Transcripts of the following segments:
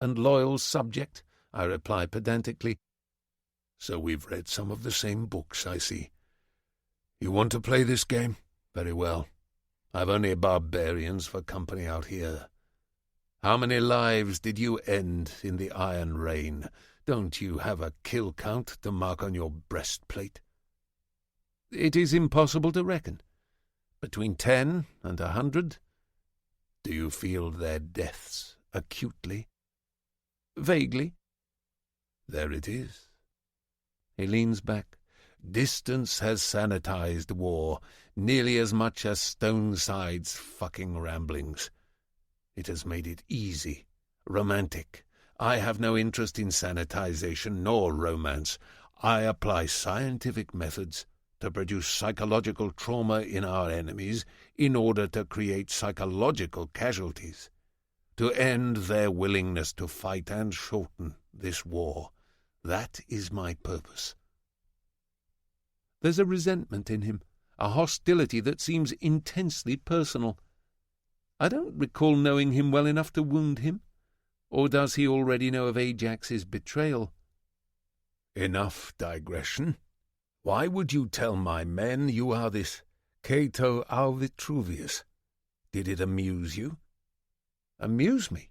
and loyal subject," I reply pedantically. "So we've read some of the same books, I see. You want to play this game? Very well. I've only barbarians for company out here. How many lives did you end in the Iron Rain? Don't you have a kill count to mark on your breastplate?" "It is impossible to reckon. Between 10 and 100. "Do you feel their deaths acutely?" "Vaguely." "There it is." He leans back. "Distance has sanitized war, nearly as much as Stoneside's fucking ramblings. It has made it easy, romantic. I have no interest in sanitization nor romance. I apply scientific methods to produce psychological trauma in our enemies in order to create psychological casualties, to end their willingness to fight and shorten this war. That is my purpose." There's a resentment in him, a hostility that seems intensely personal. I don't recall knowing him well enough to wound him. Or does he already know of Ajax's betrayal? "Enough digression. Why would you tell my men you are this Cato au Vitruvius? Did it amuse you?" "Amuse me?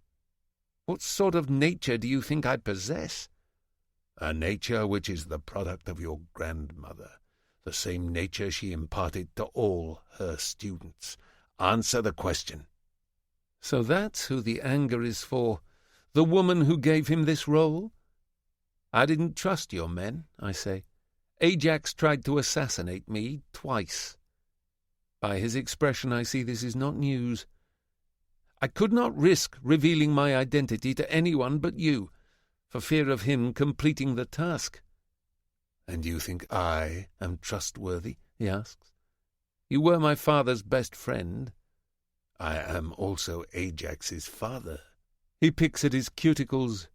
What sort of nature do you think I possess?" "A nature which is the product of your grandmother, the same nature she imparted to all her students. Answer the question." "So that's who the anger is for, the woman who gave him this role?" "I didn't trust your men," I say. "Ajax tried to assassinate me twice." By his expression I see this is not news. "I could not risk revealing my identity to anyone but you, for fear of him completing the task." "And you think I am trustworthy?" he asks. "You were my father's best friend." "I am also Ajax's father." He picks at his cuticles.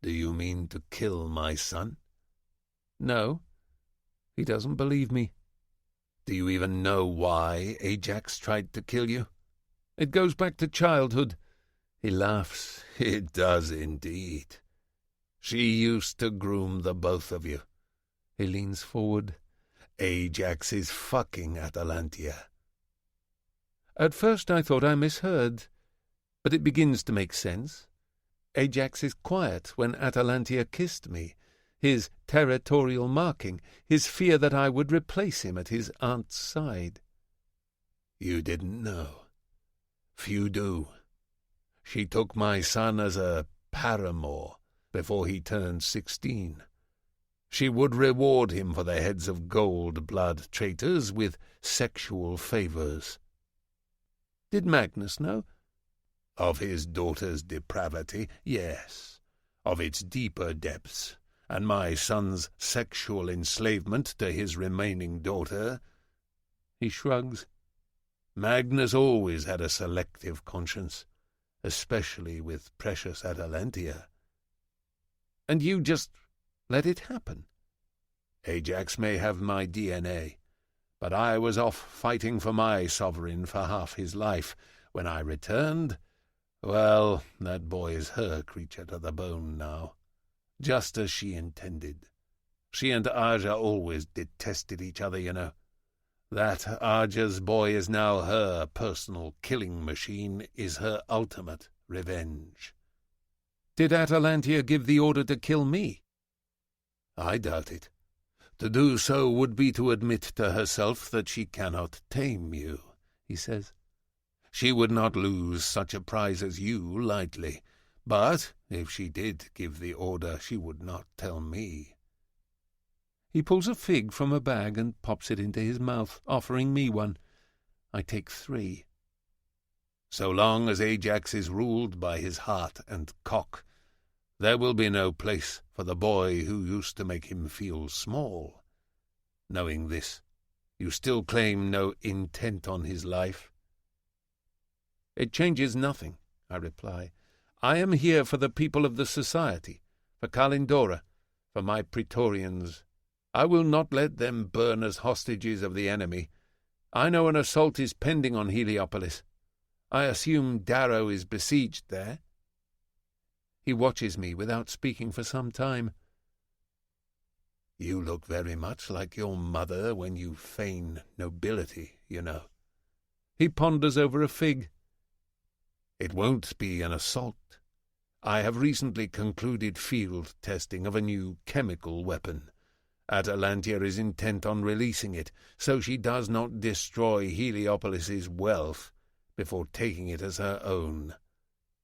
"Do you mean to kill my son?" "No." He doesn't believe me. "Do you even know why Ajax tried to kill you?" "It goes back to childhood." He laughs. "It does indeed. She used to groom the both of you." He leans forward. "Ajax is fucking Atalantia." At first I thought I misheard, but it begins to make sense. Ajax is quiet when Atalantia kissed me, his territorial marking, his fear that I would replace him at his aunt's side. "You didn't know. Few do. She took my son as a paramour before he turned 16. She would reward him for the heads of gold-blood traitors with sexual favours." "Did Magnus know?" "Of his daughter's depravity, yes. Of its deeper depths, and my son's sexual enslavement to his remaining daughter." He shrugs. "Magnus always had a selective conscience, especially with precious Atalantia." "And you just let it happen?" "Ajax may have my DNA, but I was off fighting for my sovereign for half his life. When I returned, well, that boy is her creature to the bone now, just as she intended. She and Aja always detested each other, you know. That Aja's boy is now her personal killing machine, is her ultimate revenge." "Did Atalantia give the order to kill me?" "I doubt it. To do so would be to admit to herself that she cannot tame you," he says. "She would not lose such a prize as you lightly, but if she did give the order, she would not tell me." He pulls a fig from a bag and pops it into his mouth, offering me one. I take 3. "So long as Ajax is ruled by his heart and cock, there will be no place for the boy who used to make him feel small. Knowing this, you still claim no intent on his life?" "It changes nothing," I reply. "I am here for the people of the society, for Kalindora, for my Praetorians. I will not let them burn as hostages of the enemy. I know an assault is pending on Heliopolis. I assume Darrow is besieged there." He watches me without speaking for some time. You look very much like your mother when you feign nobility, you know. He ponders over a fig. It won't be an assault. I have recently concluded field testing of a new chemical weapon. Atalantia is intent on releasing it, so she does not destroy Heliopolis's wealth before taking it as her own.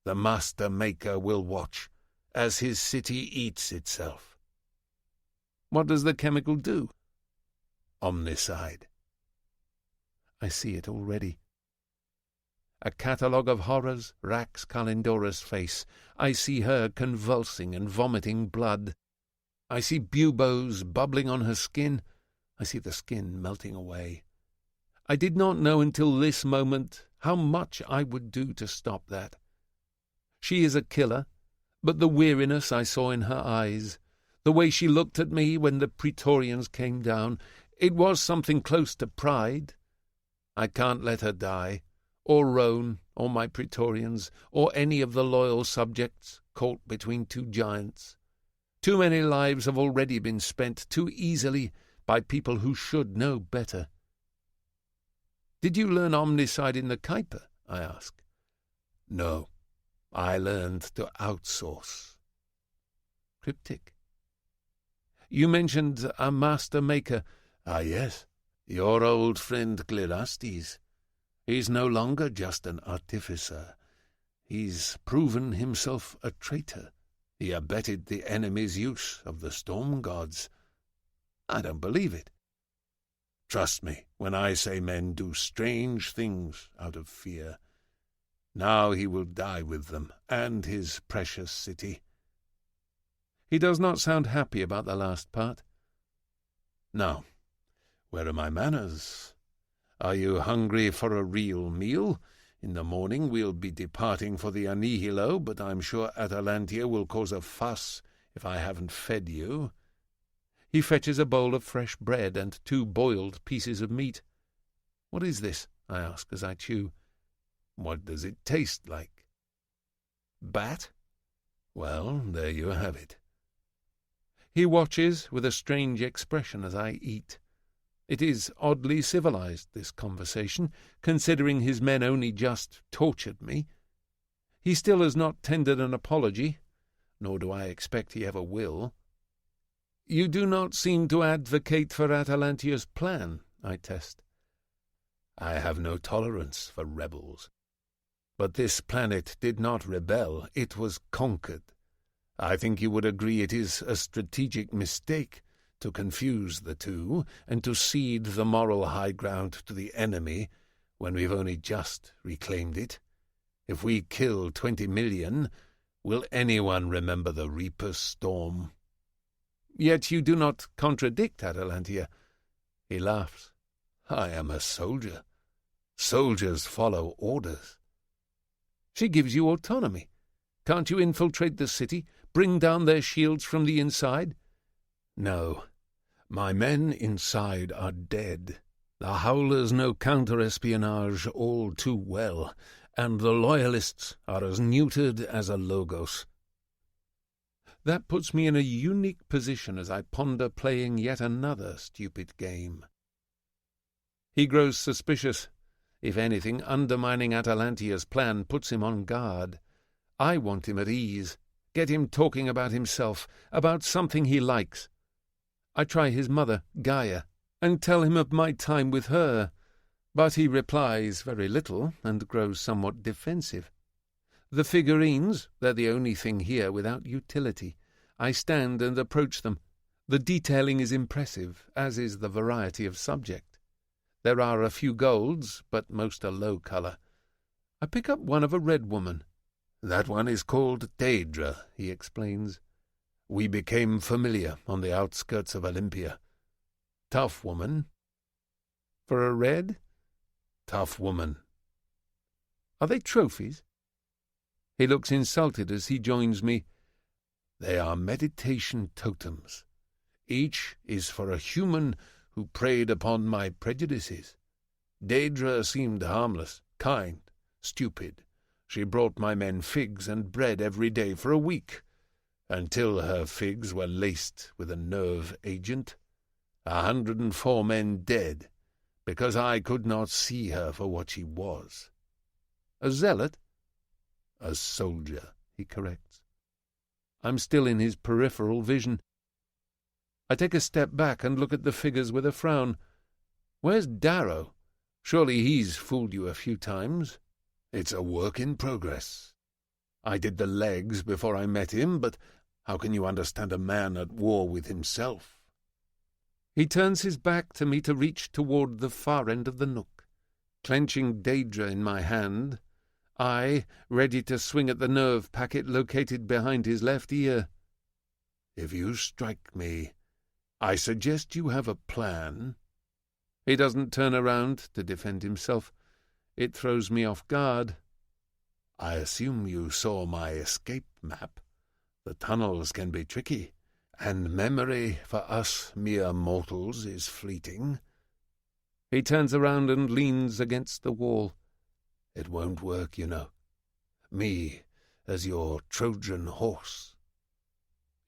The Master Maker will watch as his city eats itself. What does the chemical do? Omnicide. I see it already. A catalogue of horrors racks Calendora's face. I see her convulsing and vomiting blood. I see buboes bubbling on her skin. I see the skin melting away. I did not know until this moment how much I would do to stop that. She is a killer, but the weariness I saw in her eyes, the way she looked at me when the Praetorians came down, it was something close to pride. I can't let her die, or Roan, or my Praetorians, or any of the loyal subjects caught between two giants. Too many lives have already been spent too easily by people who should know better. Did you learn omnicide in the Kuiper? I asked. No, I learned to outsource. Cryptic. You mentioned a Master Maker. Ah, yes, your old friend Clerastes. He's no longer just an artificer. He's proven himself a traitor. He abetted the enemy's use of the storm gods. I don't believe it. Trust me when I say men do strange things out of fear. Now he will die with them, and his precious city. He does not sound happy about the last part. Now, where are my manners? Are you hungry for a real meal? In the morning we'll be departing for the Annihilo, but I'm sure Atalantia will cause a fuss if I haven't fed you. He fetches a bowl of fresh bread and 2 boiled pieces of meat. What is this? I ask as I chew. What does it taste like? Bat? Well, there you have it. He watches with a strange expression as I eat. It is oddly civilized, this conversation, considering his men only just tortured me. He still has not tendered an apology, nor do I expect he ever will. You do not seem to advocate for Atalantia's plan, I test. I have no tolerance for rebels. But this planet did not rebel, it was conquered. I think you would agree it is a strategic mistake to confuse the two, and to cede the moral high ground to the enemy when we've only just reclaimed it. If we kill 20 million, will anyone remember the Reaper's storm? Yet you do not contradict Atalantia. He laughs. I am a soldier. Soldiers follow orders. She gives you autonomy. Can't you infiltrate the city, bring down their shields from the inside? No. My men inside are dead. The Howlers know counter-espionage all too well, and the Loyalists are as neutered as a Logos. That puts me in a unique position as I ponder playing yet another stupid game. He grows suspicious. If anything, undermining Atalantia's plan puts him on guard. I want him at ease, get him talking about himself, about something he likes. I try his mother, Gaia, and tell him of my time with her, but he replies very little and grows somewhat defensive. The figurines, they're the only thing here without utility. I stand and approach them. The detailing is impressive, as is the variety of subject. There are a few golds, but most are low colour. I pick up one of a red woman. That one is called Daedra, he explains. We became familiar on the outskirts of Olympia. Tough woman. For a red? Tough woman. Are they trophies? He looks insulted as he joins me. They are meditation totems. Each is for a human who preyed upon my prejudices. Daedra seemed harmless, kind, stupid. She brought my men figs and bread every day for a week, until her figs were laced with a nerve agent. 104 men dead, because I could not see her for what she was. A zealot? A soldier, he corrects. I'm still in his peripheral vision. I take a step back and look at the figures with a frown. Where's Darrow? Surely he's fooled you a few times. It's a work in progress. I did the legs before I met him, but how can you understand a man at war with himself? He turns his back to me to reach toward the far end of the nook, clenching Daedra in my hand, I ready to swing at the nerve packet located behind his left ear. If you strike me, I suggest you have a plan. He doesn't turn around to defend himself. It throws me off guard. I assume you saw my escape map. The tunnels can be tricky, and memory for us mere mortals is fleeting. He turns around and leans against the wall. It won't work, you know. Me as your Trojan horse.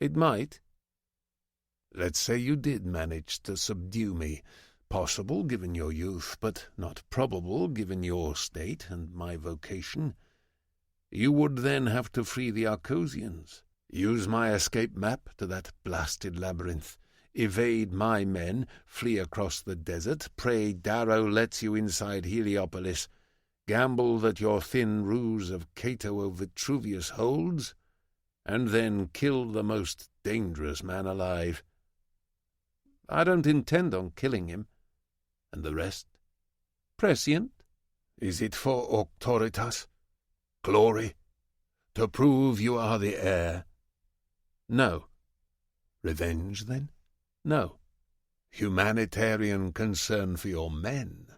It might. Let's say you did manage to subdue me. Possible, given your youth, but not probable, given your state and my vocation. You would then have to free the Arcosians, use my escape map to that blasted labyrinth, evade my men, flee across the desert, pray Darrow lets you inside Heliopolis, gamble that your thin ruse of Cato o Vitruvius holds, and then kill the most dangerous man alive. I don't intend on killing him. And the rest? Prescient? Is it for auctoritas? Glory? To prove you are the heir? No. Revenge, then? No. Humanitarian concern for your men?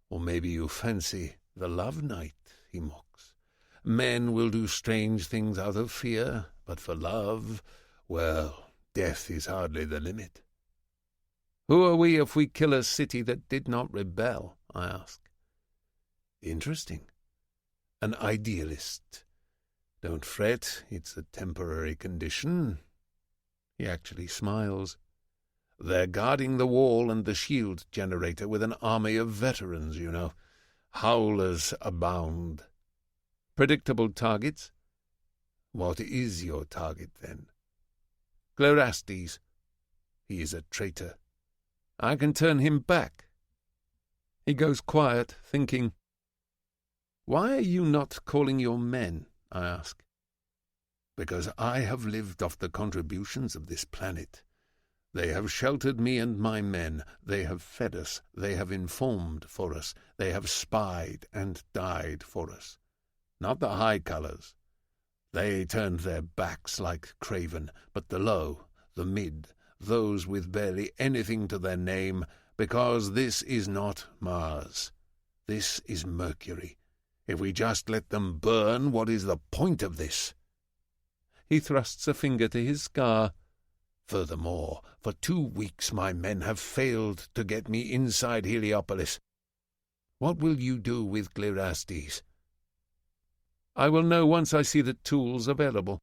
Or maybe you fancy the love night, he mocks. Men will do strange things out of fear, but for love, well, death is hardly the limit. Who are we if we kill a city that did not rebel? I ask. Interesting. An idealist. Don't fret, it's a temporary condition. He actually smiles. They're guarding the wall and the shield generator with an army of veterans, you know. Howlers abound. Predictable targets? What is your target, then? Clerastes. He is a traitor. I can turn him back. He goes quiet, thinking. Why are you not calling your men? I ask. Because I have lived off the contributions of this planet. They have sheltered me and my men. They have fed us. They have informed for us. They have spied and died for us. Not the high colours. They turned their backs like craven, but the low, the mid, those with barely anything to their name, because this is not Mars. This is Mercury. If we just let them burn, what is the point of this? He thrusts a finger to his scar. Furthermore, for 2 weeks my men have failed to get me inside Heliopolis. What will you do with Clerastes? I will know once I see the tools available.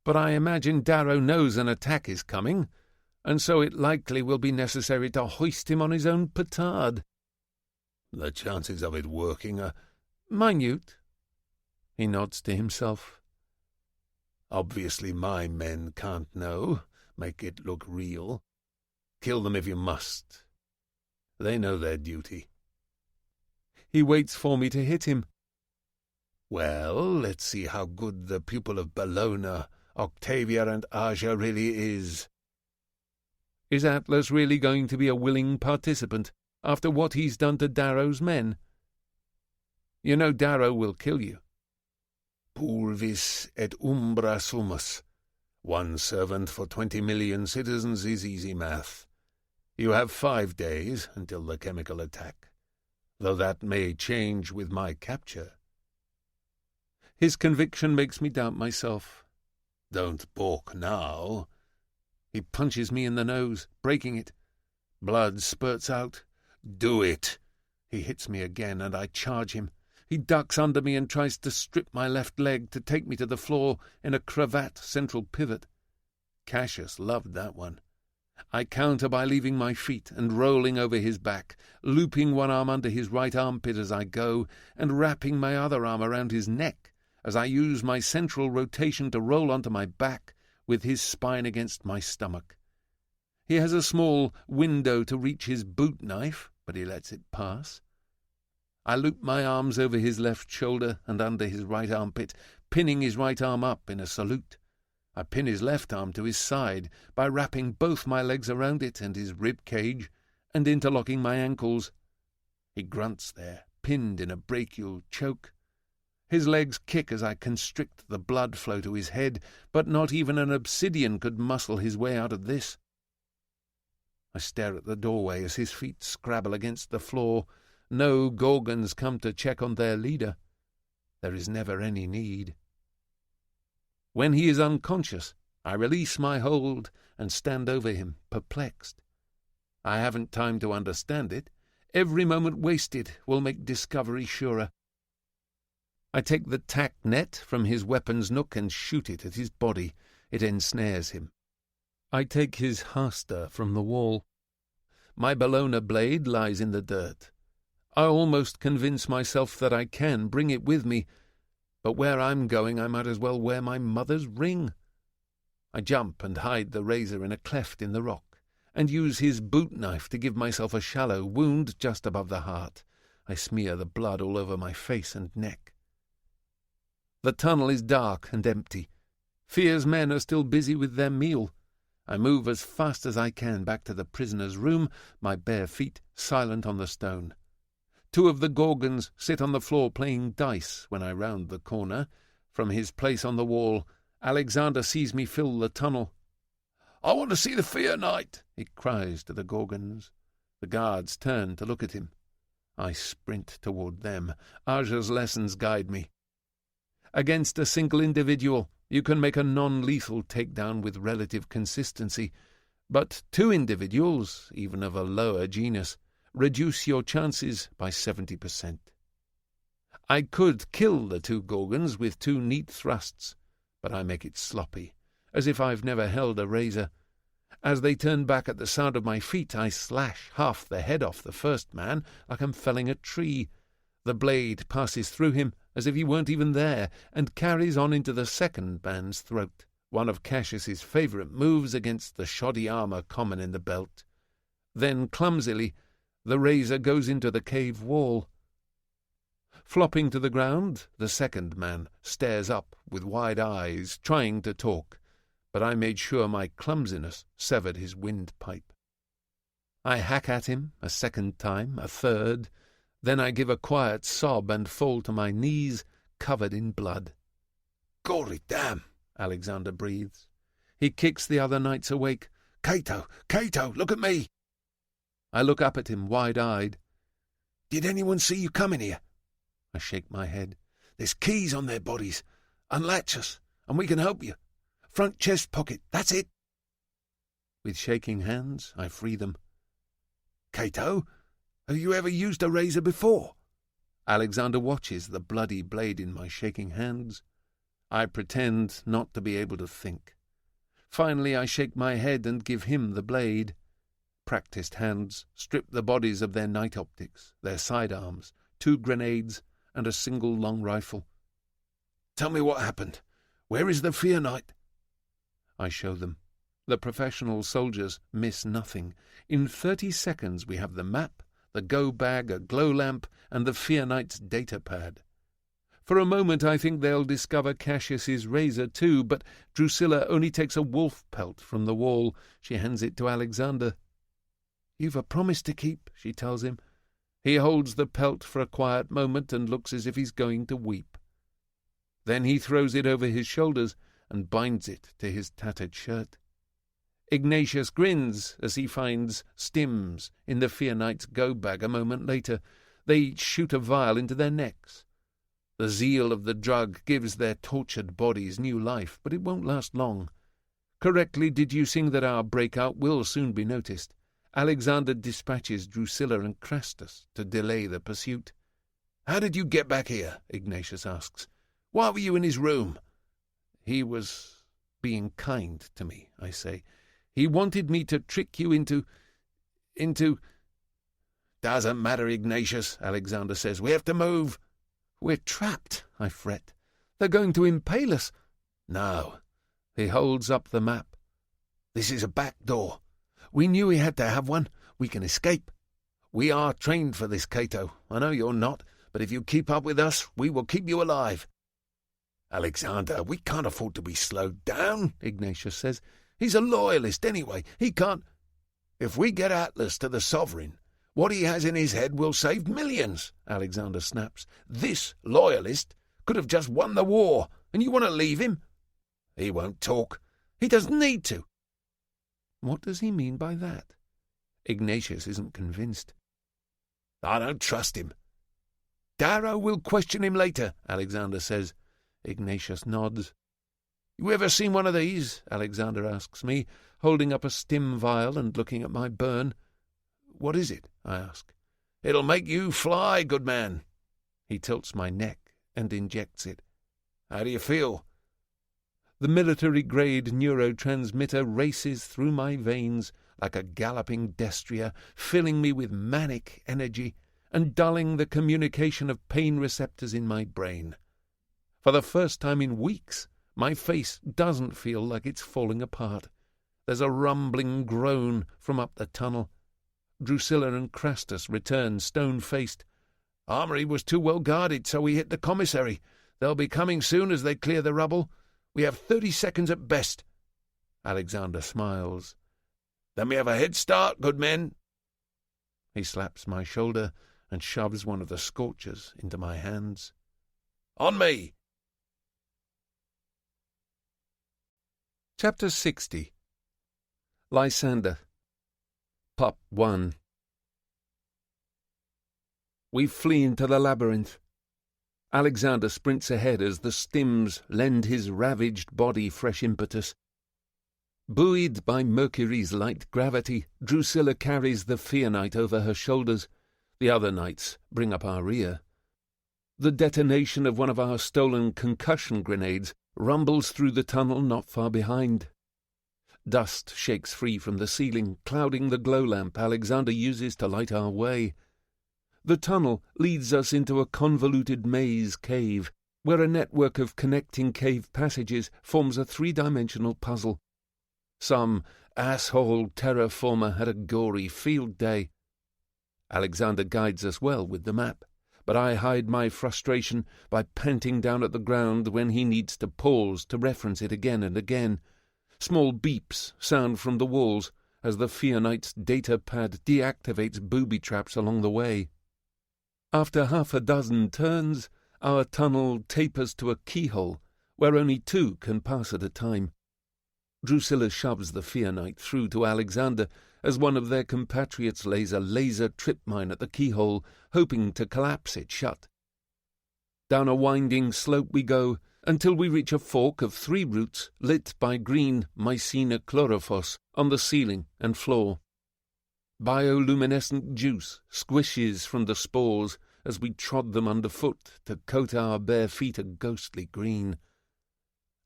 But I imagine Darrow knows an attack is coming, and so it likely will be necessary to hoist him on his own petard. The chances of it working are minute. He nods to himself. Obviously my men can't know. Make it look real. Kill them if you must. They know their duty. He waits for me to hit him. Well, let's see how good the pupil of Bellona, Octavia, and Aja really is. Is Atlas really going to be a willing participant after what he's done to Darrow's men? You know Darrow will kill you. Pulvis et umbra sumus. 1 servant for 20 million citizens is easy math. You have 5 days until the chemical attack, though that may change with my capture. His conviction makes me doubt myself. Don't balk now. He punches me in the nose, breaking it. Blood spurts out. Do it. He hits me again, and I charge him. He ducks under me and tries to strip my left leg to take me to the floor in a cravat central pivot. Cassius loved that one. I counter by leaving my feet and rolling over his back, looping one arm under his right armpit as I go, and wrapping my other arm around his neck as I use my central rotation to roll onto my back with his spine against my stomach. He has a small window to reach his boot knife, but he lets it pass. I loop my arms over his left shoulder and under his right armpit, pinning his right arm up in a salute. I pin his left arm to his side by wrapping both my legs around it and his rib cage and interlocking my ankles. He grunts there, pinned in a brachial choke. His legs kick as I constrict the blood flow to his head, but not even an obsidian could muscle his way out of this. I stare at the doorway as his feet scrabble against the floor. No Gorgons come to check on their leader. There is never any need. When he is unconscious, I release my hold and stand over him, perplexed. I haven't time to understand it. Every moment wasted will make discovery surer. I take the tack net from his weapon's nook and shoot it at his body. It ensnares him. I take his hasta from the wall. My Bologna blade lies in the dirt. I almost convince myself that I can bring it with me, but where I'm going I might as well wear my mother's ring. I jump and hide the razor in a cleft in the rock, and use his boot knife to give myself a shallow wound just above the heart. I smear the blood all over my face and neck. The tunnel is dark and empty. Fear's men are still busy with their meal. I move as fast as I can back to the prisoner's room, my bare feet silent on the stone. Two of the Gorgons sit on the floor playing dice when I round the corner. From his place on the wall, Alexander sees me fill the tunnel. "I want to see the Fear Knight," he cries to the Gorgons. The guards turn to look at him. I sprint toward them. Aja's lessons guide me. Against a single individual, you can make a non-lethal takedown with relative consistency, but two individuals, even of a lower genus, reduce your chances by 70%. I could kill the two Gorgons with two neat thrusts, but I make it sloppy, as if I've never held a razor. As they turn back at the sound of my feet, I slash half the head off the first man like I'm felling a tree. The blade passes through him as if he weren't even there, and carries on into the second man's throat, one of Cassius's favourite moves against the shoddy armour common in the belt. Then, clumsily, the razor goes into the cave wall. Flopping to the ground, the second man stares up with wide eyes, trying to talk, but I made sure my clumsiness severed his windpipe. I hack at him a second time, a third. Then I give a quiet sob and fall to my knees, covered in blood. "Gory damn!" Alexander breathes. He kicks the other knights awake. Cato, look at me!" I look up at him, wide-eyed. "Did anyone see you coming here?" I shake my head. "There's keys on their bodies. Unlatch us, and we can help you. Front chest pocket, that's it." With shaking hands, I free them. "Cato, have you ever used a razor before?" Alexander watches the bloody blade in my shaking hands. I pretend not to be able to think. Finally I shake my head and give him the blade. Practised hands strip the bodies of their night optics, their sidearms, 2 grenades, and a single long rifle. "Tell me what happened. Where is the Fear Knight?" I show them. The professional soldiers miss nothing. In 30 seconds we have the map, the go bag, a glow lamp, and the Fear Knight's data pad. For a moment I think they'll discover Cassius's razor too, but Drusilla only takes a wolf pelt from the wall. She hands it to Alexander. "You've a promise to keep," she tells him. He holds the pelt for a quiet moment and looks as if he's going to weep. Then he throws it over his shoulders and binds it to his tattered shirt. Ignatius grins as he finds stims in the Fear Knight's go-bag a moment later. They each shoot a vial into their necks. The zeal of the drug gives their tortured bodies new life, but it won't last long. Correctly deducing that our breakout will soon be noticed, Alexander dispatches Drusilla and Crastus to delay the pursuit. How did you get back here? Ignatius asks. Why were you in his room? He was being kind to me, I say. He wanted me to trick you into... Doesn't matter, Ignatius, Alexander says. We have to move. We're trapped, I fret. They're going to impale us. No. He holds up the map. This is a back door. We knew we had to have one. We can escape. We are trained for this, Cato. I know you're not, but if you keep up with us, we will keep you alive. Alexander, we can't afford to be slowed down, Ignatius says. He's a loyalist anyway. He can't... If we get Atlas to the Sovereign, what he has in his head will save millions, Alexander snaps. This loyalist could have just won the war, and you want to leave him? He won't talk. He doesn't need to. What does he mean by that? Ignatius isn't convinced. I don't trust him. Darrow will question him later, Alexander says. Ignatius nods. You ever seen one of these? Alexander asks me, holding up a stim vial and looking at my burn. What is it? I ask. It'll make you fly, good man. He tilts my neck and injects it. How do you feel? The military-grade neurotransmitter races through my veins like a galloping destrier, filling me with manic energy and dulling the communication of pain receptors in my brain. For the first time in weeks, my face doesn't feel like it's falling apart. There's a rumbling groan from up the tunnel. Drusilla and Crastus return stone-faced. Armory was too well guarded, so we hit the commissary. They'll be coming soon as they clear the rubble. We have 30 seconds at best. Alexander smiles. Then we have a head start, good men. He slaps my shoulder and shoves one of the scorchers into my hands. On me! Chapter 60. Lysander. Pup 1. We flee into the labyrinth. Alexander sprints ahead as the stims lend his ravaged body fresh impetus. Buoyed by Mercury's light gravity, Drusilla carries the Fear Knight over her shoulders. The other knights bring up our rear. The detonation of one of our stolen concussion grenades rumbles through the tunnel not far behind. Dust shakes free from the ceiling, clouding the glow lamp Alexander uses to light our way. The tunnel leads us into a convoluted maze cave, where a network of connecting cave passages forms a three-dimensional puzzle. Some asshole terraformer had a gory field day. Alexander guides us well with the map, but I hide my frustration by panting down at the ground when he needs to pause to reference it again and again. Small beeps sound from the walls as the Fear Knight's data pad deactivates booby traps along the way. After half a dozen turns, our tunnel tapers to a keyhole where only two can pass at a time. Drusilla shoves the Fear Knight through to Alexander as one of their compatriots lays a laser trip mine at the keyhole, hoping to collapse it shut. Down a winding slope we go until we reach a fork of 3 routes lit by green Mycena chlorophyll on the ceiling and floor. Bioluminescent juice squishes from the spores as we trod them underfoot to coat our bare feet a ghostly green.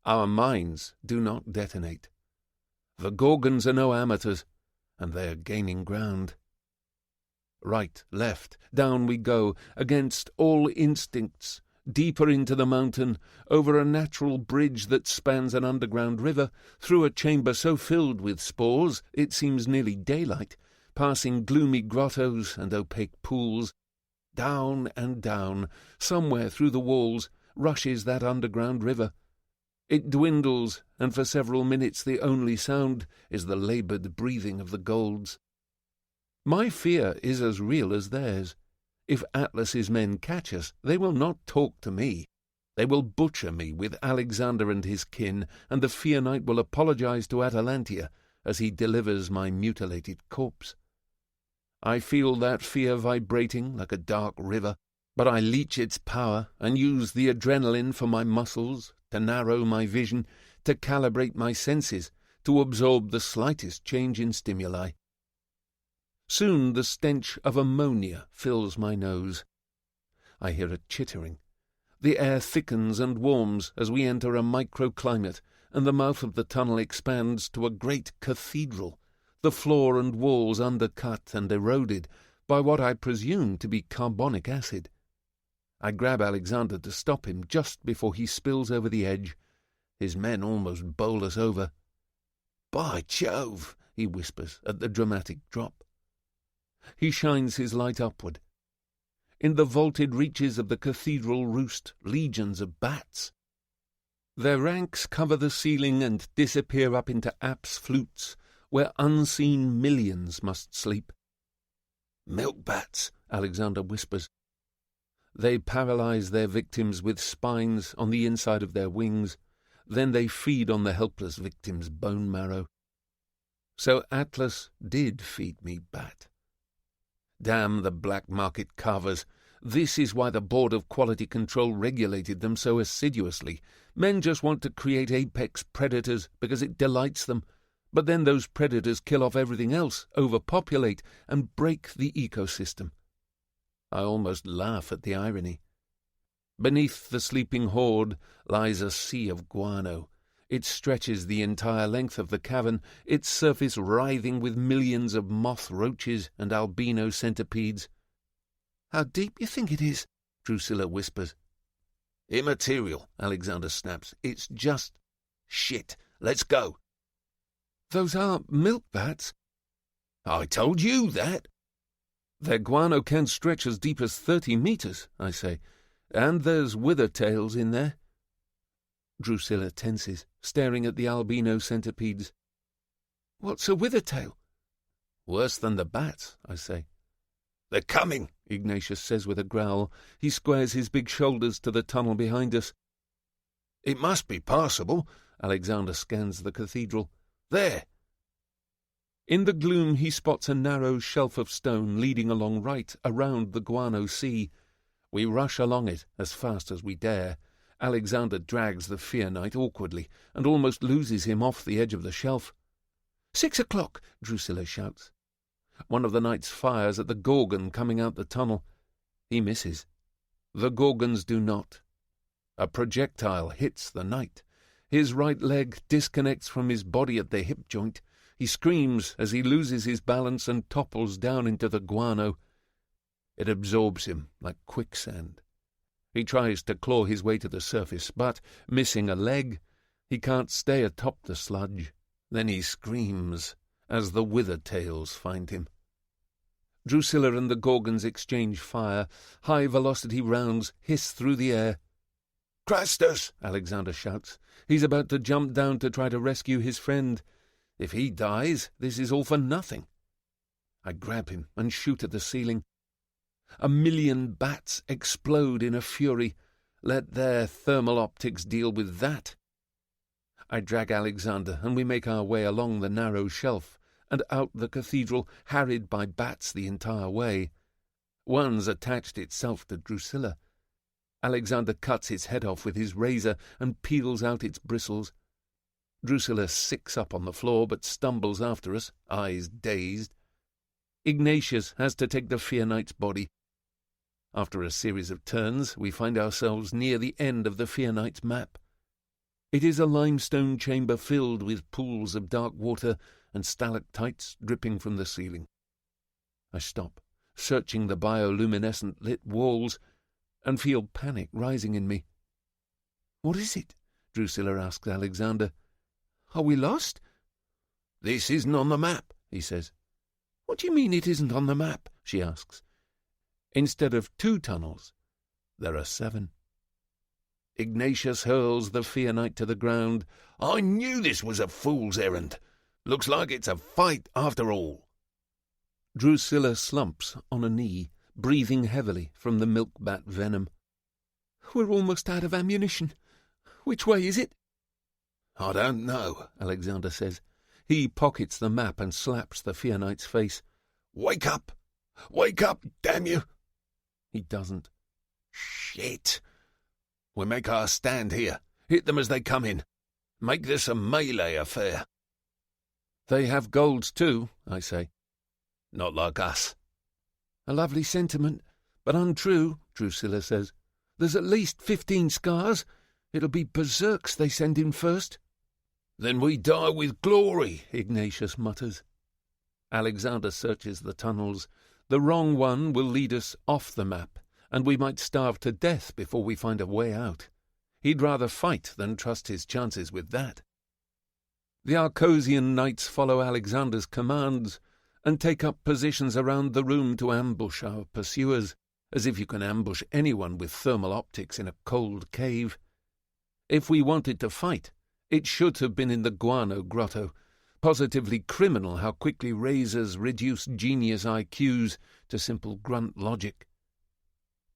Our minds do not detonate. The Gorgons are no amateurs, and they are gaining ground. Right, left, down we go, against all instincts, deeper into the mountain, over a natural bridge that spans an underground river, through a chamber so filled with spores it seems nearly daylight, passing gloomy grottos and opaque pools. Down and down, somewhere through the walls, rushes that underground river. It dwindles, and for several minutes the only sound is the laboured breathing of the Golds. My fear is as real as theirs. If Atlas's men catch us, they will not talk to me. They will butcher me with Alexander and his kin, and the Fear Knight will apologize to Atalantia as he delivers my mutilated corpse. I feel that fear vibrating like a dark river, but I leech its power and use the adrenaline for my muscles, to narrow my vision, to calibrate my senses, to absorb the slightest change in stimuli. Soon the stench of ammonia fills my nose. I hear a chittering. The air thickens and warms as we enter a microclimate, and the mouth of the tunnel expands to a great cathedral, the floor and walls undercut and eroded by what I presume to be carbonic acid. I grab Alexander to stop him just before he spills over the edge. His men almost bowl us over. "By Jove!" he whispers at the dramatic drop. He shines his light upward. In the vaulted reaches of the cathedral roost legions of bats. Their ranks cover the ceiling and disappear up into apse flutes, where unseen millions must sleep. "Milk bats," Alexander whispers. They paralyze their victims with spines on the inside of their wings. Then they feed on the helpless victim's bone marrow. So Atlas did feed me bat. Damn the black market carvers. This is why the Board of Quality Control regulated them so assiduously. Men just want to create apex predators because it delights them. But then those predators kill off everything else, overpopulate, and break the ecosystem. I almost laugh at the irony. Beneath the sleeping horde lies a sea of guano. It stretches the entire length of the cavern, its surface writhing with millions of moth roaches and albino centipedes. "How deep you think it is?" Drusilla whispers. "Immaterial," Alexander snaps. "It's just shit. Let's go." "Those are milk bats." "I told you that." "Their guano can stretch as deep as 30 meters, I say. And there's wither tails in there." Drusilla tenses, staring at the albino centipedes. "What's a wither tail?" "Worse than the bats," I say. "They're coming," Ignatius says with a growl. He squares his big shoulders to the tunnel behind us. "It must be passable." Alexander scans the cathedral. "There." In the gloom he spots a narrow shelf of stone leading along right around the guano sea. We rush along it as fast as we dare. Alexander drags the Fear Knight awkwardly and almost loses him off the edge of the shelf. 6 o'clock, Drusilla shouts. One of the knights fires at the Gorgon coming out the tunnel. He misses. The Gorgons do not. A projectile hits the knight. His right leg disconnects from his body at the hip joint. He screams as he loses his balance and topples down into the guano. It absorbs him like quicksand. He tries to claw his way to the surface, but, missing a leg, he can't stay atop the sludge. Then he screams as the wither tails find him. Drusilla and the Gorgons exchange fire. High-velocity rounds hiss through the air. "Crastus!" Alexander shouts. He's about to jump down to try to rescue his friend. If he dies, this is all for nothing. I grab him and shoot at the ceiling. 1,000,000 bats explode in a fury. Let their thermal optics deal with that. I drag Alexander, and we make our way along the narrow shelf and out the cathedral, harried by bats the entire way. One's attached itself to Drusilla. Alexander cuts its head off with his razor and peels out its bristles. Drusilla sicks up on the floor, but stumbles after us, eyes dazed. Ignatius has to take the Fear Knight's body. After a series of turns, we find ourselves near the end of the Fear Knight's map. It is a limestone chamber filled with pools of dark water and stalactites dripping from the ceiling. I stop, searching the bioluminescent lit walls, and feel panic rising in me. "What is it?" Drusilla asks Alexander. "Are we lost?" "This isn't on the map," he says. "What do you mean it isn't on the map?" she asks. "Instead of 2 tunnels, there are 7. Ignatius hurls the Fear Knight to the ground. "I knew this was a fool's errand. Looks like it's a fight after all." Drusilla slumps on a knee, breathing heavily from the milk-bat venom. "We're almost out of ammunition. Which way is it?" "I don't know," Alexander says. He pockets the map and slaps the Fear Knight's face. "Wake up! Wake up, damn you!" He doesn't. "Shit! We make our stand here. Hit them as they come in. Make this a melee affair." "They have golds too," I say. "Not like us." "A lovely sentiment, But untrue, Drusilla says. There's at least 15 scars. It'll be berserks they send in first. Then we die with glory, Ignatius mutters. Alexander searches the tunnels. The wrong one will lead us off the map, and we might starve to death before we find a way out. He'd rather fight than trust his chances with that. The Arcosian knights follow Alexander's commands and take up positions around the room to ambush our pursuers, as if you can ambush anyone with thermal optics in a cold cave. If we wanted to fight, it should have been in the Guano Grotto. Positively criminal how quickly razors reduce genius IQs to simple grunt logic.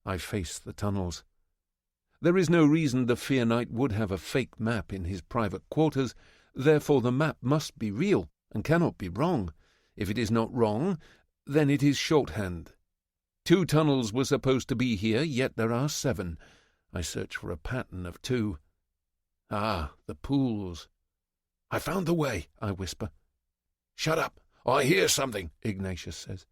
I face the tunnels. There is no reason the Fear Knight would have a fake map in his private quarters, therefore the map must be real and cannot be wrong. If it is not wrong, then it is shorthand. 2 tunnels were supposed to be here, yet there are 7. I search for a pattern of 2. Ah, the pools. I found the way, I whisper. Shut up, I hear something, Ignatius says.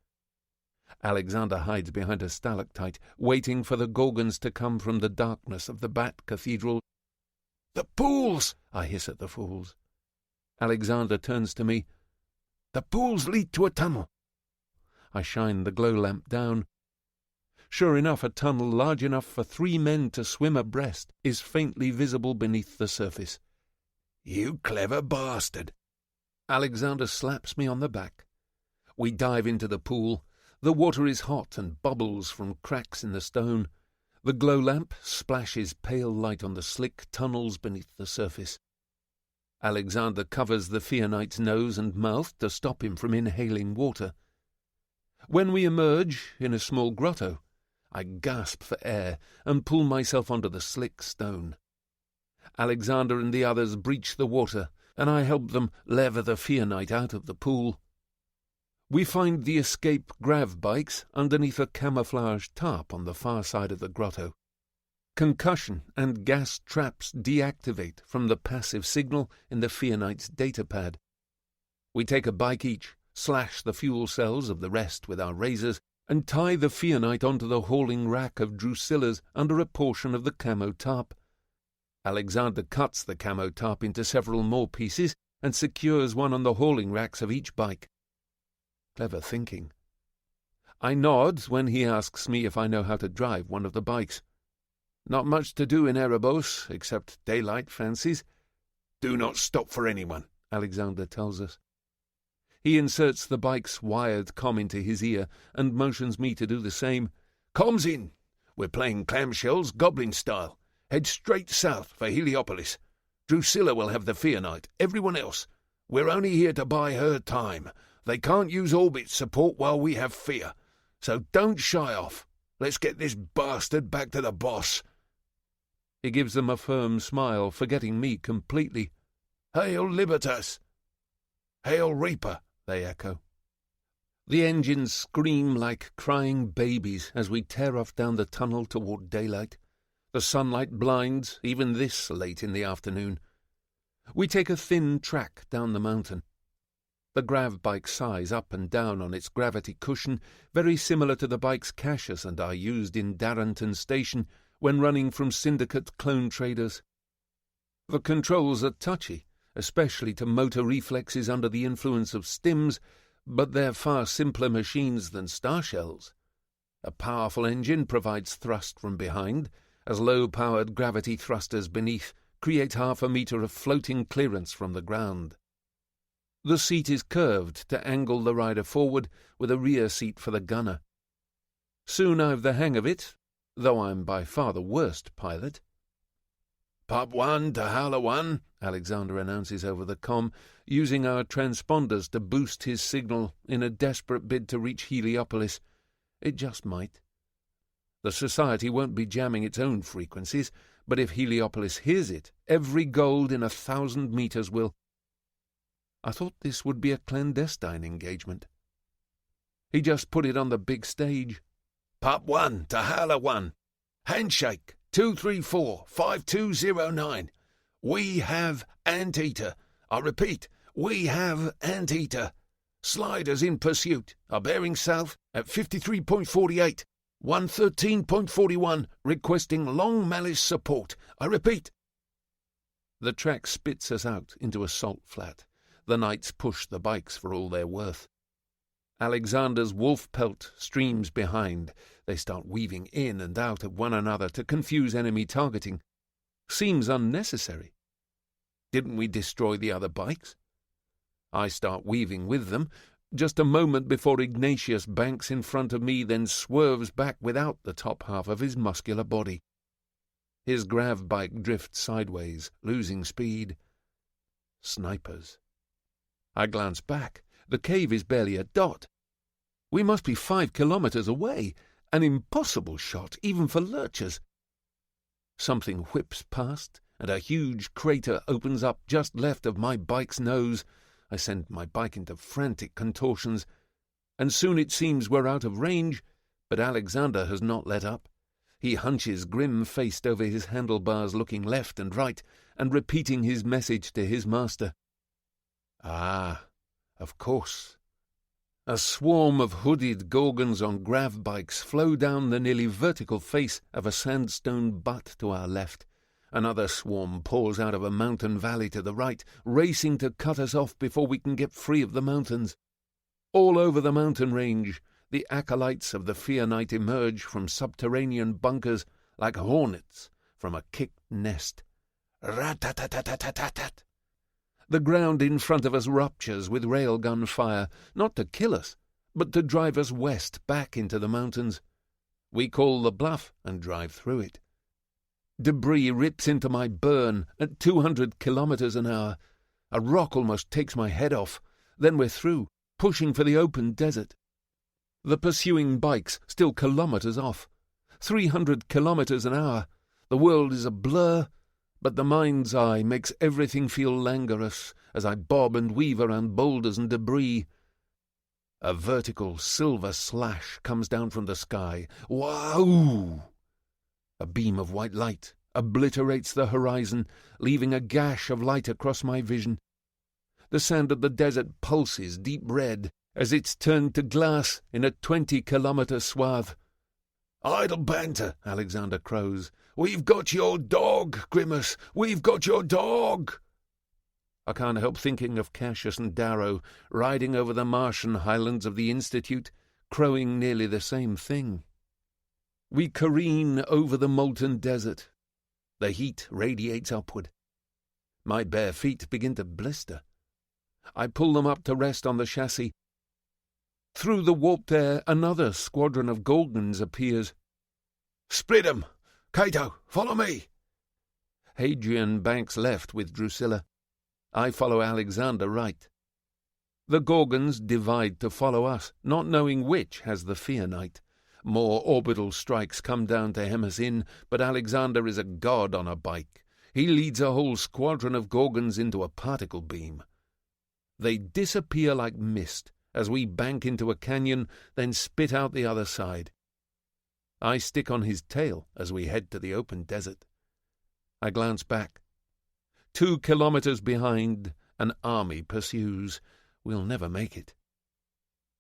Alexander hides behind a stalactite, waiting for the Gorgons to come from the darkness of the Bat Cathedral. The pools, I hiss at the fools. Alexander turns to me. The pools lead to a tunnel. I shine the glow lamp down. Sure enough, a tunnel large enough for 3 men to swim abreast is faintly visible beneath the surface. You clever bastard. Alexander slaps me on the back. We dive into the pool. The water is hot and bubbles from cracks in the stone. The glow lamp splashes pale light on the slick tunnels beneath the surface. Alexander covers the Fear Knight's nose and mouth to stop him from inhaling water. When we emerge in a small grotto, I gasp for air and pull myself onto the slick stone. Alexander and the others breach the water, and I help them lever the Fear Knight out of the pool. We find the escape grav bikes underneath a camouflage tarp on the far side of the grotto. Concussion and gas traps deactivate from the passive signal in the Fear Knight's datapad. We take a bike each, slash the fuel cells of the rest with our razors, and tie the Fear Knight onto the hauling rack of Drusilla's under a portion of the camo tarp. Alexander cuts the camo tarp into several more pieces and secures one on the hauling racks of each bike. Clever thinking. I nod when he asks me if I know how to drive one of the bikes. Not much to do in Erebos, except daylight fancies. Do not stop for anyone, Alexander tells us. He inserts the bike's wired comm into his ear and motions me to do the same. Comms in. We're playing clamshells goblin style. Head straight south for Heliopolis. Drusilla will have the Fear Knight. Everyone else. We're only here to buy her time. They can't use orbit support while we have fear. So don't shy off. Let's get this bastard back to the boss. He gives them a firm smile, forgetting me completely. Hail Libertas! Hail Reaper, they echo. The engines scream like crying babies as we tear off down the tunnel toward daylight. The sunlight blinds, even this late in the afternoon. We take a thin track down the mountain. The grav bike sighs up and down on its gravity cushion, very similar to the bikes Cassius and I used in Darrenton Station when running from syndicate clone traders. The controls are touchy, especially to motor reflexes under the influence of stims, but they're far simpler machines than starshells. A powerful engine provides thrust from behind, as low-powered gravity thrusters beneath create 0.5 meter of floating clearance from the ground. The seat is curved to angle the rider forward, with a rear seat for the gunner. Soon I've the hang of it, though I'm by far the worst pilot. Pup 1 to Howler 1, Alexander announces over the comm, using our transponders to boost his signal in a desperate bid to reach Heliopolis. It just might. The Society won't be jamming its own frequencies, but if Heliopolis hears it, every gold in 1,000 meters will. I thought this would be a clandestine engagement. He just put it on the big stage. Pup 1 to Howler 1. Handshake 234-5209. We have Anteater. I repeat, we have Anteater. Sliders in pursuit are bearing south at 53.48. 113.41, requesting long malice support. I repeat. The track spits us out into a salt flat. The knights push the bikes for all they're worth. Alexander's wolf pelt streams behind. They start weaving in and out of one another to confuse enemy targeting. Seems unnecessary. Didn't we destroy the other bikes? I start weaving with them, just a moment before Ignatius banks in front of me, then swerves back without the top half of his muscular body. His grav bike drifts sideways, losing speed. Snipers. I glance back. The cave is barely a dot. We must be 5 kilometers away. An impossible shot, even for lurchers. Something whips past, and a huge crater opens up just left of my bike's nose. I send my bike into frantic contortions, and soon it seems we're out of range, but Alexander has not let up. He hunches grim-faced over his handlebars, looking left and right, and repeating his message to his master. Ah, of course. A swarm of hooded gorgons on grav bikes flow down the nearly vertical face of a sandstone butte to our left. Another swarm pours out of a mountain valley to the right, racing to cut us off before we can get free of the mountains. All over the mountain range, the acolytes of the Fear Knight emerge from subterranean bunkers like hornets from a kicked nest. Rat-tat-tat-tat-tat-tat. The ground in front of us ruptures with railgun fire, not to kill us, but to drive us west back into the mountains. We call the bluff and drive through it. Debris rips into my burn at 200 kilometers an hour. A rock almost takes my head off. Then we're through, pushing for the open desert. The pursuing bikes still kilometers off. 300 kilometers an hour. The world is a blur, but the mind's eye makes everything feel languorous as I bob and weave around boulders and debris. A vertical silver slash comes down from the sky. Wow! A beam of white light obliterates the horizon, leaving a gash of light across my vision. The sand of the desert pulses deep red as it's turned to glass in a 20-kilometer swath. "Idle banter," Alexander crows. "We've got your dog, Grimace! We've got your dog!" I can't help thinking of Cassius and Darrow riding over the Martian highlands of the Institute, crowing nearly the same thing. We careen over the molten desert. The heat radiates upward. My bare feet begin to blister. I pull them up to rest on the chassis. Through the warped air, another squadron of Gorgons appears. "Split 'em! Cato, follow me!" Hadrian banks left with Drusilla. I follow Alexander right. The Gorgons divide to follow us, not knowing which has the Fear Knight. More orbital strikes come down to hem us in, but Alexander is a god on a bike. He leads a whole squadron of Gorgons into a particle beam. They disappear like mist as we bank into a canyon, then spit out the other side. I stick on his tail as we head to the open desert. I glance back. 2 kilometers behind, an army pursues. We'll never make it.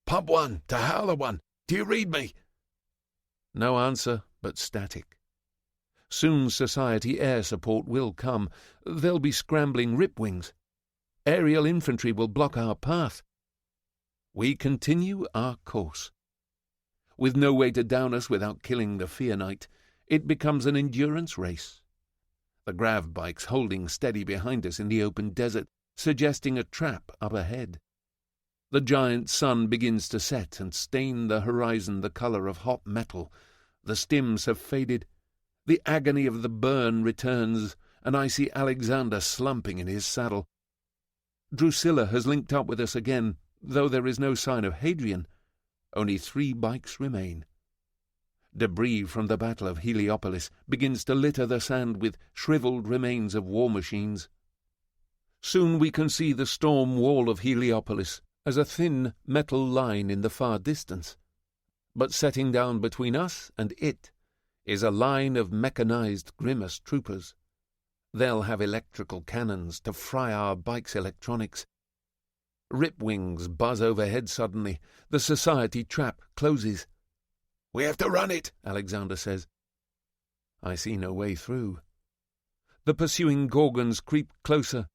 "Pump 1 to Howler 1. Do you read me?" No answer, but static. Soon Society air support will come. They'll be scrambling ripwings. Aerial infantry will block our path. We continue our course. With no way to down us without killing the Fear Knight, it becomes an endurance race. The grav bikes holding steady behind us in the open desert, suggesting a trap up ahead. The giant sun begins to set and stain the horizon the colour of hot metal. The stims have faded. The agony of the burn returns, and I see Alexander slumping in his saddle. Drusilla has linked up with us again, though there is no sign of Hadrian. Only 3 bikes remain. Debris from the Battle of Heliopolis begins to litter the sand with shriveled remains of war machines. Soon we can see the storm wall of Heliopolis as a thin metal line in the far distance. But setting down between us and it is a line of mechanized Grimace troopers. They'll have electrical cannons to fry our bike's electronics. Ripwings buzz overhead suddenly. The Society trap closes. We have to run it, Alexander says. I see no way through. The pursuing Gorgons creep closer.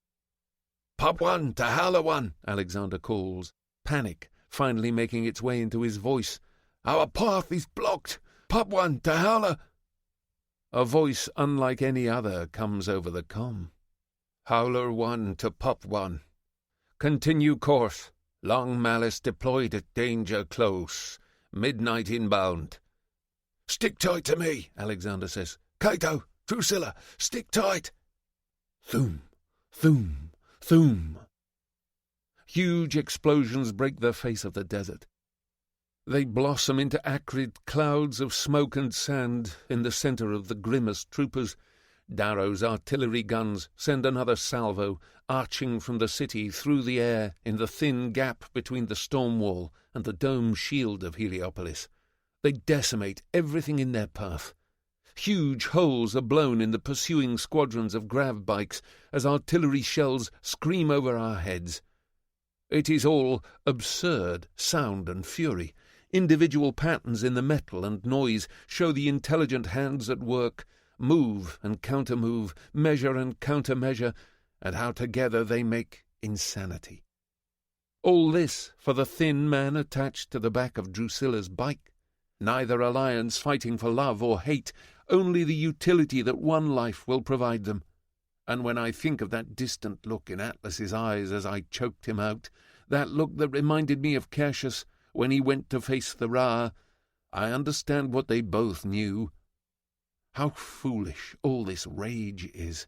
Pub 1 to Howler 1, Alexander calls, panic finally making its way into his voice. Our path is blocked. Pub 1 to Howler. A voice unlike any other comes over the comm. Howler 1 to Pup 1. Continue course. Long Malice deployed at danger close. Midnight inbound. Stick tight to me, Alexander says. Cato, Drusilla, stick tight. Thoom, thoom, thoom. Huge explosions break the face of the desert. They blossom into acrid clouds of smoke and sand in the centre of the grimmest troopers. Darrow's artillery guns send another salvo, arching from the city through the air in the thin gap between the storm wall and the dome shield of Heliopolis. They decimate everything in their path. Huge holes are blown in the pursuing squadrons of grav bikes as artillery shells scream over our heads. It is all absurd sound and fury. Individual patterns in the metal and noise show the intelligent hands at work, move and counter-move, measure and counter-measure, and how together they make insanity. All this for the thin man attached to the back of Drusilla's bike. Neither alliance fighting for love or hate, only the utility that one life will provide them. And when I think of that distant look in Atlas's eyes as I choked him out, that look that reminded me of Cassius when he went to face the Ra, I understand what they both knew. How foolish all this rage is.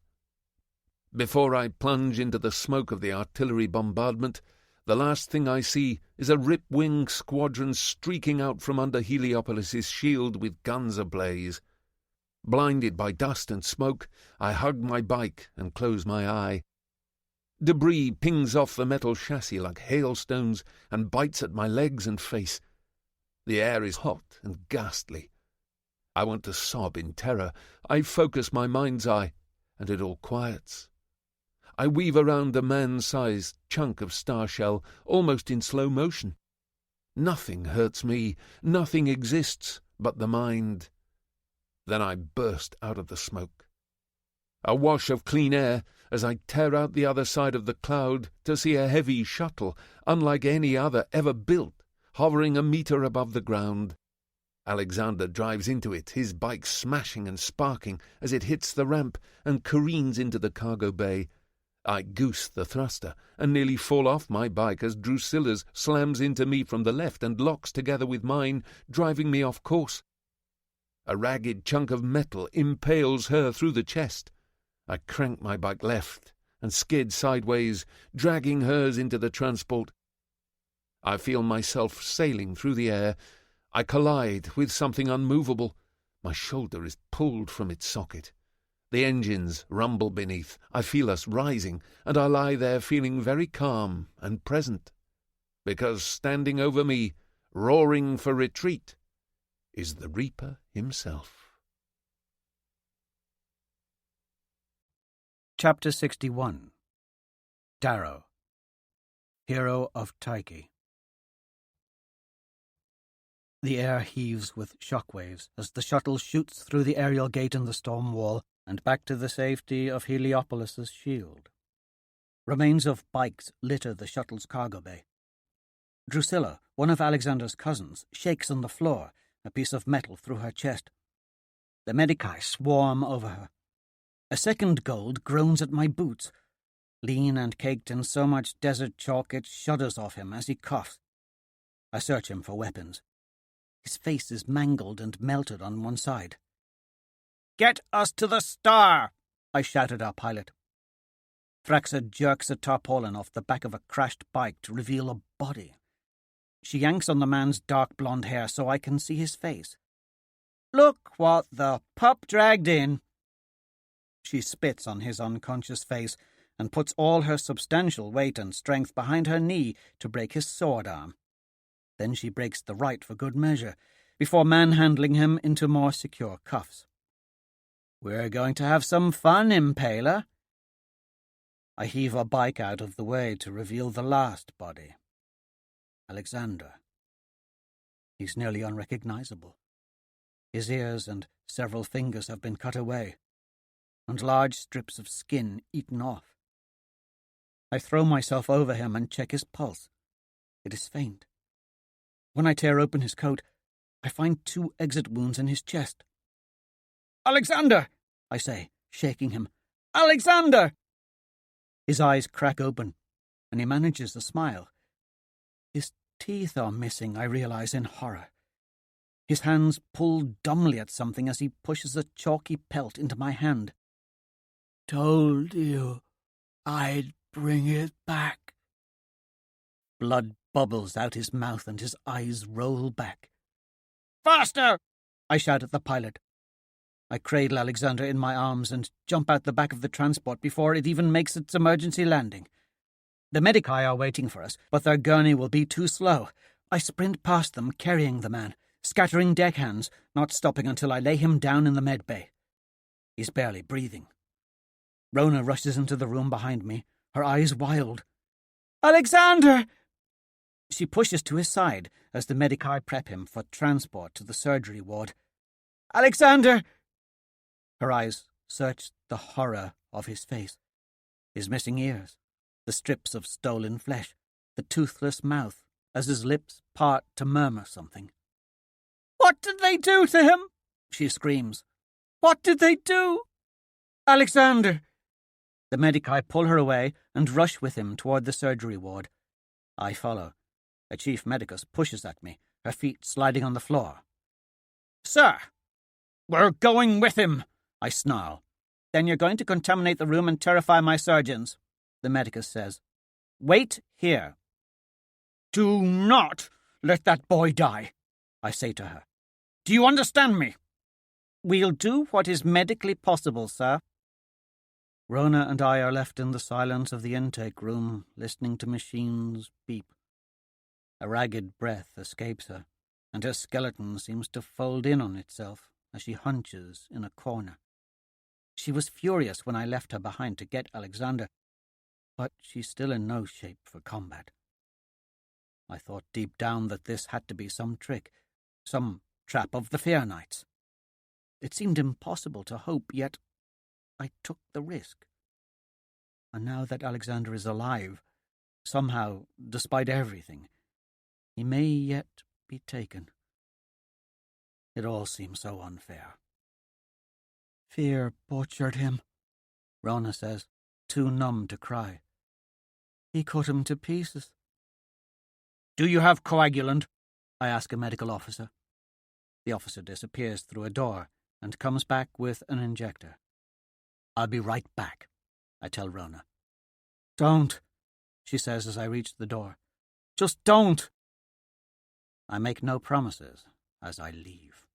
Before I plunge into the smoke of the artillery bombardment, the last thing I see is a rip-wing squadron streaking out from under Heliopolis's shield with guns ablaze. Blinded by dust and smoke, I hug my bike and close my eye. Debris pings off the metal chassis like hailstones and bites at my legs and face. The air is hot and ghastly. I want to sob in terror. I focus my mind's eye, and it all quiets. I weave around a man-sized chunk of star shell, almost in slow motion. Nothing hurts me, nothing exists but the mind. Then I burst out of the smoke. A wash of clean air as I tear out the other side of the cloud to see a heavy shuttle, unlike any other ever built, hovering a metre above the ground. Alexander drives into it, his bike smashing and sparking as it hits the ramp and careens into the cargo bay. I goose the thruster and nearly fall off my bike as Drusilla's slams into me from the left and locks together with mine, driving me off course. A ragged chunk of metal impales her through the chest. I crank my bike left and skid sideways, dragging hers into the transport. I feel myself sailing through the air. I collide with something unmovable. My shoulder is pulled from its socket. The engines rumble beneath. I feel us rising, and I lie there feeling very calm and present, because standing over me, roaring for retreat, is the Reaper himself. Chapter 61. Darrow, Hero of Tyche. The air heaves with shockwaves as the shuttle shoots through the aerial gate in the storm wall and back to the safety of Heliopolis's shield. Remains of bikes litter the shuttle's cargo bay. Drusilla, one of Alexander's cousins, shakes on the floor, a piece of metal through her chest. The medici swarm over her. A second gold groans at my boots, lean and caked in so much desert chalk it shudders off him as he coughs. I search him for weapons. His face is mangled and melted on one side. "Get us to the star!" I shout at our pilot. Thraxa jerks a tarpaulin off the back of a crashed bike to reveal a body. She yanks on the man's dark blonde hair so I can see his face. "Look what the pup dragged in!" She spits on his unconscious face and puts all her substantial weight and strength behind her knee to break his sword arm. Then she breaks the right for good measure, before manhandling him into more secure cuffs. "We're going to have some fun, Impaler." I heave a bike out of the way to reveal the last body. Alexander. He's nearly unrecognizable. His ears and several fingers have been cut away, and large strips of skin eaten off. I throw myself over him and check his pulse. It is faint. When I tear open his coat, I find 2 exit wounds in his chest. "Alexander!" I say, shaking him. "Alexander!" His eyes crack open, and he manages a smile. His teeth are missing, I realize in horror. His hands pull dumbly at something as he pushes a chalky pelt into my hand. "Told you I'd bring it back." Blood bubbles out his mouth and his eyes roll back. "Faster!" I shout at the pilot. I cradle Alexander in my arms and jump out the back of the transport before it even makes its emergency landing. The medici are waiting for us, but their gurney will be too slow. I sprint past them, carrying the man, scattering deckhands, not stopping until I lay him down in the med bay. He's barely breathing. Rona rushes into the room behind me, her eyes wild. "Alexander!" She pushes to his side as the medici prep him for transport to the surgery ward. "Alexander!" Her eyes search the horror of his face, his missing ears, the strips of stolen flesh, the toothless mouth as his lips part to murmur something. "What did they do to him?" she screams. "What did they do? Alexander!" The medici pull her away and rush with him toward the surgery ward. I follow. A chief medicus pushes at me, her feet sliding on the floor. "Sir, we're going with him," I snarl. "Then you're going to contaminate the room and terrify my surgeons," the medicus says. "Wait here." "Do not let that boy die," I say to her. "Do you understand me?" "We'll do what is medically possible, sir." Rona and I are left in the silence of the intake room, listening to machines beep. A ragged breath escapes her, and her skeleton seems to fold in on itself as she hunches in a corner. She was furious when I left her behind to get Alexander, but she's still in no shape for combat. I thought deep down that this had to be some trick, some trap of the Fair Knights. It seemed impossible to hope, yet I took the risk. And now that Alexander is alive, somehow, despite everything, he may yet be taken. It all seems so unfair. "Fear butchered him," Rona says, too numb to cry. "He cut him to pieces." "Do you have coagulant?" I ask a medical officer. The officer disappears through a door and comes back with an injector. "I'll be right back," I tell Rona. "Don't," she says as I reach the door. "Just don't." I make no promises as I leave.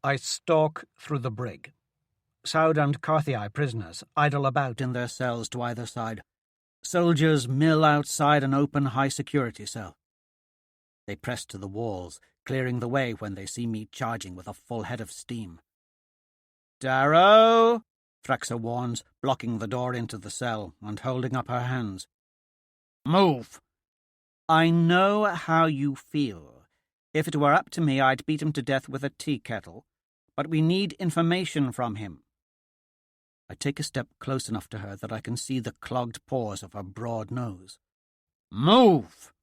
I stalk through the brig. Saud and Carthii prisoners idle about in their cells to either side. Soldiers mill outside an open high-security cell. They press to the walls, clearing the way when they see me charging with a full head of steam. "Darrow!" Thraxa warns, blocking the door into the cell and holding up her hands. "Move!" "I know how you feel. If it were up to me, I'd beat him to death with a tea kettle. But we need information from him." I take a step close enough to her that I can see the clogged pores of her broad nose. "Move!"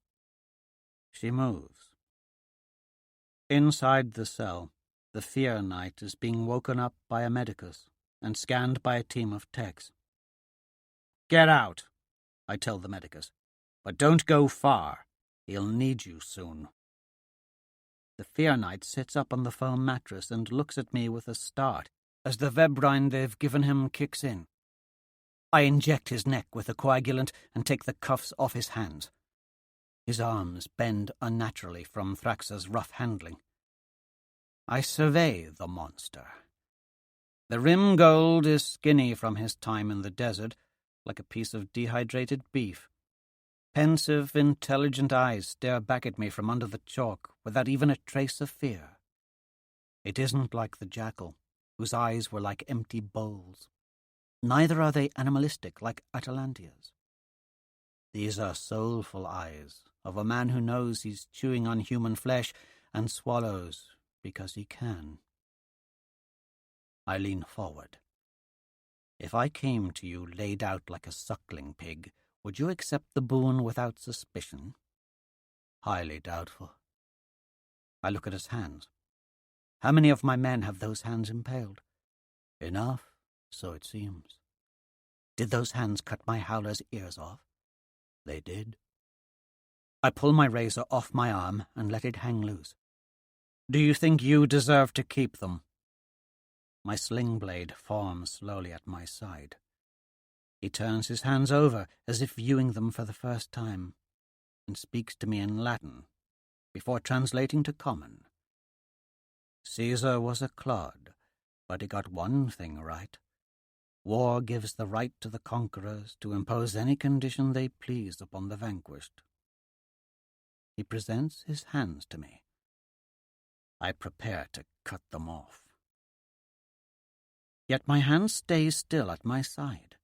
She moves. Inside the cell, the Fear Knight is being woken up by a medicus and scanned by a team of techs. "Get out," I tell the medicus, "but don't go far. He'll need you soon." The Fear Knight sits up on the foam mattress and looks at me with a start as the Vebrine they've given him kicks in. I inject his neck with a coagulant and take the cuffs off his hands. His arms bend unnaturally from Thraxa's rough handling. I survey the monster. The Rimgold is skinny from his time in the desert, like a piece of dehydrated beef. Pensive, intelligent eyes stare back at me from under the chalk without even a trace of fear. It isn't like the jackal, whose eyes were like empty bowls. Neither are they animalistic like Atalantia's. These are soulful eyes of a man who knows he's chewing on human flesh and swallows because he can. I lean forward. If I came to you laid out like a suckling pig, would you accept the boon without suspicion? Highly doubtful. I look at his hands. How many of my men have those hands impaled? Enough, so it seems. Did those hands cut my howler's ears off? They did. I pull my razor off my arm and let it hang loose. Do you think you deserve to keep them? My sling blade forms slowly at my side. He turns his hands over as if viewing them for the first time, and speaks to me in Latin, before translating to common. Caesar was a clod, but he got one thing right. War gives the right to the conquerors to impose any condition they please upon the vanquished. He presents his hands to me. I prepare to cut them off. Yet my hand stays still at my side.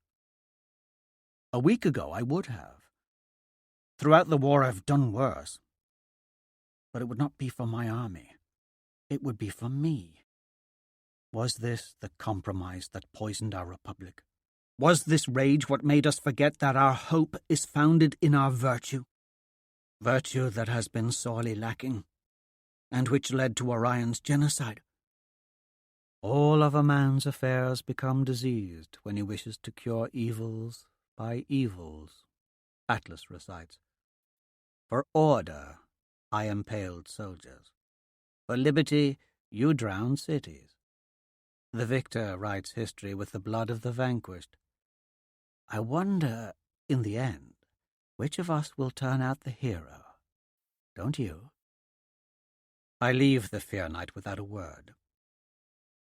A week ago I would have. Throughout the war I've done worse. But it would not be for my army. It would be for me. Was this the compromise that poisoned our republic? Was this rage what made us forget that our hope is founded in our virtue? Virtue that has been sorely lacking, and which led to Orion's genocide. All of a man's affairs become diseased when he wishes to cure evils by evils, Atlas recites. For order, I impaled soldiers. For liberty, you drowned cities. The victor writes history with the blood of the vanquished. I wonder, in the end, which of us will turn out the hero? Don't you? I leave the Fear Knight without a word.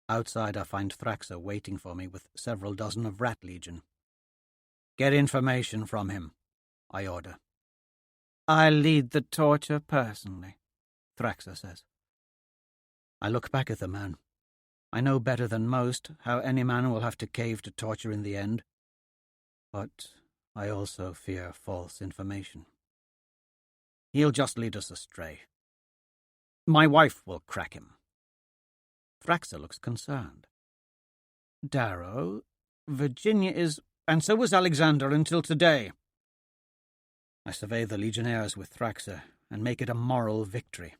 Outside I find Thraxa waiting for me with several dozen of Rat Legion. Get information from him, I order. I'll lead the torture personally, Thraxa says. I look back at the man. I know better than most how any man will have to cave to torture in the end. But I also fear false information. He'll just lead us astray. My wife will crack him. Thraxa looks concerned. Darrow, Virginia is, and so was Alexander until today. I survey the legionnaires with Thraxa and make it a moral victory.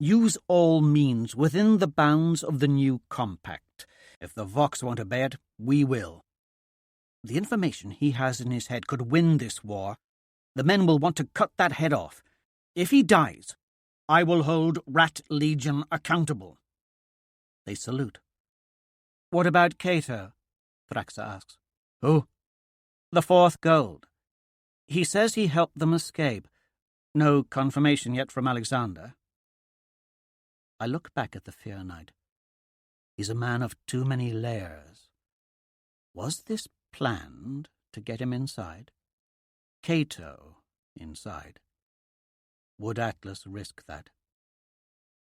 Use all means within the bounds of the new compact. If the Vox won't obey it, we will. The information he has in his head could win this war. The men will want to cut that head off. If he dies, I will hold Rat Legion accountable. They salute. What about Cato? Thraxa asks. Who? The Fourth Gold. He says he helped them escape. No confirmation yet from Alexander. I look back at the Fear Knight. He's a man of too many layers. Was this planned to get him inside? Cato inside. Would Atlas risk that?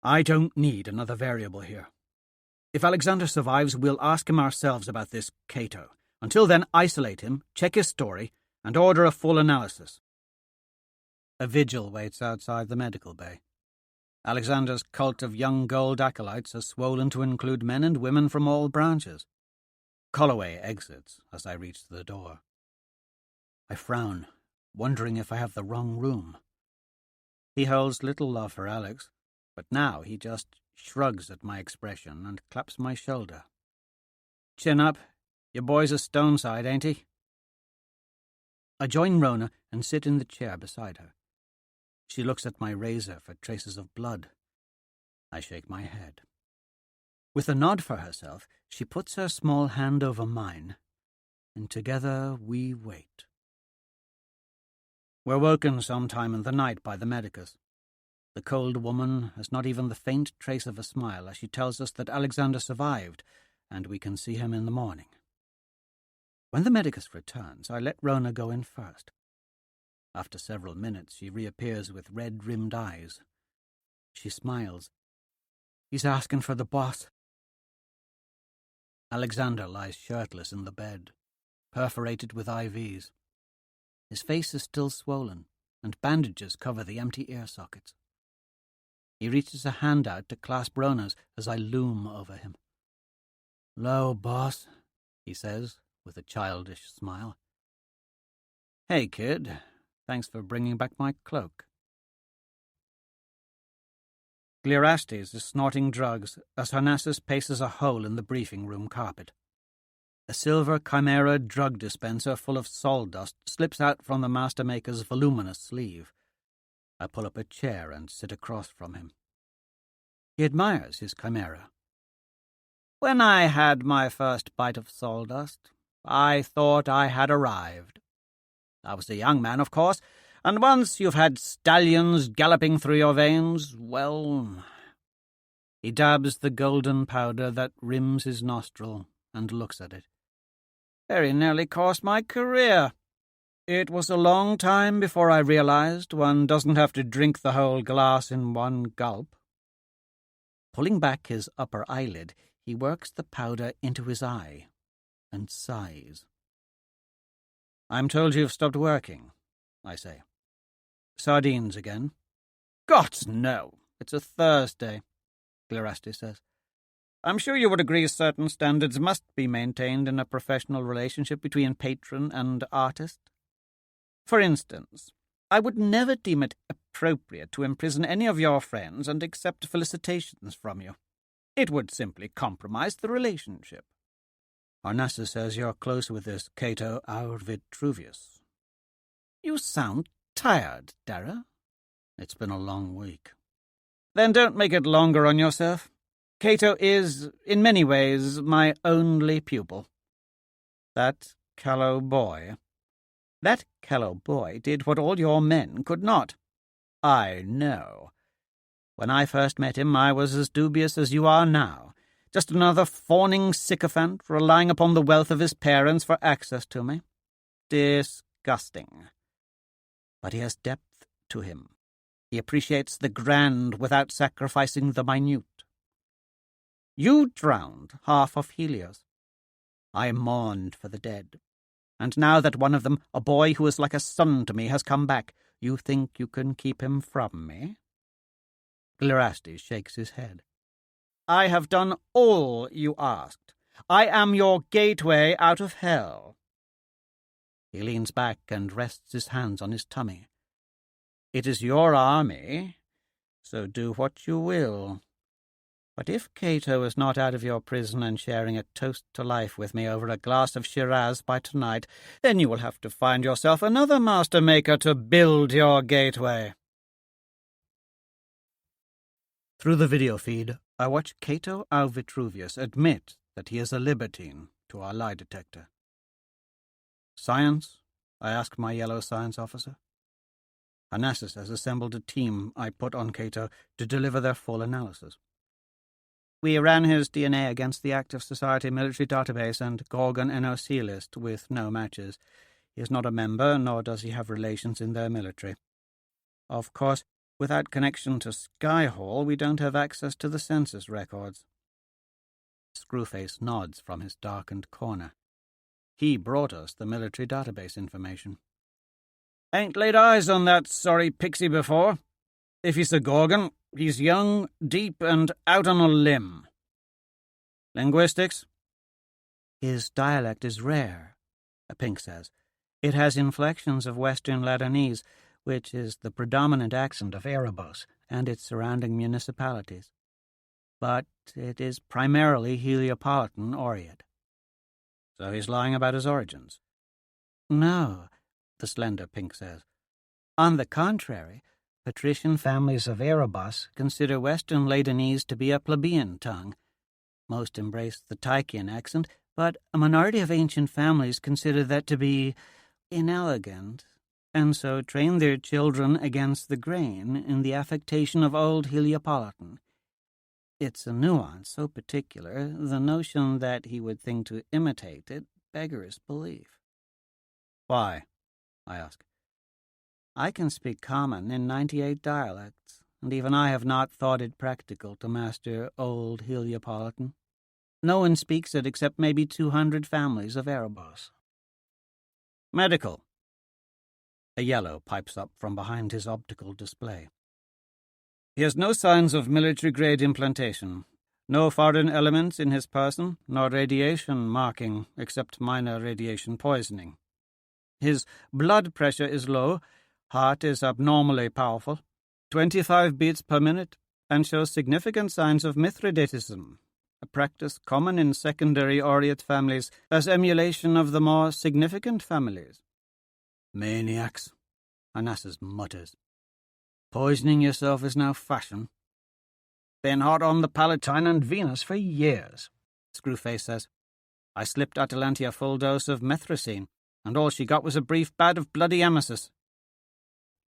I don't need another variable here. If Alexander survives, we'll ask him ourselves about this Cato. Until then, isolate him, check his story, and order a full analysis. A vigil waits outside the medical bay. Alexander's cult of young gold acolytes has swollen to include men and women from all branches. Colloway exits as I reach the door. I frown, wondering if I have the wrong room. He holds little love for Alex, but now he just shrugs at my expression and claps my shoulder. Chin up. Your boy's a Stoneside, ain't he? I join Rona and sit in the chair beside her. She looks at my razor for traces of blood. I shake my head. With a nod for herself, she puts her small hand over mine, and together we wait. We're woken sometime in the night by the medicus. The cold woman has not even the faint trace of a smile as she tells us that Alexander survived, and we can see him in the morning. When the medicus returns, I let Rona go in first. After several minutes, she reappears with red-rimmed eyes. She smiles. He's asking for the boss. Alexander lies shirtless in the bed, perforated with IVs. His face is still swollen, and bandages cover the empty ear sockets. He reaches a hand out to clasp Rona's as I loom over him. "Lo, boss," he says, with a childish smile. "Hey, kid. Thanks for bringing back my cloak." Glearastes is snorting drugs as Harnassus paces a hole in the briefing room carpet. A silver chimera drug dispenser full of sawdust slips out from the master maker's voluminous sleeve. I pull up a chair and sit across from him. He admires his chimera. "When I had my first bite of sawdust, I thought I had arrived. I was a young man, of course, and once you've had stallions galloping through your veins, well..." He dabs the golden powder that rims his nostril and looks at it. "Very nearly cost my career. It was a long time before I realized one doesn't have to drink the whole glass in one gulp." Pulling back his upper eyelid, he works the powder into his eye and sighs. "I'm told you've stopped working," I say. "Sardines again?" "Gods, no. It's a Thursday," Glearastes says. "I'm sure you would agree certain standards must be maintained in a professional relationship between patron and artist. For instance, I would never deem it appropriate to imprison any of your friends and accept felicitations from you. It would simply compromise the relationship." "Harnassus says you're close with this Cato our Vitruvius." "You sound tired, Dara." "It's been a long week." "Then don't make it longer on yourself. Cato is, in many ways, my only pupil." "That callow boy." "That callow boy did what all your men could not." "I know. When I first met him, I was as dubious as you are now. Just another fawning sycophant relying upon the wealth of his parents for access to me. Disgusting. But he has depth to him. He appreciates the grand without sacrificing the minute. You drowned half of Helios. I mourned for the dead. And now that one of them, a boy who is like a son to me, has come back, you think you can keep him from me?" Glearastes shakes his head. "I have done all you asked. I am your gateway out of hell." He leans back and rests his hands on his tummy. "It is your army, so do what you will. But if Cato is not out of your prison and sharing a toast to life with me over a glass of Shiraz by tonight, then you will have to find yourself another master maker to build your gateway." Through the video feed, I watch Cato our Vitruvius admit that he is a libertine to our lie detector. "Science?" I ask my yellow science officer. Harnassus has assembled a team I put on Cato to deliver their full analysis. "We ran his DNA against the Active Society military database and Gorgon NOC list with no matches. He is not a member, nor does he have relations in their military. Of course, without connection to Skyhall, we don't have access to the census records." Screwface nods from his darkened corner. He brought us the military database information. "Ain't laid eyes on that sorry pixie before. If he's a Gorgon, he's young, deep, and out on a limb." "Linguistics?" "His dialect is rare," Pink says. "It has inflections of Western Latinese, which is the predominant accent of Erebos and its surrounding municipalities. But it is primarily Heliopolitan Oriate." "So he's lying about his origins?" "No," the slender Pink says. "On the contrary, patrician families of Erebos consider Western Latinese to be a plebeian tongue. Most embrace the Tychian accent, but a minority of ancient families consider that to be inelegant, and so train their children against the grain in the affectation of Old Heliopolitan. It's a nuance so particular, the notion that he would think to imitate it beggars belief." "Why?" I ask. "I can speak common in 98 dialects, and even I have not thought it practical to master Old Heliopolitan. No one speaks it except maybe 200 families of Erebos." "Medical." A yellow pipes up from behind his optical display. He has no signs of military-grade implantation, no foreign elements in his person, nor radiation marking, except minor radiation poisoning. His blood pressure is low, heart is abnormally powerful, 25 beats per minute, and shows significant signs of Mithridatism, a practice common in secondary Oriate families as emulation of the more significant families. Maniacs, Onassis mutters. Poisoning yourself is now fashion. Been hot on the Palatine and Venus for years, Screwface says. I slipped Atalantia a full dose of methracine, and all she got was a brief bad of bloody emesis.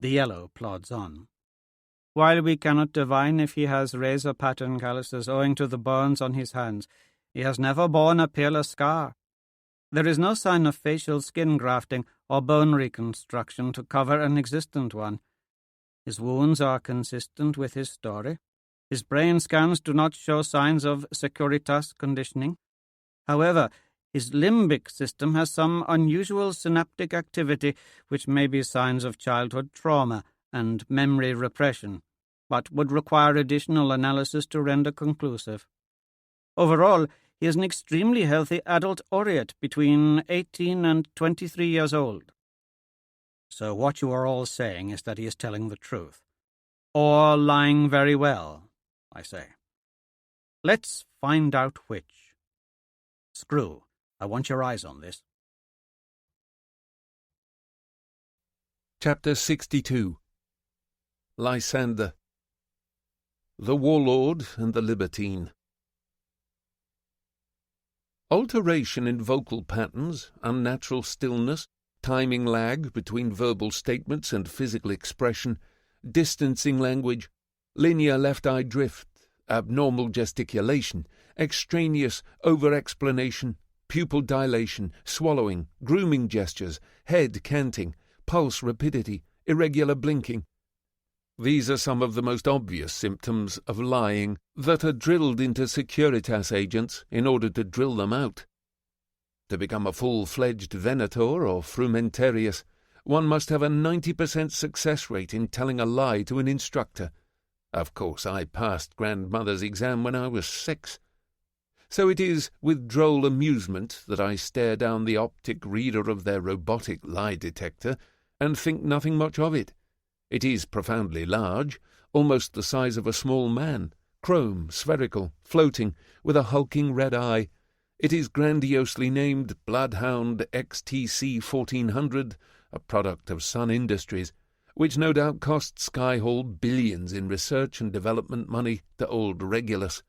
The Yellow plods on. While we cannot divine if he has razor-pattern calluses owing to the burns on his hands, he has never borne a peerless scar. There is no sign of facial skin grafting or bone reconstruction to cover an existent one. His wounds are consistent with his story. His brain scans do not show signs of Securitas conditioning. However, his limbic system has some unusual synaptic activity which may be signs of childhood trauma and memory repression, but would require additional analysis to render conclusive. Overall, he is an extremely healthy adult Oriate between 18 and 23 years old. So what you are all saying is that he is telling the truth. Or lying very well, I say. Let's find out which. Screw, I want your eyes on this. Chapter 62. Lysander. The Warlord and the Libertine. Alteration in vocal patterns, unnatural stillness, timing lag between verbal statements and physical expression, distancing language, linear left-eye drift, abnormal gesticulation, extraneous over-explanation, pupil dilation, swallowing, grooming gestures, head canting, pulse rapidity, irregular blinking. These are some of the most obvious symptoms of lying that are drilled into Securitas agents in order to drill them out. To become a full-fledged Venator or Frumentarius, one must have a 90% success rate in telling a lie to an instructor. Of course, I passed grandmother's exam when I was 6. So it is with droll amusement that I stare down the optic reader of their robotic lie detector and think nothing much of it. It is profoundly large, almost the size of a small man, chrome, spherical, floating, with a hulking red eye. It is grandiosely named Bloodhound XTC 1400, a product of Sun Industries, which no doubt cost Skyhall billions in research and development money to old Regulus.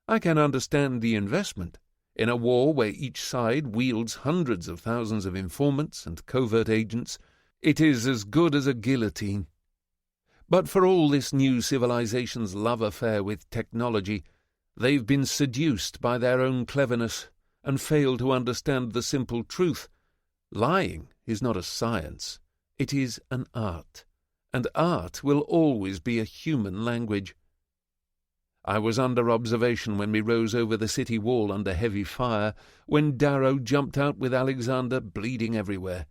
I can understand the investment. In a war where each side wields hundreds of thousands of informants and covert agents, it is as good as a guillotine. But for all this new civilization's love affair with technology, they've been seduced by their own cleverness and fail to understand the simple truth. Lying is not a science, it is an art, and art will always be a human language. I was under observation when we rose over the city wall under heavy fire, when Darrow jumped out with Alexander bleeding everywhere,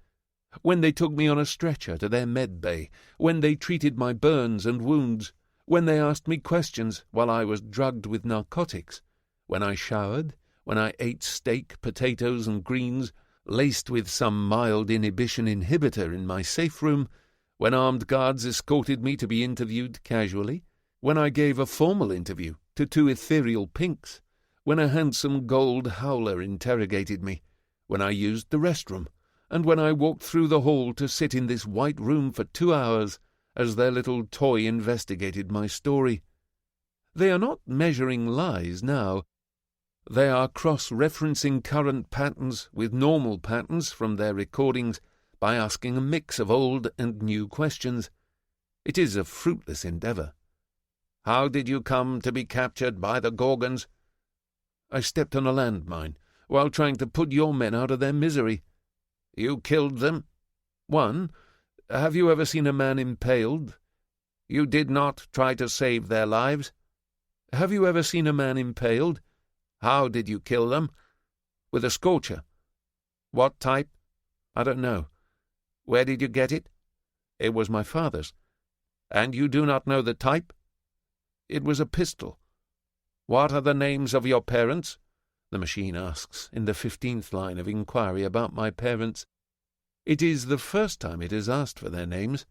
when they took me on a stretcher to their med bay, when they treated my burns and wounds, when they asked me questions while I was drugged with narcotics, when I showered, when I ate steak, potatoes, and greens, laced with some mild inhibition inhibitor in my safe room, when armed guards escorted me to be interviewed casually, when I gave a formal interview to 2 ethereal pinks, when a handsome gold howler interrogated me, when I used the restroom, and when I walked through the hall to sit in this white room for 2 hours as their little toy investigated my story. They are not measuring lies now. They are cross-referencing current patterns with normal patterns from their recordings by asking a mix of old and new questions. It is a fruitless endeavour. How did you come to be captured by the Gorgons? I stepped on a landmine while trying to put your men out of their misery. You killed them? 1. Have you ever seen a man impaled? You did not try to save their lives? Have you ever seen a man impaled? How did you kill them? With a scorcher. What type? I don't know. Where did you get it? It was my father's. And you do not know the type? It was a pistol. What are the names of your parents? The machine asks, in the 15th line of inquiry about my parents. It is the first time it has asked for their names.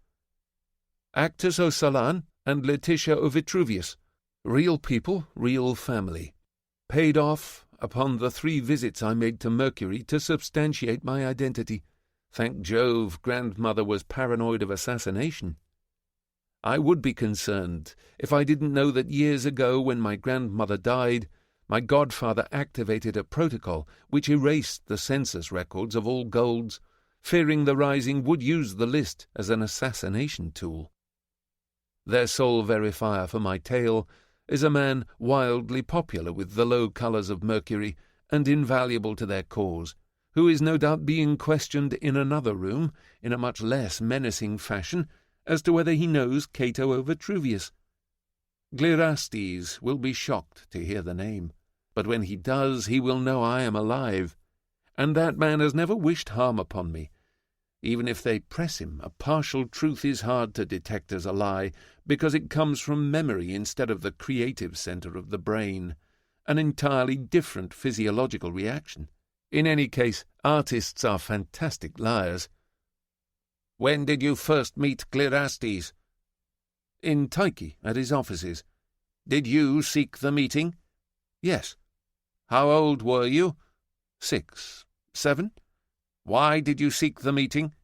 Actus O'Salan and Letitia O'Vitruvius. Real people, real family. Paid off upon the 3 visits I made to Mercury to substantiate my identity. Thank Jove, grandmother was paranoid of assassination. I would be concerned if I didn't know that years ago, when my grandmother died, my godfather activated a protocol which erased the census records of all Golds, fearing the Rising would use the list as an assassination tool. Their sole verifier for my tale is a man wildly popular with the low colours of Mercury and invaluable to their cause, who is no doubt being questioned in another room in a much less menacing fashion as to whether he knows Cato over Vitruvius. Glyraestes will be shocked to hear the name, but when he does, he will know I am alive, and that man has never wished harm upon me. Even if they press him, a partial truth is hard to detect as a lie, because it comes from memory instead of the creative centre of the brain, an entirely different physiological reaction. In any case, artists are fantastic liars. When did you first meet Glyraestes? In Tyche, at his offices. Did you seek the meeting? Yes. How old were you? 6, 7. Why did you seek the meeting?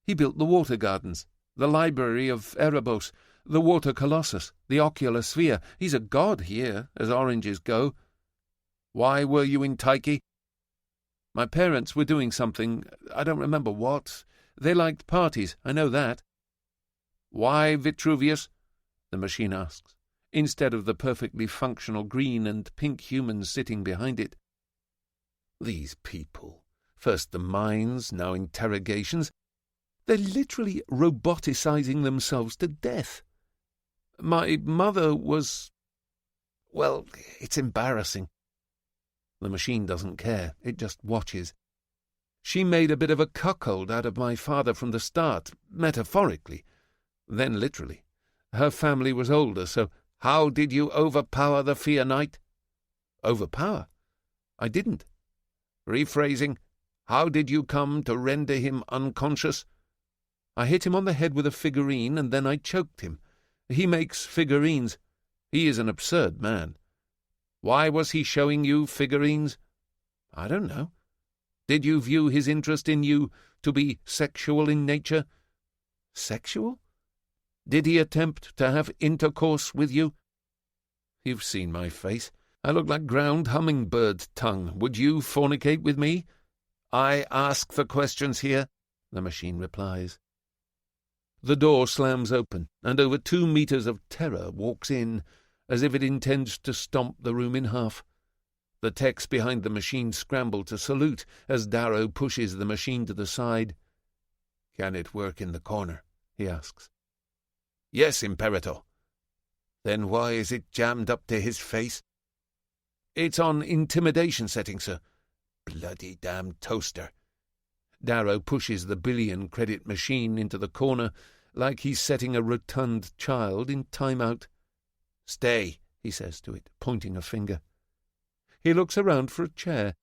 He built the water gardens, the library of Erebos, the water colossus, the ocular sphere. He's a god here, as oranges go. Why were you in Tyche? My parents were doing something, I don't remember what. They liked parties, I know that. Why Vitruvius? The machine asks, instead of the perfectly functional green and pink humans sitting behind it. These people, first the mines, now interrogations, they're literally roboticizing themselves to death. My mother was... well, it's embarrassing. The machine doesn't care, it just watches. She made a bit of a cuckold out of my father from the start, metaphorically, then literally. Her family was older, so how did you overpower the Fear Knight? Overpower? I didn't. Rephrasing, how did you come to render him unconscious? I hit him on the head with a figurine, and then I choked him. He makes figurines. He is an absurd man. Why was he showing you figurines? I don't know. Did you view his interest in you to be sexual in nature? Sexual? Did he attempt to have intercourse with you? You've seen my face. I look like ground hummingbird tongue. Would you fornicate with me? I ask for questions here, the machine replies. The door slams open, and over 2 meters of terror walks in, as if it intends to stomp the room in half. The techs behind the machine scramble to salute as Darrow pushes the machine to the side. Can it work in the corner? He asks. Yes, Imperator. Then why is it jammed up to his face? It's on intimidation setting, sir. Bloody damn toaster. Darrow pushes the billion-credit machine into the corner like he's setting a rotund child in time-out. Stay, he says to it, pointing a finger. He looks around for a chair.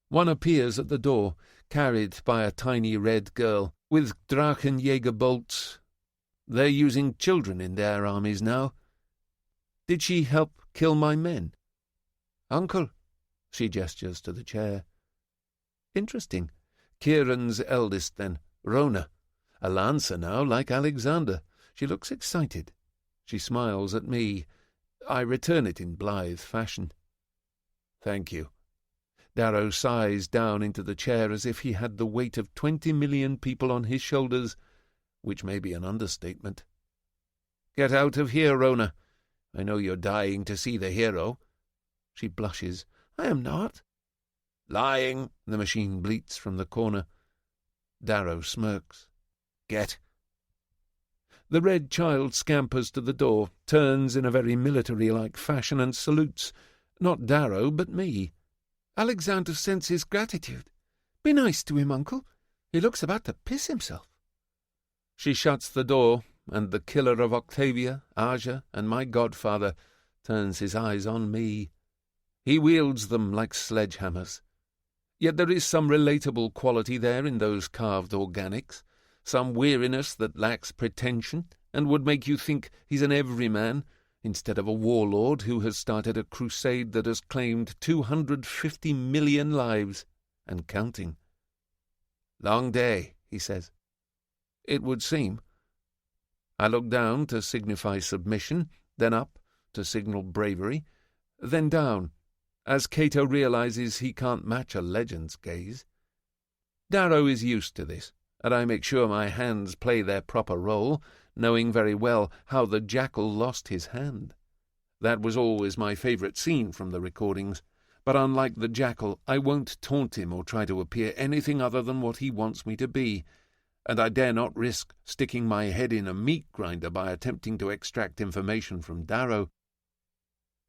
One appears at the door, carried by a tiny red girl, with Drachenjäger bolts. They're using children in their armies now. Did she help kill my men? Uncle, she gestures to the chair. Interesting. Kieran's eldest, then, Rona. A lancer now, like Alexander. She looks excited. She smiles at me. I return it in blithe fashion. Thank you. Darrow sighs down into the chair as if he had the weight of 20 million people on his shoulders, which may be an understatement. Get out of here, Rona. I know you're dying to see the hero. She blushes. I am not. Lying, the machine bleats from the corner. Darrow smirks. Get. The red child scampers to the door, turns in a very military-like fashion and salutes, not Darrow, but me. Alexander sends his gratitude. Be nice to him, Uncle. He looks about to piss himself. She shuts the door, and the killer of Octavia, Aja, and my godfather turns his eyes on me. He wields them like sledgehammers. Yet there is some relatable quality there in those carved organics, some weariness that lacks pretension and would make you think he's an everyman instead of a warlord who has started a crusade that has claimed 250 million lives and counting. "Long day," he says. "It would seem." I look down to signify submission, then up to signal bravery, then down, as Cato realizes he can't match a legend's gaze. Darrow is used to this, and I make sure my hands play their proper role, knowing very well how the jackal lost his hand. That was always my favourite scene from the recordings, but unlike the jackal, I won't taunt him or try to appear anything other than what he wants me to be, and I dare not risk sticking my head in a meat grinder by attempting to extract information from Darrow.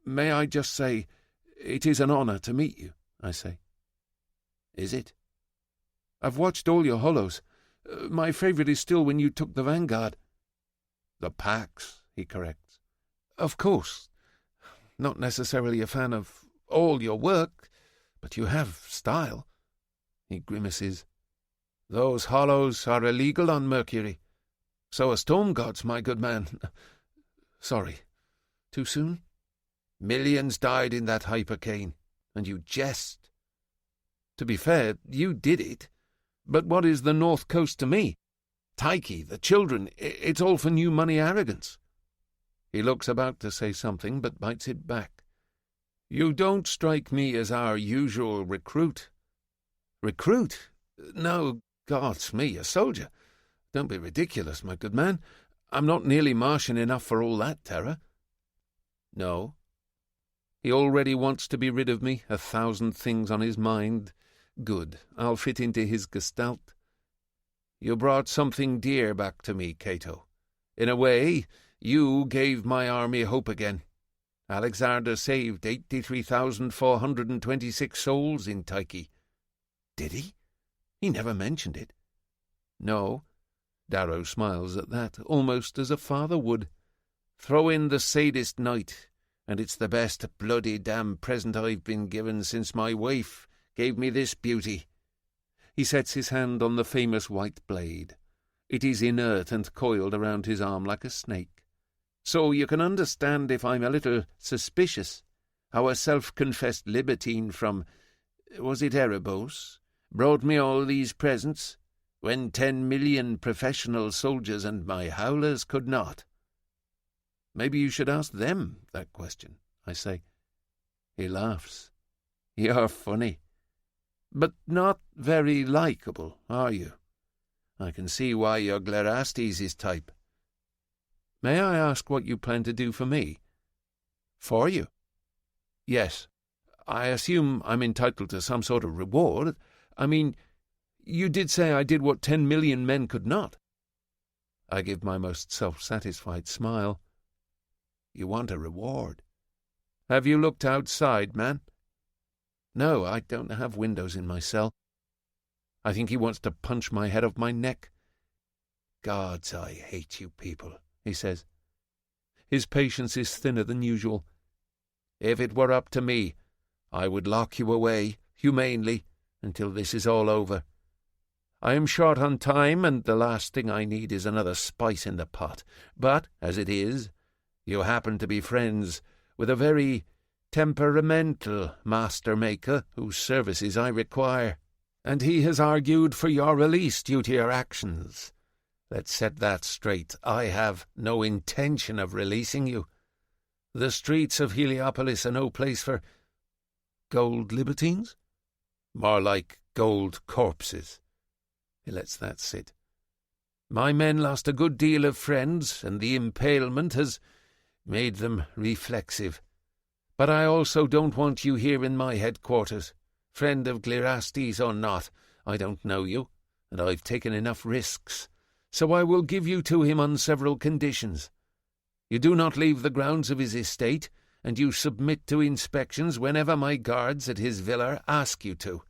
"May I just say, it is an honour to meet you," I say. "Is it?" "I've watched all your holos. My favourite is still when you took the Vanguard." "The Pax," he corrects. "Of course. Not necessarily a fan of all your work, but you have style." He grimaces. "Those hollows are illegal on Mercury. So are storm gods, my good man. Sorry. Too soon? Millions died in that hypercane, and you jest. To be fair, you did it. But what is the North Coast to me? Tyche, the children, it's all for new money arrogance." He looks about to say something, but bites it back. "You don't strike me as our usual recruit." "Recruit? No, God's me, a soldier. Don't be ridiculous, my good man. I'm not nearly Martian enough for all that terror." "No." He already wants to be rid of me, 1,000 things on his mind. Good, I'll fit into his gestalt. "You brought something dear back to me, Cato. In a way, you gave my army hope again. Alexander saved 83,426 souls in Tyche." "Did he? He never mentioned it." "No." Darrow smiles at that, almost as a father would. "Throw in the sadist night, and it's the best bloody damn present I've been given since my wife gave me this beauty." He sets his hand on the famous white blade. It is inert and coiled around his arm like a snake. "So you can understand if I'm a little suspicious how a self-confessed libertine from, was it Erebos, brought me all these presents, when 10 million professional soldiers and my howlers could not." "Maybe you should ask them that question," I say. He laughs. "You're funny. But not very likeable, are you? I can see why you're Glerastes' type." "May I ask what you plan to do for me?" "For you?" "Yes. I assume I'm entitled to some sort of reward. I mean, you did say I did what 10 million men could not." I give my most self-satisfied smile. "You want a reward? Have you looked outside, man?" "No, I don't have windows in my cell." I think he wants to punch my head off my neck. "Gods, I hate you people," he says. His patience is thinner than usual. "If it were up to me, I would lock you away, humanely, until this is all over. I am short on time, and the last thing I need is another spice in the pot. But, as it is, you happen to be friends with a very temperamental master-maker whose services I require, and he has argued for your release due to your actions. Let's set that straight. I have no intention of releasing you. The streets of Heliopolis are no place for gold libertines? More like gold corpses." He lets that sit. "My men lost a good deal of friends, and the impalement has made them reflexive. But I also don't want you here in my headquarters. Friend of Glerastes or not, I don't know you, and I've taken enough risks. So I will give you to him on several conditions. You do not leave the grounds of his estate, and you submit to inspections whenever my guards at his villa ask you to."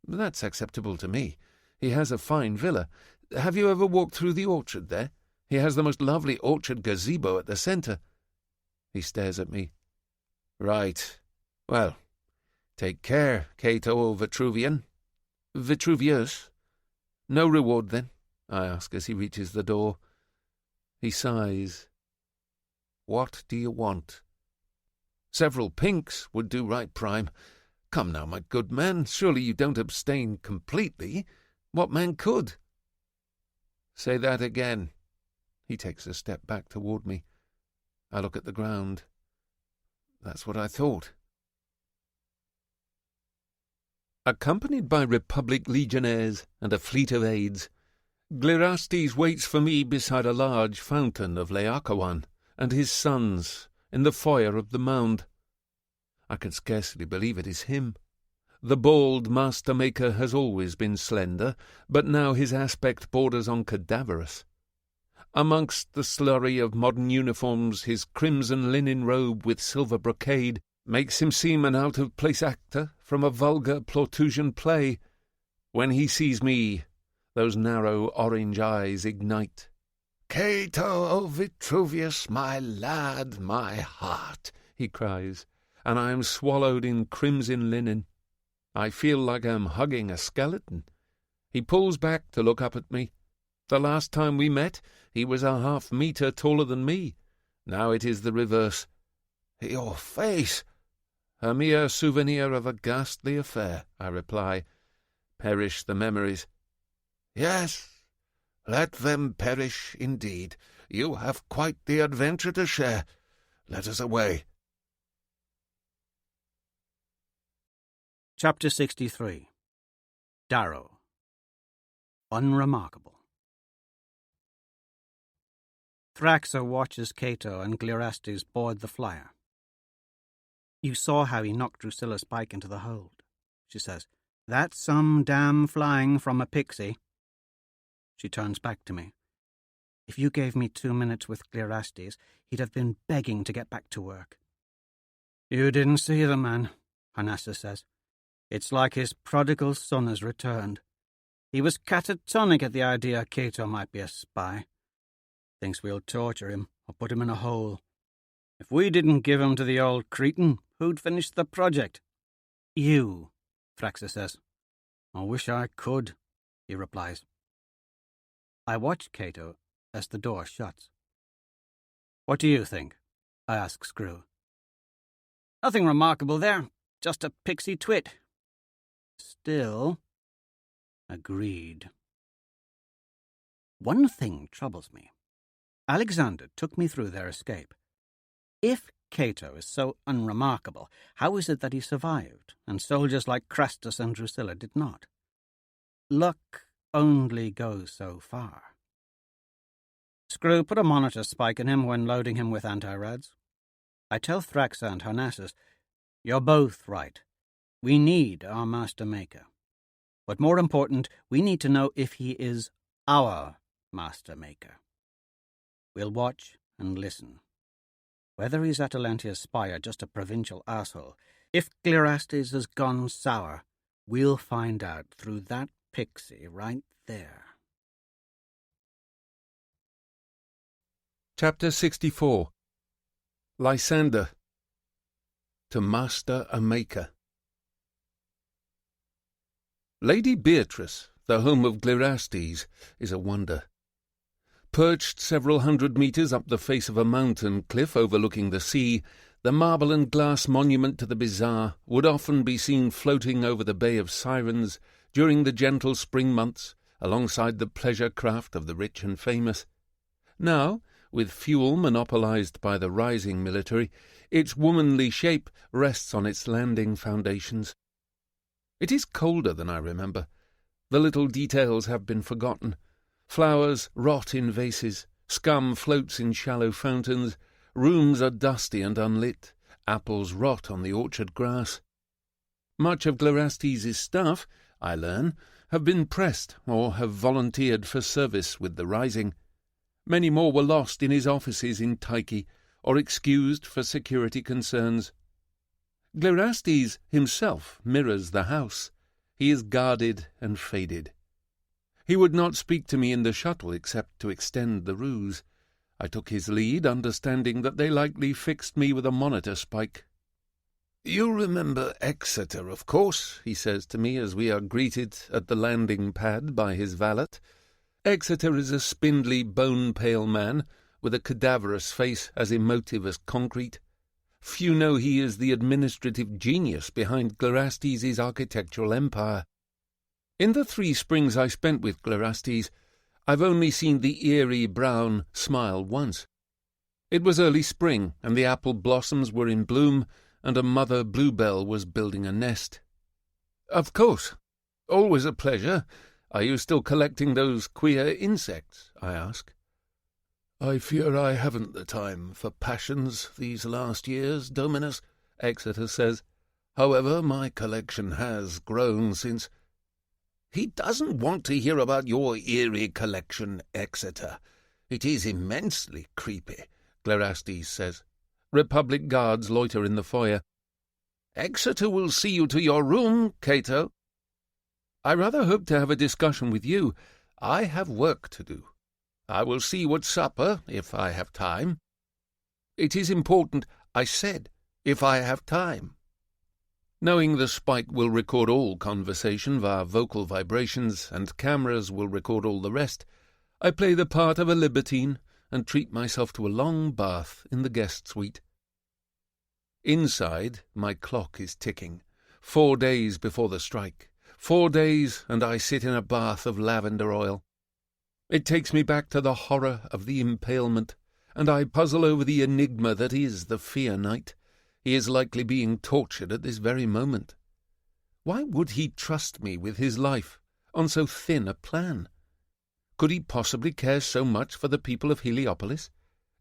"That's acceptable to me. He has a fine villa. Have you ever walked through the orchard there? He has the most lovely orchard gazebo at the centre. He stares at me. Right. Well, take care, Cato Vitruvian. Vitruvius? No reward, then? I ask as he reaches the door. He sighs. What do you want? Several pinks would do right prime. Come now, my good man, surely you don't abstain completely. What man could? Say that again. He takes a step back toward me. I look at the ground. That's what I thought. Accompanied by Republic legionnaires and a fleet of aides, Glirastes waits for me beside a large fountain of Laocoon and his sons in the foyer of the mound. I can scarcely believe it is him. The bald master-maker has always been slender, but now his aspect borders on cadaverous. Amongst the slurry of modern uniforms, his crimson linen robe with silver brocade makes him seem an out-of-place actor from a vulgar Plautusian play. When he sees me, those narrow orange eyes ignite. "Cato, O Vitruvius, my lad, my heart," he cries, and I am swallowed in crimson linen. I feel like I am hugging a skeleton. He pulls back to look up at me. The last time we met, he was a half-metre taller than me. Now it is the reverse. "Your face!" "A mere souvenir of a ghastly affair," I reply. "Perish the memories." "Yes, let them perish indeed. You have quite the adventure to share. Let us away." Chapter 63. Darrow. Unremarkable. Thraxa watches Cato and Glirastes board the flyer. "You saw how he knocked Drusilla's pike into the hold," she says. "That's some damn flying from a pixie." She turns back to me. "If you gave me 2 minutes with Glirastes, he'd have been begging to get back to work." "You didn't see the man," Harnassus says. "It's like his prodigal son has returned. He was catatonic at the idea Cato might be a spy. Thinks we'll torture him or put him in a hole. If we didn't give him to the old cretin, who'd finish the project?" "You," Thraxa says. "I wish I could," he replies. I watch Cato as the door shuts. "What do you think?" I ask Screw. "Nothing remarkable there, just a pixie twit." "Still." Agreed. One thing troubles me. Alexander took me through their escape. If Cato is so unremarkable, how is it that he survived, and soldiers like Crastus and Drusilla did not? Luck only goes so far. Screw, put a monitor spike in him when loading him with anti-rads. I tell Thraxa and Harnassus, "You're both right. We need our Master Maker. But more important, we need to know if he is our Master Maker. We'll watch and listen. Whether he's Atalantia's spy or just a provincial asshole, if Glirastes has gone sour, we'll find out through that pixie right there." Chapter 64. Lysander. To master a maker. Lady Beatrice, the home of Glirastes, is a wonder. Perched several hundred metres up the face of a mountain cliff overlooking the sea, the marble and glass monument to the bizarre would often be seen floating over the Bay of Sirens during the gentle spring months, alongside the pleasure craft of the rich and famous. Now, with fuel monopolised by the rising military, its womanly shape rests on its landing foundations. It is colder than I remember. The little details have been forgotten. Flowers rot in vases, scum floats in shallow fountains, rooms are dusty and unlit, apples rot on the orchard grass. Much of Glirastes' staff, I learn, have been pressed or have volunteered for service with the rising. Many more were lost in his offices in Tyche, or excused for security concerns. Glirastes himself mirrors the house. He is guarded and faded. He would not speak to me in the shuttle except to extend the ruse. I took his lead, understanding that they likely fixed me with a monitor spike. "You remember Exeter, of course," he says to me as we are greeted at the landing pad by his valet. Exeter is a spindly, bone-pale man, with a cadaverous face as emotive as concrete. Few know he is the administrative genius behind Glerastes' architectural empire. In the 3 springs I spent with Glerastes, I've only seen the eerie brown smile once. It was early spring, and the apple blossoms were in bloom, and a mother bluebell was building a nest. "Of course. Always a pleasure. Are you still collecting those queer insects?" I ask. "I fear I haven't the time for passions these last years, Dominus," Exeter says. "However, my collection has grown since—" "He doesn't want to hear about your eerie collection, Exeter. It is immensely creepy," Glerastes says. Republic guards loiter in the foyer. "Exeter will see you to your room, Cato." "I rather hope to have a discussion with you. "I have work to do. I will see you at supper, if I have time." "It is important," I said, "if I have time." Knowing the spike will record all conversation via vocal vibrations and cameras will record all the rest, I play the part of a libertine and treat myself to a long bath in the guest suite. Inside, my clock is ticking. 4 days before the strike. 4 days, and I sit in a bath of lavender oil. It takes me back to the horror of the impalement, and I puzzle over the enigma that is the Fear Knight. He is likely being tortured at this very moment. Why would he trust me with his life on so thin a plan? Could he possibly care so much for the people of Heliopolis?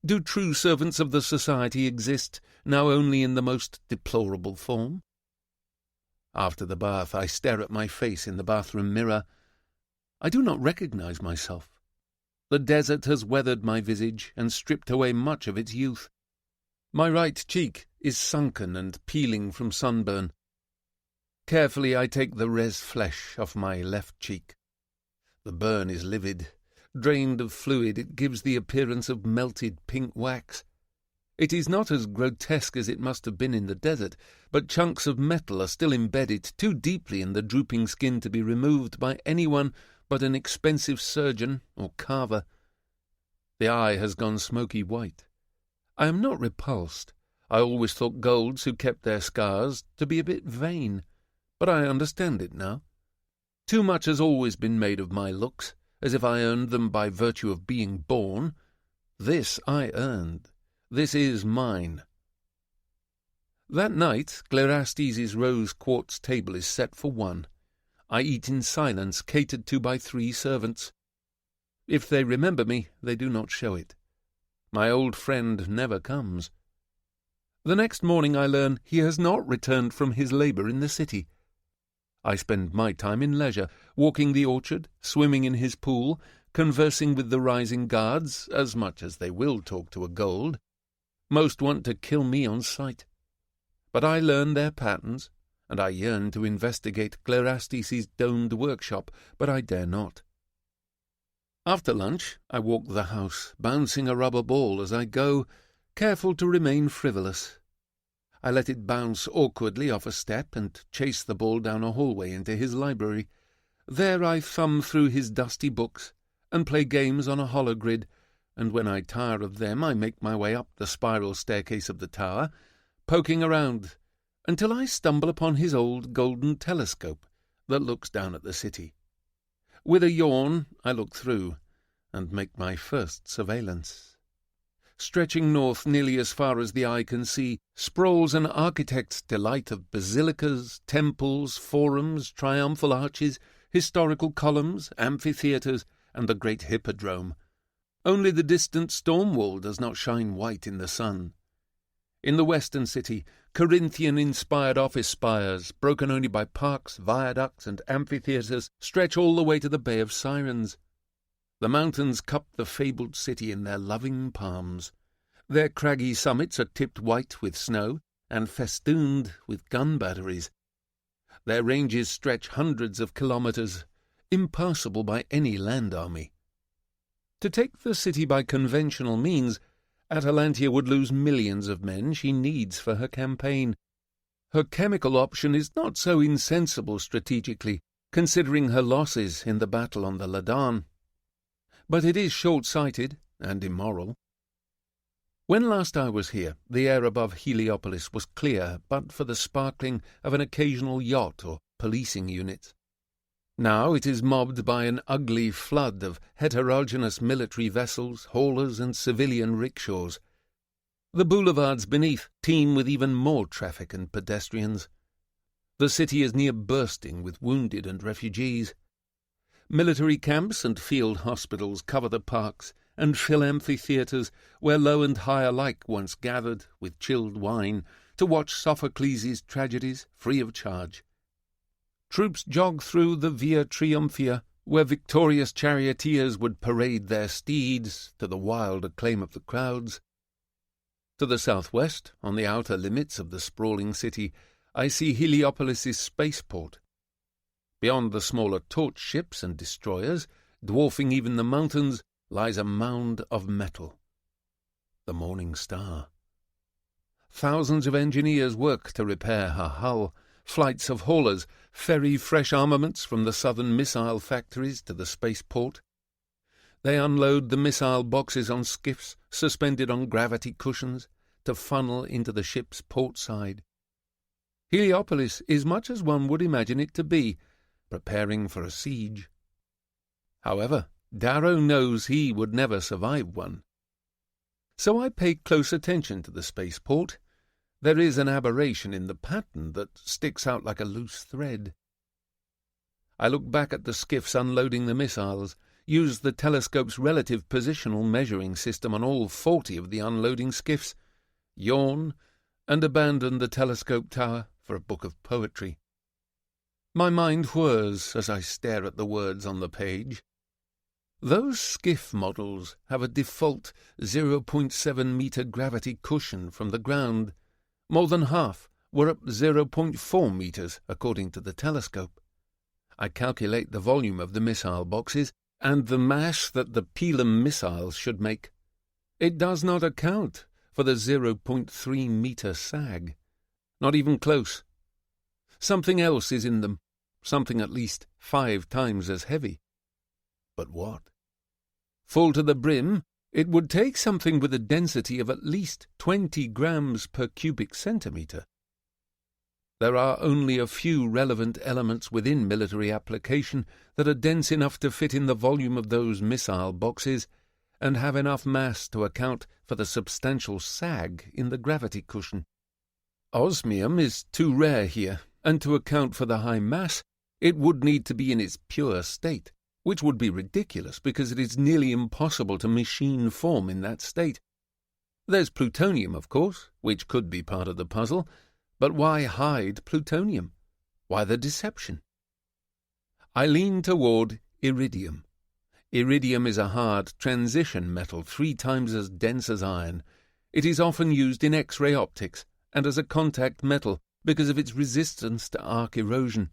Do true servants of the society exist now only in the most deplorable form? After the bath, I stare at my face in the bathroom mirror. I do not recognize myself. The desert has weathered my visage and stripped away much of its youth. My right cheek is sunken and peeling from sunburn. Carefully I take the res flesh off my left cheek. The burn is livid. Drained of fluid, it gives the appearance of melted pink wax. It is not as grotesque as it must have been in the desert, but chunks of metal are still embedded too deeply in the drooping skin to be removed by anyone but an expensive surgeon or carver. The eye has gone smoky white. I am not repulsed. I always thought golds who kept their scars to be a bit vain, but I understand it now. Too much has always been made of my looks, as if I earned them by virtue of being born. This I earned. This is mine. That night, Glerastes' rose quartz table is set for 1. I eat in silence, catered to by 3 servants. If they remember me, they do not show it. My old friend never comes. The next morning I learn he has not returned from his labour in the city. I spend my time in leisure, walking the orchard, swimming in his pool, conversing with the rising guards, as much as they will talk to a gold. Most want to kill me on sight. But I learn their patterns, and I yearn to investigate Glerastes' domed workshop, but I dare not. After lunch, I walk the house, bouncing a rubber ball as I go, careful to remain frivolous. I let it bounce awkwardly off a step and chase the ball down a hallway into his library. There I thumb through his dusty books and play games on a hologrid, and when I tire of them I make my way up the spiral staircase of the tower, poking around, until I stumble upon his old golden telescope that looks down at the city. With a yawn I look through and make my first surveillance. Stretching north nearly as far as the eye can see, sprawls an architect's delight of basilicas, temples, forums, triumphal arches, historical columns, amphitheatres, and the great hippodrome. Only the distant storm wall does not shine white in the sun. In the western city, Corinthian-inspired office spires, broken only by parks, viaducts, and amphitheatres, stretch all the way to the Bay of Sirens. The mountains cup the fabled city in their loving palms. Their craggy summits are tipped white with snow and festooned with gun batteries. Their ranges stretch hundreds of kilometres. impassable by any land army. To take the city by conventional means, Atalantia would lose millions of men she needs for her campaign. Her chemical option is not so insensible strategically, considering her losses in the battle on the Ladan. But it is short-sighted and immoral. When last I was here, the air above Heliopolis was clear but for the sparkling of an occasional yacht or policing units. Now it is mobbed by an ugly flood of heterogeneous military vessels, haulers, and civilian rickshaws. The boulevards beneath teem with even more traffic and pedestrians. The city is near bursting with wounded and refugees. Military camps and field hospitals cover the parks and fill amphitheatres where low and high alike once gathered, with chilled wine, to watch Sophocles' tragedies free of charge. Troops jog through the Via Triumphia, where victorious charioteers would parade their steeds to the wild acclaim of the crowds. To the southwest, on the outer limits of the sprawling city, I see Heliopolis' spaceport. Beyond the smaller torch ships and destroyers, dwarfing even the mountains, lies a mound of metal. The Morning Star. Thousands of engineers work to repair her hull. Flights of haulers ferry fresh armaments from the southern missile factories to the spaceport. They unload the missile boxes on skiffs suspended on gravity cushions to funnel into the ship's port side. Heliopolis is much as one would imagine it to be, preparing for a siege. However, Darrow knows he would never survive one. So I pay close attention to the spaceport. There is an aberration in the pattern that sticks out like a loose thread. I look back at the skiffs unloading the missiles, use the telescope's relative positional measuring system on all 40 of the unloading skiffs, yawn, and abandon the telescope tower for a book of poetry. My mind whirs as I stare at the words on the page. Those skiff models have a default 0.7-metre gravity cushion from the ground. More than half were up 0.4 metres, according to the telescope. I calculate the volume of the missile boxes and the mass that the Pelham missiles should make. It does not account for the 0.3-metre sag. Not even close. Something else is in them, something at least 5 times as heavy. But what? Full to the brim, it would take something with a density of at least 20 grams per cubic centimetre. There are only a few relevant elements within military application that are dense enough to fit in the volume of those missile boxes and have enough mass to account for the substantial sag in the gravity cushion. Osmium is too rare here, and to account for the high mass, it would need to be in its pure state, which would be ridiculous because it is nearly impossible to machine form in that state. There's plutonium, of course, which could be part of the puzzle, but why hide plutonium? Why the deception? I lean toward iridium. Iridium is a hard transition metal 3 times as dense as iron. It is often used in X-ray optics and as a contact metal because of its resistance to arc erosion.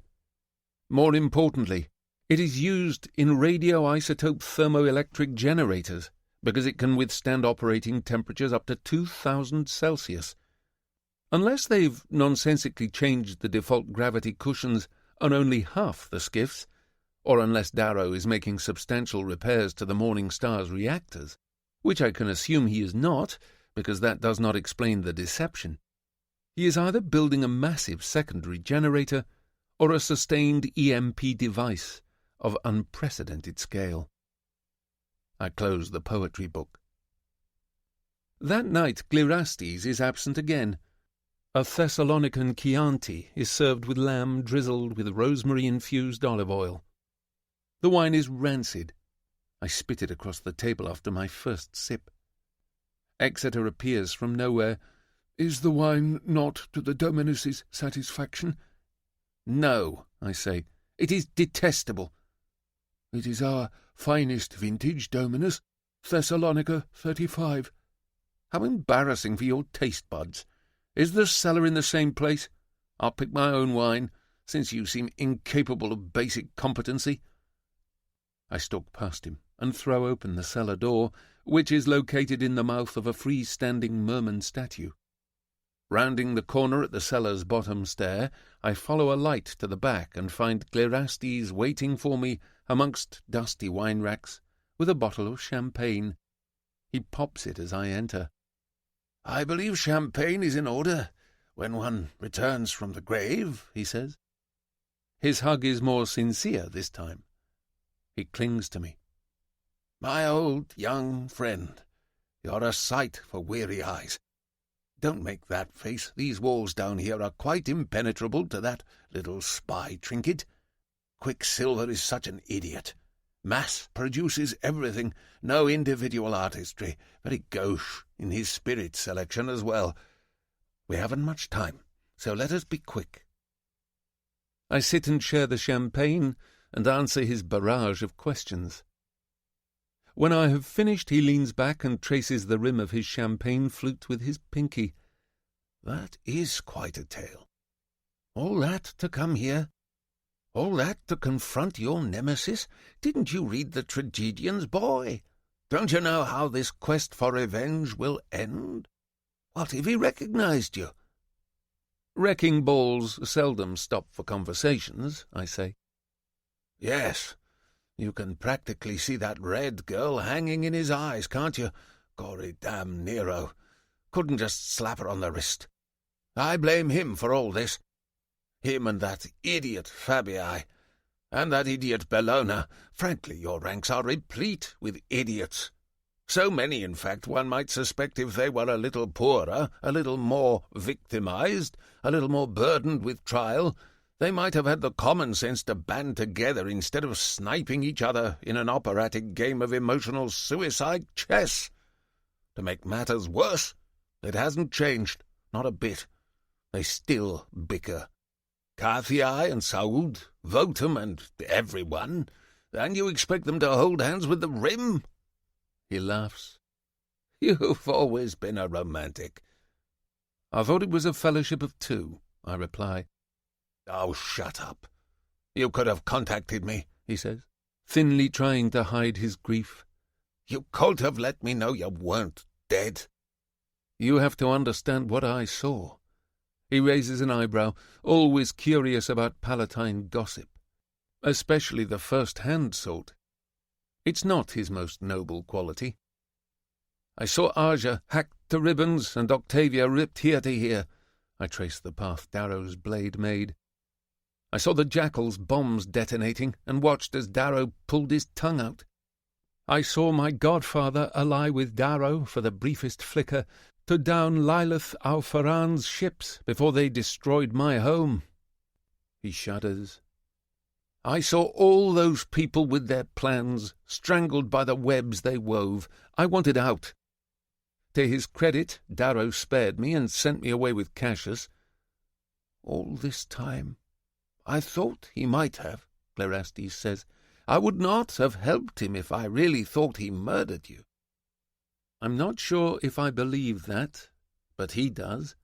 More importantly, it is used in radioisotope thermoelectric generators because it can withstand operating temperatures up to 2000 Celsius. Unless they've nonsensically changed the default gravity cushions on only half the skiffs, or unless Darrow is making substantial repairs to the Morning Star's reactors, which I can assume he is not, because that does not explain the deception. He is either building a massive secondary generator or a sustained EMP device of unprecedented scale. I close the poetry book. That night Glirastes is absent again. A Thessalonican Chianti is served with lamb drizzled with rosemary-infused olive oil. The wine is rancid. I spit it across the table after my first sip. Exeter appears from nowhere. "Is the wine not to the Dominus's satisfaction?" "No," I say. "It is detestable." "It is our finest vintage, Dominus, Thessalonica 35. "How embarrassing for your taste buds. Is the cellar in the same place? I'll pick my own wine, since you seem incapable of basic competency." I stalk past him and throw open the cellar door, which is located in the mouth of a free-standing merman statue. Rounding the corner at the cellar's bottom stair, I follow a light to the back and find Clerastes waiting for me amongst dusty wine racks with a bottle of champagne. He pops it as I enter. "I believe champagne is in order when one returns from the grave," he says. His hug is more sincere this time. He clings to me. "My old young friend, you're a sight for weary eyes. Don't make that face. These walls down here are quite impenetrable to that little spy trinket. Quicksilver is such an idiot. Mass produces everything, no individual artistry, very gauche in his spirit selection as well. We haven't much time, so let us be quick." I sit and share the champagne and answer his barrage of questions. When I have finished, he leans back and traces the rim of his champagne flute with his pinky. "That is quite a tale. All that to come here? All that to confront your nemesis? Didn't you read the tragedians, boy? Don't you know how this quest for revenge will end? What if he recognized you?" "Wrecking balls seldom stop for conversations," I say. "Yes. You can practically see that red girl hanging in his eyes, can't you? Gory damn Nero. Couldn't just slap her on the wrist. I blame him for all this. Him and that idiot Fabii. And that idiot Bellona. Frankly, your ranks are replete with idiots. So many, in fact, one might suspect if they were a little poorer, a little more victimized, a little more burdened with trial, they might have had the common sense to band together instead of sniping each other in an operatic game of emotional suicide chess. To make matters worse, it hasn't changed, not a bit. They still bicker. Carthii and Saud, Votum and everyone, and you expect them to hold hands with the Rim?" He laughs. "You've always been a romantic." "I thought it was a fellowship of two," I reply. "Oh, shut up. You could have contacted me," he says, thinly trying to hide his grief. "You could have let me know you weren't dead." "You have to understand what I saw." He raises an eyebrow, always curious about Palatine gossip, especially the first-hand sort. It's not his most noble quality. "I saw Aja hacked to ribbons and Octavia ripped here to here." I trace the path Darrow's blade made. "I saw the Jackal's bombs detonating and watched as Darrow pulled his tongue out. I saw my godfather ally with Darrow for the briefest flicker to down Lilith Al-Faran's ships before they destroyed my home." He shudders. "I saw all those people with their plans strangled by the webs they wove. I wanted out. To his credit, Darrow spared me and sent me away with Cassius. All this time, I thought he might have," Clerastes says. "I would not have helped him if I really thought he murdered you." I'm not sure if I believe that, but he does.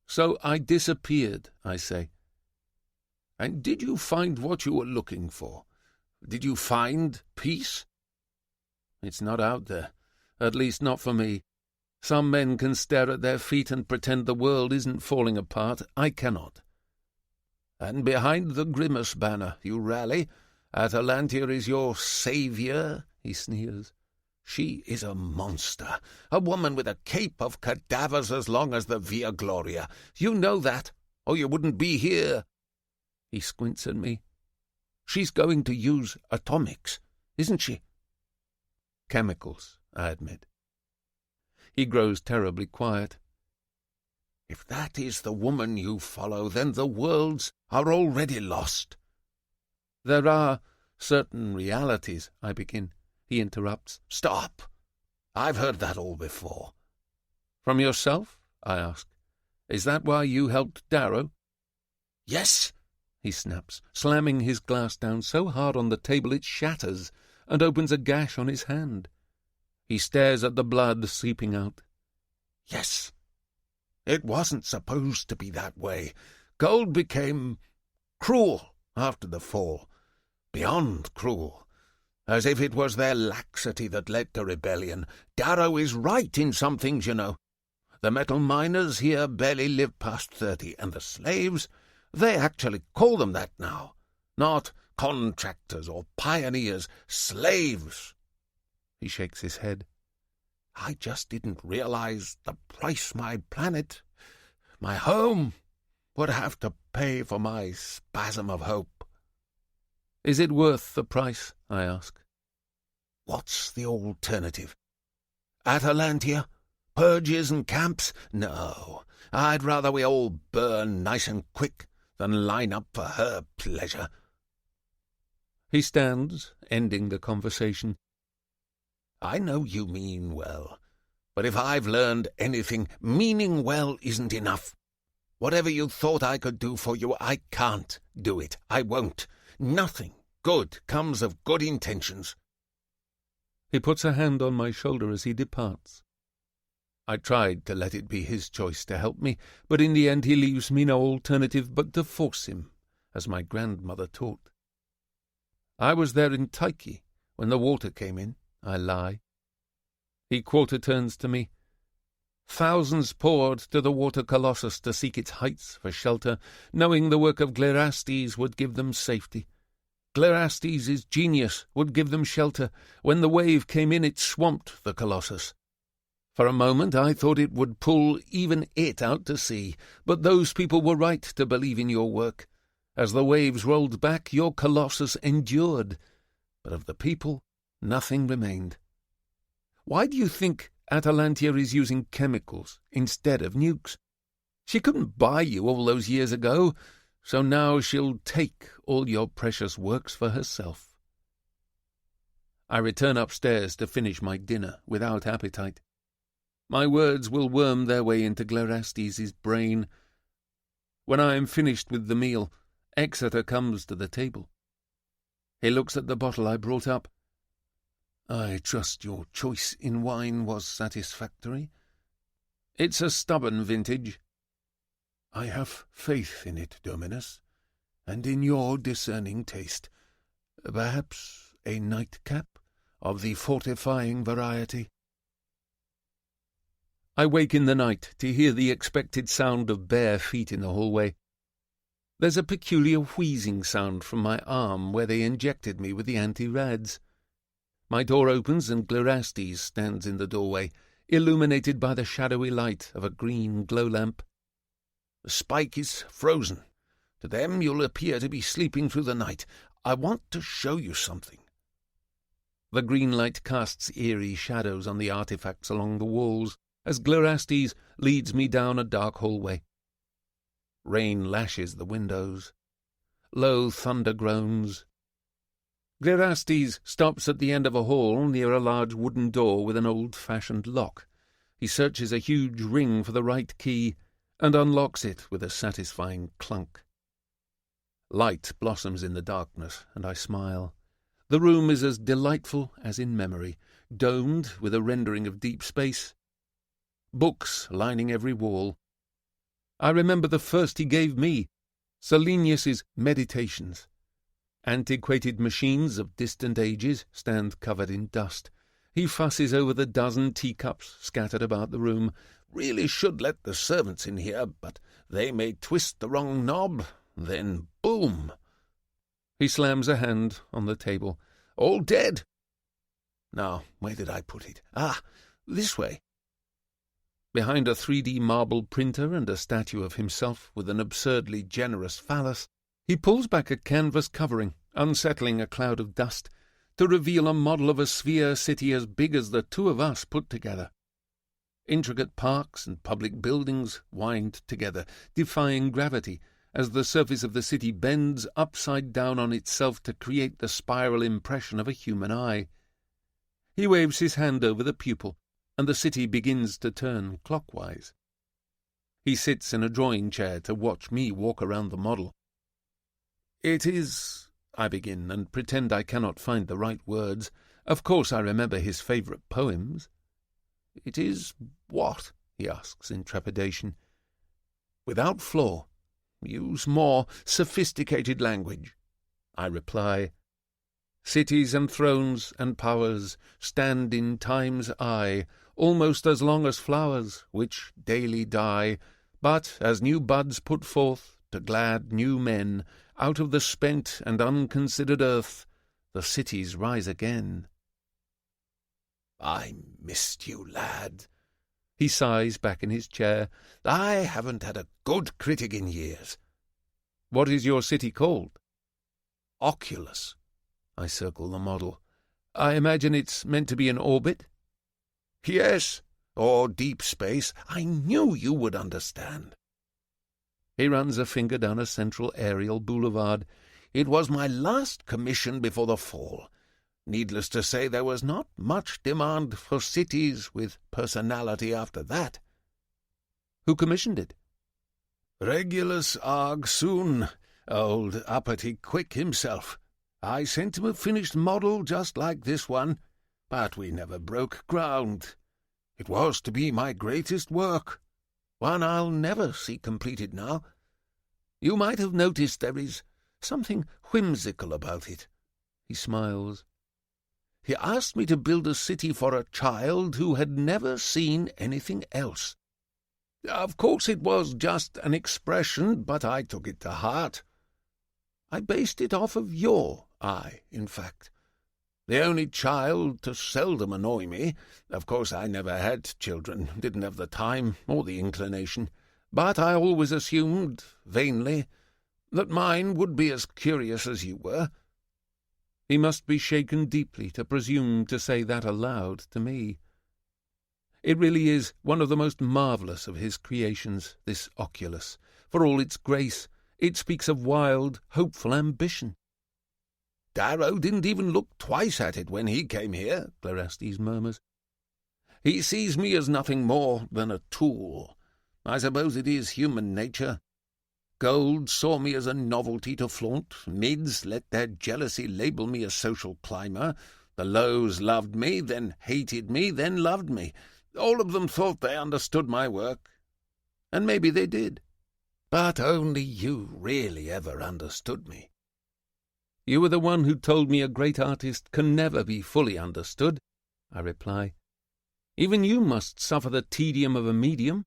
"So I disappeared," I say. "And did you find what you were looking for? Did you find peace?" "It's not out there, at least not for me. Some men can stare at their feet and pretend the world isn't falling apart. I cannot." "And behind the grimace banner you rally? Atalantia is your saviour?" he sneers. "She is a monster, a woman with a cape of cadavers as long as the Via Gloria. You know that, or you wouldn't be here." He squints at me. "She's going to use atomics, isn't she?" "Chemicals," I admit. He grows terribly quiet. "If that is the woman you follow, then the worlds are already lost." "There are certain realities," I begin. He interrupts. "Stop! I've heard that all before." "From yourself?" I ask. "Is that why you helped Darrow?" "Yes," he snaps, slamming his glass down so hard on the table it shatters and opens a gash on his hand. He stares at the blood seeping out. "Yes. It wasn't supposed to be that way. Gold became cruel after the fall. Beyond cruel. As if it was their laxity that led to rebellion. Darrow is right in some things, you know. The metal miners here barely live past 30, and the slaves, they actually call them that now. Not contractors or pioneers, slaves. He shakes his head. I just didn't realize the price my planet, my home, would have to pay for my spasm of hope. Is it worth the price? I ask. What's the alternative? Atalantia? Purges and camps? No, I'd rather we all burn nice and quick than line up for her pleasure. He stands, ending the conversation. I know you mean well, but if I've learned anything, meaning well isn't enough. Whatever you thought I could do for you, I can't do it. I won't. Nothing good comes of good intentions. He puts a hand on my shoulder as he departs. I tried to let it be his choice to help me, but in the end he leaves me no alternative but to force him, as my grandmother taught. I was there in Tyche when the water came in, I lie. He quarter turns to me. Thousands poured to the water colossus to seek its heights for shelter, knowing the work of Glerastes would give them safety. Glerastes' genius would give them shelter. When the wave came in, it swamped the colossus. For a moment I thought it would pull even it out to sea, but those people were right to believe in your work. As the waves rolled back, your colossus endured, but of the people nothing remained. Why do you think Atalantia is using chemicals instead of nukes? She couldn't buy you all those years ago, so now she'll take all your precious works for herself. I return upstairs to finish my dinner without appetite. My words will worm their way into Glerastes' brain. When I am finished with the meal, Exeter comes to the table. He looks at the bottle I brought up. I trust your choice in wine was satisfactory. It's a stubborn vintage. I have faith in it, Dominus, and in your discerning taste. Perhaps a nightcap of the fortifying variety. I wake in the night to hear the expected sound of bare feet in the hallway. There's a peculiar wheezing sound from my arm where they injected me with the anti-rads. My door opens and Glerastes stands in the doorway, illuminated by the shadowy light of a green glow lamp. The spike is frozen. To them you'll appear to be sleeping through the night. I want to show you something. The green light casts eerie shadows on the artifacts along the walls as Glerastes leads me down a dark hallway. Rain lashes the windows. Low thunder groans. Glerastes stops at the end of a hall near a large wooden door with an old-fashioned lock. He searches a huge ring for the right key and unlocks it with a satisfying clunk. Light blossoms in the darkness, and I smile. The room is as delightful as in memory, domed with a rendering of deep space. Books lining every wall. I remember the first he gave me, Selenius's Meditations. Antiquated machines of distant ages stand covered in dust. He fusses over the dozen teacups scattered about the room. Really should let the servants in here, but they may twist the wrong knob, then boom! He slams a hand on the table. All dead! Now, where did I put it? Ah, this way. Behind a 3D marble printer and a statue of himself with an absurdly generous phallus, he pulls back a canvas covering, unsettling a cloud of dust, to reveal a model of a sphere city as big as the two of us put together. Intricate parks and public buildings wind together, defying gravity, as the surface of the city bends upside down on itself to create the spiral impression of a human eye. He waves his hand over the pupil, and the city begins to turn clockwise. He sits in a drawing chair to watch me walk around the model. It is, I begin, and pretend I cannot find the right words. Of course I remember his favourite poems. It is what? He asks in trepidation. Without flaw. Use more sophisticated language. I reply, Cities and thrones and powers stand in time's eye, almost as long as flowers, which daily die. But as new buds put forth to glad new men, out of the spent and unconsidered earth, the cities rise again. I missed you, lad. He sighs back in his chair. I haven't had a good critic in years. What is your city called? Oculus. I circle the model. I imagine it's meant to be in orbit? Yes, or deep space. I knew you would understand. He runs a finger down a central aerial boulevard. It was my last commission before the fall. Needless to say, there was not much demand for cities with personality after that. Who commissioned it? Regulus Arg Soon, old uppity Quick himself. I sent him a finished model just like this one, but we never broke ground. It was to be my greatest work, one I'll never see completed now. You might have noticed there is something whimsical about it. He smiles. He asked me to build a city for a child who had never seen anything else. Of course it was just an expression, but I took it to heart. I based it off of your eye, in fact. The only child to seldom annoy me. Of course I never had children, didn't have the time or the inclination, but I always assumed, vainly, that mine would be as curious as you were. He must be shaken deeply to presume to say that aloud to me. It really is one of the most marvellous of his creations, this Oculus. For all its grace, it speaks of wild, hopeful ambition. Darrow didn't even look twice at it when he came here, Clerestes murmurs. He sees me as nothing more than a tool. I suppose it is human nature. Gold saw me as a novelty to flaunt. Mids let their jealousy label me a social climber. The lows loved me, then hated me, then loved me. All of them thought they understood my work. And maybe they did. But only you really ever understood me. You were the one who told me a great artist can never be fully understood, I reply. Even you must suffer the tedium of a medium.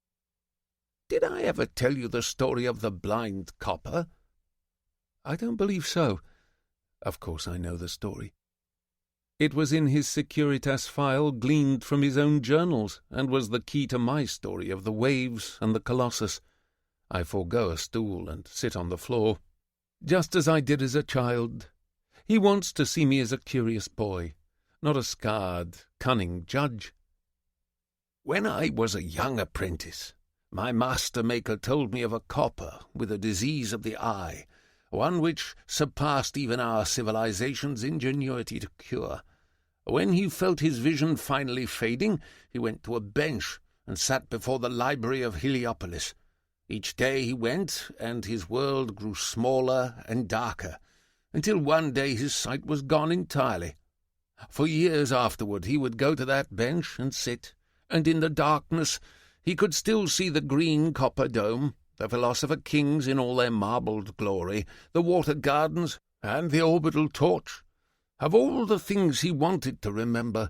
Did I ever tell you the story of the blind copper? I don't believe so. Of course I know the story. It was in his Securitas file gleaned from his own journals, and was the key to my story of the waves and the Colossus. I forego a stool and sit on the floor, just as I did as a child. He wants to see me as a curious boy, not a scarred, cunning judge. When I was a young apprentice, my master-maker told me of a copper with a disease of the eye, one which surpassed even our civilization's ingenuity to cure. When he felt his vision finally fading, he went to a bench and sat before the library of Heliopolis. Each day he went, and his world grew smaller and darker, until one day his sight was gone entirely. For years afterward he would go to that bench and sit, and in the darkness he could still see the green copper dome, the philosopher kings in all their marbled glory, the water gardens, and the orbital torch. Of all the things he wanted to remember,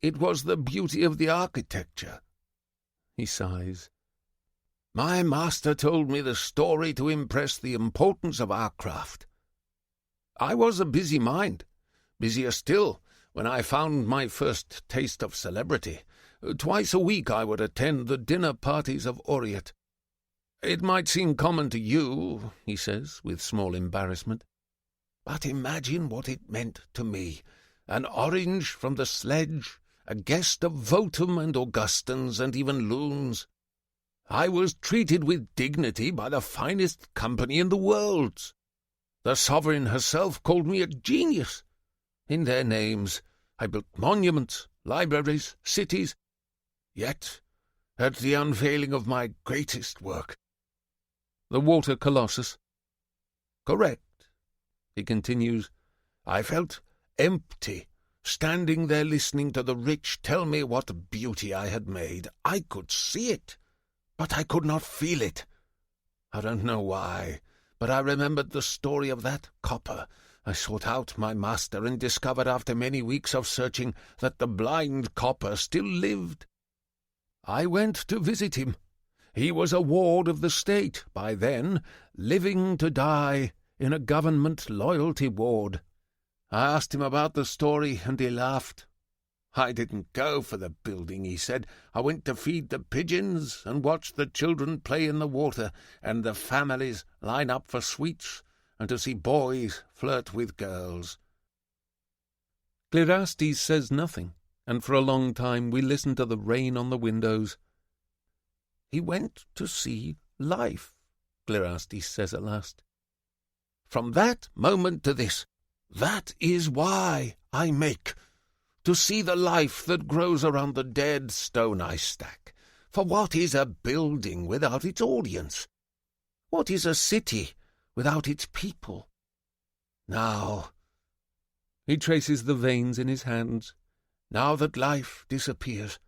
it was the beauty of the architecture. He sighs. My master told me the story to impress the importance of our craft. I was a busy mind, busier still, when I found my first taste of celebrity. Twice a week I would attend the dinner parties of Orient. It might seem common to you, he says, with small embarrassment, but imagine what it meant to me. An orange from the sledge, a guest of Votum and Augustans and even Loons. I was treated with dignity by the finest company in the world. The sovereign herself called me a genius. In their names I built monuments, libraries, cities. Yet, at the unveiling of my greatest work— The water colossus? Correct. He continues, I felt empty, standing there listening to the rich tell me what beauty I had made. I could see it, but I could not feel it. I don't know why, but I remembered the story of that copper, I sought out my master and discovered after many weeks of searching that the blind copper still lived. I went to visit him. He was a ward of the state by then, living to die in a government loyalty ward. I asked him about the story, and he laughed. I didn't go for the building, he said. I went to feed the pigeons and watch the children play in the water and the families line up for sweets and to see boys flirt with girls. Clearastes says nothing, and for a long time we listen to the rain on the windows. He went to see life, Clearastes says at last. From that moment to this, that is why I make, to see the life that grows around the dead stone I stack. For what is a building without its audience? What is a city without its people? Now, he traces the veins in his hands. Now that life disappears,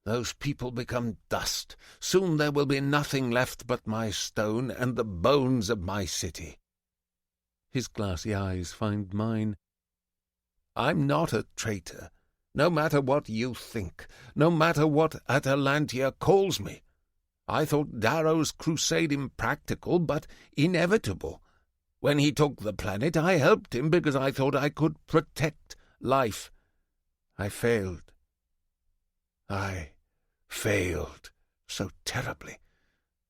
those people become dust. Soon there will be nothing left but my stone and the bones of my city. His glassy eyes find mine. I'm not a traitor, no matter what you think, no matter what Atalantia calls me. I thought Darrow's crusade impractical, but inevitable. When he took the planet, I helped him because I thought I could protect life. I failed. I failed so terribly.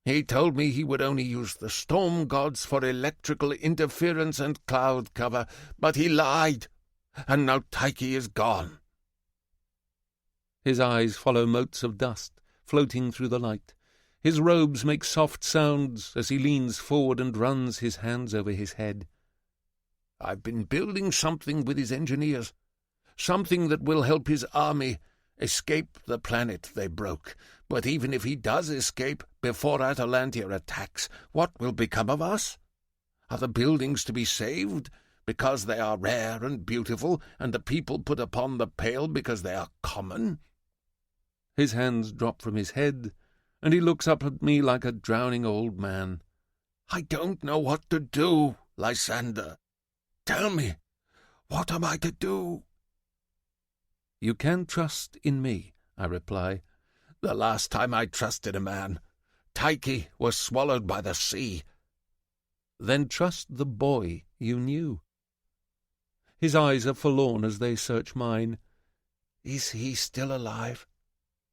He told me he would only use the storm gods for electrical interference and cloud cover, but he lied, and now Tyche is gone. His eyes follow motes of dust floating through the light. His robes make soft sounds as he leans forward and runs his hands over his head. I've been building something with his engineers, something that will help his army escape the planet they broke. But even if he does escape before Atalantia attacks, what will become of us? Are the buildings to be saved because they are rare and beautiful, and the people put upon the pale because they are common? His hands drop from his head, and he looks up at me like a drowning old man. I don't know what to do, Lysander. Tell me, what am I to do? You can trust in me, I reply. The last time I trusted a man, Tyche was swallowed by the sea. Then trust the boy you knew. His eyes are forlorn as they search mine. Is he still alive,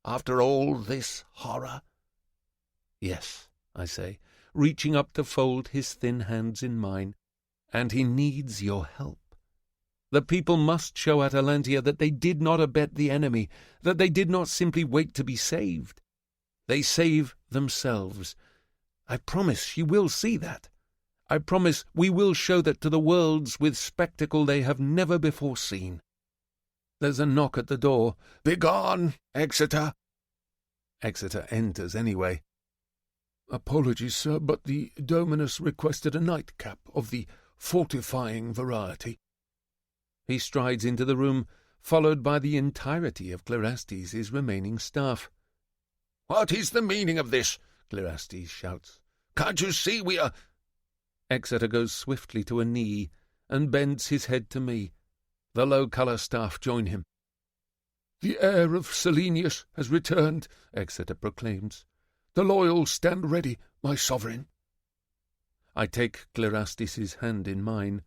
after all this horror? Yes, I say, reaching up to fold his thin hands in mine. And he needs your help. The people must show Atalantia that they did not abet the enemy, that they did not simply wait to be saved. They save themselves. I promise you will see that. I promise we will show that to the worlds with spectacle they have never before seen. There's a knock at the door. Begone, Exeter! Exeter enters anyway. Apologies, sir, but the Dominus requested a nightcap of the fortifying variety. He strides into the room, followed by the entirety of Clearastes' remaining staff. What is the meaning of this? Clearastes shouts. Can't you see we are... Exeter goes swiftly to a knee and bends his head to me. The low-colour staff join him. The heir of Selenius has returned, Exeter proclaims. The loyal stand ready, my sovereign. I take Clearastes' hand in mine.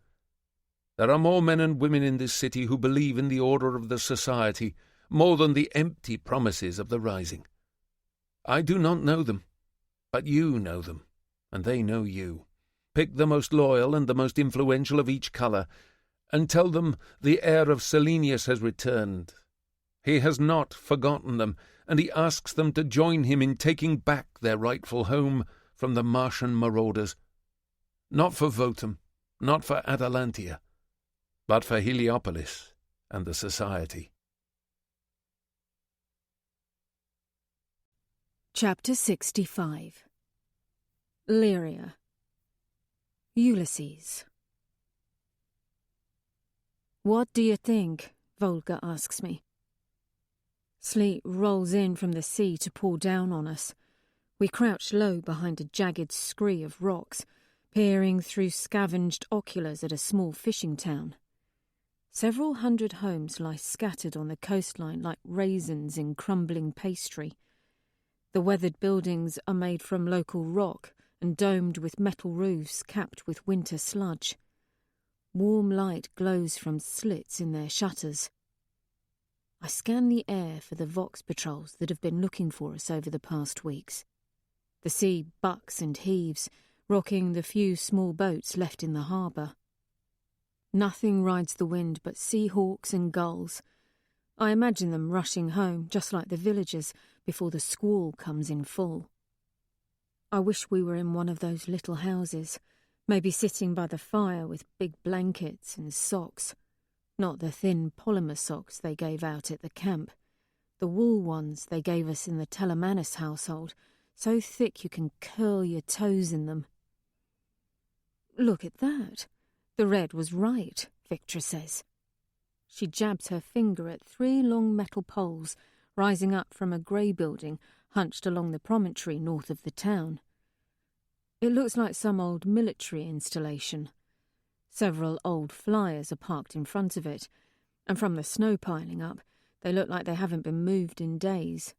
There are more men and women in this city who believe in the order of the society more than the empty promises of the rising. I do not know them, but you know them, and they know you. Pick the most loyal and the most influential of each colour, and tell them the heir of Selenius has returned. He has not forgotten them, and he asks them to join him in taking back their rightful home from the Martian marauders. Not for Votum, not for Atalantia, but for Heliopolis and the Society. Chapter 65. Lyria. Ulysses. What do you think? Volga asks me. Sleet rolls in from the sea to pour down on us. We crouch low behind a jagged scree of rocks, peering through scavenged oculars at a small fishing town. Several hundred homes lie scattered on the coastline like raisins in crumbling pastry. The weathered buildings are made from local rock and domed with metal roofs capped with winter sludge. Warm light glows from slits in their shutters. I scan the air for the Vox patrols that have been looking for us over the past weeks. The sea bucks and heaves, rocking the few small boats left in the harbour. Nothing rides the wind but sea hawks and gulls. I imagine them rushing home, just like the villagers, before the squall comes in full. I wish we were in one of those little houses, maybe sitting by the fire with big blankets and socks. Not the thin polymer socks they gave out at the camp. The wool ones they gave us in the Telemanis household, so thick you can curl your toes in them. Look at that. The red was right, Victra says. She jabs her finger at 3 long metal poles rising up from a grey building hunched along the promontory north of the town. It looks like some old military installation. Several old flyers are parked in front of it, and from the snow piling up, they look like they haven't been moved in days.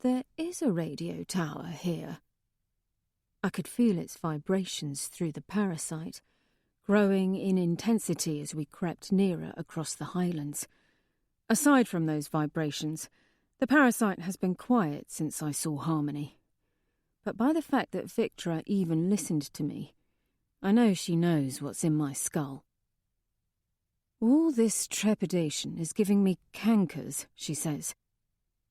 There is a radio tower here. I could feel its vibrations through the parasite, growing in intensity as we crept nearer across the highlands. Aside from those vibrations, the parasite has been quiet since I saw Harmony. But by the fact that Victra even listened to me, I know she knows what's in my skull. All this trepidation is giving me cankers, she says.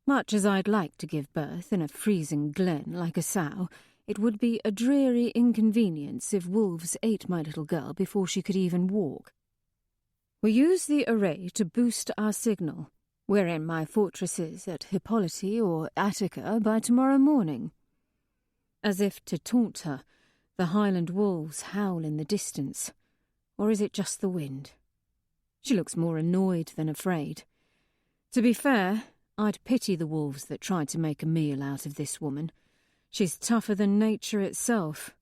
Much as I'd like to give birth in a freezing glen like a sow, it would be a dreary inconvenience if wolves ate my little girl before she could even walk. We use the array to boost our signal. We're in my fortresses at Hippolyte or Attica by tomorrow morning. As if to taunt her, the Highland wolves howl in the distance. Or is it just the wind? She looks more annoyed than afraid. To be fair, I'd pity the wolves that tried to make a meal out of this woman. She's tougher than nature itself.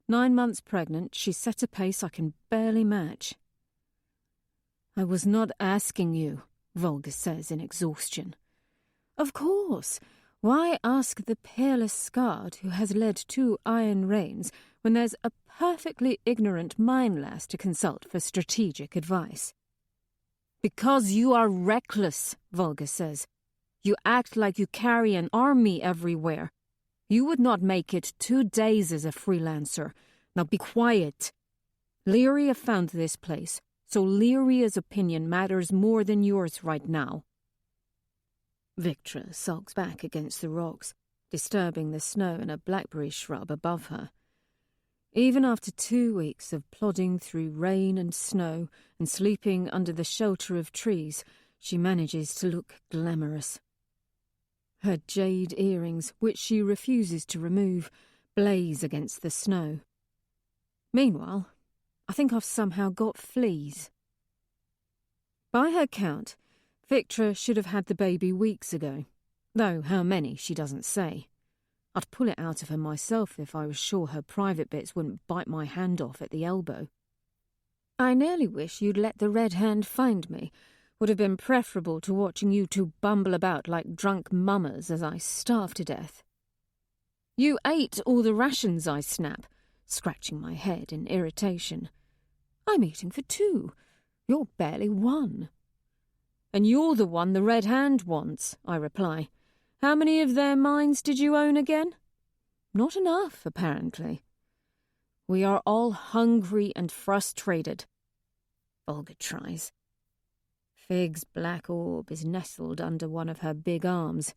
9 months pregnant, she's set a pace I can barely match. I was not asking you, Volga says in exhaustion. Of course. Why ask the peerless Scard who has led 2 iron reigns when there's a perfectly ignorant mine-lass to consult for strategic advice? Because you are reckless, Volga says. You act like you carry an army everywhere. You would not make it 2 days as a freelancer. Now be quiet. Lyria found this place, so Lyria's opinion matters more than yours right now. Victra sulks back against the rocks, disturbing the snow and a blackberry shrub above her. Even after 2 weeks of plodding through rain and snow and sleeping under the shelter of trees, she manages to look glamorous. Her jade earrings, which she refuses to remove, blaze against the snow. Meanwhile, I think I've somehow got fleas. By her count, Victra should have had the baby weeks ago, though how many she doesn't say. I'd pull it out of her myself if I was sure her private bits wouldn't bite my hand off at the elbow. I nearly wish you'd let the Red Hand find me. Would have been preferable to watching you 2 bumble about like drunk mummers as I starve to death. You ate all the rations, I snap, scratching my head in irritation. I'm eating for 2. You're barely 1. And you're the one the Red Hand wants, I reply. How many of their mines did you own again? Not enough, apparently. We are all hungry and frustrated. Volga tries. Fig's black orb is nestled under one of her big arms.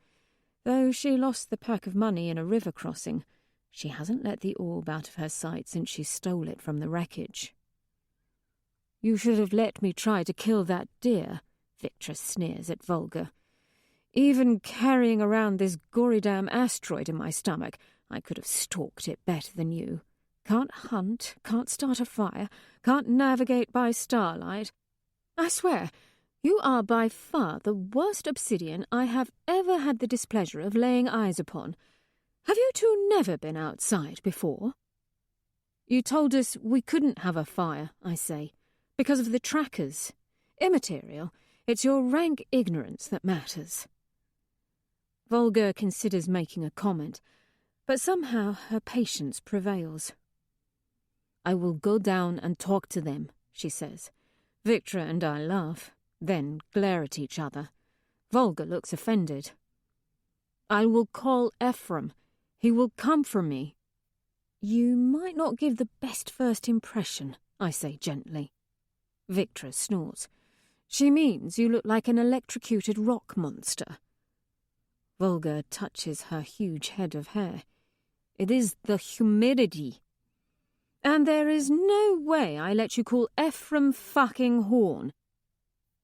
Though she lost the pack of money in a river crossing, she hasn't let the orb out of her sight since she stole it from the wreckage. You should have let me try to kill that deer, Victra sneers at Volga. Even carrying around this gory-damn asteroid in my stomach, I could have stalked it better than you. Can't hunt, can't start a fire, can't navigate by starlight. I swear, you are by far the worst obsidian I have ever had the displeasure of laying eyes upon. Have you 2 never been outside before? You told us we couldn't have a fire, I say, because of the trackers. Immaterial. It's your rank ignorance that matters. Volga considers making a comment, but somehow her patience prevails. I will go down and talk to them, she says. Victra and I laugh, then glare at each other. Volga looks offended. I will call Ephraim. He will come for me. You might not give the best first impression, I say gently. Victra snorts. She means you look like an electrocuted rock monster. Volga touches her huge head of hair. It is the humidity. And there is no way I let you call Ephraim fucking Horn.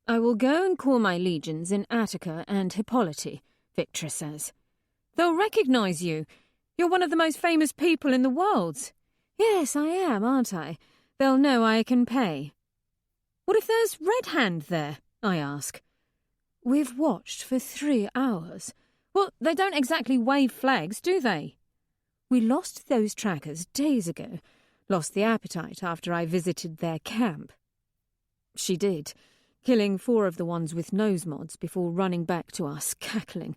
I will go and call my legions in Attica and Hippolyte, Victra says. They'll recognise you. You're one of the most famous people in the world. Yes, I am, aren't I? They'll know I can pay. What if there's Red Hand there? I ask. We've watched for 3 hours. Well, they don't exactly wave flags, do they? We lost those trackers days ago. Lost the appetite after I visited their camp. She did, killing 4 of the ones with nose mods before running back to us, cackling.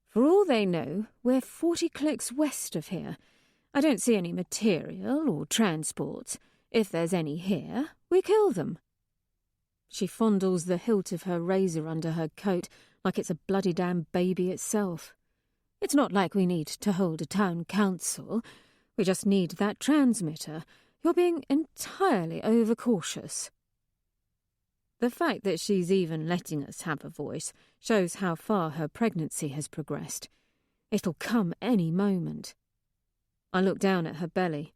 For all they know, we're 40 clicks west of here. I don't see any material or transport. If there's any here, we kill them. She fondles the hilt of her razor under her coat like it's a bloody damn baby itself. It's not like we need to hold a town council. We just need that transmitter. You're being entirely overcautious. The fact that she's even letting us have a voice shows how far her pregnancy has progressed. It'll come any moment. I look down at her belly.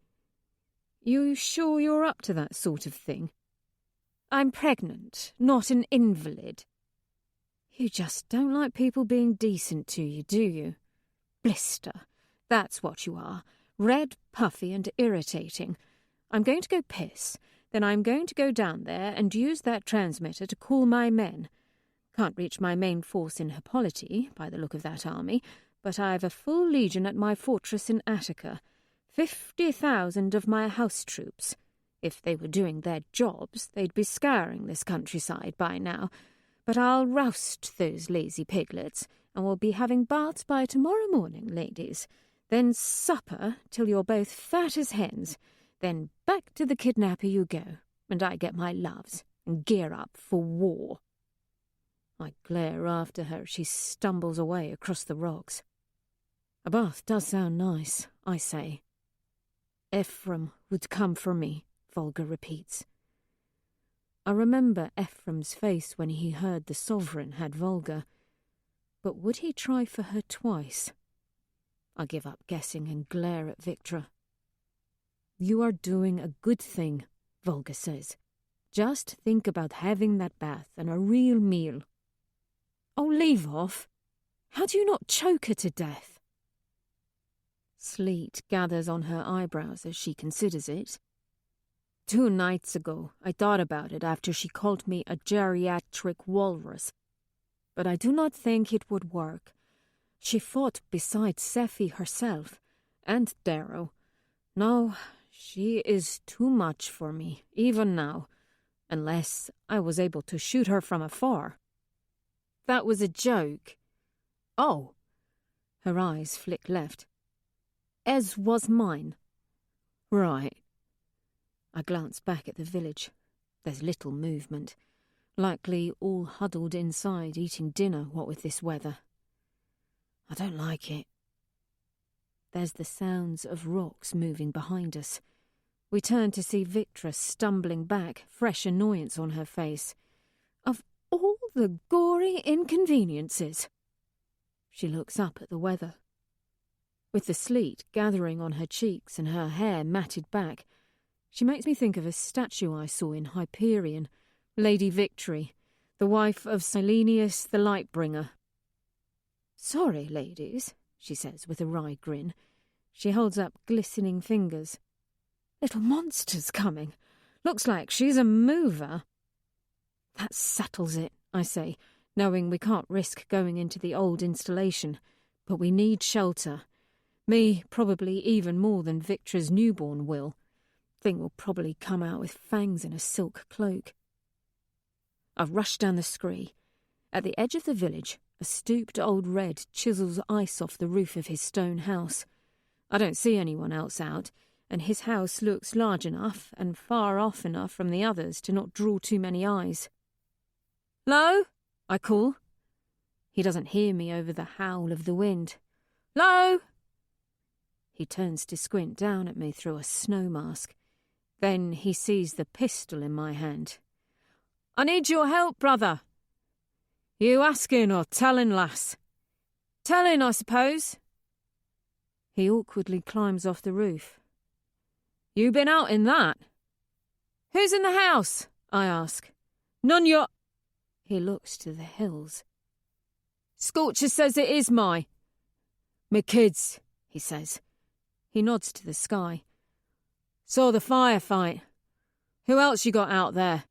You sure you're up to that sort of thing? I'm pregnant, not an invalid. You just don't like people being decent to you, do you? Blister. That's what you are. Red, puffy and irritating. I'm going to go piss. Then I'm going to go down there and use that transmitter to call my men. Can't reach my main force in Hippolyte, by the look of that army, but I've a full legion at my fortress in Attica. 50,000 of my house troops. If they were doing their jobs, they'd be scouring this countryside by now. But I'll roust those lazy piglets, and we'll be having baths by tomorrow morning, ladies. Then supper till you're both fat as hens. Then back to the kidnapper you go, and I get my loves, and gear up for war. I glare after her as she stumbles away across the rocks. A bath does sound nice, I say. Ephraim would come for me, Volga repeats. I remember Ephraim's face when he heard the Sovereign had Volga. But would he try for her twice? I give up guessing and glare at Victra. You are doing a good thing, Volga says. Just think about having that bath and a real meal. Oh, leave off. How do you not choke her to death? Sleet gathers on her eyebrows as she considers it. 2 nights ago, I thought about it after she called me a geriatric walrus. But I do not think it would work. She fought beside Sephi herself, and Darrow. No, she is too much for me, even now, unless I was able to shoot her from afar. That was a joke. Oh. Her eyes flick left. Ez was mine. Right. I glance back at the village. There's little movement. Likely all huddled inside eating dinner, what with this weather. I don't like it. There's the sounds of rocks moving behind us. We turn to see Victra stumbling back, fresh annoyance on her face. Of all the gory inconveniences. She looks up at the weather. With the sleet gathering on her cheeks and her hair matted back, she makes me think of a statue I saw in Hyperion, Lady Victory, the wife of Silenius the Lightbringer. Sorry, ladies, she says with a wry grin. She holds up glistening fingers. Little monster's coming. Looks like she's a mover. That settles it, I say, knowing we can't risk going into the old installation, but we need shelter. Me, probably even more than Victra's newborn will. Thing will probably come out with fangs and a silk cloak. I rush down the scree. At the edge of the village, a stooped old red chisels ice off the roof of his stone house. I don't see anyone else out, and his house looks large enough and far off enough from the others to not draw too many eyes. "'Lo?" I call. He doesn't hear me over the howl of the wind. "'Lo?" He turns to squint down at me through a snow mask. Then he sees the pistol in my hand. "I need your help, brother." "You asking or telling, lass?" "Telling, I suppose." He awkwardly climbs off the roof. "You been out in that?" "Who's in the house?" I ask. "None your—" He looks to the hills. "Scorcher says it is my kids," he says. He nods to the sky. "Saw the firefight. Who else you got out there?"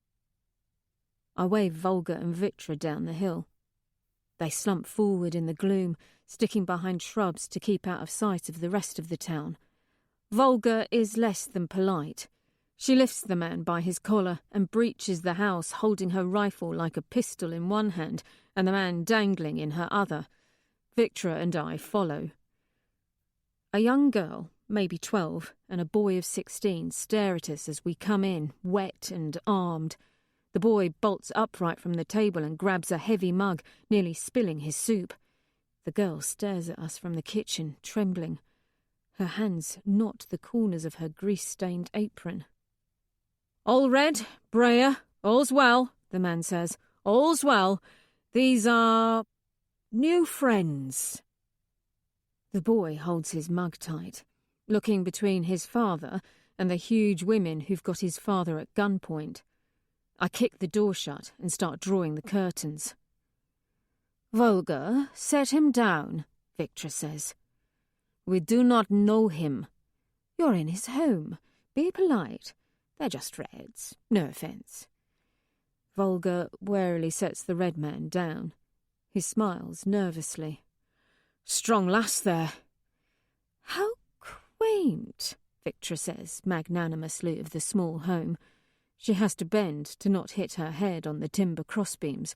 I wave Volga and Victra down the hill. They slump forward in the gloom, sticking behind shrubs to keep out of sight of the rest of the town. Volga is less than polite. She lifts the man by his collar and breaches the house, holding her rifle like a pistol in one hand and the man dangling in her other. Victra and I follow. A young girl, maybe 12, and a boy of 16 stare at us as we come in, wet and armed. The boy bolts upright from the table and grabs a heavy mug, nearly spilling his soup. The girl stares at us from the kitchen, trembling. Her hands knot the corners of her grease-stained apron. "All red, Breyer, all's well," the man says. "All's well. These are new friends." The boy holds his mug tight, looking between his father and the huge women who've got his father at gunpoint. I kick the door shut and start drawing the curtains. "Volga, set him down," Victra says. "We do not know him. You're in his home. Be polite. They're just reds. No offence." Volga warily sets the red man down. He smiles nervously. "Strong lass there." "How quaint," Victra says magnanimously of the small home. She has to bend to not hit her head on the timber crossbeams.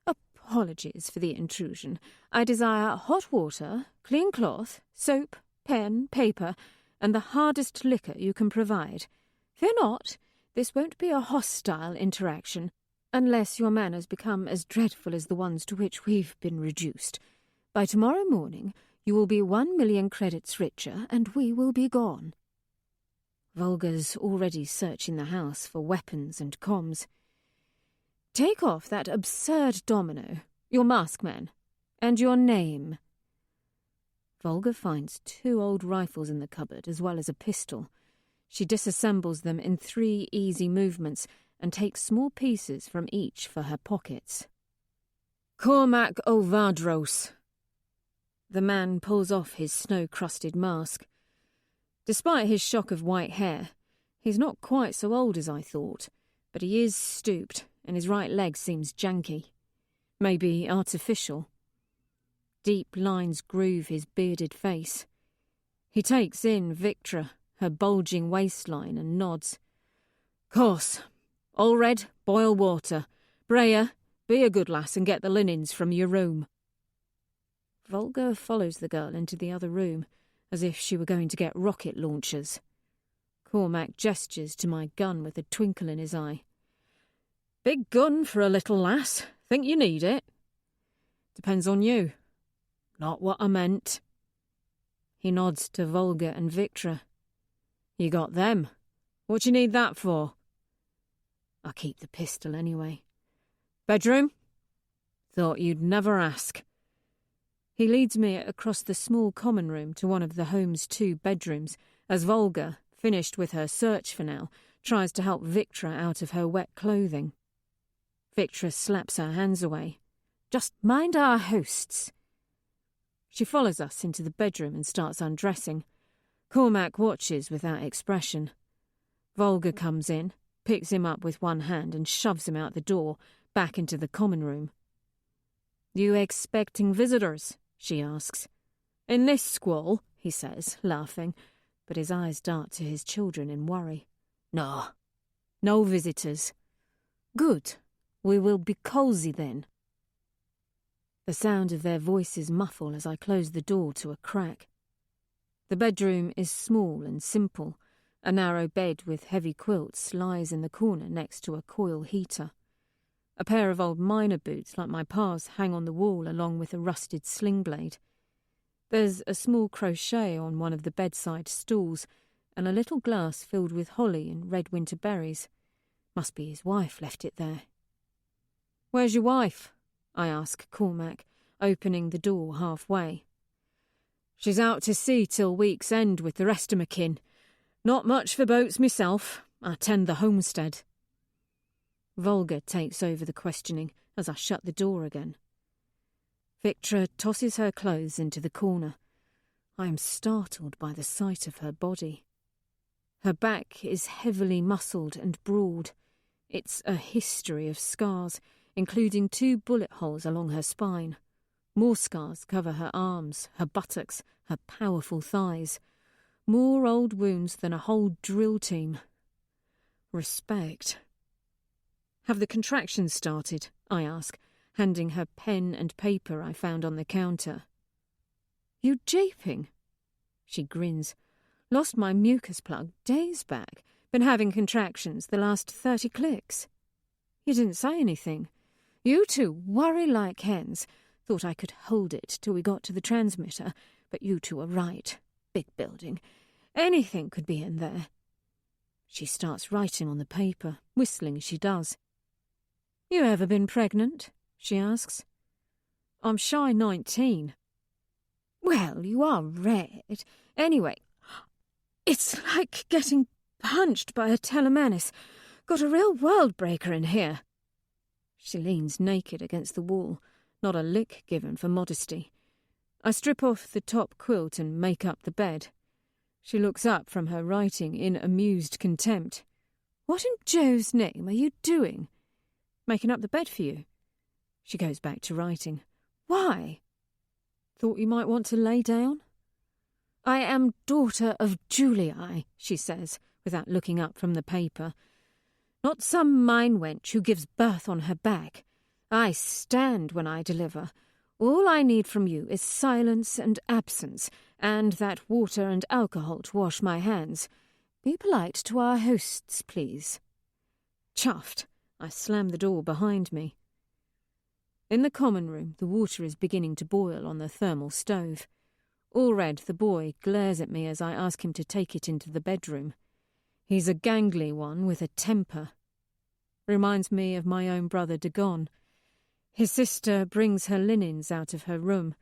"Apologies for the intrusion. I desire hot water, clean cloth, soap, pen, paper, and the hardest liquor you can provide. Fear not, this won't be a hostile interaction, unless your manners become as dreadful as the ones to which we've been reduced. By tomorrow morning, you will be 1,000,000 credits richer, and we will be gone." Volga's already searching the house for weapons and comms. "Take off that absurd domino, your mask man, and your name." Volga finds 2 old rifles in the cupboard as well as a pistol. She disassembles them in 3 easy movements and takes small pieces from each for her pockets. "Cormac Ovadros." The man pulls off his snow-crusted mask. Despite his shock of white hair, he's not quite so old as I thought, but he is stooped, and his right leg seems janky. Maybe artificial. Deep lines groove his bearded face. He takes in Victra, her bulging waistline, and nods. "Course. All red, boil water. Breyer, be a good lass and get the linens from your room." Volga follows the girl into the other room, as if she were going to get rocket launchers. Cormac gestures to my gun with a twinkle in his eye. "Big gun for a little lass. Think you need it?" "Depends on you." "Not what I meant." He nods to Volga and Victra. "You got them. What you need that for?" I keep the pistol anyway. "Bedroom?" "Thought you'd never ask." He leads me across the small common room to one of the home's 2 bedrooms, as Volga, finished with her search for now, tries to help Victra out of her wet clothing. Victra slaps her hands away. "Just mind our hosts." She follows us into the bedroom and starts undressing. Cormac watches without expression. Volga comes in, picks him up with one hand and shoves him out the door, back into the common room. "You expecting visitors?" she asks. "In this squall," he says, laughing, but his eyes dart to his children in worry. No. No visitors. Good. We will be cosy then. The sound of their voices muffle as I close the door to a crack. The bedroom is small and simple. A narrow bed with heavy quilts lies in the corner next to a coil heater. A pair of old miner boots like my pa's hang on the wall along with a rusted sling blade. There's a small crochet on one of the bedside stools and a little glass filled with holly and red winter berries. Must be his wife left it there. "Where's your wife?" I ask Cormac, opening the door halfway. "She's out to sea till week's end with the rest of my kin. Not much for boats myself. I tend the homestead." Volga takes over the questioning as I shut the door again. Victra tosses her clothes into the corner. I am startled by the sight of her body. Her back is heavily muscled and broad. It's a history of scars, including 2 bullet holes along her spine. More scars cover her arms, her buttocks, her powerful thighs. More old wounds than a whole drill team. Respect. "Have the contractions started?" I ask, handing her pen and paper I found on the counter. "You japing?" She grins. "Lost my mucus plug days back. Been having contractions the last 30 clicks. You didn't say anything. You two worry like hens. Thought I could hold it till we got to the transmitter, but you two are right. Big building. Anything could be in there." She starts writing on the paper, whistling as she does. "You ever been pregnant?" she asks. "I'm shy 19. "Well, you are red. Anyway, it's like getting punched by a telemannis. Got a real world breaker in here." She leans naked against the wall, not a lick given for modesty. I strip off the top quilt and make up the bed. She looks up from her writing in amused contempt. "What in Joe's name are you doing?" "Making up the bed for you." She goes back to writing. "Why?" "Thought you might want to lay down." "I am daughter of Julii," she says, without looking up from the paper. "Not some mine wench who gives birth on her back. I stand when I deliver. All I need from you is silence and absence, and that water and alcohol to wash my hands. Be polite to our hosts, please." Chuffed, I slam the door behind me. In the common room, the water is beginning to boil on the thermal stove. Allred, the boy, glares at me as I ask him to take it into the bedroom. He's a gangly one with a temper. Reminds me of my own brother Dagon. His sister brings her linens out of her room.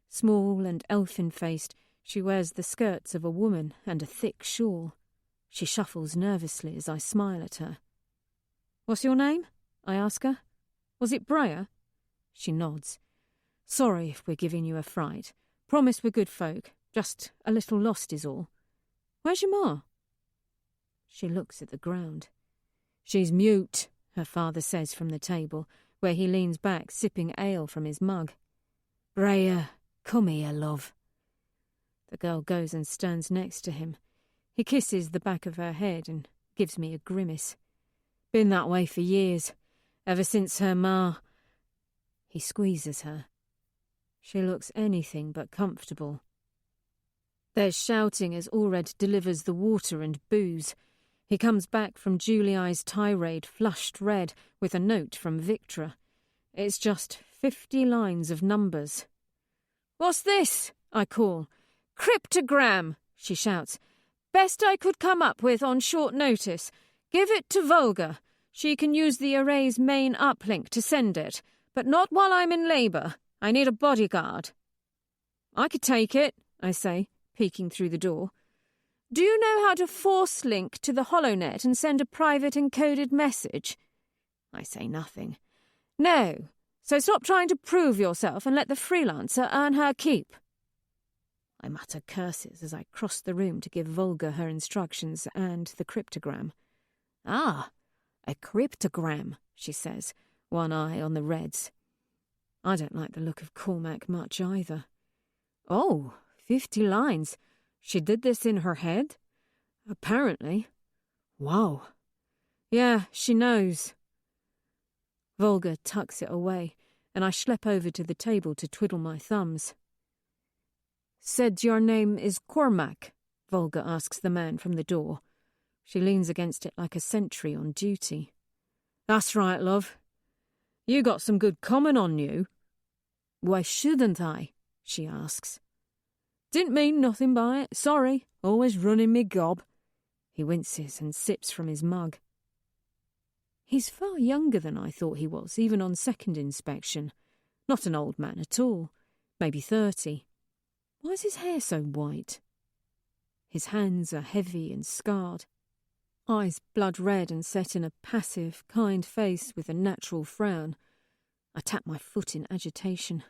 Small and elfin-faced, she wears the skirts of a woman and a thick shawl. She shuffles nervously as I smile at her. "What's your name?" I ask her. "Was it Breyer?" She nods. "Sorry if we're giving you a fright. Promise we're good folk. Just a little lost is all. Where's your ma?" She looks at the ground. "She's mute," her father says from the table, where he leans back, sipping ale from his mug. "Breyer, come here, love." The girl goes and stands next to him. He kisses the back of her head and gives me a grimace. "Been that way for years, ever since her ma." He squeezes her. She looks anything but comfortable. There's shouting as Allred delivers the water and booze. He comes back from Julii's tirade flushed red with a note from Victra. It's just 50 lines of numbers. "What's this?" I call. "Cryptogram," she shouts. "Best I could come up with on short notice. Give it to Volga. She can use the array's main uplink to send it, but not while I'm in labour. I need a bodyguard." "I could take it," I say, peeking through the door. "Do you know how to force link to the HoloNet and send a private encoded message?" I say nothing. "No. So stop trying to prove yourself and let the freelancer earn her keep." I mutter curses as I cross the room to give Volga her instructions and the cryptogram. "Ah, a cryptogram," she says, one eye on the reds. I don't like the look of Cormac much either. "Oh, 50 lines. She did this in her head?" "Apparently." Wow. Yeah, she knows. Volga tucks it away, and I schlep over to the table to twiddle my thumbs. Said your name is Cormac? Volga asks the man from the door. She leans against it like a sentry on duty. That's right, love. You got some good common on you. Why shouldn't I? She asks. Didn't mean nothing by it. Sorry, always running me gob. He winces and sips from his mug. He's far younger than I thought he was, even on second inspection. Not an old man at all, maybe 30. Why is his hair so white? His hands are heavy and scarred. Eyes blood red and set in a passive, kind face with a natural frown. I tap my foot in agitation.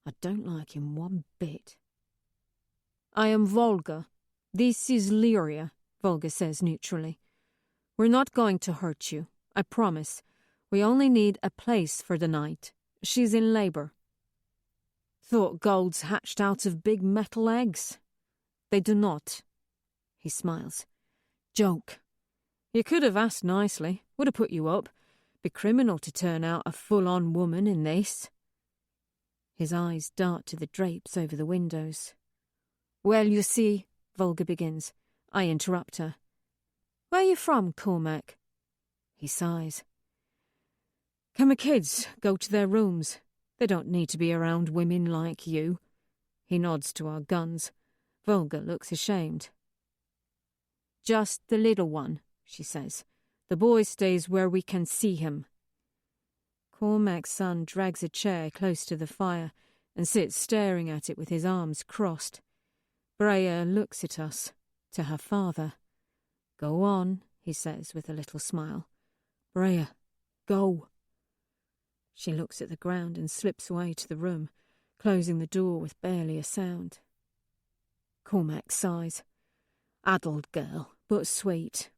I don't like him one bit. I am Volga. This is Lyria, Volga says neutrally. We're not going to hurt you, I promise. We only need a place for the night. She's in labour. Thought golds hatched out of big metal eggs. They do not. He smiles. Joke. You could have asked nicely. Would have put you up. Be criminal to turn out a full-on woman in this. His eyes dart to the drapes over the windows. Well, you see, Volga begins. I interrupt her. Where are you from, Cormac? He sighs. Can my kids go to their rooms? They don't need to be around women like you. He nods to our guns. Volga looks ashamed. Just the little one, she says. The boy stays where we can see him. Cormac's son drags a chair close to the fire and sits staring at it with his arms crossed. Brea looks at us, to her father. Go on, he says with a little smile. Brea, go. She looks at the ground and slips away to the room, closing the door with barely a sound. Cormac sighs. Addled girl, but sweet.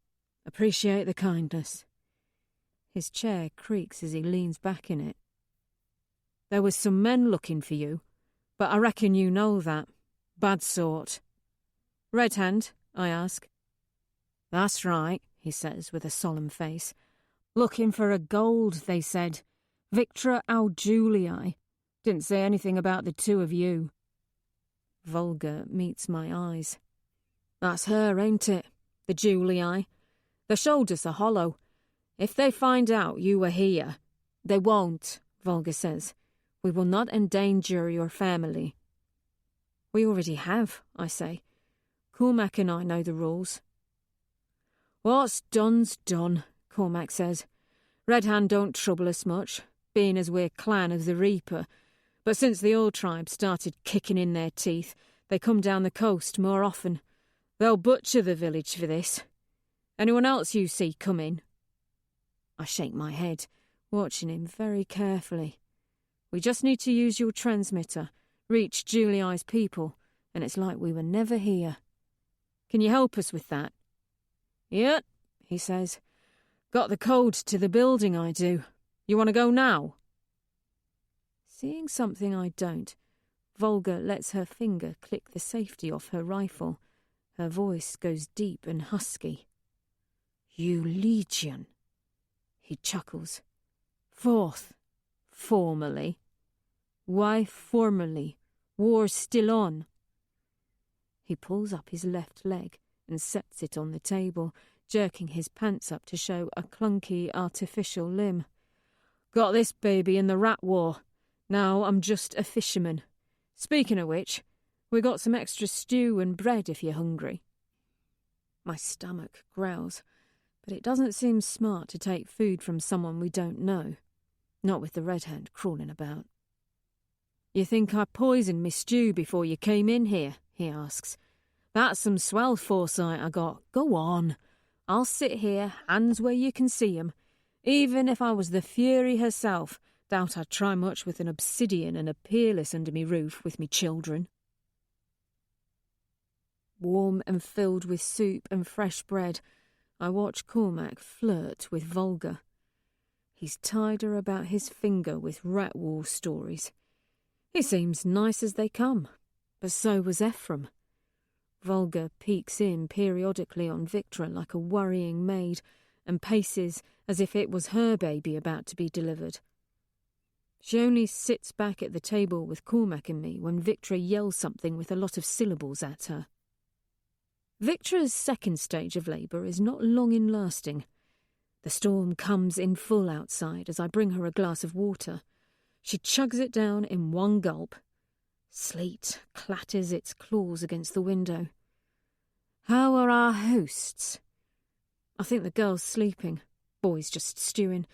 Appreciate the kindness. His chair creaks as he leans back in it. There was some men looking for you, but I reckon you know that. Bad sort. Red Hand, I ask. That's right, he says with a solemn face. Looking for a gold, they said. Victra Audulii. Didn't say anything about the two of you. Volga meets my eyes. That's her, ain't it? The Julii. The shoulders are hollow. If they find out you were here... They won't, Volga says. We will not endanger your family. We already have, I say. Cormac and I know the rules. What's done's done, Cormac says. Red Hand don't trouble us much, being as we're clan of the Reaper, but since the old tribe started kicking in their teeth, they come down the coast more often. They'll butcher the village for this. Anyone else you see come in? I shake my head, watching him very carefully. We just need to use your transmitter, reach Julii's people, and it's like we were never here. Can you help us with that? Yep, he says. Got the code to the building, I do. You want to go now? Seeing something I don't, Volga lets her finger click the safety off her rifle. Her voice goes deep and husky. You Legion. He chuckles. Fourth. Formally. Why formally? War's still on. He pulls up his left leg and sets it on the table, jerking his pants up to show a clunky artificial limb. Got this baby in the rat war. Now I'm just a fisherman. Speaking of which, we got some extra stew and bread if you're hungry. My stomach growls, but it doesn't seem smart to take food from someone we don't know. Not with the Red Hand crawling about. You think I poisoned me stew before you came in here? He asks. That's some swell foresight I got. Go on. I'll sit here, hands where you can see 'em. Even if I was the Fury herself, doubt I'd try much with an obsidian and a peerless under me roof with me children. Warm and filled with soup and fresh bread, I watch Cormac flirt with Volga. He's tied her about his finger with rat war stories. He seems nice as they come, but so was Ephraim. Volga peeks in periodically on Victra like a worrying maid and paces as if it was her baby about to be delivered. She only sits back at the table with Cormac and me when Victra yells something with a lot of syllables at her. Victra's second stage of labour is not long in lasting. The storm comes in full outside as I bring her a glass of water. She chugs it down in one gulp. Sleet clatters its claws against the window. How are our hosts? I think the girl's sleeping, boy's just stewing,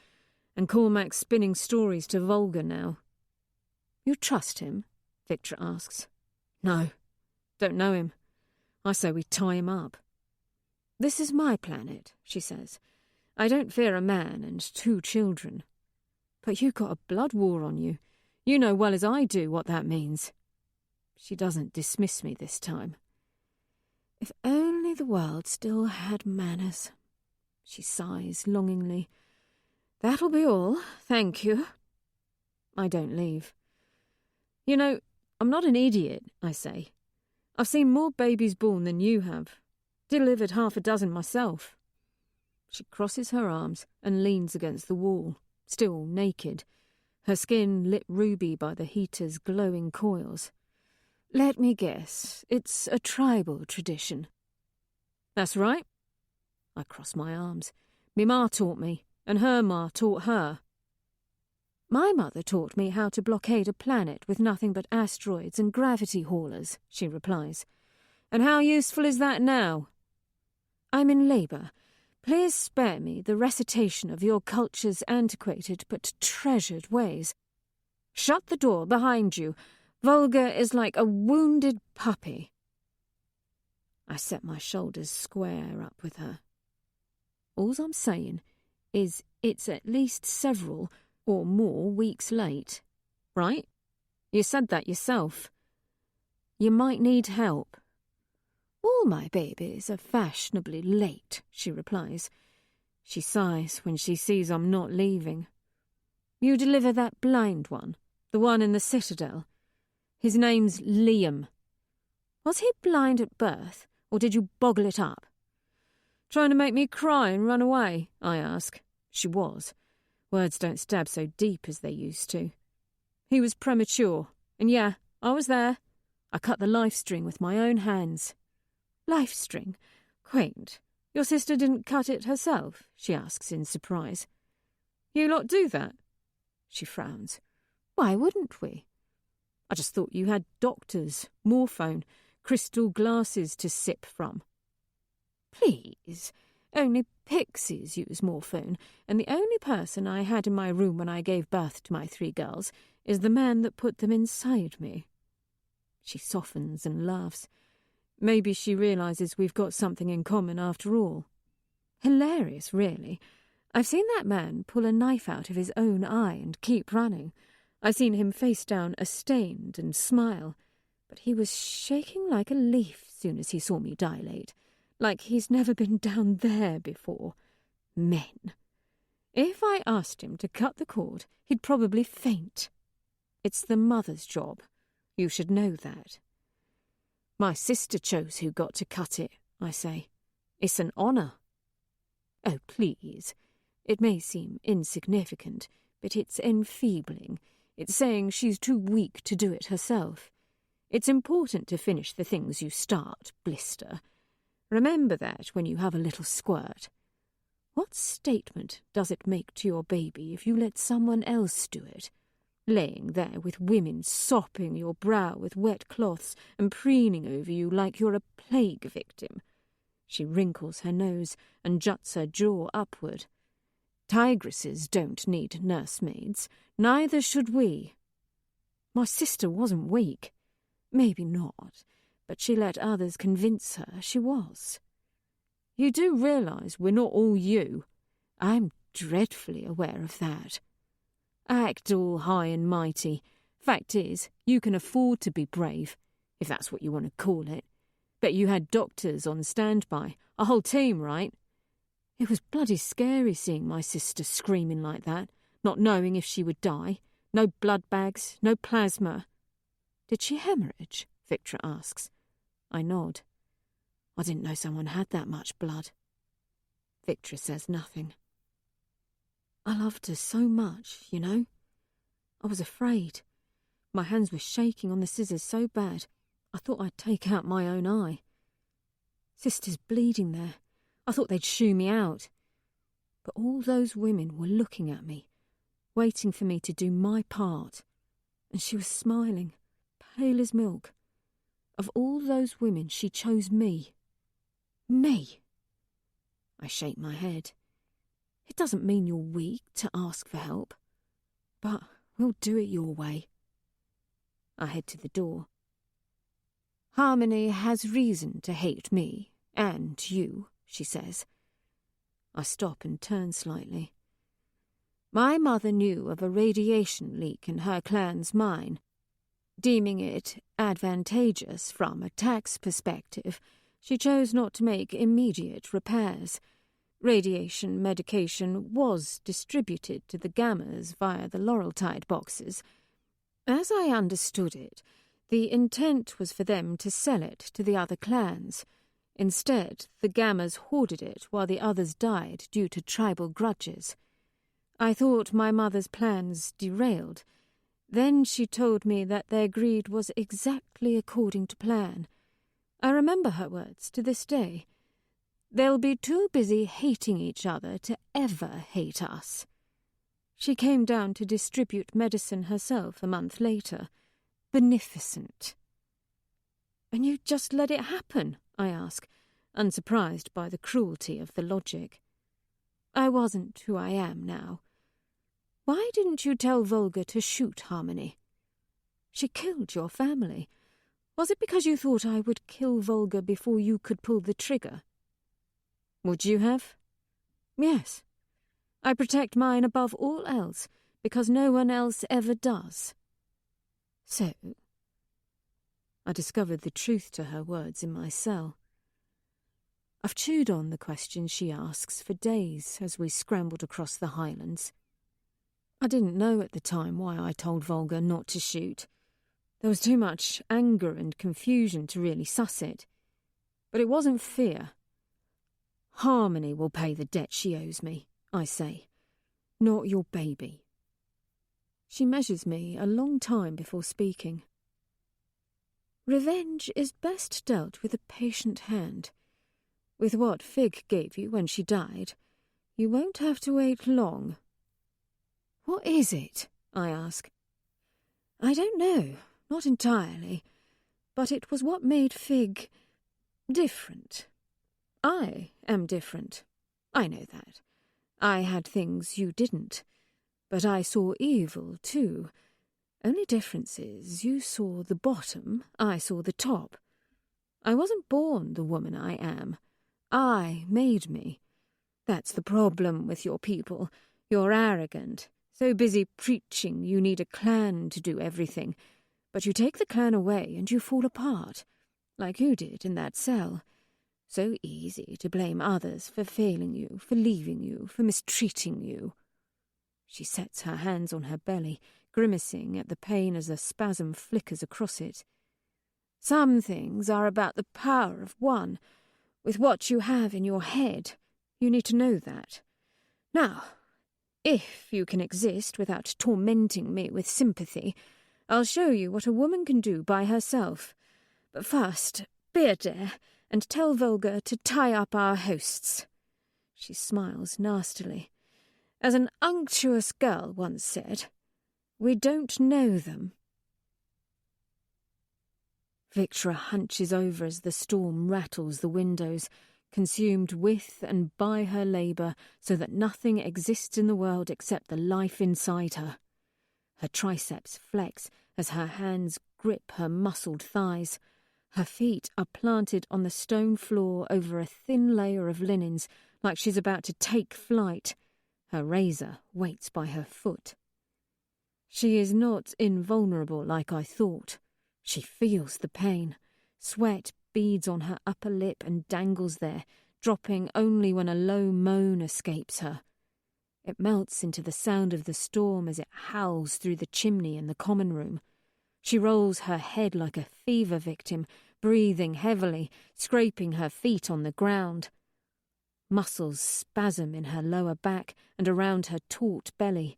and Cormac's spinning stories to Volga now. You trust him? Victra asks. No, don't know him. I say we tie him up. This is my planet, she says. I don't fear a man and 2 children. But you got a blood war on you. You know well as I do what that means. She doesn't dismiss me this time. If only the world still had manners. She sighs longingly. That'll be all, thank you. I don't leave. You know, I'm not an idiot, I say. I've seen more babies born than you have. Delivered 6 myself. She crosses her arms and leans against the wall, still naked, her skin lit ruby by the heater's glowing coils. Let me guess, it's a tribal tradition. That's right. I cross my arms. Me ma taught me, and her ma taught her. My mother taught me how to blockade a planet with nothing but asteroids and gravity haulers, she replies. And how useful is that now? I'm in labour. Please spare me the recitation of your culture's antiquated but treasured ways. Shut the door behind you. Volga is like a wounded puppy. I set my shoulders square up with her. All I'm saying is it's at least several or more weeks late, right? You said that yourself. You might need help. All my babies are fashionably late, she replies. She sighs when she sees I'm not leaving. You deliver that blind one, the one in the Citadel. His name's Liam. Was he blind at birth, or did you boggle it up? Trying to make me cry and run away, I ask. She was. Words don't stab so deep as they used to. He was premature, and yeah, I was there. I cut the life string with my own hands. Life string? Quaint. Your sister didn't cut it herself? She asks in surprise. You lot do that? She frowns. Why wouldn't we? I just thought you had doctors, morphone, crystal glasses to sip from. Please, only pixies use morphone, and the only person I had in my room when I gave birth to my 3 girls is the man that put them inside me. She softens and laughs. Maybe she realises we've got something in common after all. Hilarious, really. I've seen that man pull a knife out of his own eye and keep running. I've seen him face down a-stained and smile, but he was shaking like a leaf soon as he saw me dilate, like he's never been down there before. Men. If I asked him to cut the cord, he'd probably faint. It's the mother's job. You should know that. My sister chose who got to cut it, I say. It's an honour. Oh, please. It may seem insignificant, but it's enfeebling. It's saying she's too weak to do it herself. It's important to finish the things you start, blister. Remember that when you have a little squirt. What statement does it make to your baby if you let someone else do it? Laying there with women sopping your brow with wet cloths and preening over you like you're a plague victim. She wrinkles her nose and juts her jaw upward. Tigresses don't need nursemaids. Neither should we. My sister wasn't weak. Maybe not, but she let others convince her she was. You do realise we're not all you. I'm dreadfully aware of that. Act all high and mighty. Fact is, you can afford to be brave, if that's what you want to call it. Bet you had doctors on standby, a whole team, right? It was bloody scary seeing my sister screaming like that, not knowing if she would die. No blood bags, no plasma. Did she hemorrhage? Victra asks. I nod. I didn't know someone had that much blood. Victor says nothing. I loved her so much, you know. I was afraid. My hands were shaking on the scissors so bad, I thought I'd take out my own eye. Sister's bleeding there. I thought they'd shoo me out. But all those women were looking at me, waiting for me to do my part. And she was smiling, pale as milk. Of all those women, she chose me. Me! I shake my head. It doesn't mean you're weak to ask for help. But we'll do it your way. I head to the door. Harmony has reason to hate me, and you, she says. I stop and turn slightly. My mother knew of a radiation leak in her clan's mine. Deeming it advantageous from a tax perspective, she chose not to make immediate repairs. Radiation medication was distributed to the Gammas via the Laureltide boxes. As I understood it, the intent was for them to sell it to the other clans. Instead, the Gammas hoarded it while the others died due to tribal grudges. I thought my mother's plans derailed. Then she told me that their greed was exactly according to plan. I remember her words to this day. They'll be too busy hating each other to ever hate us. She came down to distribute medicine herself a month later. Beneficent. And you just let it happen, I ask, unsurprised by the cruelty of the logic. I wasn't who I am now. Why didn't you tell Volga to shoot Harmony? She killed your family. Was it because you thought I would kill Volga before you could pull the trigger? Would you have? Yes. I protect mine above all else, because no one else ever does. So, I discovered the truth to her words in my cell. I've chewed on the questions she asks for days as we scrambled across the highlands. I didn't know at the time why I told Volga not to shoot. There was too much anger and confusion to really suss it. But it wasn't fear. Harmony will pay the debt she owes me, I say. Not your baby. She measures me a long time before speaking. Revenge is best dealt with a patient hand. With what Fig gave you when she died, you won't have to wait long. What is it? I ask. I don't know, not entirely, but it was what made Fig different. I am different. I know that. I had things you didn't, but I saw evil too. Only difference is you saw the bottom, I saw the top. I wasn't born the woman I am. I made me. That's the problem with your people. You're arrogant, so busy preaching you need a clan to do everything. But you take the clan away and you fall apart, like you did in that cell. So easy to blame others for failing you, for leaving you, for mistreating you. She sets her hands on her belly, grimacing at the pain as a spasm flickers across it. Some things are about the power of one. With what you have in your head, you need to know that. Now, if you can exist without tormenting me with sympathy, I'll show you what a woman can do by herself. But first, be a dare, and tell Volga to tie up our hosts. She smiles nastily. As an unctuous girl once said, we don't know them. Victra hunches over as the storm rattles the windows, consumed with and by her labour so that nothing exists in the world except the life inside her. Her triceps flex as her hands grip her muscled thighs. Her feet are planted on the stone floor over a thin layer of linens, like she's about to take flight. Her razor waits by her foot. She is not invulnerable like I thought. She feels the pain. Sweat beads on her upper lip and dangles there, dropping only when a low moan escapes her. It melts into the sound of the storm as it howls through the chimney in the common room. She rolls her head like a fever victim, breathing heavily, scraping her feet on the ground. Muscles spasm in her lower back and around her taut belly.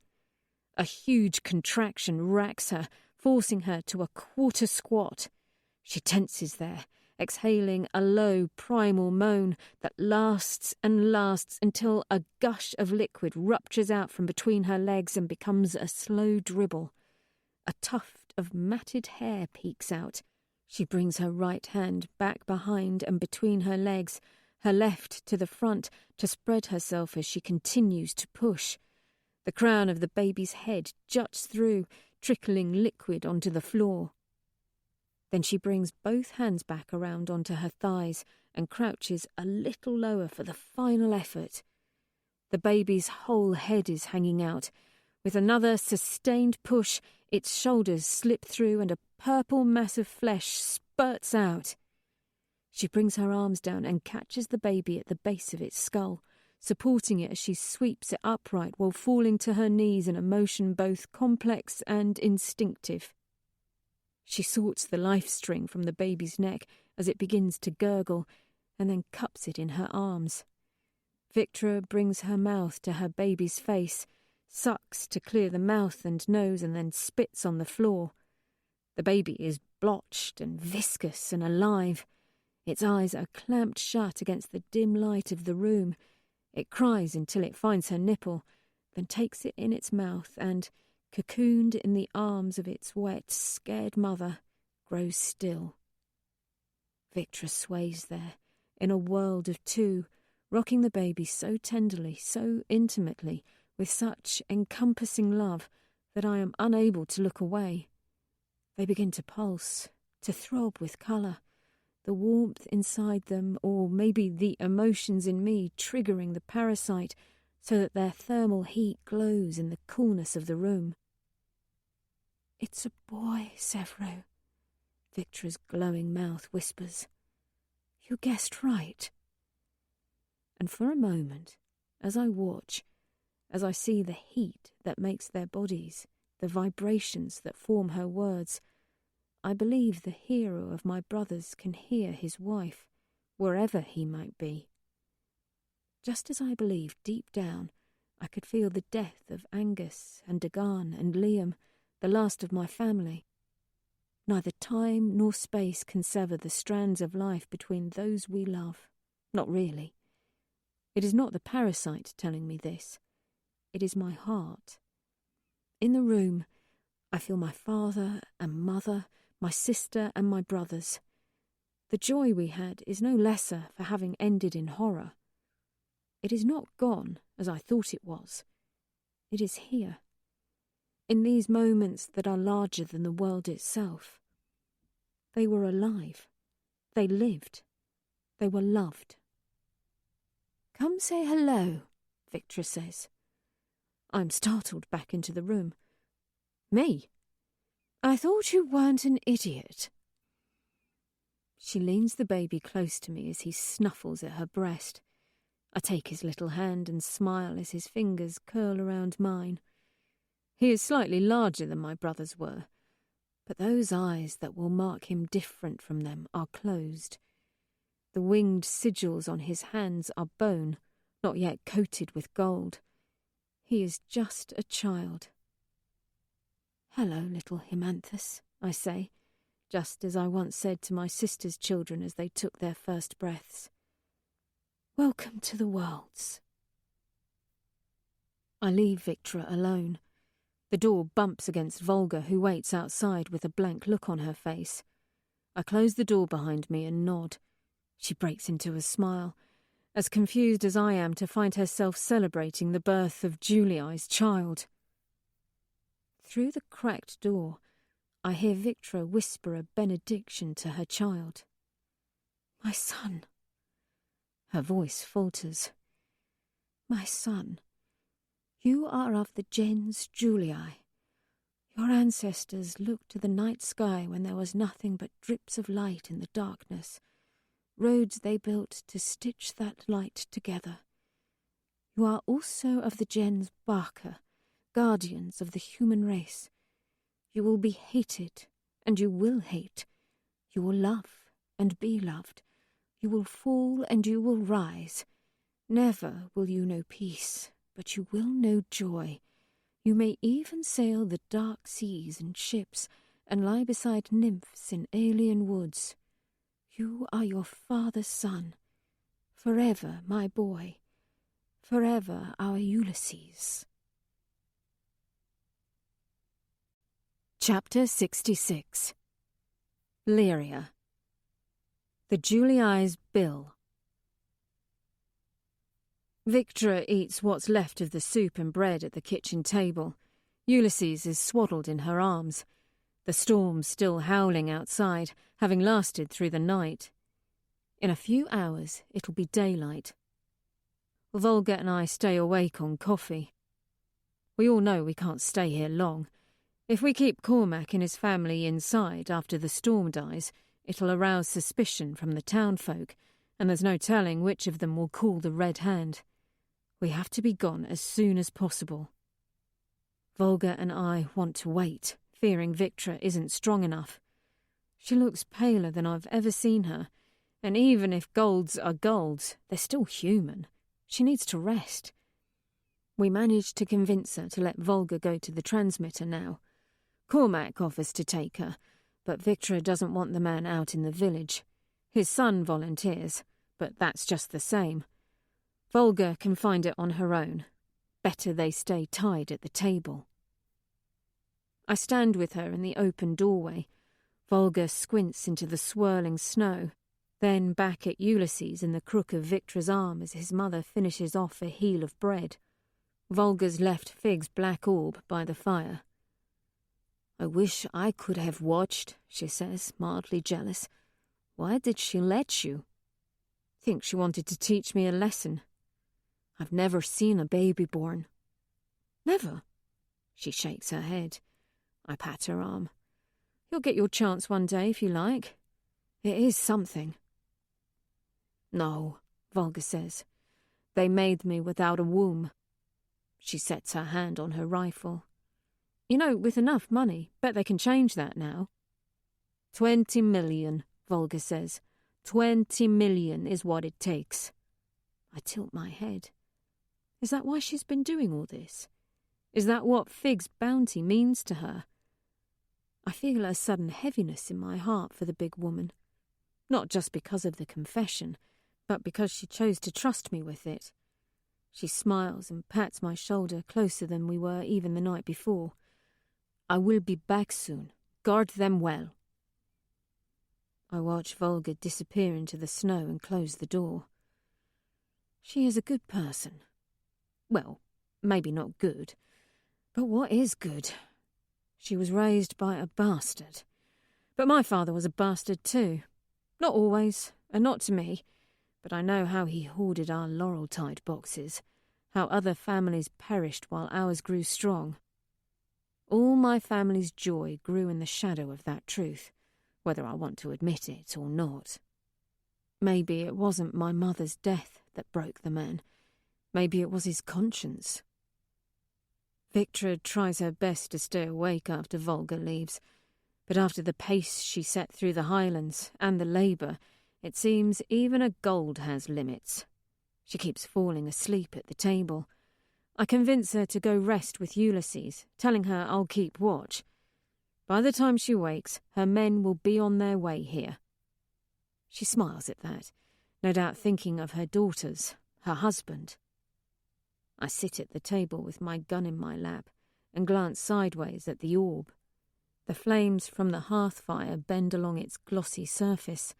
A huge contraction racks her, forcing her to a quarter squat. She tenses there, exhaling a low primal moan that lasts and lasts until a gush of liquid ruptures out from between her legs and becomes a slow dribble. A tuft of matted hair peeks out. She brings her right hand back behind and between her legs, her left to the front, to spread herself as she continues to push. The crown of the baby's head juts through, trickling liquid onto the floor. Then she brings both hands back around onto her thighs and crouches a little lower for the final effort. The baby's whole head is hanging out. With another sustained push, its shoulders slip through and a purple mass of flesh spurts out. She brings her arms down and catches the baby at the base of its skull, supporting it as she sweeps it upright while falling to her knees in a motion both complex and instinctive. She sorts the life string from the baby's neck as it begins to gurgle, and then cups it in her arms. Victra brings her mouth to her baby's face, sucks to clear the mouth and nose, and then spits on the floor. The baby is blotched and viscous and alive. Its eyes are clamped shut against the dim light of the room. It cries until it finds her nipple, then takes it in its mouth and, cocooned in the arms of its wet, scared mother, grows still. Victra sways there, in a world of two, rocking the baby so tenderly, so intimately, with such encompassing love that I am unable to look away. They begin to pulse, to throb with colour, the warmth inside them, or maybe the emotions in me triggering the parasite so that their thermal heat glows in the coolness of the room. "It's a boy, Severo," Victra's glowing mouth whispers. "You guessed right." And for a moment, as I watch, as I see the heat that makes their bodies, the vibrations that form her words, I believe the hero of my brothers can hear his wife, wherever he might be. Just as I believe deep down I could feel the death of Angus and Dagan and Liam, the last of my family. Neither time nor space can sever the strands of life between those we love. Not really. It is not the parasite telling me this. It is my heart. In the room, I feel my father and mother, my sister and my brothers. The joy we had is no lesser for having ended in horror. It is not gone, as I thought it was. It is here, in these moments that are larger than the world itself. They were alive. They lived. They were loved. "Come say hello," Victra says. I'm startled back into the room. "Me? I thought you weren't an idiot." She leans the baby close to me as he snuffles at her breast. I take his little hand and smile as his fingers curl around mine. He is slightly larger than my brothers were, but those eyes that will mark him different from them are closed. The winged sigils on his hands are bone, not yet coated with gold. He is just a child. "Hello, little Himanthus," I say, just as I once said to my sister's children as they took their first breaths. "Welcome to the worlds." I leave Victra alone. The door bumps against Volga, who waits outside with a blank look on her face. I close the door behind me and nod. She breaks into a smile, as confused as I am to find herself celebrating the birth of Juliai's child. Through the cracked door, I hear Victra whisper a benediction to her child. "My son." Her voice falters. "My son, you are of the gens Juliai. Your ancestors looked to the night sky when there was nothing but drips of light in the darkness, roads they built to stitch that light together. You are also of the gens Barker, guardians of the human race. You will be hated and you will hate. You will love and be loved. You will fall and you will rise. Never will you know peace, but you will know joy. You may even sail the dark seas in ships and lie beside nymphs in alien woods. You are your father's son. Forever, my boy. Forever, our Ulysses. Chapter 66. Lyria. The Julii Bill. Victra eats what's left of the soup and bread at the kitchen table. Ulysses is swaddled in her arms. The storm's still howling outside, having lasted through the night. In a few hours, it'll be daylight. Volga and I stay awake on coffee. We all know we can't stay here long. If we keep Cormac and his family inside after the storm dies, it'll arouse suspicion from the townfolk, and there's no telling which of them will call the Red Hand. We have to be gone as soon as possible. Volga and I want to wait, fearing Victra isn't strong enough. She looks paler than I've ever seen her, and even if golds are golds, they're still human. She needs to rest. We managed to convince her to let Volga go to the transmitter now. Cormac offers to take her, but Victra doesn't want the man out in the village. His son volunteers, but that's just the same. Volga can find it on her own. Better they stay tied at the table. I stand with her in the open doorway. Volga squints into the swirling snow, then back at Ulysses in the crook of Victra's arm as his mother finishes off a heel of bread. Volga's left Fig's black orb by the fire. "I wish I could have watched," she says, mildly jealous. "Why did she let you?" "Think she wanted to teach me a lesson." "I've never seen a baby born." "Never?" She shakes her head. I pat her arm. "You'll get your chance one day if you like. It is something." "No," Volga says. "They made me without a womb." She sets her hand on her rifle. "You know, with enough money, bet they can change that now." 20 million, Volga says. 20 million is what it takes. I tilt my head. Is that why she's been doing all this? Is that what Fig's bounty means to her? I feel a sudden heaviness in my heart for the big woman. Not just because of the confession, but because she chose to trust me with it. She smiles and pats my shoulder closer than we were even the night before. "I will be back soon. Guard them well." I watch Volga disappear into the snow and close the door. She is a good person. Well, maybe not good. But what is good? She was raised by a bastard. But my father was a bastard too. Not always, and not to me. But I know how he hoarded our Laurel-Tide boxes, how other families perished while ours grew strong. All my family's joy grew in the shadow of that truth, whether I want to admit it or not. Maybe it wasn't my mother's death that broke the man. Maybe it was his conscience. Victra tries her best to stay awake after Volga leaves, but after the pace she set through the Highlands and the labour, it seems even a gold has limits. She keeps falling asleep at the table. I convince her to go rest with Ulysses, telling her I'll keep watch. By the time she wakes, her men will be on their way here. She smiles at that, no doubt thinking of her daughters, her husband. I sit at the table with my gun in my lap and glance sideways at the orb. The flames from the hearth fire bend along its glossy surface.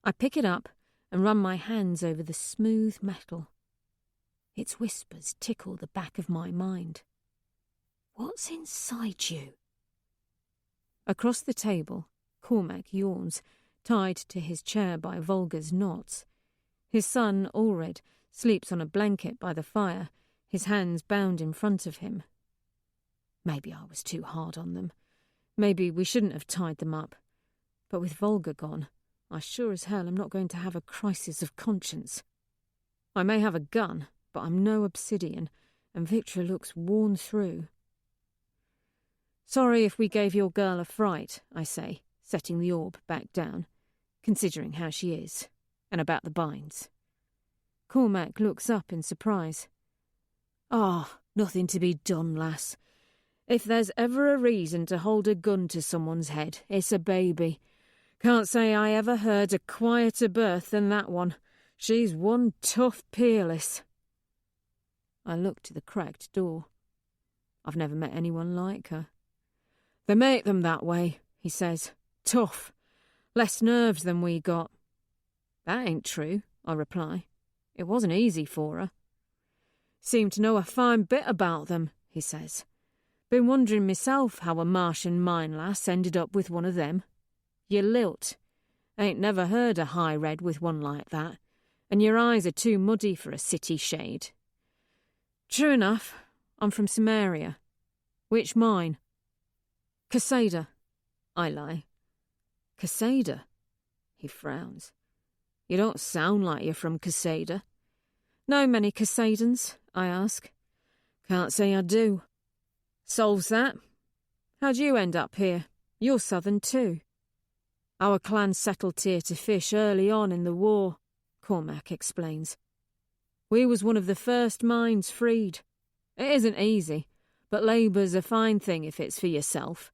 I pick it up and run my hands over the smooth metal. Its whispers tickle the back of my mind. What's inside you? Across the table, Cormac yawns, tied to his chair by Volga's knots. His son, Ulred, sleeps on a blanket by the fire, his hands bound in front of him. Maybe I was too hard on them. Maybe we shouldn't have tied them up. But with Volga gone, I sure as hell am not going to have a crisis of conscience. I may have a gun, but I'm no obsidian, and Victra looks worn through. Sorry if we gave your girl a fright, I say, setting the orb back down, considering how she is, and about the binds. Cormac looks up in surprise. Nothing to be done, lass. If there's ever a reason to hold a gun to someone's head, it's a baby. Can't say I ever heard a quieter birth than that one. She's one tough peerless. I look to the cracked door. I've never met anyone like her. They make them that way, he says. Tough. Less nerves than we got. That ain't true, I reply. It wasn't easy for her. Seem to know a fine bit about them, he says. Been wondering myself how a Martian mine lass ended up with one of them. You lilt. Ain't never heard a high red with one like that, and your eyes are too muddy for a city shade. True enough, I'm from Samaria. Which mine? Casada. I lie. Casada? He frowns. You don't sound like you're from Casada. Know many Casadans? I ask. Can't say I do. Solves that. How'd you end up here? You're southern too. Our clan settled here to fish early on in the war, Cormac explains. We was one of the first mines freed. It isn't easy, but labour's a fine thing if it's for yourself.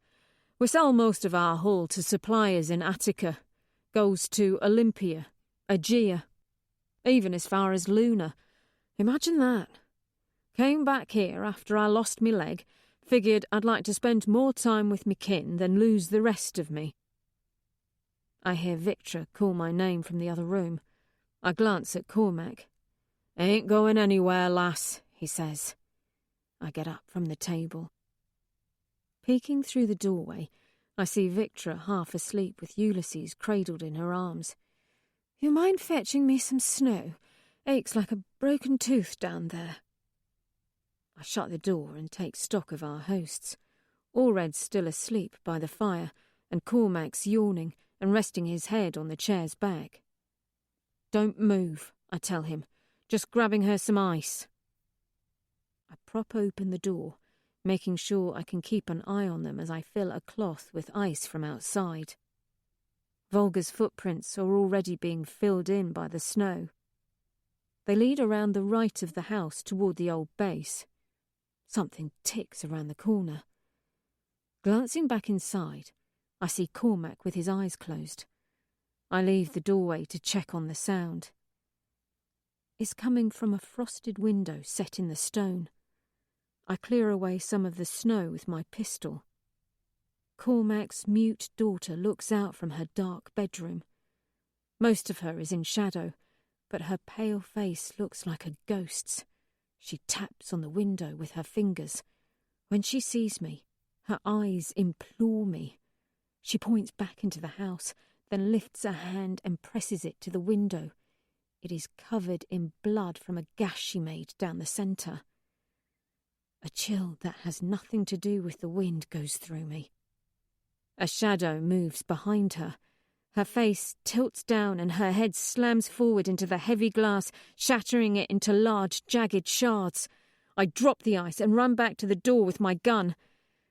We sell most of our hull to suppliers in Attica. Goes to Olympia, Aegea, even as far as Luna. Imagine that. Came back here after I lost me leg, figured I'd like to spend more time with me kin than lose the rest of me. I hear Victor call my name from the other room. I glance at Cormac. Ain't going anywhere, lass, he says. I get up from the table. Peeking through the doorway, I see Victra half asleep with Ulysses cradled in her arms. You mind fetching me some snow? Aches like a broken tooth down there. I shut the door and take stock of our hosts. Allred's still asleep by the fire, and Cormac's yawning and resting his head on the chair's back. Don't move, I tell him, just grabbing her some ice. I prop open the door, making sure I can keep an eye on them as I fill a cloth with ice from outside. Volga's footprints are already being filled in by the snow. They lead around the right of the house toward the old base. Something ticks around the corner. Glancing back inside, I see Cormac with his eyes closed. I leave the doorway to check on the sound. It's coming from a frosted window set in the stone. I clear away some of the snow with my pistol. Cormac's mute daughter looks out from her dark bedroom. Most of her is in shadow, but her pale face looks like a ghost's. She taps on the window with her fingers. When she sees me, her eyes implore me. She points back into the house, then lifts a hand and presses it to the window. It is covered in blood from a gash she made down the centre. A chill that has nothing to do with the wind goes through me. A shadow moves behind her. Her face tilts down and her head slams forward into the heavy glass, shattering it into large, jagged shards. I drop the ice and run back to the door with my gun.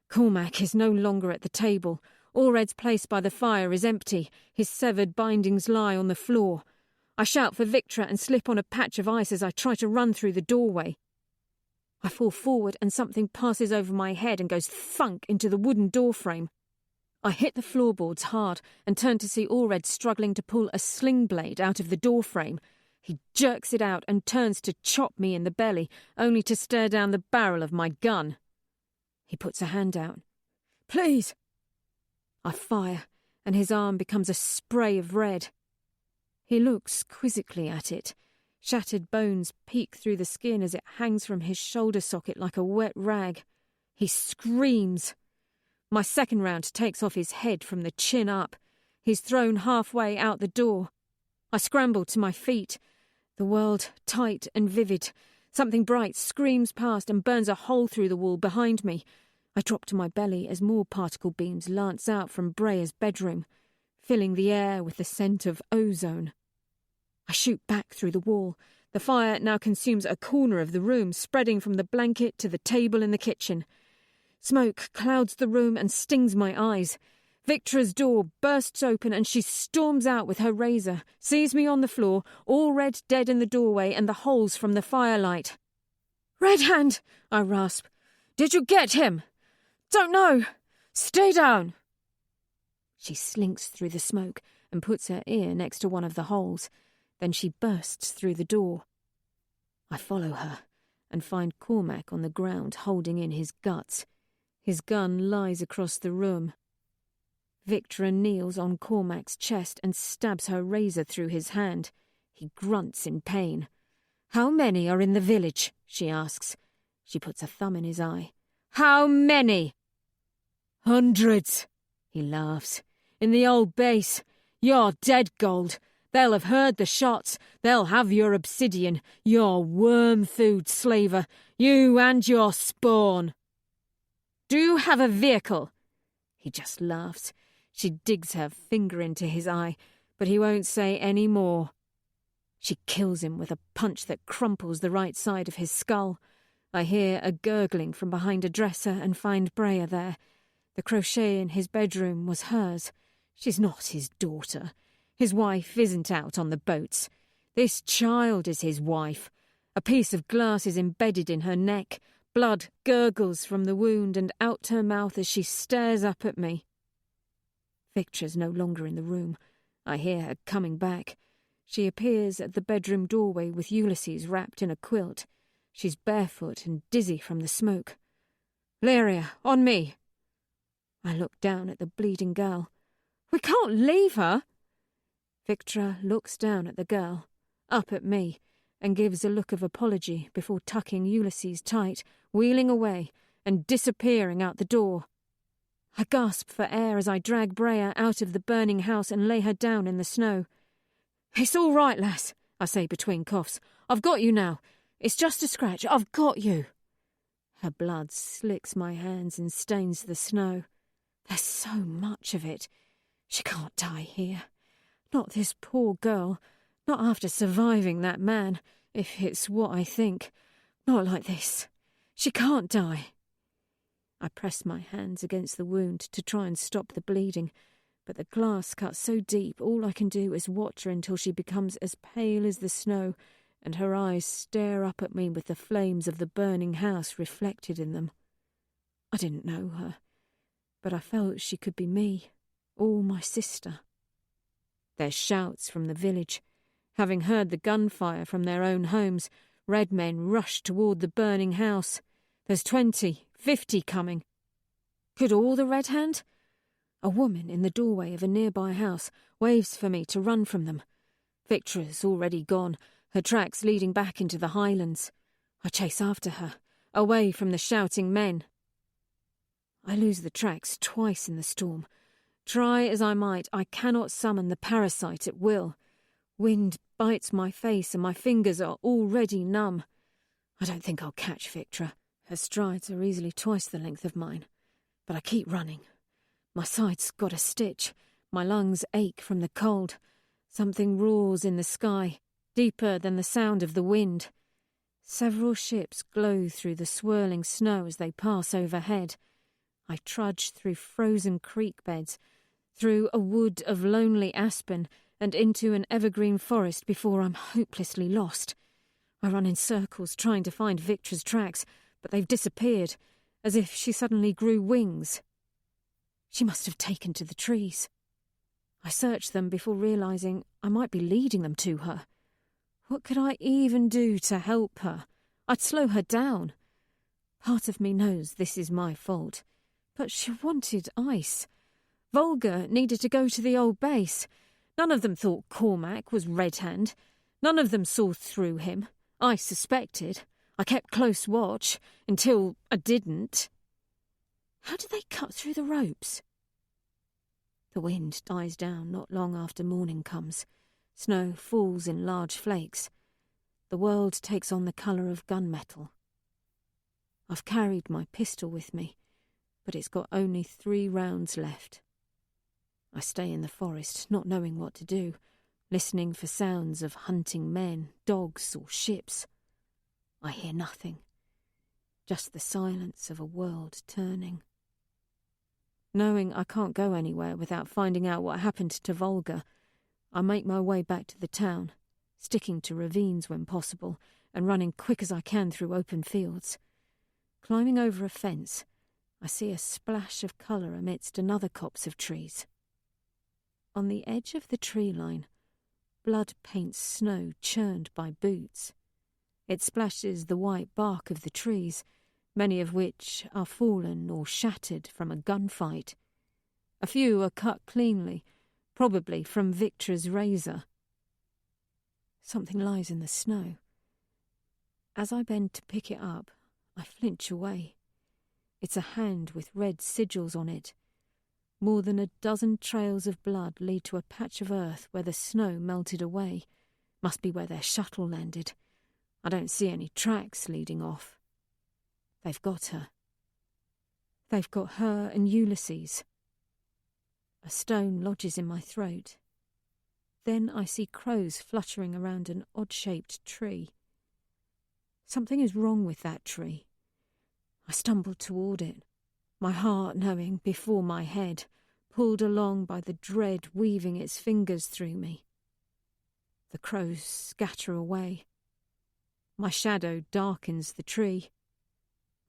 Cormac is no longer at the table. Allred's place by the fire is empty. His severed bindings lie on the floor. I shout for Victra and slip on a patch of ice as I try to run through the doorway. I fall forward and something passes over my head and goes thunk into the wooden doorframe. I hit the floorboards hard and turn to see Allred struggling to pull a sling blade out of the doorframe. He jerks it out and turns to chop me in the belly, only to stare down the barrel of my gun. He puts a hand out. Please! I fire, and his arm becomes a spray of red. He looks quizzically at it. Shattered bones peek through the skin as it hangs from his shoulder socket like a wet rag. He screams. My second round takes off his head from the chin up. He's thrown halfway out the door. I scramble to my feet. The world tight and vivid. Something bright screams past and burns a hole through the wall behind me. I drop to my belly as more particle beams lance out from Brea's bedroom, filling the air with the scent of ozone. I shoot back through the wall. The fire now consumes a corner of the room, spreading from the blanket to the table in the kitchen. Smoke clouds the room and stings my eyes. Victra's door bursts open and she storms out with her razor, sees me on the floor, all red dead in the doorway and the holes from the firelight. "Red Hand!" I rasp. "Did you get him?" "Don't know. Stay down." She slinks through the smoke and puts her ear next to one of the holes. Then she bursts through the door. I follow her and find Cormac on the ground holding in his guts. His gun lies across the room. Victra kneels on Cormac's chest and stabs her razor through his hand. He grunts in pain. "How many are in the village?" she asks. She puts a thumb in his eye. "How many?" "Hundreds," he laughs. "In the old base. You're dead, Gold. They'll have heard the shots. They'll have your obsidian, your worm-food slaver, you and your spawn." "Do you have a vehicle?" He just laughs. She digs her finger into his eye, but he won't say any more. She kills him with a punch that crumples the right side of his skull. I hear a gurgling from behind a dresser and find Brea there. The crochet in his bedroom was hers. She's not his daughter. His wife isn't out on the boats. This child is his wife. A piece of glass is embedded in her neck. Blood gurgles from the wound and out her mouth as she stares up at me. Victra's no longer in the room. I hear her coming back. She appears at the bedroom doorway with Ulysses wrapped in a quilt. She's barefoot and dizzy from the smoke. "Lyria, on me!" I look down at the bleeding girl. "We can't leave her!" Victra looks down at the girl, up at me, and gives a look of apology before tucking Ulysses tight, wheeling away, and disappearing out the door. I gasp for air as I drag Brea out of the burning house and lay her down in the snow. "It's all right, lass," I say between coughs. "I've got you now. It's just a scratch. I've got you." Her blood slicks my hands and stains the snow. There's so much of it. She can't die here. Not this poor girl. Not after surviving that man, if it's what I think. Not like this. She can't die. I press my hands against the wound to try and stop the bleeding, but the glass cuts so deep all I can do is watch her until she becomes as pale as the snow and her eyes stare up at me with the flames of the burning house reflected in them. I didn't know her, but I felt she could be me, or my sister. There's shouts from the village. Having heard the gunfire from their own homes, red men rush toward the burning house. There's 20, 50 coming. Could all the Red Hand? A woman in the doorway of a nearby house waves for me to run from them. Victra's already gone, her tracks leading back into the highlands. I chase after her, away from the shouting men. I lose the tracks twice in the storm. Try as I might, I cannot summon the parasite at will. Wind bites my face and my fingers are already numb. I don't think I'll catch Victra. Her strides are easily twice the length of mine. But I keep running. My side's got a stitch. My lungs ache from the cold. Something roars in the sky, deeper than the sound of the wind. Several ships glow through the swirling snow as they pass overhead. I trudge through frozen creek beds, through a wood of lonely aspen, and into an evergreen forest before I'm hopelessly lost. I run in circles trying to find Victra's tracks, but they've disappeared, as if she suddenly grew wings. She must have taken to the trees. I search them before realising I might be leading them to her. What could I even do to help her? I'd slow her down. Part of me knows this is my fault, but she wanted ice. Volga needed to go to the old base. None of them thought Cormac was Red Hand. None of them saw through him. I suspected. I kept close watch, until I didn't. How did they cut through the ropes? The wind dies down not long after morning comes. Snow falls in large flakes. The world takes on the colour of gunmetal. I've carried my pistol with me, but it's got only 3 rounds left. I stay in the forest, not knowing what to do, listening for sounds of hunting men, dogs or ships. I hear nothing. just the silence of a world turning. Knowing I can't go anywhere without finding out what happened to Volga, I make my way back to the town, sticking to ravines when possible and running quick as I can through open fields. Climbing over a fence, I see a splash of colour amidst another copse of trees. On the edge of the tree line, blood paints snow churned by boots. It splashes the white bark of the trees, many of which are fallen or shattered from a gunfight. A few are cut cleanly, probably from Victra's razor. Something lies in the snow. As I bend to pick it up, I flinch away. It's a hand with red sigils on it. More than a dozen trails of blood lead to a patch of earth where the snow melted away. Must be where their shuttle landed. I don't see any tracks leading off. They've got her. They've got her and Ulysses. A stone lodges in my throat. Then I see crows fluttering around an odd-shaped tree. Something is wrong with that tree. I stumble toward it, my heart knowing before my head, pulled along by the dread weaving its fingers through me. The crows scatter away. My shadow darkens the tree.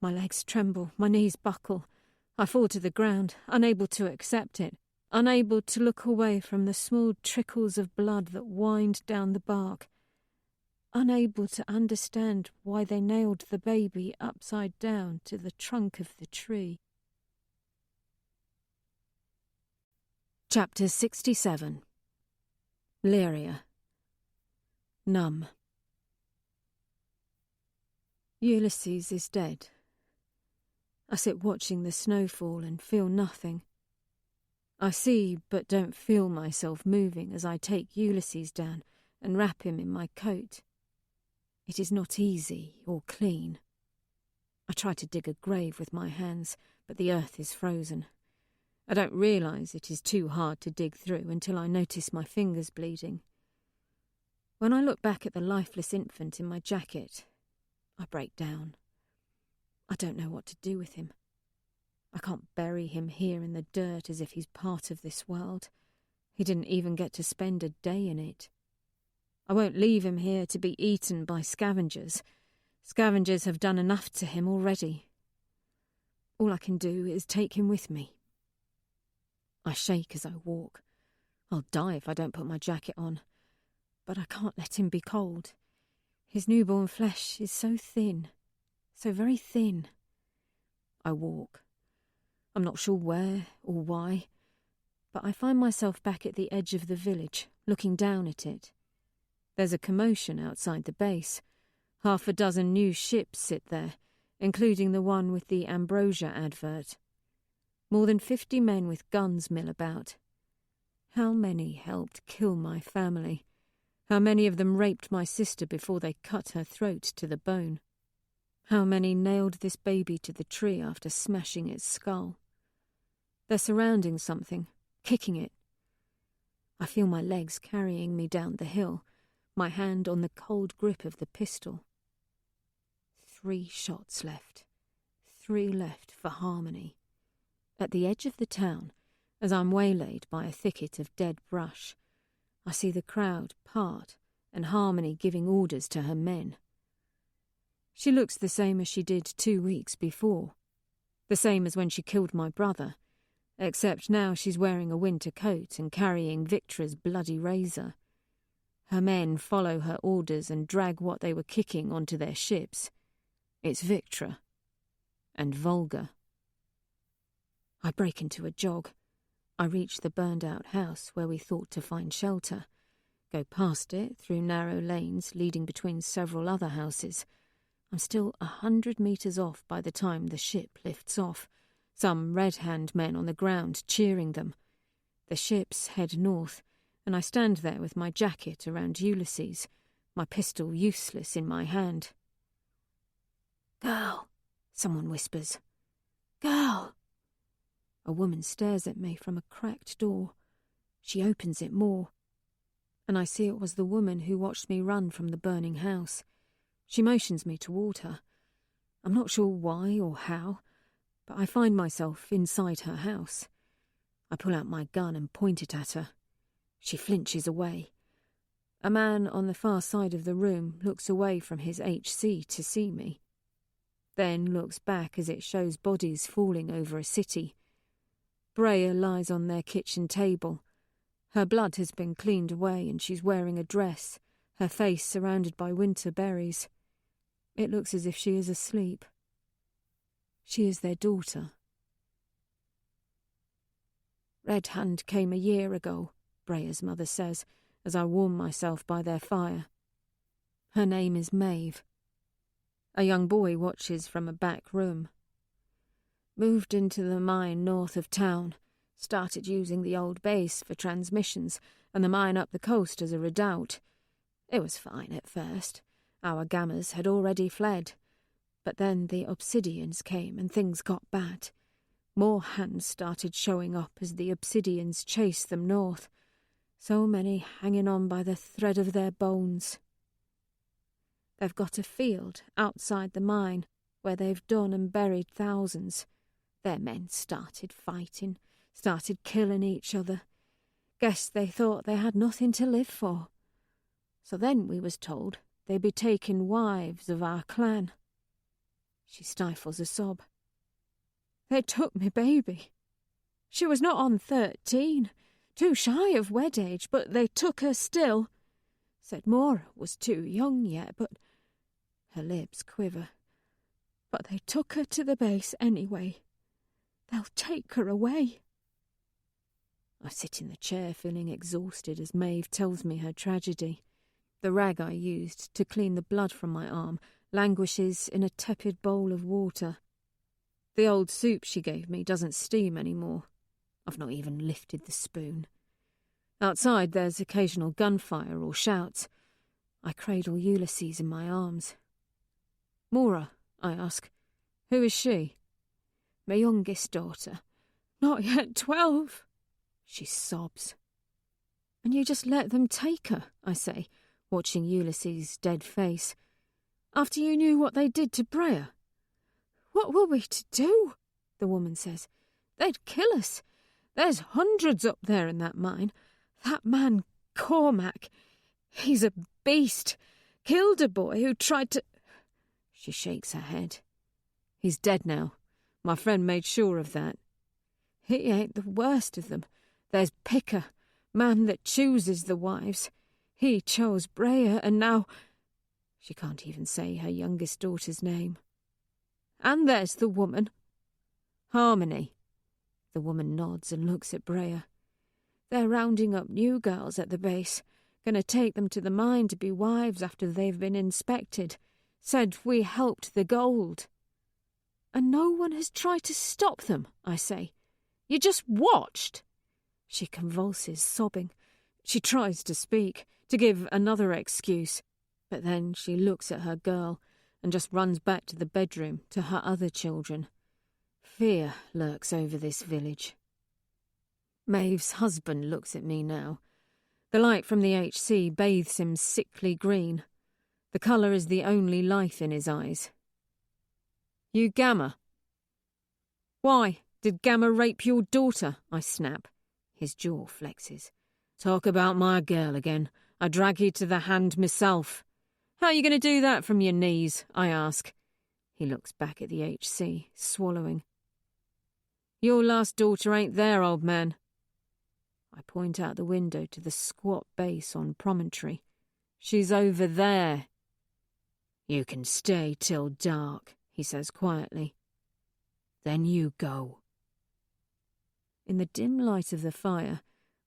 My legs tremble, my knees buckle. I fall to the ground, unable to accept it, unable to look away from the small trickles of blood that wind down the bark, unable to understand why they nailed the baby upside down to the trunk of the tree. Chapter 67. Lyria. Numb. Ulysses is dead. I sit watching the snowfall and feel nothing. I see but don't feel myself moving as I take Ulysses down and wrap him in my coat. It is not easy or clean. I try to dig a grave with my hands, but the earth is frozen. I don't realise it is too hard to dig through until I notice my fingers bleeding. When I look back at the lifeless infant in my jacket, I break down. I don't know what to do with him. I can't bury him here in the dirt as if he's part of this world. He didn't even get to spend a day in it. I won't leave him here to be eaten by scavengers. Scavengers have done enough to him already. All I can do is take him with me. I shake as I walk. I'll die if I don't put my jacket on. But I can't let him be cold. His newborn flesh is so thin, so very thin. I walk. I'm not sure where or why, but I find myself back at the edge of the village, looking down at it. There's a commotion outside the base. 6 new ships sit there, including the one with the Ambrosia advert. More than 50 men with guns mill about. How many helped kill my family? How many of them raped my sister before they cut her throat to the bone? How many nailed this baby to the tree after smashing its skull? They're surrounding something, kicking it. I feel my legs carrying me down the hill, my hand on the cold grip of the pistol. 3 shots left. 3 left for Harmony. At the edge of the town, as I'm waylaid by a thicket of dead brush, I see the crowd part and Harmony giving orders to her men. She looks the same as she did 2 weeks before. The same as when she killed my brother, except now she's wearing a winter coat and carrying Victra's bloody razor. Her men follow her orders and drag what they were kicking onto their ships. It's Victra. And Volga. I break into a jog. I reach the burned-out house where we thought to find shelter, go past it through narrow lanes leading between several other houses. I'm still 100 metres off by the time the ship lifts off, some red-hand men on the ground cheering them. The ships head north, and I stand there with my jacket around Ulysses, my pistol useless in my hand. "Girl," someone whispers. "Girl." A woman stares at me from a cracked door. She opens it more, and I see it was the woman who watched me run from the burning house. She motions me toward her. I'm not sure why or how, but I find myself inside her house. I pull out my gun and point it at her. She flinches away. A man on the far side of the room looks away from his HC to see me, then looks back as it shows bodies falling over a city. Brea lies on their kitchen table. Her blood has been cleaned away and she's wearing a dress, her face surrounded by winter berries. It looks as if she is asleep. She is their daughter. Red Hand came a year ago, Brea's mother says, as I warm myself by their fire. Her name is Maeve. A young boy watches from a back room. Moved into the mine north of town, started using the old base for transmissions and the mine up the coast as a redoubt. It was fine at first. Our gammas had already fled. But then the Obsidians came and things got bad. More hands started showing up as the Obsidians chased them north. So many hanging on by the thread of their bones. They've got a field outside the mine where they've done and buried thousands. Their men started fighting, started killing each other. Guess they thought they had nothing to live for. So then we was told they'd be taking wives of our clan. She stifles a sob. They took me baby. She was not on 13, too shy of wed age, but they took her still. Said Mora was too young yet, but her lips quiver. But they took her to the base anyway. They'll take her away. I sit in the chair feeling exhausted as Maeve tells me her tragedy. The rag I used to clean the blood from my arm languishes in a tepid bowl of water. The old soup she gave me doesn't steam anymore. I've not even lifted the spoon. Outside there's occasional gunfire or shouts. I cradle Ulysses in my arms. Mora, I ask, who is she? My youngest daughter. Not yet 12. She sobs. And you just let them take her, I say, watching Ulysses' dead face. After you knew what they did to Brea. What were we to do? The woman says. They'd kill us. There's hundreds up there in that mine. That man, Cormac, he's a beast. Killed a boy who tried to... She shakes her head. He's dead now. My friend made sure of that. He ain't the worst of them. There's Picker, man that chooses the wives. He chose Brea, and now... She can't even say her youngest daughter's name. And there's the woman. Harmony. The woman nods and looks at Brea. They're rounding up new girls at the base, gonna take them to the mine to be wives after they've been inspected. Said we helped the gold. And no one has tried to stop them, I say. You just watched. She convulses, sobbing. She tries to speak, to give another excuse, but then she looks at her girl and just runs back to the bedroom, to her other children. Fear lurks over this village. Maeve's husband looks at me now. The light from the HC bathes him sickly green. The colour is the only life in his eyes. You Gamma? Why, did Gamma rape your daughter? I snap. His jaw flexes. Talk about my girl again. I drag you to the hand myself. How are you going to do that from your knees? I ask. He looks back at the HC, swallowing. Your last daughter ain't there, old man. I point out the window to the squat base on Promontory. She's over there. You can stay till dark, he says quietly. Then you go. In the dim light of the fire,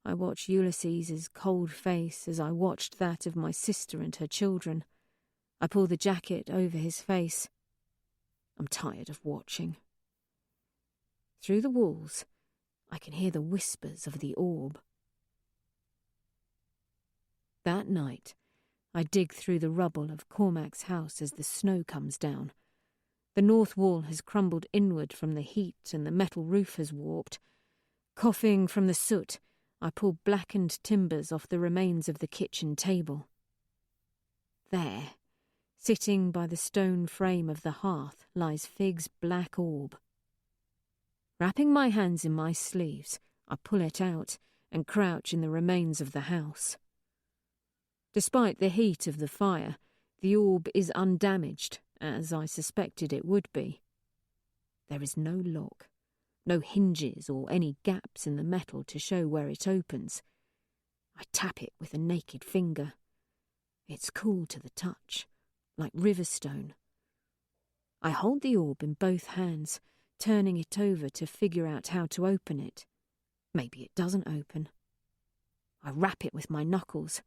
I watch Ulysses's cold face as I watched that of my sister and her children. I pull the jacket over his face. I'm tired of watching. Through the walls, I can hear the whispers of the orb. That night, I dig through the rubble of Cormac's house as the snow comes down. The north wall has crumbled inward from the heat and the metal roof has warped. Coughing from the soot, I pull blackened timbers off the remains of the kitchen table. There, Sitting by the stone frame of the hearth lies Fig's black orb. Wrapping my hands in my sleeves, I pull it out and crouch in the remains of the house. Despite the heat of the fire, the orb is undamaged, as I suspected it would be. There is no lock, no hinges or any gaps in the metal to show where it opens. I tap it with a naked finger. It's cool to the touch, like river stone. I hold the orb in both hands, turning it over to figure out how to open it. Maybe it doesn't open. I rap it with my knuckles.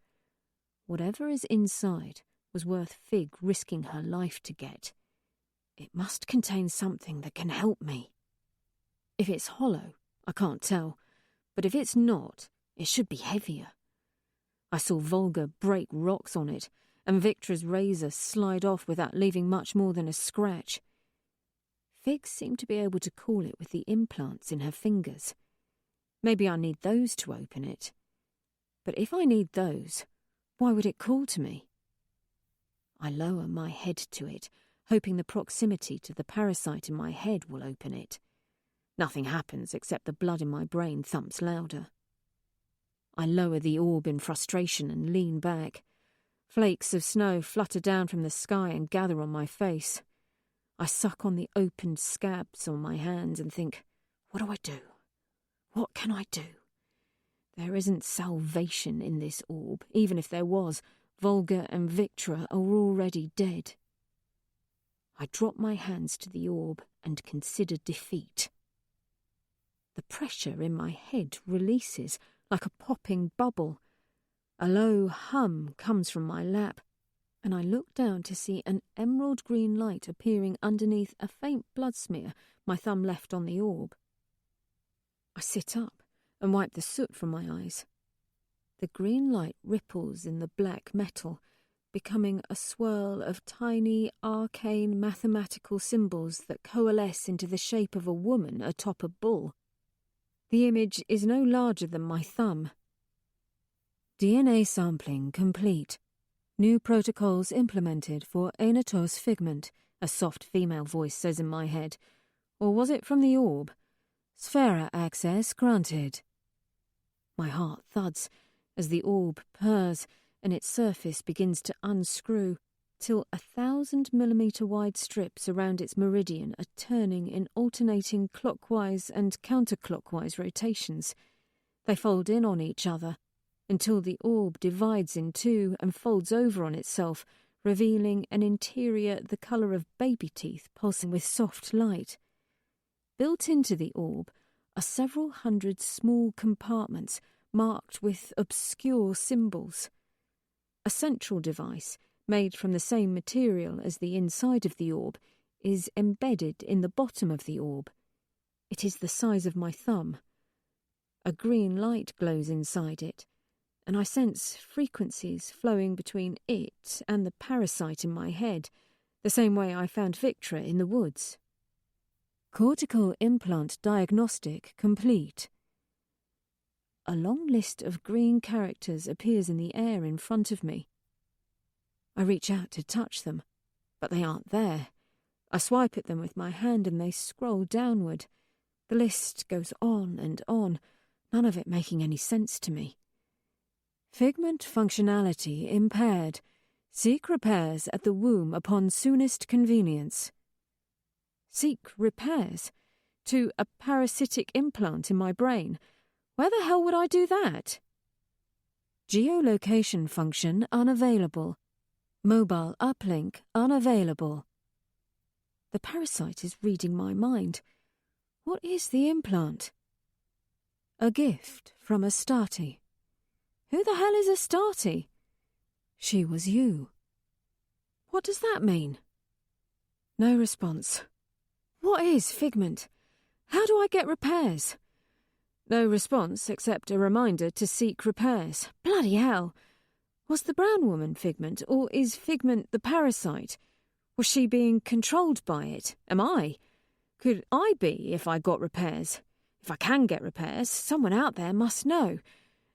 Whatever is inside was worth Fig risking her life to get. It must contain something that can help me. If it's hollow, I can't tell, but if it's not, it should be heavier. I saw Volga break rocks on it, and Victra's razor slide off without leaving much more than a scratch. Fig seemed to be able to cool it with the implants in her fingers. Maybe I need those to open it. But if I need those, why would it call to me? I lower my head to it, hoping the proximity to the parasite in my head will open it. Nothing happens except the blood in my brain thumps louder. I lower the orb in frustration and lean back. Flakes of snow flutter down from the sky and gather on my face. I suck on the opened scabs on my hands and think, what do I do? What can I do? There isn't salvation in this orb. Even if there was, Volga and Victra are already dead. I drop my hands to the orb and consider defeat. The pressure in my head releases like a popping bubble. A low hum comes from my lap, and I look down to see an emerald green light appearing underneath a faint blood smear my thumb left on the orb. I sit up and wipe the soot from my eyes. The green light ripples in the black metal, becoming a swirl of tiny, arcane mathematical symbols that coalesce into the shape of a woman atop a bull. The image is no larger than my thumb. DNA sampling complete. New protocols implemented for Aenatos Figment, a soft female voice says in my head. Or was it from the orb? Sphera access granted. My heart thuds as the orb purrs and its surface begins to unscrew, till 1,000-millimeter wide strips around its meridian are turning in alternating clockwise and counterclockwise rotations. They fold in on each other until the orb divides in two and folds over on itself, revealing an interior the colour of baby teeth pulsing with soft light. Built into the orb are several hundred small compartments marked with obscure symbols. A central device, made from the same material as the inside of the orb, is embedded in the bottom of the orb. It is the size of my thumb. A green light glows inside it, and I sense frequencies flowing between it and the parasite in my head, the same way I found Victra in the woods. Cortical implant diagnostic complete. A long list of green characters appears in the air in front of me. I reach out to touch them, but they aren't there. I swipe at them with my hand and they scroll downward. The list goes on and on, none of it making any sense to me. Figment functionality impaired. Seek repairs at the womb upon soonest convenience. Seek repairs? To a parasitic implant in my brain? Where the hell would I do that? Geolocation function unavailable. Mobile uplink unavailable. The parasite is reading my mind. What is the implant? A gift from Astarte. Who the hell is Astarte? She was you. What does that mean? No response. What is Figment? How do I get repairs? No response except a reminder to seek repairs. Bloody hell! Was the brown woman Figment, or is Figment the parasite? Was she being controlled by it? Am I? Could I be if I got repairs? If I can get repairs, someone out there must know.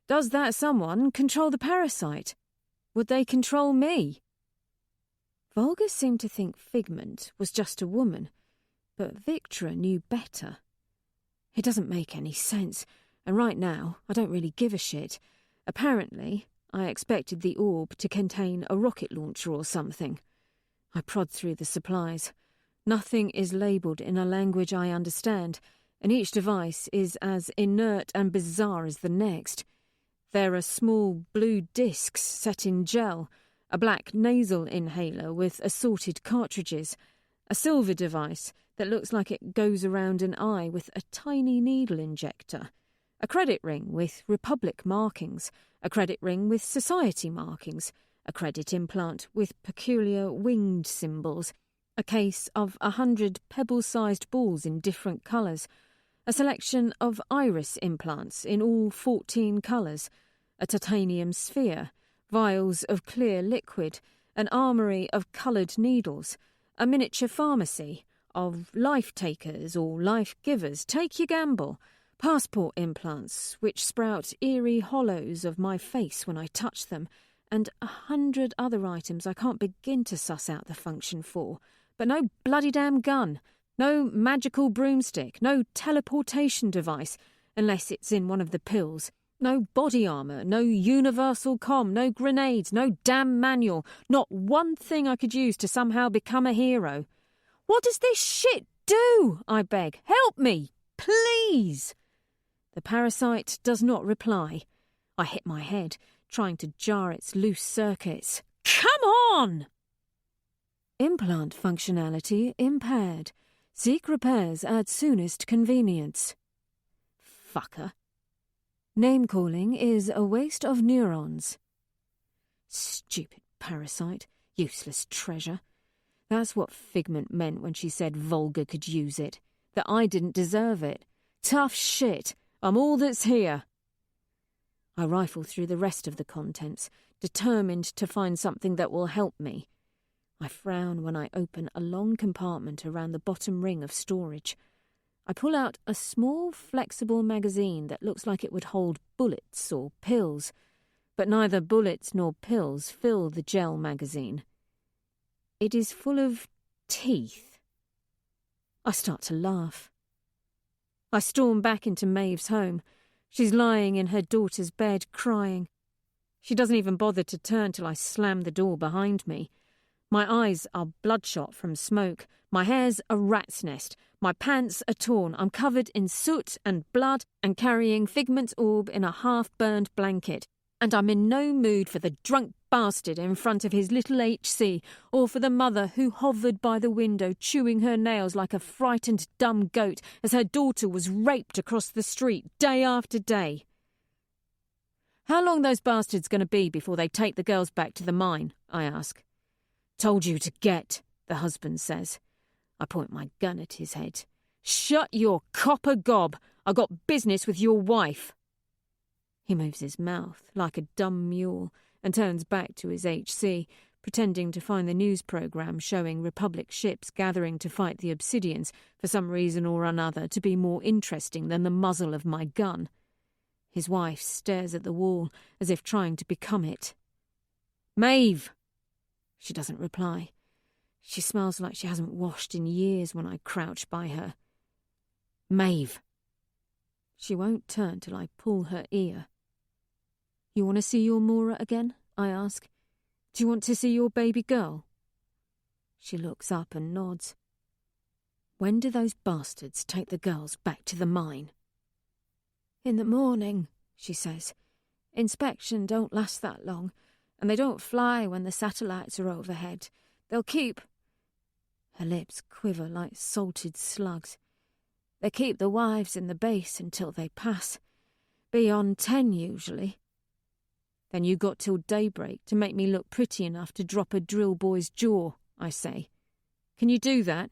Does that someone control the parasite? Would they control me? Volga seemed to think Figment was just a woman, but Victra knew better. It doesn't make any sense, and right now I don't really give a shit. Apparently, I expected the orb to contain a rocket launcher or something. I prod through the supplies. Nothing is labelled in a language I understand, and each device is as inert and bizarre as the next. There are small blue discs set in gel, a black nasal inhaler with assorted cartridges, a silver device that looks like it goes around an eye with a tiny needle injector, a credit ring with Republic markings, a credit ring with Society markings, a credit implant with peculiar winged symbols, a case of 100 pebble-sized balls in different colours, a selection of iris implants in all 14 colours, a titanium sphere, vials of clear liquid, an armoury of coloured needles, a miniature pharmacy of life-takers or life-givers, take your gamble, passport implants which sprout eerie hollows of my face when I touch them, and 100 other items I can't begin to suss out the function for, but no bloody damn gun, no magical broomstick, no teleportation device, unless it's in one of the pills. No body armour, no universal comm, no grenades, no damn manual, not one thing I could use to somehow become a hero. What does this shit do? I beg. Help me, please. The parasite does not reply. I hit my head, trying to jar its loose circuits. Come on! Implant functionality impaired. Seek repairs at soonest convenience. Fucker. Name-calling is a waste of neurons. Stupid parasite. Useless treasure. That's what Figment meant when she said Volga could use it. That I didn't deserve it. Tough shit. I'm all that's here. I rifle through the rest of the contents, determined to find something that will help me. I frown when I open a long compartment around the bottom ring of storage. I pull out a small, flexible magazine that looks like it would hold bullets or pills, but neither bullets nor pills fill the gel magazine. It is full of teeth. I start to laugh. I storm back into Maeve's home. She's lying in her daughter's bed, crying. She doesn't even bother to turn till I slam the door behind me. My eyes are bloodshot from smoke. My hair's a rat's nest. My pants are torn. I'm covered in soot and blood and carrying Figment's orb in a half-burned blanket. And I'm in no mood for the drunk bastard in front of his little HC, or for the mother who hovered by the window chewing her nails like a frightened dumb goat as her daughter was raped across the street day after day. How long those bastards going to be before they take the girls back to the mine? I ask. Told you to get, the husband says. I point my gun at his head. Shut your copper gob. I got business with your wife. He moves his mouth like a dumb mule and turns back to his HC, pretending to find the news programme showing Republic ships gathering to fight the Obsidians for some reason or another to be more interesting than the muzzle of my gun. His wife stares at the wall as if trying to become it. Maeve! She doesn't reply. She smells like she hasn't washed in years when I crouch by her. Maeve! She won't turn till I pull her ear. You want to see your Mora again? I ask. Do you want to see your baby girl? She looks up and nods. When do those bastards take the girls back to the mine? In the morning, she says. Inspection don't last that long, and they don't fly when the satellites are overhead. They'll keep... Her lips quiver like salted slugs. They keep the wives in the base until they pass. Beyond 10, usually. Then you got till daybreak to make me look pretty enough to drop a drill boy's jaw, I say. Can you do that?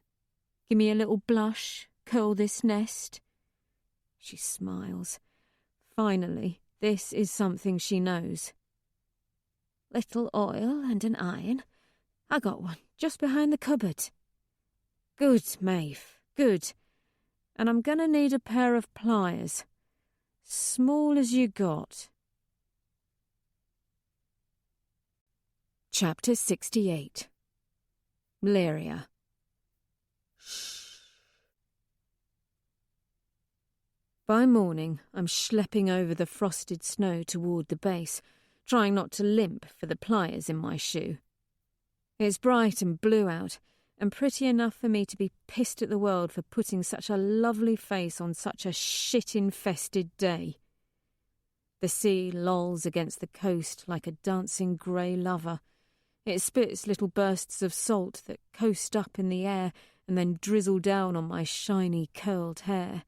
Give me a little blush, curl this nest? She smiles. Finally, this is something she knows. Little oil and an iron. I got one just behind the cupboard. Good, Maeve, good. And I'm gonna need a pair of pliers. Small as you got. Chapter 68. Lyria. By morning, I'm schlepping over the frosted snow toward the base, trying not to limp for the pliers in my shoe. It's bright and blue out, and pretty enough for me to be pissed at the world for putting such a lovely face on such a shit-infested day. The sea lolls against the coast like a dancing grey lover. It spits little bursts of salt that coast up in the air and then drizzle down on my shiny, curled hair.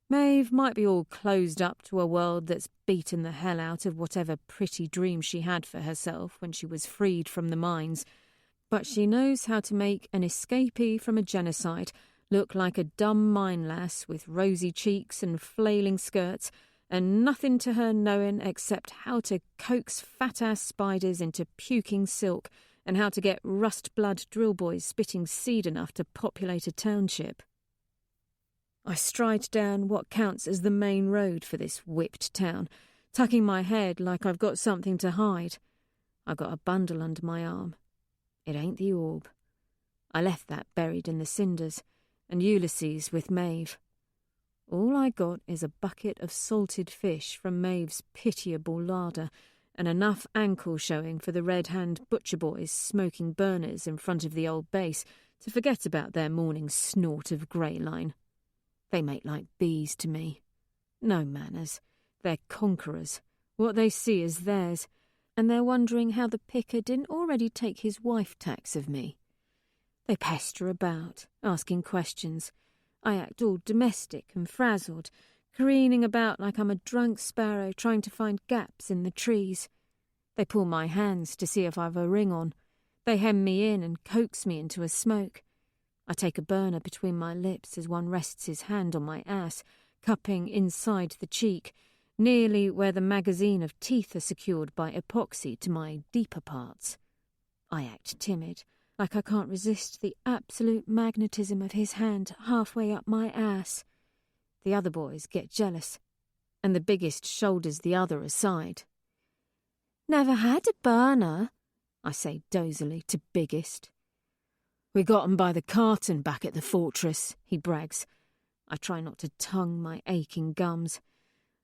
Maeve might be all closed up to a world that's beaten the hell out of whatever pretty dream she had for herself when she was freed from the mines, but she knows how to make an escapee from a genocide look like a dumb mine lass with rosy cheeks and flailing skirts, and nothing to her knowing except how to coax fat-ass spiders into puking silk and how to get rust-blood drill boys spitting seed enough to populate a township. I stride down what counts as the main road for this whipped town, tucking my head like I've got something to hide. I've got a bundle under my arm. It ain't the orb. I left that buried in the cinders, and Ulysses with Maeve. All I got is a bucket of salted fish from Maeve's pitiable larder, and enough ankle showing for the red-hand butcher boys smoking burners in front of the old base to forget about their morning snort of grey line. They make like bees to me. No manners. They're conquerors. What they see is theirs, and they're wondering how the picker didn't already take his wife tax of me. They pester about, asking questions. I act all domestic and frazzled, careening about like I'm a drunk sparrow trying to find gaps in the trees. They pull my hands to see if I've a ring on. They hem me in and coax me into a smoke. I take a burner between my lips as one rests his hand on my ass, cupping inside the cheek, nearly where the magazine of teeth are secured by epoxy to my deeper parts. I act timid, like I can't resist the absolute magnetism of his hand halfway up my ass. The other boys get jealous, and the biggest shoulders the other aside. "Never had a burner," I say dozily to biggest. "We got 'em by the carton back at the fortress," he brags. I try not to tongue my aching gums.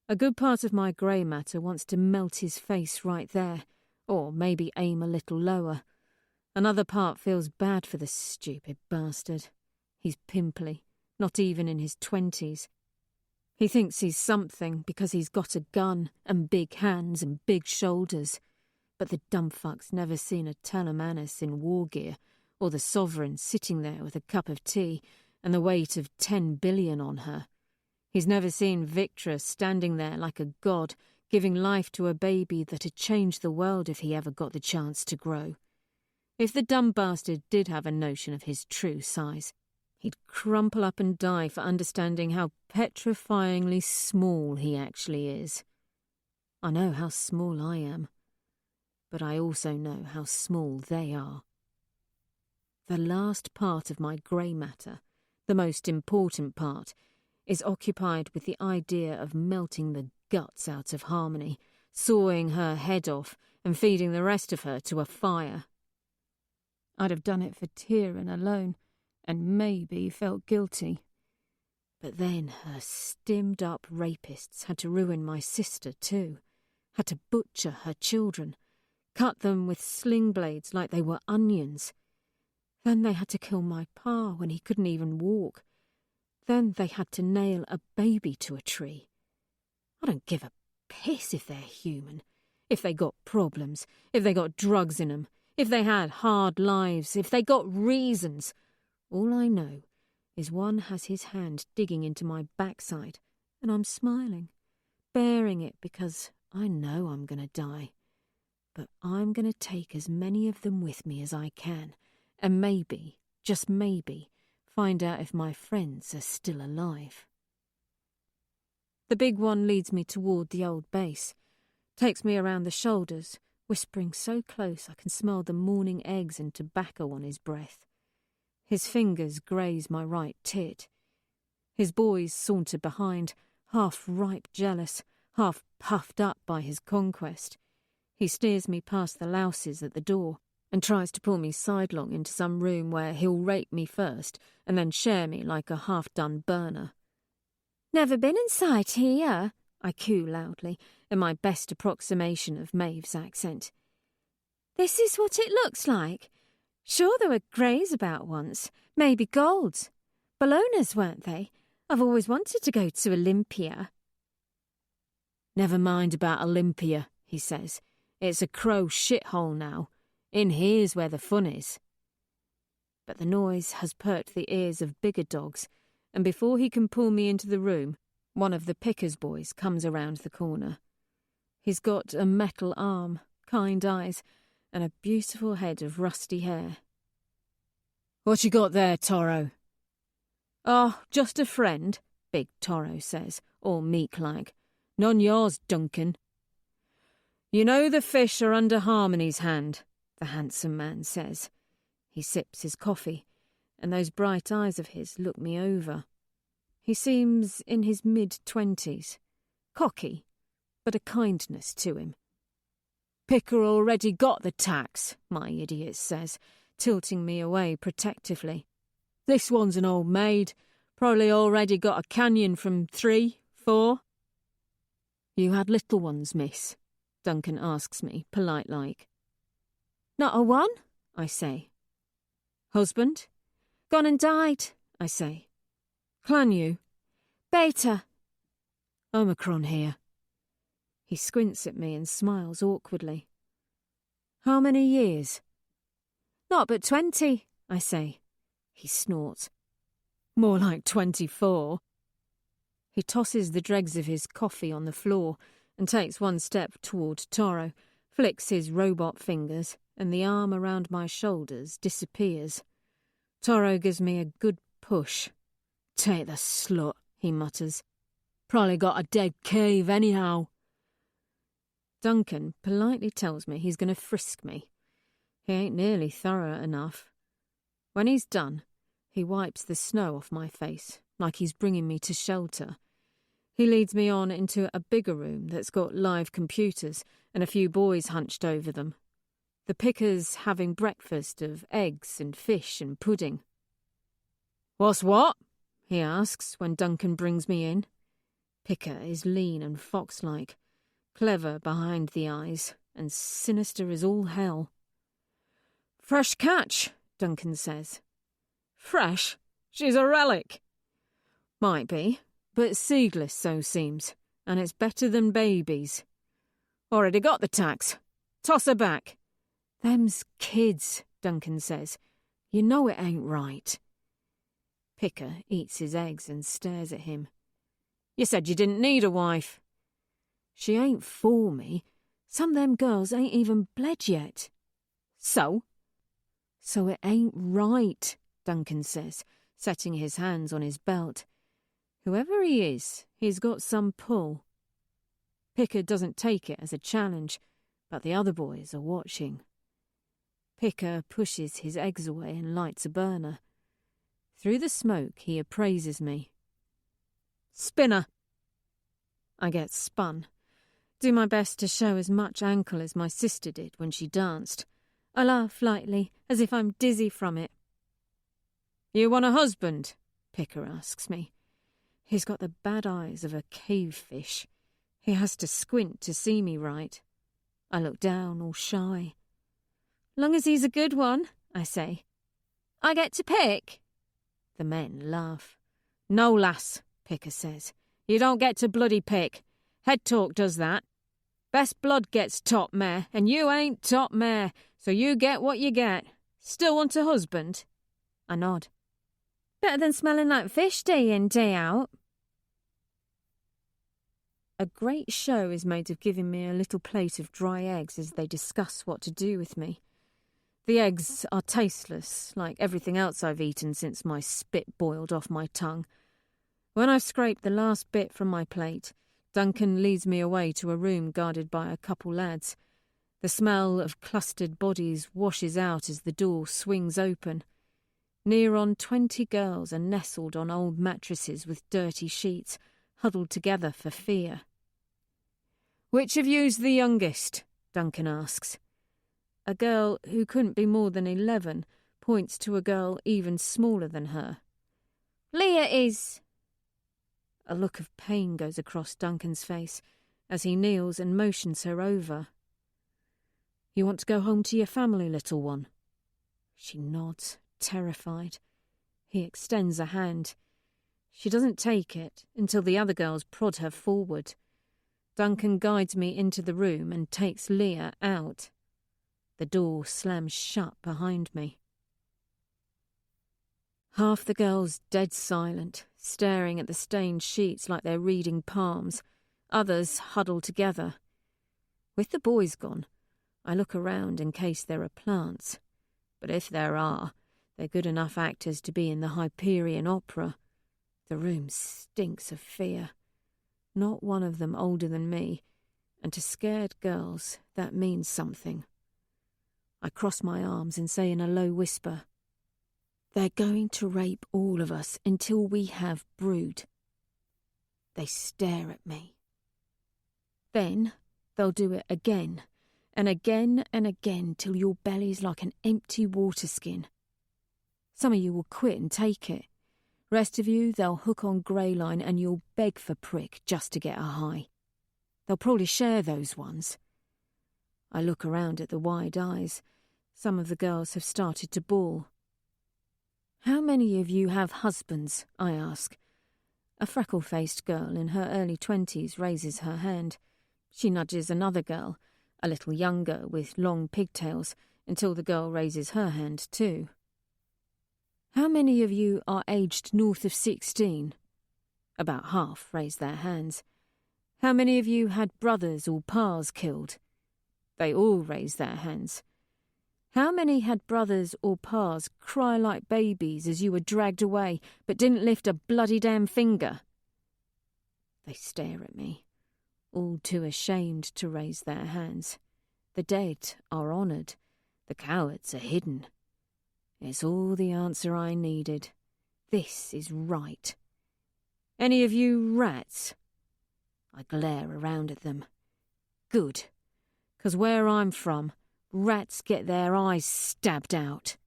A good part of my grey matter wants to melt his face right there, or maybe aim a little lower. Another part feels bad for the stupid bastard. He's pimply, not even in his 20s. He thinks he's something because he's got a gun and big hands and big shoulders. But the dumb fuck's never seen a Telemanus in war gear, or the Sovereign sitting there with a cup of tea and the weight of 10 billion on her. He's never seen Victra standing there like a god, giving life to a baby that'd change the world if he ever got the chance to grow. If the dumb bastard did have a notion of his true size, he'd crumple up and die for understanding how petrifyingly small he actually is. I know how small I am, but I also know how small they are. The last part of my grey matter, the most important part, is occupied with the idea of melting the guts out of Harmony, sawing her head off and feeding the rest of her to a fire. I'd have done it for Tyrion alone, and maybe felt guilty. But then her stimmed-up rapists had to ruin my sister too, had to butcher her children, cut them with sling blades like they were onions. Then they had to kill my pa when he couldn't even walk. Then they had to nail a baby to a tree. I don't give a piss if they're human, if they got problems, if they got drugs in them, if they had hard lives, if they got reasons. All I know is one has his hand digging into my backside, and I'm smiling, bearing it because I know I'm going to die. But I'm going to take as many of them with me as I can, and maybe, just maybe, find out if my friends are still alive. The big one leads me toward the old base, takes me around the shoulders, whispering so close I can smell the morning eggs and tobacco on his breath. His fingers graze my right tit. His boys saunter behind, half ripe jealous, half puffed up by his conquest. He steers me past the louses at the door, and tries to pull me sidelong into some room where he'll rape me first and then share me like a half-done burner. "Never been inside here," I coo loudly, in my best approximation of Maeve's accent. "This is what it looks like. Sure there were greys about once, maybe golds. Bolognas, weren't they? I've always wanted to go to Olympia." "Never mind about Olympia," he says. "It's a crow shithole now. In here's where the fun is." But the noise has perked the ears of bigger dogs, and before he can pull me into the room, one of the Pickers boys comes around the corner. He's got a metal arm, kind eyes, and a beautiful head of rusty hair. "What you got there, Toro?" "Oh, just a friend," Big Toro says, all meek-like. "None yours, Duncan." "You know the fish are under Harmony's hand," the handsome man says. He sips his coffee, and those bright eyes of his look me over. He seems in his mid-20s, cocky, but a kindness to him. "Picker already got the tax," my idiot says, tilting me away protectively. "This one's an old maid, probably already got a canyon from 3, 4. "You had little ones, miss?" Duncan asks me, polite-like. "Not a one," I say. "Husband?" "Gone and died," I say. "Clan you?" "Beta." "Omicron here." He squints at me and smiles awkwardly. "How many years?" "Not but 20, I say. He snorts. "More like 24. He tosses the dregs of his coffee on the floor and takes one step toward Toro, flicks his robot fingers, and the arm around my shoulders disappears. Toro gives me a good push. "Take the slut," he mutters. "Probably got a dead cave anyhow." Duncan politely tells me he's going to frisk me. He ain't nearly thorough enough. When he's done, he wipes the snow off my face, like he's bringing me to shelter. He leads me on into a bigger room that's got live computers and a few boys hunched over them. The Pickers having breakfast of eggs and fish and pudding. "What's what?" he asks when Duncan brings me in. Picker is lean and fox-like, clever behind the eyes, and sinister as all hell. "Fresh catch," Duncan says. "Fresh? She's a relic." "Might be, but seedless, so seems, and it's better than babies." "Already got the tax. Toss her back." "Them's kids," Duncan says. "You know it ain't right." Picker eats his eggs and stares at him. "You said you didn't need a wife." "She ain't for me. Some of them girls ain't even bled yet." "So?" "So it ain't right," Duncan says, setting his hands on his belt. Whoever he is, he's got some pull. Picker doesn't take it as a challenge, but the other boys are watching. Picker pushes his eggs away and lights a burner. Through the smoke, he appraises me. "Spinner." I get spun. Do my best to show as much ankle as my sister did when she danced. I laugh lightly, as if I'm dizzy from it. "You want a husband?" Picker asks me. He's got the bad eyes of a cave fish. He has to squint to see me right. I look down, all shy. "Long as he's a good one," I say. "I get to pick?" The men laugh. "No, lass," Picker says. "You don't get to bloody pick. Head talk does that. Best blood gets top mare, and you ain't top mare, so you get what you get. Still want a husband?" I nod. "Better than smelling like fish day in, day out." A great show is made of giving me a little plate of dry eggs as they discuss what to do with me. The eggs are tasteless, like everything else I've eaten since my spit boiled off my tongue. When I've scraped the last bit from my plate, Duncan leads me away to a room guarded by a couple lads. The smell of clustered bodies washes out as the door swings open. Near on 20 girls are nestled on old mattresses with dirty sheets, huddled together for fear. "Which of you's the youngest?" Duncan asks. a girl who couldn't be more than 11 points to a girl even smaller than her. "Leah is—" A look of pain goes across Duncan's face as he kneels and motions her over. "You want to go home to your family, little one?" She nods, terrified. He extends a hand. She doesn't take it until the other girls prod her forward. Duncan guides me into the room and takes Leah out. The door slams shut behind me. Half the girls dead silent, staring at the stained sheets like they're reading palms. Others huddle together. With the boys gone, I look around in case there are plants. But if there are, they're good enough actors to be in the Hyperion Opera. The room stinks of fear. Not one of them older than me, and to scared girls, that means something. I cross my arms and say in a low whisper, "They're going to rape all of us until we have brood." They stare at me. Then they'll do it again, and again and again till your belly's like an empty water skin. Some of you will quit and take it. Rest of you, they'll hook on Greyline and you'll beg for prick just to get a high. They'll probably share those ones. I look around at the wide eyes. Some of the girls have started to bawl. "How many of you have husbands?" I ask. A freckle-faced girl in her early 20s raises her hand. She nudges another girl, a little younger with long pigtails, until the girl raises her hand too. "How many of you are aged north of 16? About half raise their hands. "How many of you had brothers or pars killed?" They all raise their hands. "How many had brothers or pars cry like babies as you were dragged away, but didn't lift a bloody damn finger?" They stare at me, all too ashamed to raise their hands. The dead are honoured. The cowards are hidden. It's all the answer I needed. This is right. "Any of you rats?" I glare around at them. Good, 'cause where I'm from, rats get their eyes stabbed out.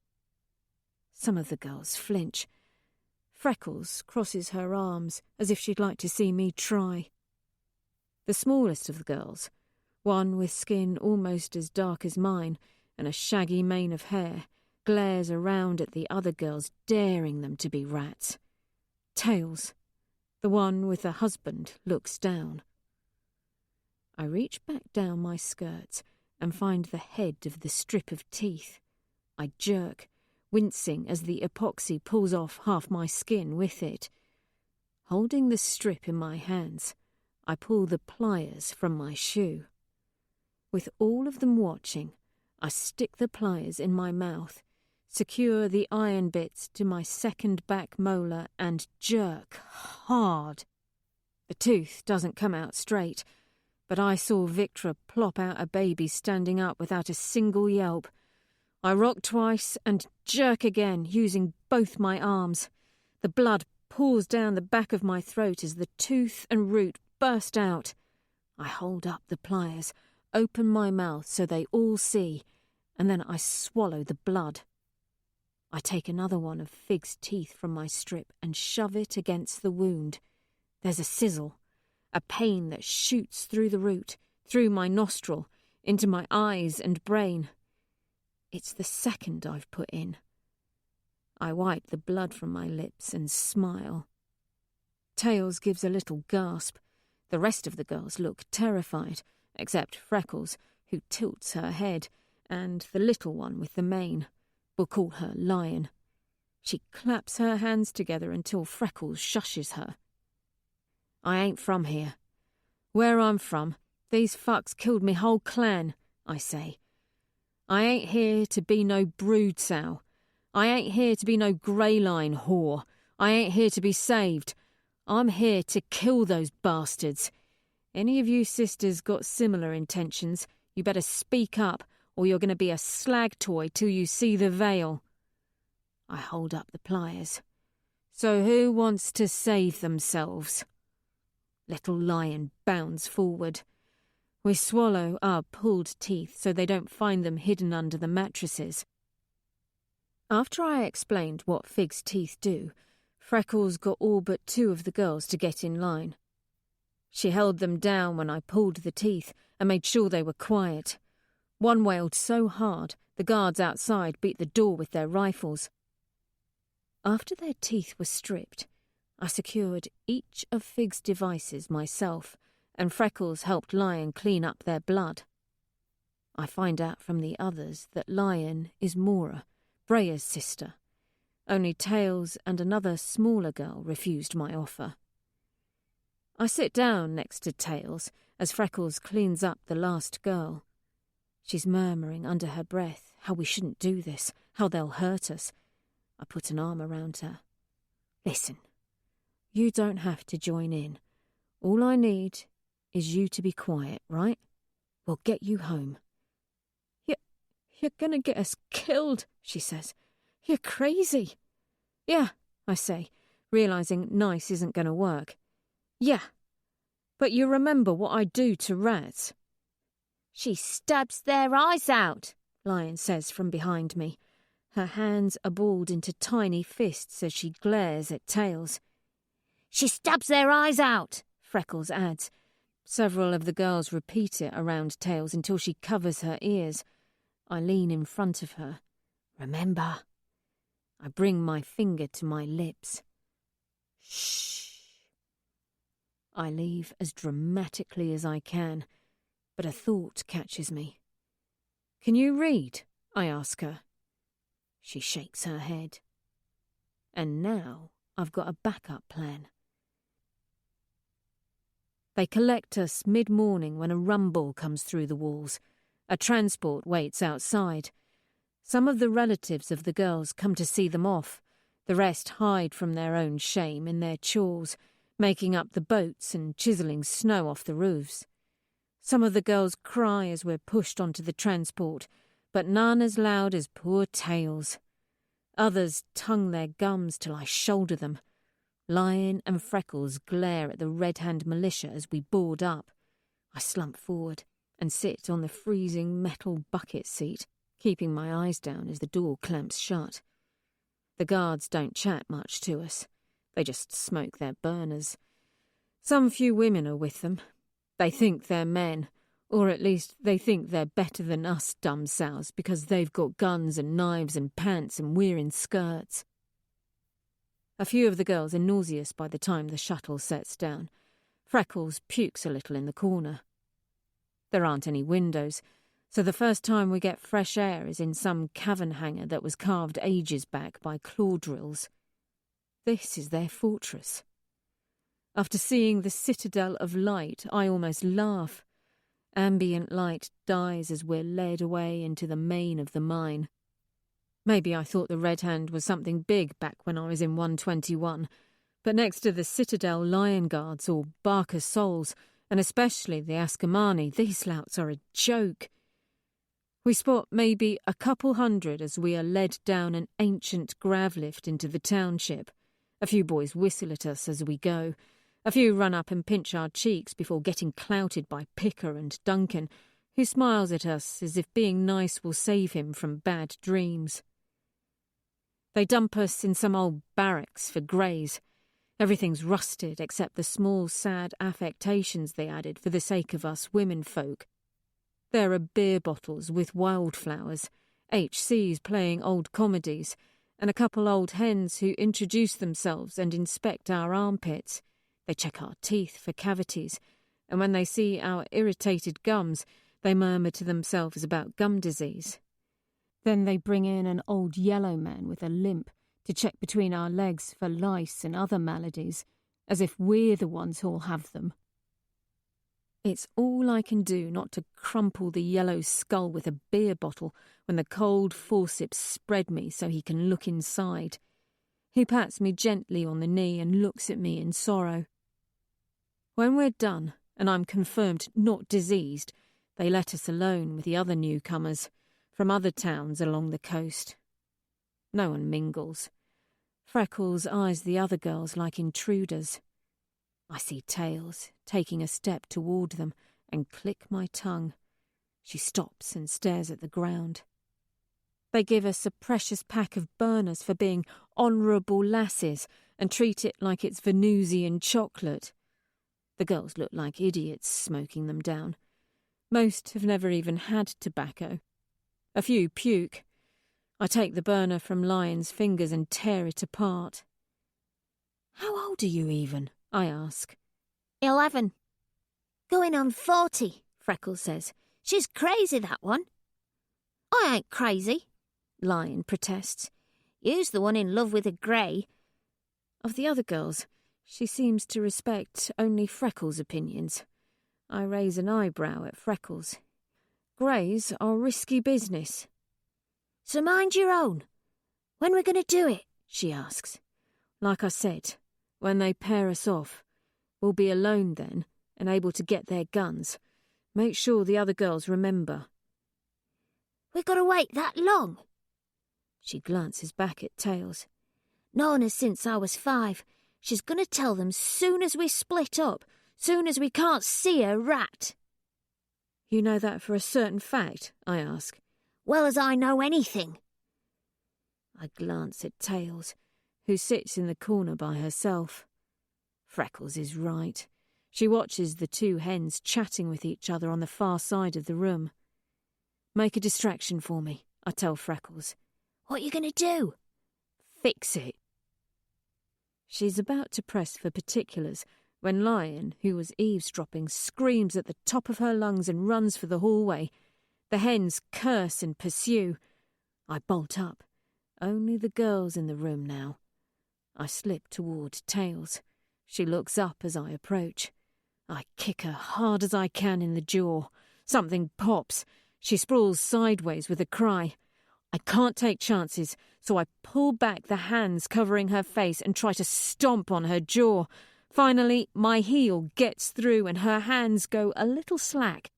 Some of the girls flinch. Freckles crosses her arms as if she'd like to see me try. The smallest of the girls, one with skin almost as dark as mine and a shaggy mane of hair, glares around at the other girls, daring them to be rats. Tails, the one with the husband, looks down. I reach back down my skirts and find the head of the strip of teeth. I jerk, wincing as the epoxy pulls off half my skin with it. Holding the strip in my hands, I pull the pliers from my shoe. With all of them watching, I stick the pliers in my mouth, secure the iron bits to my second back molar and jerk hard. The tooth doesn't come out straight, but I saw Victra plop out a baby standing up without a single yelp. I rock twice and jerk again, using both my arms. The blood pours down the back of my throat as the tooth and root burst out. I hold up the pliers, open my mouth so they all see, and then I swallow the blood. I take another one of Fig's teeth from my strip and shove it against the wound. There's a sizzle, a pain that shoots through the root, through my nostril, into my eyes and brain. It's the second I've put in. I wipe the blood from my lips and smile. Tails gives a little gasp. The rest of the girls look terrified, except Freckles, who tilts her head, and the little one with the mane. We'll call her Lion. She claps her hands together until Freckles shushes her. "I ain't from here. Where I'm from, these fucks killed me whole clan," I say. "I ain't here to be no brood sow. I ain't here to be no Greyline whore. I ain't here to be saved. I'm here to kill those bastards. Any of you sisters got similar intentions, you better speak up, or you're going to be a slag toy till you see the veil." I hold up the pliers. "So who wants to save themselves?" Little Lion bounds forward. We swallow our pulled teeth so they don't find them hidden under the mattresses. After I explained what Fig's teeth do, Freckles got all but 2 of the girls to get in line. She held them down when I pulled the teeth and made sure they were quiet. One wailed so hard, the guards outside beat the door with their rifles. After their teeth were stripped, I secured each of Fig's devices myself, and Freckles helped Lion clean up their blood. I find out from the others that Lion is Mora, Brea's sister. Only Tails and another smaller girl refused my offer. I sit down next to Tails as Freckles cleans up the last girl. She's murmuring under her breath how we shouldn't do this, how they'll hurt us. I put an arm around her. Listen, you don't have to join in. All I need is you to be quiet, right? We'll get you home. You're gonna get us killed, she says. You're crazy. Yeah, I say, realising nice isn't gonna work. Yeah, but you remember what I do to rats. She stabs their eyes out, Lion says from behind me. Her hands are balled into tiny fists as she glares at Tails. She stabs their eyes out, Freckles adds. Several of the girls repeat it around Tails until she covers her ears. I lean in front of her. Remember? I bring my finger to my lips. Shh. I leave as dramatically as I can, but a thought catches me. Can you read? I ask her. She shakes her head. And now I've got a backup plan. They collect us mid-morning when a rumble comes through the walls. A transport waits outside. Some of the relatives of the girls come to see them off. The rest hide from their own shame in their chores, making up the boats and chiselling snow off the roofs. Some of the girls cry as we're pushed onto the transport, but none as loud as poor Tails. Others tongue their gums till I shoulder them. Lion and Freckles glare at the red-hand militia as we board up. I slump forward and sit on the freezing metal bucket seat, keeping my eyes down as the door clamps shut. The guards don't chat much to us. They just smoke their burners. Some few women are with them. They think they're men, or at least they think they're better than us dumb sows because they've got guns and knives and pants and we're in skirts. A few of the girls are nauseous by the time the shuttle sets down. Freckles pukes a little in the corner. There aren't any windows, so the first time we get fresh air is in some cavern hangar that was carved ages back by claw drills. This is their fortress. After seeing the citadel of light, I almost laugh. Ambient light dies as we're led away into the main of the mine. Maybe I thought the Red Hand was something big back when I was in 121, but next to the Citadel Lion Guards or Barker Souls, and especially the Askamani, these louts are a joke. We spot maybe a couple hundred as we are led down an ancient grav lift into the township. A few boys whistle at us as we go. A few run up and pinch our cheeks before getting clouted by Picker and Duncan, who smiles at us as if being nice will save him from bad dreams. They dump us in some old barracks for greys. Everything's rusted except the small, sad affectations they added for the sake of us women folk. There are beer bottles with wildflowers, HCs playing old comedies, and a couple old hens who introduce themselves and inspect our armpits. They check our teeth for cavities, and when they see our irritated gums, they murmur to themselves about gum disease. Then they bring in an old yellow man with a limp to check between our legs for lice and other maladies, as if we're the ones who'll have them. It's all I can do not to crumple the yellow skull with a beer bottle when the cold forceps spread me so he can look inside. He pats me gently on the knee and looks at me in sorrow. When we're done, and I'm confirmed not diseased, they let us alone with the other newcomers from other towns along the coast. No one mingles. Freckles eyes the other girls like intruders. I see Tails taking a step toward them and click my tongue. She stops and stares at the ground. They give us a precious pack of burners for being honourable lasses and treat it like it's Venusian chocolate. The girls look like idiots smoking them down. Most have never even had tobacco. A few puke. I take the burner from Lion's fingers and tear it apart. "How old are you even?" I ask. 11. Going on 40, Freckles says. She's crazy, that one. I ain't crazy, Lion protests. You's the one in love with a grey. Of the other girls, she seems to respect only Freckles' opinions. I raise an eyebrow at Freckles. Greys are risky business. So mind your own. When we're going to do it? She asks. Like I said, when they pair us off, we'll be alone then and able to get their guns. Make sure the other girls remember. We've got to wait that long? She glances back at Tails. Known her since I was 5. She's going to tell them soon as we split up, soon as we can't see a rat. You know that for a certain fact? I ask. Well as I know anything. I glance at Tails, who sits in the corner by herself. Freckles is right. She watches the 2 hens chatting with each other on the far side of the room. Make a distraction for me, I tell Freckles. What are you going to do? Fix it. She's about to press for particulars when Lion, who was eavesdropping, screams at the top of her lungs and runs for the hallway. The hens curse and pursue. I bolt up. Only the girls in the room now. I slip toward Tails. She looks up as I approach. I kick her hard as I can in the jaw. Something pops. She sprawls sideways with a cry. I can't take chances, so I pull back the hands covering her face and try to stomp on her jaw. Finally, my heel gets through and her hands go a little slack.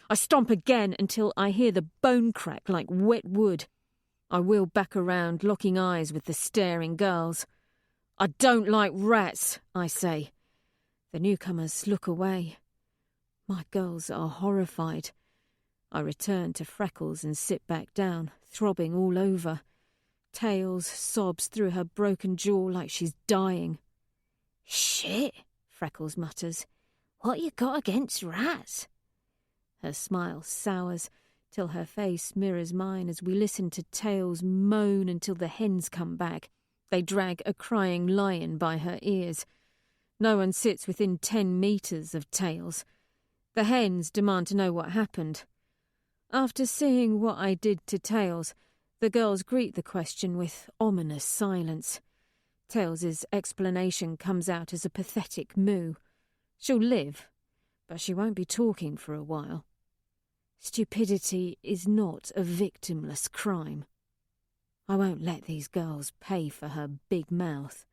I stomp again until I hear the bone crack like wet wood. I wheel back around, locking eyes with the staring girls. I don't like rats, I say. The newcomers look away. My girls are horrified. I return to Freckles and sit back down, throbbing all over. Tails sobs through her broken jaw like she's dying. Shit, Freckles mutters. What you got against rats? Her smile sours till her face mirrors mine as we listen to Tails moan until the hens come back. They drag a crying lion by her ears. No one sits within 10 metres of Tails. The hens demand to know what happened. After seeing what I did to Tails, the girls greet the question with ominous silence. Tails's explanation comes out as a pathetic moo. She'll live, but she won't be talking for a while. Stupidity is not a victimless crime. I won't let these girls pay for her big mouth.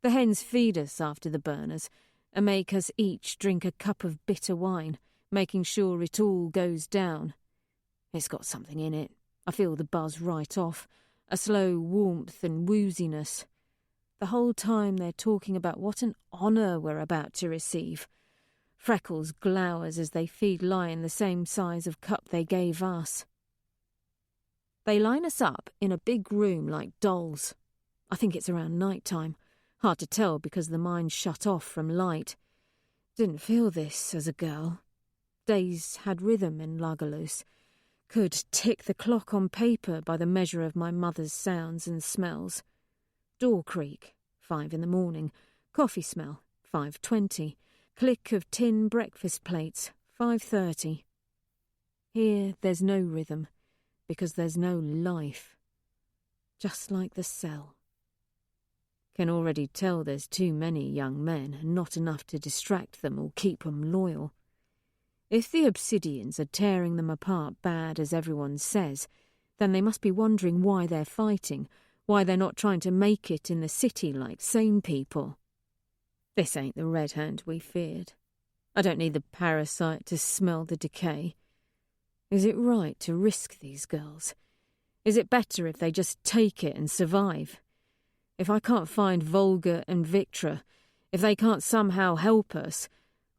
The hens feed us after the burners and make us each drink a cup of bitter wine, making sure it all goes down. It's got something in it. I feel the buzz right off, a slow warmth and wooziness. The whole time they're talking about what an honour we're about to receive. Freckles glowers as they feed Lion the same size of cup they gave us. They line us up in a big room like dolls. I think it's around night time. Hard to tell because the mind's shut off from light. Didn't feel this as a girl. Days had rhythm in Lagerloos. Could tick the clock on paper by the measure of my mother's sounds and smells. Door creak, 5 in the morning. Coffee smell, 5:20. Click of tin breakfast plates, 5:30. Here there's no rhythm, because there's no life. Just like the cell. Can already tell there's too many young men and not enough to distract them or keep them loyal. If the obsidians are tearing them apart bad as everyone says, then they must be wondering why they're fighting, why they're not trying to make it in the city like sane people. This ain't the red hand we feared. I don't need the parasite to smell the decay. Is it right to risk these girls? Is it better if they just take it and survive? If I can't find Volga and Victra, if they can't somehow help us,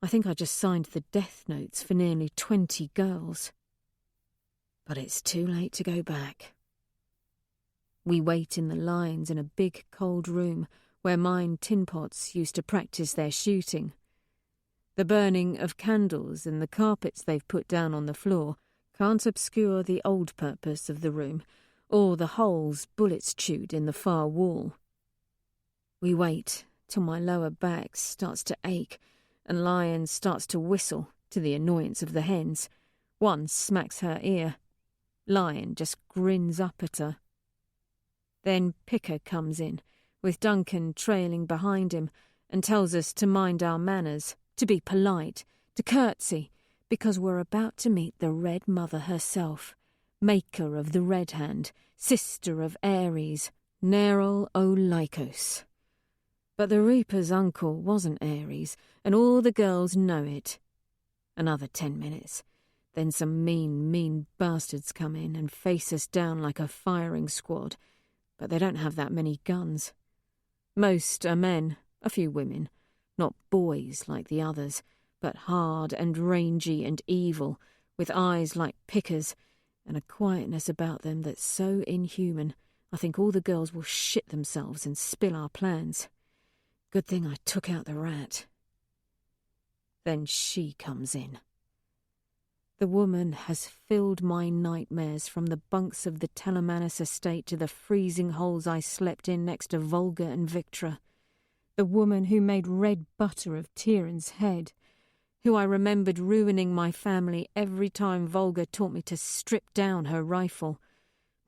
I think I just signed the death notes for nearly 20 girls. But it's too late to go back. We wait in the lines in a big cold room where mine tin pots used to practice their shooting. The burning of candles and the carpets they've put down on the floor can't obscure the old purpose of the room, or the holes bullets chewed in the far wall. We wait till my lower back starts to ache and Lion starts to whistle to the annoyance of the hens. One smacks her ear. Lion just grins up at her. Then Picker comes in, with Duncan trailing behind him, and tells us to mind our manners, to be polite, to curtsy, because we're about to meet the Red Mother herself, maker of the Red Hand, sister of Ares, Neril o Lycos. But the Reaper's uncle wasn't Ares, and all the girls know it. Another 10 minutes. Then some mean bastards come in and face us down like a firing squad, but they don't have that many guns. Most are men, a few women, not boys like the others, but hard and rangy and evil, with eyes like pickers, and a quietness about them that's so inhuman, I think all the girls will shit themselves and spill our plans. Good thing I took out the rat. Then she comes in. The woman has filled my nightmares from the bunks of the Telemanus estate to the freezing holes I slept in next to Volga and Victra. The woman who made red butter of Tyrion's head, who I remembered ruining my family every time Volga taught me to strip down her rifle.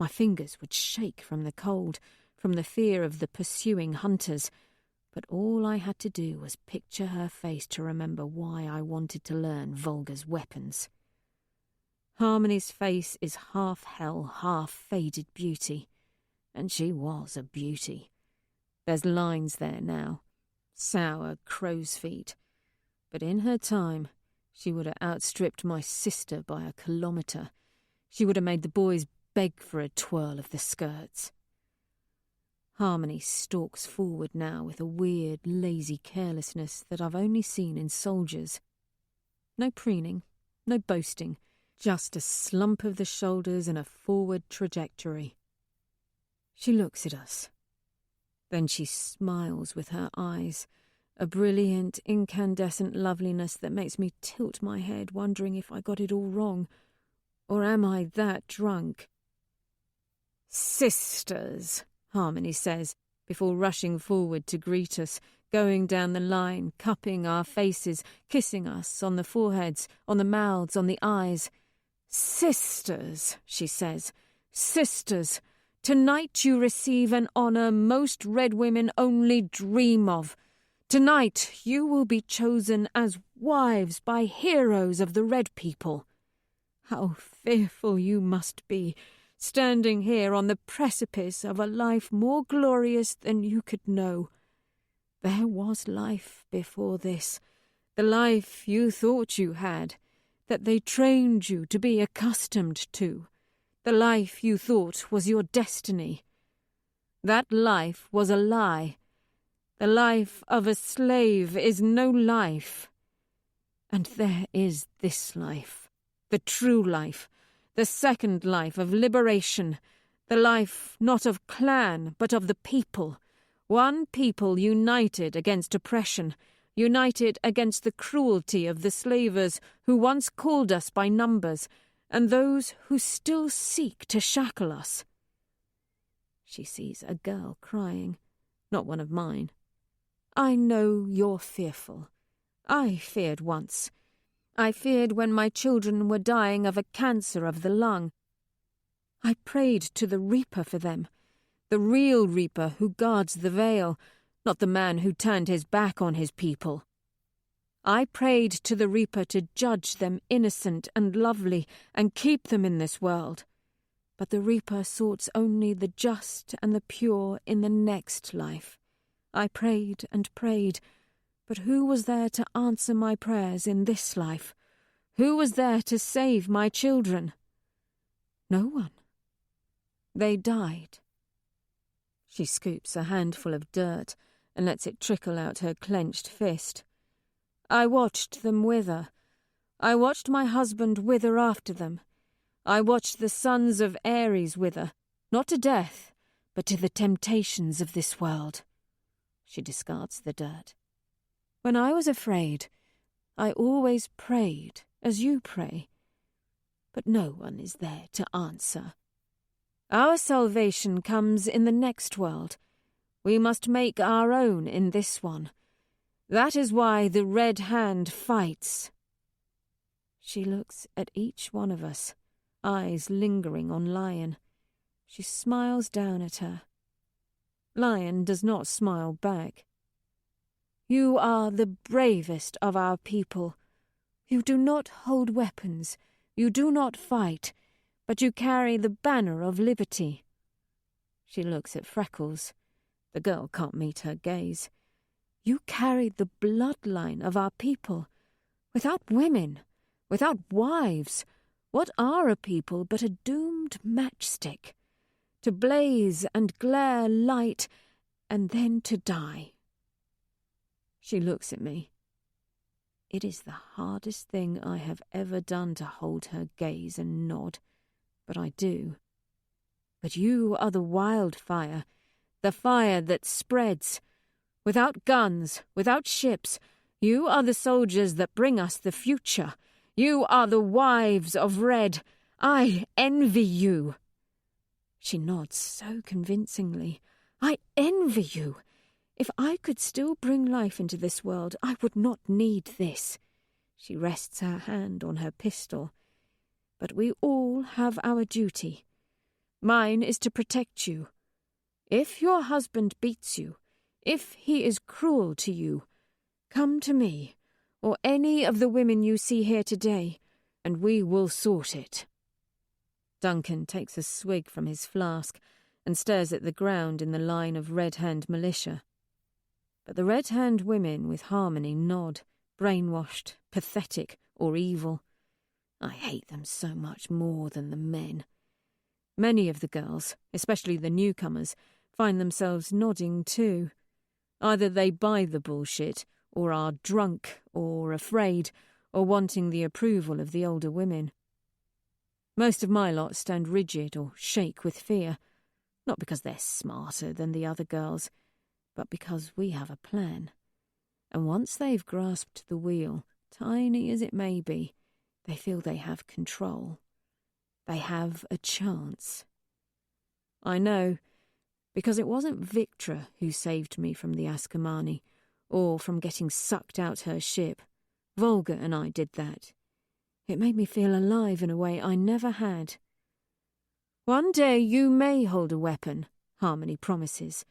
My fingers would shake from the cold, from the fear of the pursuing hunters, but all I had to do was picture her face to remember why I wanted to learn Volga's weapons. Harmony's face is half hell, half faded beauty, and she was a beauty. There's lines there now, sour crow's feet, but in her time she would have outstripped my sister by a kilometre. She would have made the boys beg for a twirl of the skirts. Harmony stalks forward now with a weird, lazy carelessness that I've only seen in soldiers. No preening, no boasting, just a slump of the shoulders and a forward trajectory. She looks at us. Then she smiles with her eyes, a brilliant, incandescent loveliness that makes me tilt my head, wondering if I got it all wrong, or am I that drunk? "Sisters," Harmony says, before rushing forward to greet us, going down the line, cupping our faces, kissing us on the foreheads, on the mouths, on the eyes. "Sisters," she says, "sisters, tonight you receive an honour most red women only dream of. Tonight you will be chosen as wives by heroes of the red people. How fearful you must be, standing here on the precipice of a life more glorious than you could know. There was life before this, the life you thought you had, that they trained you to be accustomed to, the life you thought was your destiny. That life was a lie. The life of a slave is no life. And there is this life, the true life, the second life of liberation, the life not of clan but of the people, one people united against oppression, united against the cruelty of the slavers who once called us by numbers, and those who still seek to shackle us." She sees a girl crying, not one of mine. "I know you're fearful. I feared once. I feared when my children were dying of a cancer of the lung. I prayed to the Reaper for them, the real Reaper who guards the veil, not the man who turned his back on his people. I prayed to the Reaper to judge them innocent and lovely and keep them in this world. But the Reaper sorts only the just and the pure in the next life. I prayed and prayed, but who was there to answer my prayers in this life? Who was there to save my children? No one. They died." She scoops a handful of dirt and lets it trickle out her clenched fist. I watched them wither. I watched my husband wither after them. I watched the sons of Ares wither, not to death, but to the temptations of this world. She discards the dirt. When I was afraid, I always prayed as you pray, but no one is there to answer. Our salvation comes in the next world. We must make our own in this one. That is why the Red Hand fights. She looks at each one of us, eyes lingering on Lion. She smiles down at her. Lion does not smile back. You are the bravest of our people. You do not hold weapons. You do not fight, but you carry the banner of liberty. She looks at Freckles. The girl can't meet her gaze. You carry the bloodline of our people. Without women, without wives, what are a people but a doomed matchstick? To blaze and glare light, and then to die. She looks at me. It is the hardest thing I have ever done to hold her gaze and nod, but I do. But you are the wildfire, the fire that spreads. Without guns, without ships, you are the soldiers that bring us the future. You are the wives of Red. I envy you. She nods so convincingly. I envy you. If I could still bring life into this world, I would not need this. She rests her hand on her pistol. But we all have our duty. Mine is to protect you. If your husband beats you, if he is cruel to you, come to me, or any of the women you see here today, and we will sort it. Duncan takes a swig from his flask and stares at the ground in the line of Red Hand militia. But the Red Hand women with Harmony nod, brainwashed, pathetic, or evil. I hate them so much more than the men. Many of the girls, especially the newcomers, find themselves nodding too. Either they buy the bullshit, or are drunk, or afraid, or wanting the approval of the older women. Most of my lot stand rigid or shake with fear, not because they're smarter than the other girls, but because we have a plan. And once they've grasped the wheel, tiny as it may be, they feel they have control. They have a chance. I know, because it wasn't Victra who saved me from the Askamani, or from getting sucked out her ship. Volga and I did that. It made me feel alive in a way I never had. One day you may hold a weapon, Harmony promises.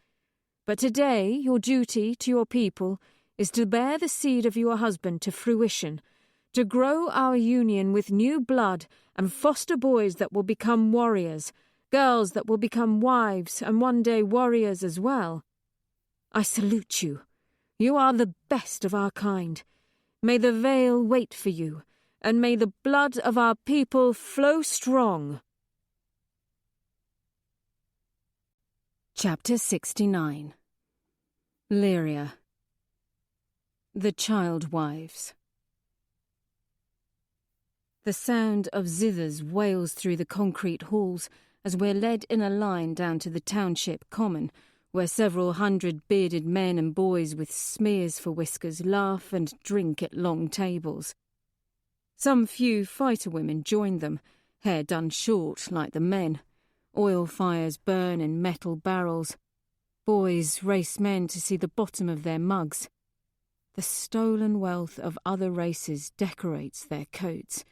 But today your duty to your people is to bear the seed of your husband to fruition, to grow our union with new blood and foster boys that will become warriors, girls that will become wives and one day warriors as well. I salute you. You are the best of our kind. May the veil wait for you, and may the blood of our people flow strong. Chapter 69. Lyria. The Child Wives. The sound of zithers wails through the concrete halls as we're led in a line down to the township common, where several hundred bearded men and boys with smears for whiskers laugh and drink at long tables. Some few fighter women join them, hair done short like the men. Oil fires burn in metal barrels. Boys race men to see the bottom of their mugs. The stolen wealth of other races decorates their coats.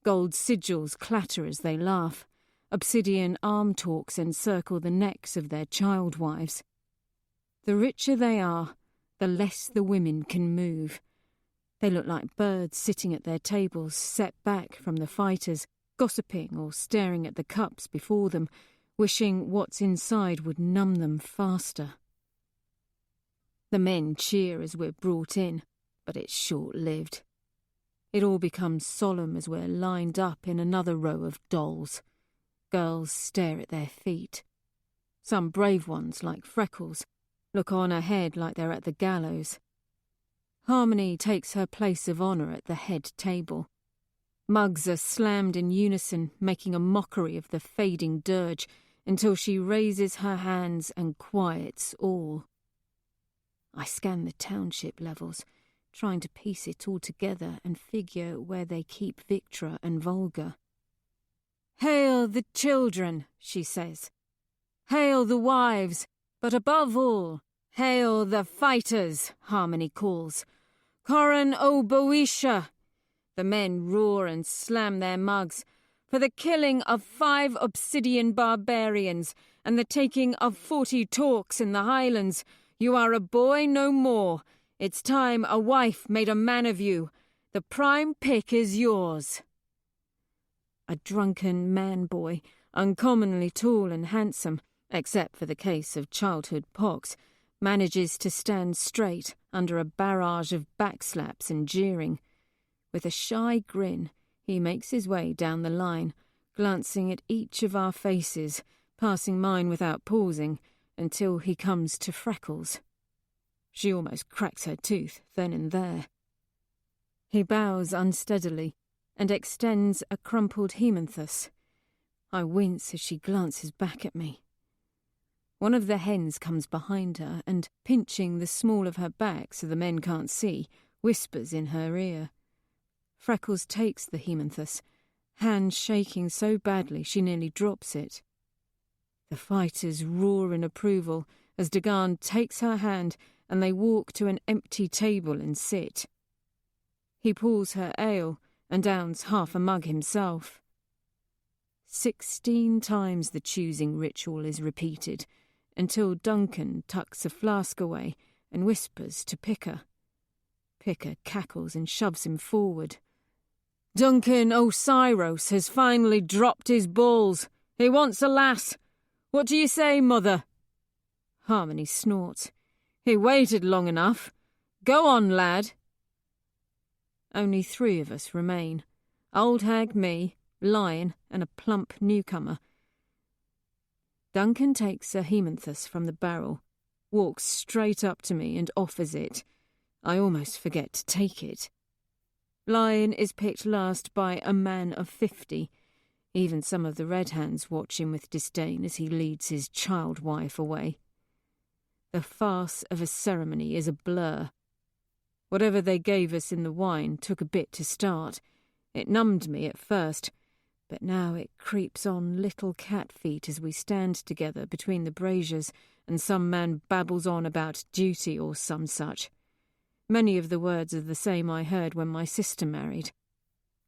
Gold sigils clatter as they laugh. Obsidian arm-talks encircle the necks of their child wives. The richer they are, the less the women can move. They look like birds sitting at their tables, set back from the fighters, gossiping or staring at the cups before them, wishing what's inside would numb them faster. The men cheer as we're brought in, but it's short-lived. It all becomes solemn as we're lined up in another row of dolls. Girls stare at their feet. Some brave ones, like Freckles, look on ahead like they're at the gallows. Harmony takes her place of honour at the head table. Mugs are slammed in unison, making a mockery of the fading dirge, until she raises her hands and quiets all. I scan the township levels, trying to piece it all together and figure where they keep Victra and Volga. "Hail the children," she says. "Hail the wives, but above all, hail the fighters," Harmony calls. "Coran o Boisha." The men roar and slam their mugs, "For the killing of 5 obsidian barbarians and the taking of 40 Torks in the Highlands, you are a boy no more. It's time a wife made a man of you. The prime pick is yours." A drunken man-boy, uncommonly tall and handsome, except for the case of childhood pox, manages to stand straight under a barrage of backslaps and jeering. With a shy grin, he makes his way down the line, glancing at each of our faces, passing mine without pausing, until he comes to Freckles. She almost cracks her tooth then and there. He bows unsteadily and extends a crumpled hemanthus. I wince as she glances back at me. One of the hens comes behind her and, pinching the small of her back so the men can't see, whispers in her ear. Freckles takes the hemanthus, hand shaking so badly she nearly drops it. The fighters roar in approval as Dagan takes her hand and they walk to an empty table and sit. He pours her ale and downs half a mug himself. 16 times the choosing ritual is repeated, until Duncan tucks a flask away and whispers to Picker. Picker cackles and shoves him forward. "Duncan O'Cyros has finally dropped his balls. He wants a lass. What do you say, mother?" Harmony snorts. "He waited long enough. Go on, lad." Only 3 of us remain. Old hag, me, Lion, and a plump newcomer. Duncan takes a hemanthus from the barrel, walks straight up to me and offers it. I almost forget to take it. Lion is picked last by a man of 50. Even some of the red hands watch him with disdain as he leads his child wife away. The farce of a ceremony is a blur. Whatever they gave us in the wine took a bit to start. It numbed me at first, but now it creeps on little cat feet as we stand together between the braziers and some man babbles on about duty or some such. Many of the words are the same I heard when my sister married.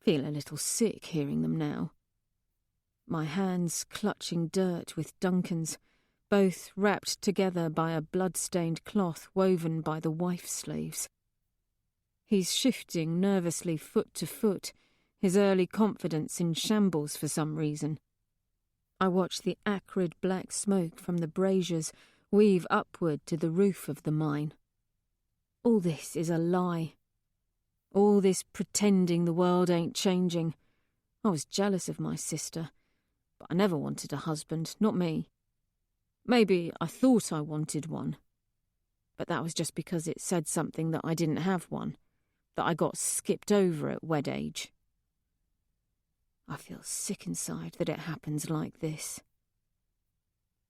Feel a little sick hearing them now. My hands clutching dirt with Duncan's, both wrapped together by a blood-stained cloth woven by the wife-slaves. He's shifting nervously foot to foot, his early confidence in shambles for some reason. I watch the acrid black smoke from the braziers weave upward to the roof of the mine. All this is a lie. All this pretending the world ain't changing. I was jealous of my sister, but I never wanted a husband, not me. Maybe I thought I wanted one, but that was just because it said something that I didn't have one, that I got skipped over at wed age. I feel sick inside that it happens like this.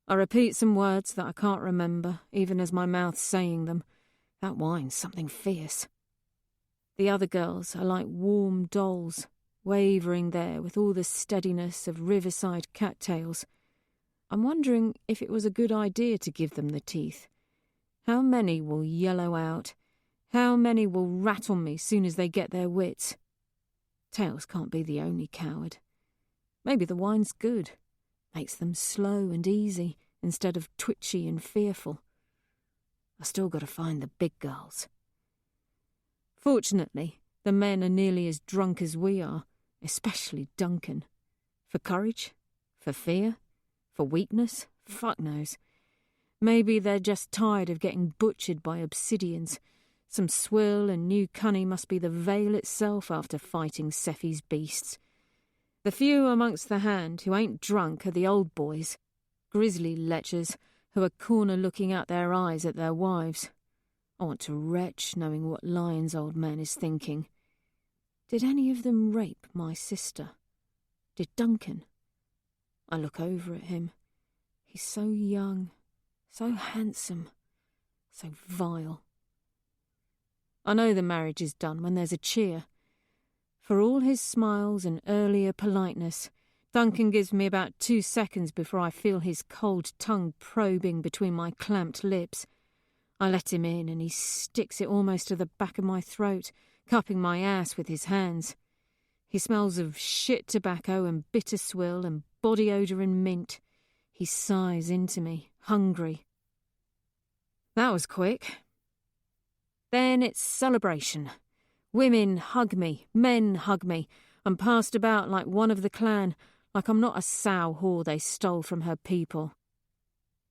I repeat some words that I can't remember, even as my mouth's saying them. That wine's something fierce. The other girls are like warm dolls, wavering there with all the steadiness of riverside cattails. I'm wondering if it was a good idea to give them the teeth. How many will yellow out? How many will rat on me soon as they get their wits? Tails can't be the only coward. Maybe the wine's good. Makes them slow and easy instead of twitchy and fearful. I still got to find the big girls. Fortunately, the men are nearly as drunk as we are, especially Duncan. For courage? For fear? For weakness? Fuck knows. Maybe they're just tired of getting butchered by obsidians. Some swill and new cunny must be the veil itself after fighting Sephi's beasts. The few amongst the hand who ain't drunk are the old boys, grisly lechers who are corner-looking out their eyes at their wives. I want to retch knowing what Lyon's old man is thinking. Did any of them rape my sister? Did Duncan? I look over at him. He's so young, so handsome, so vile. I know the marriage is done when there's a cheer. For all his smiles and earlier politeness, Duncan gives me about 2 seconds before I feel his cold tongue probing between my clamped lips. I let him in and he sticks it almost to the back of my throat, cupping my ass with his hands. He smells of shit tobacco and bitter swill and body odour and mint. He sighs into me, hungry. That was quick. Then it's celebration. Women hug me, men hug me. I'm passed about like one of the clan, like I'm not a sow whore they stole from her people.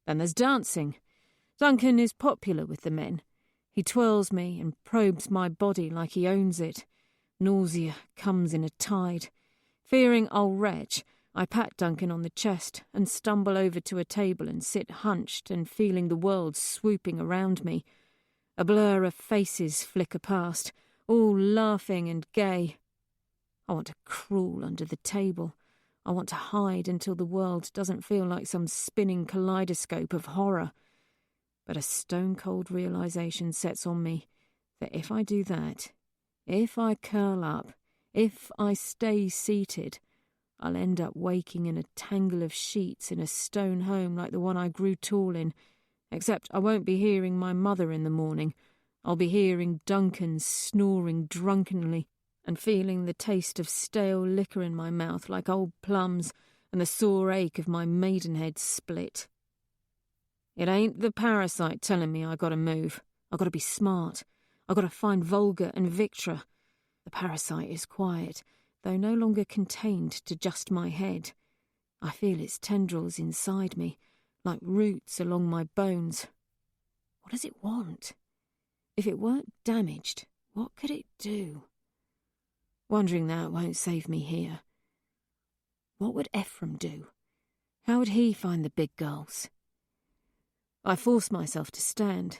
Then there's dancing. Duncan is popular with the men. He twirls me and probes my body like he owns it. Nausea comes in a tide. Fearing I'll retch, I pat Duncan on the chest and stumble over to a table and sit hunched and feeling the world swooping around me. A blur of faces flicker past, all laughing and gay. I want to crawl under the table. I want to hide until the world doesn't feel like some spinning kaleidoscope of horror. But a stone-cold realization sets on me that if I do that, if I curl up, if I stay seated, I'll end up waking in a tangle of sheets in a stone home like the one I grew tall in, except I won't be hearing my mother in the morning. I'll be hearing Duncan snoring drunkenly and feeling the taste of stale liquor in my mouth like old plums and the sore ache of my maidenhead split. It ain't the parasite telling me I gotta move. I gotta be smart. I gotta find Volga and Victra. The parasite is quiet, though no longer contained to just my head. I feel its tendrils inside me, like roots along my bones. What does it want? If it weren't damaged, what could it do? Wondering that won't save me here. What would Ephraim do? How would he find the big girls? I force myself to stand.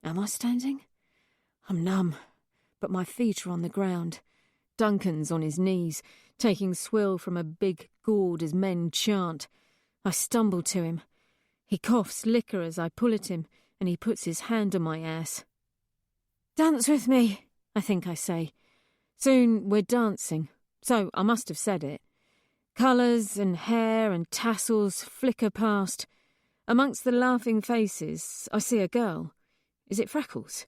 Am I standing? I'm numb, but my feet are on the ground. Duncan's on his knees, taking swill from a big gourd as men chant. I stumble to him. He coughs liquor as I pull at him, and he puts his hand on my ass. "Dance with me," I think I say. Soon we're dancing, so I must have said it. Colours and hair and tassels flicker past. Amongst the laughing faces, I see a girl. Is it Freckles?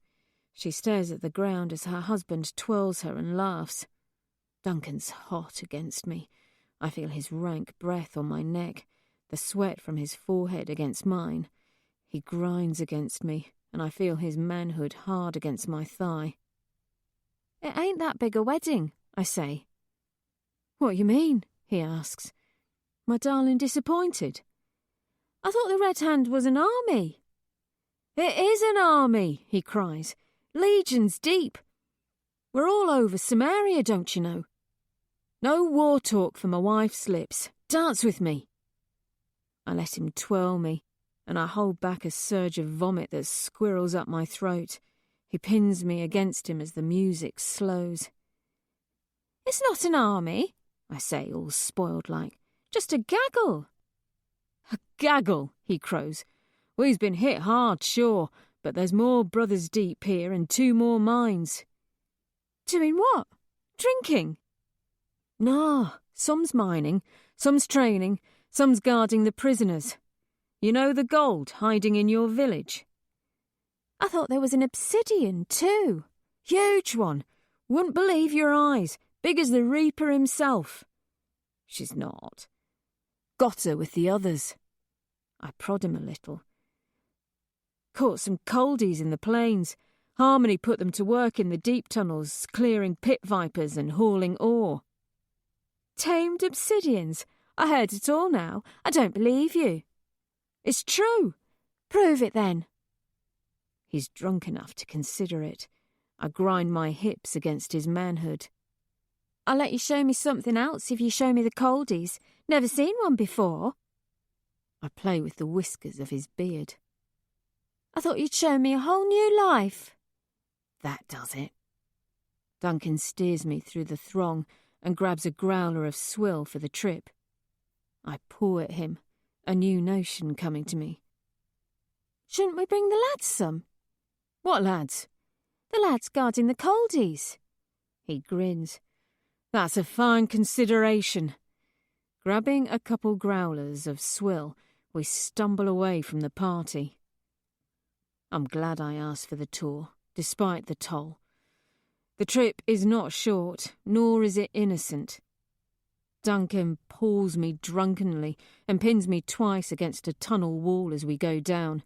She stares at the ground as her husband twirls her and laughs. Duncan's hot against me. I feel his rank breath on my neck, the sweat from his forehead against mine. He grinds against me, and I feel his manhood hard against my thigh. "It ain't that big a wedding," I say. "What you mean?" he asks. My darling disappointed. "I thought the Red Hand was an army." "It is an army," he cries. "Legions deep. We're all over Samaria, don't you know? No war talk from my wife's lips. Dance with me." I let him twirl me, and I hold back a surge of vomit that squirrels up my throat. He pins me against him as the music slows. "It's not an army," I say, all spoiled like. "Just a gaggle." "A gaggle," he crows. "We've been hit hard, sure, but there's more brothers deep here and 2 more mines." "Doing what? Drinking?" "Nah, some's mining, some's training, some's guarding the prisoners. You know the gold hiding in your village?" "I thought there was an obsidian too. Huge one. Wouldn't believe your eyes. Big as the Reaper himself." "She's not." "Got her with the others." I prod him a little. "Caught some coldies in the plains. Harmony put them to work in the deep tunnels, clearing pit vipers and hauling ore." "Tamed obsidians? I heard it all now. I don't believe you." "It's true. Prove it then." He's drunk enough to consider it. I grind my hips against his manhood. "I'll let you show me something else if you show me the coldies. Never seen one before." I play with the whiskers of his beard. "I thought you'd show me a whole new life." That does it. Duncan steers me through the throng and grabs a growler of swill for the trip. I paw at him, a new notion coming to me. Shouldn't we bring the lads some? What lads? The lads guarding the coldies. He grins. That's a fine consideration. Grabbing a couple growlers of swill, we stumble away from the party. I'm glad I asked for the tour, despite the toll. The trip is not short, nor is it innocent. Duncan pulls me drunkenly and pins me twice against a tunnel wall as we go down.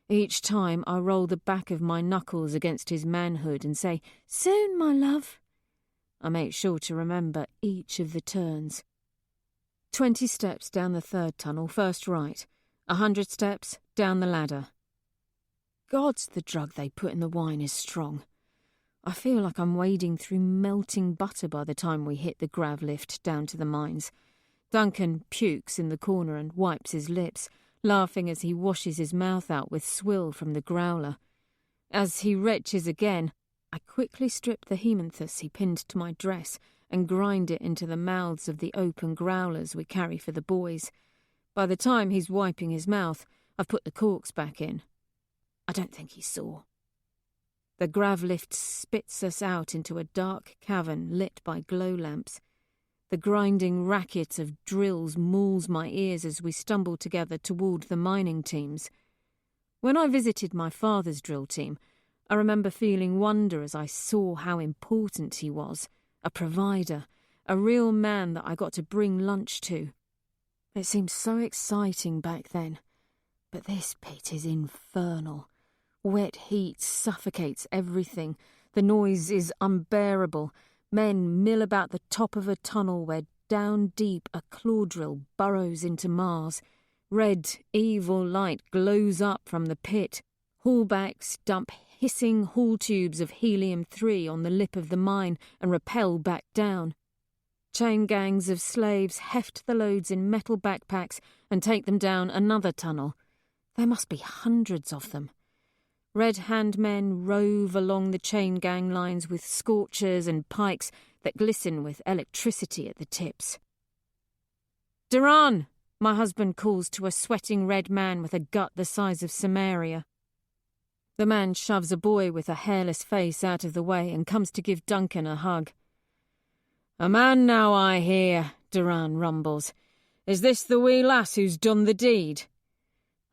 Each time I roll the back of my knuckles against his manhood and say, "Soon, my love." I make sure to remember each of the turns. 20 steps down the third tunnel, first right. 100 steps down the ladder. Gods, the drug they put in the wine is strong. I feel like I'm wading through melting butter by the time we hit the grav lift down to the mines. Duncan pukes in the corner and wipes his lips, laughing as he washes his mouth out with swill from the growler. As he retches again, I quickly strip the hemanthus he pinned to my dress and grind it into the mouths of the open growlers we carry for the boys. By the time he's wiping his mouth, I've put the corks back in. I don't think he saw. The grav lift spits us out into a dark cavern lit by glow lamps. The grinding racket of drills mauls my ears as we stumble together toward the mining teams. When I visited my father's drill team, I remember feeling wonder as I saw how important he was, a provider, a real man that I got to bring lunch to. It seemed so exciting back then, but this pit is infernal. Wet heat suffocates everything. The noise is unbearable. Men mill about the top of a tunnel where down deep a claw drill burrows into Mars. Red, evil light glows up from the pit. Haulbacks dump hissing haul tubes of helium-3 on the lip of the mine and rappel back down. Chain gangs of slaves heft the loads in metal backpacks and take them down another tunnel. There must be hundreds of them. Red Hand men rove along the chain gang lines with scorchers and pikes that glisten with electricity at the tips. "Duran!" my husband calls to a sweating red man with a gut the size of Samaria. The man shoves a boy with a hairless face out of the way and comes to give Duncan a hug. "A man now, I hear," Duran rumbles. "Is this the wee lass who's done the deed?"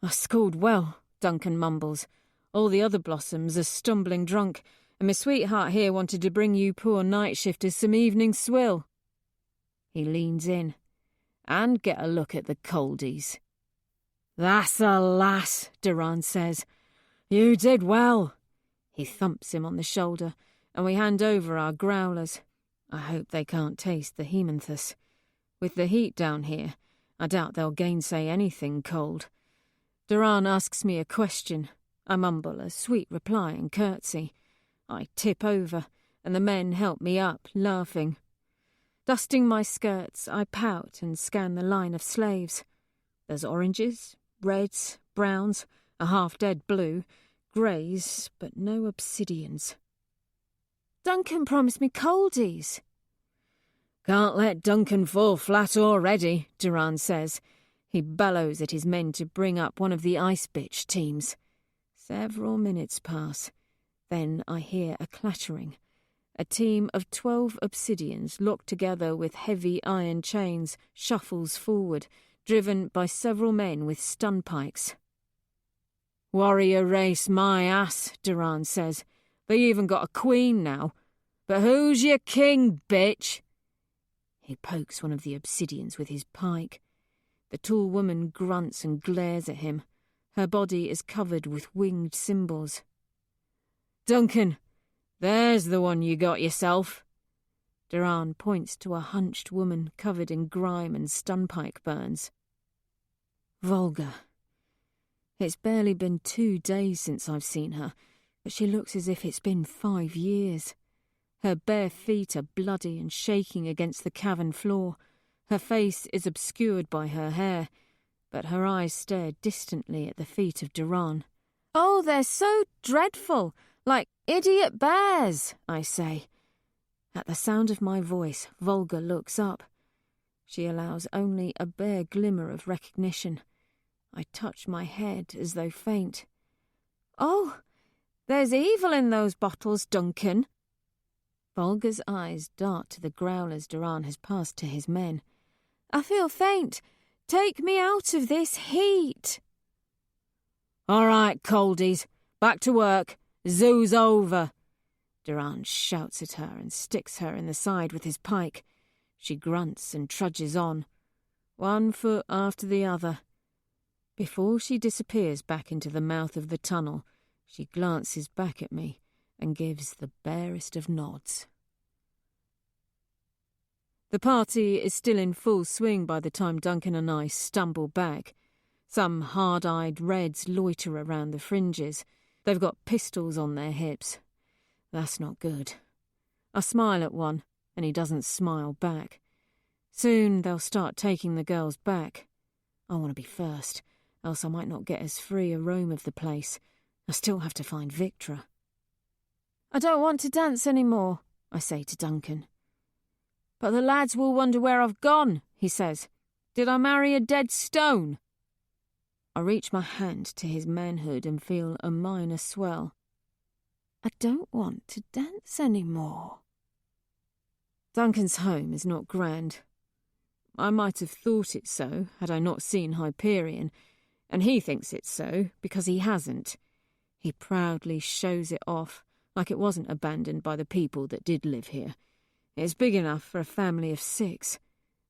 "I scored well," Duncan mumbles. "All the other blossoms are stumbling drunk, and my sweetheart here wanted to bring you poor night shifters some evening swill." He leans in. "And get a look at the coldies." "That's a lass," Duran says. "You did well." He thumps him on the shoulder, and we hand over our growlers. I hope they can't taste the hemanthus. With the heat down here, I doubt they'll gainsay anything cold. Duran asks me a question. I mumble a sweet reply and curtsy. I tip over, and the men help me up, laughing. Dusting my skirts, I pout and scan the line of slaves. There's oranges, reds, browns, a half-dead blue, greys, but no obsidians. "Duncan promised me coldies." "Can't let Duncan fall flat already," Duran says. He bellows at his men to bring up one of the ice bitch teams. Several minutes pass. Then I hear a clattering. A team of 12 obsidians, locked together with heavy iron chains, shuffles forward, driven by several men with stun pikes. "Warrior race, my ass," Duran says. "They even got a queen now. But who's your king, bitch?" He pokes one of the obsidians with his pike. The tall woman grunts and glares at him. Her body is covered with winged symbols. "Duncan, there's the one you got yourself." Duran points to a hunched woman covered in grime and stunpike burns. Volga. It's barely been 2 days since I've seen her, but she looks as if it's been 5 years. Her bare feet are bloody and shaking against the cavern floor. Her face is obscured by her hair, but her eyes stare distantly at the feet of Duran. "Oh, they're so dreadful. Like idiot bears, I say. At the sound of my voice, Volga looks up. She allows only a bare glimmer of recognition. I touch my head as though faint. Oh, there's evil in those bottles, Duncan. Volga's eyes dart to the growlers Duran has passed to his men. I feel faint. Take me out of this heat. All right, coldies, back to work. Zoo's over. Duran shouts at her and sticks her in the side with his pike. She grunts and trudges on, one foot after the other. Before she disappears back into the mouth of the tunnel, she glances back at me and gives the barest of nods. The party is still in full swing by the time Duncan and I stumble back. Some hard-eyed Reds loiter around the fringes. They've got pistols on their hips. That's not good. I smile at one, and he doesn't smile back. Soon they'll start taking the girls back. I want to be first, else I might not get as free a roam of the place. I still have to find Victra. I don't want to dance any more, I say to Duncan. But the lads will wonder where I've gone, he says. Did I marry a dead stone? I reach my hand to his manhood and feel a minor swell. I don't want to dance any more. Duncan's home is not grand. I might have thought it so had I not seen Hyperion, and he thinks it's so because he hasn't. He proudly shows it off like it wasn't abandoned by the people that did live here. It's big enough for a family of 6.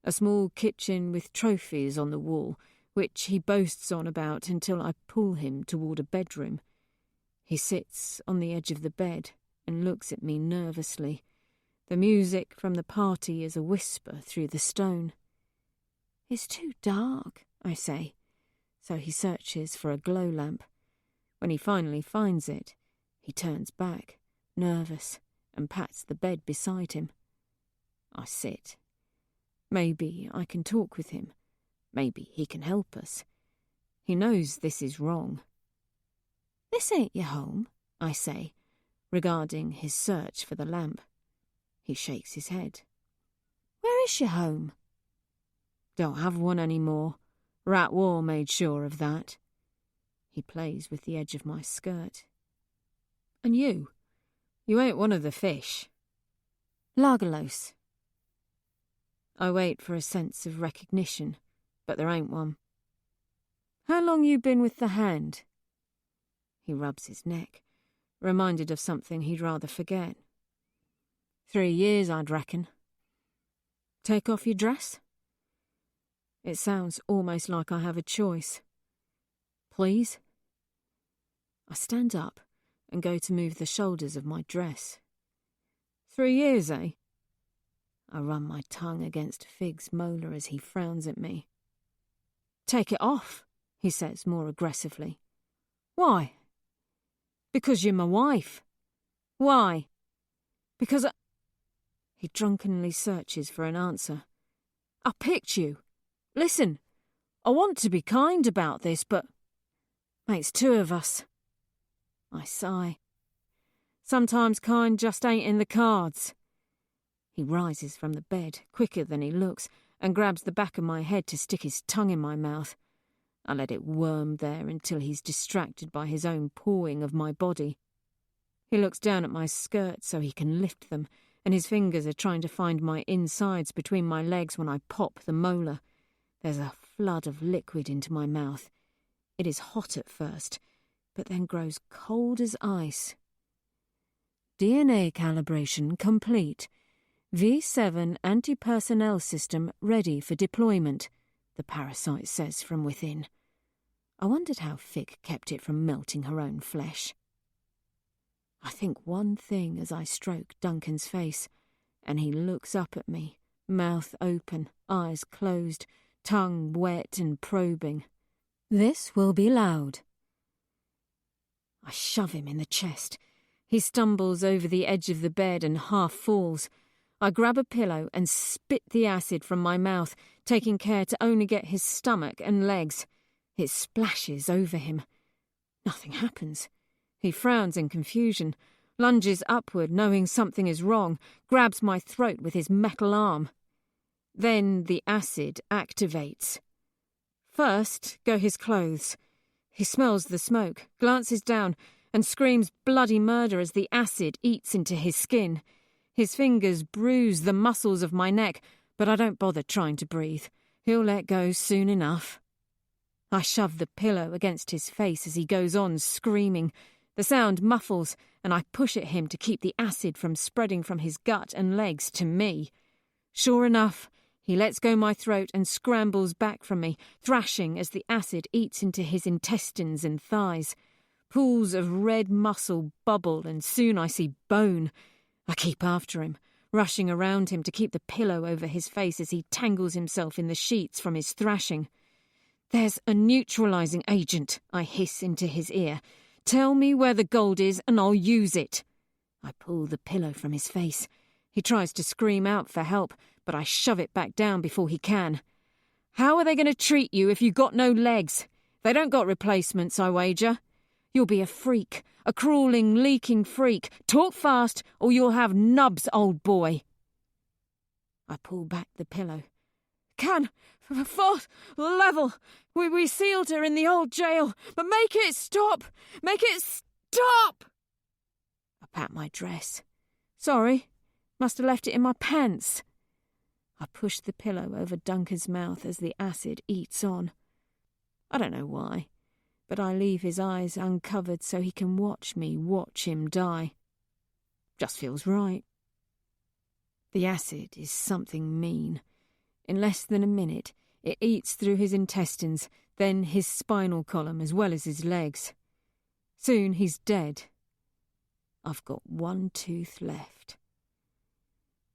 A small kitchen with trophies on the wall, which he boasts on about until I pull him toward a bedroom. He sits on the edge of the bed and looks at me nervously. The music from the party is a whisper through the stone. It's too dark, I say, so he searches for a glow lamp. When he finally finds it, he turns back, nervous, and pats the bed beside him. I sit. Maybe I can talk with him. Maybe he can help us. He knows this is wrong. This ain't your home, I say, regarding his search for the lamp. He shakes his head. Where is your home? Don't have one anymore. Rat War made sure of that. He plays with the edge of my skirt. And you? You ain't one of the fish. Largalos. I wait for a sense of recognition, but there ain't one. How long you been with the hand? He rubs his neck, reminded of something he'd rather forget. 3 years, I'd reckon. Take off your dress? It sounds almost like I have a choice. Please? I stand up and go to move the shoulders of my dress. 3 years, eh? I run my tongue against Fig's molar as he frowns at me. Take it off, he says more aggressively. Why? Because you're my wife. Why? Because I... He drunkenly searches for an answer. I picked you. Listen, I want to be kind about this, but... It's 2 of us. I sigh. Sometimes kind just ain't in the cards. He rises from the bed, quicker than he looks, and grabs the back of my head to stick his tongue in my mouth. I let it worm there until he's distracted by his own pawing of my body. He looks down at my skirts so he can lift them, and his fingers are trying to find my insides between my legs when I pop the molar. There's a flood of liquid into my mouth. It is hot at first, but then grows cold as ice. DNA calibration complete. V7 anti-personnel system ready for deployment, the parasite says from within. I wondered how Fig kept it from melting her own flesh. I think one thing as I stroke Duncan's face, and he looks up at me, mouth open, eyes closed, tongue wet and probing. This will be loud. I shove him in the chest. He stumbles over the edge of the bed and half falls. I grab a pillow and spit the acid from my mouth, taking care to only get his stomach and legs. It splashes over him. Nothing happens. He frowns in confusion, lunges upward, knowing something is wrong, grabs my throat with his metal arm. Then the acid activates. First go his clothes. He smells the smoke, glances down, and screams bloody murder as the acid eats into his skin. His fingers bruise the muscles of my neck, but I don't bother trying to breathe. He'll let go soon enough. I shove the pillow against his face as he goes on screaming. The sound muffles, and I push at him to keep the acid from spreading from his gut and legs to me. Sure enough, he lets go my throat and scrambles back from me, thrashing as the acid eats into his intestines and thighs. Pools of red muscle bubble, and soon I see bone. I keep after him, rushing around him to keep the pillow over his face as he tangles himself in the sheets from his thrashing. "There's a neutralizing agent," I hiss into his ear. "Tell me where the gold is and I'll use it." I pull the pillow from his face. He tries to scream out for help, but I shove it back down before he can. "How are they going to treat you if you got no legs? They don't got replacements, I wager. You'll be a freak, a crawling, leaking freak. Talk fast or you'll have nubs, old boy." I pull back the pillow. "Can, fourth level. We sealed her in the old jail, but make it stop! Make it stop!" I pat my dress. "Sorry, must have left it in my pants." I push the pillow over Duncan's mouth as the acid eats on. I don't know why, but I leave his eyes uncovered so he can watch me watch him die. Just feels right. The acid is something mean. In less than a minute, it eats through his intestines, then his spinal column as well as his legs. Soon he's dead. I've got one tooth left.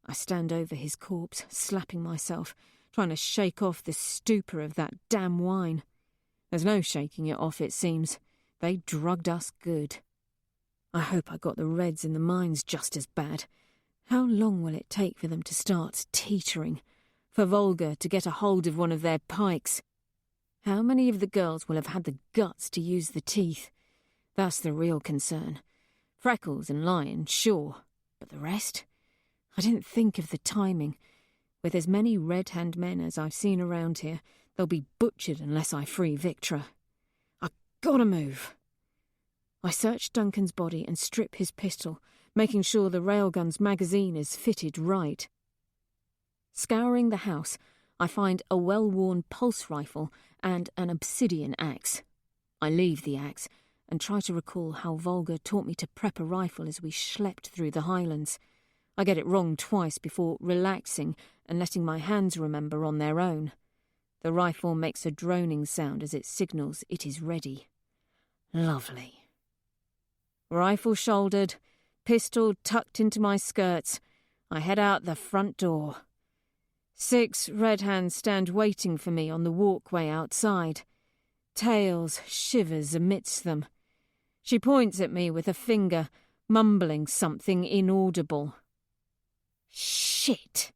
I stand over his corpse, slapping myself, trying to shake off the stupor of that damn wine. There's no shaking it off, it seems. They drugged us good. I hope I got the Reds in the mines just as bad. How long will it take for them to start teetering? For Volga to get a hold of one of their pikes? How many of the girls will have had the guts to use the teeth? That's the real concern. Freckles and Lion, sure. But the rest? I didn't think of the timing. With as many red-hand men as I've seen around here, they'll be butchered unless I free Victra. I gotta move. I search Duncan's body and strip his pistol, making sure the railgun's magazine is fitted right. Scouring the house, I find a well-worn pulse rifle and an obsidian axe. I leave the axe and try to recall how Volga taught me to prep a rifle as we schlepped through the highlands. I get it wrong twice before relaxing and letting my hands remember on their own. The rifle makes a droning sound as it signals it is ready. Lovely. Rifle shouldered, pistol tucked into my skirts, I head out the front door. 6 red hands stand waiting for me on the walkway outside. Tails shivers amidst them. She points at me with a finger, mumbling something inaudible. Shit!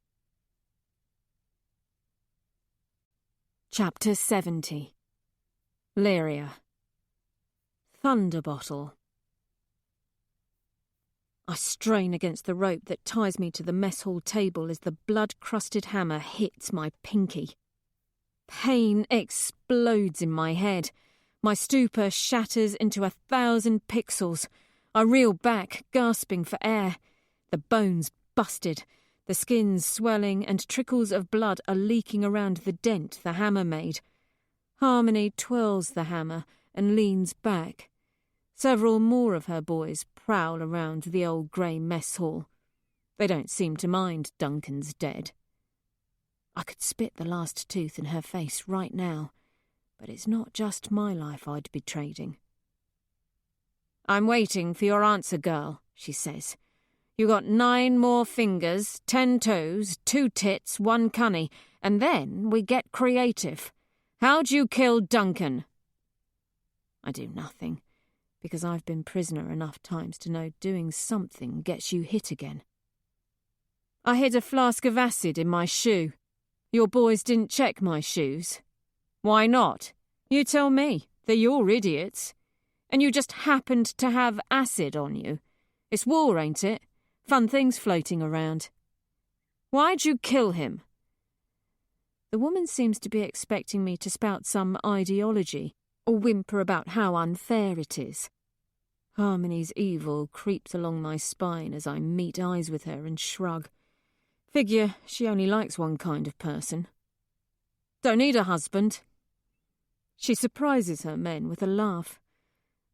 Chapter 70. Lyria. Thunder Bottle. I strain against the rope that ties me to the mess hall table as the blood-crusted hammer hits my pinky. Pain explodes in my head. My stupor shatters into 1,000 pixels. I reel back, gasping for air. The bones busted, the skin swelling, and trickles of blood are leaking around the dent the hammer made. Harmony twirls the hammer and leans back. Several more of her boys prowl around the old grey mess hall. They don't seem to mind Duncan's dead. I could spit the last tooth in her face right now, but it's not just my life I'd be trading. "I'm waiting for your answer, girl," she says. "You got 9 more fingers, 10 toes, 2 tits, 1 cunny, and then we get creative. How'd you kill Duncan?" I do nothing, because I've been prisoner enough times to know doing something gets you hit again. "I hid a flask of acid in my shoe. Your boys didn't check my shoes. Why not? You tell me. They're your idiots. And you just happened to have acid on you. It's war, ain't it? Fun things floating around. Why'd you kill him? The woman seems to be expecting me to spout some ideology or whimper about how unfair it is. Harmony's evil creeps along my spine as I meet eyes with her and shrug. Figure she only likes one kind of person. Don't need a husband. She surprises her men with a laugh.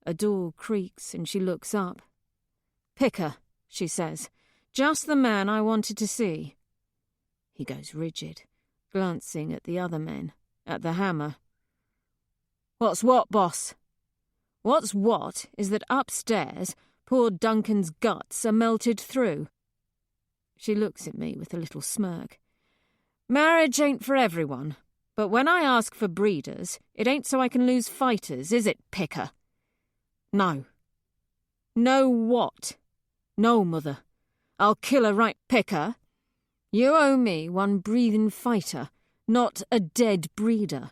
A door creaks and she looks up. Picker, she says. Just the man I wanted to see. He goes rigid, glancing at the other men, at the hammer. What's what, boss? What's what is that upstairs poor Duncan's guts are melted through. She looks at me with a little smirk. Marriage ain't for everyone, but when I ask for breeders, it ain't so I can lose fighters, is it, Picker? No. No what? No, mother. I'll kill a right Picker. You owe me one breathin' fighter, not a dead breeder.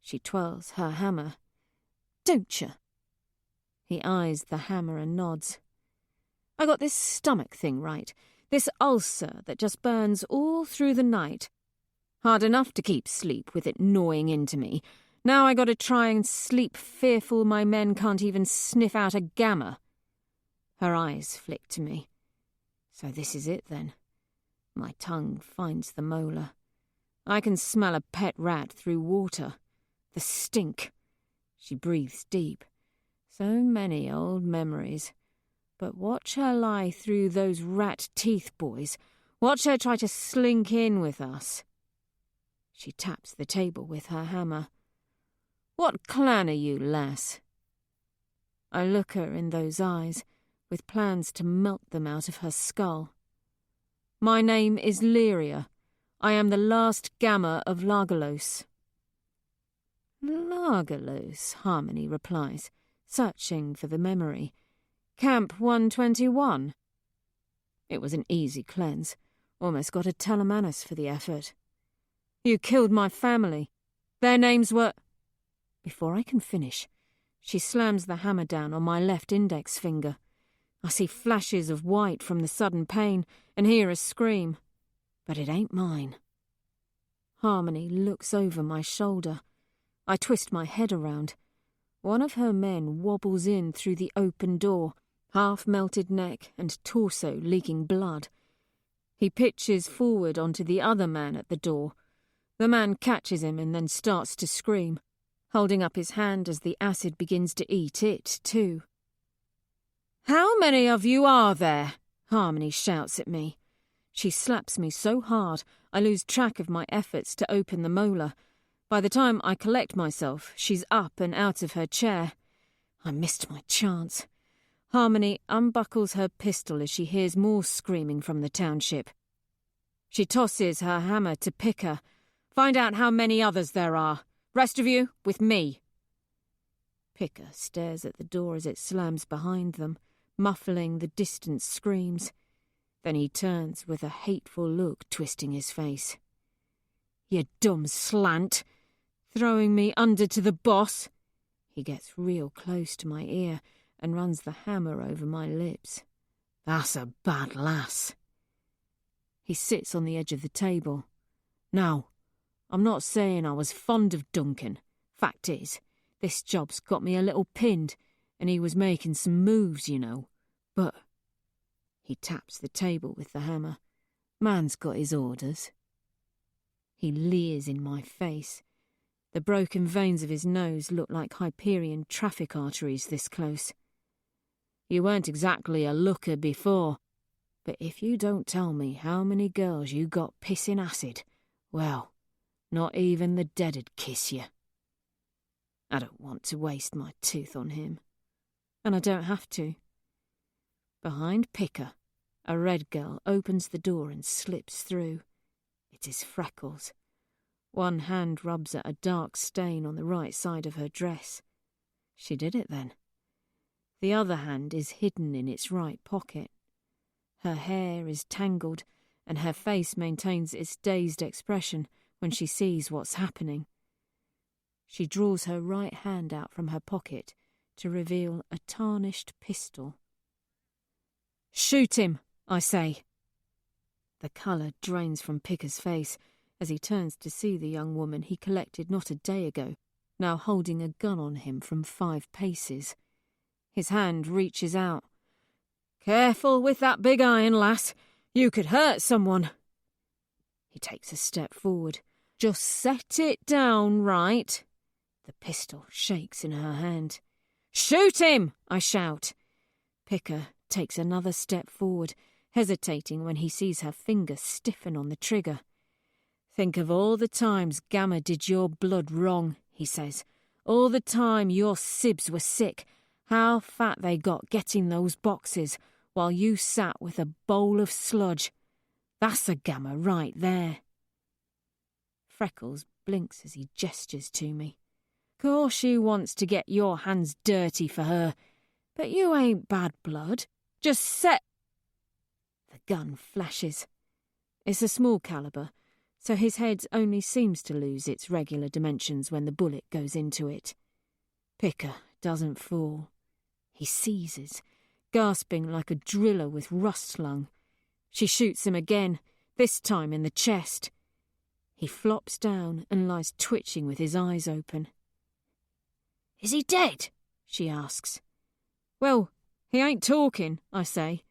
She twirls her hammer. Don't you? He eyes the hammer and nods. I got this stomach thing right, this ulcer that just burns all through the night. Hard enough to keep sleep with it gnawing into me. Now I got to try and sleep fearful my men can't even sniff out a gamma. Her eyes flick to me. So this is it then. My tongue finds the molar. I can smell a pet rat through water. The stink. She breathes deep. So many old memories. But watch her lie through those rat teeth, boys. Watch her try to slink in with us. She taps the table with her hammer. What clan are you, lass? I look her in those eyes, with plans to melt them out of her skull. My name is Lyria. I am the last gamma of Largalos. Largalos, Harmony replies, searching for the memory. Camp 121. It was an easy cleanse. Almost got a telemanus for the effort. You killed my family. Their names were... Before I can finish, she slams the hammer down on my left index finger. I see flashes of white from the sudden pain and hear a scream. But it ain't mine. Harmony looks over my shoulder. I twist my head around. One of her men wobbles in through the open door, half-melted neck and torso leaking blood. He pitches forward onto the other man at the door. The man catches him and then starts to scream, holding up his hand as the acid begins to eat it, too. How many of you are there? Harmony shouts at me. She slaps me so hard I lose track of my efforts to open the molar. By the time I collect myself, she's up and out of her chair. I missed my chance. Harmony unbuckles her pistol as she hears more screaming from the township. She tosses her hammer to Picker. Find out how many others there are. Rest of you, with me. Picker stares at the door as it slams behind them, muffling the distant screams. Then he turns with a hateful look twisting his face. You dumb slant! Throwing me under to the boss! He gets real close to my ear and runs the hammer over my lips. That's a bad lass. He sits on the edge of the table. Now, I'm not saying I was fond of Duncan. Fact is, this job's got me a little pinned, and he was making some moves, you know. But... He taps the table with the hammer. Man's got his orders. He leers in my face. The broken veins of his nose look like Hyperion traffic arteries this close. You weren't exactly a looker before, but if you don't tell me how many girls you got pissing acid, well, not even the dead'd kiss you. I don't want to waste my tooth on him, and I don't have to. Behind Picker, a red girl opens the door and slips through. It is Freckles. One hand rubs at a dark stain on the right side of her dress. She did it then. The other hand is hidden in its right pocket. Her hair is tangled, and her face maintains its dazed expression when she sees what's happening. She draws her right hand out from her pocket to reveal a tarnished pistol. "Shoot him," I say. The colour drains from Picker's face as he turns to see the young woman he collected not a day ago, now holding a gun on him from 5 paces. His hand reaches out. "Careful with that big iron, lass. You could hurt someone." He takes a step forward. "Just set it down right." The pistol shakes in her hand. "Shoot him!" I shout. Picker takes another step forward, hesitating when he sees her finger stiffen on the trigger. "Think of all the times Gamma did your blood wrong," he says. "All the time your sibs were sick, how fat they got getting those boxes, while you sat with a bowl of sludge. That's a Gamma right there." Freckles blinks as he gestures to me. "Course she wants to get your hands dirty for her, but you ain't bad blood. Just set—" The gun flashes. It's a small caliber, so his head only seems to lose its regular dimensions when the bullet goes into it. Picker doesn't fall. He seizes, gasping like a driller with rust lung. She shoots him again, this time in the chest. He flops down and lies twitching with his eyes open. "Is he dead?" she asks. "Well, he ain't talking," I say.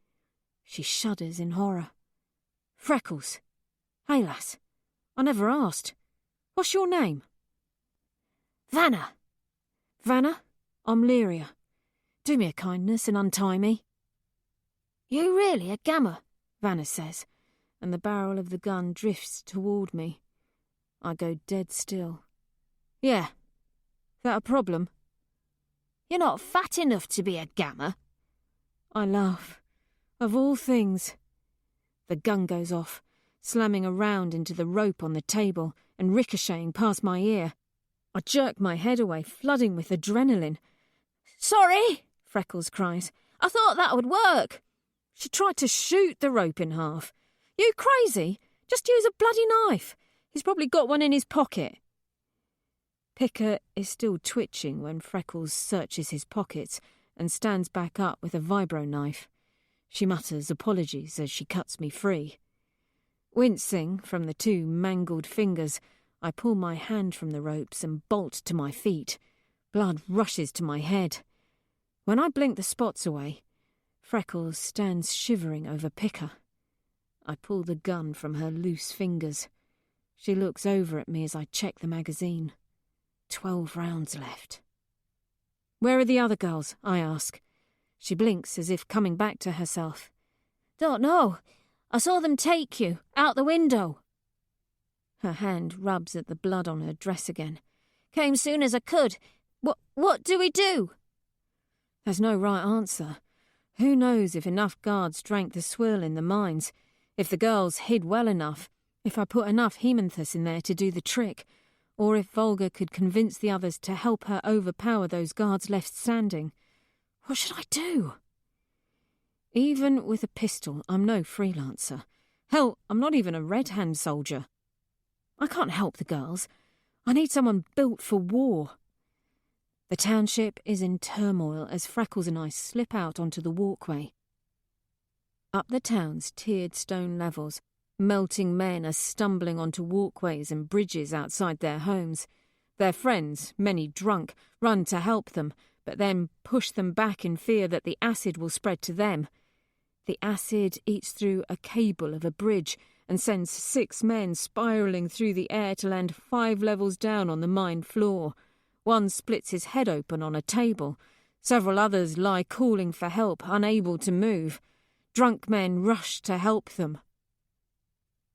She shudders in horror. "Freckles. Hey, lass, I never asked. What's your name?" "Vanna." "Vanna, I'm Lyria. Do me a kindness and untie me." "You really a Gamma?" Vanna says, and the barrel of the gun drifts toward me. I go dead still. "Yeah. That a problem?" "You're not fat enough to be a Gamma." I laugh. Of all things. The gun goes off, slamming around into the rope on the table and ricocheting past my ear. I jerk my head away, flooding with adrenaline. "Sorry," Freckles cries. "I thought that would work." She tried to shoot the rope in half. "You crazy? Just use a bloody knife. He's probably got one in his pocket." Picker is still twitching when Freckles searches his pockets and stands back up with a vibro knife. She mutters apologies as she cuts me free. Wincing from the 2 mangled fingers, I pull my hand from the ropes and bolt to my feet. Blood rushes to my head. When I blink the spots away, Freckles stands shivering over Picker. I pull the gun from her loose fingers. She looks over at me as I check the magazine. 12 rounds left. "Where are the other girls?" I ask. She blinks as if coming back to herself. "Don't know. I saw them take you, out the window." Her hand rubs at the blood on her dress again. "Came soon as I could. What do we do?" There's no right answer. Who knows if enough guards drank the swill in the mines, if the girls hid well enough, if I put enough hemanthus in there to do the trick, or if Volga could convince the others to help her overpower those guards left standing. What should I do? Even with a pistol, I'm no freelancer. Hell, I'm not even a Red Hand soldier. I can't help the girls. I need someone built for war. The township is in turmoil as Freckles and I slip out onto the walkway. Up the town's tiered stone levels, melting men are stumbling onto walkways and bridges outside their homes. Their friends, many drunk, run to help them, but then push them back in fear that the acid will spread to them. The acid eats through a cable of a bridge and sends 6 men spiralling through the air to land 5 levels down on the mine floor. One splits his head open on a table. Several others lie calling for help, unable to move. Drunk men rush to help them.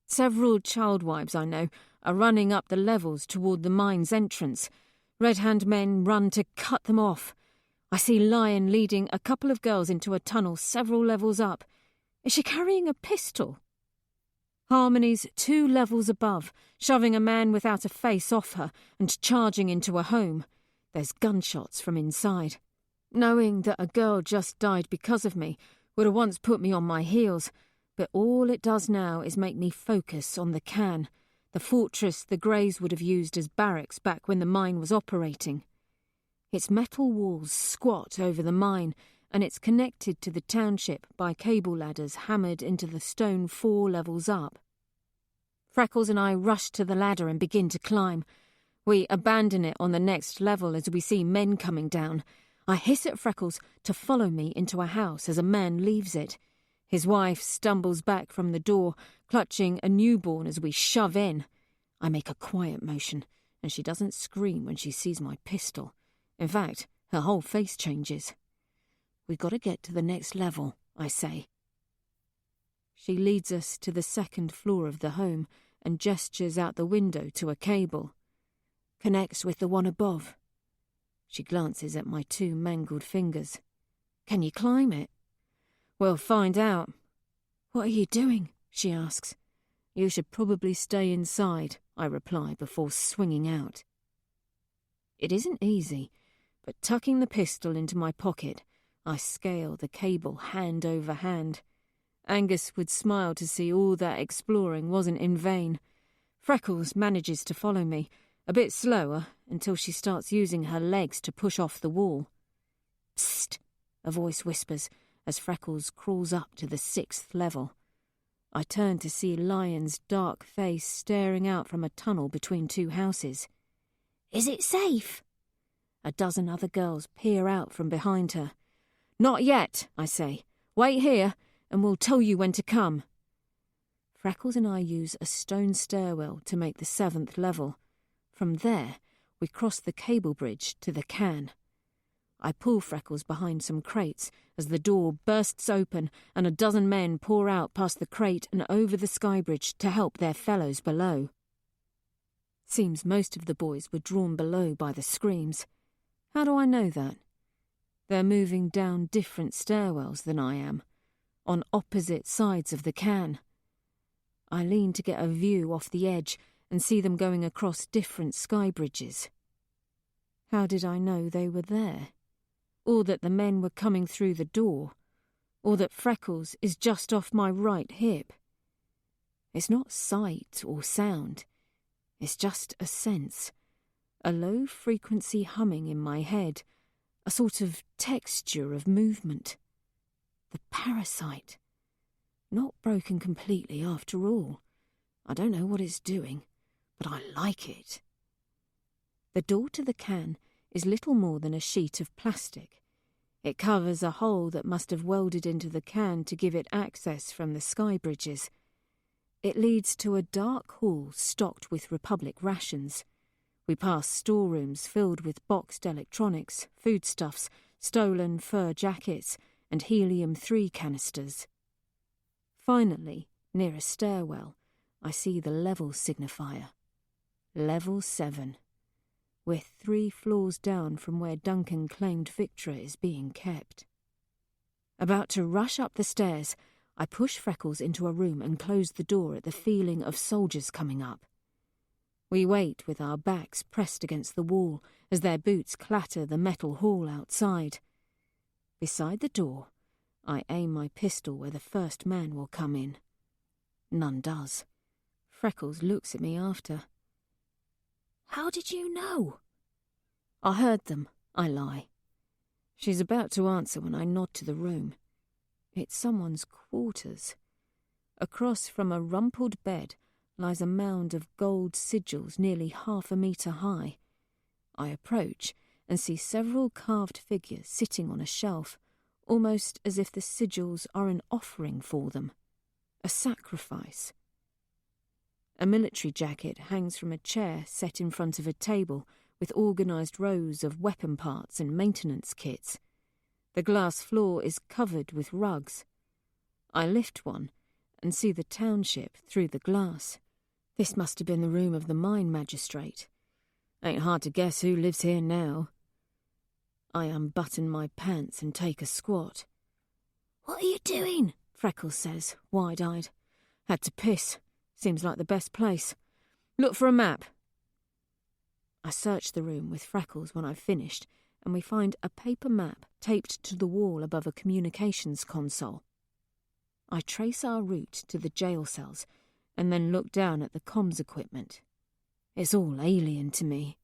Several child wives I know are running up the levels toward the mine's entrance. Red Hand men run to cut them off. I see Lion leading a couple of girls into a tunnel several levels up. Is she carrying a pistol? Harmony's 2 levels above, shoving a man without a face off her and charging into a home. There's gunshots from inside. Knowing that a girl just died because of me would have once put me on my heels, but all it does now is make me focus on the can, the fortress the Greys would have used as barracks back when the mine was operating. Its metal walls squat over the mine, and it's connected to the township by cable ladders hammered into the stone 4 levels up. Freckles and I rush to the ladder and begin to climb. We abandon it on the next level as we see men coming down. I hiss at Freckles to follow me into a house as a man leaves it. His wife stumbles back from the door, clutching a newborn as we shove in. I make a quiet motion, and she doesn't scream when she sees my pistol. In fact, her whole face changes. "We've got to get to the next level," I say. She leads us to the 2nd floor of the home and gestures out the window to a cable. "Connects with the one above." She glances at my 2 mangled fingers. "Can you climb it?" "We'll find out." "What are you doing?" she asks. "You should probably stay inside," I reply before swinging out. It isn't easy, but tucking the pistol into my pocket, I scale the cable hand over hand. Angus would smile to see all that exploring wasn't in vain. Freckles manages to follow me, a bit slower, until she starts using her legs to push off the wall. "Psst," a voice whispers as Freckles crawls up to the 6th level. I turn to see Lion's dark face staring out from a tunnel between 2 houses. "Is it safe?" A dozen other girls peer out from behind her. "Not yet," I say. "Wait here, and we'll tell you when to come." Freckles and I use a stone stairwell to make the 7th level. From there, we cross the cable bridge to the can. I pull Freckles behind some crates as the door bursts open and a dozen men pour out past the crate and over the sky bridge to help their fellows below. Seems most of the boys were drawn below by the screams. How do I know that? They're moving down different stairwells than I am, on opposite sides of the can. I lean to get a view off the edge and see them going across different sky bridges. How did I know they were there? Or that the men were coming through the door? Or that Freckles is just off my right hip? It's not sight or sound. It's just a sense, a low-frequency humming in my head, a sort of texture of movement. The parasite. Not broken completely after all. I don't know what it's doing, but I like it. The door to the can is little more than a sheet of plastic. It covers a hole that must have welded into the can to give it access from the sky bridges. It leads to a dark hall stocked with Republic rations. We pass storerooms filled with boxed electronics, foodstuffs, stolen fur jackets, and helium-3 canisters. Finally, near a stairwell, I see the level signifier. Level 7. We're 3 floors down from where Duncan claimed Victra is being kept. About to rush up the stairs, I push Freckles into a room and close the door at the feeling of soldiers coming up. We wait with our backs pressed against the wall as their boots clatter the metal hall outside. Beside the door, I aim my pistol where the first man will come in. None does. Freckles looks at me after. "How did you know?" "I heard them," I lie. She's about to answer when I nod to the room. It's someone's quarters. Across from a rumpled bed lies a mound of gold sigils nearly 1/2 metre high. I approach and see several carved figures sitting on a shelf, almost as if the sigils are an offering for them, a sacrifice. A military jacket hangs from a chair set in front of a table with organised rows of weapon parts and maintenance kits. The glass floor is covered with rugs. I lift one and see the township through the glass. This must have been the room of the mine magistrate. Ain't hard to guess who lives here now. I unbutton my pants and take a squat. "What are you doing?" Freckles says, wide-eyed. "Had to piss. Seems like the best place. Look for a map." I search the room with Freckles when I've finished, and we find a paper map taped to the wall above a communications console. I trace our route to the jail cells and then look down at the comms equipment. It's all alien to me.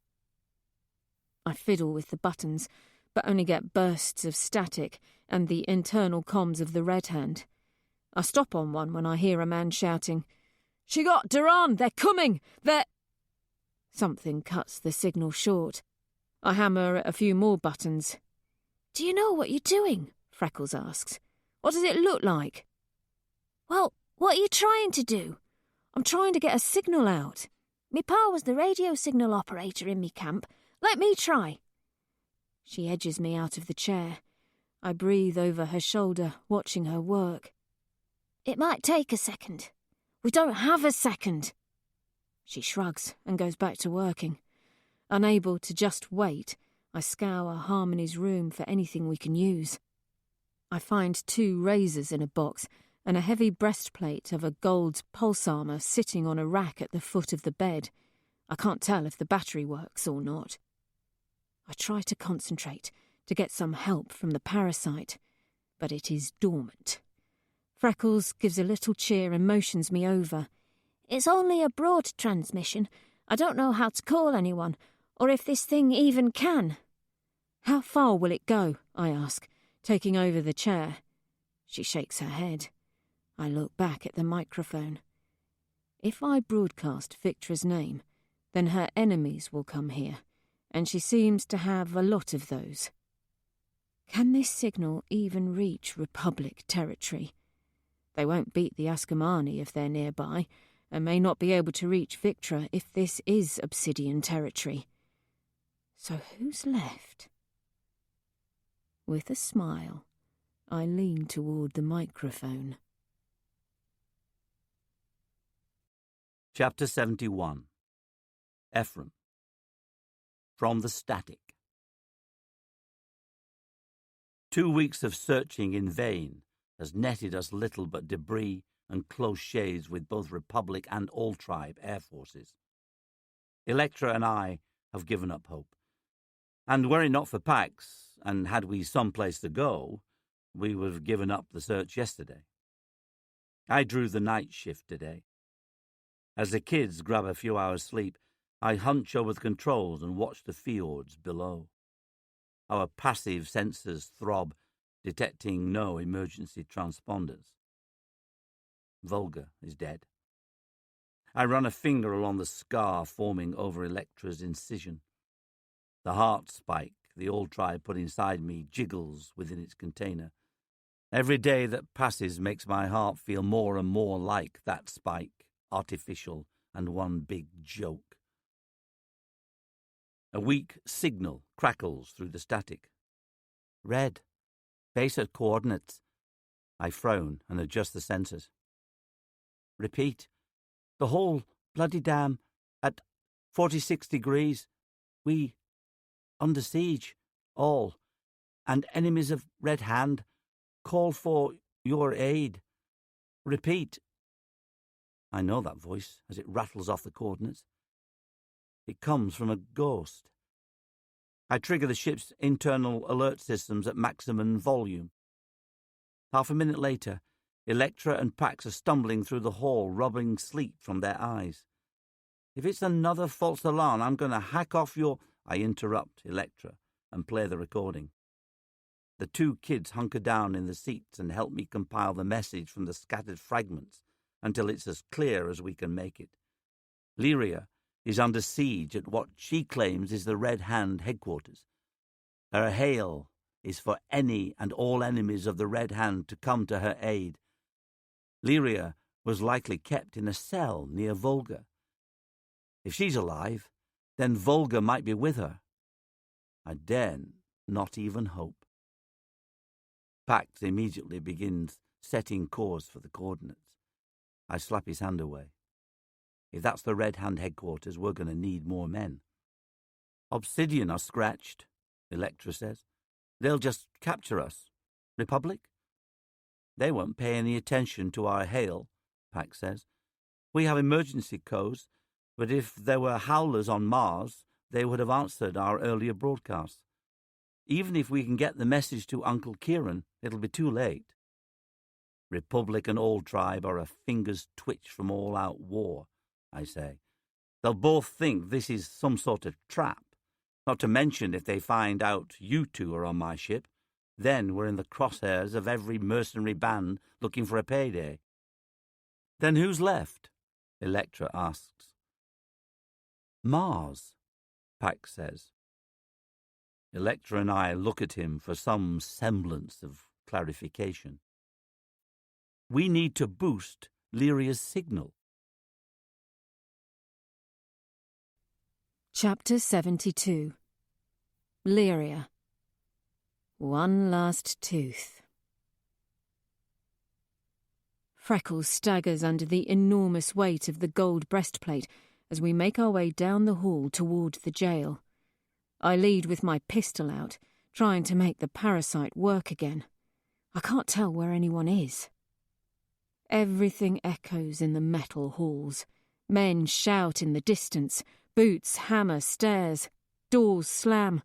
I fiddle with the buttons, but only get bursts of static and the internal comms of the Red Hand. I stop on one when I hear a man shouting, "She got Duran! They're coming! They're—" Something cuts the signal short. I hammer at a few more buttons. "Do you know what you're doing?" Freckles asks. "What does it look like?" "Well, what are you trying to do?" "I'm trying to get a signal out." "Me pa was the radio signal operator in me camp. Let me try." She edges me out of the chair. I breathe over her shoulder, watching her work. "It might take a second." "We don't have a second." She shrugs and goes back to working. Unable to just wait, I scour Harmony's room for anything we can use. I find 2 razors in a box and a heavy breastplate of a gold pulse armour sitting on a rack at the foot of the bed. I can't tell if the battery works or not. I try to concentrate, to get some help from the parasite, but it is dormant. Freckles gives a little cheer and motions me over. "It's only a broad transmission. I don't know how to call anyone, or if this thing even can." "How far will it go?" I ask, taking over the chair. She shakes her head. I look back at the microphone. If I broadcast Victra's name, then her enemies will come here, and she seems to have a lot of those. Can this signal even reach Republic territory? They won't beat the Askamani if they're nearby, and may not be able to reach Victra if this is Obsidian territory. So who's left? With a smile, I lean toward the microphone. Chapter 71. Ephraim. From the Static. 2 weeks of searching in vain has netted us little but debris and close shaves with both Republic and All-Tribe air forces. Electra and I have given up hope. And were it not for Pax, and had we some place to go, we would have given up the search yesterday. I drew the night shift today. As the kids grab a few hours' sleep, I hunch over the controls and watch the fjords below. Our passive sensors throb, detecting no emergency transponders. Volga is dead. I run a finger along the scar forming over Electra's incision. The heart spike the All-Tribe put inside me jiggles within its container. Every day that passes makes my heart feel more and more like that spike, artificial and one big joke. A weak signal crackles through the static. "Red. Base at coordinates." I frown and adjust the sensors. "Repeat. The whole bloody dam at 46 degrees. We under siege, all, and enemies of Red Hand. Call for your aid. Repeat." I know that voice as it rattles off the coordinates. It comes from a ghost. I trigger the ship's internal alert systems at maximum volume. Half a minute later, Electra and Pax are stumbling through the hall, rubbing sleep from their eyes. "If it's another false alarm, I'm going to hack off your—" I interrupt Electra and play the recording. The 2 kids hunker down in the seats and help me compile the message from the scattered fragments until it's as clear as we can make it. Lyria is under siege at what she claims is the Red Hand headquarters. Her hail is for any and all enemies of the Red Hand to come to her aid. Lyria was likely kept in a cell near Volga. If she's alive, then Volga might be with her. I dare not even hope. Pax immediately begins setting course for the coordinates. I slap his hand away. If that's the Red Hand headquarters, we're going to need more men. "Obsidian are scratched," Electra says. "They'll just capture us. Republic?" "They won't pay any attention to our hail," Pax says. "We have emergency codes, but if there were howlers on Mars, they would have answered our earlier broadcasts. Even if we can get the message to Uncle Kieran, it'll be too late." "Republic and All-Tribe are a finger's twitch from all-out war," I say. "They'll both think this is some sort of trap, Not to mention if they find out you two are on my ship, then we're in the crosshairs of every mercenary band looking for a payday. Then who's left? Electra asks. Mars, Pax says. Electra and I look at him for some semblance of clarification. We need to boost Lyria's signal. Chapter 72. Lyria. One last tooth. Freckles staggers under the enormous weight of the gold breastplate as we make our way down the hall toward the jail. I lead with my pistol out, trying to make the parasite work again. I can't tell where anyone is. Everything echoes in the metal halls. Men shout in the distance, boots hammer stairs, doors slam.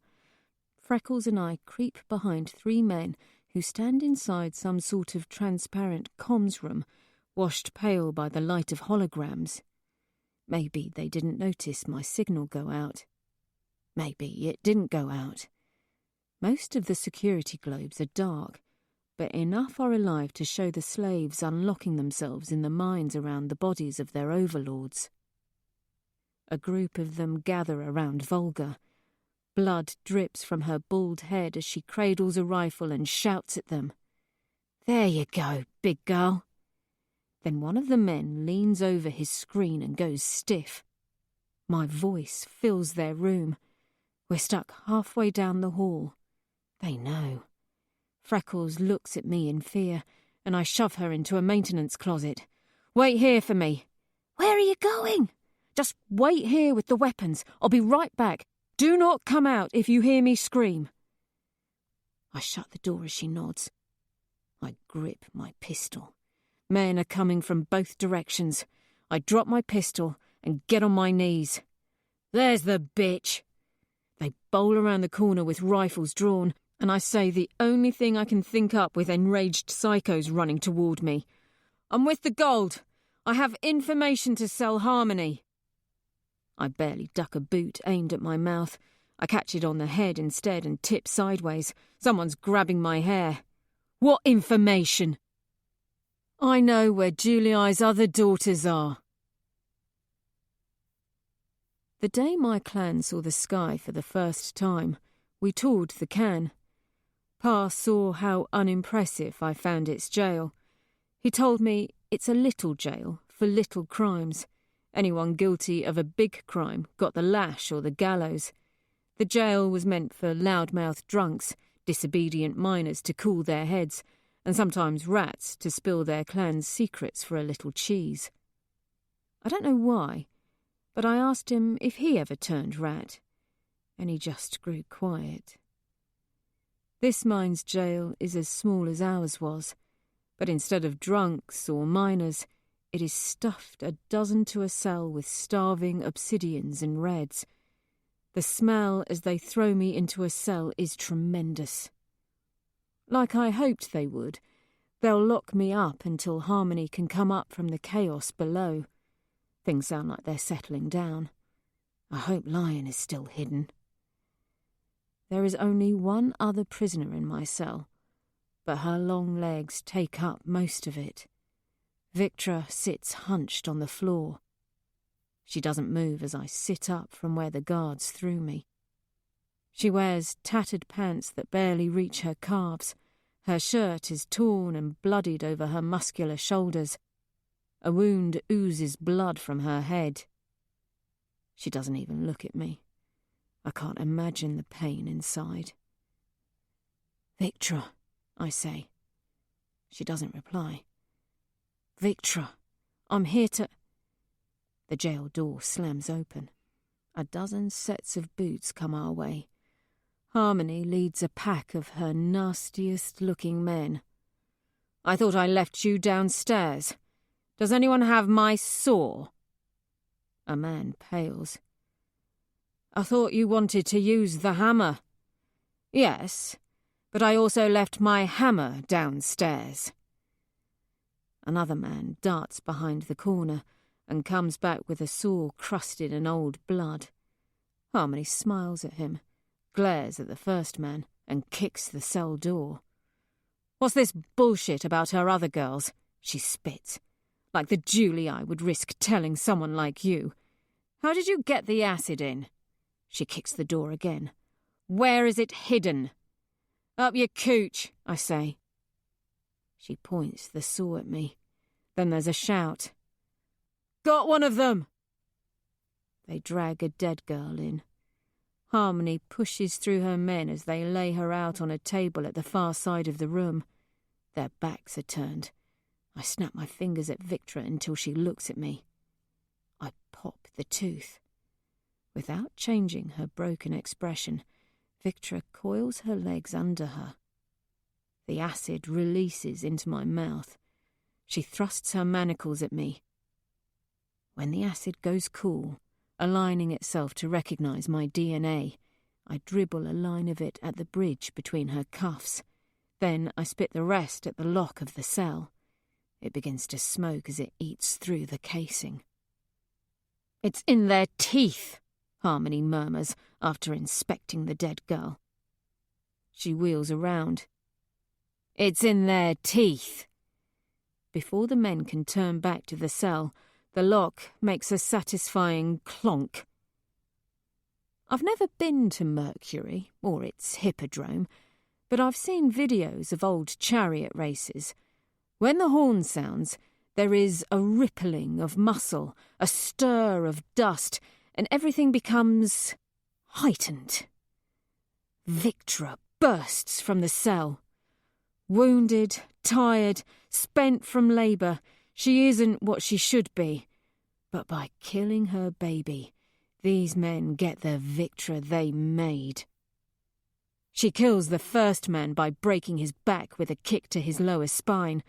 Freckles and I creep behind 3 men who stand inside some sort of transparent comms room, washed pale by the light of holograms. Maybe they didn't notice my signal go out. Maybe it didn't go out. Most of the security globes are dark, but enough are alive to show the slaves unlocking themselves in the mines around the bodies of their overlords. A group of them gather around Volga. Blood drips from her bald head as she cradles a rifle and shouts at them. "There you go, big girl." Then one of the men leans over his screen and goes stiff. My voice fills their room. We're stuck halfway down the hall. They know. Freckles looks at me in fear, and I shove her into a maintenance closet. "Wait here for me." "Where are you going?" "Just wait here with the weapons. I'll be right back. Do not come out if you hear me scream." I shut the door as she nods. I grip my pistol. Men are coming from both directions. I drop my pistol and get on my knees. "There's the bitch." They bowl around the corner with rifles drawn, and I say the only thing I can think up with enraged psychos running toward me. "I'm with the gold. I have information to sell Harmony." I barely duck a boot aimed at my mouth. I catch it on the head instead and tip sideways. Someone's grabbing my hair. "What information?" "I know where Juliai's other daughters are." The day my clan saw the sky for the first time, we toured the Can. Pa saw how unimpressive I found its jail. He told me it's a little jail for little crimes. Anyone guilty of a big crime got the lash or the gallows. The jail was meant for loudmouth drunks, disobedient minors to cool their heads, and sometimes rats to spill their clan's secrets for a little cheese. I don't know why, but I asked him if he ever turned rat, and he just grew quiet. This mine's jail is as small as ours was, but instead of drunks or minors, it is stuffed a dozen to a cell with starving obsidians and reds. The smell as they throw me into a cell is tremendous. Like I hoped they would, they'll lock me up until Harmony can come up from the chaos below. Things sound like they're settling down. I hope Lion is still hidden. There is only one other prisoner in my cell, but her long legs take up most of it. Victra sits hunched on the floor. She doesn't move as I sit up from where the guards threw me. She wears tattered pants that barely reach her calves. Her shirt is torn and bloodied over her muscular shoulders. A wound oozes blood from her head. She doesn't even look at me. I can't imagine the pain inside. "Victra," I say. She doesn't reply. "Victra, I'm here to—" The jail door slams open. A dozen sets of boots come our way. Harmony leads a pack of her nastiest-looking men. "I thought I left you downstairs. Does anyone have my saw?" A man pales. "I thought you wanted to use the hammer." "Yes, but I also left my hammer downstairs." Another man darts behind the corner and comes back with a saw crusted in old blood. Harmony smiles at him, glares at the first man, and kicks the cell door. "What's this bullshit about her other girls?" she spits. "Like the Julie I would risk telling someone like you. How did you get the acid in?" She kicks the door again. "Where is it hidden?" "Up your cooch," I say. She points the saw at me. Then there's a shout. "Got one of them!" They drag a dead girl in. Harmony pushes through her men as they lay her out on a table at the far side of the room. Their backs are turned. I snap my fingers at Victra until she looks at me. I pop the tooth. Without changing her broken expression, Victra coils her legs under her. The acid releases into my mouth. She thrusts her manacles at me. When the acid goes cool, aligning itself to recognize my DNA, I dribble a line of it at the bridge between her cuffs. Then I spit the rest at the lock of the cell. It begins to smoke as it eats through the casing. "It's in their teeth," Harmony murmurs after inspecting the dead girl. She wheels around. "It's in their teeth." Before the men can turn back to the cell, the lock makes a satisfying clonk. I've never been to Mercury or its hippodrome, but I've seen videos of old chariot races. When the horn sounds, there is a rippling of muscle, a stir of dust, and everything becomes heightened. Victra bursts from the cell. Wounded, tired, spent from labour, she isn't what she should be. But by killing her baby, these men get the Victra they made. She kills the first man by breaking his back with a kick to his lower spine.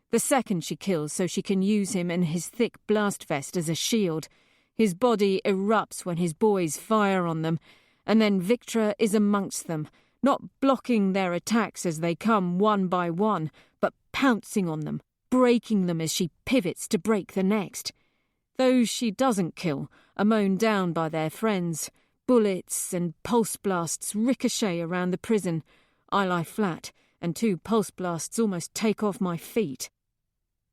The second she kills so she can use him and his thick blast vest as a shield. His body erupts when his boys fire on them, and then Victra is amongst them, not blocking their attacks as they come one by one, but pouncing on them, breaking them as she pivots to break the next. Those she doesn't kill are mown down by their friends. Bullets and pulse blasts ricochet around the prison. I lie flat, and 2 pulse blasts almost take off my feet.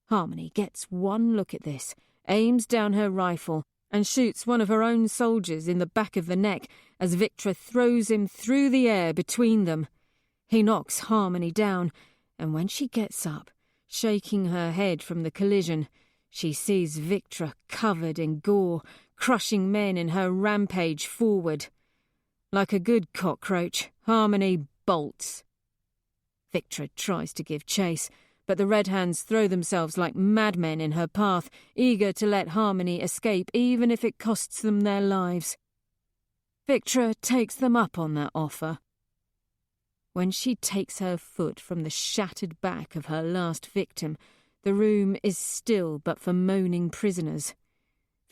Harmony gets one look at this, aims down her rifle, and shoots one of her own soldiers in the back of the neck as Victra throws him through the air between them. He knocks Harmony down, and when she gets up, shaking her head from the collision, she sees Victra covered in gore, crushing men in her rampage forward. Like a good cockroach, Harmony bolts. Victra tries to give chase, but the Red Hands throw themselves like madmen in her path, eager to let Harmony escape even if it costs them their lives. Victra takes them up on that offer. When she takes her foot from the shattered back of her last victim, the room is still but for moaning prisoners.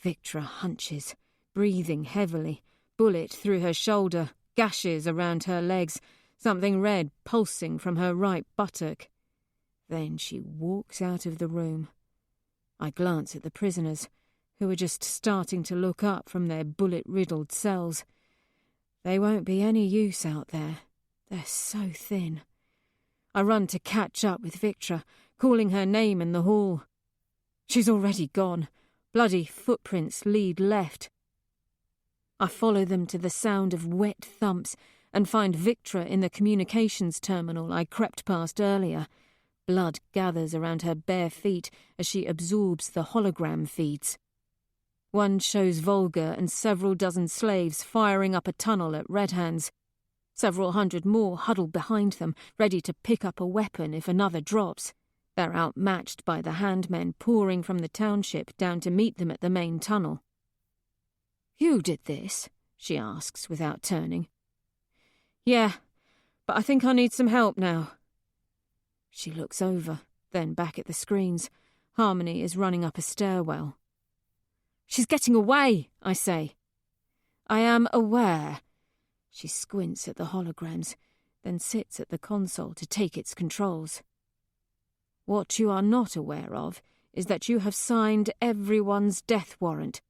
Victra hunches, breathing heavily, bullet through her shoulder, gashes around her legs, something red pulsing from her right buttock. Then she walks out of the room. I glance at the prisoners, who are just starting to look up from their bullet-riddled cells. They won't be any use out there. They're so thin. I run to catch up with Victra, calling her name in the hall. She's already gone. Bloody footprints lead left. I follow them to the sound of wet thumps and find Victra in the communications terminal I crept past earlier. Blood gathers around her bare feet as she absorbs the hologram feeds. One shows Volga and several dozen slaves firing up a tunnel at Red Hands. Several hundred more huddle behind them, ready to pick up a weapon if another drops. They're outmatched by the handmen pouring from the township down to meet them at the main tunnel. "You did this?" she asks without turning. "Yeah, but I think I need some help now." She looks over, then back at the screens. Harmony is running up a stairwell. "She's getting away," I say. "I am aware." She squints at the holograms, then sits at the console to take its controls. "What you are not aware of is that you have signed everyone's death warrant.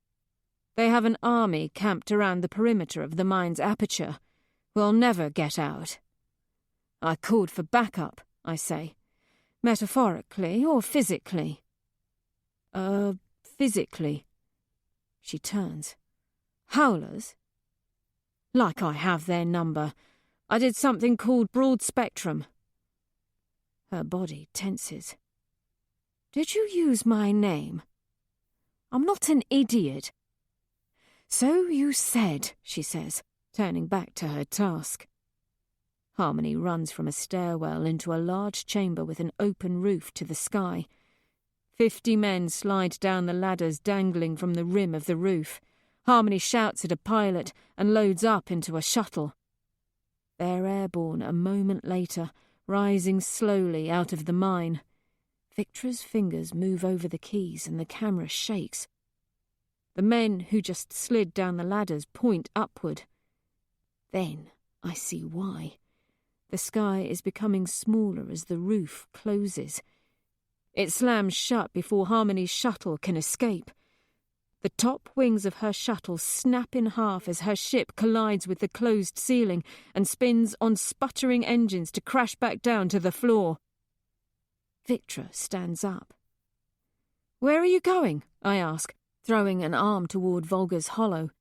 They have an army camped around the perimeter of the mine's aperture. We'll never get out. I called for backup, I say. Metaphorically or physically? Physically. She turns. Howlers? Like I have their number. I did something called broad spectrum. Her body tenses. Did you use my name? I'm not an idiot. So you said, she says, turning back to her task. Harmony runs from a stairwell into a large chamber with an open roof to the sky. 50 men slide down the ladders dangling from the rim of the roof. Harmony shouts at a pilot and loads up into a shuttle. They're airborne a moment later, rising slowly out of the mine. Victra's fingers move over the keys and the camera shakes. The men who just slid down the ladders point upward. Then I see why. The sky is becoming smaller as the roof closes. It slams shut before Harmony's shuttle can escape. The top wings of her shuttle snap in half as her ship collides with the closed ceiling and spins on sputtering engines to crash back down to the floor. Victra stands up. "Where are you going?" I ask, throwing an arm toward Volga's hollow.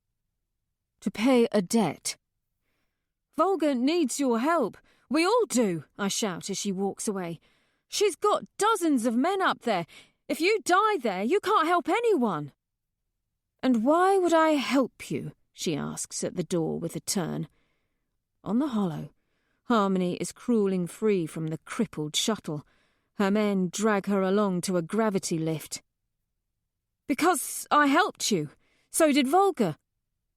"To pay a debt." "Volga needs your help. We all do," I shout as she walks away. "She's got dozens of men up there. If you die there, you can't help anyone." "And why would I help you?" she asks at the door with a turn. On the hollow, Harmony is crawling free from the crippled shuttle. Her men drag her along to a gravity lift. "Because I helped you. So did Volga.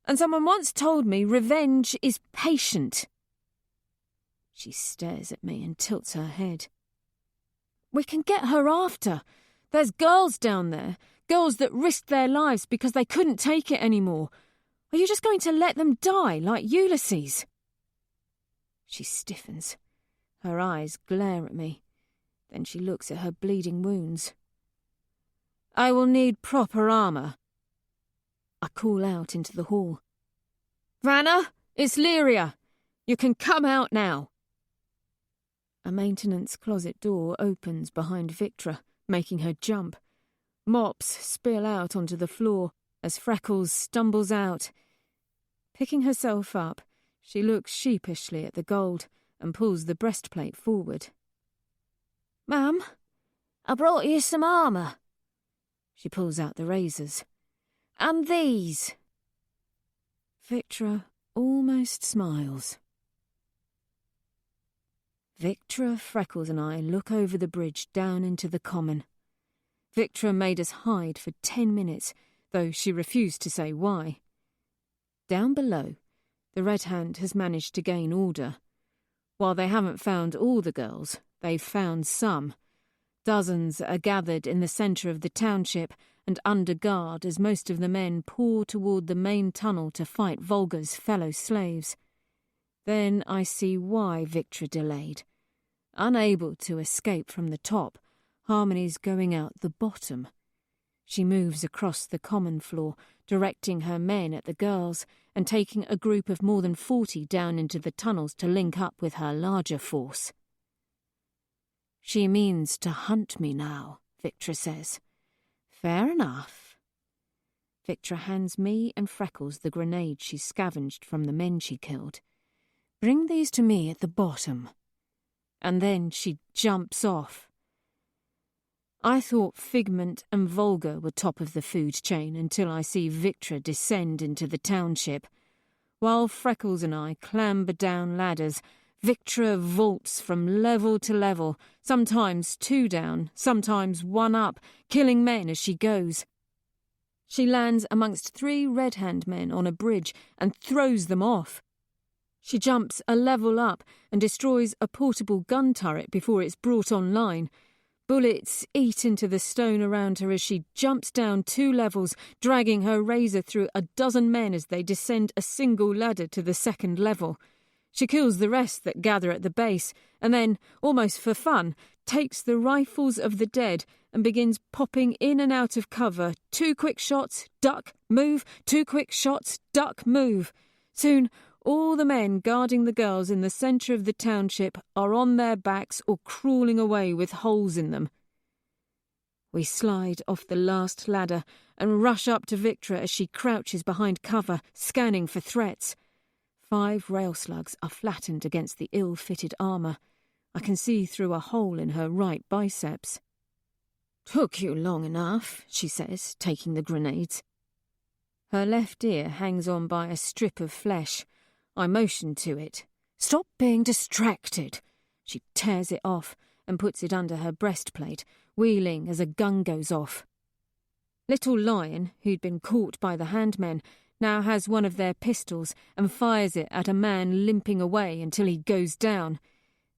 And someone once told me revenge is patient." She stares at me and tilts her head. "We can get her after. There's girls down there, girls that risked their lives because they couldn't take it anymore. Are you just going to let them die like Ulysses?" She stiffens. Her eyes glare at me. Then she looks at her bleeding wounds. "I will need proper armour." I call out into the hall. "Vanna, it's Lyria. You can come out now." A maintenance closet door opens behind Victra, making her jump. Mops spill out onto the floor as Freckles stumbles out. Picking herself up, she looks sheepishly at the gold and pulls the breastplate forward. "Ma'am, I brought you some armour." She pulls out the razors. "And these." Victra almost smiles. Victra, Freckles and I look over the bridge down into the common. Victra made us hide for 10 minutes, though she refused to say why. Down below, the Red Hand has managed to gain order. While they haven't found all the girls, they've found some. Dozens are gathered in the centre of the township and under guard as most of the men pour toward the main tunnel to fight Volga's fellow slaves. Then I see why Victra delayed. Unable to escape from the top, Harmony's going out the bottom. She moves across the common floor, directing her men at the girls and taking a group of more than 40 down into the tunnels to link up with her larger force. "She means to hunt me now," Victra says. "Fair enough." Victra hands me and Freckles the grenades she scavenged from the men she killed. "Bring these to me at the bottom." And then she jumps off. I thought Figment and Volga were top of the food chain until I see Victra descend into the township. While Freckles and I clamber down ladders, Victra vaults from level to level, sometimes 2 down, sometimes 1 up, killing men as she goes. She lands amongst 3 Red Hand men on a bridge and throws them off. She jumps a level up and destroys a portable gun turret before it's brought online. Bullets eat into the stone around her as she jumps down 2 levels, dragging her razor through a dozen men as they descend a single ladder to the 2nd level. She kills the rest that gather at the base, and then, almost for fun, takes the rifles of the dead and begins popping in and out of cover. 2 quick shots, duck, move, 2 quick shots, duck, move. Soon, All the men guarding the girls in the centre of the township are on their backs or crawling away with holes in them. We slide off the last ladder and rush up to Victra as she crouches behind cover, scanning for threats. 5 rail slugs are flattened against the ill-fitted armour. I can see through a hole in her right biceps. "Took you long enough," she says, taking the grenades. Her left ear hangs on by a strip of flesh. I motion to it. "Stop being distracted." She tears it off and puts it under her breastplate, wheeling as a gun goes off. Little Lion, who'd been caught by the handmen, now has one of their pistols and fires it at a man limping away until he goes down.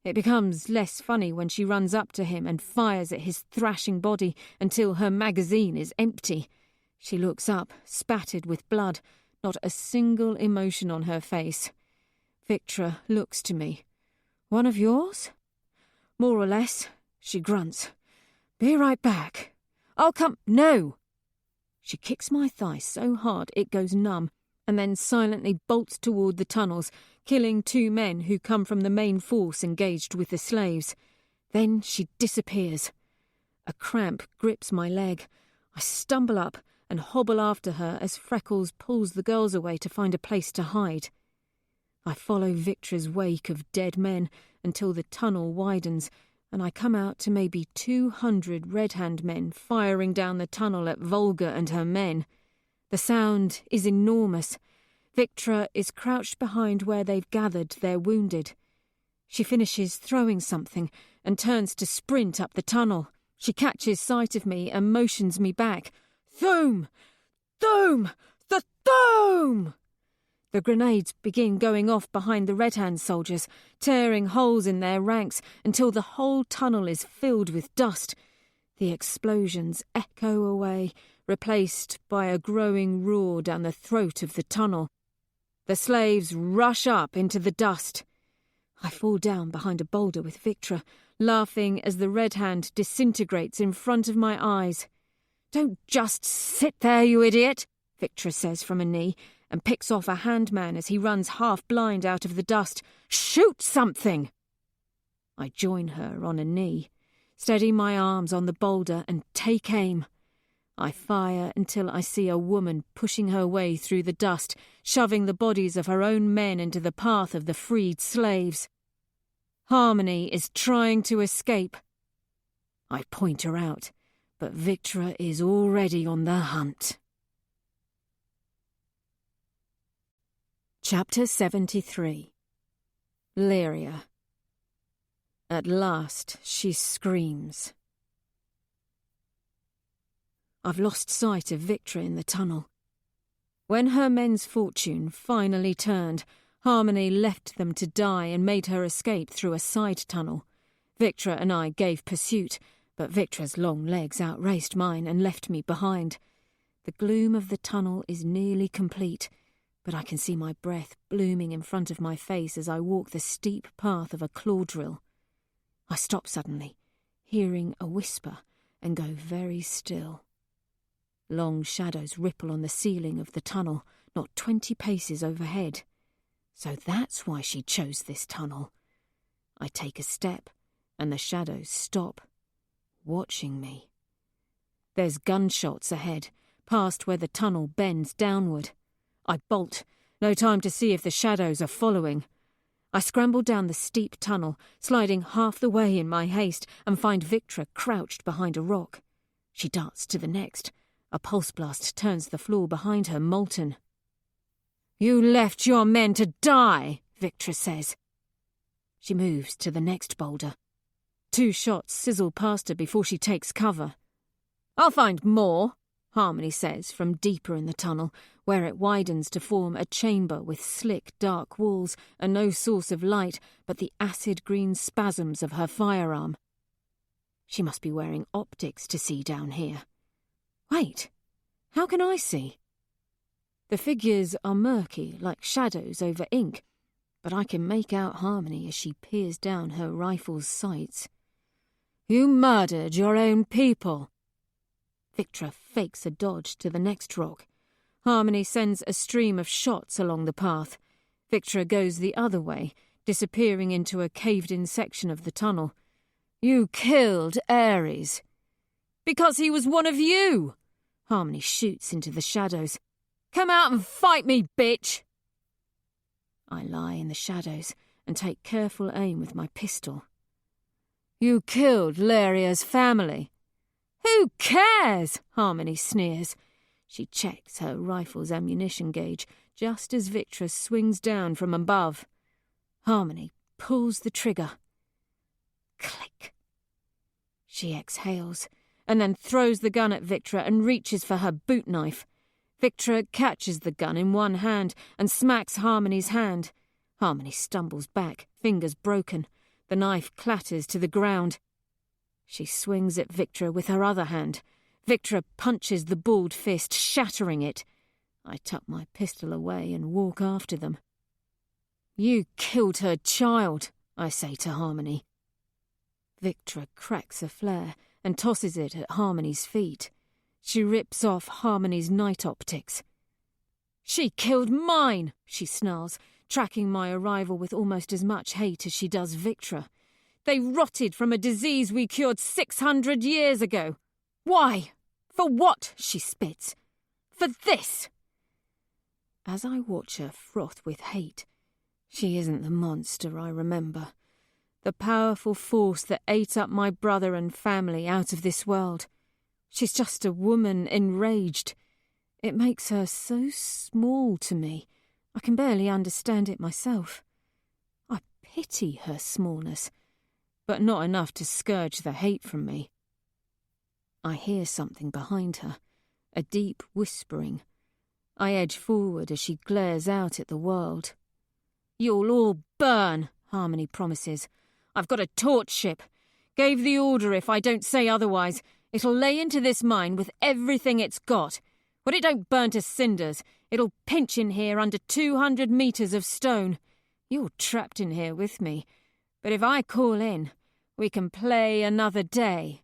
It becomes less funny when she runs up to him and fires at his thrashing body until her magazine is empty. She looks up, spattered with blood, not a single emotion on her face. Victra looks to me. "One of yours?" "More or less," she grunts. "Be right back. I'll come—" "No!" She kicks my thigh so hard it goes numb, and then silently bolts toward the tunnels, killing 2 men who come from the main force engaged with the slaves. Then she disappears. A cramp grips my leg. I stumble up and hobble after her as Freckles pulls the girls away to find a place to hide. I follow Victra's wake of dead men until the tunnel widens, and I come out to maybe 200 Red Hand men firing down the tunnel at Volga and her men. The sound is enormous. Victra is crouched behind where they've gathered their wounded. She finishes throwing something and turns to sprint up the tunnel. She catches sight of me and motions me back. "Thoom! Thoom! The Thoom!" The grenades begin going off behind the Red Hand soldiers, tearing holes in their ranks until the whole tunnel is filled with dust. The explosions echo away, replaced by a growing roar down the throat of the tunnel. The slaves rush up into the dust. I fall down behind a boulder with Victra, laughing as the Red Hand disintegrates in front of my eyes. "Don't just sit there, you idiot," Victra says from a knee, and picks off a handman as he runs half-blind out of the dust. "Shoot something!" I join her on a knee, steady my arms on the boulder and take aim. I fire until I see a woman pushing her way through the dust, shoving the bodies of her own men into the path of the freed slaves. Harmony is trying to escape. I point her out, but Victra is already on the hunt. Chapter 73. Lyria. At last she screams. I've lost sight of Victra in the tunnel. When her men's fortune finally turned, Harmony left them to die and made her escape through a side tunnel. Victra and I gave pursuit, but Victra's long legs outraced mine and left me behind. The gloom of the tunnel is nearly complete, but I can see my breath blooming in front of my face as I walk the steep path of a claw drill. I stop suddenly, hearing a whisper, and go very still. Long shadows ripple on the ceiling of the tunnel, not 20 paces overhead. So that's why she chose this tunnel. I take a step, and the shadows stop, watching me. There's gunshots ahead, past where the tunnel bends downward. I bolt, no time to see if the shadows are following. I scramble down the steep tunnel, sliding half the way in my haste, and find Victra crouched behind a rock. She darts to the next. A pulse blast turns the floor behind her molten. "You left your men to die," Victra says. She moves to the next boulder. 2 shots sizzle past her before she takes cover. "I'll find more," Harmony says from deeper in the tunnel, where it widens to form a chamber with slick, dark walls and no source of light but the acid-green spasms of her firearm. She must be wearing optics to see down here. Wait, how can I see? The figures are murky, like shadows over ink, but I can make out Harmony as she peers down her rifle's sights. "You murdered your own people." Victra fakes a dodge to the next rock. Harmony sends a stream of shots along the path. Victra goes the other way, disappearing into a caved-in section of the tunnel. You killed Ares. Because he was one of you! Harmony shoots into the shadows. Come out and fight me, bitch! I lie in the shadows and take careful aim with my pistol. You killed Laria's family. Who cares? Harmony sneers. She checks her rifle's ammunition gauge just as Victra swings down from above. Harmony pulls the trigger. Click. She exhales and then throws the gun at Victra and reaches for her boot knife. Victra catches the gun in one hand and smacks Harmony's hand. Harmony stumbles back, fingers broken. The knife clatters to the ground. She swings at Victra with her other hand. Victra punches the balled fist, shattering it. I tuck my pistol away and walk after them. You killed her child, I say to Harmony. Victra cracks a flare and tosses it at Harmony's feet. She rips off Harmony's night optics. She killed mine, she snarls, tracking my arrival with almost as much hate as she does Victra. They rotted from a disease we cured 600 years ago. Why? For what? She spits. For this! As I watch her froth with hate, she isn't the monster I remember. The powerful force that ate up my brother and family out of this world. She's just a woman enraged. It makes her so small to me, I can barely understand it myself. I pity her smallness, but not enough to scourge the hate from me. I hear something behind her, a deep whispering. I edge forward as she glares out at the world. You'll all burn, Harmony promises. I've got a torch ship. Gave the order if I don't say otherwise. It'll lay into this mine with everything it's got. When it don't burn to cinders, it'll pinch in here under 200 metres of stone. You're trapped in here with me. But if I call in, we can play another day.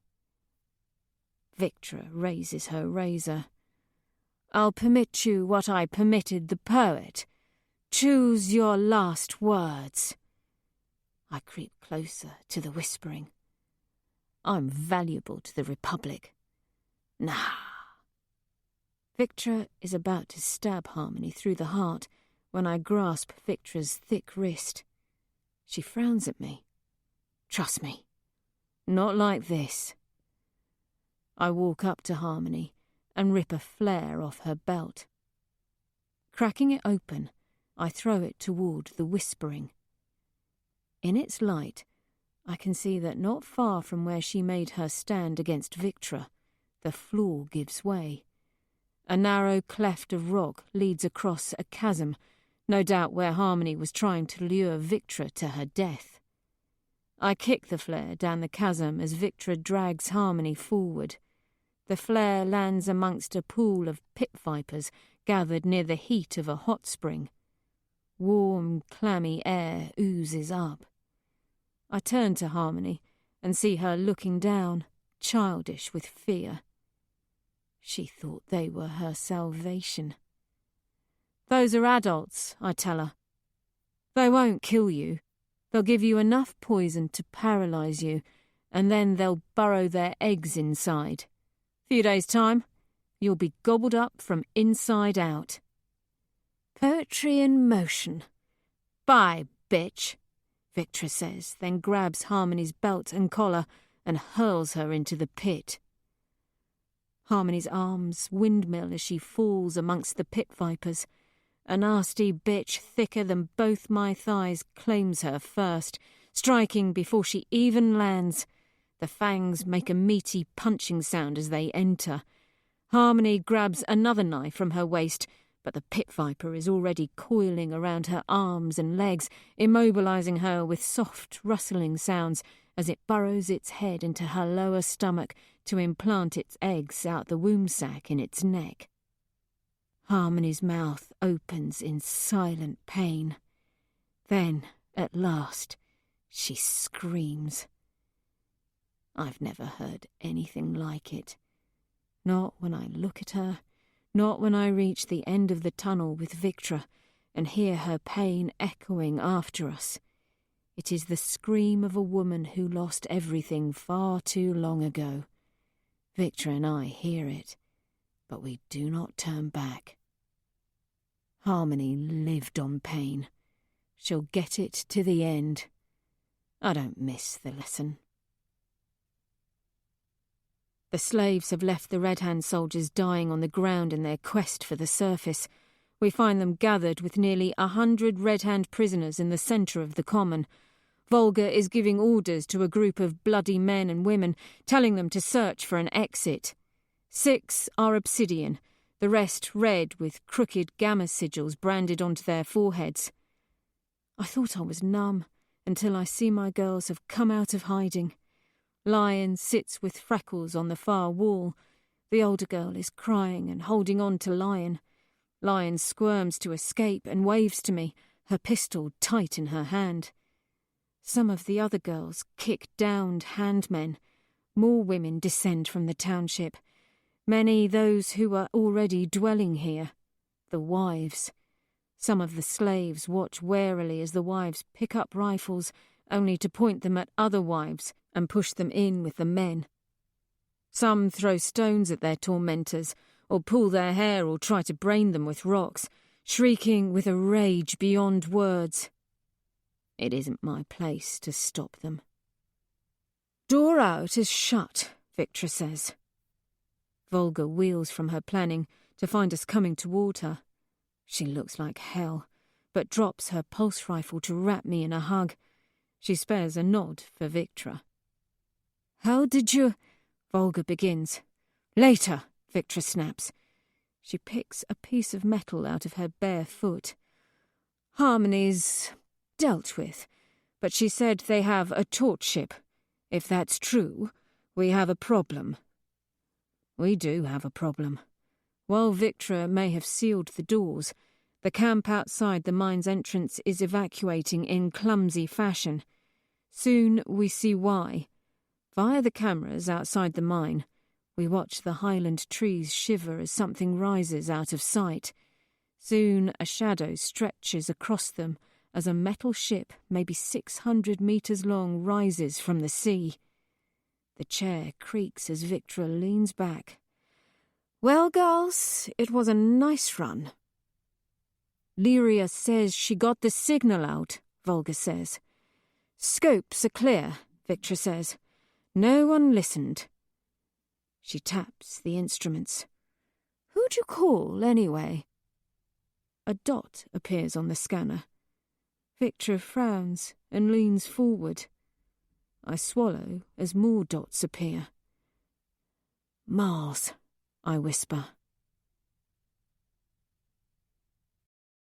Victra raises her razor. I'll permit you what I permitted the poet. Choose your last words. I creep closer to the whispering. I'm valuable to the Republic. Nah. Victra is about to stab Harmony through the heart when I grasp Victra's thick wrist. She frowns at me. Trust me, not like this. I walk up to Harmony and rip a flare off her belt. Cracking it open, I throw it toward the whispering. In its light, I can see that not far from where she made her stand against Victra, the floor gives way. A narrow cleft of rock leads across a chasm, no doubt where Harmony was trying to lure Victra to her death. I kick the flare down the chasm as Victra drags Harmony forward. The flare lands amongst a pool of pit vipers gathered near the heat of a hot spring. Warm, clammy air oozes up. I turn to Harmony and see her looking down, childish with fear. She thought they were her salvation. Those are adults, I tell her. They won't kill you. They'll give you enough poison to paralyse you, and then they'll burrow their eggs inside. Few days' time, you'll be gobbled up from inside out. Poetry in motion. Bye, bitch, Victra says, then grabs Harmony's belt and collar and hurls her into the pit. Harmony's arms windmill as she falls amongst the pit vipers. A nasty bitch thicker than both my thighs claims her first, striking before she even lands. The fangs make a meaty punching sound as they enter. Harmony grabs another knife from her waist, but the pit viper is already coiling around her arms and legs, immobilising her with soft, rustling sounds as it burrows its head into her lower stomach to implant its eggs out the womb sac in its neck. Harmony's mouth opens in silent pain. Then, at last, she screams. I've never heard anything like it. Not when I look at her, not when I reach the end of the tunnel with Victra, and hear her pain echoing after us. It is the scream of a woman who lost everything far too long ago. Victor and I hear it, but we do not turn back. Harmony lived on pain. She'll get it to the end. I don't miss the lesson. The slaves have left the Red Hand soldiers dying on the ground in their quest for the surface. We find them gathered with nearly 100 Red Hand prisoners in the centre of the common. Volga is giving orders to a group of bloody men and women, telling them to search for an exit. 6 are obsidian, the rest red with crooked gamma sigils branded onto their foreheads. I thought I was numb until I see my girls have come out of hiding. Lion sits with Freckles on the far wall. The older girl is crying and holding on to Lion. Lion squirms to escape and waves to me, her pistol tight in her hand. Some of the other girls kick downed handmen. More women descend from the township. Many those who are already dwelling here. The wives. Some of the slaves watch warily as the wives pick up rifles, only to point them at other wives and push them in with the men. Some throw stones at their tormentors, or pull their hair or try to brain them with rocks, shrieking with a rage beyond words. It isn't my place to stop them. Door out is shut, Victra says. Volga wheels from her planning to find us coming toward her. She looks like hell, but drops her pulse rifle to wrap me in a hug. She spares a nod for Victra. How did you... Volga begins. Later, Victra snaps. She picks a piece of metal out of her bare foot. Harmony's dealt with, but she said they have a torch ship. If that's true, we have a problem. We do have a problem. While Victra may have sealed the doors, the camp outside the mine's entrance is evacuating in clumsy fashion. Soon we see why. Via the cameras outside the mine, we watch the highland trees shiver as something rises out of sight. Soon a shadow stretches across them as a metal ship, maybe 600 metres long, rises from the sea. The chair creaks as Victra leans back. Well, girls, it was a nice run. Lyria says she got the signal out, Volga says. Scopes are clear, Victra says. No one listened. She taps the instruments. Who'd you call, anyway? A dot appears on the scanner. Victra frowns and leans forward. I swallow as more dots appear. Mars, I whisper.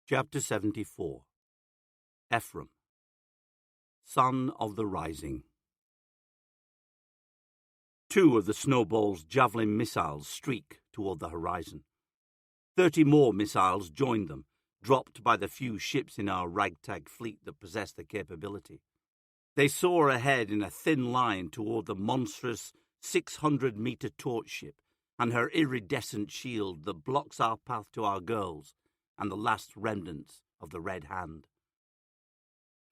Chapter 74. Ephraim, Son of the Rising. 2 of the Snowball's javelin missiles streak toward the horizon. 30 more missiles join them, dropped by the few ships in our ragtag fleet that possess the capability. They soar ahead in a thin line toward the monstrous 600-metre torch ship and her iridescent shield that blocks our path to our girls and the last remnants of the Red Hand.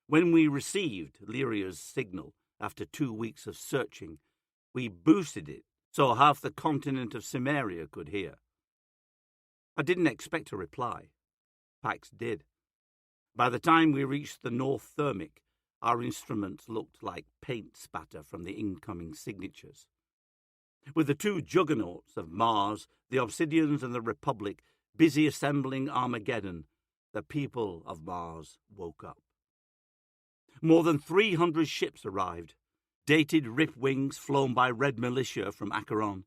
When we received Lyria's signal after 2 weeks of searching, we boosted it so half the continent of Cimmeria could hear. I didn't expect a reply. Pax did. By the time we reached the North Thermic, our instruments looked like paint spatter from the incoming signatures. With the 2 juggernauts of Mars, the Obsidians and the Republic, busy assembling Armageddon, the people of Mars woke up. More than 300 ships arrived. Dated rip wings flown by Red Militia from Acheron,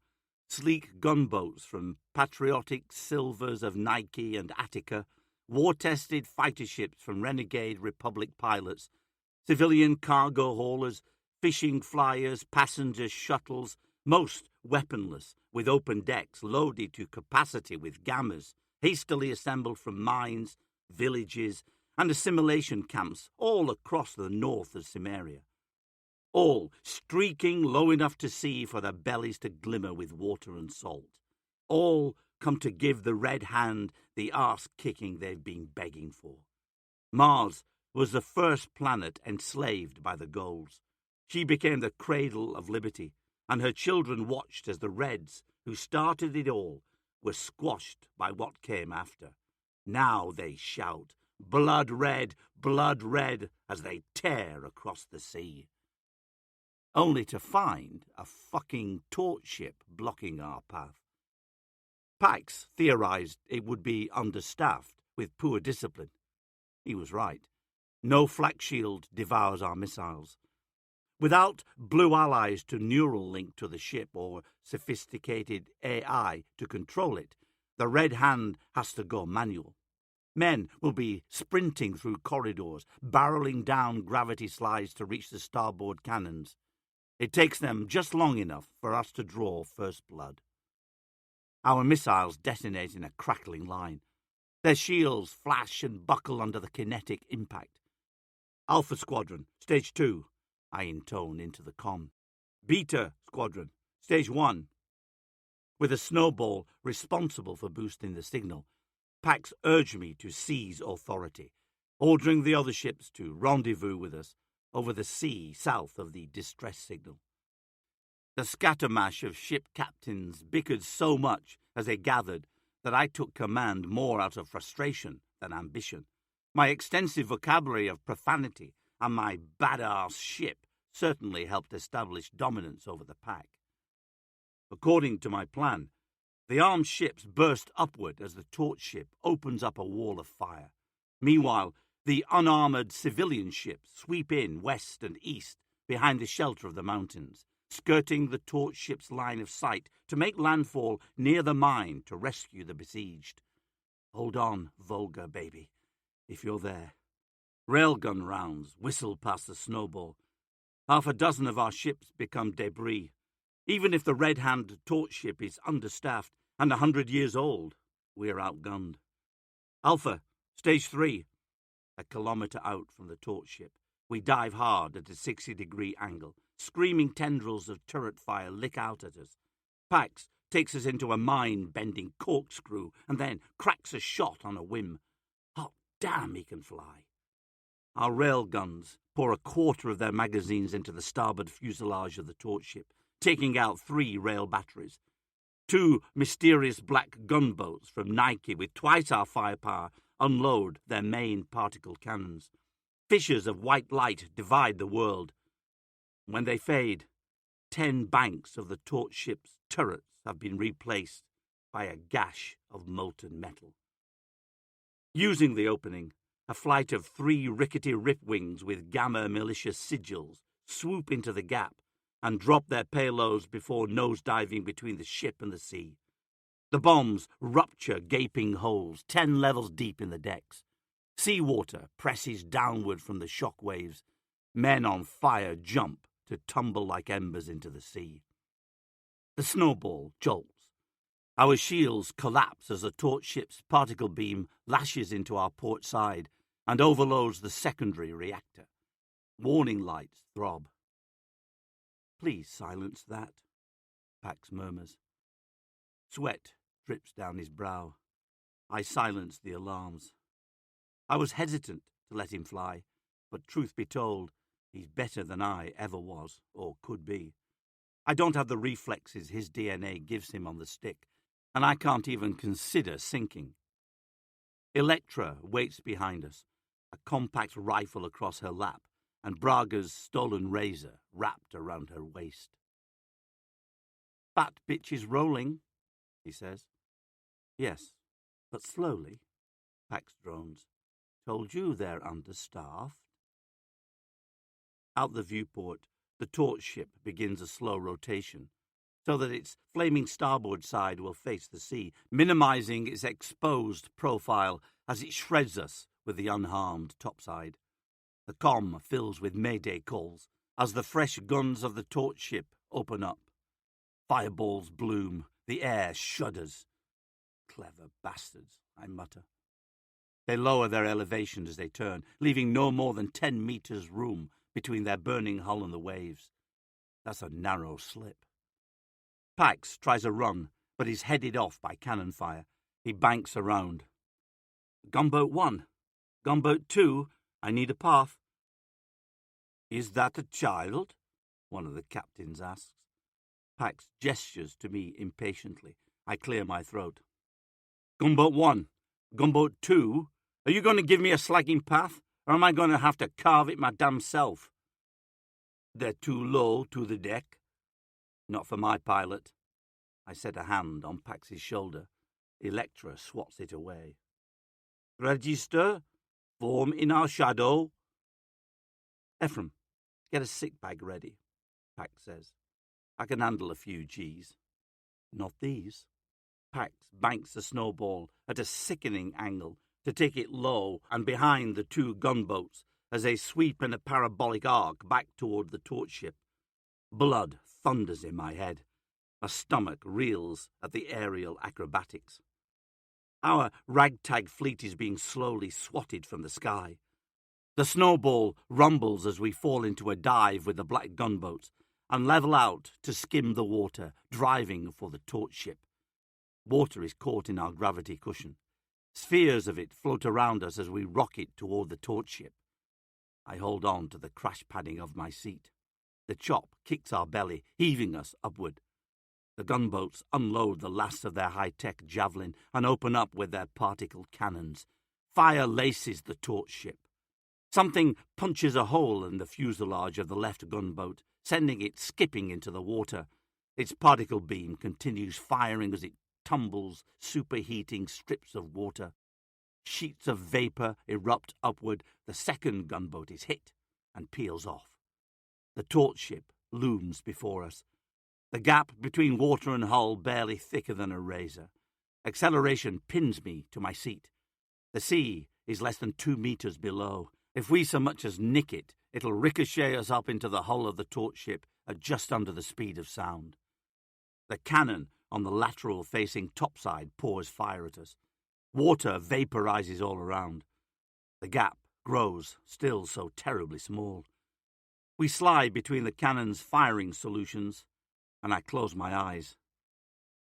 sleek gunboats from patriotic Silvers of Nike and Attica, war-tested fighter ships from renegade Republic pilots, civilian cargo haulers, fishing flyers, passenger shuttles, most weaponless, with open decks loaded to capacity with gammas, hastily assembled from mines, villages, and assimilation camps all across the north of Cimmeria. All streaking low enough to see for their bellies to glimmer with water and salt. All come to give the Red Hand the arse-kicking they've been begging for. Mars was the first planet enslaved by the Gauls. She became the cradle of liberty, and her children watched as the Reds, who started it all, were squashed by what came after. Now they shout, blood red, as they tear across the sea. Only to find a fucking torch ship blocking our path. Pax theorized it would be understaffed with poor discipline. He was right. No flak shield devours our missiles. Without blue allies to neural link to the ship or sophisticated AI to control it, the Red Hand has to go manual. Men will be sprinting through corridors, barreling down gravity slides to reach the starboard cannons. It takes them just long enough for us to draw first blood. Our missiles detonate in a crackling line. Their shields flash and buckle under the kinetic impact. Alpha Squadron, Stage 2, I intone into the comm. Beta Squadron, Stage 1. With a snowball responsible for boosting the signal, Pax urged me to seize authority, ordering the other ships to rendezvous with us over the sea south of the distress signal. The scattermash of ship captains bickered so much as they gathered that I took command more out of frustration than ambition. My extensive vocabulary of profanity and my badass ship certainly helped establish dominance over the pack. According to my plan, the armed ships burst upward as the torch ship opens up a wall of fire. Meanwhile, the unarmored civilian ships sweep in west and east behind the shelter of the mountains, skirting the torch ship's line of sight to make landfall near the mine to rescue the besieged. Hold on, Volga, baby, if you're there. Railgun rounds whistle past the snowball. Half a dozen of our ships become debris. Even if the Red Hand torch ship is understaffed and 100 years old, we are outgunned. Alpha, Stage 3. A kilometre out from the torch ship, we dive hard at a 60-degree angle. Screaming tendrils of turret fire lick out at us. Pax takes us into a mind-bending corkscrew and then cracks a shot on a whim. Hot damn, he can fly. Our rail guns pour a quarter of their magazines into the starboard fuselage of the torch ship, taking out 3 rail batteries. 2 mysterious black gunboats from Nike with twice our firepower unload their main particle cannons. Fissures of white light divide the world. When they fade, 10 banks of the torch ship's turrets have been replaced by a gash of molten metal. Using the opening, a flight of 3 rickety ripwings with Gamma militia sigils swoop into the gap and drop their payloads before nosediving between the ship and the sea. The bombs rupture gaping holes 10 levels deep in the decks. Seawater presses downward from the shock waves. Men on fire jump to tumble like embers into the sea. The snowball jolts. Our shields collapse as the torch ship's particle beam lashes into our port side and overloads the secondary reactor. Warning lights throb. Please silence that, Pax murmurs. Sweat drips down his brow. I silence the alarms. I was hesitant to let him fly, but truth be told, he's better than I ever was or could be. I don't have the reflexes his DNA gives him on the stick, and I can't even consider sinking. Electra waits behind us, a compact rifle across her lap, and Braga's stolen razor wrapped around her waist. Fat bitch is rolling, he says. Yes, but slowly, Pax drones. Told you they're understaffed. Out the viewport, the torch ship begins a slow rotation, so that its flaming starboard side will face the sea, minimizing its exposed profile as it shreds us with the unharmed topside. The comm fills with mayday calls as the fresh guns of the torch ship open up. Fireballs bloom, the air shudders. Clever bastards, I mutter. They lower their elevation as they turn, leaving no more than 10 meters room between their burning hull and the waves. That's a narrow slip. Pax tries a run, but is headed off by cannon fire. He banks around. Gunboat 1. Gunboat 2. I need a path. Is that a child? One of the captains asks. Pax gestures to me impatiently. I clear my throat. Gunboat 1. Gunboat 2. Are you going to give me a slagging path, or am I going to have to carve it my damn self? They're too low to the deck. Not for my pilot. I set a hand on Pax's shoulder. Electra swats it away. Register. Form in our shadow. Ephraim, get a sick bag ready, Pax says. I can handle a few G's. Not these. Pax banks the snowball at a sickening angle to take it low and behind the two gunboats as they sweep in a parabolic arc back toward the torch ship. Blood thunders in my head. My stomach reels at the aerial acrobatics. Our ragtag fleet is being slowly swatted from the sky. The snowball rumbles as we fall into a dive with the black gunboats and level out to skim the water, driving for the torch ship. Water is caught in our gravity cushion. Spheres of it float around us as we rocket toward the torch ship. I hold on to the crash padding of my seat. The chop kicks our belly, heaving us upward. The gunboats unload the last of their high-tech javelin and open up with their particle cannons. Fire laces the torch ship. Something punches a hole in the fuselage of the left gunboat, sending it skipping into the water. Its particle beam continues firing as it tumbles, superheating strips of water. Sheets of vapor erupt upward. The second gunboat is hit and peels off. The torch ship looms before us. The gap between water and hull barely thicker than a razor. Acceleration pins me to my seat. The sea is less than 2 meters below. If we so much as nick it, it'll ricochet us up into the hull of the torch ship at just under the speed of sound. The cannon on the lateral facing topside pours fire at us. Water vaporizes all around. The gap grows, still so terribly small. We slide between the cannon's firing solutions, and I close my eyes.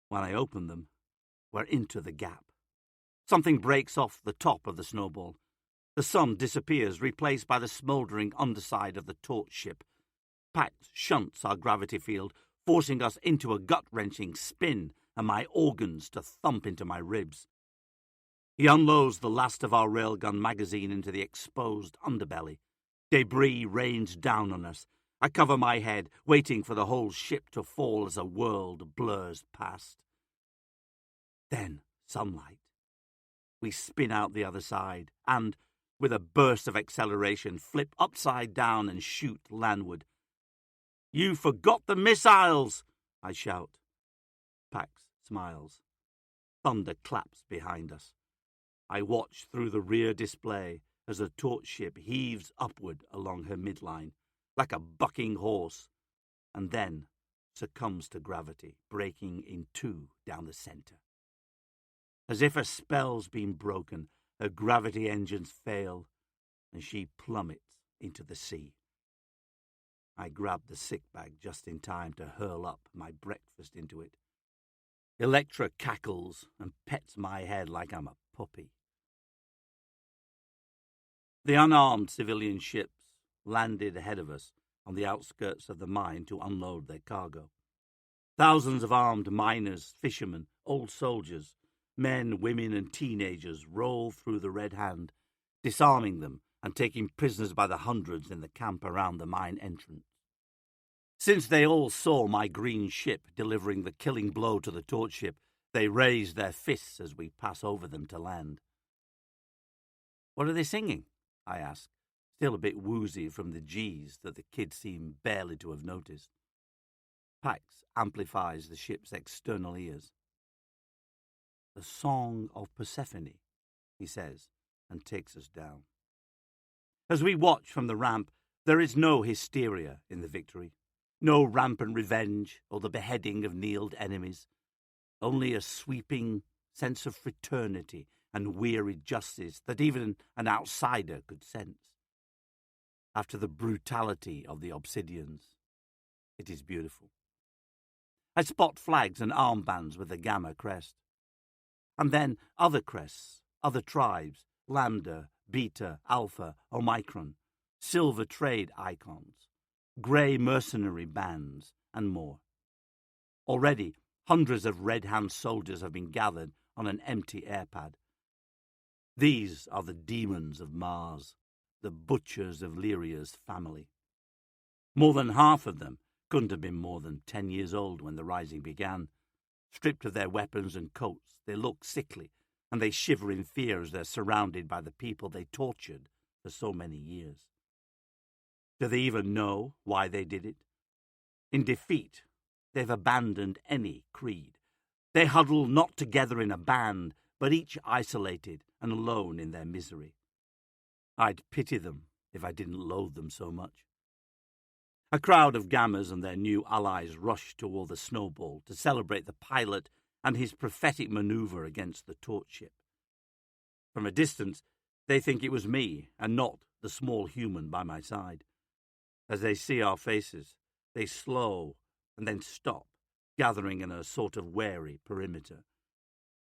When I open them, we're into the gap. Something breaks off the top of the snowball. The sun disappears, replaced by the smouldering underside of the torch ship. Pax shunts our gravity field, forcing us into a gut-wrenching spin and my organs to thump into my ribs. He unloads the last of our railgun magazine into the exposed underbelly. Debris rains down on us. I cover my head, waiting for the whole ship to fall as a world blurs past. Then, sunlight. We spin out the other side and, with a burst of acceleration, flip upside down and shoot landward. You forgot the missiles, I shout. Pax smiles. Thunder claps behind us. I watch through the rear display as the torch ship heaves upward along her midline, like a bucking horse, and then succumbs to gravity, breaking in two down the center. As if a spell's been broken, her gravity engines fail, and she plummets into the sea. I grab the sick bag just in time to hurl up my breakfast into it. Electra cackles and pets my head like I'm a puppy. The unarmed civilian ships landed ahead of us on the outskirts of the mine to unload their cargo. Thousands of armed miners, fishermen, old soldiers, men, women, and teenagers roll through the Red Hand, disarming them and taking prisoners by the hundreds in the camp around the mine entrance. Since they all saw my green ship delivering the killing blow to the torch ship, they raise their fists as we pass over them to land. What are they singing? I ask, still a bit woozy from the G's that the kids seem barely to have noticed. Pax amplifies the ship's external ears. The Song of Persephone, he says, and takes us down. As we watch from the ramp, there is no hysteria in the victory, no rampant revenge or the beheading of kneeled enemies, only a sweeping sense of fraternity and weary justice that even an outsider could sense. After the brutality of the Obsidians, it is beautiful. I spot flags and armbands with the Gamma crest. And then other crests, other tribes, Lambda, Beta, Alpha, Omicron, silver trade icons, grey mercenary bands, and more. Already, hundreds of Red Hand soldiers have been gathered on an empty airpad. These are the demons of Mars, the butchers of Lyria's family. More than half of them couldn't have been more than 10 years old when the rising began. Stripped of their weapons and coats, they look sickly, and they shiver in fear as they're surrounded by the people they tortured for so many years. Do they even know why they did it? In defeat, they've abandoned any creed. They huddle not together in a band, but each isolated and alone in their misery. I'd pity them if I didn't loathe them so much. A crowd of Gammas and their new allies rushed toward the Snowball to celebrate the pilot and his prophetic maneuver against the torch ship. From a distance, they think it was me and not the small human by my side. As they see our faces, they slow and then stop, gathering in a sort of wary perimeter.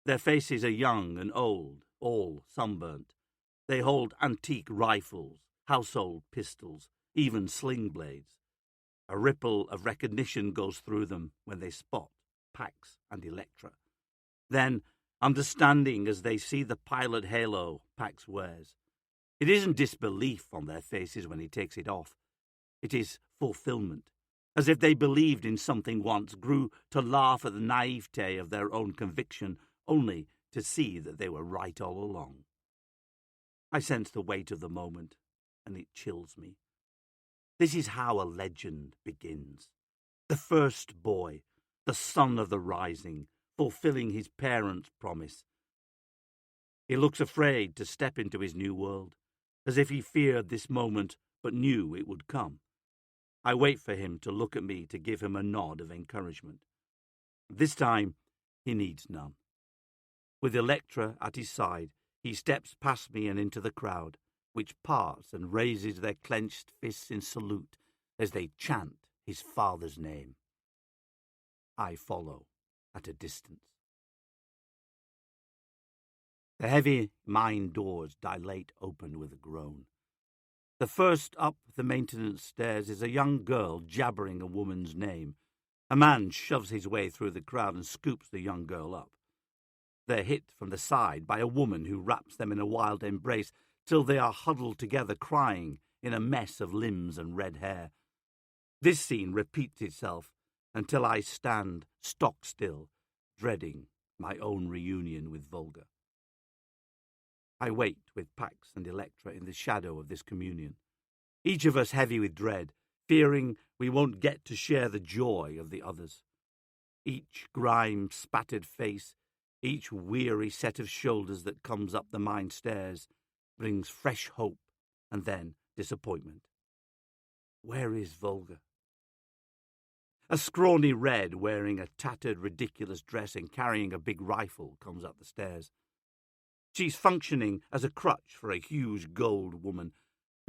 Their faces are young and old, all sunburnt. They hold antique rifles, household pistols, even sling blades. A ripple of recognition goes through them when they spot Pax and Electra. Then, understanding as they see the pilot halo Pax wears. It isn't disbelief on their faces when he takes it off. It is fulfillment, as if they believed in something once, grew to laugh at the naivete of their own conviction, only to see that they were right all along. I sense the weight of the moment, and it chills me. This is how a legend begins. The first boy, the son of the rising, fulfilling his parents' promise. He looks afraid to step into his new world, as if he feared this moment but knew it would come. I wait for him to look at me to give him a nod of encouragement. This time, he needs none. With Electra at his side, he steps past me and into the crowd, which parts and raises their clenched fists in salute as they chant his father's name. I follow at a distance. The heavy mine doors dilate open with a groan. The first up the maintenance stairs is a young girl jabbering a woman's name. A man shoves his way through the crowd and scoops the young girl up. They're hit from the side by a woman who wraps them in a wild embrace till they are huddled together crying in a mess of limbs and red hair. This scene repeats itself until I stand stock still, dreading my own reunion with Volga. I wait with Pax and Electra in the shadow of this communion, each of us heavy with dread, fearing we won't get to share the joy of the others. Each grime-spattered face, each weary set of shoulders that comes up the mine stairs brings fresh hope and then disappointment. Where is Volga? A scrawny red wearing a tattered, ridiculous dress and carrying a big rifle comes up the stairs. She's functioning as a crutch for a huge gold woman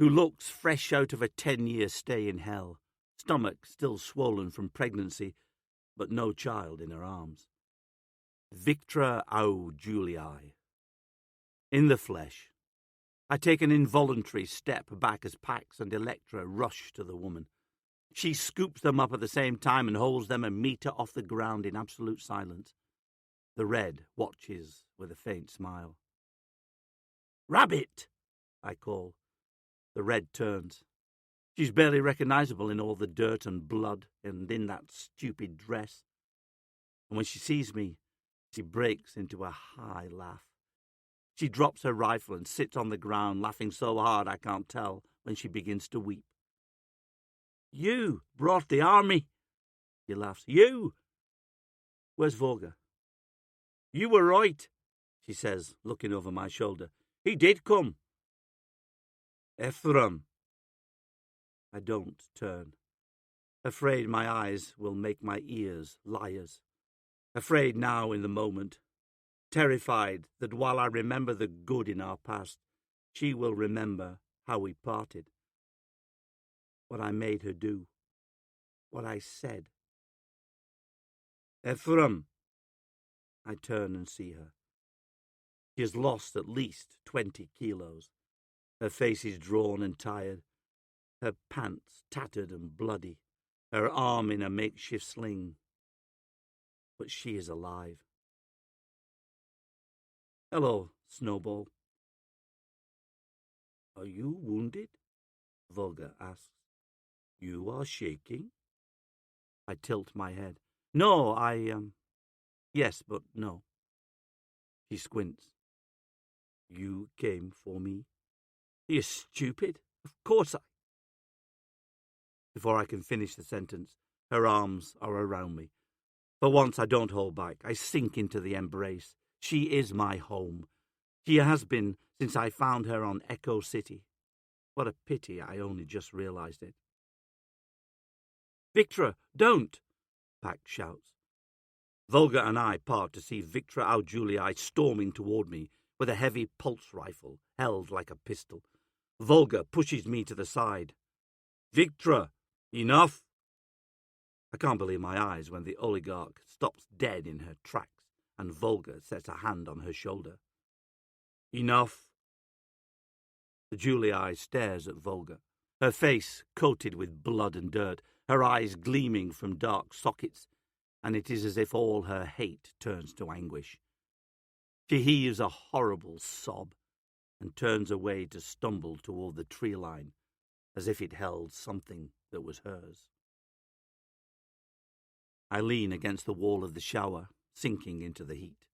who looks fresh out of a 10-year stay in hell, stomach still swollen from pregnancy, but no child in her arms. Victra au Julii. In the flesh, I take an involuntary step back as Pax and Electra rush to the woman. She scoops them up at the same time and holds them a metre off the ground in absolute silence. The red watches with a faint smile. "Rabbit!" I call. The red turns. She's barely recognizable in all the dirt and blood and in that stupid dress. And when she sees me, she breaks into a high laugh. She drops her rifle and sits on the ground, laughing so hard I can't tell when she begins to weep. "You brought the army," she laughs. "You!" "Where's Volga?" "You were right," she says, looking over my shoulder. "He did come." "Ephraim." I don't turn. Afraid my eyes will make my ears liars. Afraid now in the moment. Terrified that while I remember the good in our past, she will remember how we parted. What I made her do. What I said. Ephraim! I turn and see her. She has lost at least 20 kilos. Her face is drawn and tired, her pants tattered and bloody, her arm in a makeshift sling. But she is alive. Hello, Snowball. Are you wounded? Volga asks. You are shaking? I tilt my head. No, yes, but no. She squints. You came for me? You're stupid. Of course I... Before I can finish the sentence, her arms are around me. For once I don't hold back. I sink into the embrace. She is my home. She has been since I found her on Echo City. What a pity I only just realized it. Victra, don't! Pack shouts. Volga and I part to see Victra Aujulii storming toward me with a heavy pulse rifle held like a pistol. Volga pushes me to the side. Victra, enough! I can't believe my eyes when the oligarch stops dead in her tracks and Volga sets a hand on her shoulder. Enough! The Julii stares at Volga, her face coated with blood and dirt, her eyes gleaming from dark sockets, and it is as if all her hate turns to anguish. She heaves a horrible sob and turns away to stumble toward the tree line, as if it held something that was hers. I lean against the wall of the shower, sinking into the heat.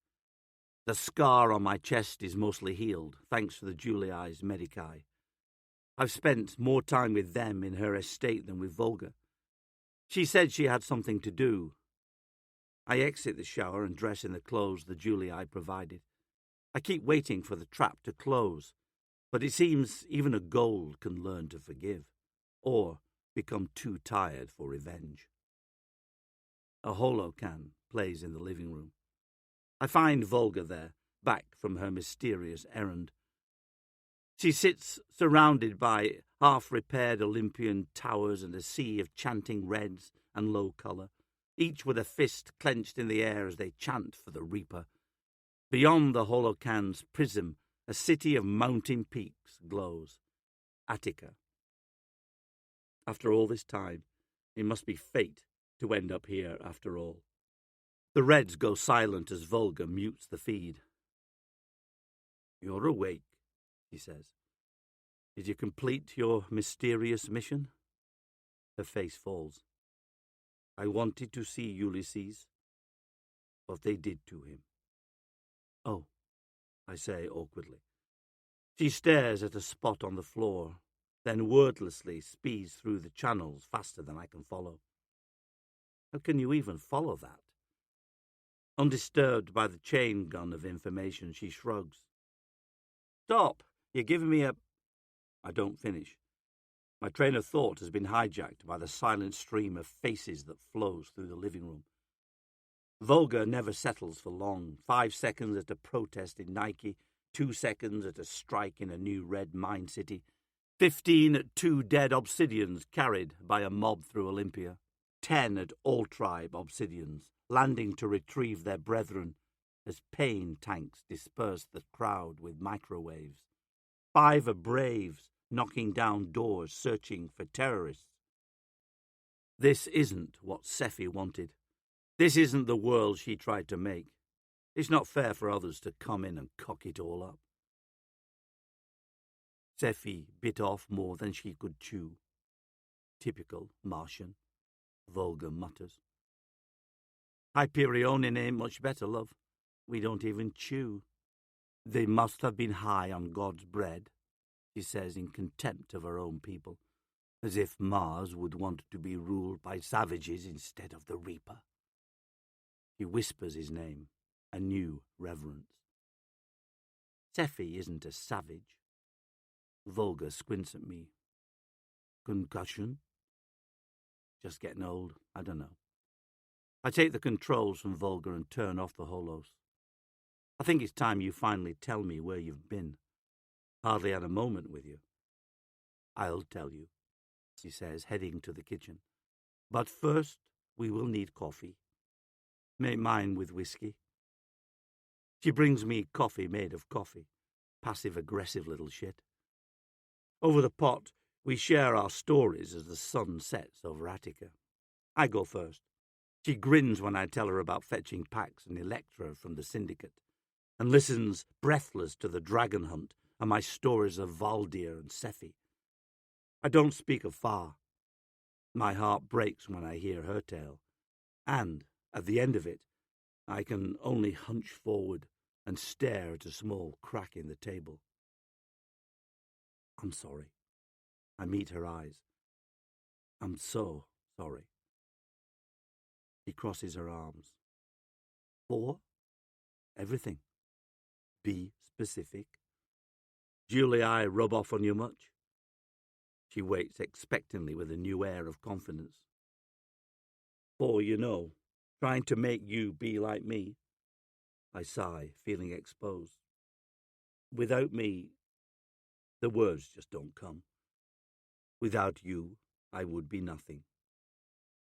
The scar on my chest is mostly healed, thanks to the Julii's medici. I've spent more time with them in her estate than with Volga. She said she had something to do. I exit the shower and dress in the clothes the Julii provided. I keep waiting for the trap to close, but it seems even a gold can learn to forgive, or become too tired for revenge. A holocan plays in the living room. I find Volga there, back from her mysterious errand. She sits surrounded by half-repaired Olympian towers and a sea of chanting reds and low colour, each with a fist clenched in the air as they chant for the Reaper. Beyond the holocan's prism, a city of mountain peaks glows. Attica. After all this time, it must be fate to end up here after all. The Reds go silent as Volga mutes the feed. You're awake, he says. Did you complete your mysterious mission? Her face falls. I wanted to see Ulysses, but they did to him. Oh, I say awkwardly. She stares at a spot on the floor, then wordlessly speeds through the channels faster than I can follow. How can you even follow that? Undisturbed by the chain gun of information, she shrugs. Stop! You're giving me a... I don't finish. My train of thought has been hijacked by the silent stream of faces that flows through the living room. Volga never settles for long. 5 seconds at a protest in Nike, 2 seconds at a strike in a new red mine city, 15 at 2 dead Obsidians carried by a mob through Olympia, 10 at all tribe Obsidians, landing to retrieve their brethren as pain tanks dispersed the crowd with microwaves. 5 are braves knocking down doors searching for terrorists. This isn't what Sephi wanted. This isn't the world she tried to make. It's not fair for others to come in and cock it all up. Sephi bit off more than she could chew. Typical Martian, Volga mutters. Hyperionin ain't much better, love. We don't even chew. They must have been high on God's bread, she says in contempt of her own people, as if Mars would want to be ruled by savages instead of the Reaper. He whispers his name, a new reverence. Sephi isn't a savage. Volga squints at me. Concussion? Just getting old, I don't know. I take the controls from Volga and turn off the holos. I think it's time you finally tell me where you've been. Hardly had a moment with you. I'll tell you, she says, heading to the kitchen. But first, we will need coffee. make mine with whiskey. She brings me coffee made of coffee, passive-aggressive little shit. Over the pot, we share our stories as the sun sets over Attica. I go first. She grins when I tell her about fetching Pax and Electra from the Syndicate, and listens breathless to the dragon hunt and my stories of Valdir and Sephi. I don't speak of Far. My heart breaks when I hear her tale, and, at the end of it, I can only hunch forward and stare at a small crack in the table. I'm sorry. I meet her eyes. I'm so sorry. She crosses her arms. For? Everything. Be specific. Julie, I rub off on you much? She waits expectantly with a new air of confidence. For, trying to make you be like me. I sigh, feeling exposed. Without me, the words just don't come. Without you, I would be nothing.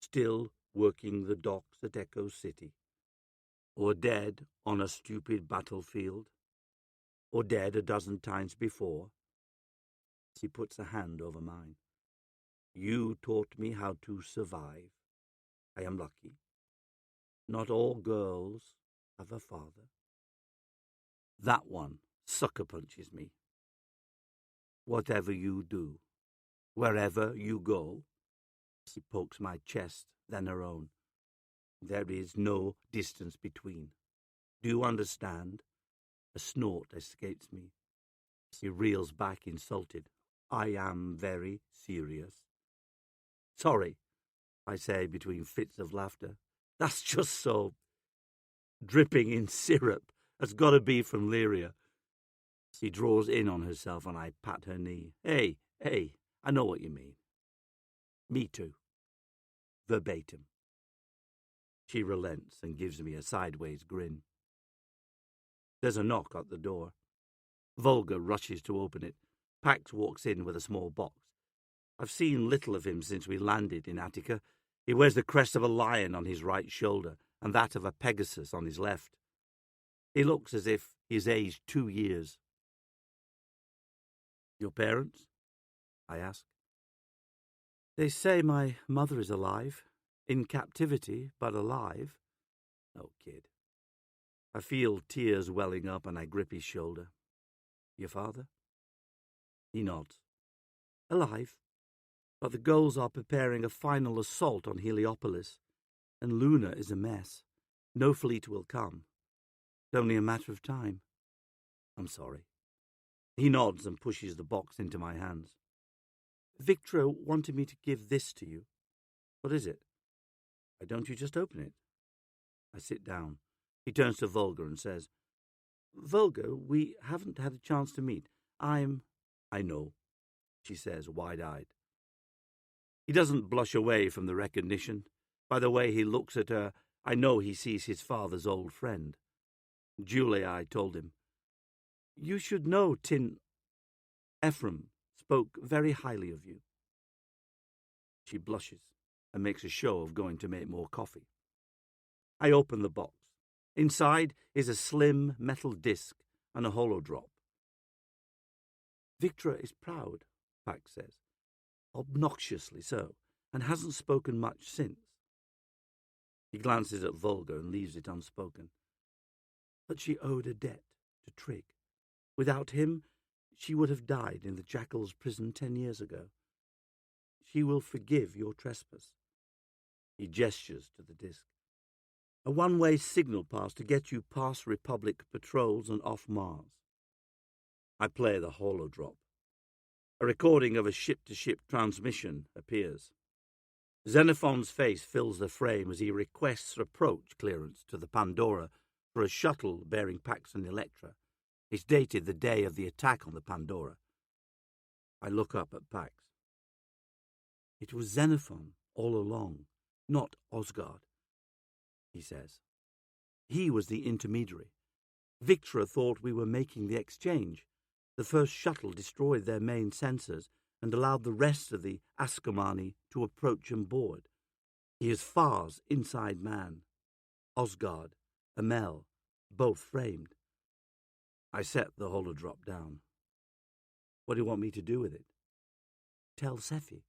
Still working the docks at Echo City, or dead on a stupid battlefield, or dead a dozen times before. She puts a hand over mine. You taught me how to survive. I am lucky. Not all girls have a father. That one sucker punches me. Whatever you do, wherever you go, she pokes my chest, then her own. There is no distance between. Do you understand? A snort escapes me. She reels back insulted. I am very serious. Sorry, I say between fits of laughter. That's just so dripping in syrup. That's got to be from Lyria. She draws in on herself and I pat her knee. Hey, I know what you mean. Me too. Verbatim. She relents and gives me a sideways grin. There's a knock at the door. Volga rushes to open it. Pax walks in with a small box. I've seen little of him since we landed in Attica. He wears the crest of a lion on his right shoulder and that of a Pegasus on his left. He looks as if he's aged 2 years. Your parents? I ask. They say my mother is alive. In captivity, but alive. Oh, kid. I feel tears welling up and I grip his shoulder. Your father? He nods. Alive. But the Gulls are preparing a final assault on Heliopolis, and Luna is a mess. No fleet will come. It's only a matter of time. I'm sorry. He nods and pushes the box into my hands. Victra wanted me to give this to you. What is it? Why don't you just open it? I sit down. He turns to Volga and says, Volga, we haven't had a chance to meet. I know, she says, wide-eyed. He doesn't blush away from the recognition. By the way he looks at her, I know he sees his father's old friend. Julie, I told him. You should know Ephraim spoke very highly of you. She blushes and makes a show of going to make more coffee. I open the box. Inside is a slim metal disc and a holodrop. Victra is proud, Pax says, obnoxiously so, and hasn't spoken much since. He glances at Volga and leaves it unspoken. But she owed a debt to Trig. Without him, she would have died in the Jackal's prison 10 years ago. She will forgive your trespass. He gestures to the disc. A one-way signal pass to get you past Republic patrols and off Mars. I play the holodrop. A recording of a ship-to-ship transmission appears. Xenophon's face fills the frame as he requests approach clearance to the Pandora for a shuttle bearing Pax and Electra. It's dated the day of the attack on the Pandora. I look up at Pax. It was Xenophon all along, not Osgard, he says. He was the intermediary. Victra thought we were making the exchange. The first shuttle destroyed their main sensors and allowed the rest of the Ascomani to approach and board. He is Far's inside man. Osgard, Amel, both framed. I set the holodrop down. What do you want me to do with it? Tell Sephi.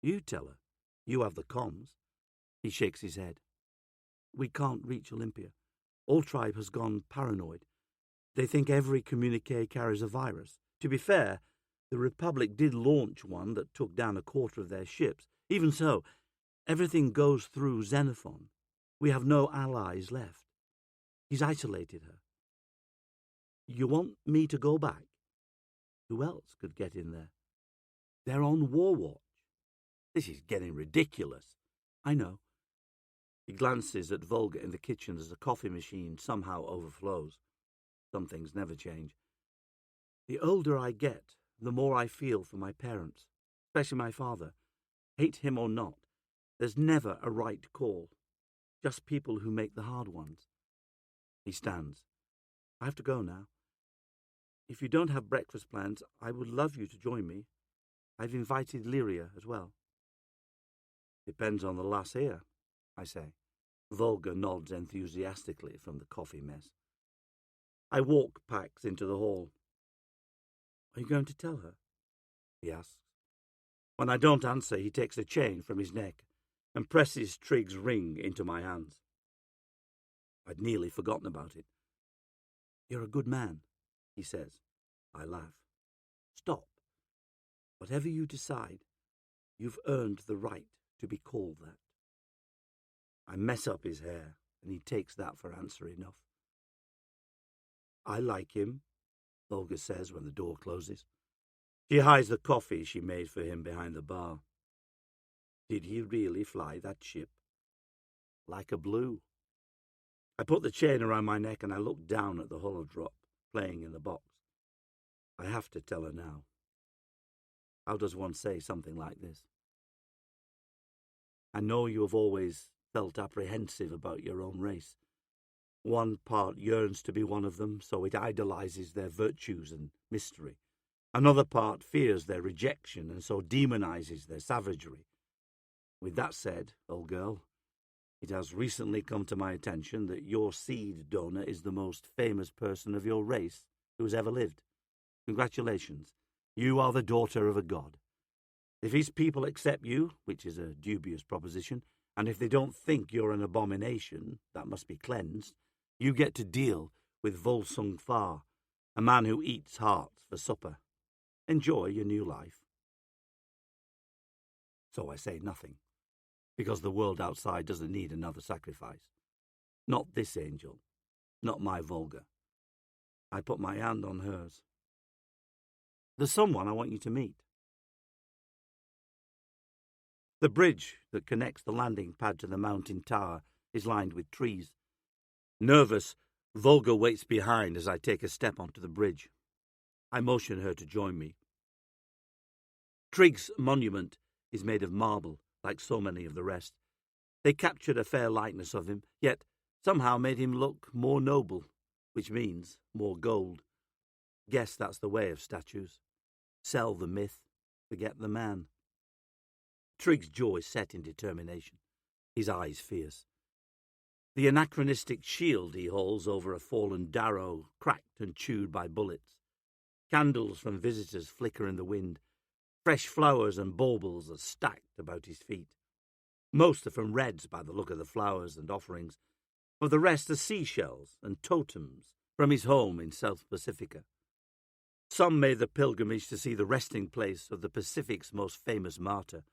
You tell her. You have the comms. He shakes his head. We can't reach Olympia. All tribe has gone paranoid. They think every communique carries a virus. To be fair, the Republic did launch one that took down a quarter of their ships. Even so, everything goes through Xenophon. We have no allies left. He's isolated her. You want me to go back? Who else could get in there? They're on war watch. This is getting ridiculous. I know. He glances at Volga in the kitchen as the coffee machine somehow overflows. Some things never change. The older I get, the more I feel for my parents, especially my father. Hate him or not, there's never a right call. Just people who make the hard ones. He stands. I have to go now. If you don't have breakfast plans, I would love you to join me. I've invited Lyria as well. Depends on the lassie, I say. Volga nods enthusiastically from the coffee mess. I walk Pax into the hall. Are you going to tell her? He asks. When I don't answer, he takes a chain from his neck and presses Trigg's ring into my hands. I'd nearly forgotten about it. You're a good man, he says. I laugh. Stop. Whatever you decide, you've earned the right to be called that. I mess up his hair, and he takes that for answer enough. I like him, Volga says when the door closes. She hides the coffee she made for him behind the bar. Did he really fly that ship? Like a blue. I put the chain around my neck and I look down at the holodrop playing in the box. I have to tell her now. How does one say something like this? I know you have always felt apprehensive about your own race. One part yearns to be one of them, so it idolizes their virtues and mystery. Another part fears their rejection and so demonizes their savagery. With that said, old girl, it has recently come to my attention that your seed donor is the most famous person of your race who has ever lived. Congratulations. You are the daughter of a god. If his people accept you, which is a dubious proposition, and if they don't think you're an abomination that must be cleansed, you get to deal with Volsung Far, a man who eats hearts for supper. Enjoy your new life. So I say nothing, because the world outside doesn't need another sacrifice. Not this angel, not my Volga. I put my hand on hers. There's someone I want you to meet. The bridge that connects the landing pad to the mountain tower is lined with trees. Nervous, Volga waits behind as I take a step onto the bridge. I motion her to join me. Trigg's monument is made of marble, like so many of the rest. They captured a fair likeness of him, yet somehow made him look more noble, which means more gold. Guess that's the way of statues. Sell the myth, forget the man. Trigg's jaw is set in determination, his eyes fierce. The anachronistic shield he holds over a fallen Darrow, cracked and chewed by bullets. Candles from visitors flicker in the wind. Fresh flowers and baubles are stacked about his feet. Most are from Reds by the look of the flowers and offerings. For the rest are seashells and totems from his home in South Pacifica. Some made the pilgrimage to see the resting place of the Pacific's most famous martyr.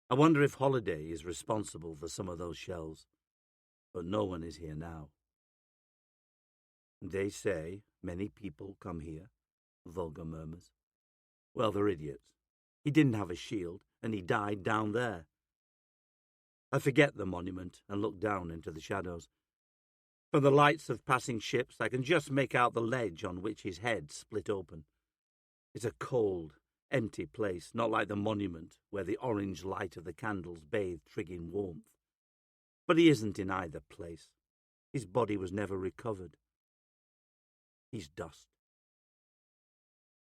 I wonder if Holiday is responsible for some of those shells. But no one is here now. They say many people come here, Volga murmurs. Well, they're idiots. He didn't have a shield, and he died down there. I forget the monument and look down into the shadows. From the lights of passing ships, I can just make out the ledge on which his head split open. It's a cold, empty place, not like the monument where the orange light of the candles bathed Trigg in warmth. But he isn't in either place. His body was never recovered. He's dust.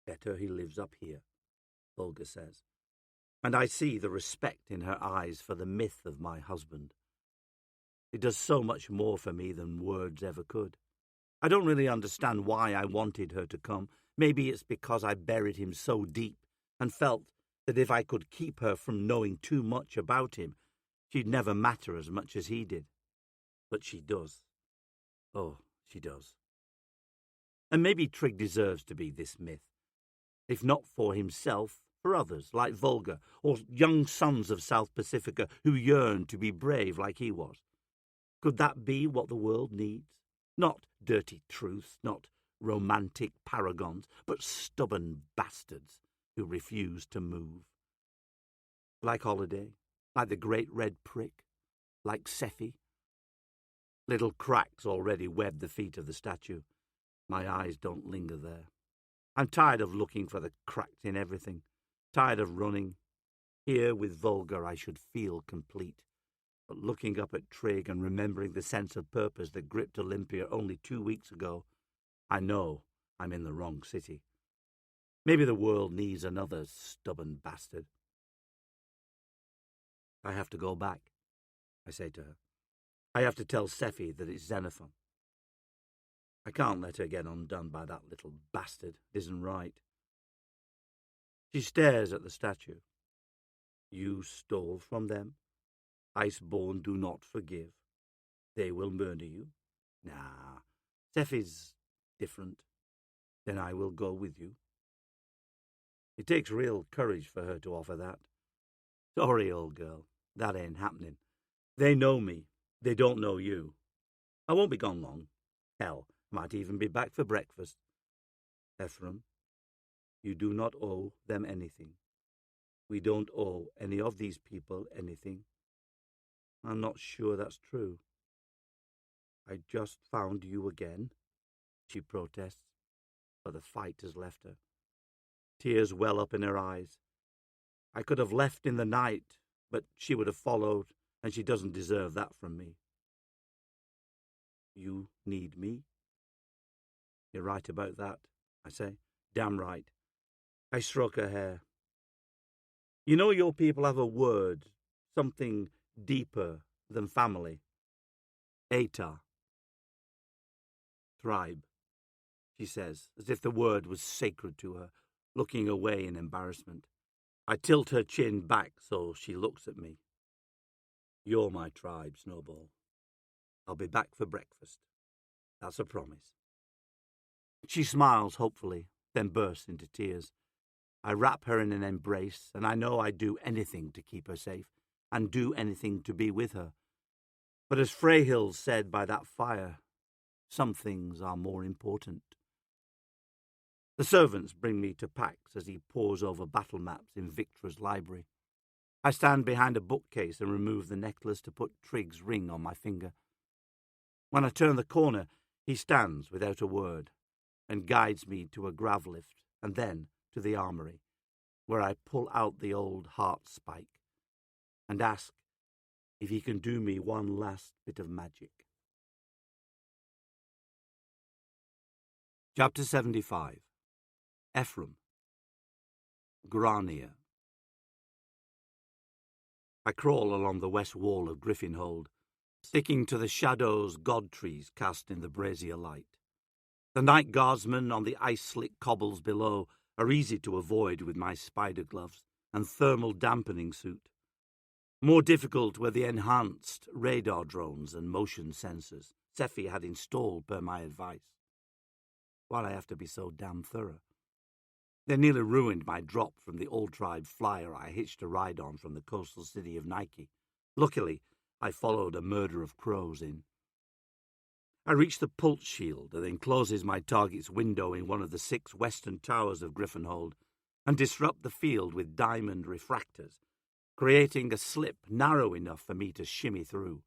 Better he lives up here, Volga says, and I see the respect in her eyes for the myth of my husband. It does so much more for me than words ever could. I don't really understand why I wanted her to come. Maybe it's because I buried him so deep and felt that if I could keep her from knowing too much about him, she'd never matter as much as he did. But she does. Oh, she does. And maybe Trigg deserves to be this myth. If not for himself, for others, like Volga, or young sons of South Pacifica who yearn to be brave like he was. Could that be what the world needs? Not dirty truths, not romantic paragons, but stubborn bastards who refuse to move. Like Holiday, like the great red prick, like Sephi. Little cracks already web the feet of the statue. My eyes don't linger there. I'm tired of looking for the cracks in everything, tired of running. Here with Volga I should feel complete. But looking up at Trigg and remembering the sense of purpose that gripped Olympia only 2 weeks ago, I know I'm in the wrong city. Maybe the world needs another stubborn bastard. I have to go back, I say to her. I have to tell Sephi that it's Xenophon. I can't let her get undone by that little bastard. It isn't right. She stares at the statue. You stole from them? Iceborn do not forgive. They will murder you. Nah, Sephi's different. Then I will go with you. It takes real courage for her to offer that. Sorry, old girl, that ain't happening. They know me. They don't know you. I won't be gone long. Hell, might even be back for breakfast. Ephraim, you do not owe them anything. We don't owe any of these people anything. I'm not sure that's true. I just found you again, she protests, but the fight has left her. Tears well up in her eyes. I could have left in the night, but she would have followed, and she doesn't deserve that from me. You need me? You're right about that, I say. Damn right. I stroke her hair. You know your people have a word, something deeper than family. Eta. Tribe, she says, as if the word was sacred to her, looking away in embarrassment. I tilt her chin back so she looks at me. You're my tribe, Snowball. I'll be back for breakfast. That's a promise. She smiles hopefully, then bursts into tears. I wrap her in an embrace, and I know I'd do anything to keep her safe, and do anything to be with her. But as Freyhill said by that fire, some things are more important. The servants bring me to Pax as he pores over battle maps in Victra's library. I stand behind a bookcase and remove the necklace to put Trigg's ring on my finger. When I turn the corner, he stands without a word and guides me to a grav lift and then to the armory, where I pull out the old heart spike and ask if he can do me one last bit of magic. Chapter 75. Ephraim. Grania. I crawl along the west wall of Griffinhold, sticking to the shadows god trees cast in the brazier light. The night guardsmen on the ice-slick cobbles below are easy to avoid with my spider gloves and thermal dampening suit. More difficult were the enhanced radar drones and motion sensors Sephi had installed per my advice. Why'd I have to be so damn thorough? They nearly ruined my drop from the old-tribe flyer I hitched a ride on from the coastal city of Nike. Luckily, I followed a murder of crows in. I reach the pulse shield that encloses my target's window in one of the 6 western towers of Griffinhold and disrupt the field with diamond refractors, creating a slip narrow enough for me to shimmy through.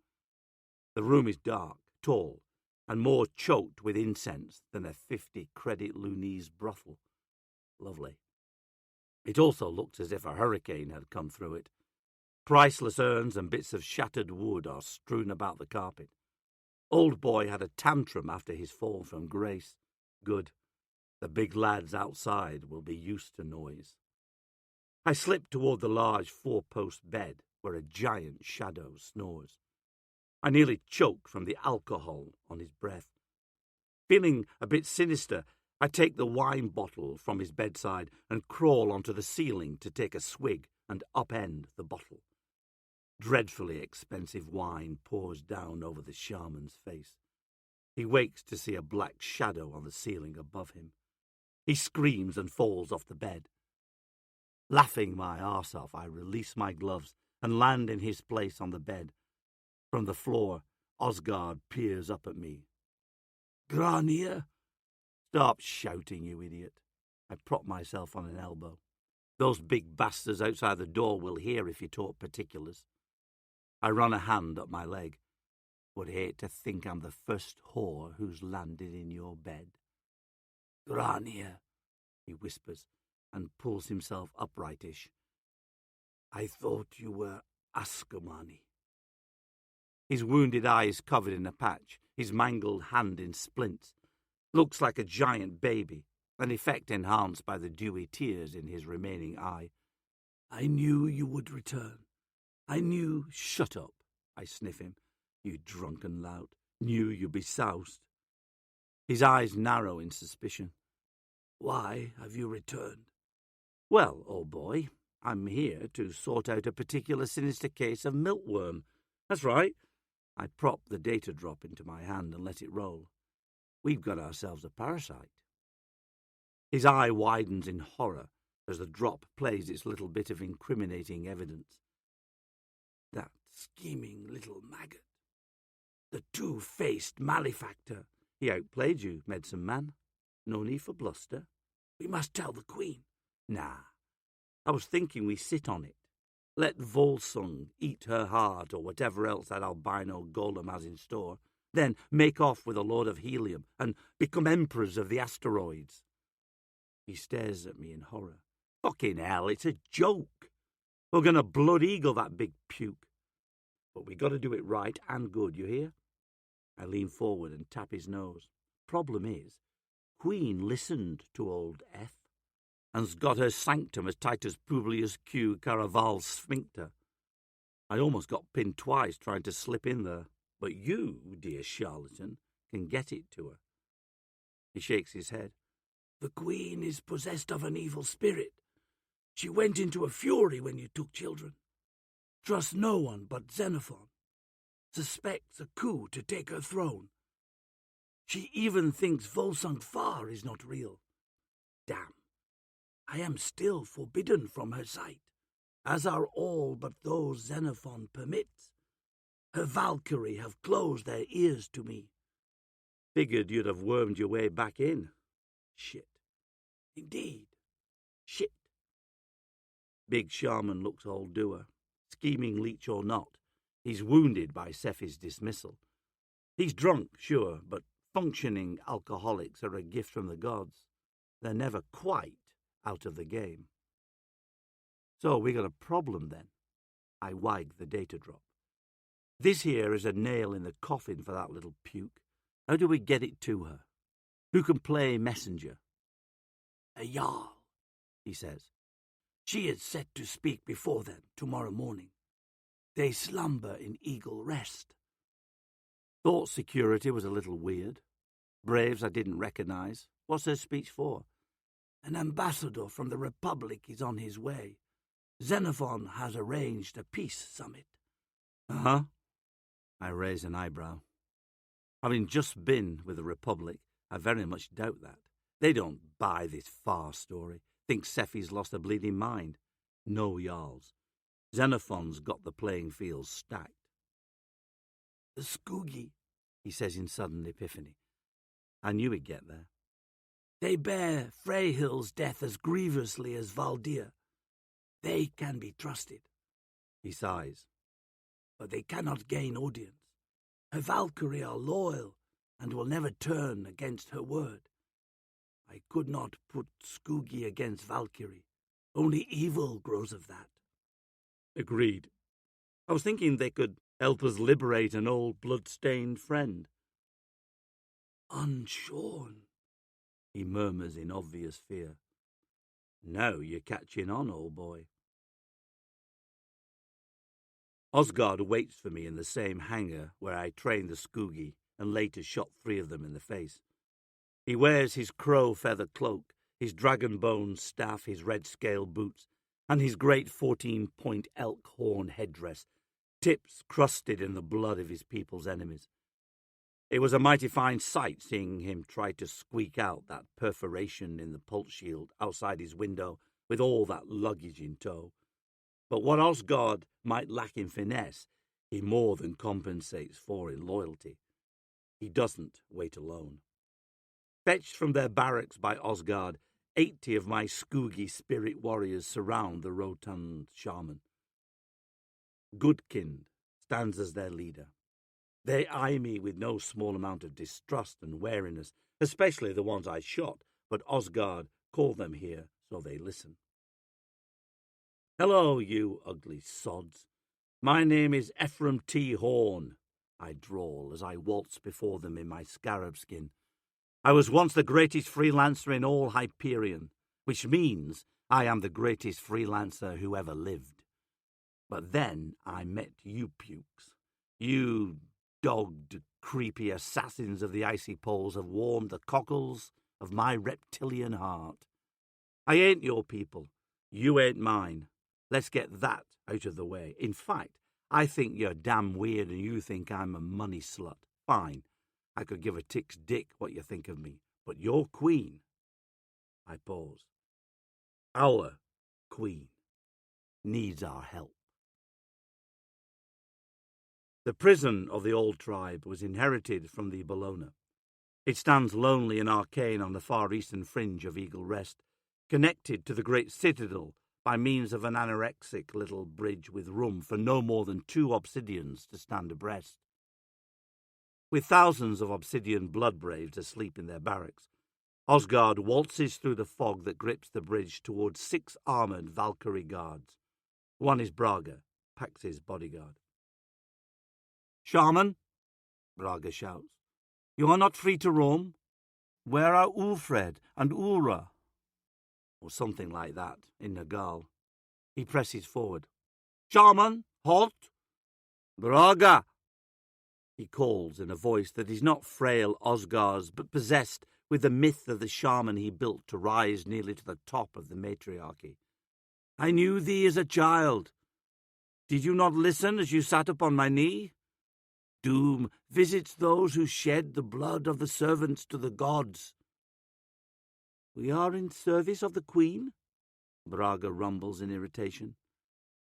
The room is dark, tall, and more choked with incense than a 50-credit Lunese brothel. Lovely. It also looks as if a hurricane had come through it. Priceless urns and bits of shattered wood are strewn about the carpet. Old boy had a tantrum after his fall from grace. Good. The big lads outside will be used to noise. I slip toward the large 4-post bed where a giant shadow snores. I nearly choke from the alcohol on his breath. Feeling a bit sinister, I take the wine bottle from his bedside and crawl onto the ceiling to take a swig and upend the bottle. Dreadfully expensive wine pours down over the shaman's face. He wakes to see a black shadow on the ceiling above him. He screams and falls off the bed. Laughing my arse off, I release my gloves and land in his place on the bed. From the floor, Osgard peers up at me. Grania? Stop shouting, you idiot. I prop myself on an elbow. Those big bastards outside the door will hear if you talk particulars. I run a hand up my leg. Would hate to think I'm the first whore who's landed in your bed. Grania, he whispers, and pulls himself uprightish. I thought you were Askamani. His wounded eyes covered in a patch, his mangled hand in splints. Looks like a giant baby, an effect enhanced by the dewy tears in his remaining eye. I knew you would return. I knew... Shut up, I sniff him. You drunken lout. Knew you'd be soused. His eyes narrow in suspicion. Why have you returned? Well, old boy, I'm here to sort out a particular sinister case of milkworm. That's right. I prop the data drop into my hand and let it roll. We've got ourselves a parasite. His eye widens in horror as the drop plays its little bit of incriminating evidence. That scheming little maggot. The two-faced malefactor. He outplayed you, medicine man. No need for bluster. We must tell the Queen. Nah. I was thinking we sit on it. Let Volsung eat her heart or whatever else that albino golem has in store. Then make off with a load of helium and become emperors of the asteroids. He stares at me in horror. Fucking hell, it's a joke. We're going to blood eagle that big puke. But we got to do it right and good, you hear? I lean forward and tap his nose. Problem is, Queen listened to old Eth and's got her sanctum as tight as Publius Q. Caraval's sphincter. I almost got pinned twice trying to slip in there, but you, dear charlatan, can get it to her. He shakes his head. The Queen is possessed of an evil spirit. She went into a fury when you took children. Trusts no one but Xenophon. Suspects a coup to take her throne. She even thinks Volsung Far is not real. Damn. I am still forbidden from her sight, as are all but those Xenophon permits. Her Valkyrie have closed their ears to me. Figured you'd have wormed your way back in. Shit. Indeed. Shit. Big Shaman looks all doer. Scheming leech or not, he's wounded by Sephi's dismissal. He's drunk, sure, but functioning alcoholics are a gift from the gods. They're never quite out of the game. So we got a problem then. I wag the data drop. This here is a nail in the coffin for that little puke. How do we get it to her? Who can play messenger? A Jarl, he says. She is set to speak before them tomorrow morning. They slumber in eagle rest. Thought security was a little weird. Braves I didn't recognize. What's her speech for? An ambassador from the Republic is on his way. Xenophon has arranged a peace summit. Uh-huh. I raise an eyebrow. Having just been with the Republic, I very much doubt that. They don't buy this far story. Think Sephi's lost a bleeding mind. No Jarls. Xenophon's got the playing field stacked. The Skoogi, he says in sudden epiphany. I knew he'd get there. They bear Freyhild's death as grievously as Valdir. They can be trusted. He sighs. But they cannot gain audience. Her Valkyrie are loyal and will never turn against her word. I could not put Skoogi against Valkyrie. Only evil grows of that. Agreed. I was thinking they could help us liberate an old blood-stained friend. Unshorn, he murmurs in obvious fear. Now you're catching on, old boy. Osgard waits for me in the same hangar where I trained the Skoogie and later shot 3 of them in the face. He wears his crow feather cloak, his dragon bone staff, his red scale boots, and his great 14-point elk horn headdress, tips crusted in the blood of his people's enemies. It was a mighty fine sight seeing him try to squeak out that perforation in the pulse shield outside his window with all that luggage in tow. But what Osgard might lack in finesse, he more than compensates for in loyalty. He doesn't wait alone. Fetched from their barracks by Osgard, 80 of my Skoogie spirit warriors surround the rotund shaman. Goodkind stands as their leader. They eye me with no small amount of distrust and wariness, especially the ones I shot, but Osgard called them here, so they listen. "Hello, you ugly sods. My name is Ephraim T. Horn," I drawl as I waltz before them in my scarab skin. "I was once the greatest freelancer in all Hyperion, which means I am the greatest freelancer who ever lived. But then I met you pukes. You dogged, creepy assassins of the icy poles have warmed the cockles of my reptilian heart. I ain't your people. You ain't mine. Let's get that out of the way. In fact, I think you're damn weird and you think I'm a money slut. Fine. I could give a tick's dick what you think of me. But your queen," I pause, "our queen needs our help." The prison of the old tribe was inherited from the Bellona. It stands lonely and arcane on the far eastern fringe of Eagle Rest, connected to the great citadel by means of an anorexic little bridge with room for no more than 2 obsidians to stand abreast. With thousands of obsidian blood-braves asleep in their barracks, Osgard waltzes through the fog that grips the bridge towards 6 armoured Valkyrie guards. One is Braga, Pax's bodyguard. "Shaman," Braga shouts, "you are not free to roam? Where are Ulfred and Ulra?" Or something like that, in Nagal. He presses forward. "Shaman, halt! Braga!" he calls in a voice that is not frail Osgard's, but possessed with the myth of the shaman he built to rise nearly to the top of the matriarchy. "I knew thee as a child. Did you not listen as you sat upon my knee? Doom visits those who shed the blood of the servants to the gods." "We are in service of the Queen," Braga rumbles in irritation.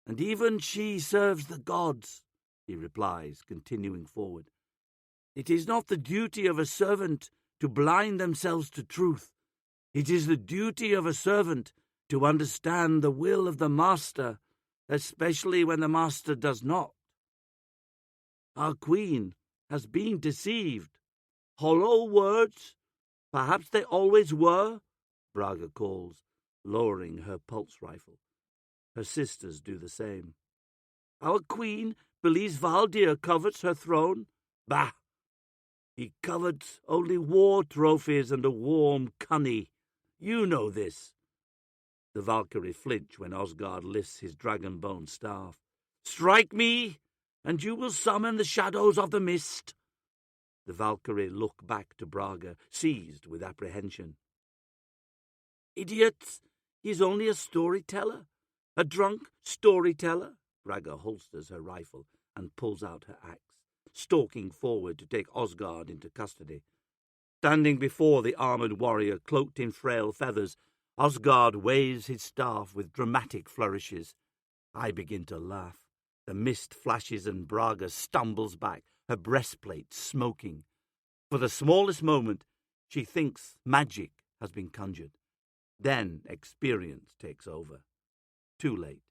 "And even she serves the gods," he replies, continuing forward. "It is not the duty of a servant to blind themselves to truth. It is the duty of a servant to understand the will of the master, especially when the master does not. Our queen has been deceived. Hollow words? Perhaps they always were," Braga calls, lowering her pulse rifle. Her sisters do the same. "Our queen believes Valdir covets her throne? Bah! He covets only war trophies and a warm cunny. You know this." The Valkyrie flinch when Osgard lifts his dragon-bone staff. "Strike me, and you will summon the shadows of the mist." The Valkyrie look back to Braga, seized with apprehension. "Idiots! He's only a storyteller. A drunk storyteller." Braga holsters her rifle and pulls out her axe, stalking forward to take Osgard into custody. Standing before the armoured warrior cloaked in frail feathers, Osgard waves his staff with dramatic flourishes. I begin to laugh. The mist flashes and Braga stumbles back, her breastplate smoking. For the smallest moment, she thinks magic has been conjured. Then experience takes over. Too late.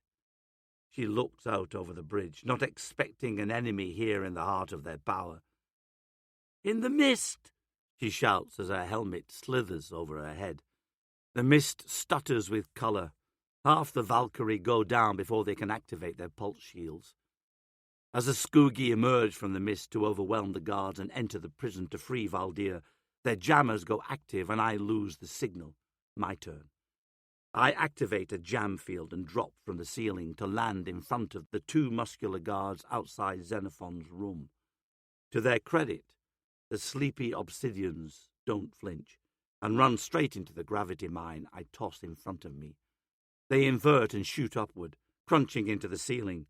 She looks out over the bridge, not expecting an enemy here in the heart of their power. "In the mist!" she shouts as her helmet slithers over her head. The mist stutters with colour. Half the Valkyrie go down before they can activate their pulse shields. As the Skoogie emerge from the mist to overwhelm the guards and enter the prison to free Valdir, their jammers go active and I lose the signal. My turn. I activate a jam field and drop from the ceiling to land in front of the two muscular guards outside Xenophon's room. To their credit, the sleepy obsidians don't flinch and run straight into the gravity mine I toss in front of me. They invert and shoot upward, crunching into the ceiling.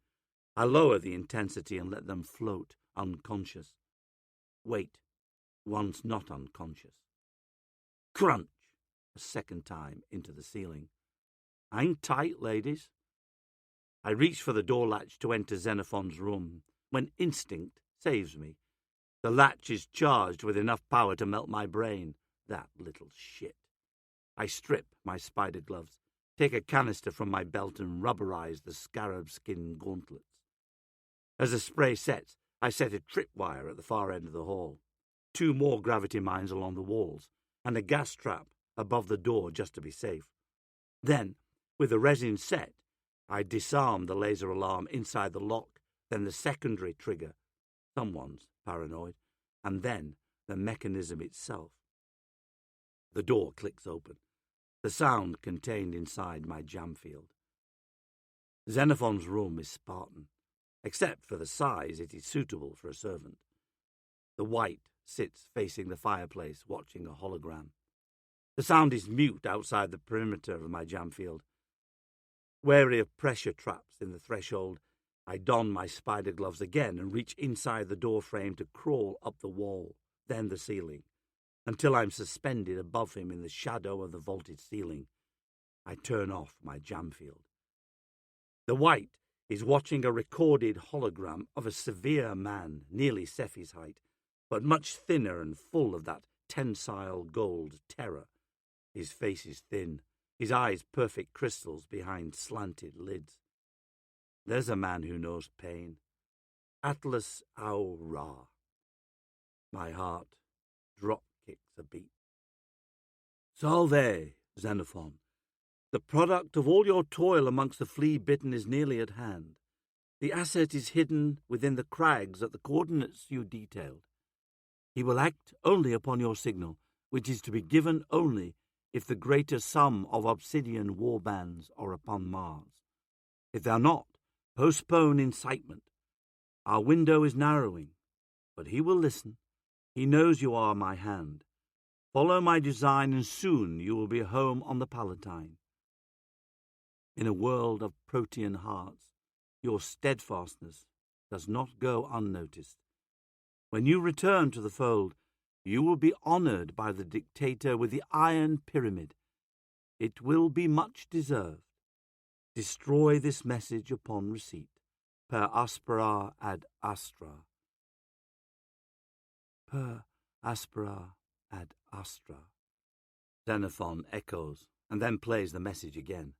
I lower the intensity and let them float, unconscious. Wait, one's not unconscious. Crunch! A second time into the ceiling. Hang tight, ladies. I reach for the door latch to enter Xenophon's room, when instinct saves me. The latch is charged with enough power to melt my brain. That little shit. I strip my spider gloves, take a canister from my belt and rubberize the scarab skin gauntlets. As the spray sets, I set a tripwire at the far end of the hall, 2 more gravity mines along the walls, and a gas trap above the door just to be safe. Then, with the resin set, I disarm the laser alarm inside the lock, then the secondary trigger. Someone's paranoid. And then the mechanism itself. The door clicks open, the sound contained inside my jam field. Xenophon's room is Spartan. Except for the size, it is suitable for a servant. The White sits facing the fireplace, watching a hologram. The sound is mute outside the perimeter of my jam field. Wary of pressure traps in the threshold, I don my spider gloves again and reach inside the door frame to crawl up the wall, then the ceiling, until I'm suspended above him in the shadow of the vaulted ceiling. I turn off my jam field. The White is watching a recorded hologram of a severe man, nearly Sephi's height, but much thinner and full of that tensile gold terror. His face is thin, his eyes perfect crystals behind slanted lids. There's a man who knows pain. Atlas Au-Ra. My heart drop-kicks a beat. Salve, Xenophon. The product of all your toil amongst the flea-bitten is nearly at hand. The asset is hidden within the crags at the coordinates you detailed. He will act only upon your signal, which is to be given only if the greater sum of obsidian warbands are upon Mars. If they are not, postpone incitement. Our window is narrowing, but he will listen. He knows you are my hand. Follow my design, and soon you will be home on the Palatine. In a world of protean hearts, your steadfastness does not go unnoticed. When you return to the fold, you will be honored by the dictator with the Iron Pyramid. It will be much deserved. Destroy this message upon receipt. Per aspera ad astra. Per aspera ad astra. Xenophon echoes, and then plays the message again.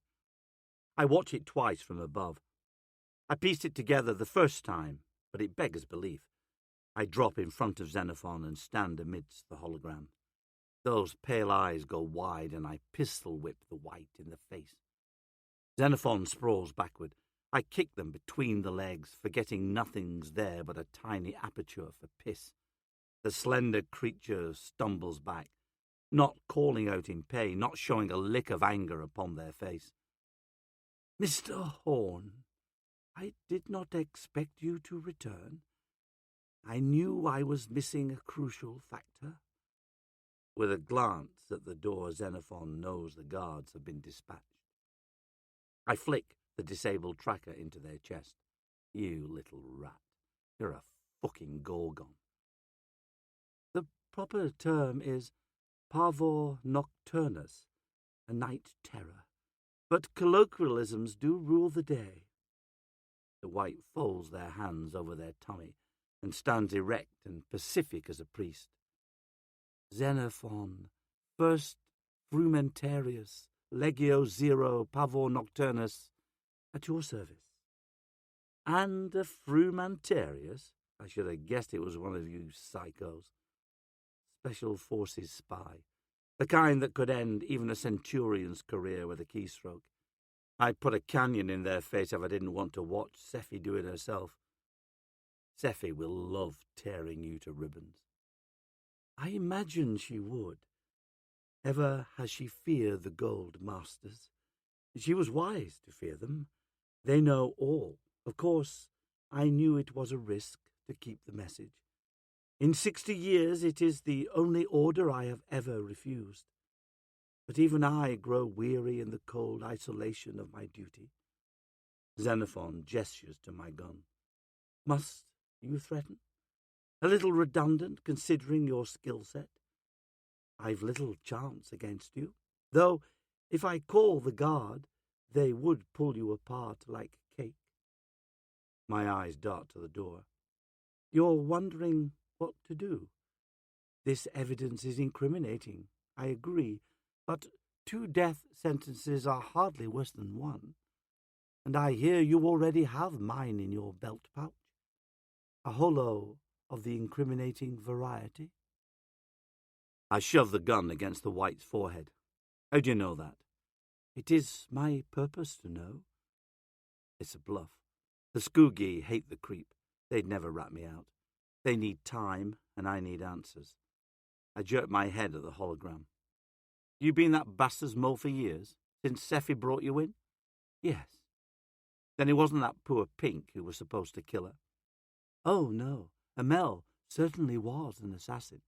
I watch it twice from above. I pieced it together the first time, but it beggars belief. I drop in front of Xenophon and stand amidst the hologram. Those pale eyes go wide, and I pistol-whip the White in the face. Xenophon sprawls backward. I kick them between the legs, forgetting nothing's there but a tiny aperture for piss. The slender creature stumbles back, not calling out in pain, not showing a lick of anger upon their face. Mr. Horn, I did not expect you to return. I knew I was missing a crucial factor. With a glance at the door, Xenophon knows the guards have been dispatched. I flick the disabled tracker into their chest. You little rat. You're a fucking gorgon. The proper term is pavor nocturnus, a night terror. But colloquialisms do rule the day. The White folds their hands over their tummy and stands erect and pacific as a priest. Xenophon, first frumentarius, legio zero, pavor nocturnus, at your service. And a frumentarius? I should have guessed it was one of you psychos. Special Forces spy. The kind that could end even a centurion's career with a keystroke. I'd put a canyon in their face if I didn't want to watch Sephi do it herself. Sephi will love tearing you to ribbons. I imagine she would. Ever has she feared the gold masters, She was wise to fear them. They know all. Of course, I knew it was a risk to keep the message. In 60 years it is the only order I have ever refused. But even I grow weary in the cold isolation of my duty. Xenophon gestures to my gun. Must you threaten? A little redundant, considering your skill set. I've little chance against you, though if I call the guard, they would pull you apart like cake. My eyes dart to the door. You're wondering what to do. This evidence is incriminating, I agree, but 2 death sentences are hardly worse than 1. And I hear you already have mine in your belt pouch. A holo of the incriminating variety. I shove the gun against the white's forehead. How do you know that? It is my purpose to know. It's a bluff. The Skoogie hate the creep. They'd never rat me out. They need time, and I need answers. I jerk my head at the hologram. You been that bastard's mole for years? Since Seffi brought you in? Yes. Then it wasn't that poor Pink who was supposed to kill her? Oh, no. Amel certainly was an assassin.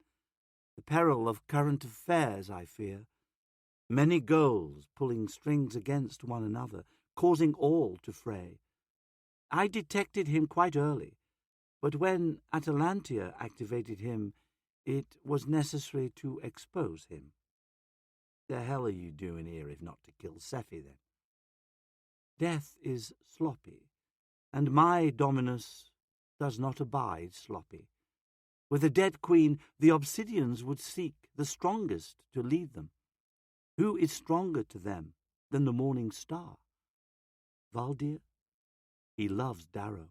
The peril of current affairs, I fear. Many goals pulling strings against one another, causing all to fray. I detected him quite early, but when Atalantia activated him, it was necessary to expose him. The hell are you doing here if not to kill Seffi, then? Death is sloppy, and my Dominus does not abide sloppy. With a dead queen, the Obsidians would seek the strongest to lead them. Who is stronger to them than the morning star? Valdir? He loves Darrow.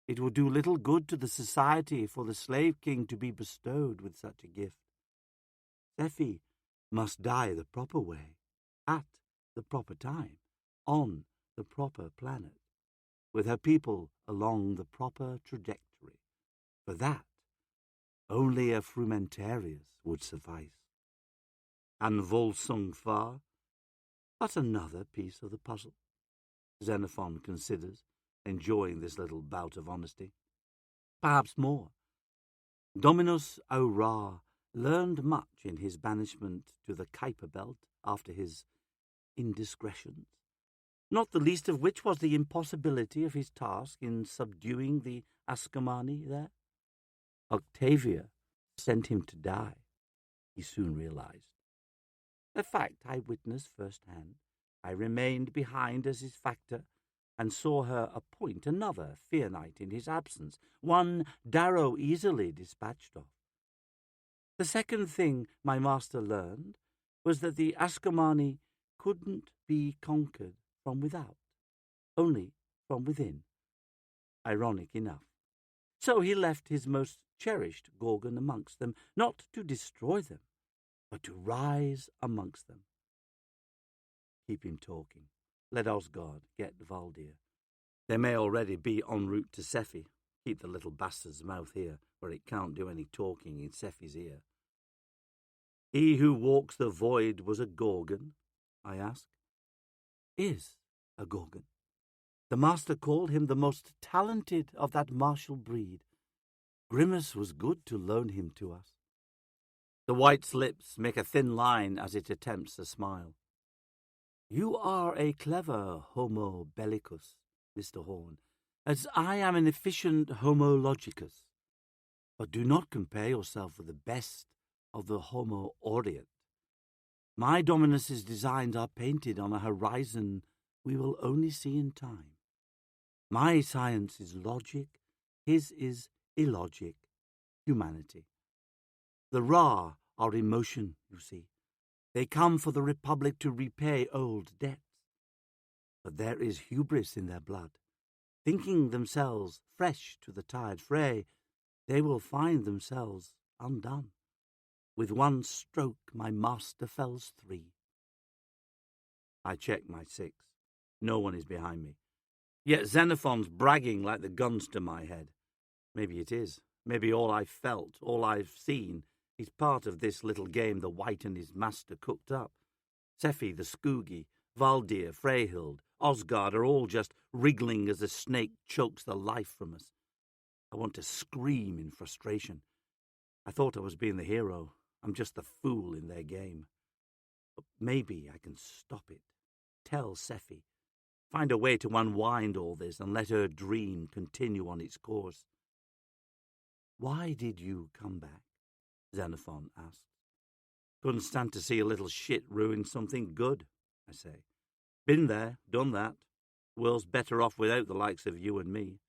It would do little good to the society for the slave king to be bestowed with such a gift. Seffi must die the proper way, at the proper time, on the proper planet, with her people along the proper trajectory. For that, only a frumentarius would suffice. And Volsung Far, but another piece of the puzzle. Xenophon considers, enjoying this little bout of honesty. Perhaps more. Dominus O'Ra learned much in his banishment to the Kuiper Belt after his indiscretions, not the least of which was the impossibility of his task in subduing the Ascomani there. Octavia sent him to die, he soon realized. A fact I witnessed firsthand. I remained behind as his factor, and saw her appoint another Fear Knight in his absence, one Darrow easily dispatched of. The second thing my master learned was that the Ascomani couldn't be conquered from without, only from within. Ironic enough. So he left his most cherished Gorgon amongst them, not to destroy them, but to rise amongst them. Keep him talking. Let Osgard get Valdir. They may already be en route to Seffi. Keep the little bastard's mouth here, where it can't do any talking in Seffi's ear. He who walks the void was a Gorgon, I ask. Is a Gorgon. The master called him the most talented of that martial breed. Grimace was good to loan him to us. The white's lips make a thin line as it attempts a smile. You are a clever homo bellicus, Mr. Horn, as I am an efficient homo logicus. But do not compare yourself with the best of the homo orient. My Dominus's designs are painted on a horizon we will only see in time. My science is logic, his is illogic, humanity. The Ra are emotion, you see. They come for the Republic to repay old debts. But there is hubris in their blood. Thinking themselves fresh to the tired fray, they will find themselves undone. With one stroke my master fells 3. I check my 6. No one is behind me. Yet Xenophon's bragging like the gun's to my head. Maybe it is. Maybe all I've felt, all I've seen, is part of this little game the White and his master cooked up. Seffi the Skoogie, Valdir, Freyhild, Osgard are all just wriggling as a snake chokes the life from us. I want to scream in frustration. I thought I was being the hero. I'm just the fool in their game. But maybe I can stop it. Tell Sephi. Find a way to unwind all this and let her dream continue on its course. Why did you come back? Xenophon asked. Couldn't stand to see a little shit ruin something good, I say. Been there, done that. World's better off without the likes of you and me.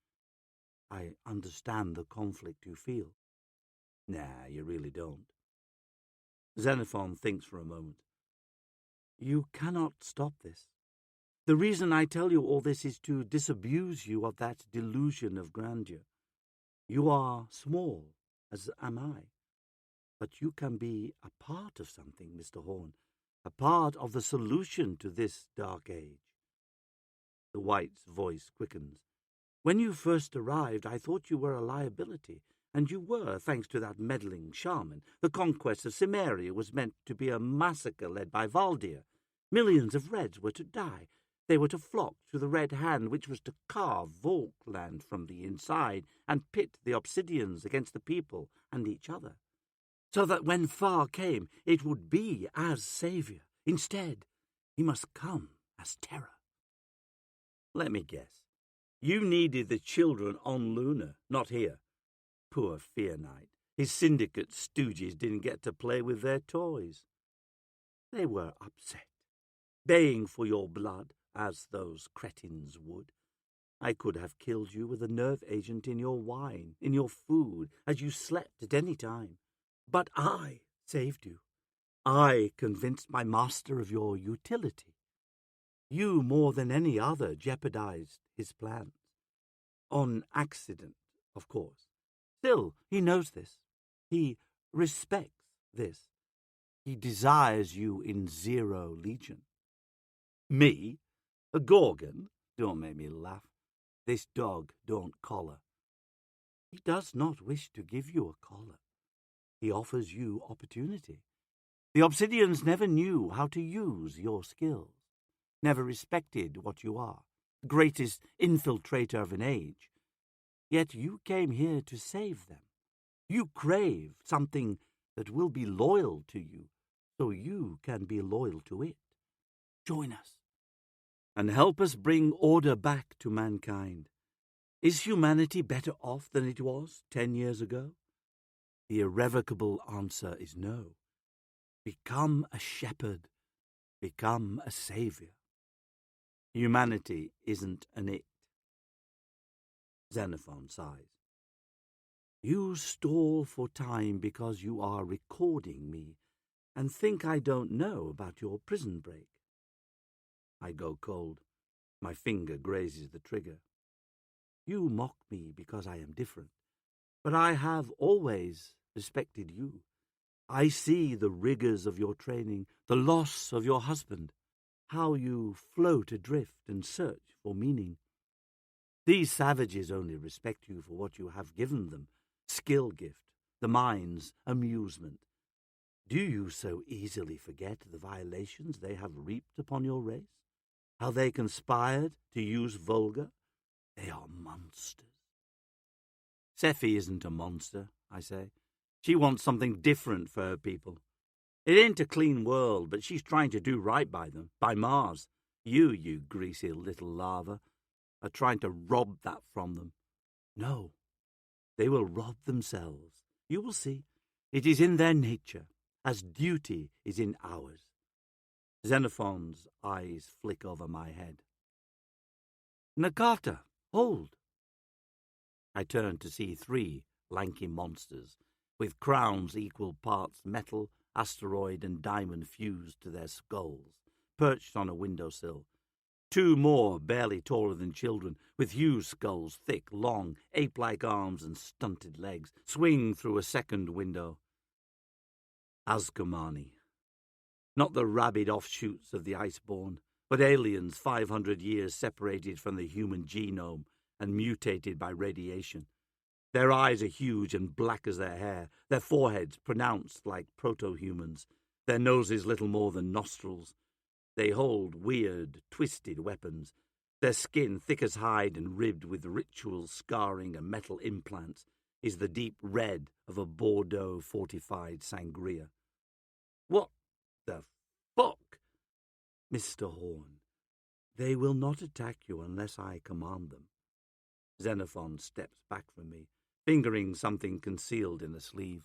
I understand the conflict you feel. Nah, you really don't. Xenophon thinks for a moment. You cannot stop this. The reason I tell you all this is to disabuse you of that delusion of grandeur. You are small, as am I. But you can be a part of something, Mr. Horn, a part of the solution to this dark age. The White's voice quickens. When you first arrived, I thought you were a liability, and you were, thanks to that meddling shaman. The conquest of Cimmeria was meant to be a massacre led by Valdir. Millions of Reds were to die. They were to flock to the Red Hand, which was to carve Volkland from the inside and pit the Obsidians against the people and each other, so that when Far came, it would be as saviour. Instead, he must come as terror. Let me guess. You needed the children on Luna, not here. Poor Fear Knight. His syndicate stooges didn't get to play with their toys. They were upset, baying for your blood, as those cretins would. I could have killed you with a nerve agent in your wine, in your food, as you slept at any time. But I saved you. I convinced my master of your utility. You, more than any other, jeopardized his plans. On accident, of course. Still, he knows this. He respects this. He desires you in Zero Legion. Me? A Gorgon? Don't make me laugh. This dog don't collar. He does not wish to give you a collar. He offers you opportunity. The Obsidians never knew how to use your skills, never respected what you are, the greatest infiltrator of an age. Yet you came here to save them. You crave something that will be loyal to you, so you can be loyal to it. Join us, and help us bring order back to mankind. Is humanity better off than it was 10 years ago? The irrevocable answer is no. Become a shepherd. Become a saviour. Humanity isn't an it. Xenophon sighs. You stall for time because you are recording me and think I don't know about your prison break. I go cold. My finger grazes the trigger. You mock me because I am different, but I have always respected you. I see the rigours of your training, the loss of your husband, how you float adrift and search for meaning. These savages only respect you for what you have given them, skill gift, the mind's amusement. Do you so easily forget the violations they have reaped upon your race? How they conspired to use Volga? They are monsters. Sephi isn't a monster, I say. She wants something different for her people. It ain't a clean world, but she's trying to do right by them, by Mars. You greasy little larva, are trying to rob that from them. No, they will rob themselves. You will see. It is in their nature, as duty is in ours. Xenophon's eyes flick over my head. Nakata, hold! I turn to see 3 lanky monsters, with crowns equal parts metal, asteroid, and diamond fused to their skulls, perched on a windowsill. 2 more, barely taller than children, with huge skulls, thick, long, ape-like arms and stunted legs, swing through a second window. Azkamani. Not the rabid offshoots of the Iceborn, but aliens 500 years separated from the human genome and mutated by radiation. Their eyes are huge and black as their hair, their foreheads pronounced like proto-humans, their noses little more than nostrils. They hold weird, twisted weapons, their skin thick as hide and ribbed with ritual scarring and metal implants is the deep red of a Bordeaux fortified sangria. What the fuck? Mr. Horn, they will not attack you unless I command them. Xenophon steps back from me, fingering something concealed in the sleeve.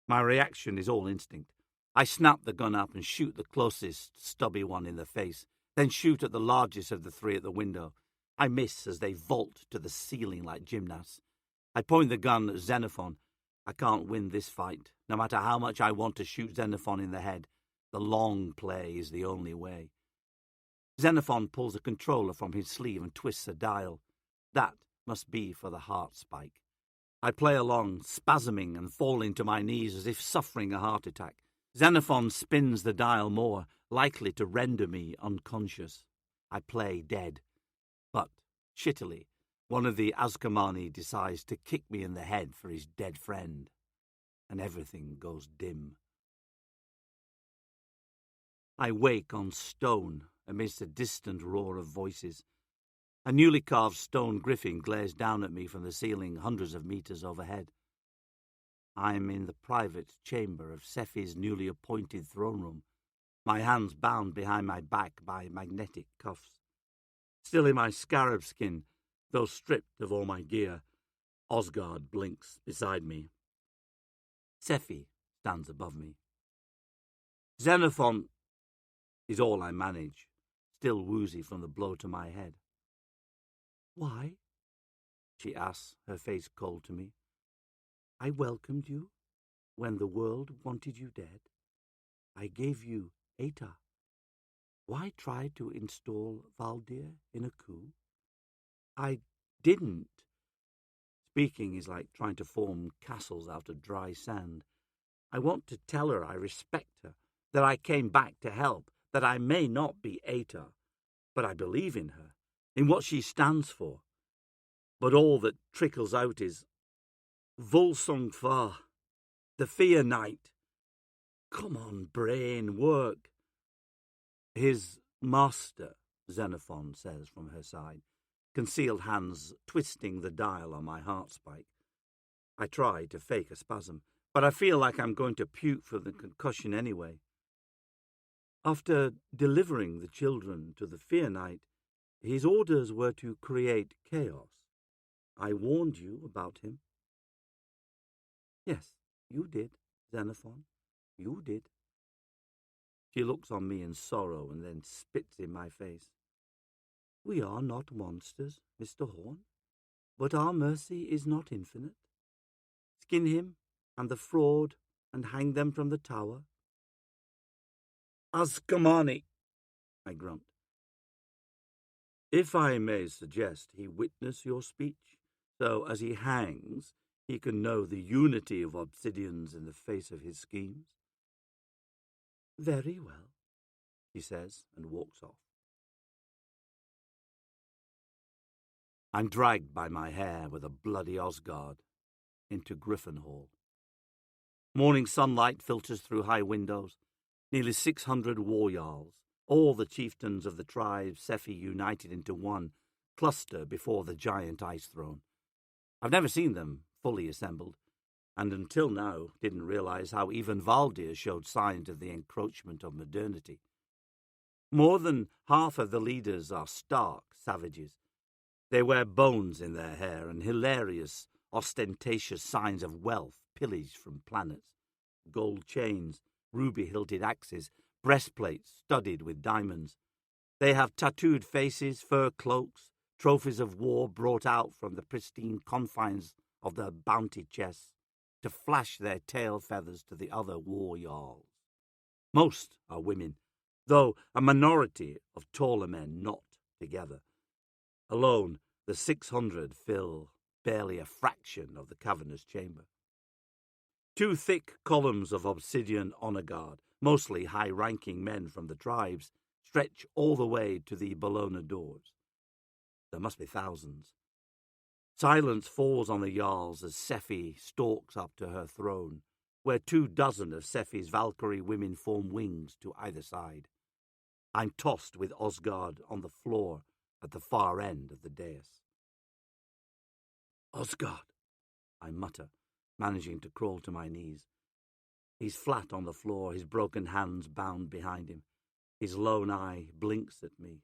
My reaction is all instinct. I snap the gun up and shoot the closest, stubby one in the face, then shoot at the largest of the three at the window. I miss as they vault to the ceiling like gymnasts. I point the gun at Xenophon. I can't win this fight, no matter how much I want to shoot Xenophon in the head. The long play is the only way. Xenophon pulls a controller from his sleeve and twists a dial. That must be for the heart spike. I play along, spasming and falling to my knees as if suffering a heart attack. Xenophon spins the dial more, likely to render me unconscious. I play dead. But, shittily, one of the Azkamani decides to kick me in the head for his dead friend, and everything goes dim. I wake on stone amidst a distant roar of voices. A newly carved stone griffin glares down at me from the ceiling hundreds of meters overhead. I am in the private chamber of Sephi's newly appointed throne room, my hands bound behind my back by magnetic cuffs. Still in my scarab skin, though stripped of all my gear, Osgard blinks beside me. Sephi stands above me. Xenophon is all I manage, still woozy from the blow to my head. Why? She asks, her face cold to me. I welcomed you when the world wanted you dead. I gave you Eta. Why try to install Valdir in a coup? I didn't. Speaking is like trying to form castles out of dry sand. I want to tell her I respect her, that I came back to help, that I may not be Eta, but I believe in her, in what she stands for. But all that trickles out is Volsung Fa, the Fear Knight. Come on, brain, work. His master, Xenophon says from her side, concealed hands twisting the dial on my heart spike. I try to fake a spasm, but I feel like I'm going to puke from the concussion anyway. After delivering the children to the Fear Knight, his orders were to create chaos. I warned you about him. Yes, you did, Xenophon. You did. She looks on me in sorrow and then spits in my face. We are not monsters, Mr. Horn, but our mercy is not infinite. Skin him and the fraud and hang them from the tower. Azkamani, I grunt. If I may suggest he witness your speech, so as he hangs, he can know the unity of obsidians in the face of his schemes. Very well, he says, and walks off. I'm dragged by my hair with a bloody Osgard into Griffin Hall. Morning sunlight filters through high windows. Nearly 600 war jarls, all the chieftains of the tribes Sephi united into one, cluster before the giant ice throne. I've never seen them fully assembled, and until now didn't realize how even Valdir showed signs of the encroachment of modernity. More than half of the leaders are stark savages. They wear bones in their hair and hilarious, ostentatious signs of wealth pillaged from planets. Gold chains, ruby-hilted axes, breastplates studded with diamonds. They have tattooed faces, fur cloaks, trophies of war brought out from the pristine confines of their bounty chests to flash their tail feathers to the other war jarls. Most are women, though a minority of taller men not together. Alone, the 600 fill barely a fraction of the cavernous chamber. 2 thick columns of obsidian honor guard, mostly high-ranking men from the tribes, stretch all the way to the Bologna doors. There must be thousands. Silence falls on the jarls as Sephi stalks up to her throne, where 24 of Sephi's Valkyrie women form wings to either side. I'm tossed with Osgard on the floor at the far end of the dais. Osgard, I mutter, managing to crawl to my knees. He's flat on the floor, his broken hands bound behind him. His lone eye blinks at me.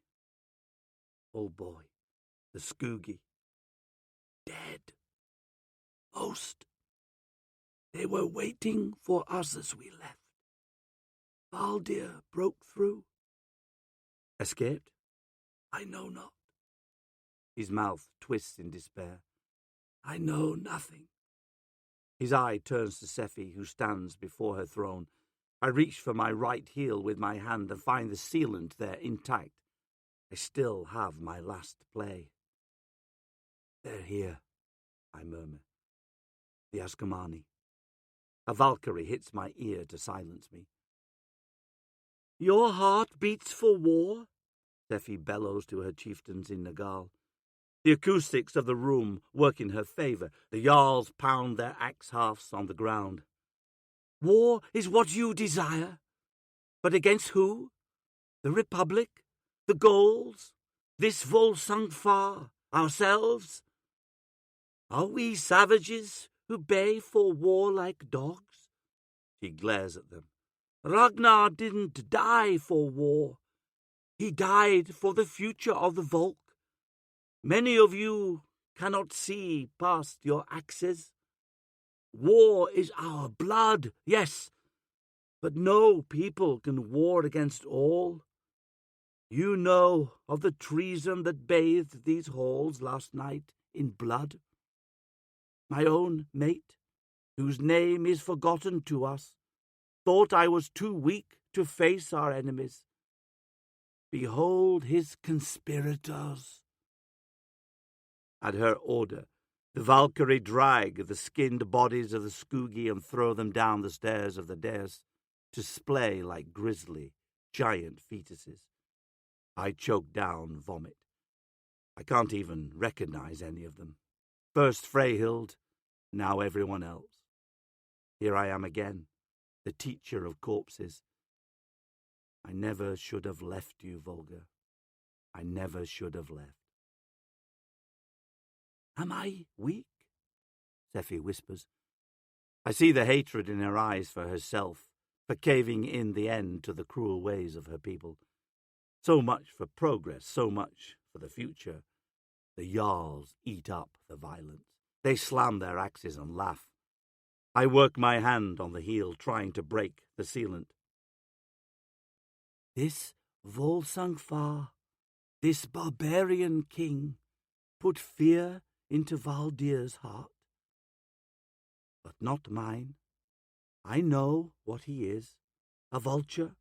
Oh boy, the Skoogie. Dead. Most. They were waiting for us as we left. Valdir broke through. Escaped? I know not. His mouth twists in despair. I know nothing. His eye turns to Sephi, who stands before her throne. I reach for my right heel with my hand and find the sealant there intact. I still have my last play. They're here, I murmur. The Askamani. A Valkyrie hits my ear to silence me. Your heart beats for war? Sephi bellows to her chieftains in Nagal. The acoustics of the room work in her favour. The Jarls pound their axe hafts on the ground. War is what you desire. But against who? The Republic? The Gauls? This Volsungfar? Ourselves? Are we savages who bay for war like dogs? She glares at them. Ragnar didn't die for war. He died for the future of the Volk. Many of you cannot see past your axes. War is our blood, yes, but no people can war against all. You know of the treason that bathed these halls last night in blood. My own mate, whose name is forgotten to us, thought I was too weak to face our enemies. Behold his conspirators. At her order, the Valkyrie drag the skinned bodies of the Skoogie and throw them down the stairs of the dais to splay like grisly, giant fetuses. I choke down vomit. I can't even recognize any of them. First Freyhild, now everyone else. Here I am again, the teacher of corpses. I never should have left you, Volga. I never should have left. Am I weak? Sephi whispers. I see the hatred in her eyes for herself, for caving in the end to the cruel ways of her people. So much for progress, so much for the future. The Jarls eat up the violence. They slam their axes and laugh. I work my hand on the heel, trying to break the sealant. This Volsungfar, this barbarian king, put fear into Valdir's heart. But not mine. I know what he is, a vulture.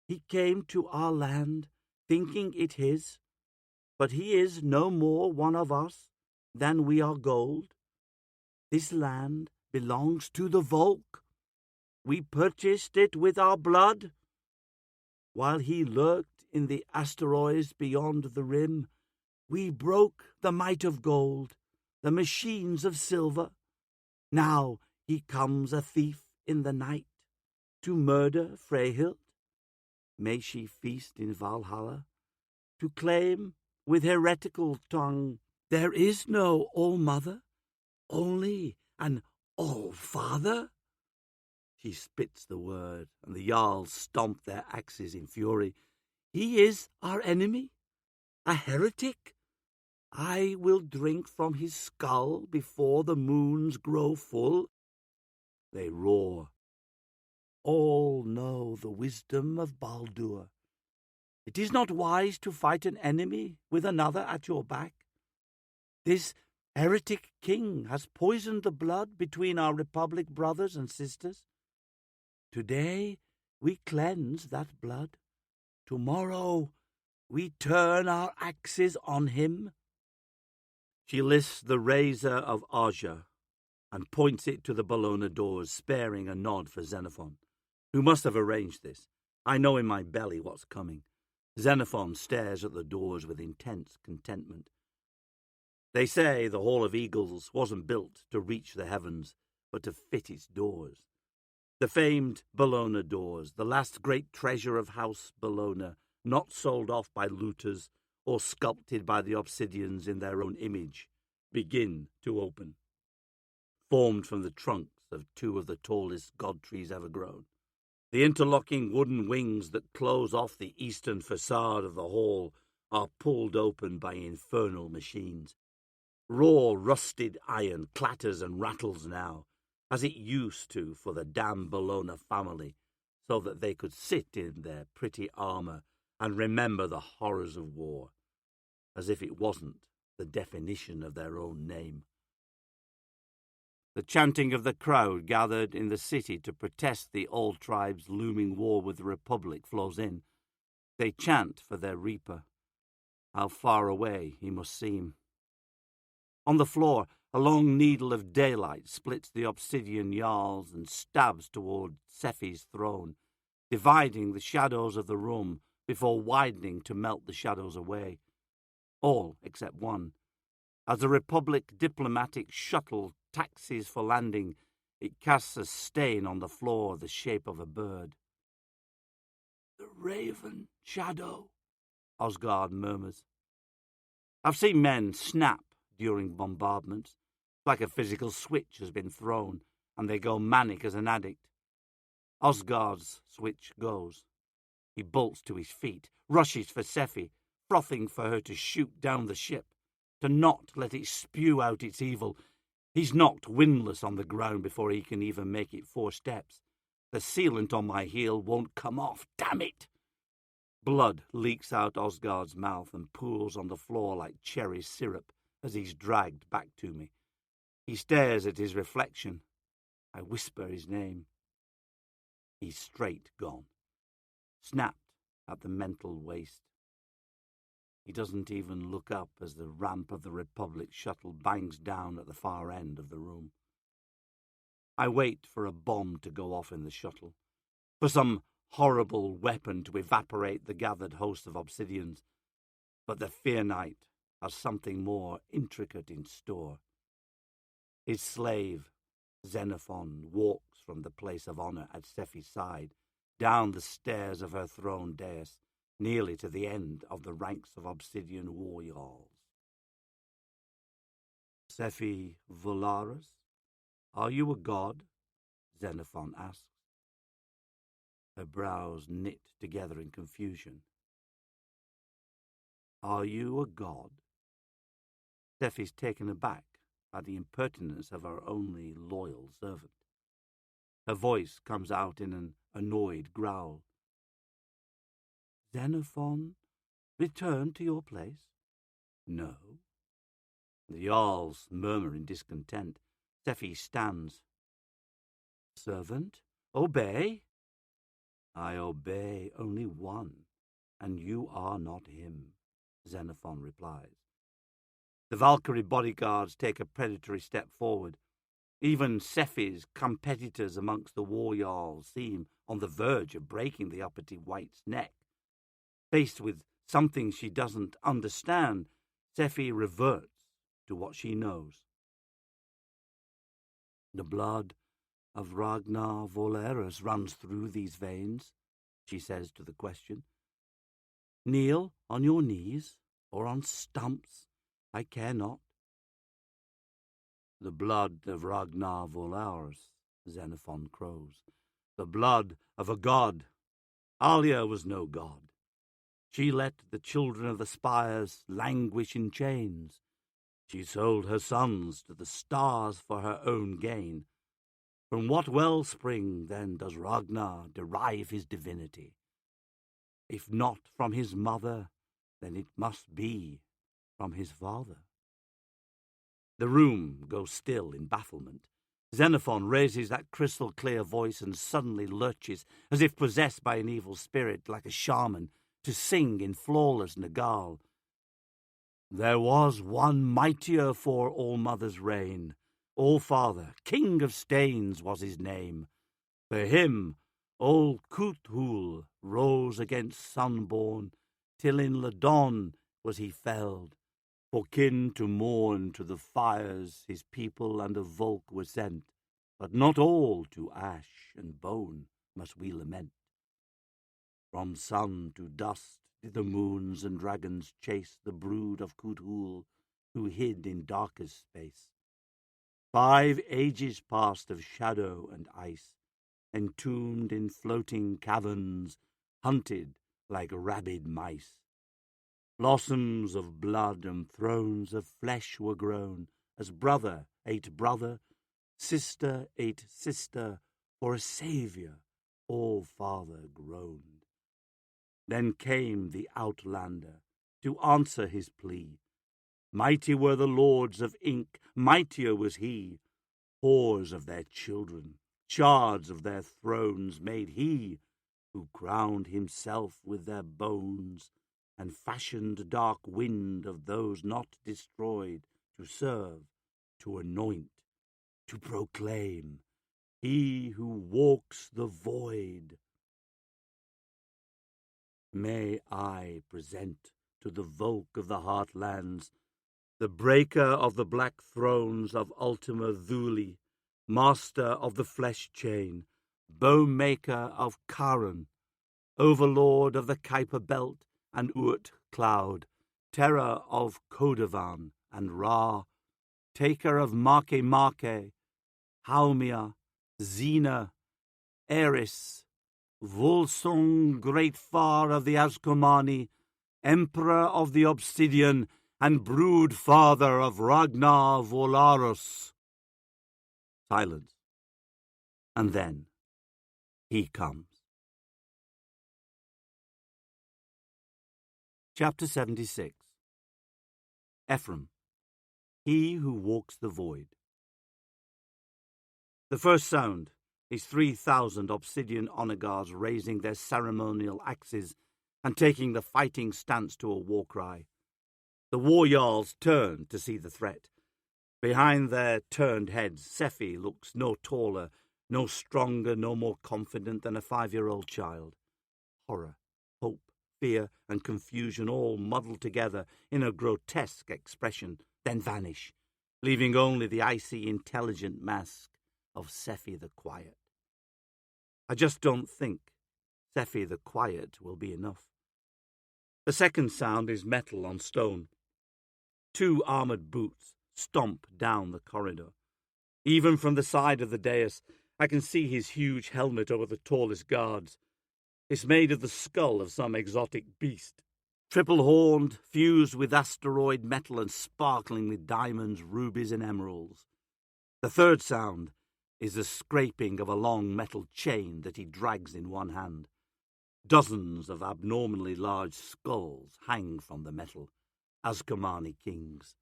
He came to our land, thinking it his, but he is no more one of us than we are gold. This land belongs to the Volk. We purchased it with our blood. While he lurked in the asteroids beyond the rim, we broke the might of gold, the machines of silver. Now he comes a thief in the night to murder Freyhild. May she feast in Valhalla, to claim with heretical tongue, there is no All-Mother, only an All-Father. She spits the word, and the Jarls stomp their axes in fury. He is our enemy, a heretic. I will drink from his skull before the moons grow full. They roar. All know the wisdom of Baldur. It is not wise to fight an enemy with another at your back. This heretic king has poisoned the blood between our Republic brothers and sisters. Today we cleanse that blood. Tomorrow we turn our axes on him. She lists the razor of Aja and points it to the Bologna doors, sparing a nod for Xenophon, who must have arranged this. I know in my belly what's coming. Xenophon stares at the doors with intense contentment. They say the Hall of Eagles wasn't built to reach the heavens, but to fit its doors. The famed Bologna doors, the last great treasure of House Bologna, not sold off by looters or sculpted by the obsidians in their own image, begin to open, formed from the trunks of two of the tallest god trees ever grown. The interlocking wooden wings that close off the eastern facade of the hall are pulled open by infernal machines. Raw, rusted iron clatters and rattles now, as it used to for the damn Bologna family, so that they could sit in their pretty armour and remember the horrors of war, as if it wasn't the definition of their own name. The chanting of the crowd gathered in the city to protest the old tribe's looming war with the Republic flows in. They chant for their reaper. How far away he must seem. On the floor, a long needle of daylight splits the obsidian yarls and stabs toward Sephi's throne, dividing the shadows of the room before widening to melt the shadows away. All except one. As the Republic diplomatic shuttle taxis for landing, it casts a stain on the floor the shape of a bird. "The raven shadow," Osgard murmurs. I've seen men snap during bombardments, like a physical switch has been thrown, and they go manic as an addict. Osgard's switch goes. He bolts to his feet, rushes for Sephi, frothing for her to shoot down the ship, to not let it spew out its evil. He's knocked windlass on the ground before he can even make it 4 steps. The sealant on my heel won't come off, damn it! Blood leaks out Osgard's mouth and pools on the floor like cherry syrup as he's dragged back to me. He stares at his reflection. I whisper his name. He's straight gone, snapped at the mental waste. He doesn't even look up as the ramp of the Republic shuttle bangs down at the far end of the room. I wait for a bomb to go off in the shuttle, for some horrible weapon to evaporate the gathered host of obsidians, but the Fear Knight has something more intricate in store. His slave, Xenophon, walks from the place of honor at Sephi's side, down the stairs of her throne dais, nearly to the end of the ranks of obsidian war yarls. "Sephi Volaris, are you a god?" Xenophon asks. Her brows knit together in confusion. "Are you a god?" Sephi's taken aback by the impertinence of her only loyal servant. Her voice comes out in an annoyed growl. "Xenophon, return to your place?" "No." The Jarls murmur in discontent. Sephi stands. "Servant, obey." "I obey only one, and you are not him," Xenophon replies. The Valkyrie bodyguards take a predatory step forward. Even Sephi's competitors amongst the war jarls seem on the verge of breaking the uppity wight's neck. Faced with something she doesn't understand, Sephi reverts to what she knows. "The blood of Ragnar Volerus runs through these veins," she says to the question. "Kneel on your knees or on stumps, I care not." "The blood of Ragnar Volerus," Xenophon crows. "The blood of a god. Alia was no god. She let the children of the spires languish in chains. She sold her sons to the stars for her own gain. From what wellspring, then, does Ragnar derive his divinity? If not from his mother, then it must be from his father." The room goes still in bafflement. Xenophon raises that crystal-clear voice and suddenly lurches, as if possessed by an evil spirit, like a shaman, to sing in flawless Nagal. "There was one mightier for All-Mother's reign. All-Father, King of Stains was his name. For him, old Kuthul rose against Sunborn, till in Ladon was he felled. For kin to mourn to the fires his people and of Volk were sent, but not all to ash and bone must we lament. From sun to dust did the moons and dragons chase the brood of Cthulhu, who hid in darkest space. 5 ages passed of shadow and ice, entombed in floating caverns, hunted like rabid mice. Blossoms of blood and thrones of flesh were grown, as brother ate brother, sister ate sister, for a saviour all-father groaned. Then came the Outlander to answer his plea. Mighty were the lords of ink, mightier was he. Whores of their children, shards of their thrones made he, who crowned himself with their bones, and fashioned dark wind of those not destroyed, to serve, to anoint, to proclaim, he who walks the void. May I present to the Volk of the Heartlands, the breaker of the black thrones of Ultima Thule, master of the flesh chain, bow-maker of Charon, overlord of the Kuiper Belt and Urt Cloud, terror of Kodavan and Ra, taker of Make, Haumea, Xena, Eris, Volsung, great Far of the Ascomani, emperor of the Obsidian, and brood father of Ragnar Volarus. Silence. And then he comes. Chapter 76. Ephraim, he who walks the void. The first sound is 3,000 obsidian onagars raising their ceremonial axes and taking the fighting stance to a war cry. The war jarls turn to see the threat. Behind their turned heads, Sephi looks no taller, no stronger, no more confident than a 5-year-old child. Horror, hope, fear, and confusion all muddled together in a grotesque expression, then vanish, leaving only the icy, intelligent mask of Sephi the Quiet. I just don't think Sephi the Quiet will be enough. The second sound is metal on stone. 2 armoured boots stomp down the corridor. Even from the side of the dais, I can see his huge helmet over the tallest guards. It's made of the skull of some exotic beast, triple-horned, fused with asteroid metal and sparkling with diamonds, rubies, and emeralds. The third sound is the scraping of a long metal chain that he drags in one hand. Dozens of abnormally large skulls hang from the metal, Ascomani kings.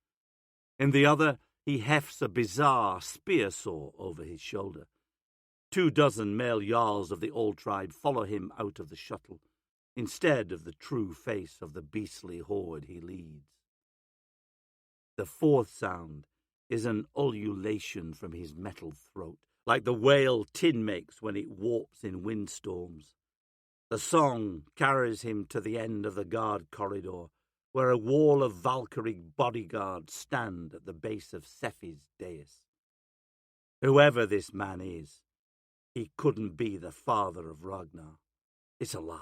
In the other, he hefts a bizarre spear saw over his shoulder. 24 male jarls of the old tribe follow him out of the shuttle, instead of the true face of the beastly horde he leads. The fourth sound is an ululation from his metal throat, like the wail tin makes when it warps in windstorms. The song carries him to the end of the guard corridor, where a wall of Valkyrie bodyguards stand at the base of Sephi's dais. Whoever this man is, he couldn't be the father of Ragnar. It's a lie.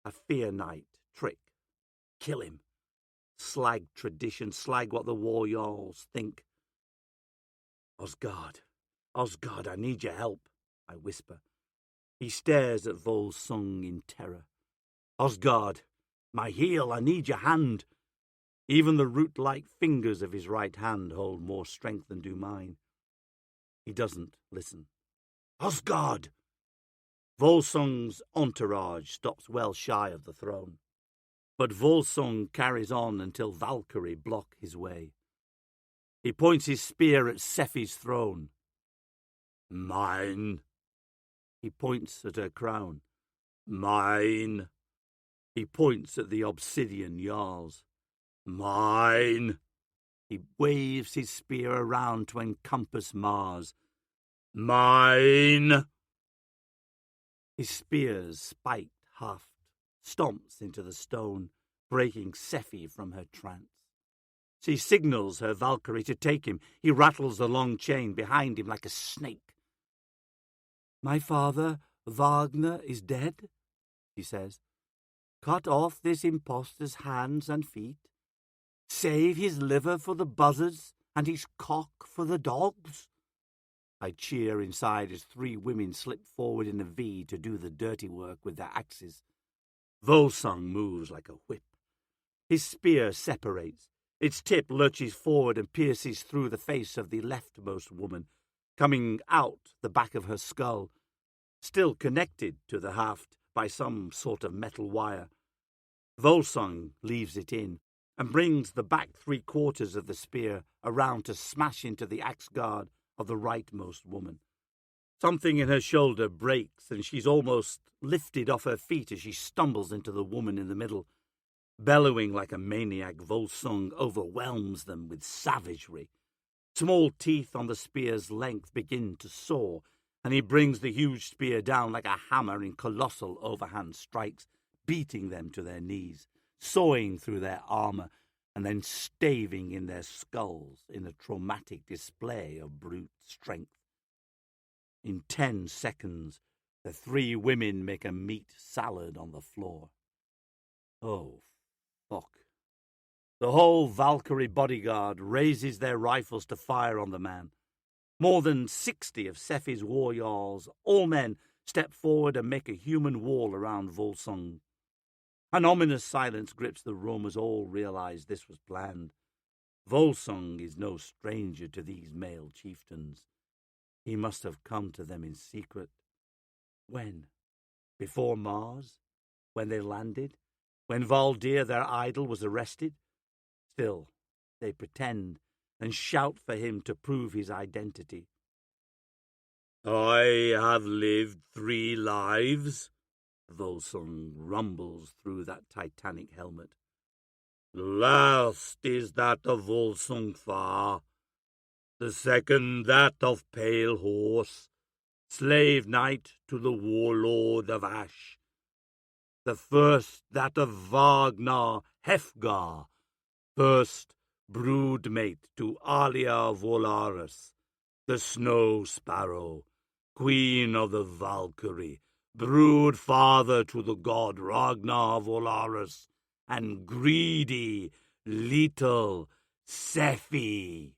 A fear night trick. Kill him. Slag tradition, slag what the war jarls think. Osgard, I need your help, I whisper. He stares at Volsung in terror. Osgard, my heel, I need your hand. Even the root-like fingers of his right hand hold more strength than do mine. He doesn't listen. Osgard! Volsung's entourage stops well shy of the throne. But Volsung carries on until Valkyrie block his way. He points his spear at Sephi's throne. Mine. He points at her crown. Mine. He points at the obsidian jarls. Mine. He waves his spear around to encompass Mars. Mine. His spear's spiked haft stomps into the stone, breaking Sephi from her trance. She signals her Valkyrie to take him. He rattles the long chain behind him like a snake. My father, Wagner, is dead, she says. cut off this impostor's hands and feet, save his liver for the buzzards and his cock for the dogs. I cheer inside as 3 women slip forward in a V to do the dirty work with their axes. Volsung moves like a whip. His spear separates. Its tip lurches forward and pierces through the face of the leftmost woman, coming out the back of her skull, still connected to the haft by some sort of metal wire. Volsung leaves it in and brings the back 3/4 of the spear around to smash into the axe guard of the rightmost woman. Something in her shoulder breaks, and she's almost lifted off her feet as she stumbles into the woman in the middle. Bellowing like a maniac, Volsung overwhelms them with savagery. Small teeth on the spear's length begin to saw, and he brings the huge spear down like a hammer in colossal overhand strikes, beating them to their knees, sawing through their armor, and then staving in their skulls in a traumatic display of brute strength. In 10 seconds, the 3 women make a meat salad on the floor. Oh, fuck. The whole Valkyrie bodyguard raises their rifles to fire on the man. More than 60 of Sephi's war jarls, all men, step forward and make a human wall around Volsung. An ominous silence grips the room as all realize this was planned. Volsung is no stranger to these male chieftains. He must have come to them in secret. When? Before Mars? When they landed? When Valdir, their idol, was arrested? Still, they pretend and shout for him to prove his identity. I have lived 3 lives, Volsung rumbles through that titanic helmet. The last is that of Volsung Fa, the second that of Pale Horse, slave knight to the warlord of Ash, the first that of Wagner Hefgar, first broodmate to Alia Volaris, the Snow Sparrow, queen of the Valkyrie, brood father to the god Ragnar Volaris, and greedy little Sephi.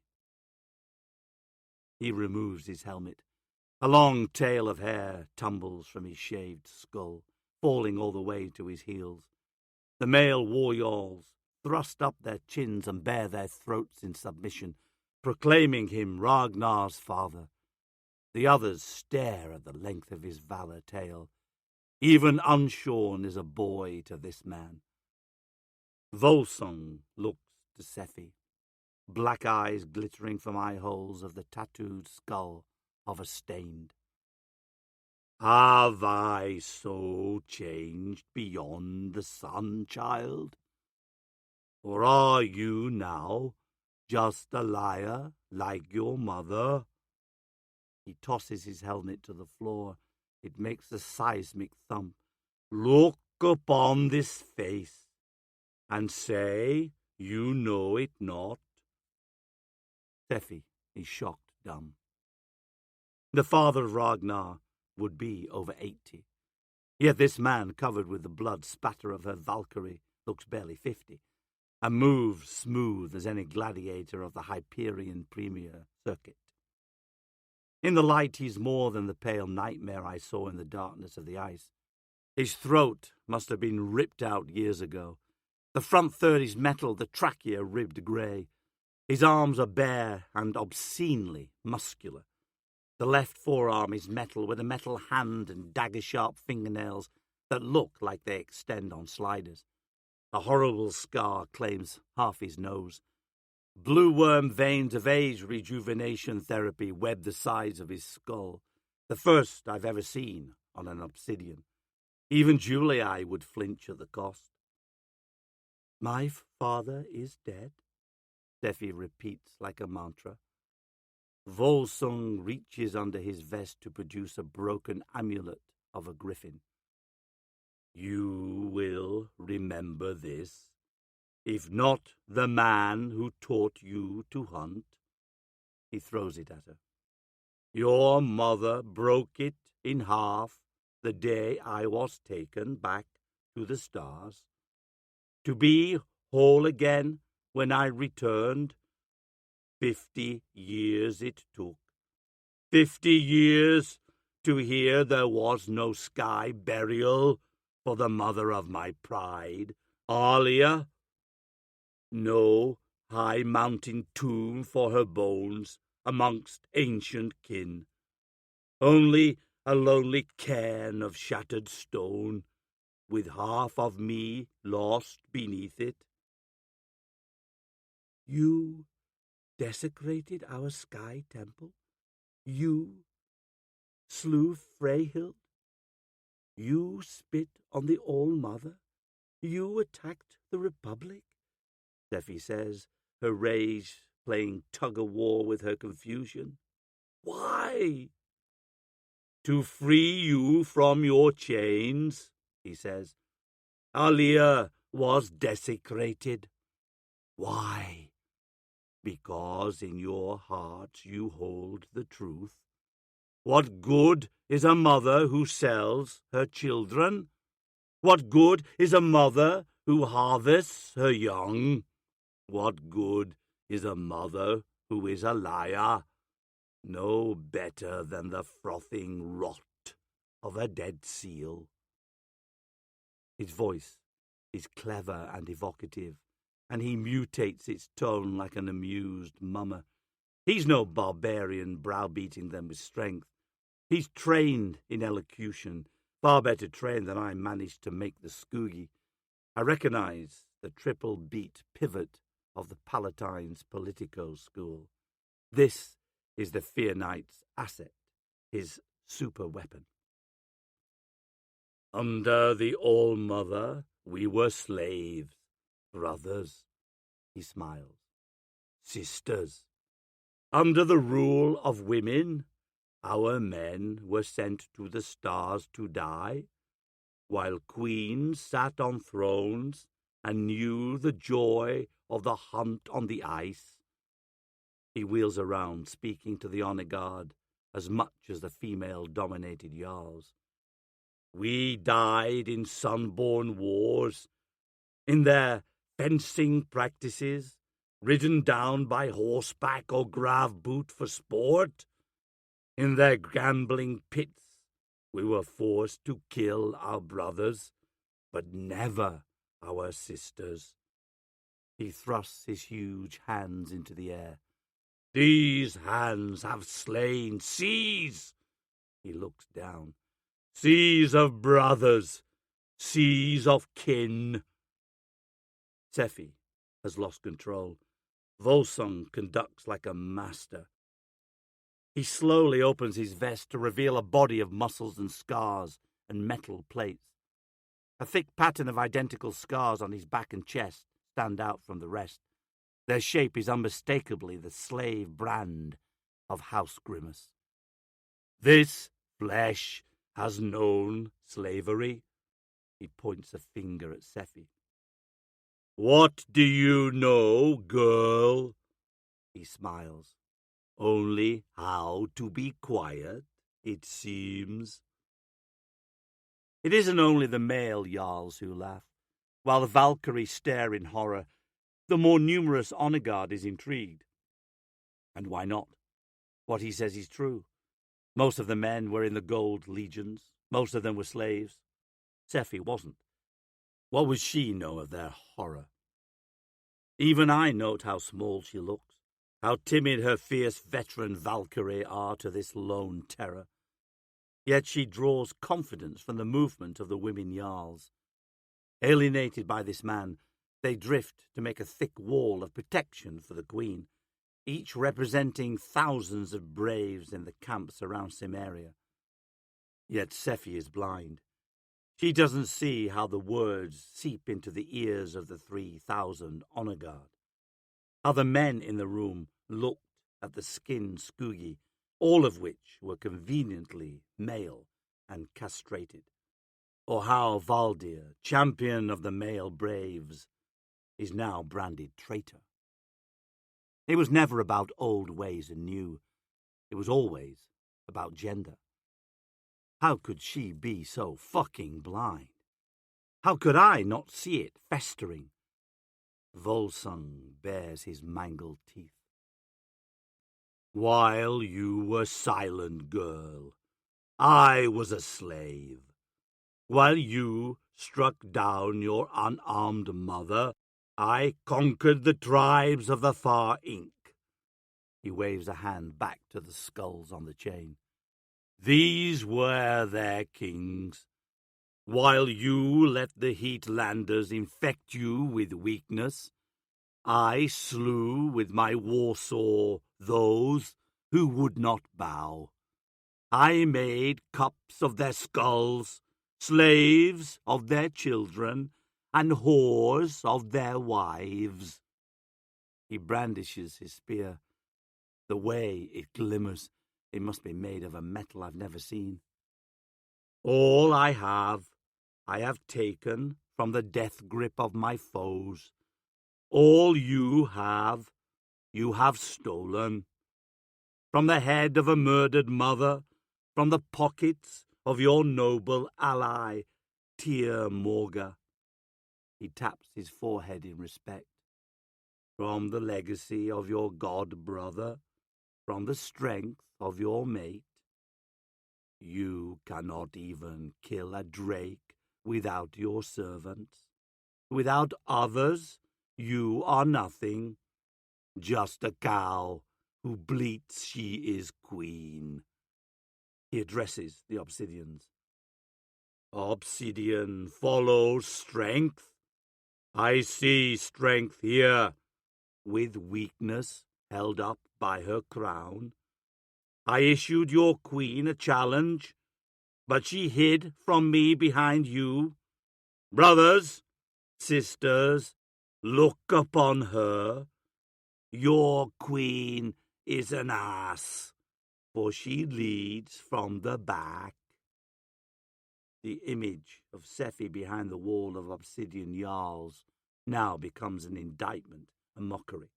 He removes his helmet. A long tail of hair tumbles from his shaved skull, falling all the way to his heels. The male war jarls thrust up their chins and bare their throats in submission, proclaiming him Ragnar's father. The others stare at the length of his valor tail. Even unshorn is a boy to this man. Volsung looks to Sephi, black eyes glittering from eye holes of the tattooed skull of a stained. Have I so changed beyond the sun, child? Or are you now just a liar like your mother? He tosses his helmet to the floor. It makes a seismic thump. Look upon this face and say you know it not. Sephi is shocked dumb. The father of Ragnar would be over 80. Yet this man, covered with the blood spatter of her Valkyrie, looks barely 50, and moves smooth as any gladiator of the Hyperion Premier circuit. In the light, he's more than the pale nightmare I saw in the darkness of the ice. His throat must have been ripped out years ago. The front third is metal, the trachea ribbed grey. His arms are bare and obscenely muscular. The left forearm is metal, with a metal hand and dagger-sharp fingernails that look like they extend on sliders. A horrible scar claims half his nose. Blue worm veins of age rejuvenation therapy web the sides of his skull, the first I've ever seen on an obsidian. Even Julii would flinch at the cost. My father is dead, Sephi repeats like a mantra. Volsung reaches under his vest to produce a broken amulet of a griffin. You will remember this, if not the man who taught you to hunt. He throws it at her. Your mother broke it in half the day I was taken back to the stars, to be whole again when I returned. 50 years it took. 50 years to hear there was no sky burial for the mother of my pride, Alia. No high mountain tomb for her bones amongst ancient kin. Only a lonely cairn of shattered stone, with half of me lost beneath it. You desecrated our sky temple. You slew Freyhild. You spit on the All-Mother. You attacked the Republic. Steffi says, her rage playing tug-of-war with her confusion. Why? To free you from your chains, he says. Alia was desecrated. Why? Because in your heart you hold the truth. What good is a mother who sells her children? What good is a mother who harvests her young? What good is a mother who is a liar? No better than the frothing rot of a dead seal. His voice is clever and evocative, and he mutates its tone like an amused mummer. He's no barbarian browbeating them with strength. He's trained in elocution, far better trained than I managed to make the Scoogie. I recognize the triple-beat pivot of the Palatine's Politico school. This is the Fear Knight's asset, his super weapon. Under the All-Mother, we were slaves, brothers, he smiles, sisters. Under the rule of women, our men were sent to the stars to die, while queens sat on thrones and knew the joy of the hunt on the ice. He wheels around, speaking to the honor guard as much as the female-dominated Jarls. We died in sunborn wars, in their fencing practices, ridden down by horseback or grav boot for sport. In their gambling pits, we were forced to kill our brothers, but never our sisters. He thrusts his huge hands into the air. These hands have slain seas. He looks down. Seas of brothers, seas of kin. Sephi has lost control. Volsung conducts like a master. He slowly opens his vest to reveal a body of muscles and scars and metal plates. A thick pattern of identical scars on his back and chest stand out from the rest. Their shape is unmistakably the slave brand of House Grimace. This flesh has known slavery. He points a finger at Sephi. What do you know, girl? He smiles. Only how to be quiet, it seems. It isn't only the male Jarls who laugh. While the Valkyrie stare in horror, the more numerous honor guard is intrigued. And why not? What he says is true. Most of the men were in the Gold Legions. Most of them were slaves. Sephi wasn't. What would she know of their horror? Even I note how small she looks, how timid her fierce veteran Valkyrie are to this lone terror. Yet she draws confidence from the movement of the women Jarls. Alienated by this man, they drift to make a thick wall of protection for the Queen, each representing thousands of braves in the camps around Cimmeria. Yet Sephi is blind. She doesn't see how the words seep into the ears of the 3,000 honor guard, how the men in the room looked at the skinned Scoogie, all of which were conveniently male and castrated, or how Valdir, champion of the male braves, is now branded traitor. It was never about old ways and new. It was always about gender. How could she be so fucking blind? How could I not see it festering? Volsung bares his mangled teeth. While you were silent, girl, I was a slave. While you struck down your unarmed mother, I conquered the tribes of the far Ink. He waves a hand back to the skulls on the chain. These were their kings. While you let the Heatlanders infect you with weakness, I slew with my warsaw those who would not bow. I made cups of their skulls, slaves of their children, and whores of their wives. He brandishes his spear. The way it glimmers, it must be made of a metal I've never seen. All I have taken from the death grip of my foes. All you have stolen. From the head of a murdered mother, from the pockets of your noble ally, Tir Morga. He taps his forehead in respect. From the legacy of your god-brother, from the strength of your mate. You cannot even kill a drake without your servants. Without others, you are nothing. Just a cow who bleats she is queen. He addresses the obsidians. Obsidian follows strength. I see strength here, with weakness held up by her crown. I issued your queen a challenge, but she hid from me behind you. Brothers, sisters, look upon her. Your queen is an ass, for she leads from the back. The image of Sephi behind the wall of obsidian Jarls now becomes an indictment, a mockery.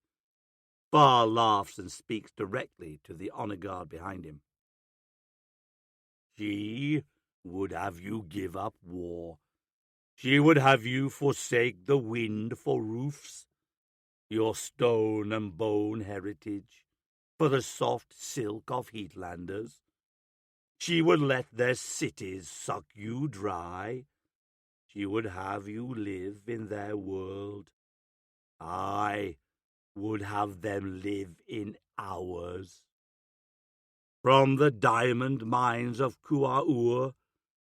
Far laughs and speaks directly to the honor guard behind him. She would have you give up war. She would have you forsake the wind for roofs, your stone and bone heritage, for the soft silk of Heatlanders. She would let their cities suck you dry. She would have you live in their world. I would have them live in ours. From the diamond mines of Kuaur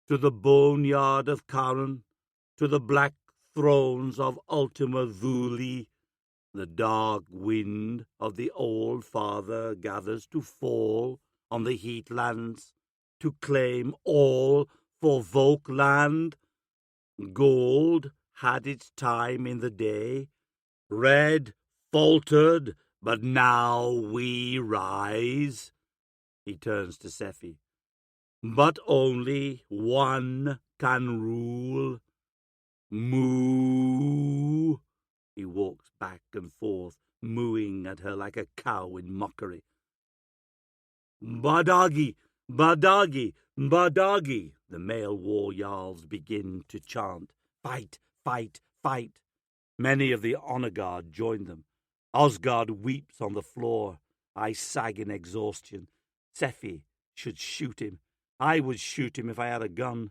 to the boneyard of Karan, to the black thrones of Ultima Thule, the dark wind of the Old Father gathers to fall on the Heatlands, to claim all for Volkland. Gold had its time in the day. Red faltered, but now we rise. He turns to Sephi. But only one can rule. Moo. He walks back and forth, mooing at her like a cow in mockery. Badagi, Badagi, Badagi, the male war jarls begin to chant. Fight, fight, fight. Many of the honor guard join them. Osgard weeps on the floor. I sag in exhaustion. Sephi should shoot him. I would shoot him if I had a gun.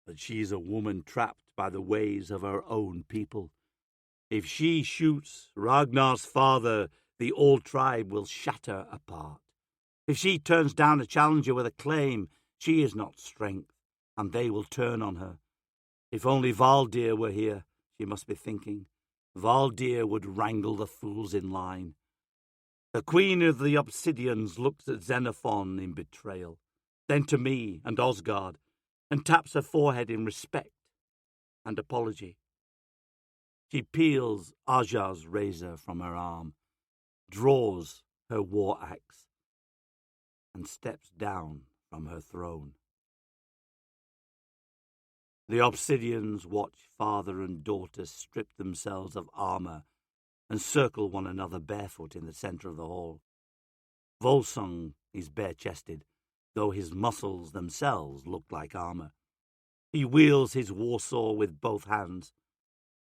But she is a woman trapped by the ways of her own people. If she shoots Ragnar's father, the old tribe will shatter apart. If she turns down a challenger with a claim, she is not strength, and they will turn on her. If only Valdir were here, she must be thinking. Valdir would wrangle the fools in line. The queen of the Obsidians looks at Xenophon in betrayal, then to me and Osgard, and taps her forehead in respect and apology. She peels Aja's razor from her arm, draws her war axe, and steps down from her throne. The Obsidians watch father and daughter strip themselves of armor and circle one another barefoot in the center of the hall. Volsung is bare-chested, though his muscles themselves look like armor. He wields his warsaw with both hands.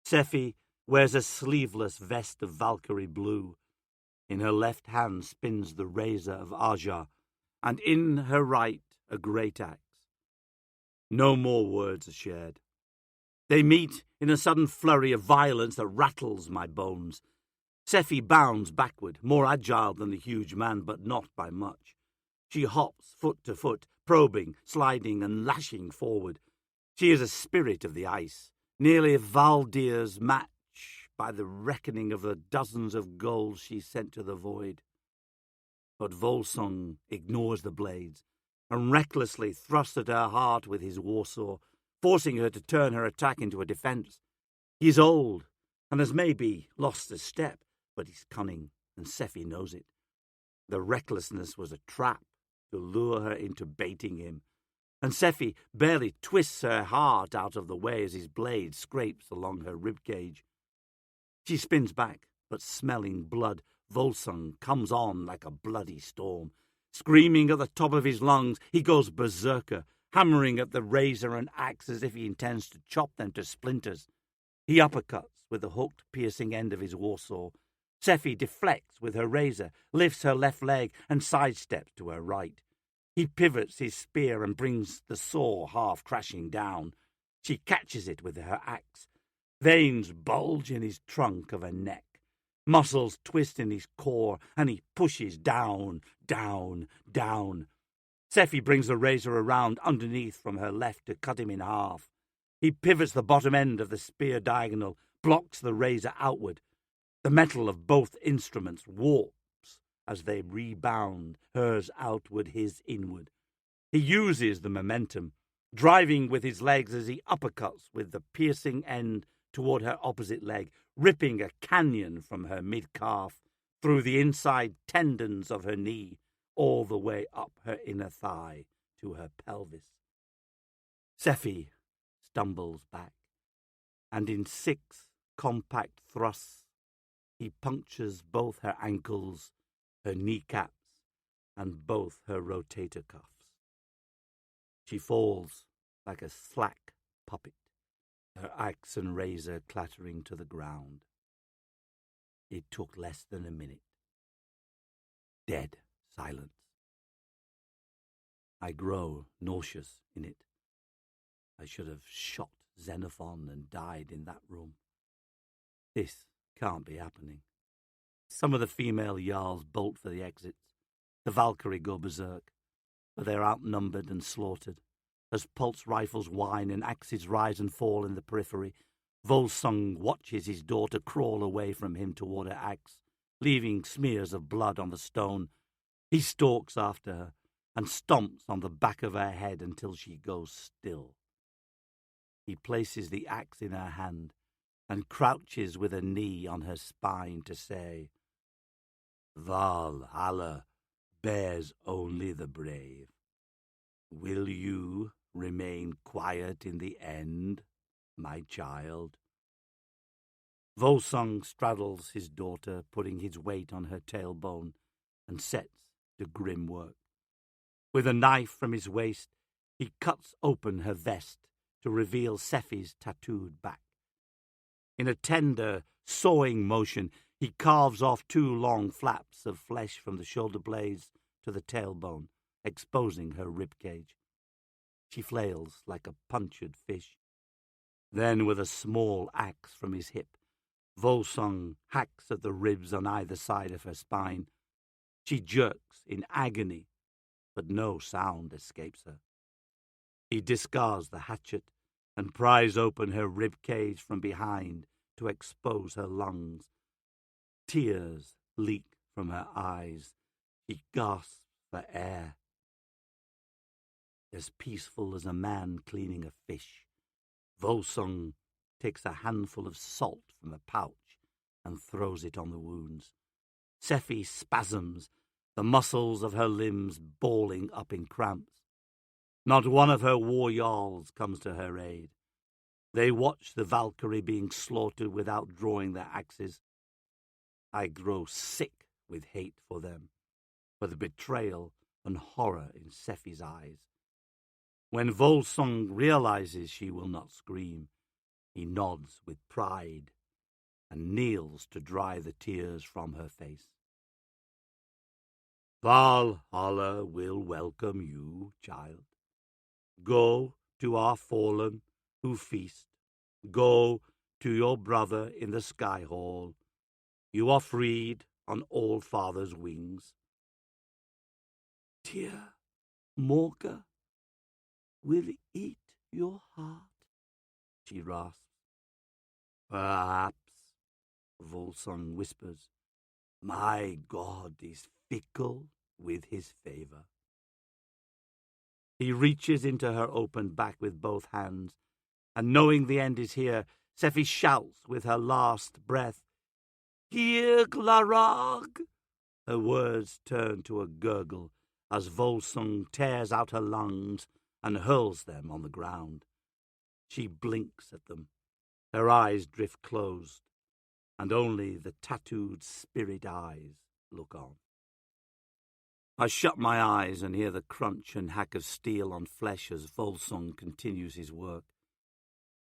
Sephi wears a sleeveless vest of Valkyrie blue. In her left hand spins the razor of Aja, and in her right a great axe. No more words are shared. They meet in a sudden flurry of violence that rattles my bones. Sephi bounds backward, more agile than the huge man, but not by much. She hops foot to foot, probing, sliding, and lashing forward. She is a spirit of the ice, nearly Valdir's match by the reckoning of the dozens of goals she sent to the void. But Volsung ignores the blades and recklessly thrusts at her heart with his warsaw, forcing her to turn her attack into a defence. He is old and has maybe lost a step, but he's cunning, and Sephi knows it. The recklessness was a trap to lure her into baiting him, and Sephi barely twists her heart out of the way as his blade scrapes along her ribcage. She spins back, but smelling blood, Volsung comes on like a bloody storm. Screaming at the top of his lungs, he goes berserker, hammering at the razor and axe as if he intends to chop them to splinters. He uppercuts with the hooked, piercing end of his warsaw. Sephi deflects with her razor, lifts her left leg, and sidesteps to her right. He pivots his spear and brings the saw half crashing down. She catches it with her axe. Veins bulge in his trunk of her neck. Muscles twist in his core, and he pushes down, down, down. Sephi brings the razor around underneath from her left to cut him in half. He pivots the bottom end of the spear diagonal, blocks the razor outward. The metal of both instruments warps as they rebound, hers outward, his inward. He uses the momentum, driving with his legs as he uppercuts with the piercing end toward her opposite leg, ripping a canyon from her mid-calf, through the inside tendons of her knee, all the way up her inner thigh to her pelvis. Sephi stumbles back, and in 6 compact thrusts he punctures both her ankles, her kneecaps, and both her rotator cuffs. She falls like a slack puppet, her axe and razor clattering to the ground. It took less than a minute. Dead silence. I grow nauseous in it. I should have shot Xenophon and died in that room. This can't be happening. Some of the female Jarls bolt for the exits. The Valkyrie go berserk, but they're outnumbered and slaughtered. As pulse rifles whine and axes rise and fall in the periphery, Volsung watches his daughter crawl away from him toward her axe, leaving smears of blood on the stone. He stalks after her and stomps on the back of her head until she goes still. He places the axe in her hand and crouches with a knee on her spine to say, "Valhalla bears only the brave. Will you remain quiet in the end, my child?" Volsung straddles his daughter, putting his weight on her tailbone, and sets to grim work. With a knife from his waist, he cuts open her vest to reveal Sephi's tattooed back. In a tender, sawing motion, he carves off 2 long flaps of flesh from the shoulder blades to the tailbone, exposing her ribcage. She flails like a punctured fish. Then, with a small axe from his hip, Volsung hacks at the ribs on either side of her spine. She jerks in agony, but no sound escapes her. He discards the hatchet and pries open her rib cage from behind to expose her lungs. Tears leak from her eyes. She gasps for air. As peaceful as a man cleaning a fish, Volsung takes a handful of salt from a pouch and throws it on the wounds. Sephi spasms, the muscles of her limbs balling up in cramps. Not one of her war jarls comes to her aid. They watch the Valkyrie being slaughtered without drawing their axes. I grow sick with hate for them, for the betrayal and horror in Sephi's eyes. When Volsung realizes she will not scream, he nods with pride and kneels to dry the tears from her face. Valhalla will welcome you, child. Go to our fallen who feast. Go to your brother in the sky hall. You are freed on All Father's wings. Dear Morga will eat your heart, she rasps. Perhaps, Volsung whispers, my God is fickle with his favor. He reaches into her open back with both hands, and knowing the end is here, Sephi shouts with her last breath, Kirglarag! Her words turn to a gurgle as Volsung tears out her lungs and hurls them on the ground. She blinks at them. Her eyes drift closed, and only the tattooed spirit eyes look on. I shut my eyes and hear the crunch and hack of steel on flesh as Volsung continues his work.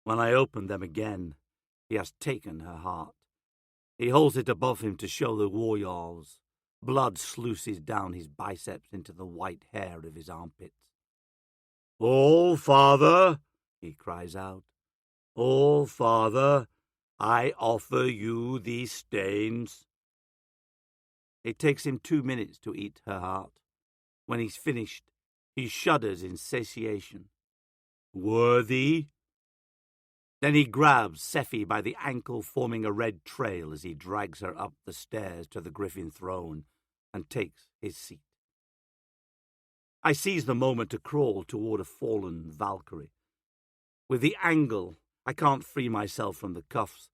When I open them again, he has taken her heart. He holds it above him to show the war jarls. Blood sluices down his biceps into the white hair of his armpits. All Father, he cries out. All Father, I offer you these stains. It takes him 2 minutes to eat her heart. When he's finished, he shudders in satiation. Worthy? Then he grabs Sephi by the ankle, forming a red trail as he drags her up the stairs to the griffin throne and takes his seat. I seize the moment to crawl toward a fallen Valkyrie. With the angle, I can't free myself from the cuffs,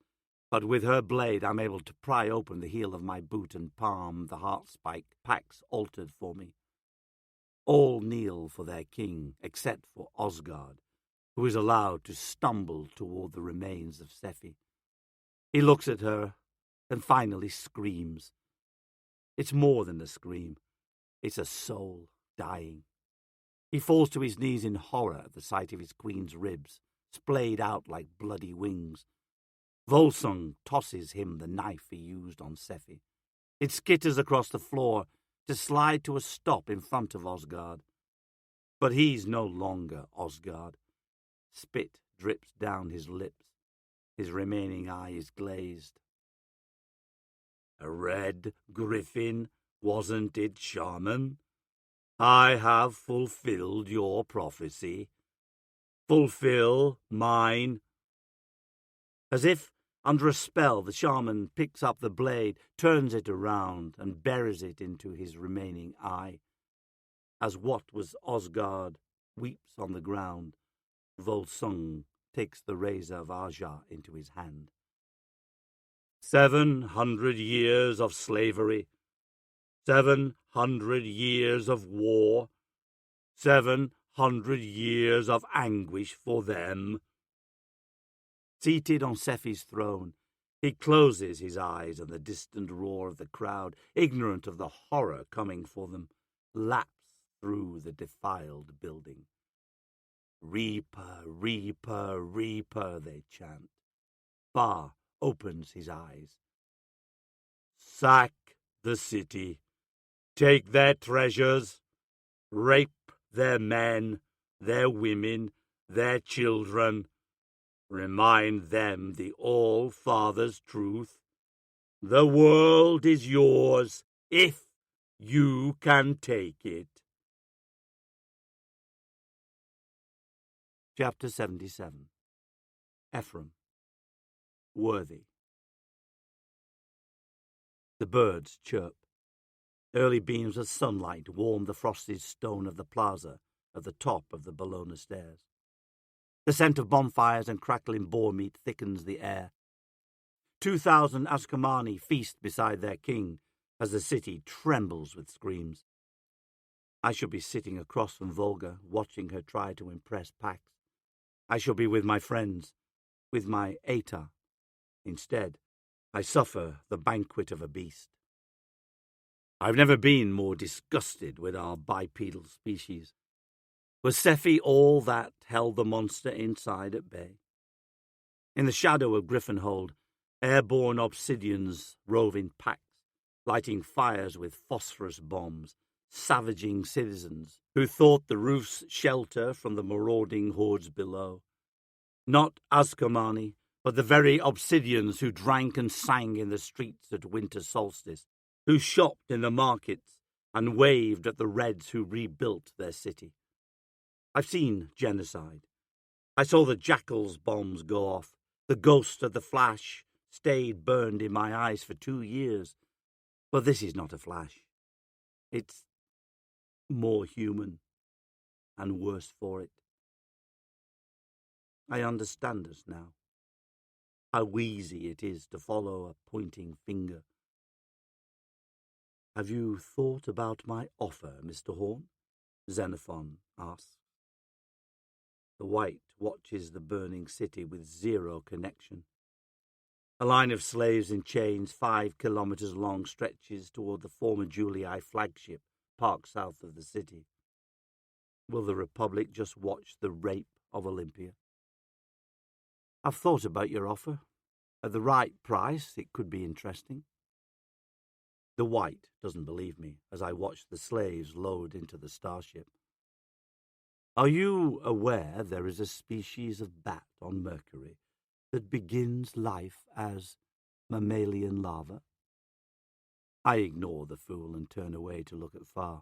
but with her blade I'm able to pry open the heel of my boot and palm the heart spike Pax altered for me. All kneel for their king, except for Osgard, who is allowed to stumble toward the remains of Sephi. He looks at her and finally screams. It's more than a scream. It's a soul dying. He falls to his knees in horror at the sight of his queen's ribs, splayed out like bloody wings. Volsung tosses him the knife he used on Sephi. It skitters across the floor to slide to a stop in front of Osgard. But he's no longer Osgard. Spit drips down his lips. His remaining eye is glazed. A red griffin, wasn't it, shaman? I have fulfilled your prophecy. Fulfill mine. As if under a spell, the shaman picks up the blade, turns it around, and buries it into his remaining eye. As what was Osgard weeps on the ground, Volsung takes the razor of Aja into his hand. 700 years of slavery, 700 years of war, 700 years of anguish for them. Seated on Sephi's throne, he closes his eyes, and the distant roar of the crowd, ignorant of the horror coming for them, laps through the defiled building. Reaper, Reaper, Reaper, they chant. Ba opens his eyes. Sack the city, take their treasures, rape their men, their women, their children, remind them the All-Father's truth. The world is yours if you can take it. Chapter 77. Ephraim. Worthy. The birds chirp. Early beams of sunlight warm the frosted stone of the plaza at the top of the Bologna stairs. The scent of bonfires and crackling boar meat thickens the air. 2,000 Askamani feast beside their king as the city trembles with screams. I shall be sitting across from Volga, watching her try to impress Pax. I shall be with my friends, with my Eta. Instead, I suffer the banquet of a beast. I've never been more disgusted with our bipedal species. Was Sephi all that held the monster inside at bay? In the shadow of Griffinhold, airborne obsidians rove in packs, lighting fires with phosphorus bombs, savaging citizens who thought the roof's shelter from the marauding hordes below. Not Askomani, but the very obsidians who drank and sang in the streets at winter solstice, who shopped in the markets and waved at the Reds who rebuilt their city. I've seen genocide. I saw the Jackal's bombs go off. The ghost of the flash stayed burned in my eyes for 2 years. But this is not a flash. It's more human and worse for it. I understand us now. How easy it is to follow a pointing finger. Have you thought about my offer, Mr. Horn? Xenophon asks. The White watches the burning city with zero connection. A line of slaves in chains 5 kilometers long stretches toward the former Julii flagship parked south of the city. Will the Republic just watch the rape of Olympia? I've thought about your offer. At the right price, it could be interesting. The White doesn't believe me as I watch the slaves load into the starship. Are you aware there is a species of bat on Mercury that begins life as mammalian larva? I ignore the fool and turn away to look at Far.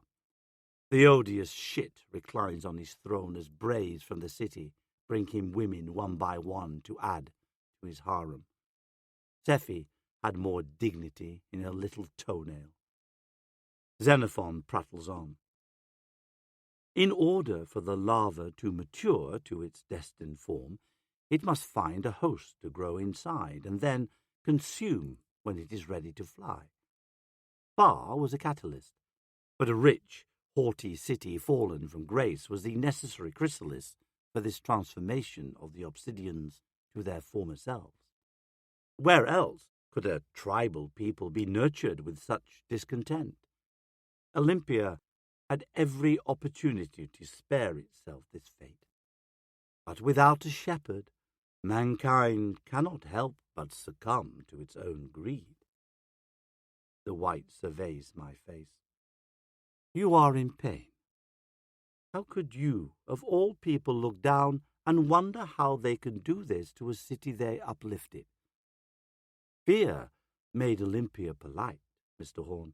The odious shit reclines on his throne as braves from the city bring him women one by one to add to his harem. Sephi had more dignity in her little toenail. Xenophon prattles on. In order for the larva to mature to its destined form, it must find a host to grow inside and then consume when it is ready to fly. Far was a catalyst, but a rich, haughty city fallen from grace was the necessary chrysalis for this transformation of the obsidians to their former selves. Where else could a tribal people be nurtured with such discontent? Olympia had every opportunity to spare itself this fate. But without a shepherd, mankind cannot help but succumb to its own greed. The White surveys my face. You are in pain. How could you, of all people, look down and wonder how they can do this to a city they uplifted? Fear made Olympia polite, Mr. Horn.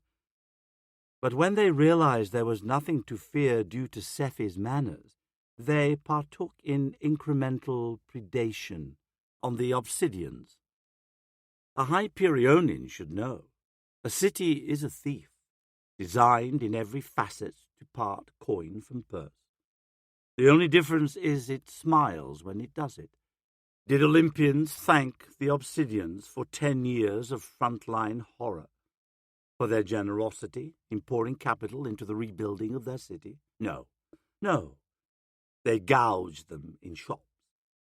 But when they realized there was nothing to fear due to Sephi's manners, they partook in incremental predation on the obsidians. A Hyperionian should know. A city is a thief, designed in every facet to part coin from purse. The only difference is it smiles when it does it. Did Olympians thank the obsidians for 10 years of frontline horror? For their generosity in pouring capital into the rebuilding of their city? No. They gouged them in shops,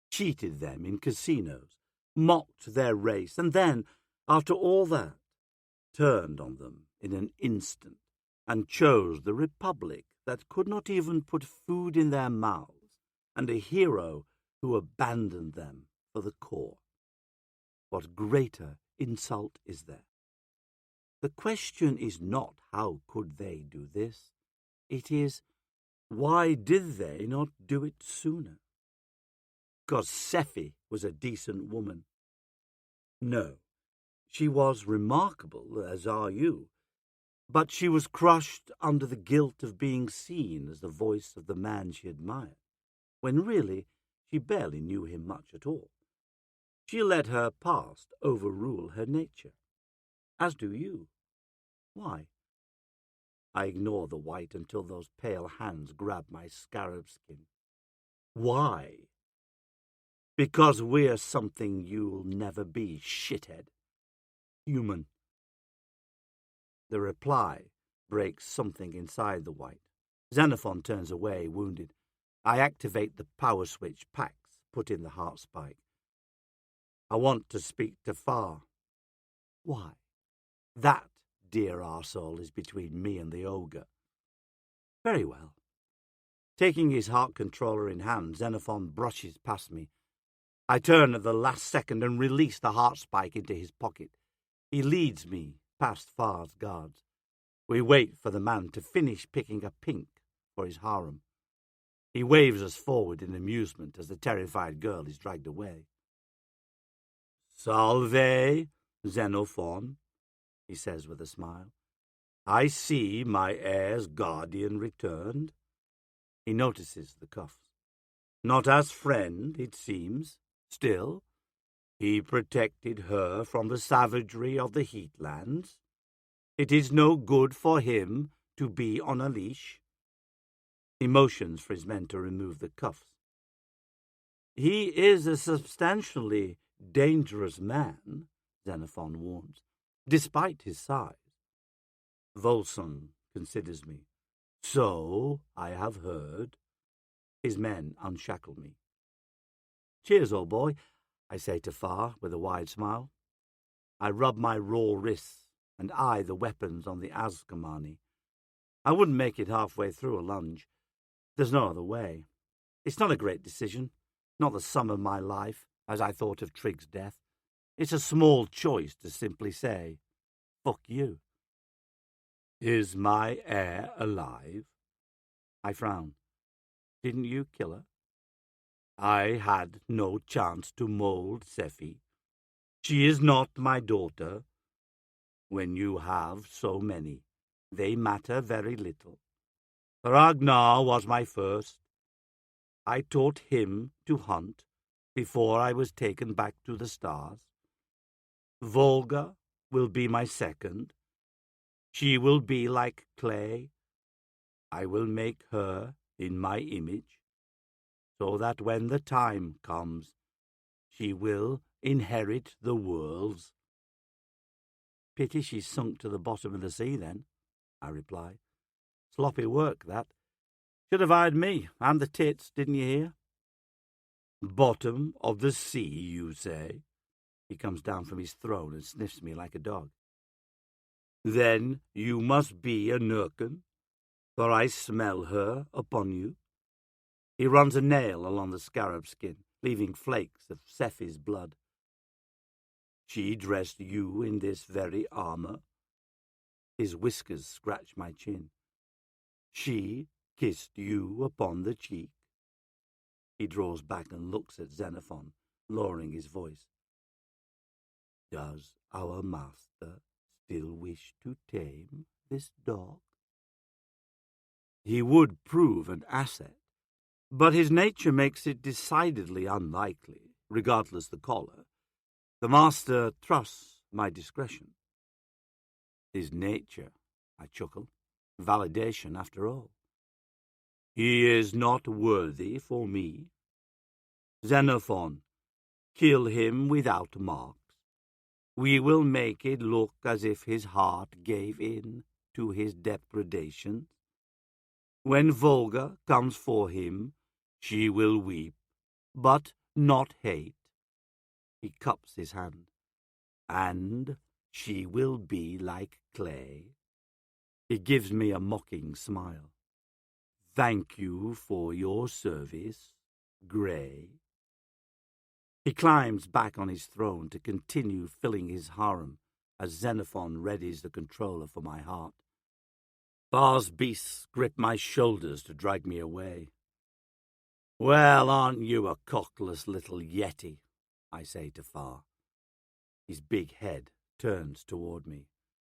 cheated them in casinos, mocked their race, and then, after all that, turned on them in an instant and chose the Republic that could not even put food in their mouths and a hero who abandoned them for the core. What greater insult is there? The question is not how could they do this. It is, why did they not do it sooner? Because Sephi was a decent woman. No, she was remarkable, as are you, but she was crushed under the guilt of being seen as the voice of the man she admired, when really she barely knew him much at all. She let her past overrule her nature, as do you. Why? I ignore the White until those pale hands grab my scarab skin. Why? Because we're something you'll never be, shithead. Human. The reply breaks something inside the White. Xenophon turns away, wounded. I activate the power switch Pax put in the heart spike. I want to speak to Far. Why? That, dear arsehole, is between me and the ogre. Very well. Taking his heart controller in hand, Xenophon brushes past me. I turn at the last second and release the heart spike into his pocket. He leads me past Far's guards. We wait for the man to finish picking a pink for his harem. He waves us forward in amusement as the terrified girl is dragged away. "Salve, Xenophon," he says with a smile. "I see my heir's guardian returned." He notices the cuffs. "Not as friend, it seems. Still, he protected her from the savagery of the heatlands. It is no good for him to be on a leash." He motions for his men to remove the cuffs. "He is a substantially dangerous man," Xenophon warns, "despite his size." Volsung considers me. "So I have heard." His men unshackle me. "Cheers, old boy," I say to Far with a wide smile. I rub my raw wrists and eye the weapons on the Azkamani. I wouldn't make it halfway through a lunge. There's no other way. It's not a great decision, not the sum of my life, as I thought of Trigg's death. It's a small choice to simply say, "Fuck you." "Is my heir alive?" I frown. "Didn't you kill her?" "I had no chance to mold Sephi. She is not my daughter. When you have so many, they matter very little. Ragnar was my first. I taught him to hunt before I was taken back to the stars. Volga will be my second. She will be like clay. I will make her in my image, so that when the time comes, she will inherit the worlds." "Pity she's sunk to the bottom of the sea, then," I reply. "Sloppy work, that. Should have hired me, and the tits, didn't you hear?" "Bottom of the sea, you say?" He comes down from his throne and sniffs me like a dog. "Then you must be a Nurken, for I smell her upon you." He runs a nail along the scarab skin, leaving flakes of Sephi's blood. "She dressed you in this very armor?" His whiskers scratch my chin. "She kissed you upon the cheek?" He draws back and looks at Xenophon, lowering his voice. "Does our master still wish to tame this dog?" He would prove an asset, but his nature makes it decidedly unlikely, regardless the collar. The master trusts my discretion. "His nature," I chuckle. "Validation, after all." "He is not worthy for me. Xenophon, kill him without marks. We will make it look as if his heart gave in to his depredations. When Volga comes for him, she will weep, but not hate." He cups his hand. "And she will be like clay." He gives me a mocking smile. "Thank you for your service, Grey." He climbs back on his throne to continue filling his harem as Xenophon readies the controller for my heart. Far's beasts grip my shoulders to drag me away. "Well, aren't you a cockless little yeti?" I say to Far. His big head turns toward me.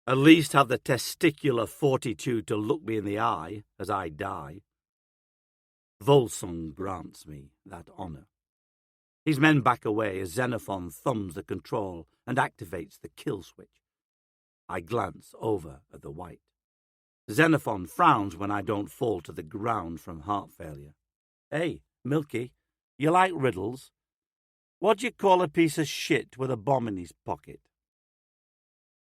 "At least have the testicular fortitude to look me in the eye as I die." Volsung grants me that honor. His men back away as Xenophon thumbs the control and activates the kill switch. I glance over at the white. Xenophon frowns when I don't fall to the ground from heart failure. "Hey, Milky, you like riddles? What do you call a piece of shit with a bomb in his pocket?"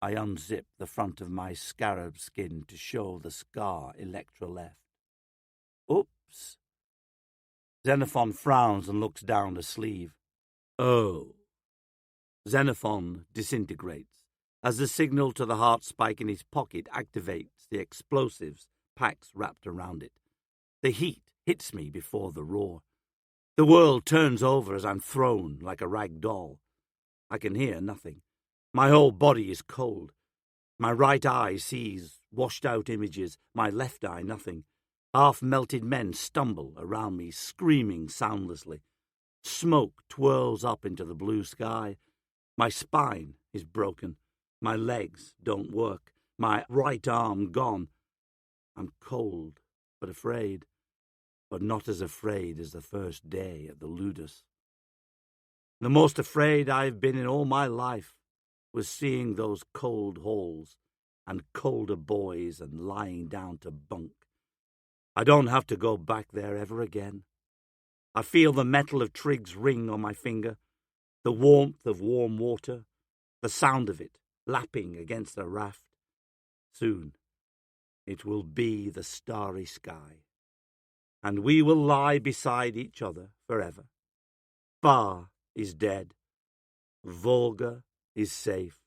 I unzip the front of my scarab skin to show the scar Electra left. "Oops." Xenophon frowns and looks down the sleeve. "Oh." Xenophon disintegrates as the signal to the heart spike in his pocket activates the explosives Pax wrapped around it. The heat hits me before the roar. The world turns over as I'm thrown like a rag doll. I can hear nothing. My whole body is cold. My right eye sees washed-out images, my left eye nothing. Half-melted men stumble around me, screaming soundlessly. Smoke twirls up into the blue sky. My spine is broken. My legs don't work. My right arm gone. I'm cold, but afraid. But not as afraid as the first day at the Ludus. The most afraid I've been in all my life was seeing those cold halls and colder boys and lying down to bunk. I don't have to go back there ever again. I feel the metal of Triggs ring on my finger, the warmth of warm water, the sound of it lapping against a raft. Soon it will be the starry sky, and we will lie beside each other forever. Bar is dead. Volga is safe.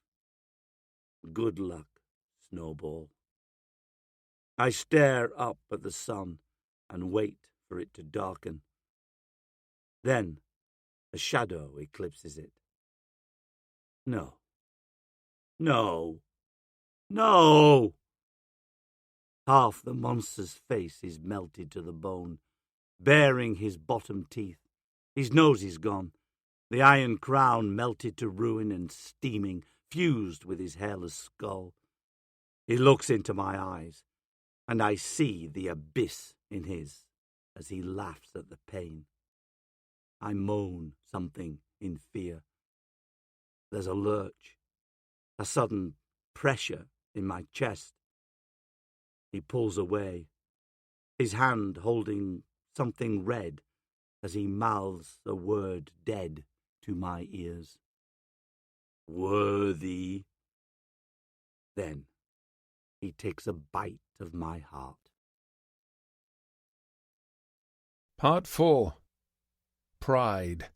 Good luck, Snowball. I stare up at the sun and wait for it to darken. Then a shadow eclipses it. No. No. No! Half the monster's face is melted to the bone, baring his bottom teeth. His nose is gone, the iron crown melted to ruin and steaming, fused with his hairless skull. He looks into my eyes, and I see the abyss in his as he laughs at the pain. I moan something in fear. There's a lurch, a sudden pressure in my chest. He pulls away, his hand holding something red as he mouths the word dead to my ears. Worthy. Then he takes a bite of my heart. Part 4. Pride.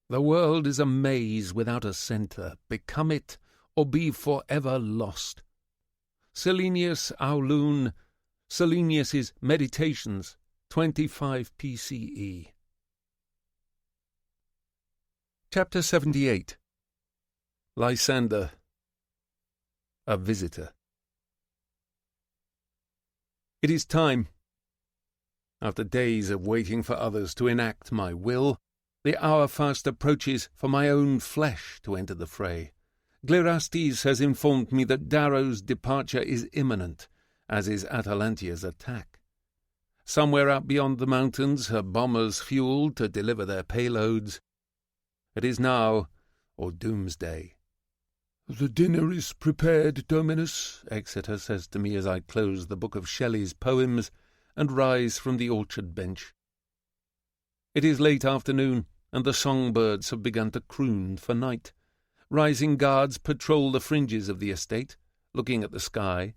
The world is a maze without a centre. Become it, or be forever lost. Selenius Aulun, Selenius's Meditations, 25 PCE. Chapter 78. Lysander. A visitor. It is time. After days of waiting for others to enact my will, the hour fast approaches for my own flesh to enter the fray. Glerastes has informed me that Darrow's departure is imminent, as is Atalantia's attack. Somewhere out beyond the mountains, her bombers fueled to deliver their payloads. It is now, or doomsday. "The dinner is prepared, Dominus," Exeter says to me as I close the book of Shelley's poems and rise from the orchard bench. It is late afternoon, and the songbirds have begun to croon for night. Rising guards patrol the fringes of the estate, looking at the sky,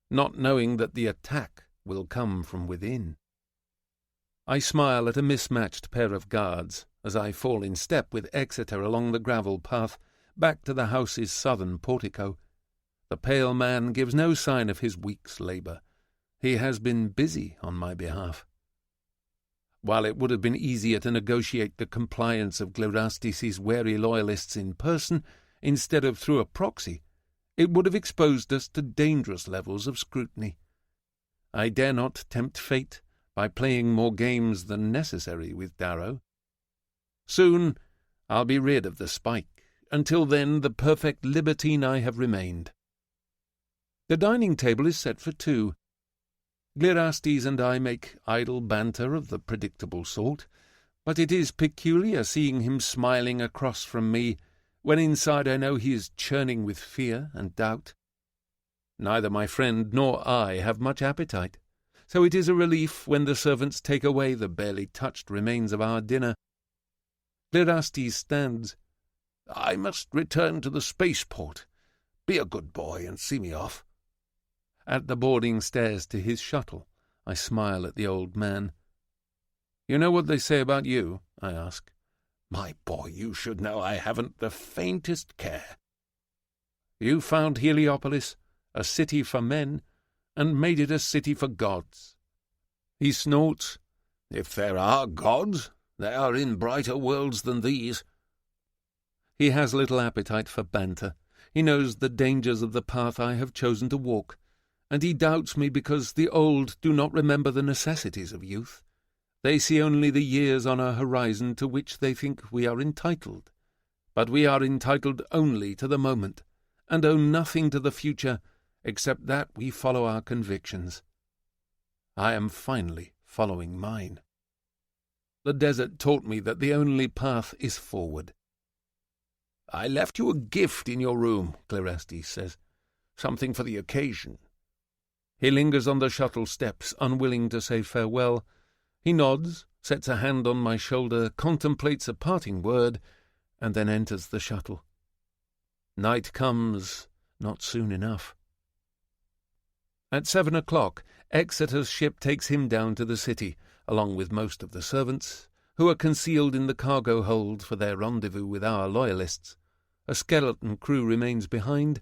not knowing that the attack will come from within. I smile at a mismatched pair of guards as I fall in step with Exeter along the gravel path back to the house's southern portico. The pale man gives no sign of his week's labour. He has been busy on my behalf. While it would have been easier to negotiate the compliance of Glerastes' wary loyalists in person instead of through a proxy, it would have exposed us to dangerous levels of scrutiny. I dare not tempt fate by playing more games than necessary with Darrow. Soon I'll be rid of the spike. Until then, the perfect libertine I have remained. The dining table is set for 2. Glerastes and I make idle banter of the predictable sort, but it is peculiar seeing him smiling across from me, when inside I know he is churning with fear and doubt. Neither my friend nor I have much appetite, so it is a relief when the servants take away the barely touched remains of our dinner. Glerastes stands. "I must return to the spaceport. Be a good boy and see me off." At the boarding stairs to his shuttle, I smile at the old man. "You know what they say about you?" I ask. "My boy, you should know I haven't the faintest care." "You found Heliopolis, a city for men, and made it a city for gods. He snorts. If there are gods, they are in brighter worlds than these. He has little appetite for banter. He knows the dangers of the path I have chosen to walk, and he doubts me because the old do not remember the necessities of youth. They see only the years on a horizon to which they think we are entitled. But we are entitled only to the moment, and owe nothing to the future except that we follow our convictions. I am finally following mine. The desert taught me that the only path is forward. I left you a gift in your room, Clerestes says. Something for the occasion. He lingers on the shuttle steps, unwilling to say farewell. He nods, sets a hand on my shoulder, contemplates a parting word, and then enters the shuttle. Night comes not soon enough. At 7 o'clock, Exeter's ship takes him down to the city, along with most of the servants, who are concealed in the cargo hold for their rendezvous with our loyalists. A skeleton crew remains behind.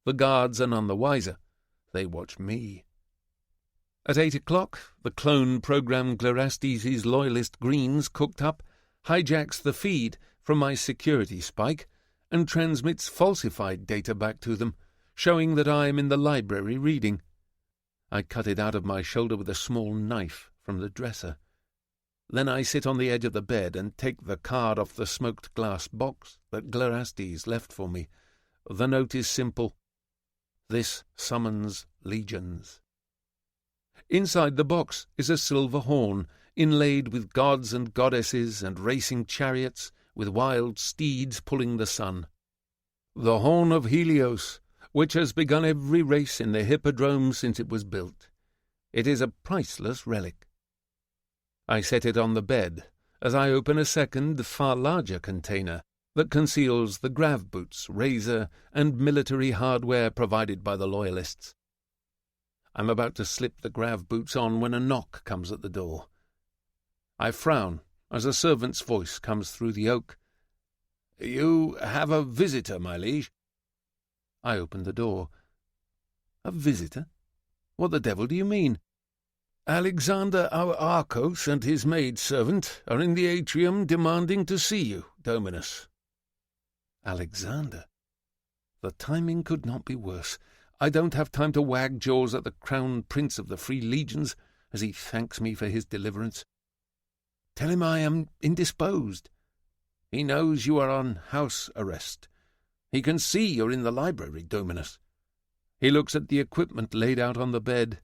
The guards are none the wiser. They watch me. At 8 o'clock, the clone program Clerestes' loyalist Greens cooked up hijacks the feed from my security spike and transmits falsified data back to them, showing that I am in the library reading. I cut it out of my shoulder with a small knife from the dresser. Then I sit on the edge of the bed and take the card off the smoked glass box that Clerestes left for me. The note is simple. This summons legions. Inside the box is a silver horn, inlaid with gods and goddesses and racing chariots, with wild steeds pulling the sun. The horn of Helios, which has begun every race in the hippodrome since it was built. It is a priceless relic. I set it on the bed as I open a second, far larger container that conceals the grav boots, razor, and military hardware provided by the Loyalists. I'm about to slip the grav boots on when a knock comes at the door. I frown as a servant's voice comes through the oak. "You have a visitor, my liege." I open the door. A visitor? What the devil do you mean? "Alexander our Arcos and his maid-servant are in the atrium demanding to see you, Dominus." Alexander? The timing could not be worse. I don't have time to wag jaws at the crown prince of the Free Legions as he thanks me for his deliverance. Tell him I am indisposed. He knows you are on house arrest. He can see you're in the library, Dominus. He looks at the equipment laid out on the bed.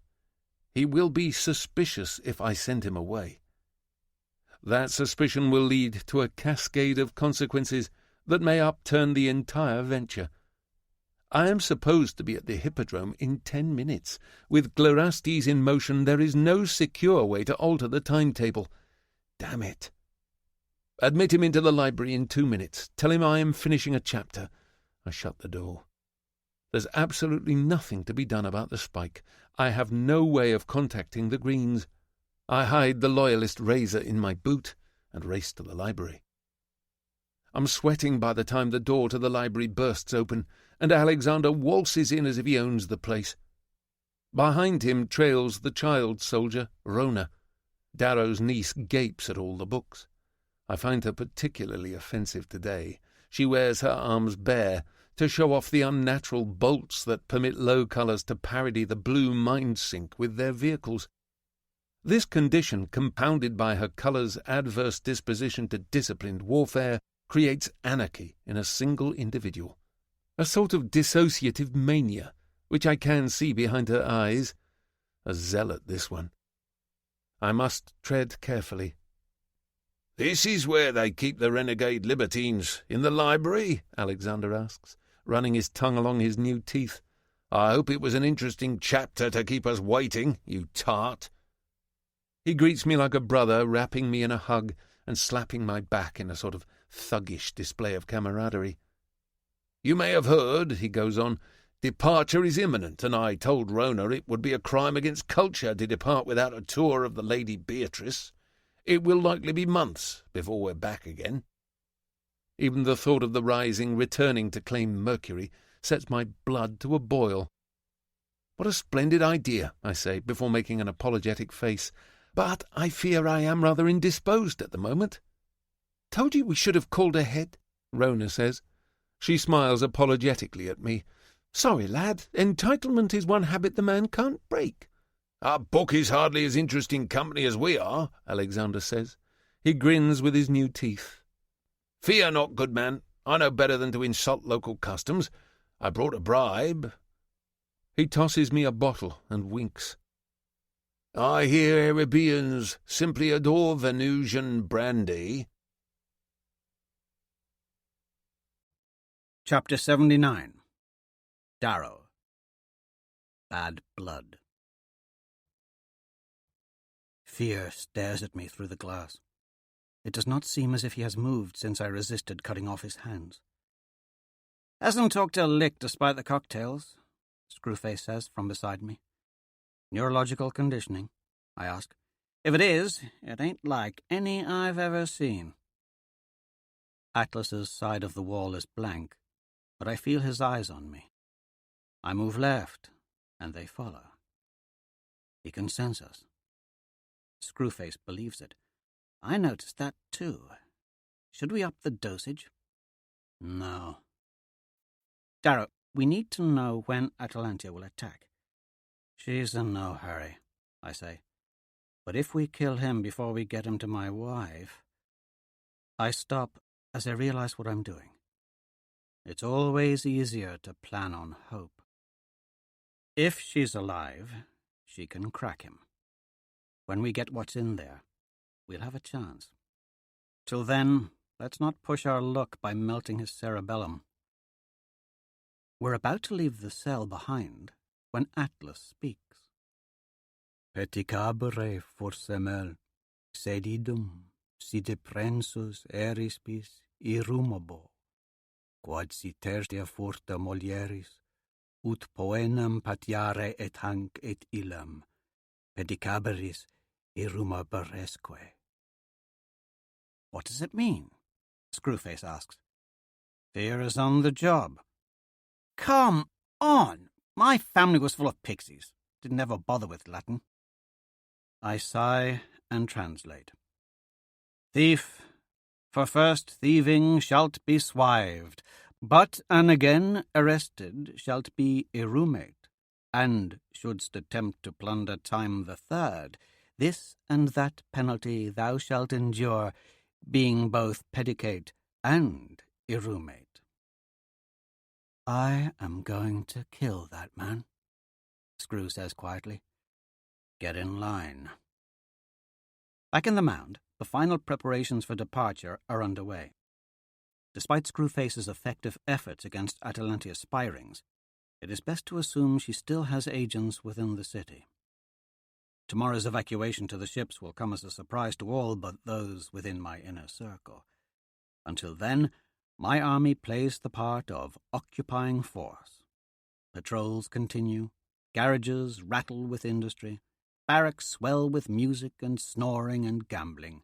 He will be suspicious if I send him away. That suspicion will lead to a cascade of consequences that may upturn the entire venture. I am supposed to be at the Hippodrome in 10 minutes. With Clerestes in motion, there is no secure way to alter the timetable. Damn it. Admit him into the library in 2 minutes. Tell him I am finishing a chapter. I shut the door. There's absolutely nothing to be done about the spike. I have no way of contacting the Greens. I hide the Loyalist razor in my boot and race to the library. I'm sweating by the time the door to the library bursts open, and Alexander waltzes in as if he owns the place. Behind him trails the child soldier, Rona. Darrow's niece gapes at all the books. I find her particularly offensive today. She wears her arms bare to show off the unnatural bolts that permit low colours to parody the blue mind sink with their vehicles. This condition, compounded by her colour's adverse disposition to disciplined warfare, creates anarchy in a single individual. A sort of dissociative mania, which I can see behind her eyes. A zealot, this one. I must tread carefully. "This is where they keep the renegade libertines, in the library?" Alexander asks, running his tongue along his new teeth. "I hope it was an interesting chapter to keep us waiting, you tart." He greets me like a brother, wrapping me in a hug and slapping my back in a sort of thuggish display of camaraderie. "You may have heard," he goes on, "departure is imminent, and I told Rona it would be a crime against culture to depart without a tour of the Lady Beatrice. It will likely be months before we're back again." Even the thought of the Rising returning to claim Mercury sets my blood to a boil. "What a splendid idea," I say, before making an apologetic face. but I fear I am rather indisposed at the moment. Told you we should have called ahead, Rona says. She smiles apologetically at me. Sorry, lad, entitlement is one habit the man can't break. Our book is hardly as interesting company as we are, Alexander says. He grins with his new teeth. Fear not, good man. I know better than to insult local customs. I brought a bribe. He tosses me a bottle and winks. I hear Arabians simply adore Venusian brandy. Chapter 79. Darrow. Bad blood. Fear stares at me through the glass. It does not seem as if he has moved since I resisted cutting off his hands. Hasn't talked a lick despite the cocktails, Screwface says from beside me. Neurological conditioning, I ask. If it is, it ain't like any I've ever seen. Atlas's side of the wall is blank, but I feel his eyes on me. I move left, and they follow. He can sense us. Screwface believes it. I noticed that too. Should we up the dosage? No. Darrow, we need to know when Atalantia will attack. She's in no hurry, I say. But if we kill him before we get him to my wife... I stop as I realize what I'm doing. It's always easier to plan on hope. If she's alive, she can crack him. When we get what's in there, we'll have a chance. Till then, let's not push our luck by melting his cerebellum. We're about to leave the cell behind when Atlas speaks. Peticabere forsemel, sedidum, si deprensus erispis irrumabo, quod si tertia furta molieris, ut poenam patiare et hanc et illam, pedicaberis irrumaberesque. What does it mean? Screwface asks. Fear is on the job. Come on! My family was full of pixies. Didn't ever bother with Latin. I sigh and translate. Thief, for first thieving shalt be swived, but an again arrested shalt be irrumate, and shouldst attempt to plunder time the third, this and that penalty thou shalt endure, being both pedicate and irrumate. I am going to kill that man, Screw says quietly. Get in line. Back in the mound, the final preparations for departure are underway. Despite Screwface's effective efforts against Atalantia's spirings, it is best to assume she still has agents within the city. Tomorrow's evacuation to the ships will come as a surprise to all but those within my inner circle. Until then, my army plays the part of occupying force. Patrols continue, garages rattle with industry, barracks swell with music and snoring and gambling.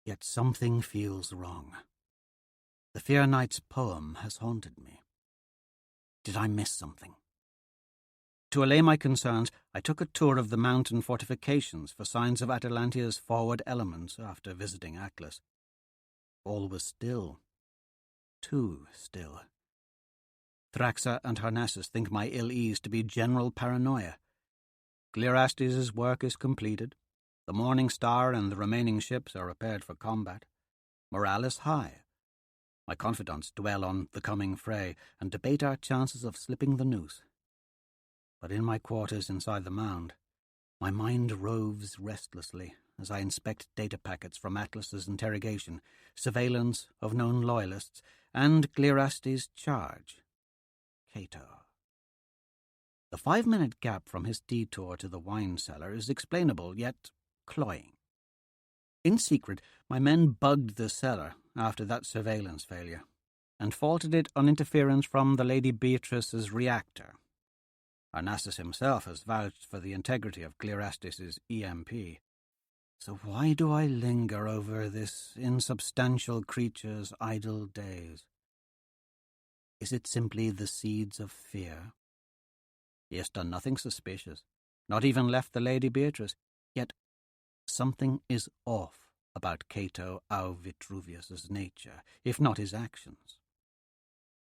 Yet something feels wrong. The Fear Knight's poem has haunted me. Did I miss something? To allay my concerns, I took a tour of the mountain fortifications for signs of Atalantia's forward elements after visiting Atlas. All was still. Too still. Thraxa and Harnassus think my ill-ease to be general paranoia. Clearastes' work is completed. The Morning Star and the remaining ships are repaired for combat. Morale is high. My confidants dwell on the coming fray and debate our chances of slipping the noose. But in my quarters inside the mound, my mind roves restlessly as I inspect data packets from Atlas's interrogation, surveillance of known loyalists, and Clearastes' charge. Cato. The 5-minute gap from his detour to the wine cellar is explainable, yet cloying. In secret, my men bugged the cellar after that surveillance failure, and faulted it on interference from the Lady Beatrice's reactor. Harnassus himself has vouched for the integrity of Clearastes' EMP. So why do I linger over this insubstantial creature's idle days? Is it simply the seeds of fear? He has done nothing suspicious, not even left the Lady Beatrice, yet Something is off about Cato au Vitruvius's nature, if not his actions.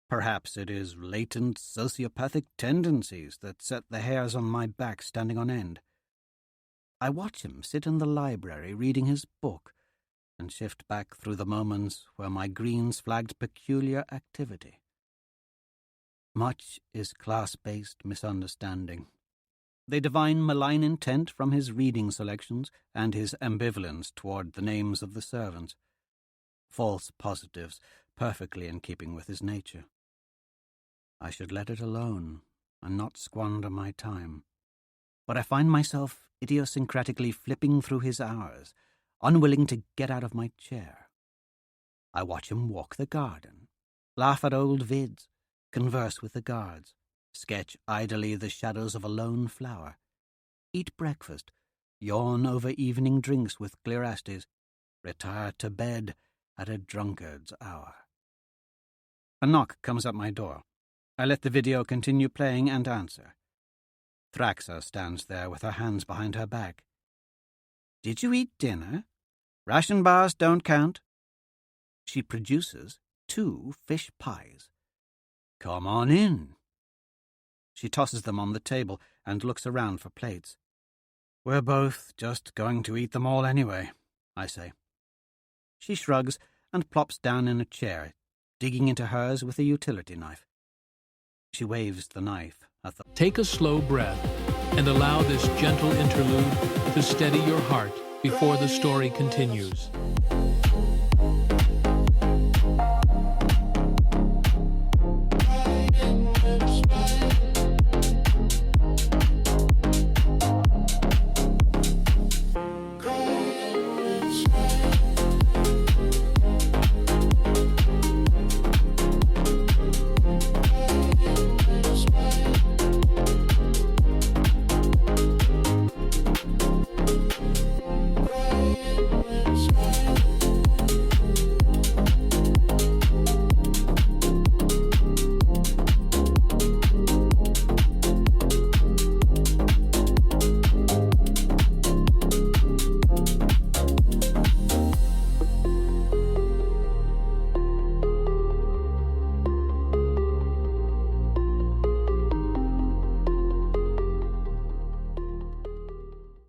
Perhaps it is latent sociopathic tendencies that set the hairs on my back standing on end. I watch him sit in the library reading his book and shift back through the moments where my greens flagged peculiar activity. Much is class-based misunderstanding. They divine malign intent from his reading selections and his ambivalence toward the names of the servants. False positives, perfectly in keeping with his nature. I should let it alone and not squander my time. But I find myself idiosyncratically flipping through his hours, unwilling to get out of my chair. I watch him walk the garden, laugh at old vids, converse with the guards, sketch idly the shadows of a lone flower, eat breakfast, yawn over evening drinks with Clearastes, retire to bed at a drunkard's hour. A knock comes at my door. I let the video continue playing and answer. Thraxa stands there with her hands behind her back. "Did you eat dinner? Ration bars don't count." She produces 2 fish pies. "Come on in." She tosses them on the table and looks around for plates. "We're both just going to eat them all anyway," I say. She shrugs and plops down in a chair, digging into hers with a utility knife. She waves the knife at the... Take a slow breath and allow this gentle interlude to steady your heart before the story continues.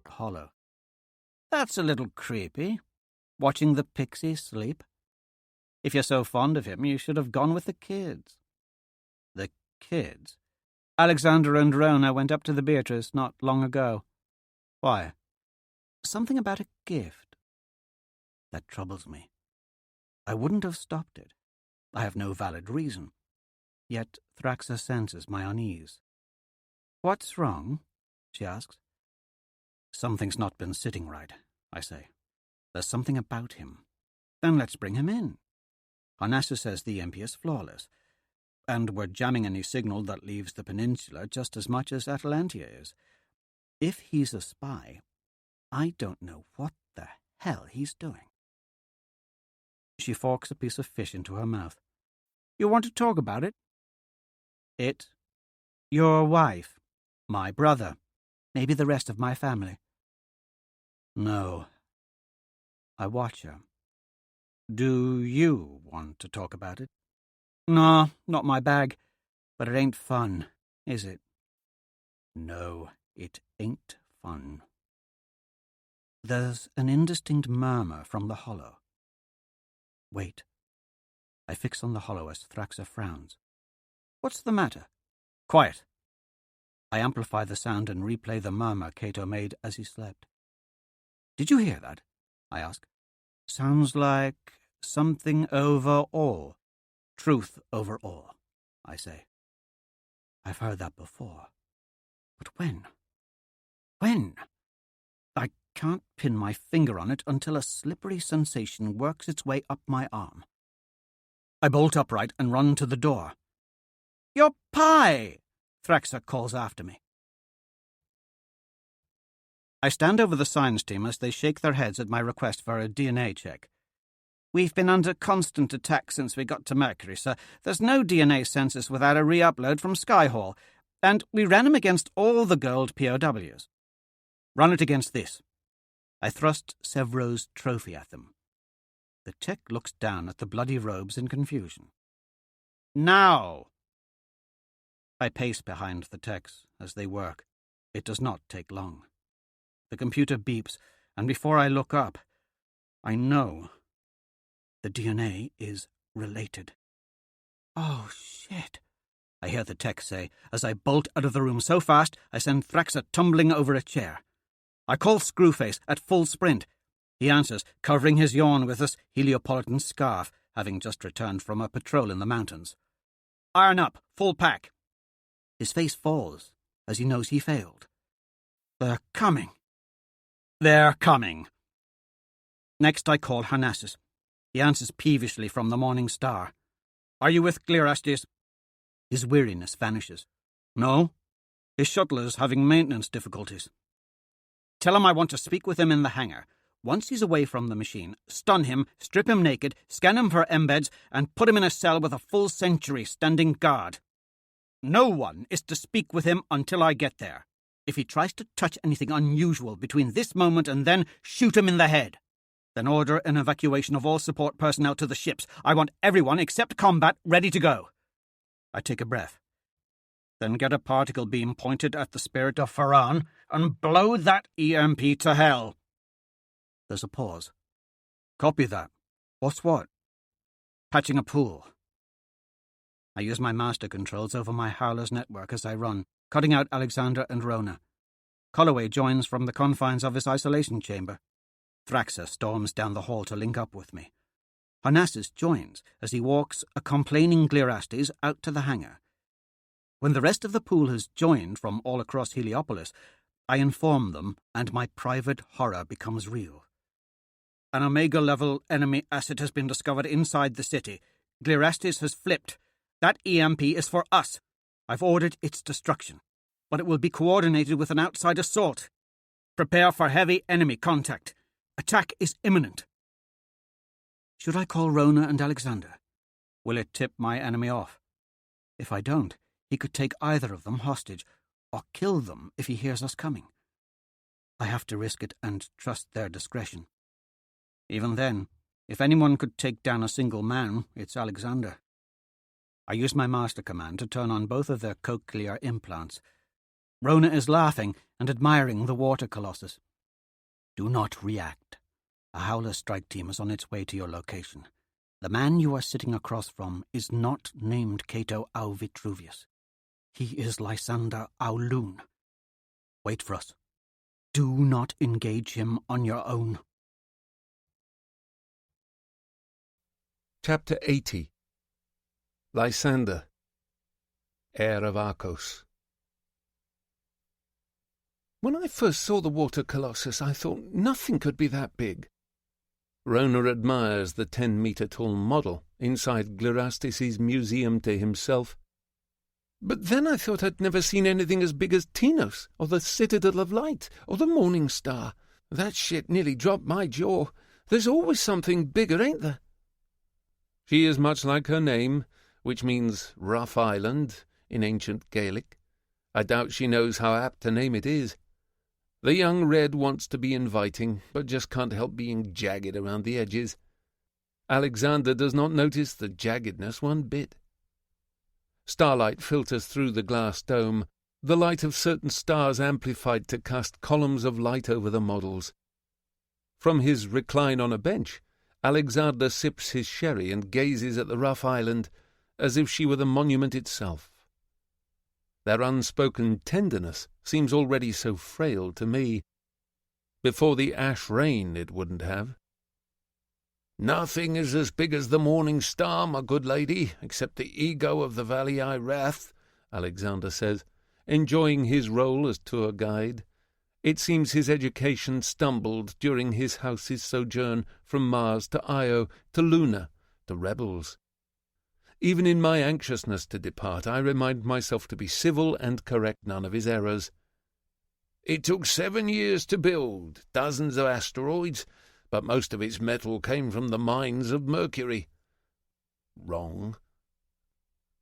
Hollow. That's a little creepy, watching the pixie sleep. If you're so fond of him, you should have gone with the kids. The kids? Alexander and Rona went up to the Beatrice not long ago. Why? Something about a gift. That troubles me. I wouldn't have stopped it. I have no valid reason. Yet Thraxa senses my unease. "What's wrong?" she asks. "Something's not been sitting right," I say. "There's something about him." "Then let's bring him in." Onassis says the MP is flawless, and we're jamming any signal that leaves the peninsula just as much as Atalantia is. If he's a spy, I don't know what the hell he's doing. She forks a piece of fish into her mouth. "You want to talk about it?" "It? Your wife, my brother, maybe the rest of my family." "No." I watch her. "Do you want to talk about it?" "No, not my bag. But it ain't fun, is it?" "No, it ain't fun." There's an indistinct murmur from the hollow. Wait. I fix on the hollow as Thraxa frowns. "What's the matter?" "Quiet." I amplify the sound and replay the murmur Cato made as he slept. "Did you hear that?" I ask. "Sounds like something over all. Truth over all," I say. I've heard that before. But when? When? I can't pin my finger on it until a slippery sensation works its way up my arm. I bolt upright and run to the door. "Your pie!" Thraxa calls after me. I stand over the science team as they shake their heads at my request for a DNA check. "We've been under constant attack since we got to Mercury, sir. There's no DNA census without a ReUpload from Skyhall, and we ran him against all the gold POWs. Run it against this." I thrust Sevro's trophy at them. The tech looks down at the bloody robes in confusion. Now! I pace behind the techs as they work. It does not take long. The computer beeps, and before I look up, I know the DNA is related. Oh, shit, I hear the tech say as I bolt out of the room so fast I send Thraxa tumbling over a chair. I call Screwface at full sprint. He answers, covering his yawn with this Heliopolitan scarf, having just returned from a patrol in the mountains. Iron up, full pack. His face falls as he knows he failed. They're coming. They're coming. Next I call Harnassus. He answers peevishly from the Morning Star. Are you with Glirastes? His weariness vanishes. No. His shuttle is having maintenance difficulties. Tell him I want to speak with him in the hangar. Once he's away from the machine, stun him, strip him naked, scan him for embeds, and put him in a cell with a full sentry standing guard. No one is to speak with him until I get there. If he tries to touch anything unusual between this moment and then, shoot him in the head. Then order an evacuation of all support personnel to the ships. I want everyone except combat ready to go. I take a breath. Then get a particle beam pointed at the spirit of Faran and blow that EMP to hell. There's a pause. Copy that. What's what? Patching a pool. I use my master controls over my Howler's network as I run, cutting out Alexander and Rona. Colloway joins from the confines of his isolation chamber. Thraxa storms down the hall to link up with me. Harnassus joins as he walks a complaining Glirastes out to the hangar. When the rest of the pool has joined from all across Heliopolis, I inform them and my private horror becomes real. An Omega-level enemy asset has been discovered inside the city. Glirastes has flipped. That EMP is for us. I've ordered its destruction, but it will be coordinated with an outside assault. Prepare for heavy enemy contact. Attack is imminent. Should I call Rona and Alexander? Will it tip my enemy off? If I don't, he could take either of them hostage, or kill them if he hears us coming. I have to risk it and trust their discretion. Even then, if anyone could take down a single man, it's Alexander. I use my master command to turn on both of their cochlear implants. Rona is laughing and admiring the water colossus. Do not react. A Howler strike team is on its way to your location. The man you are sitting across from is not named Cato au Vitruvius. He is Lysander au Lune. Wait for us. Do not engage him on your own. Chapter 80. Lysander, heir of Arcos. When I first saw the water colossus, I thought nothing could be that big. Rona admires the 10-metre-tall model inside Glirastes' museum to himself. But then I thought I'd never seen anything as big as Tinos, or the Citadel of Light, or the Morning Star. That shit nearly dropped my jaw. There's always something bigger, ain't there? She is much like her name, which means Rough Island in ancient Gaelic. I doubt she knows how apt to name it is. The young Red wants to be inviting, but just can't help being jagged around the edges. Alexander does not notice the jaggedness one bit. Starlight filters through the glass dome, the light of certain stars amplified to cast columns of light over the models. From his recline on a bench, Alexander sips his sherry and gazes at the rough island as if she were the monument itself. Their unspoken tenderness seems already so frail to me. Before the ash rain it wouldn't have. Nothing is as big as the Morning Star, my good lady, except the ego of the Valii Wrath, Alexander says, enjoying his role as tour guide. It seems his education stumbled during his house's sojourn from Mars to Io to Luna to Rebels. Even in my anxiousness to depart, I remind myself to be civil and correct none of his errors. It took 7 years to build, dozens of asteroids, but most of its metal came from the mines of Mercury. Wrong.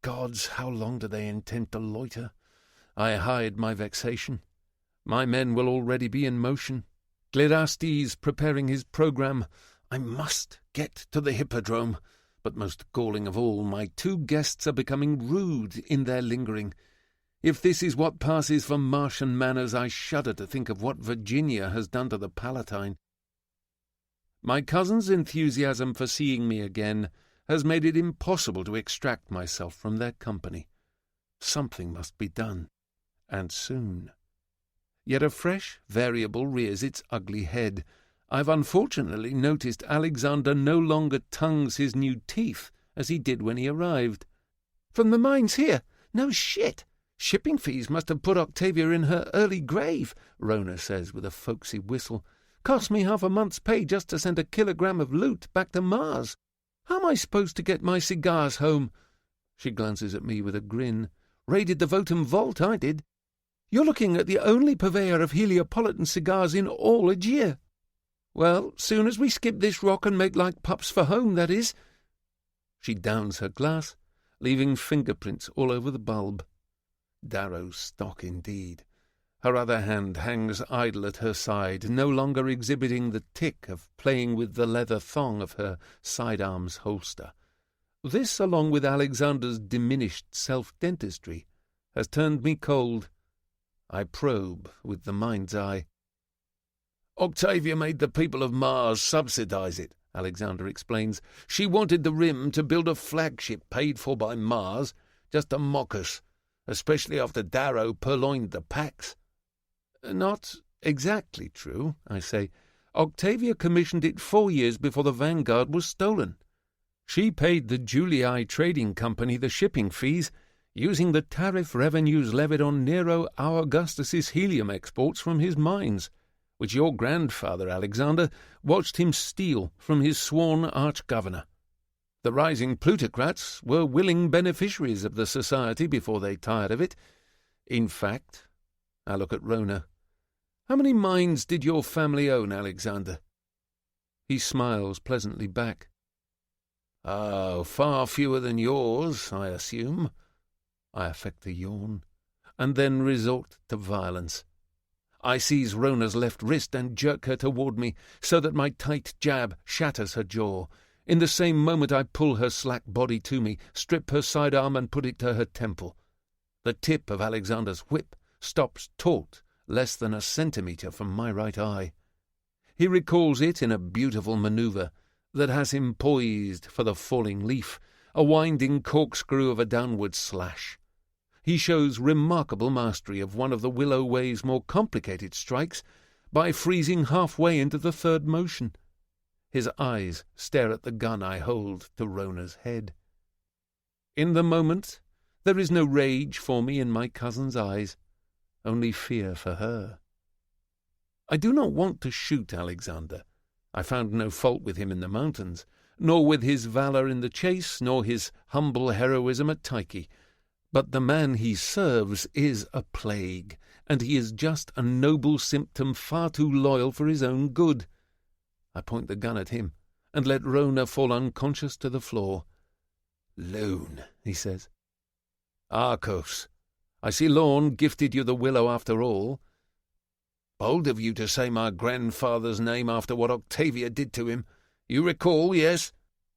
Gods, how long do they intend to loiter? I hide my vexation. My men will already be in motion. Glirastes preparing his programme. I must get to the hippodrome. But most galling of all, my two guests are becoming rude in their lingering. If this is what passes for Martian manners, I shudder to think of what Virginia has done to the Palatine. My cousin's enthusiasm for seeing me again has made it impossible to extract myself from their company. Something must be done, and soon. Yet a fresh variable rears its ugly head. I've unfortunately noticed Alexander no longer tongues his new teeth as he did when he arrived. "From the mines here? No shit! Shipping fees must have put Octavia in her early grave," Rona says with a folksy whistle. "Cost me half a month's pay just to send a kilogram of loot back to Mars. How am I supposed to get my cigars home?" She glances at me with a grin. "Raided the Votum vault, I did. You're looking at the only purveyor of Heliopolitan cigars in all Aegea. Well, soon as we skip this rock and make like pups for home, that is." She downs her glass, leaving fingerprints all over the bulb. Darrow stock indeed. Her other hand hangs idle at her side, no longer exhibiting the tic of playing with the leather thong of her sidearm's holster. This, along with Alexander's diminished self-dentistry, has turned me cold. I probe with the mind's eye. "Octavia made the people of Mars subsidize it," Alexander explains. "She wanted the Rim to build a flagship paid for by Mars, just to mock us, especially after Darrow purloined the Pax." "Not exactly true," I say. "Octavia commissioned it 4 years before the Vanguard was stolen. She paid the Julii Trading Company the shipping fees, using the tariff revenues levied on Nero Augustus's helium exports from his mines, which your grandfather, Alexander, watched him steal from his sworn arch-governor. The rising plutocrats were willing beneficiaries of the society before they tired of it. In fact," I look at Rona, "how many mines did your family own, Alexander?" He smiles pleasantly back. "Oh, far fewer than yours, I assume." I affect a yawn, and then resort to violence. I seize Rona's left wrist and jerk her toward me, so that my tight jab shatters her jaw. In the same moment I pull her slack body to me, strip her sidearm and put it to her temple. The tip of Alexander's whip stops taut less than a centimetre from my right eye. He recalls it in a beautiful manoeuvre that has him poised for the falling leaf, a winding corkscrew of a downward slash. He shows remarkable mastery of one of the Willow Way's more complicated strikes by freezing halfway into the third motion. His eyes stare at the gun I hold to Rona's head. In the moment, there is no rage for me in my cousin's eyes, only fear for her. I do not want to shoot Alexander. I found no fault with him in the mountains, nor with his valour in the chase, nor his humble heroism at Tyche. But the man he serves is a plague, and he is just a noble symptom far too loyal for his own good. I point the gun at him, and let Rona fall unconscious to the floor. "Loon," he says. "Arcos. I see Lorne gifted you the willow after all. Bold of you to say my grandfather's name after what Octavia did to him. You recall, yes?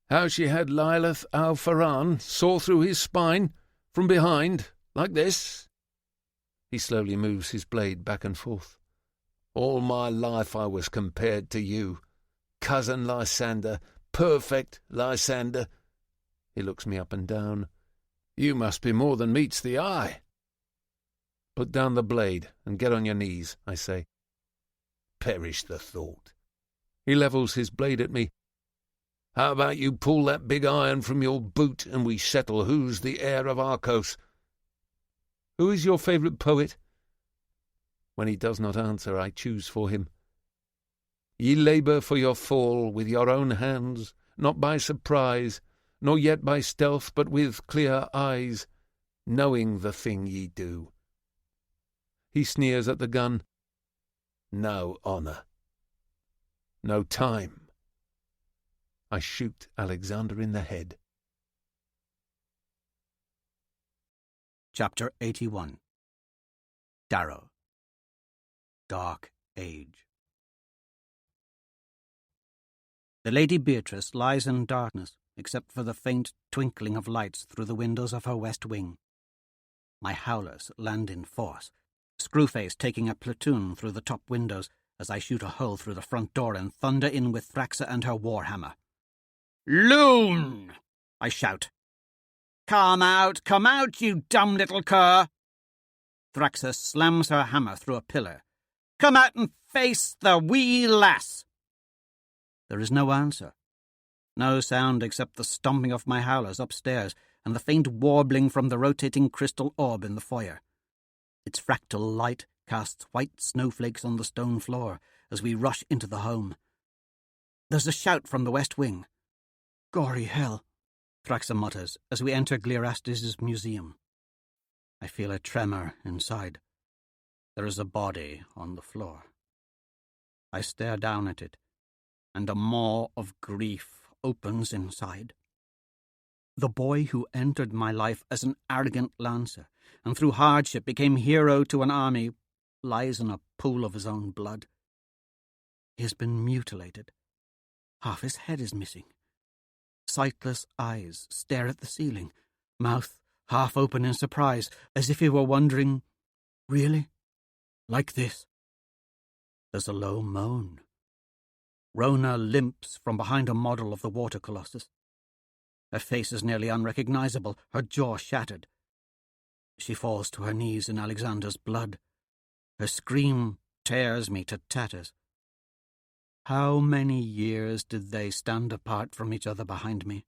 How she had Lilith al-Faran saw through his spine, from behind, like this." He slowly moves his blade back and forth. "All my life I was compared to you. Cousin Lysander, perfect Lysander." He looks me up and down. "You must be more than meets the eye." "Put down the blade and get on your knees," I say. "Perish the thought." He levels his blade at me. "How about you pull that big iron from your boot and we settle who's the heir of Arcos?" "Who is your favourite poet?" When he does not answer, I choose for him. "Ye labour for your fall with your own hands, not by surprise, nor yet by stealth, but with clear eyes, knowing the thing ye do." He sneers at the gun. "No honour. No time." I shoot Alexander in the head. Chapter 81. Darrow. Dark Age. The Lady Beatrice lies in darkness, except for the faint twinkling of lights through the windows of her west wing. My howlers land in force, Screwface taking a platoon through the top windows as I shoot a hole through the front door and thunder in with Thraxa and her warhammer. "Loon!" I shout. Come out, you dumb little cur!" Thraxa slams her hammer through a pillar. "Come out and face the wee lass!" There is no answer. No sound except the stomping of my howlers upstairs and the faint warbling from the rotating crystal orb in the foyer. Its fractal light casts white snowflakes on the stone floor as we rush into the home. There's a shout from the west wing. "Gory hell," Thraxa mutters as we enter Gleirastis' museum. I feel a tremor inside. There is a body on the floor. I stare down at it, and a maw of grief opens inside. The boy who entered my life as an arrogant lancer, and through hardship became hero to an army, lies in a pool of his own blood. He has been mutilated. Half his head is missing. Sightless eyes stare at the ceiling, mouth half open in surprise, as if he were wondering, "Really? Like this?" There's a low moan. Rona limps from behind a model of the water colossus. Her face is nearly unrecognizable, her jaw shattered. She falls to her knees in Alexander's blood. Her scream tears me to tatters. How many years did they stand apart from each other behind me?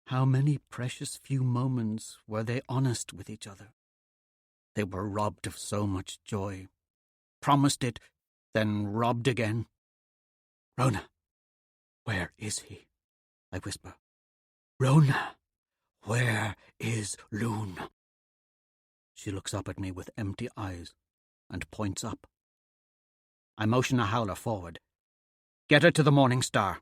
How many precious few moments were they honest with each other? They were robbed of so much joy. Promised it, then robbed again. "Rona, where is he?" I whisper. "Rona, where is Loon?" She looks up at me with empty eyes and points up. I motion a howler forward. "Get her to the Morning Star."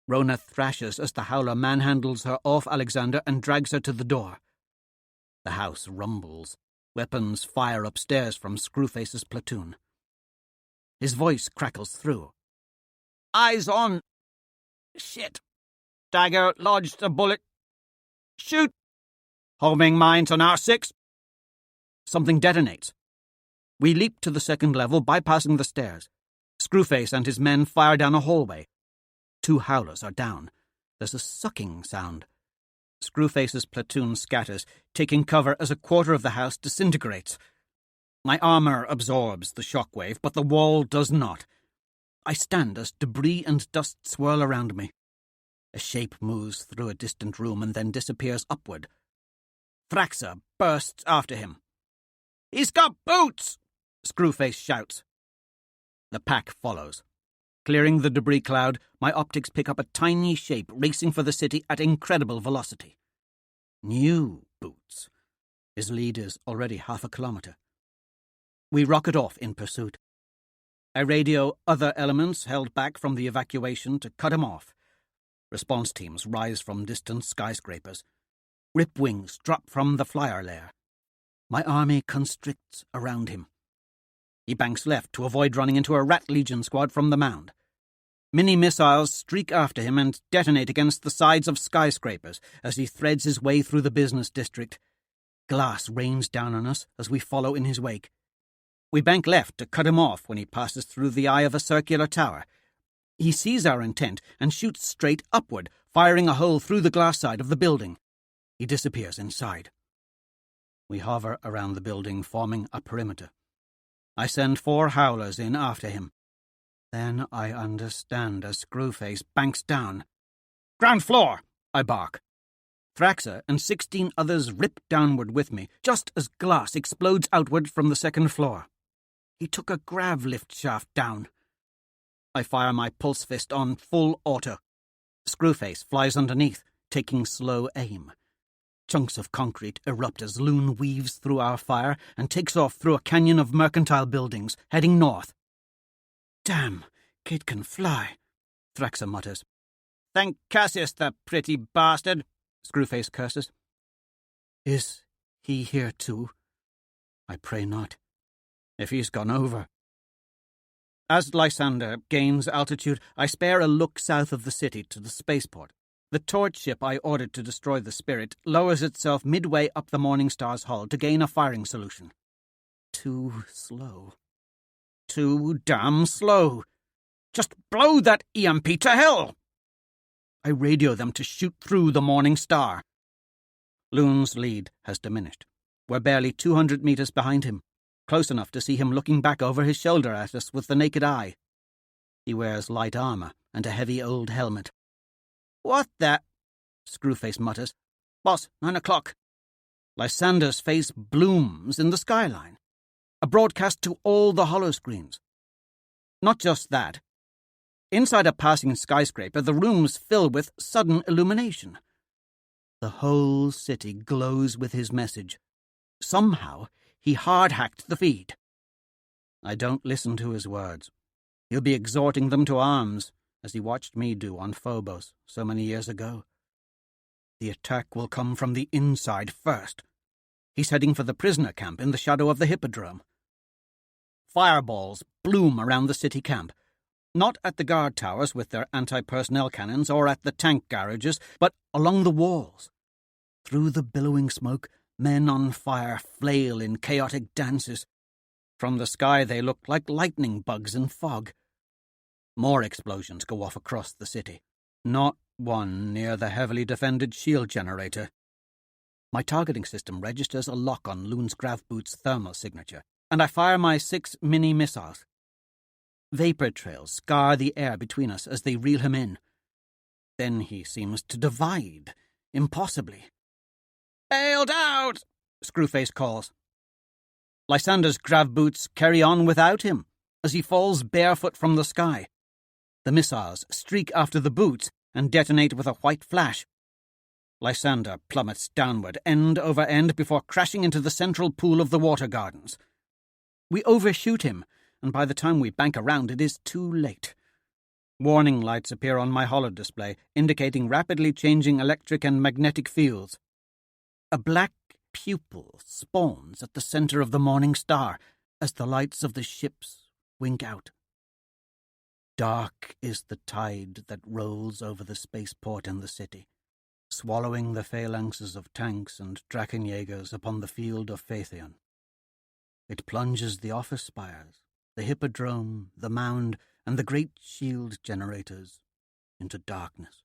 Rona thrashes as the howler manhandles her off Alexander and drags her to the door. The house rumbles. Weapons fire upstairs from Screwface's platoon. His voice crackles through. "Eyes on! Shit! Dagger lodged a bullet. Shoot! Homing mines on R6. Something detonates. We leap to the second level, bypassing the stairs. Screwface and his men fire down a hallway. 2 howlers are down. There's a sucking sound. Screwface's platoon scatters, taking cover as a quarter of the house disintegrates. My armor absorbs the shockwave, but the wall does not. I stand as debris and dust swirl around me. A shape moves through a distant room and then disappears upward. Thraxa bursts after him. "He's got boots!" Screwface shouts. The pack follows. Clearing the debris cloud, my optics pick up a tiny shape racing for the city at incredible velocity. New boots. His lead is already half a kilometer. We rocket off in pursuit. I radio other elements held back from the evacuation to cut him off. Response teams rise from distant skyscrapers. Rip wings drop from the flyer lair. My army constricts around him. He banks left to avoid running into a Rat Legion squad from the mound. Mini-missiles streak after him and detonate against the sides of skyscrapers as he threads his way through the business district. Glass rains down on us as we follow in his wake. We bank left to cut him off when he passes through the eye of a circular tower. He sees our intent and shoots straight upward, firing a hole through the glass side of the building. He disappears inside. We hover around the building, forming a perimeter. I send 4 howlers in after him. Then I understand as Screwface banks down. "Ground floor!" I bark. Thraxa and 16 others rip downward with me, just as glass explodes outward from the second floor. He took a grav lift shaft down. I fire my pulse fist on full auto. Screwface flies underneath, taking slow aim. Chunks of concrete erupt as Loon weaves through our fire and takes off through a canyon of mercantile buildings, heading north. "Damn, kid can fly," Thraxa mutters. "Thank Cassius, the pretty bastard," Screwface curses. Is he here too? I pray not. If he's gone over, As Lysander gains altitude, I spare a look south of the city to the spaceport. The torch ship I ordered to destroy the Spirit lowers itself midway up the Morning Star's hull to gain a firing solution. Too slow. Too damn slow. Just blow that EMP to hell! I radio them to shoot through the Morning Star. Loon's lead has diminished. We're barely 200 meters behind him, close enough to see him looking back over his shoulder at us with the naked eye. He wears light armor and a heavy old helmet. "What the—" Screwface mutters. "Boss, 9 o'clock. Lysander's face blooms in the skyline. A broadcast to all the holoscreens. Not just that. Inside a passing skyscraper, the rooms fill with sudden illumination. The whole city glows with his message. Somehow, he hard-hacked the feed. I don't listen to his words. He'll be exhorting them to arms, as he watched me do on Phobos so many years ago. The attack will come from the inside first. He's heading for the prisoner camp in the shadow of the Hippodrome. Fireballs bloom around the city camp, not at the guard towers with their anti-personnel cannons or at the tank garages, but along the walls. Through the billowing smoke, men on fire flail in chaotic dances. From the sky they look like lightning bugs in fog. More explosions go off across the city. Not one near the heavily defended shield generator. My targeting system registers a lock on Loon's grav boot's thermal signature, and I fire my 6 mini-missiles. Vapor trails scar the air between us as they reel him in. Then he seems to divide, impossibly. "Bailed out!" Screwface calls. Lysander's grav boots carry on without him, as he falls barefoot from the sky. The missiles streak after the boots and detonate with a white flash. Lysander plummets downward, end over end, before crashing into the central pool of the water gardens. We overshoot him, and by the time we bank around, it is too late. Warning lights appear on my holodisplay, indicating rapidly changing electric and magnetic fields. A black pupil spawns at the center of the Morning Star as the lights of the ships wink out. Dark is the tide that rolls over the spaceport and the city, swallowing the phalanxes of tanks and Drachenjägers upon the field of Phaethon. It plunges the office spires, the Hippodrome, the Mound, and the great shield generators into darkness.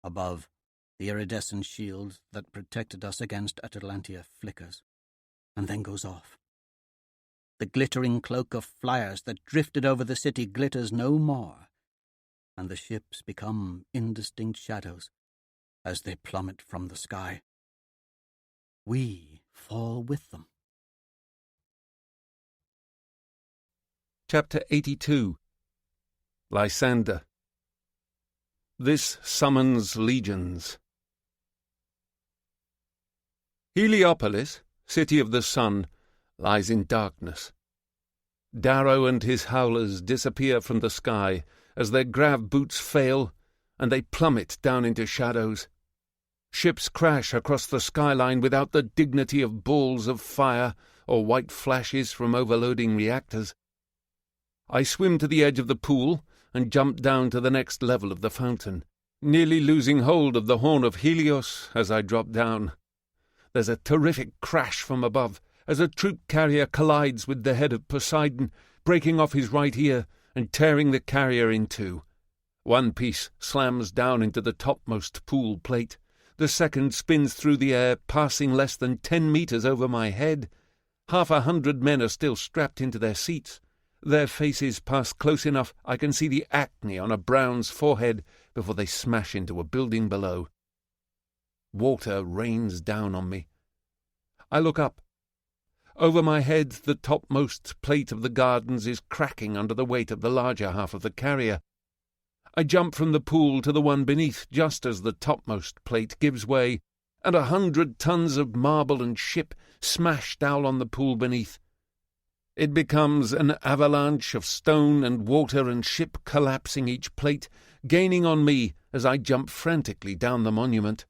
Above, the iridescent shield that protected us against Atalantia flickers, and then goes off. The glittering cloak of flyers that drifted over the city glitters no more, and the ships become indistinct shadows as they plummet from the sky. We fall with them. Chapter 82. Lysander. This summons legions. Heliopolis, city of the sun, lies in darkness. Darrow and his howlers disappear from the sky as their grav boots fail and they plummet down into shadows. Ships crash across the skyline without the dignity of balls of fire or white flashes from overloading reactors. I swim to the edge of the pool and jump down to the next level of the fountain, nearly losing hold of the horn of Helios as I drop down. There's a terrific crash from above as a troop carrier collides with the head of Poseidon, breaking off his right ear and tearing the carrier in two. One piece slams down into the topmost pool plate. The second spins through the air, passing less than 10 meters over my head. 100 men are still strapped into their seats. Their faces pass close enough I can see the acne on a Brown's forehead before they smash into a building below. Water rains down on me. I look up. Over my head, the topmost plate of the gardens is cracking under the weight of the larger half of the carrier. I jump from the pool to the one beneath just as the topmost plate gives way, and 100 tons of marble and ship smash down on the pool beneath. It becomes an avalanche of stone and water and ship collapsing each plate, gaining on me as I jump frantically down the monument.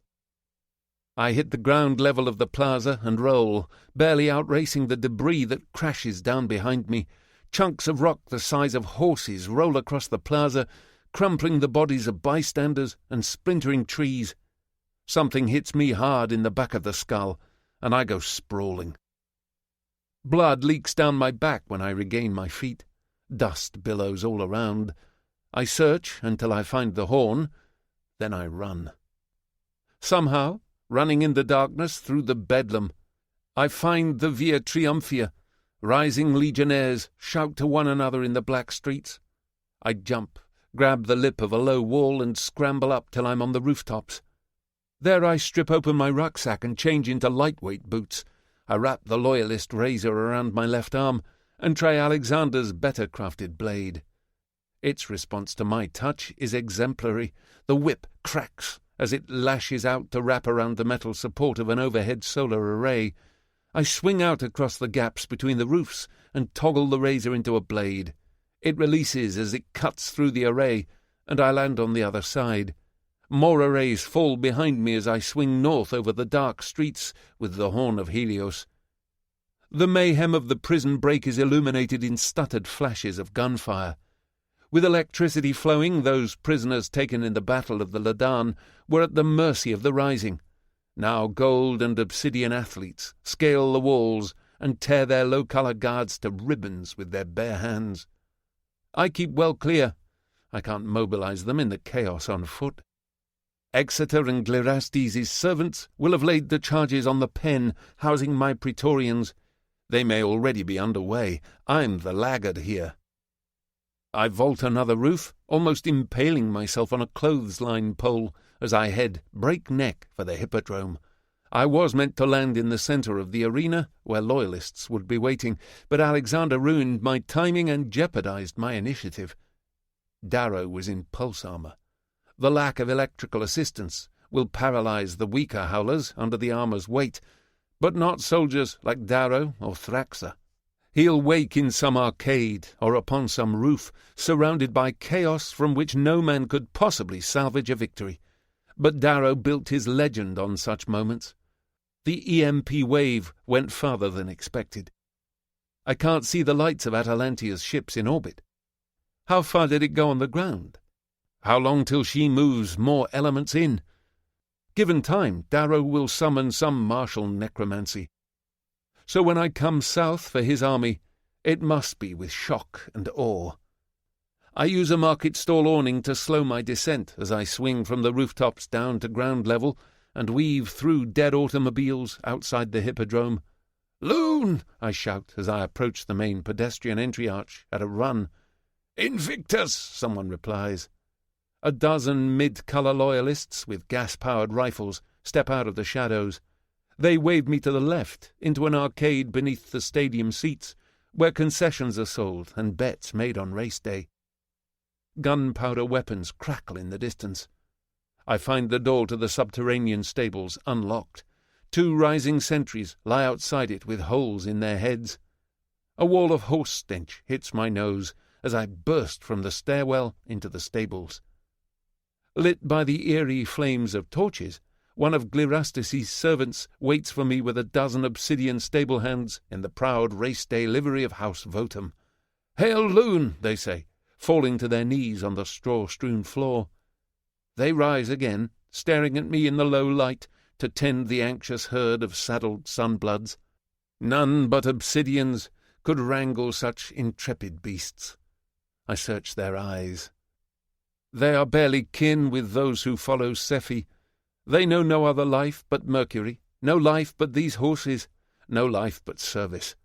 I hit the ground level of the plaza and roll, barely outracing the debris that crashes down behind me, Chunks of rock the size of horses roll across the plaza, crumpling the bodies of bystanders and splintering trees. Something hits me hard in the back of the skull, and I go sprawling. Blood leaks down my back when I regain my feet. Dust billows all around. I search until I find the horn, then I run. Somehow, running in the darkness through the bedlam, I find the Via Triumphia. Rising legionnaires shout to one another in the black streets. I jump, grab the lip of a low wall and scramble up till I'm on the rooftops. There I strip open my rucksack and change into lightweight boots. I wrap the Loyalist razor around my left arm and try Alexander's better-crafted blade. Its response to my touch is exemplary. The whip cracks as it lashes out to wrap around the metal support of an overhead solar array. I swing out across the gaps between the roofs and toggle the razor into a blade. It releases as it cuts through the array, and I land on the other side. More arrays fall behind me as I swing north over the dark streets with the horn of Helios. The mayhem of the prison break is illuminated in stuttered flashes of gunfire. With electricity flowing, those prisoners taken in the Battle of the Ladan were at the mercy of the rising. Now gold and obsidian athletes scale the walls and tear their low-colour guards to ribbons with their bare hands. I keep well clear. I can't mobilize them in the chaos on foot. Exeter and Glerastes' servants will have laid the charges on the pen housing my praetorians. They may already be underway. I'm the laggard here. I vault another roof, almost impaling myself on a clothesline pole as I head breakneck for the Hippodrome. I was meant to land in the centre of the arena, where Loyalists would be waiting, but Alexander ruined my timing and jeopardized my initiative. Darrow was in pulse armour. The lack of electrical assistance will paralyze the weaker howlers under the armour's weight, but not soldiers like Darrow or Thraxa. He'll wake in some arcade or upon some roof, surrounded by chaos from which no man could possibly salvage a victory. But Darrow built his legend on such moments. The EMP wave went farther than expected. I can't see the lights of Atalantia's ships in orbit. How far did it go on the ground? How long till she moves more elements in? Given time, Darrow will summon some martial necromancy. So when I come south for his army, it must be with shock and awe. I use a market stall awning to slow my descent as I swing from the rooftops down to ground level and weave through dead automobiles outside the Hippodrome. "Loon!" I shout as I approach the main pedestrian entry arch at a run. "Invictus!" someone replies. A dozen mid-colour Loyalists with gas-powered rifles step out of the shadows. They wave me to the left, into an arcade beneath the stadium seats, where concessions are sold and bets made on race day. Gunpowder weapons crackle in the distance. I find the door to the subterranean stables unlocked. 2 rising sentries lie outside it with holes in their heads. A wall of horse stench hits my nose as I burst from the stairwell into the stables. Lit by the eerie flames of torches, one of Glerastes' servants waits for me with a dozen obsidian stable hands in the proud race-day livery of House Votum. "Hail, Loon!" they say, falling to their knees on the straw-strewn floor. They rise again, staring at me in the low light to tend the anxious herd of saddled sunbloods. None but obsidians could wrangle such intrepid beasts. I search their eyes. They are barely kin with those who follow Sephi. They know no other life but Mercury, no life but these horses, no life but service.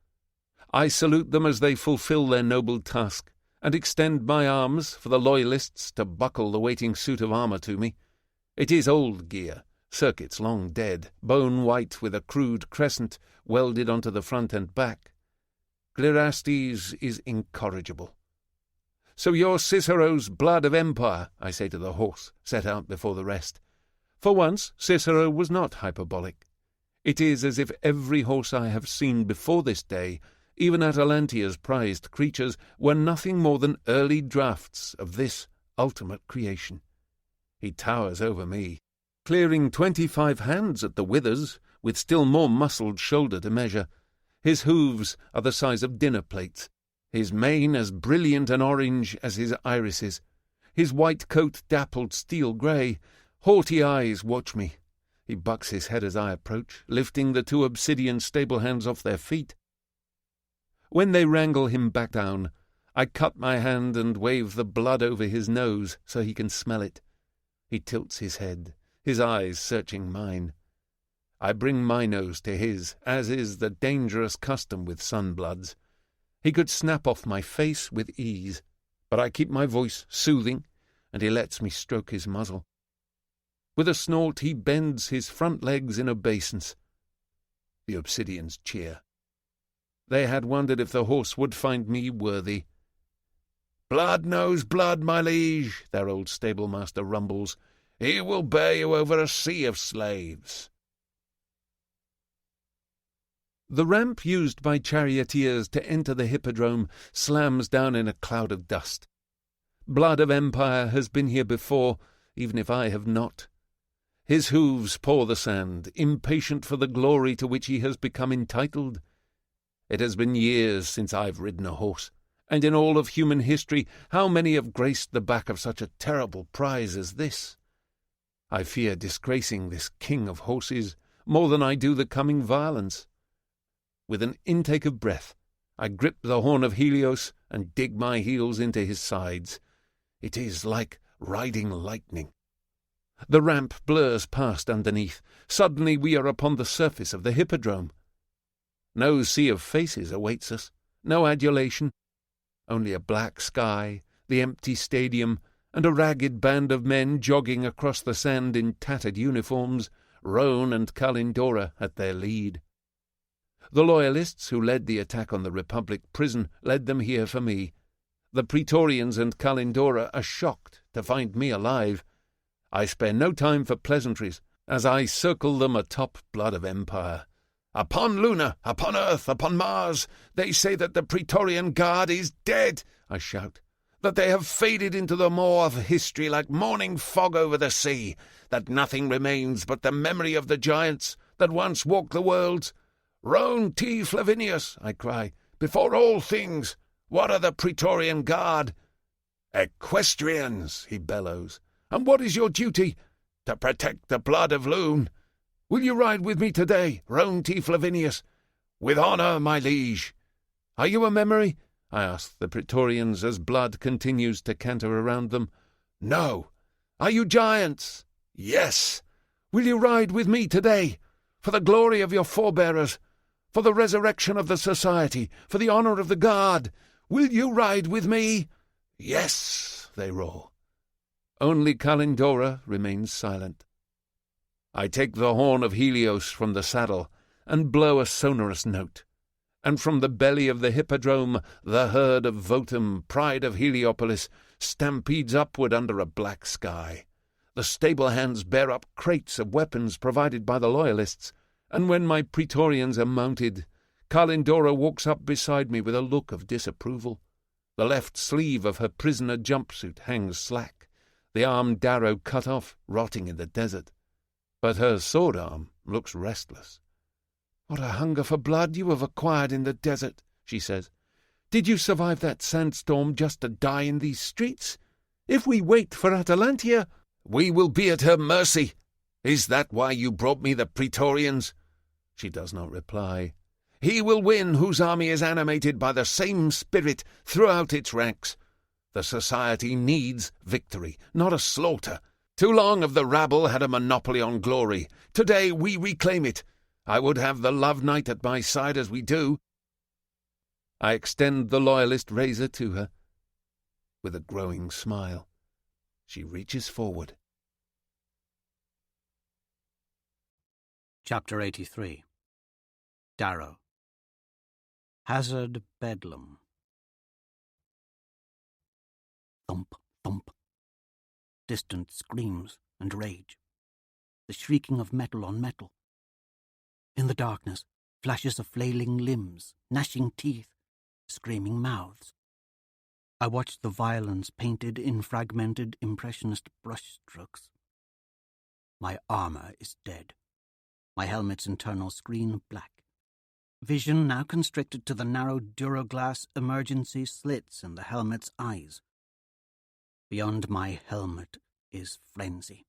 I salute them as they fulfill their noble task, and extend my arms for the Loyalists to buckle the waiting suit of armour to me. It is old gear, circuits long dead, bone-white with a crude crescent welded onto the front and back. Glerastes is incorrigible. "So you're Cicero's blood of empire," I say to the horse, set out before the rest. For once, Cicero was not hyperbolic. It is as if every horse I have seen before this day, even Atalantia's prized creatures, were nothing more than early drafts of this ultimate creation. He towers over me, clearing 25 hands at the withers, with still more muscled shoulder to measure. His hooves are the size of dinner plates. his mane as brilliant an orange as his irises, his white coat dappled steel grey. Haughty eyes watch me. He bucks his head as I approach, lifting the 2 obsidian stable hands off their feet. When they wrangle him back down, I cut my hand and wave the blood over his nose so he can smell it. He tilts his head, his eyes searching mine. I bring my nose to his, as is the dangerous custom with sunbloods. He could snap off my face with ease, but I keep my voice soothing, and he lets me stroke his muzzle. With a snort he bends his front legs in obeisance. The obsidians cheer. They had wondered if the horse would find me worthy. "Blood knows blood, my liege," their old stablemaster rumbles. "He will bear you over a sea of slaves." The ramp used by charioteers to enter the hippodrome slams down in a cloud of dust. Blood of Empire has been here before, even if I have not. His hooves paw the sand, impatient for the glory to which he has become entitled. It has been years since I've ridden a horse, and in all of human history how many have graced the back of such a terrible prize as this? I fear disgracing this king of horses more than I do the coming violence. With an intake of breath, I grip the horn of Helios and dig my heels into his sides. It is like riding lightning. The ramp blurs past underneath. Suddenly we are upon the surface of the hippodrome. No sea of faces awaits us, no adulation, only a black sky, the empty stadium, and a ragged band of men jogging across the sand in tattered uniforms, Roan and Kalindora at their lead. The Loyalists who led the attack on the Republic prison led them here for me. The Praetorians and Kalindora are shocked to find me alive. I spare no time for pleasantries as I circle them atop blood of Empire. "Upon Luna, upon Earth, upon Mars, they say that the Praetorian Guard is dead," I shout, "that they have faded into the maw of history like morning fog over the sea, that nothing remains but the memory of the giants that once walked the worlds. Roan T. Flavinius," I cry, "before all things, what are the Praetorian Guard?" "Equestrians," he bellows. "And what is your duty?" "To protect the blood of Lune." "Will you ride with me today, Roan T. Flavinius?" "With honour, my liege." "Are you a memory?" I ask the Praetorians as blood continues to canter around them. "No." "Are you giants?" "Yes." "Will you ride with me today? For the glory of your forebearers, for the resurrection of the society, for the honour of the Guard, will you ride with me?" "Yes," they roar. Only Kalindora remains silent. I take the horn of Helios from the saddle and blow a sonorous note, and from the belly of the hippodrome the herd of Votum, pride of Heliopolis, stampedes upward under a black sky. The stable hands bear up crates of weapons provided by the Loyalists, and when my Praetorians are mounted, Kalindora walks up beside me with a look of disapproval. The left sleeve of her prisoner jumpsuit hangs slack, the arm darrow cut off, rotting in the desert. But her sword arm looks restless. "What a hunger for blood you have acquired in the desert," she says. "Did you survive that sandstorm just to die in these streets? If we wait for Atalantia—" "We will be at her mercy. Is that why you brought me the Praetorians?" She does not reply. "He will win whose army is animated by the same spirit throughout its ranks. The society needs victory, not a slaughter. Too long have the rabble had a monopoly on glory. Today we reclaim it. I would have the Love Knight at my side as we do." I extend the Loyalist razor to her. With a growing smile, she reaches forward. Chapter 83. Darrow. Hazard Bedlam. Thump, thump. Distant screams and rage. The shrieking of metal on metal. In the darkness, flashes of flailing limbs, gnashing teeth, screaming mouths. I watch the violence painted in fragmented impressionist brushstrokes. My armor is dead. My helmet's internal screen black. vision now constricted to the narrow duroglass emergency slits in the helmet's eyes. Beyond my helmet is frenzy.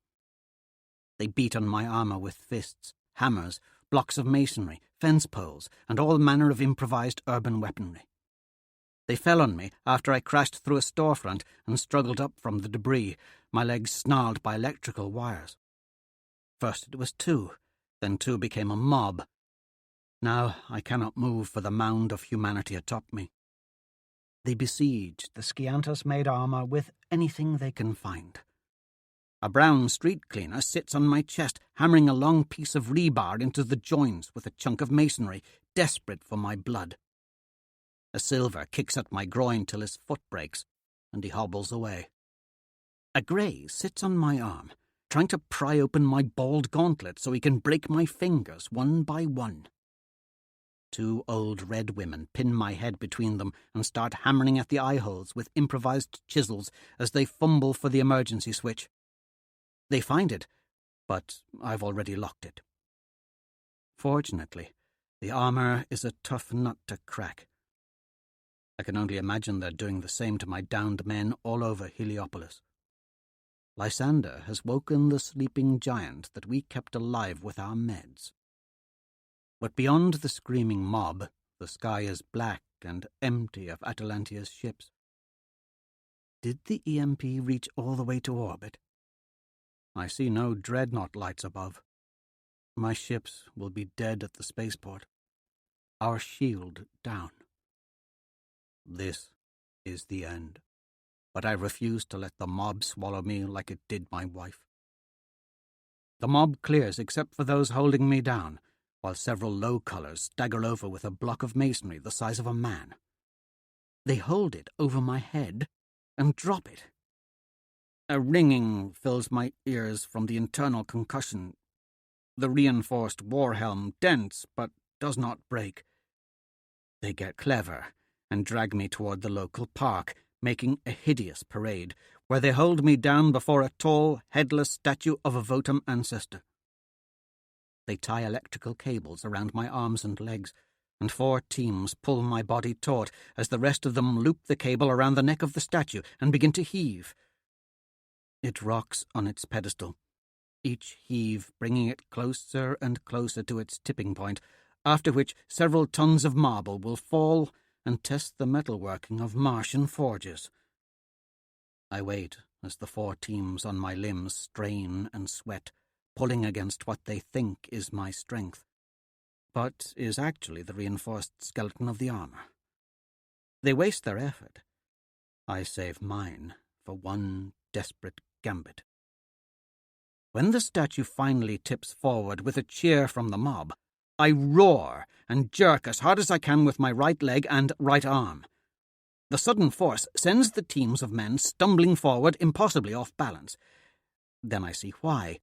They beat on my armour with fists, hammers, blocks of masonry, fence poles, and all manner of improvised urban weaponry. They fell on me after I crashed through a storefront and struggled up from the debris, my legs snarled by electrical wires. First it was two, then two became a mob. Now I cannot move for the mound of humanity atop me. They besiege the Sciantos-made armour with anything they can find. A brown street cleaner sits on my chest, hammering a long piece of rebar into the joints with a chunk of masonry, desperate for my blood. A silver kicks at my groin till his foot breaks, and he hobbles away. A grey sits on my arm, trying to pry open my bald gauntlet so he can break my fingers one by one. Two old red women pin my head between them and start hammering at the eye holes with improvised chisels as they fumble for the emergency switch. They find it, but I've already locked it. Fortunately, the armour is a tough nut to crack. I can only imagine they're doing the same to my downed men all over Heliopolis. Lysander has woken the sleeping giant that we kept alive with our meds. But beyond the screaming mob, the sky is black and empty of Atalantia's ships. Did the EMP reach all the way to orbit? I see no dreadnought lights above. My ships will be dead at the spaceport. Our shield down. This is the end. But I refuse to let the mob swallow me like it did my wife. The mob clears except for those holding me down, while several low-colours stagger over with a block of masonry the size of a man. They hold it over my head and drop it. A ringing fills my ears from the internal concussion. The reinforced war helm dents, but does not break. They get clever and drag me toward the local park, making a hideous parade, where they hold me down before a tall, headless statue of a Votum ancestor. They tie electrical cables around my arms and legs, and 4 teams pull my body taut as the rest of them loop the cable around the neck of the statue and begin to heave. It rocks on its pedestal, each heave bringing it closer and closer to its tipping point, after which several tons of marble will fall and test the metalworking of Martian forges. I wait as the 4 teams on my limbs strain and sweat, pulling against what they think is my strength, but is actually the reinforced skeleton of the armour. They waste their effort. I save mine for one desperate gambit. When the statue finally tips forward with a cheer from the mob, I roar and jerk as hard as I can with my right leg and right arm. The sudden force sends the teams of men stumbling forward, impossibly off balance. Then I see why.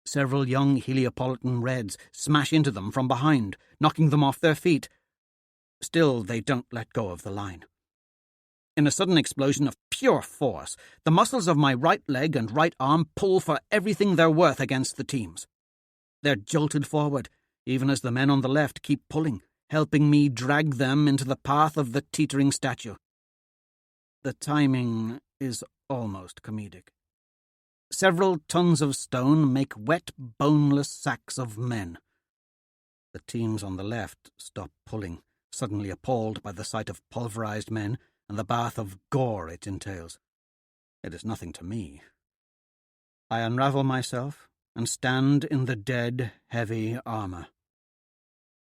Several young Heliopolitan Reds smash into them from behind, knocking them off their feet. Still, they don't let go of the line. In a sudden explosion of pure force, the muscles of my right leg and right arm pull for everything they're worth against the teams. They're jolted forward, even as the men on the left keep pulling, helping me drag them into the path of the teetering statue. The timing is almost comedic. Several tons of stone make wet, boneless sacks of men. The teams on the left stop pulling, suddenly appalled by the sight of pulverized men and the bath of gore it entails. It is nothing to me. I unravel myself and stand in the dead, heavy armour.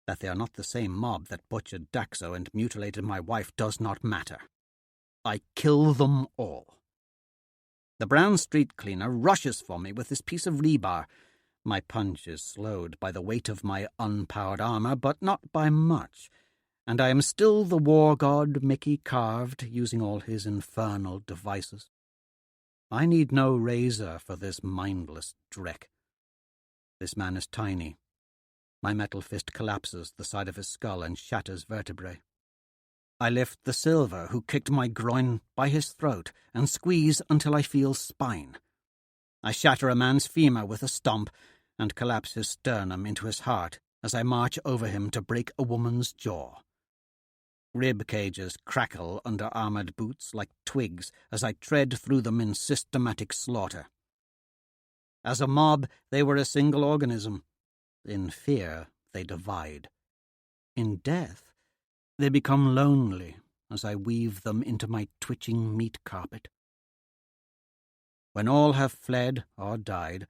That they are not the same mob that butchered Daxo and mutilated my wife does not matter. I kill them all. The brown street cleaner rushes for me with this piece of rebar. My punch is slowed by the weight of my unpowered armour, but not by much, and I am still the war god Mickey carved, using all his infernal devices. I need no razor for this mindless dreck. This man is tiny. My metal fist collapses the side of his skull and shatters vertebrae. I lift the silver who kicked my groin by his throat and squeeze until I feel spine. I shatter a man's femur with a stomp and collapse his sternum into his heart as I march over him to break a woman's jaw. Rib cages crackle under armoured boots like twigs as I tread through them in systematic slaughter. As a mob, they were a single organism. In fear, they divide. In death, they become lonely as I weave them into my twitching meat carpet. When all have fled or died,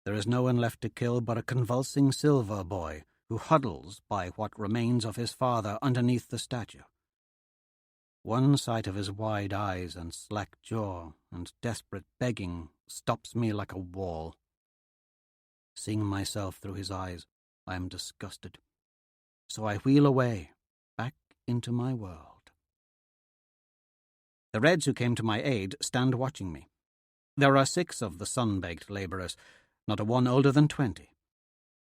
there is no one left to kill but a convulsing silver boy who huddles by what remains of his father underneath the statue. One sight of his wide eyes and slack jaw and desperate begging stops me like a wall. Seeing myself through his eyes, I am disgusted. So I wheel away, back into my world. The Reds who came to my aid stand watching me. There are 6 of the sun-baked labourers, not a one older than 20.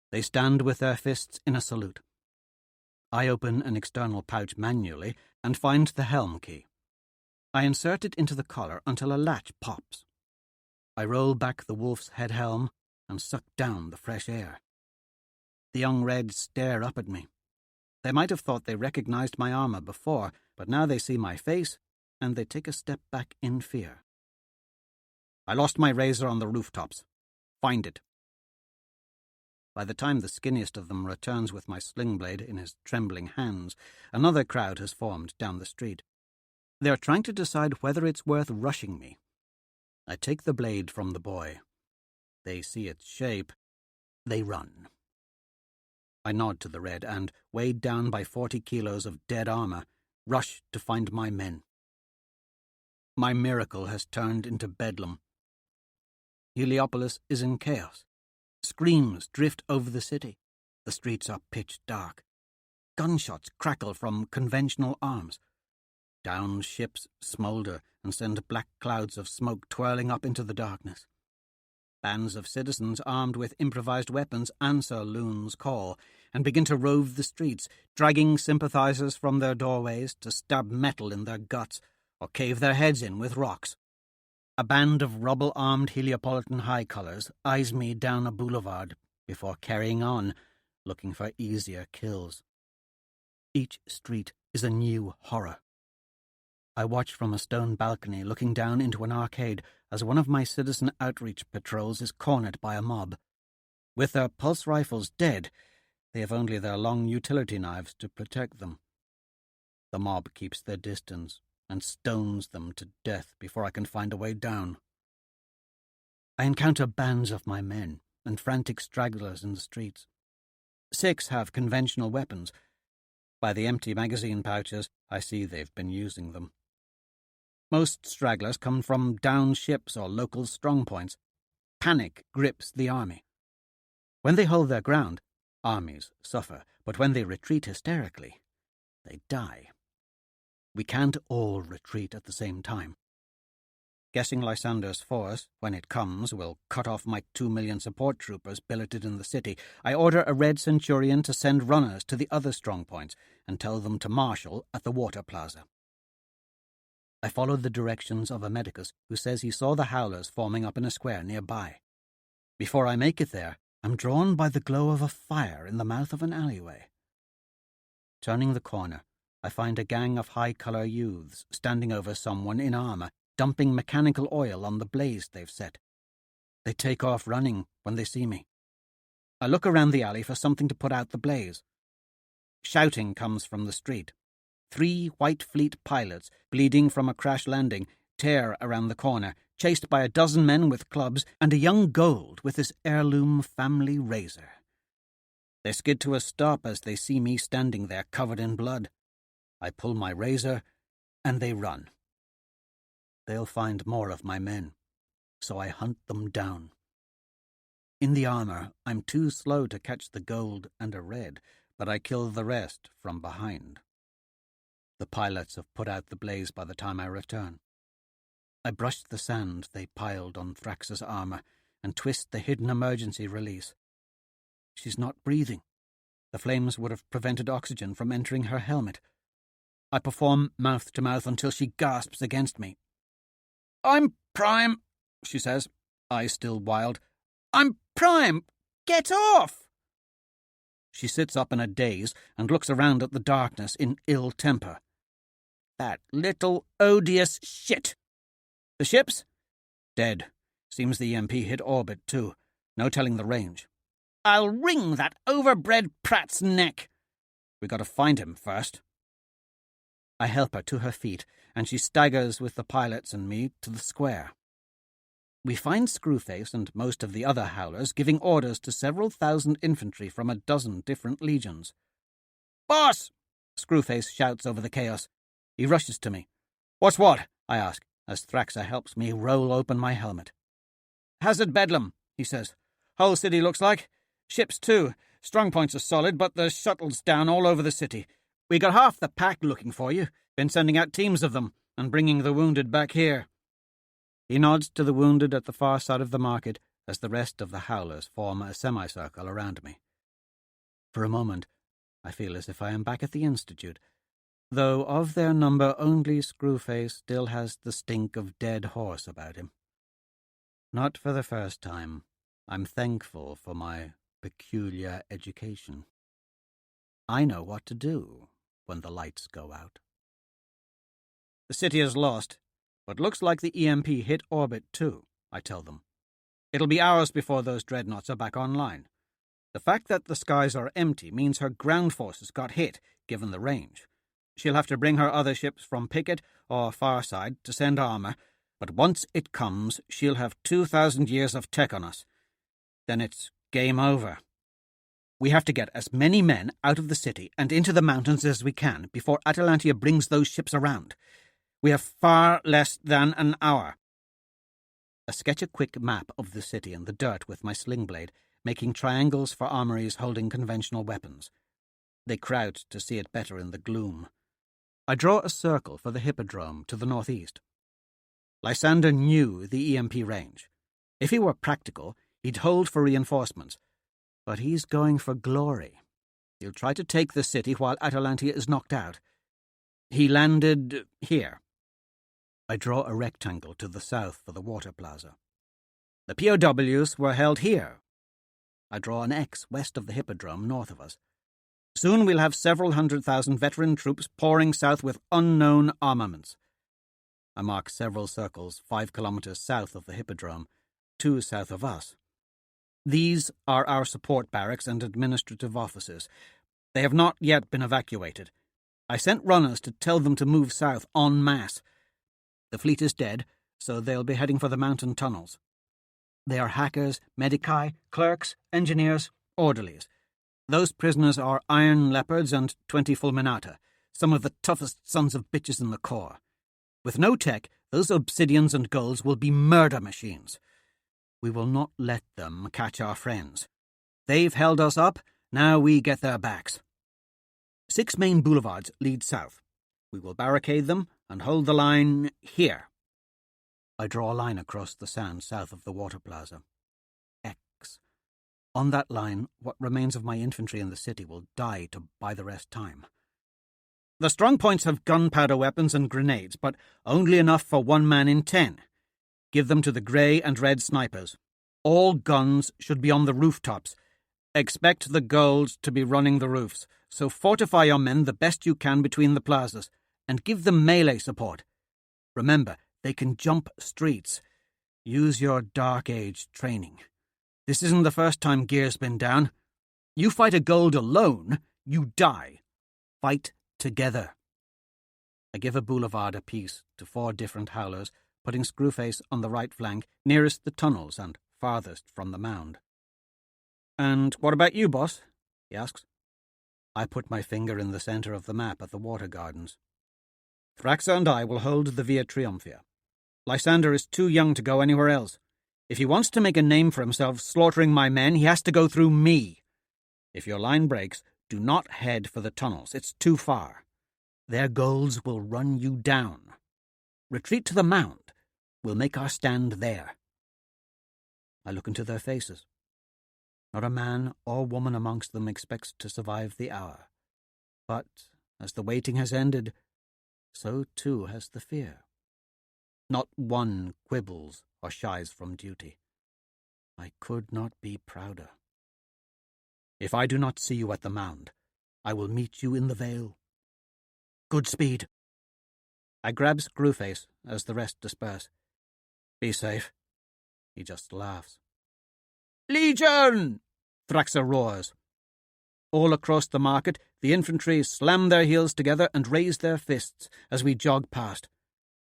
They stand with their fists in a salute. I open an external pouch manually and find the helm key. I insert it into the collar until a latch pops. I roll back the wolf's head helm and suck down the fresh air. The young Reds stare up at me. They might have thought they recognized my armor before, but now they see my face, and they take a step back in fear. I lost my razor on the rooftops. Find it. By the time the skinniest of them returns with my sling blade in his trembling hands, another crowd has formed down the street. They are trying to decide whether it's worth rushing me. I take the blade from the boy. They see its shape. They run. I nod to the Red and, weighed down by 40 kilos of dead armor, rush to find my men. My miracle has turned into bedlam. Heliopolis is in chaos. Screams drift over the city. The streets are pitch dark. Gunshots crackle from conventional arms. Downed ships smoulder and send black clouds of smoke twirling up into the darkness. Bands of citizens armed with improvised weapons answer Loon's call and begin to rove the streets, dragging sympathizers from their doorways to stab metal in their guts or cave their heads in with rocks. A band of rubble-armed Heliopolitan high-collars eyes me down a boulevard before carrying on, looking for easier kills. Each street is a new horror. I watch from a stone balcony looking down into an arcade as one of my citizen outreach patrols is cornered by a mob. With their pulse rifles dead, they have only their long utility knives to protect them. The mob keeps their distance and stones them to death before I can find a way down. I encounter bands of my men and frantic stragglers in the streets. 6 have conventional weapons. By the empty magazine pouches, I see they've been using them. Most stragglers come from downed ships or local strongpoints. Panic grips the army. When they hold their ground, armies suffer, but when they retreat hysterically, they die. We can't all retreat at the same time. Guessing Lysander's force, when it comes, will cut off my 2 million support troopers billeted in the city, I order a Red Centurion to send runners to the other strongpoints and tell them to marshal at the water plaza. I follow the directions of a medicus who says he saw the howlers forming up in a square nearby. Before I make it there, I'm drawn by the glow of a fire in the mouth of an alleyway. Turning the corner, I find a gang of high-colour youths standing over someone in armour, dumping mechanical oil on the blaze they've set. They take off running when they see me. I look around the alley for something to put out the blaze. Shouting comes from the street. 3 White Fleet pilots, bleeding from a crash landing, tear around the corner, chased by a dozen men with clubs and a young Gold with his heirloom family razor. They skid to a stop as they see me standing there covered in blood. I pull my razor, and they run. They'll find more of my men, so I hunt them down. In the armour, I'm too slow to catch the Gold and a Red, but I kill the rest from behind. The pilots have put out the blaze by the time I return. I brush the sand they piled on Thrax's armour and twist the hidden emergency release. She's not breathing. The flames would have prevented oxygen from entering her helmet. I perform mouth-to-mouth until she gasps against me. "I'm Prime," she says, eyes still wild. "I'm Prime! Get off!" She sits up in a daze and looks around at the darkness in ill temper. That little odious shit! The ships? Dead. Seems the EMP hit orbit, too. No telling the range. I'll wring that overbred prat's neck. We got to find him first. I help her to her feet, and she staggers with the pilots and me to the square. We find Screwface and most of the other howlers giving orders to several thousand infantry from a dozen different legions. "Boss!" Screwface shouts over the chaos. He rushes to me. "What's what?" I ask, as Thraxa helps me roll open my helmet. "Hazard bedlam," he says. "Whole city looks like. Ships, too. Strong points are solid, but the shuttle's down all over the city. We got half the pack looking for you. Been sending out teams of them, and bringing the wounded back here." He nods to the wounded at the far side of the market as the rest of the howlers form a semicircle around me. For a moment, I feel as if I am back at the Institute, though of their number only Screwface still has the stink of dead horse about him. Not for the first time, I'm thankful for my peculiar education. I know what to do when the lights go out. The city is lost, but looks like the EMP hit orbit too, I tell them. It'll be hours before those dreadnoughts are back online. The fact that the skies are empty means her ground forces got hit, given the range. She'll have to bring her other ships from Picket or Farside to send armor, but once it comes, she'll have 2,000 years of tech on us. Then it's game over. We have to get as many men out of the city and into the mountains as we can before Atalantia brings those ships around. We have far less than an hour. I sketch a quick map of the city in the dirt with my sling blade, making triangles for armories holding conventional weapons. They crowd to see it better in the gloom. I draw a circle for the hippodrome to the northeast. Lysander knew the EMP range. If he were practical, he'd hold for reinforcements. But he's going for glory. He'll try to take the city while Atalantia is knocked out. He landed here. I draw a rectangle to the south for the water plaza. The POWs were held here. I draw an X west of the hippodrome north of us. Soon we'll have several 100,000 veteran troops pouring south with unknown armaments. I mark several circles 5 kilometers south of the hippodrome, 2 south of us. These are our support barracks and administrative offices. They have not yet been evacuated. I sent runners to tell them to move south en masse. The fleet is dead, so they'll be heading for the mountain tunnels. They are hackers, medici, clerks, engineers, orderlies. Those prisoners are Iron Leopards and 20 Fulminata, some of the toughest sons of bitches in the Corps. With no tech, those Obsidians and Gulls will be murder machines. We will not let them catch our friends. They've held us up, now we get their backs. 6 main boulevards lead south. We will barricade them and hold the line here. I draw a line across the sand south of the water plaza. X. On that line, what remains of my infantry in the city will die to buy the rest time. The strong points have gunpowder weapons and grenades, but only enough for 1 man in 10. Give them to the grey and red snipers. All guns should be on the rooftops. Expect the Gulls to be running the roofs, so fortify your men the best you can between the plazas, and give them melee support. Remember, they can jump streets. Use your Dark Age training. This isn't the first time gear's been down. You fight a Gold alone, you die. Fight together. I give a boulevard apiece to 4 different howlers, putting Screwface on the right flank, nearest the tunnels and farthest from the mound. "And what about you, boss?" he asks. I put my finger in the center of the map at the water gardens. Thraxa and I will hold the Via Triumphia. Lysander is too young to go anywhere else. If he wants to make a name for himself slaughtering my men, he has to go through me. If your line breaks, do not head for the tunnels. It's too far. Their goals will run you down. Retreat to the mound. We'll make our stand there. I look into their faces. Not a man or woman amongst them expects to survive the hour. But as the waiting has ended, so too has the fear. Not one quibbles or shies from duty. I could not be prouder. If I do not see you at the mound, I will meet you in the vale. Good speed. I grab Screwface as the rest disperse. Be safe. He just laughs. Legion! Thraxa roars. All across the market, the infantry slam their heels together and raise their fists as we jog past.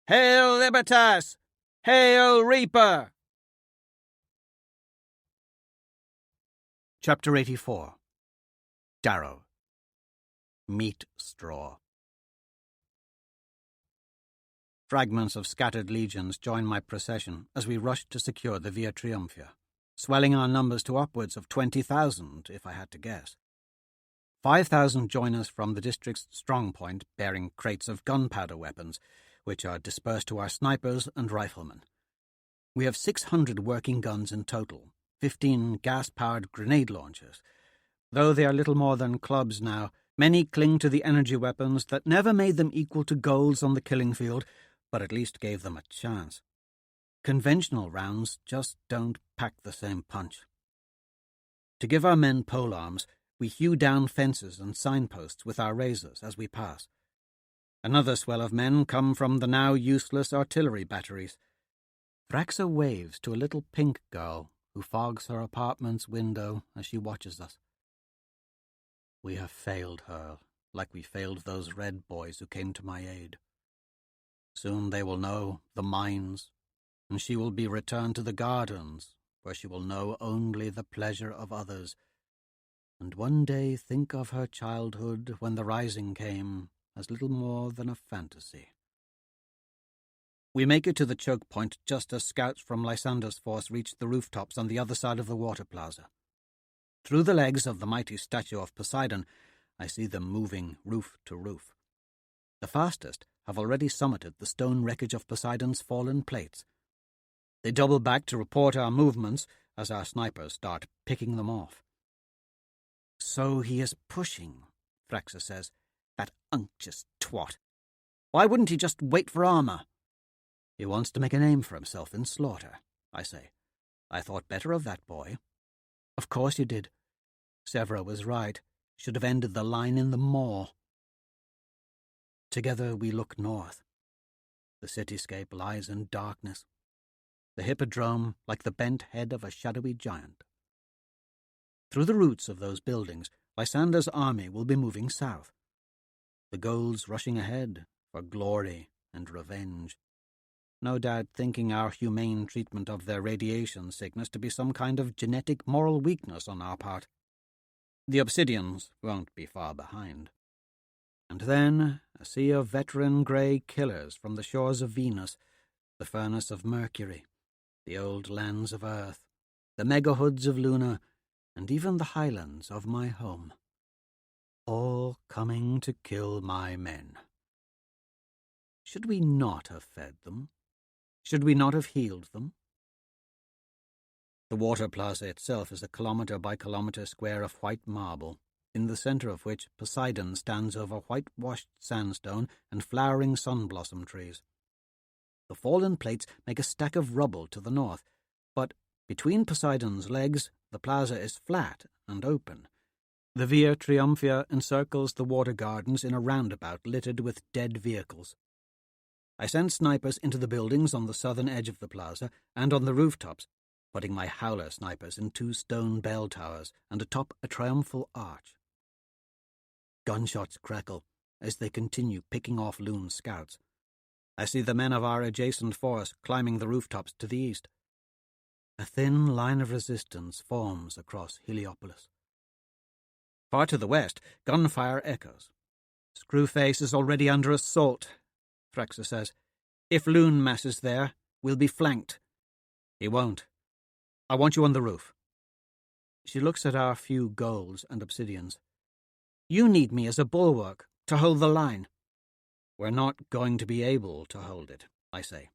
Hail Libertas! Hail Reaper! Chapter 84. Darrow. Meat straw. Fragments of scattered legions join my procession as we rush to secure the Via Triumphia, swelling our numbers to upwards of 20,000, if I had to guess. 5,000 join us from the district's strong point, bearing crates of gunpowder weapons, which are dispersed to our snipers and riflemen. We have 600 working guns in total, 15 gas-powered grenade launchers. Though they are little more than clubs now, many cling to the energy weapons that never made them equal to goals on the killing field, but at least gave them a chance. Conventional rounds just don't pack the same punch. To give our men polearms, we hew down fences and signposts with our razors as we pass. Another swell of men come from the now useless artillery batteries. Thraxa waves to a little pink girl who fogs her apartment's window as she watches us. We have failed her, like we failed those red boys who came to my aid. Soon they will know the mines, and she will be returned to the gardens, where she will know only the pleasure of others, and one day think of her childhood when the rising came as little more than a fantasy. We make it to the choke point just as scouts from Lysander's force reach the rooftops on the other side of the water plaza. Through the legs of the mighty statue of Poseidon, I see them moving roof to roof. The fastest have already summited the stone wreckage of Poseidon's fallen plates. They double back to report our movements as our snipers start picking them off. So he is pushing, Thraxa says. That unctuous twat. Why wouldn't he just wait for armor? He wants to make a name for himself in slaughter, I say. I thought better of that boy. Of course you did. Severa was right. Should have ended the line in the maw. Together we look north. The cityscape lies in darkness. The hippodrome like the bent head of a shadowy giant. Through the roots of those buildings, Lysander's army will be moving south. The Golds rushing ahead for glory and revenge. No doubt thinking our humane treatment of their radiation sickness to be some kind of genetic moral weakness on our part. The Obsidians won't be far behind. And then a sea of veteran grey killers from the shores of Venus, the furnace of Mercury, the old lands of Earth, the megahoods of Luna, and even the highlands of my home. All coming to kill my men. Should we not have fed them? Should we not have healed them? The water plaza itself is a kilometre-by-kilometre square of white marble, in the centre of which Poseidon stands over whitewashed sandstone and flowering sun-blossom trees. The fallen plates make a stack of rubble to the north, but between Poseidon's legs the plaza is flat and open. The Via Triumphia encircles the water gardens in a roundabout littered with dead vehicles. I send snipers into the buildings on the southern edge of the plaza and on the rooftops, putting my howler snipers in 2 stone bell towers and atop a triumphal arch. Gunshots crackle as they continue picking off Loon scouts. I see the men of our adjacent force climbing the rooftops to the east. A thin line of resistance forms across Heliopolis. Far to the west, gunfire echoes. Screwface is already under assault, Thraxa says. If Loon masses there, we'll be flanked. He won't. I want you on the roof. She looks at our few golds and obsidians. You need me as a bulwark to hold the line. We're not going to be able to hold it, I say.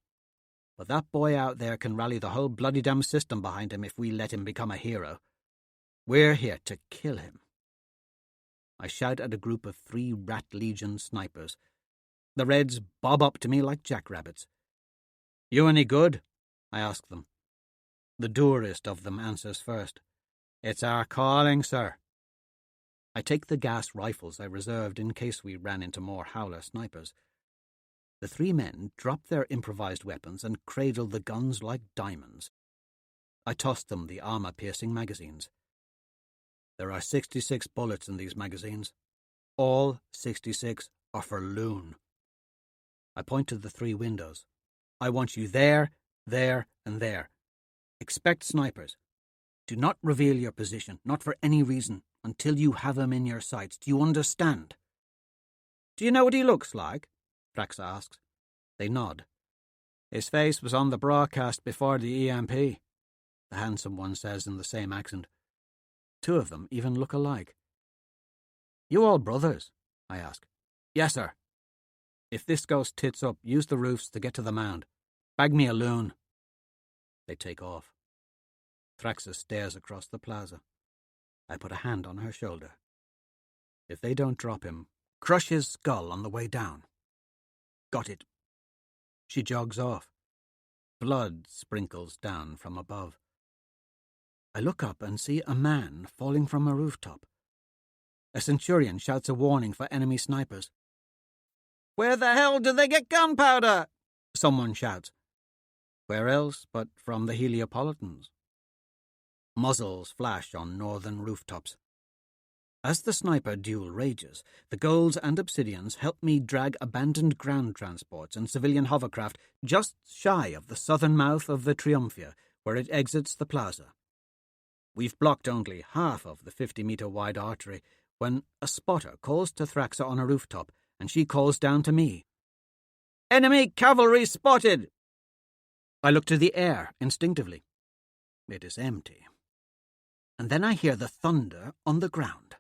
But that boy out there can rally the whole bloody damn system behind him if we let him become a hero. We're here to kill him. I shout at a group of 3 Rat Legion snipers. The Reds bob up to me like jackrabbits. You any good? I ask them. The dourest of them answers first. It's our calling, sir. I take the gas rifles I reserved in case we ran into more Howler snipers. The 3 men drop their improvised weapons and cradle the guns like diamonds. I toss them the armor-piercing magazines. There are 66 bullets in these magazines. All 66 are for Loon. I point to the 3 windows. I want you there, there, and there. Expect snipers. Do not reveal your position, not for any reason, until you have him in your sights. Do you understand? Do you know what he looks like? Thraxa asks. They nod. His face was on the broadcast before the EMP, the handsome one says in the same accent. 2 of them even look alike. You all brothers? I ask. Yes, sir. If this goes tits up, use the roofs to get to the mound. Bag me a loon. They take off. Thraxa stares across the plaza. I put a hand on her shoulder. If they don't drop him, crush his skull on the way down. Got it. She jogs off. Blood sprinkles down from above. I look up and see a man falling from a rooftop. A centurion shouts a warning for enemy snipers. Where the hell did they get gunpowder? Someone shouts. Where else but from the Heliopolitans? Muzzles flash on northern rooftops. As the sniper duel rages, the golds and obsidians help me drag abandoned ground transports and civilian hovercraft just shy of the southern mouth of the Triumphia, where it exits the plaza. We've blocked only half of the 50-meter wide artery when a spotter calls to Thraxa on a rooftop, and she calls down to me. Enemy cavalry spotted! I look to the air instinctively. It is empty. And then I hear the thunder on the ground.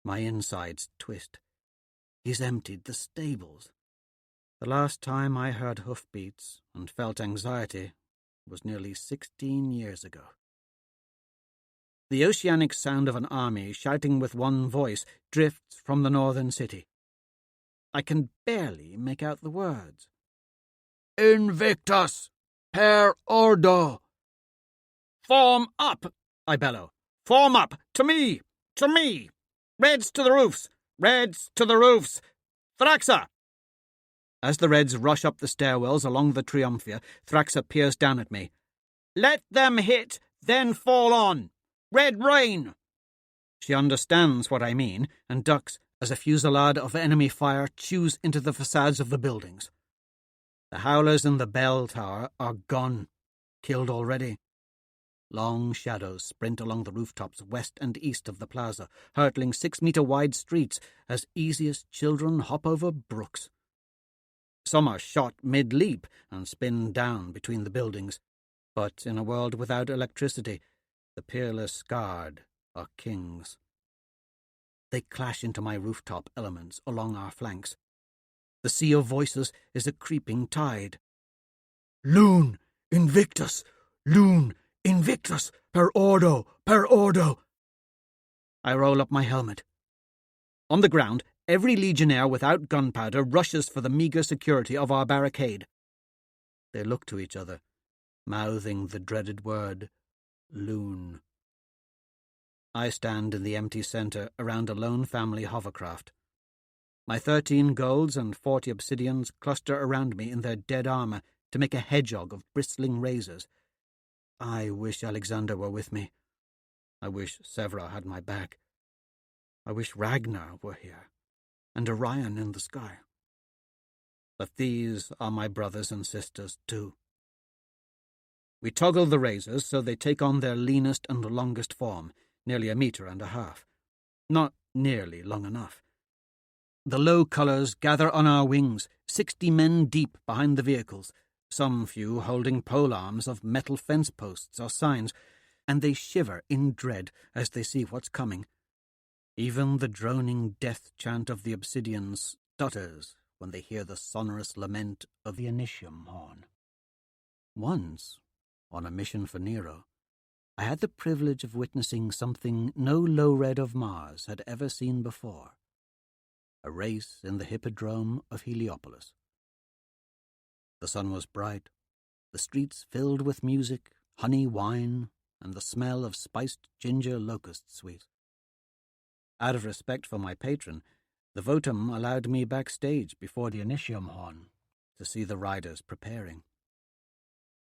My insides twist. He's emptied the stables. The last time I heard hoofbeats and felt anxiety was nearly 16 years ago. The oceanic sound of an army shouting with one voice drifts from the northern city. I can barely make out the words. Invictus! Per ordo! Form up! I bellow. Form up! To me! To me! Reds to the roofs! Reds to the roofs! Thraxa! As the Reds rush up the stairwells along the Triumphia, Thraxa peers down at me. Let them hit, then fall on! Red rain! She understands what I mean, and ducks as a fusillade of enemy fire chews into the facades of the buildings. The Howlers in the bell tower are gone, killed already. Long shadows sprint along the rooftops west and east of the plaza, hurtling 6-meter-wide streets as easy as children hop over brooks. Some are shot mid-leap and spin down between the buildings, but in a world without electricity, the peerless guard are kings. They clash into my rooftop elements along our flanks. The sea of voices is a creeping tide. Loon! Invictus! Loon! Invictus! Per ordo! Per ordo! I roll up my helmet. On the ground, every legionnaire without gunpowder rushes for the meagre security of our barricade. They look to each other, mouthing the dreaded word, Loon. I stand in the empty centre around a lone family hovercraft. My 13 golds and 40 obsidians cluster around me in their dead armour to make a hedgehog of bristling razors. I wish Alexander were with me. I wish Severa had my back. I wish Ragnar were here, and Orion in the sky. But these are my brothers and sisters too. We toggle the razors so they take on their leanest and longest form, nearly 1.5 meters. Not nearly long enough. The low colours gather on our wings, 60 men deep behind the vehicles, some few holding polearms of metal fence posts or signs, and they shiver in dread as they see what's coming. Even the droning death chant of the obsidians stutters when they hear the sonorous lament of the initium horn. Once, on a mission for Nero, I had the privilege of witnessing something no low-red of Mars had ever seen before. A race in the hippodrome of Heliopolis. The sun was bright, the streets filled with music, honey wine, and the smell of spiced ginger locust sweet. Out of respect for my patron, the votum allowed me backstage before the initium horn to see the riders preparing.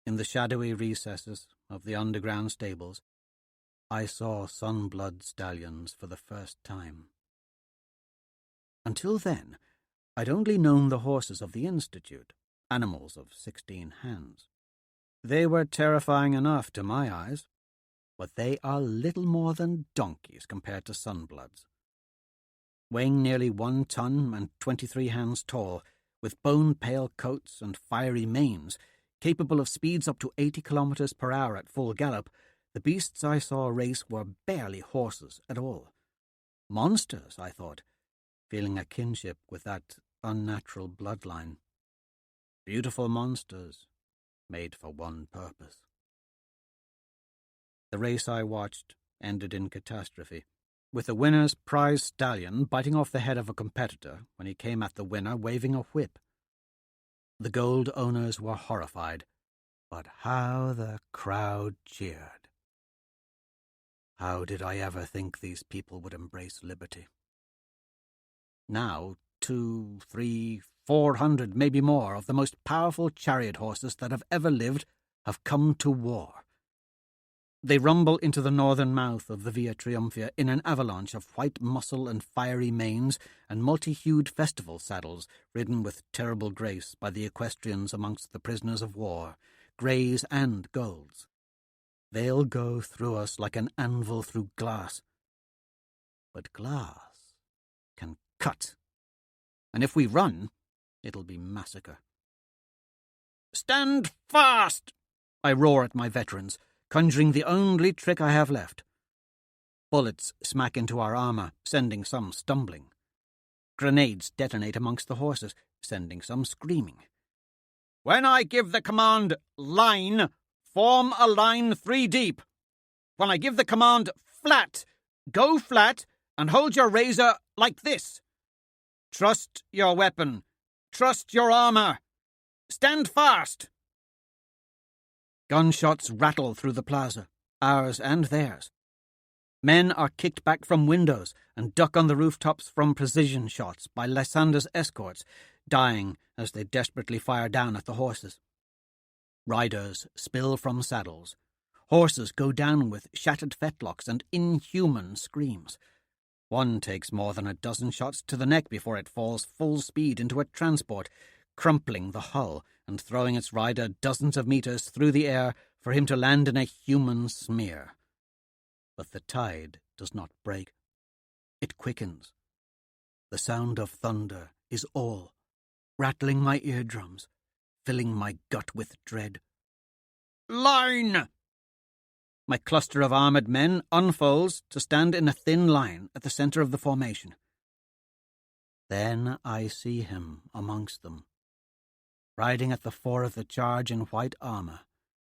In the shadowy recesses of the underground stables, I saw Sunblood stallions for the first time. Until then, I'd only known the horses of the Institute, animals of 16 hands. They were terrifying enough to my eyes, but they are little more than donkeys compared to Sunbloods. Weighing nearly 1 ton and 23 hands tall, with bone-pale coats and fiery manes, capable of speeds up to 80 kilometers per hour at full gallop, the beasts I saw race were barely horses at all. Monsters, I thought, feeling a kinship with that unnatural bloodline. Beautiful monsters, made for one purpose. The race I watched ended in catastrophe, with the winner's prize stallion biting off the head of a competitor when he came at the winner waving a whip. The gold owners were horrified, but how the crowd cheered. How did I ever think these people would embrace liberty? Now, 200, 300, 400, maybe more, of the most powerful chariot horses that have ever lived have come to war. They rumble into the northern mouth of the Via Triumphia in an avalanche of white muscle and fiery manes and multi-hued festival saddles ridden with terrible grace by the equestrians amongst the prisoners of war, greys and golds. They'll go through us like an anvil through glass. But glass can cut. And if we run, it'll be massacre. "Stand fast!" I roar at my veterans, conjuring the only trick I have left. Bullets smack into our armour, sending some stumbling. Grenades detonate amongst the horses, sending some screaming. "When I give the command, line, form a line 3 deep. When I give the command, flat, go flat and hold your razor like this. Trust your weapon. Trust your armour. Stand fast." Gunshots rattle through the plaza, ours and theirs. Men are kicked back from windows and duck on the rooftops from precision shots by Lysander's escorts, dying as they desperately fire down at the horses. Riders spill from saddles. Horses go down with shattered fetlocks and inhuman screams. One takes more than a dozen shots to the neck before it falls full speed into a transport, crumpling the hull and throwing its rider dozens of meters through the air for him to land in a human smear. But the tide does not break. It quickens. The sound of thunder is all, rattling my eardrums, filling my gut with dread. "Line!" My cluster of armoured men unfolds to stand in a thin line at the centre of the formation. Then I see him amongst them, riding at the fore of the charge in white armour,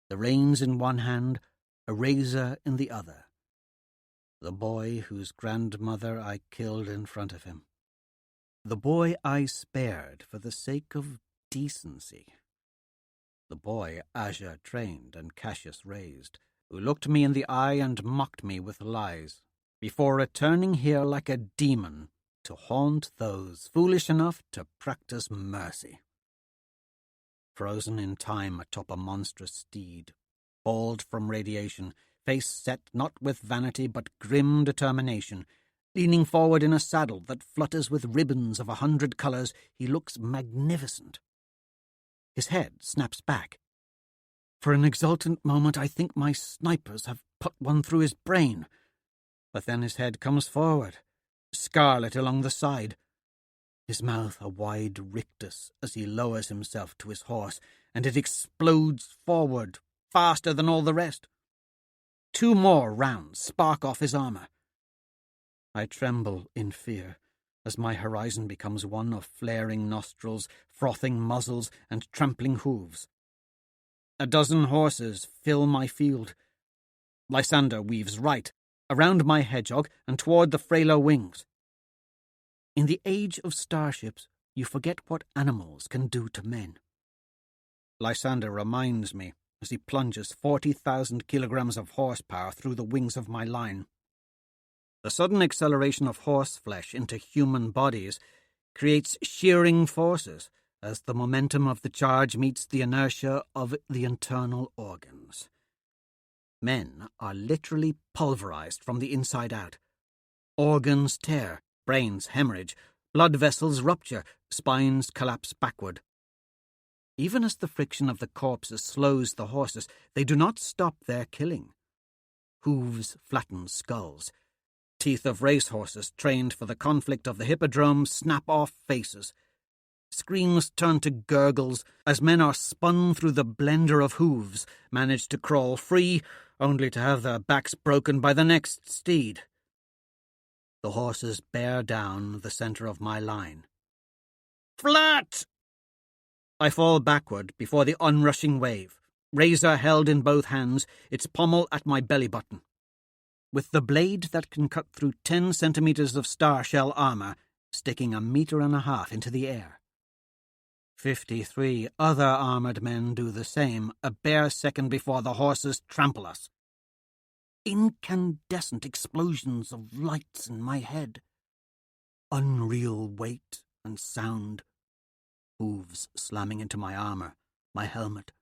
the reins in one hand, a razor in the other. The boy whose grandmother I killed in front of him. The boy I spared for the sake of decency. The boy Azure trained and Cassius raised, who looked me in the eye and mocked me with lies, before returning here like a demon to haunt those foolish enough to practice mercy. Frozen in time atop a monstrous steed, bald from radiation, face set not with vanity but grim determination, leaning forward in a saddle that flutters with ribbons of 100 colours, he looks magnificent. His head snaps back. For an exultant moment I think my snipers have put one through his brain, but then his head comes forward, scarlet along the side, his mouth a wide rictus as he lowers himself to his horse, and it explodes forward, faster than all the rest. 2 more rounds spark off his armour. I tremble in fear as my horizon becomes one of flaring nostrils, frothing muzzles, and trampling hooves. A dozen horses fill my field. Lysander weaves right, around my hedgehog and toward the frailer wings. In the age of starships, you forget what animals can do to men. Lysander reminds me as he plunges 40,000 kilograms of horsepower through the wings of my line. The sudden acceleration of horse flesh into human bodies creates shearing forces as the momentum of the charge meets the inertia of the internal organs. Men are literally pulverized from the inside out. Organs tear, brains hemorrhage, blood vessels rupture, spines collapse backward. Even as the friction of the corpses slows the horses, they do not stop their killing. Hooves flatten skulls. Teeth of racehorses trained for the conflict of the hippodrome snap off faces. Screams turn to gurgles as men are spun through the blender of hooves, manage to crawl free, only to have their backs broken by the next steed. The horses bear down the centre of my line. Flat! I fall backward before the onrushing wave, razor held in both hands, its pommel at my belly button. With the blade that can cut through 10 centimetres of star shell armour, sticking 1.5 meters into the air. 53 other armoured men do the same, a bare second before the horses trample us. Incandescent explosions of lights in my head. Unreal weight and sound. Hooves slamming into my armour, my helmet.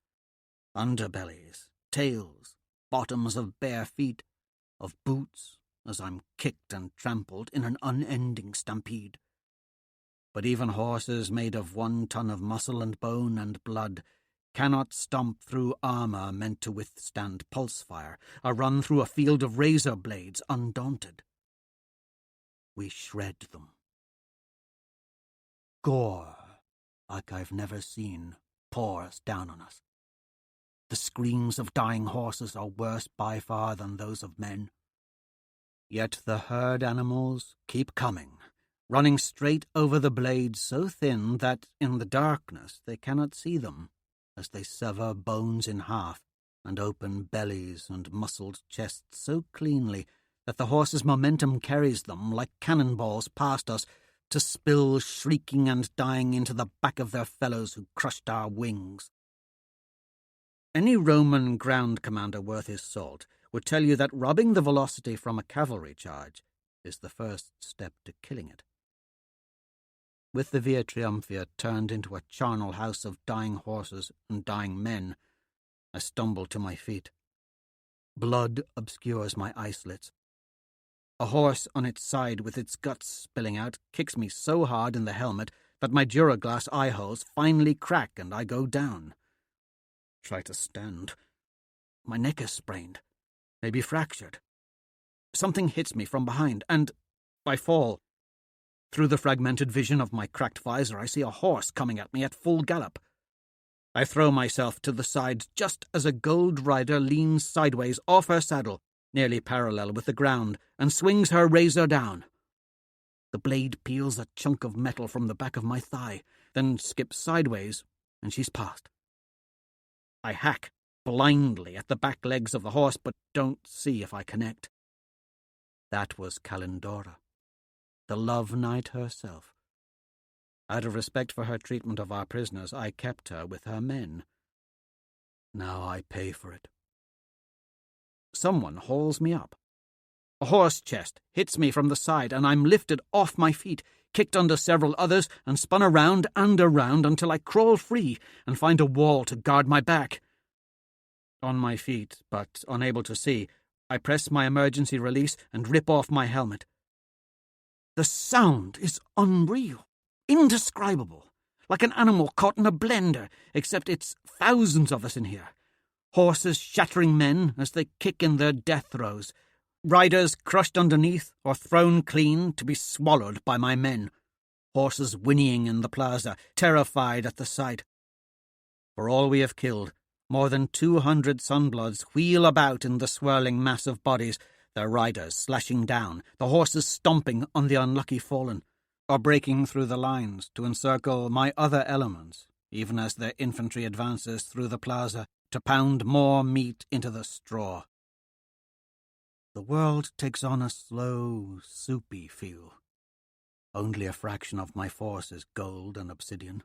Underbellies, tails, bottoms of bare feet, of boots, as I'm kicked and trampled in an unending stampede. But even horses made of 1 ton of muscle and bone and blood cannot stomp through armour meant to withstand pulse fire, or run through a field of razor blades undaunted. We shred them. Gore, like I've never seen, pours down on us. The screams of dying horses are worse by far than those of men. Yet the herd animals keep coming, running straight over the blades so thin that in the darkness they cannot see them, as they sever bones in half and open bellies and muscled chests so cleanly that the horse's momentum carries them like cannonballs past us to spill shrieking and dying into the back of their fellows who crushed our wings. Any Roman ground commander worth his salt would tell you that robbing the velocity from a cavalry charge is the first step to killing it. With the Via Triumphia turned into a charnel house of dying horses and dying men, I stumble to my feet. Blood obscures my eye slits. A horse on its side with its guts spilling out kicks me so hard in the helmet that my Duraglass eye holes finally crack and I go down. Try to stand. My neck is sprained, maybe fractured. Something hits me from behind, and I fall. Through the fragmented vision of my cracked visor, I see a horse coming at me at full gallop. I throw myself to the side just as a gold rider leans sideways off her saddle, nearly parallel with the ground, and swings her razor down. The blade peels a chunk of metal from the back of my thigh, then skips sideways, and she's past. I hack blindly at the back legs of the horse, but don't see if I connect. That was Calendora, the love knight herself. Out of respect for her treatment of our prisoners, I kept her with her men. Now I pay for it. Someone hauls me up. A horse chest hits me from the side, and I'm lifted off my feet, kicked under several others, and spun around and around until I crawl free and find a wall to guard my back. On my feet, but unable to see, I press my emergency release and rip off my helmet. The sound is unreal, indescribable, like an animal caught in a blender, except it's thousands of us in here. Horses shattering men as they kick in their death throes. Riders crushed underneath or thrown clean to be swallowed by my men. Horses whinnying in the plaza, terrified at the sight. For all we have killed, more than 200 Sunbloods wheel about in the swirling mass of bodies, their riders slashing down, the horses stomping on the unlucky fallen, or breaking through the lines to encircle my other elements, even as their infantry advances through the plaza to pound more meat into the straw. The world takes on a slow, soupy feel. Only a fraction of my force is gold and obsidian.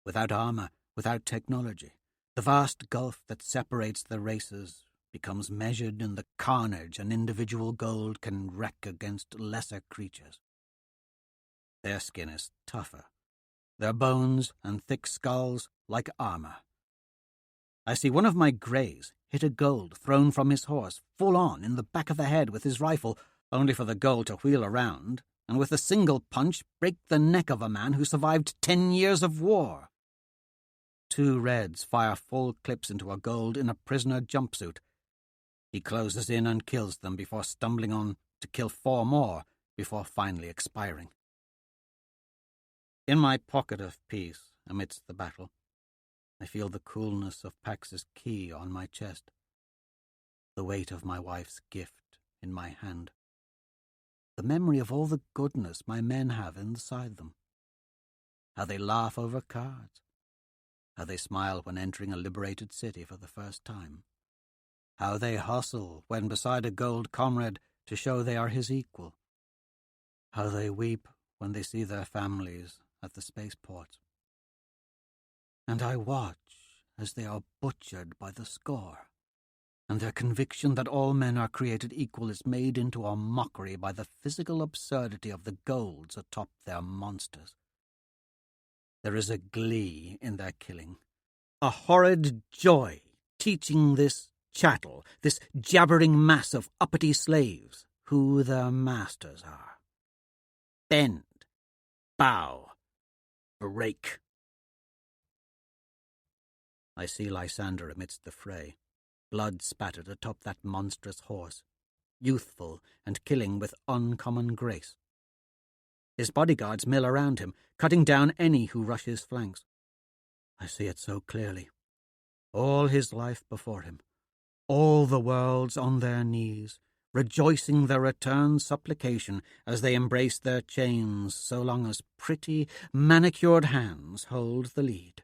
Without armor, without technology, the vast gulf that separates the races becomes measured in the carnage an individual gold can wreak against lesser creatures. Their skin is tougher, their bones and thick skulls like armor. I see one of my greys hit a gold thrown from his horse full on in the back of the head with his rifle, only for the gold to wheel around and with a single punch break the neck of a man who survived 10 years of war. 2 reds fire full clips into a gold in a prisoner jumpsuit. He closes in and kills them before stumbling on to kill 4 more before finally expiring. In my pocket of peace, amidst the battle, I feel the coolness of Pax's key on my chest, the weight of my wife's gift in my hand, the memory of all the goodness my men have inside them, how they laugh over cards, how they smile when entering a liberated city for the first time, how they hustle when beside a gold comrade to show they are his equal, how they weep when they see their families at the spaceports. And I watch as they are butchered by the score, and their conviction that all men are created equal is made into a mockery by the physical absurdity of the golds atop their monsters. There is a glee in their killing, a horrid joy teaching this chattel, this jabbering mass of uppity slaves, who their masters are. Bend, bow, break. I see Lysander amidst the fray, blood spattered atop that monstrous horse, youthful and killing with uncommon grace. His bodyguards mill around him, cutting down any who rush his flanks. I see it so clearly. All his life before him, all the worlds on their knees, rejoicing their return supplication as they embrace their chains so long as pretty, manicured hands hold the lead.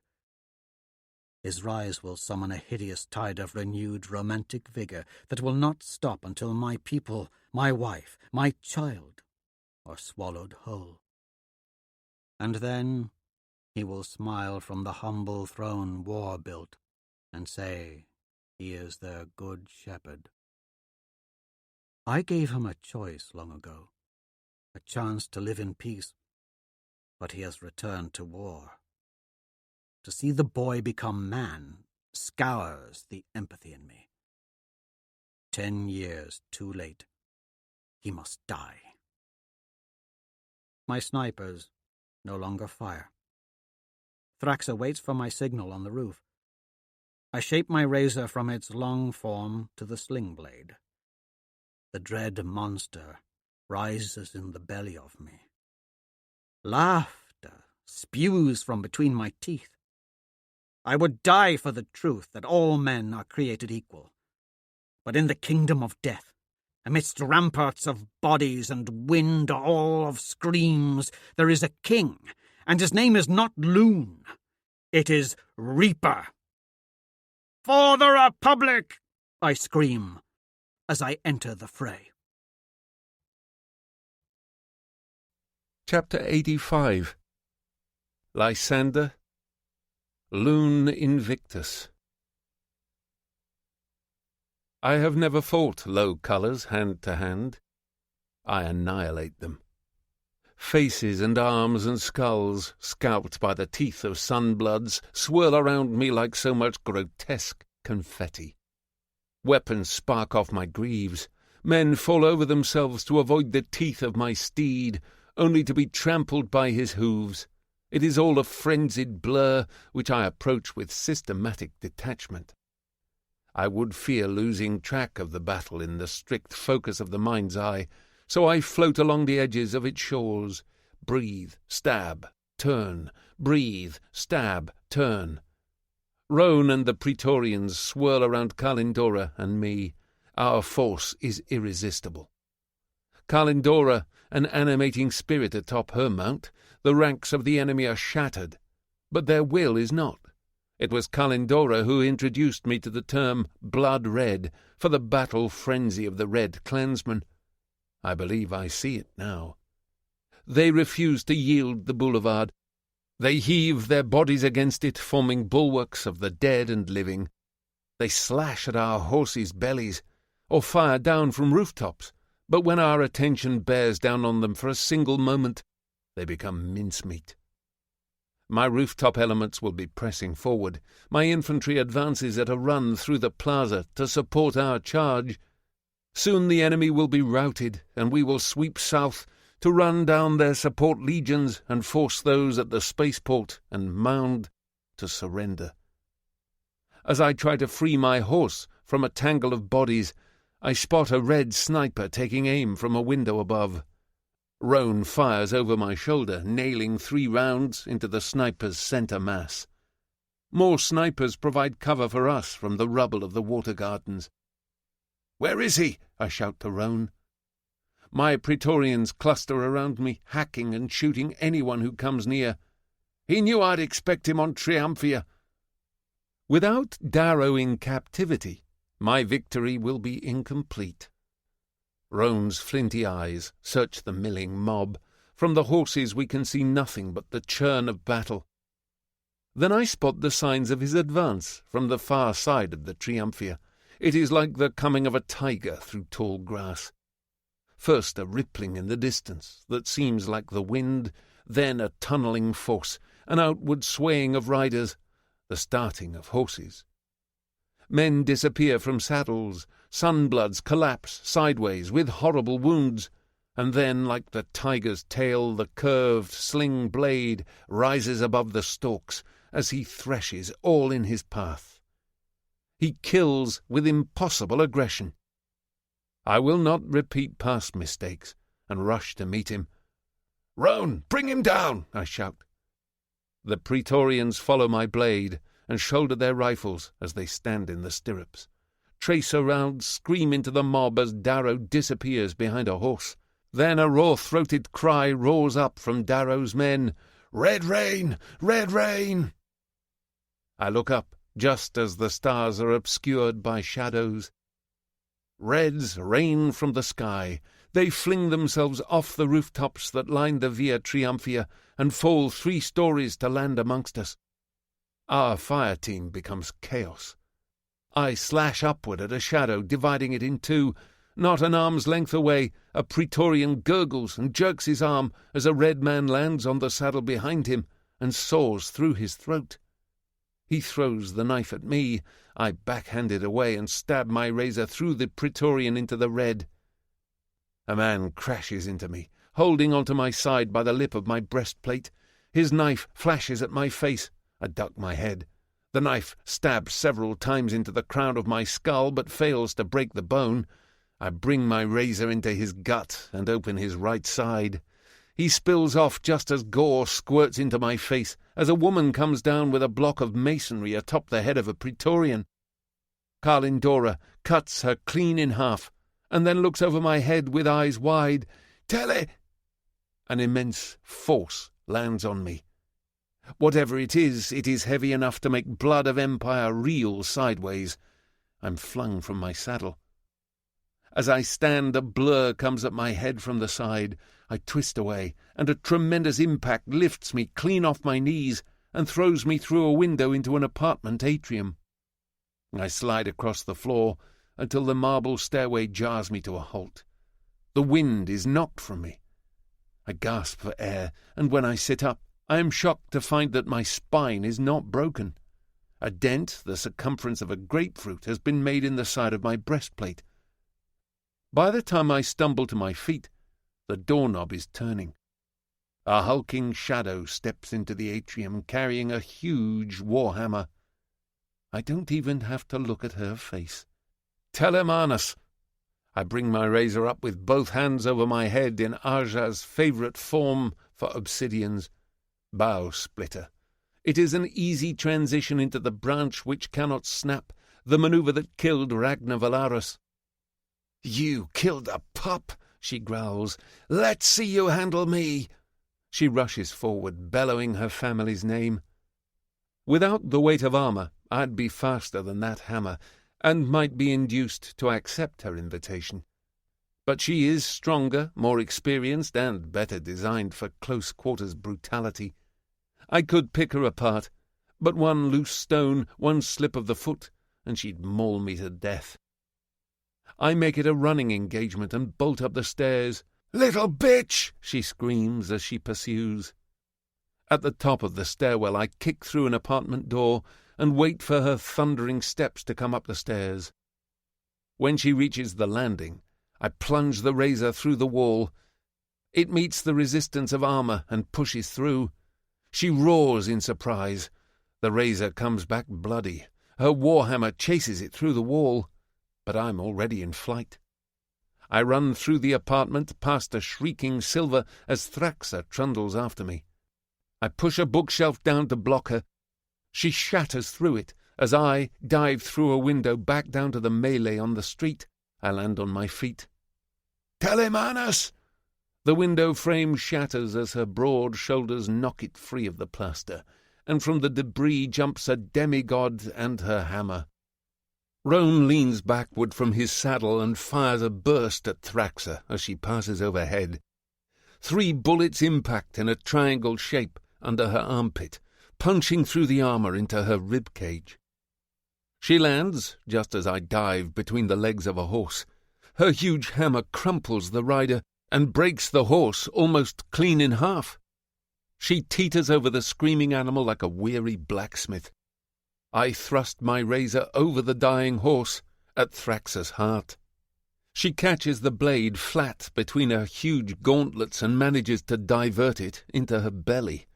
His rise will summon a hideous tide of renewed romantic vigor that will not stop until my people, my wife, my child are swallowed whole. And then he will smile from the humble throne war built and say he is their good shepherd. I gave him a choice long ago, a chance to live in peace, but he has returned to war. To see the boy become man scours the empathy in me. 10 years too late. He must die. My snipers no longer fire. Thraxa waits for my signal on the roof. I shape my razor from its long form to the sling blade. The dread monster rises in the belly of me. Laughter spews from between my teeth. I would die for the truth that all men are created equal. But in the kingdom of death, amidst ramparts of bodies and wind all of screams, there is a king, and his name is not Loon. It is Reaper. For the Republic! I scream as I enter the fray. Chapter 85. Lysander, Loon Invictus. I have never fought low colours hand to hand. I annihilate them. Faces and arms and skulls, scalped by the teeth of sunbloods, swirl around me like so much grotesque confetti. Weapons spark off my greaves. Men fall over themselves to avoid the teeth of my steed, only to be trampled by his hooves. It is all a frenzied blur, which I approach with systematic detachment. I would fear losing track of the battle in the strict focus of the mind's eye, so I float along the edges of its shores, breathe, stab, turn, breathe, stab, turn. Roan and the Praetorians swirl around Kalindora and me. Our force is irresistible. Kalindora, an animating spirit atop her mount, the ranks of the enemy are shattered, but their will is not. It was Kalindora who introduced me to the term blood red for the battle frenzy of the Red Clansmen. I believe I see it now. They refuse to yield the boulevard. They heave their bodies against it, forming bulwarks of the dead and living. They slash at our horses' bellies, or fire down from rooftops, but when our attention bears down on them for a single moment, they become mincemeat. My rooftop elements will be pressing forward. My infantry advances at a run through the plaza to support our charge. Soon the enemy will be routed, and we will sweep south to run down their support legions and force those at the spaceport and mound to surrender. As I try to free my horse from a tangle of bodies, I spot a red sniper taking aim from a window above. Roan fires over my shoulder, nailing 3 rounds into the sniper's centre mass. More snipers provide cover for us from the rubble of the water gardens. "Where is he?" I shout to Roan. My Praetorians cluster around me, hacking and shooting anyone who comes near. "He knew I'd expect him on Triumphia." Without Darrow in captivity, my victory will be incomplete. Roan's flinty eyes search the milling mob. From the horses we can see nothing but the churn of battle. Then I spot the signs of his advance from the far side of the Triumphia. It is like the coming of a tiger through tall grass. First a rippling in the distance that seems like the wind, then a tunnelling force, an outward swaying of riders, the starting of horses. Men disappear from saddles, sunbloods collapse sideways with horrible wounds, and then, like the tiger's tail, the curved sling blade rises above the stalks as he threshes all in his path. He kills with impossible aggression. I will not repeat past mistakes and rush to meet him. "Roan, bring him down!" I shout. The Praetorians follow my blade and shoulder their rifles as they stand in the stirrups. Trace around, scream into the mob as Darrow disappears behind a horse. Then a raw-throated cry roars up from Darrow's men. "Red rain! Red rain!" I look up just as the stars are obscured by shadows. Reds rain from the sky. They fling themselves off the rooftops that line the Via Triumphia and fall 3 stories to land amongst us. Our fire team becomes chaos. I slash upward at a shadow, dividing it in 2. Not an arm's length away, a Praetorian gurgles and jerks his arm as a red man lands on the saddle behind him and saws through his throat. He throws the knife at me. I backhand it away and stab my razor through the Praetorian into the red. A man crashes into me, holding onto my side by the lip of my breastplate. His knife flashes at my face. I duck my head. The knife stabs several times into the crown of my skull, but fails to break the bone. I bring my razor into his gut and open his right side. He spills off just as gore squirts into my face, as a woman comes down with a block of masonry atop the head of a Praetorian. Carlindora cuts her clean in half, and then looks over my head with eyes wide. "Tele!" An immense force lands on me. Whatever it is heavy enough to make blood of Empire reel sideways. I'm flung from my saddle. As I stand, a blur comes at my head from the side. I twist away, and a tremendous impact lifts me clean off my knees and throws me through a window into an apartment atrium. I slide across the floor until the marble stairway jars me to a halt. The wind is knocked from me. I gasp for air, and when I sit up, I am shocked to find that my spine is not broken. A dent the circumference of a grapefruit has been made in the side of my breastplate. By the time I stumble to my feet, the doorknob is turning. A hulking shadow steps into the atrium carrying a huge warhammer. I don't even have to look at her face. "Telemanus!" I bring my razor up with both hands over my head in Arja's favourite form for obsidians. Bow splitter. It is an easy transition into the branch which cannot snap, the manoeuvre that killed Ragnar Valarus. "You killed a pup," she growls. "Let's see you handle me." She rushes forward, bellowing her family's name. Without the weight of armour, I'd be faster than that hammer, and might be induced to accept her invitation. But she is stronger, more experienced, and better designed for close-quarters brutality. I could pick her apart, but one loose stone, one slip of the foot, and she'd maul me to death. I make it a running engagement and bolt up the stairs. "Little bitch!" she screams as she pursues. At the top of the stairwell I kick through an apartment door and wait for her thundering steps to come up the stairs. When she reaches the landing, I plunge the razor through the wall. It meets the resistance of armour and pushes through. She roars in surprise. The razor comes back bloody. Her warhammer chases it through the wall, but I'm already in flight. I run through the apartment past a shrieking Silver as Thraxa trundles after me. I push a bookshelf down to block her. She shatters through it as I dive through a window back down to the melee on the street. I land on my feet. "Telemanus!" The window frame shatters as her broad shoulders knock it free of the plaster, and from the debris jumps a demigod and her hammer. Roan leans backward from his saddle and fires a burst at Thraxa as she passes overhead. 3 bullets impact in a triangle shape under her armpit, punching through the armour into her rib cage. She lands just as I dive between the legs of a horse. Her huge hammer crumples the rider and breaks the horse almost clean in half. She teeters over the screaming animal like a weary blacksmith. I thrust my razor over the dying horse at Thraxa's heart. She catches the blade flat between her huge gauntlets and manages to divert it into her belly.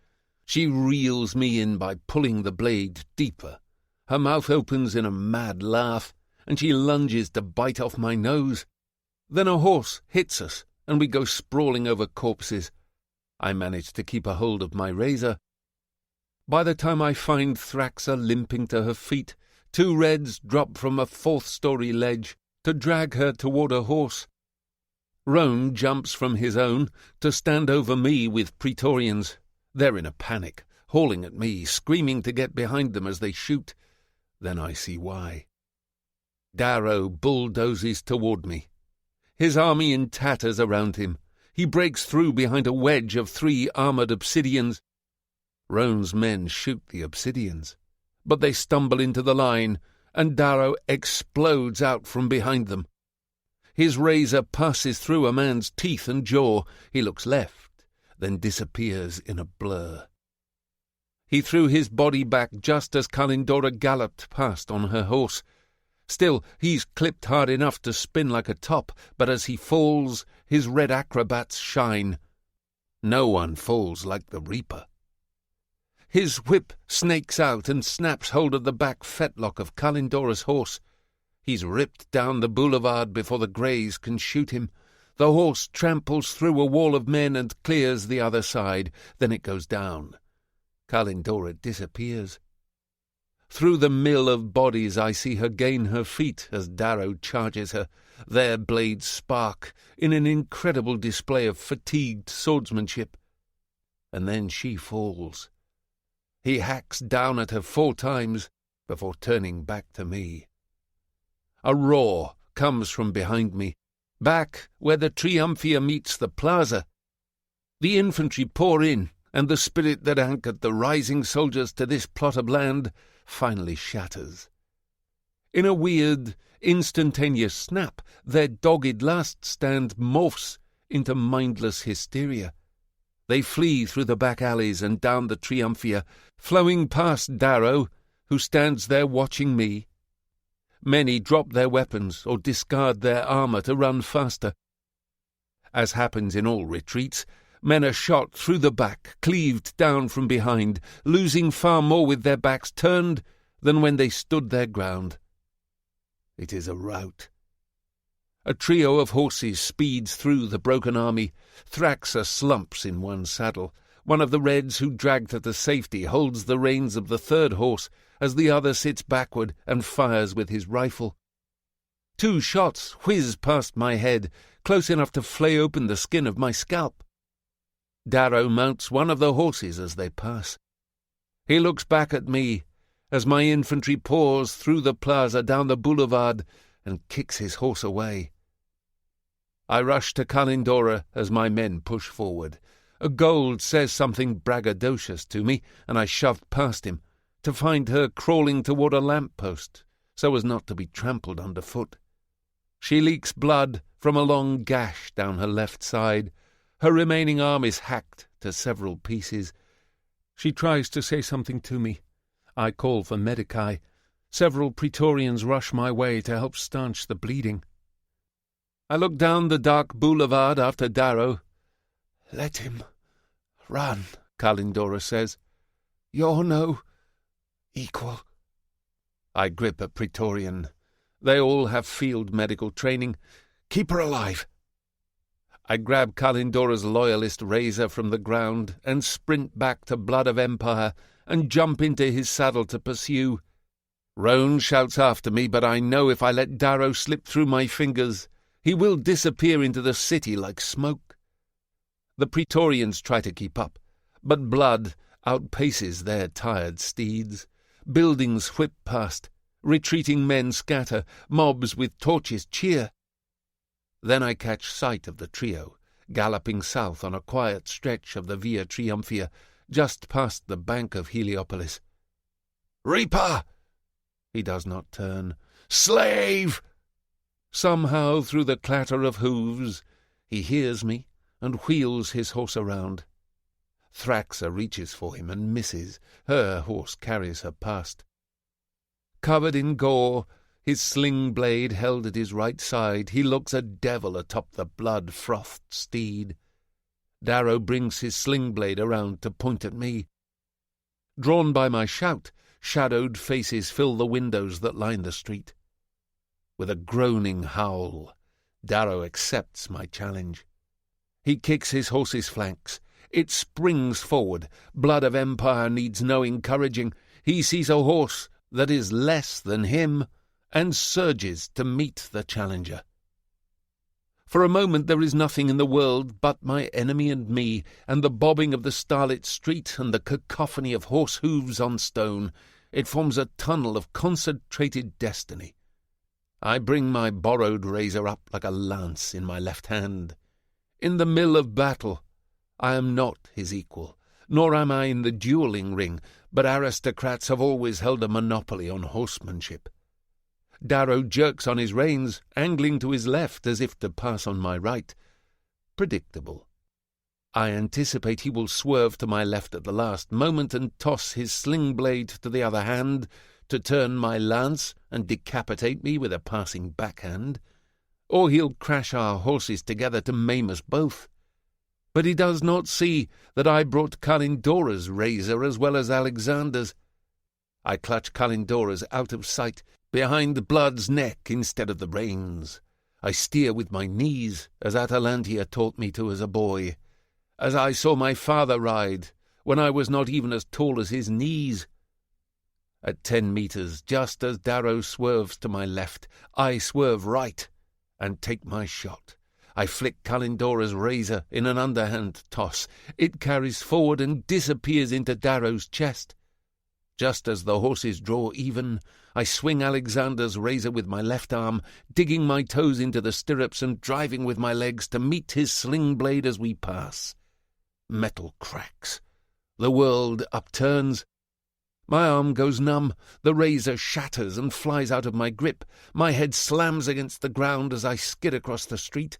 She reels me in by pulling the blade deeper. Her mouth opens in a mad laugh, and she lunges to bite off my nose. Then a horse hits us, and we go sprawling over corpses. I manage to keep a hold of my razor. By the time I find Thraxa limping to her feet, 2 Reds drop from a 4th-story ledge to drag her toward a horse. Roan jumps from his own to stand over me with Praetorians. They're in a panic, hauling at me, screaming to get behind them as they shoot. Then I see why. Darrow bulldozes toward me. His army in tatters around him. He breaks through behind a wedge of 3 armoured Obsidians. Roan's men shoot the Obsidians, but they stumble into the line, and Darrow explodes out from behind them. His razor passes through a man's teeth and jaw. He looks left, then disappears in a blur. He threw his body back just as Kalindora galloped past on her horse. Still, he's clipped hard enough to spin like a top, but as he falls, his red acrobats shine. No one falls like the Reaper. His whip snakes out and snaps hold of the back fetlock of Kalindora's horse. He's ripped down the boulevard before the Greys can shoot him. The horse tramples through a wall of men and clears the other side. Then it goes down. Kalindora disappears. Through the mill of bodies I see her gain her feet as Darrow charges her. Their blades spark in an incredible display of fatigued swordsmanship. And then she falls. He hacks down at her 4 times before turning back to me. A roar comes from behind me, back where the Triumphia meets the plaza. The infantry pour in, and the spirit that anchored the rising soldiers to this plot of land finally shatters. In a weird, instantaneous snap, their dogged last stand morphs into mindless hysteria. They flee through the back alleys and down the Triumphia, flowing past Darrow, who stands there watching me. Many drop their weapons or discard their armour to run faster. As happens in all retreats, men are shot through the back, cleaved down from behind, losing far more with their backs turned than when they stood their ground. It is a rout. A trio of horses speeds through the broken army. Thraxa slumps in one saddle. One of the Reds who dragged her to safety holds the reins of the 3rd horse as the other sits backward and fires with his rifle. 2 shots whiz past my head, close enough to flay open the skin of my scalp. Darrow mounts one of the horses as they pass. He looks back at me as my infantry pours through the plaza down the boulevard and kicks his horse away. I rush to Kalindora as my men push forward. A Gold says something braggadocious to me, and I shove past him, to find her crawling toward a lamp-post, so as not to be trampled underfoot. She leaks blood from a long gash down her left side. Her remaining arm is hacked to several pieces. She tries to say something to me. I call for medici. Several Praetorians rush my way to help stanch the bleeding. I look down the dark boulevard after Darrow. "Let him run," Kalindora says. "You're no equal." I grip a Praetorian. They all have field medical training. "Keep her alive." I grab Kalindora's loyalist razor from the ground and sprint back to Blood of Empire and jump into his saddle to pursue. Roan shouts after me, but I know if I let Darrow slip through my fingers, he will disappear into the city like smoke. The Praetorians try to keep up, but Blood outpaces their tired steeds. Buildings whip past. Retreating men scatter. Mobs with torches cheer. Then I catch sight of the trio, galloping south on a quiet stretch of the Via Triumphia, just past the bank of Heliopolis. "Reaper!" He does not turn. "Slave!" Somehow, through the clatter of hooves, he hears me and wheels his horse around. Thraxa reaches for him and misses. Her horse carries her past. Covered in gore, his sling blade held at his right side, he looks a devil atop the blood-frothed steed. Darrow brings his sling blade around to point at me. Drawn by my shout, shadowed faces fill the windows that line the street. With a groaning howl, Darrow accepts my challenge. He kicks his horse's flanks. It springs forward. Blood of Empire needs no encouraging. He sees a horse that is less than him and surges to meet the challenger. For a moment there is nothing in the world but my enemy and me, and the bobbing of the starlit street and the cacophony of horse hooves on stone. It forms a tunnel of concentrated destiny. I bring my borrowed razor up like a lance in my left hand. In the mill of battle, I am not his equal, nor am I in the duelling ring, but aristocrats have always held a monopoly on horsemanship. Darrow jerks on his reins, angling to his left as if to pass on my right. Predictable. I anticipate he will swerve to my left at the last moment and toss his sling blade to the other hand to turn my lance and decapitate me with a passing backhand. Or he'll crash our horses together to maim us both. But he does not see that I brought Kalindora's razor as well as Alexander's. I clutch Kalindora's out of sight, behind Blood's neck instead of the reins. I steer with my knees, as Atalantia taught me to as a boy, as I saw my father ride, when I was not even as tall as his knees. At 10 meters, just as Darrow swerves to my left, I swerve right and take my shot. I flick Kalindora's razor in an underhand toss. It carries forward and disappears into Darrow's chest. Just as the horses draw even, I swing Alexander's razor with my left arm, digging my toes into the stirrups and driving with my legs to meet his sling blade as we pass. Metal cracks. The world upturns. My arm goes numb. The razor shatters and flies out of my grip. My head slams against the ground as I skid across the street.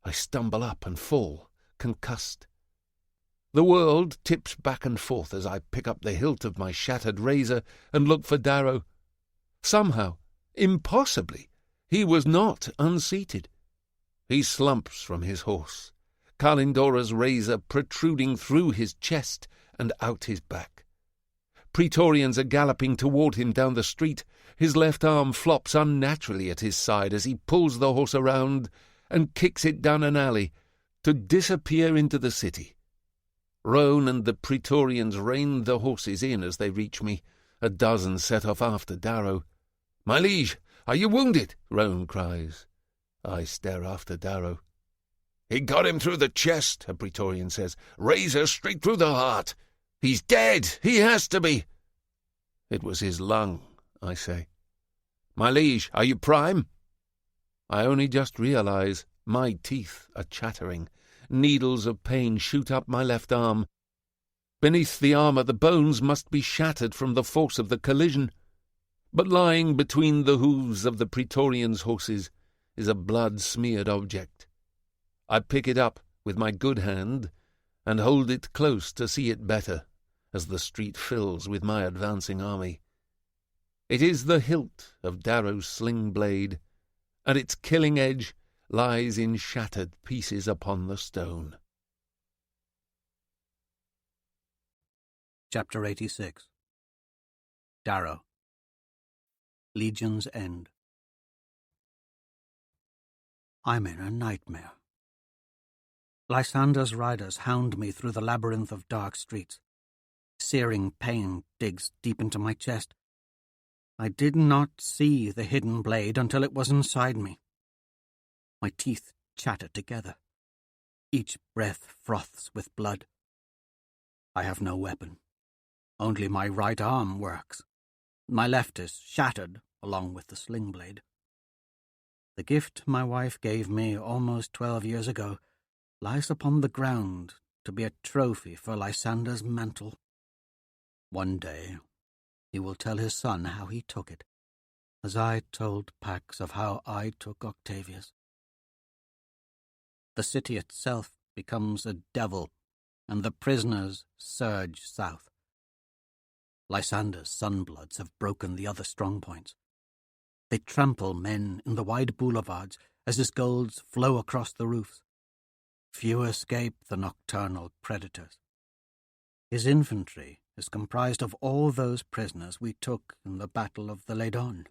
I stumble up and fall, concussed. The world tips back and forth as I pick up the hilt of my shattered razor and look for Darrow. Somehow, impossibly, he was not unseated. He slumps from his horse, Kalindora's razor protruding through his chest and out his back. Praetorians are galloping toward him down the street. His left arm flops unnaturally at his side as he pulls the horse around and kicks it down an alley to disappear into the city. Roan and the Praetorians rein the horses in as they reach me. A dozen set off after Darrow. "My liege, are you wounded?" Roan cries. I stare after Darrow. "He got him through the chest," a Praetorian says. "Razor straight through the heart. He's dead. He has to be." "It was his lung," I say. "My liege, are you prime?" I only just realize my teeth are chattering. Needles of pain shoot up my left arm. Beneath the armor the bones must be shattered from the force of the collision. But lying between the hooves of the Praetorians' horses is a blood-smeared object. I pick it up with my good hand and hold it close to see it better as the street fills with my advancing army. It is the hilt of Darrow's sling blade, and its killing edge lies in shattered pieces upon the stone. Chapter 86. Darrow. Legion's End. I'm in a nightmare. Lysander's riders hound me through the labyrinth of dark streets. Searing pain digs deep into my chest. I did not see the hidden blade until it was inside me. My teeth chatter together. Each breath froths with blood. I have no weapon. Only my right arm works. My left is shattered along with the sling blade. The gift my wife gave me almost 12 years ago lies upon the ground to be a trophy for Lysander's mantle. One day he will tell his son how he took it, as I told Pax of how I took Octavius. The city itself becomes a devil, and the prisoners surge south. Lysander's sunbloods have broken the other strongpoints. They trample men in the wide boulevards as his golds flow across the roofs. Few escape the nocturnal predators. His infantry is comprised of all those prisoners we took in the Battle of the Ledon.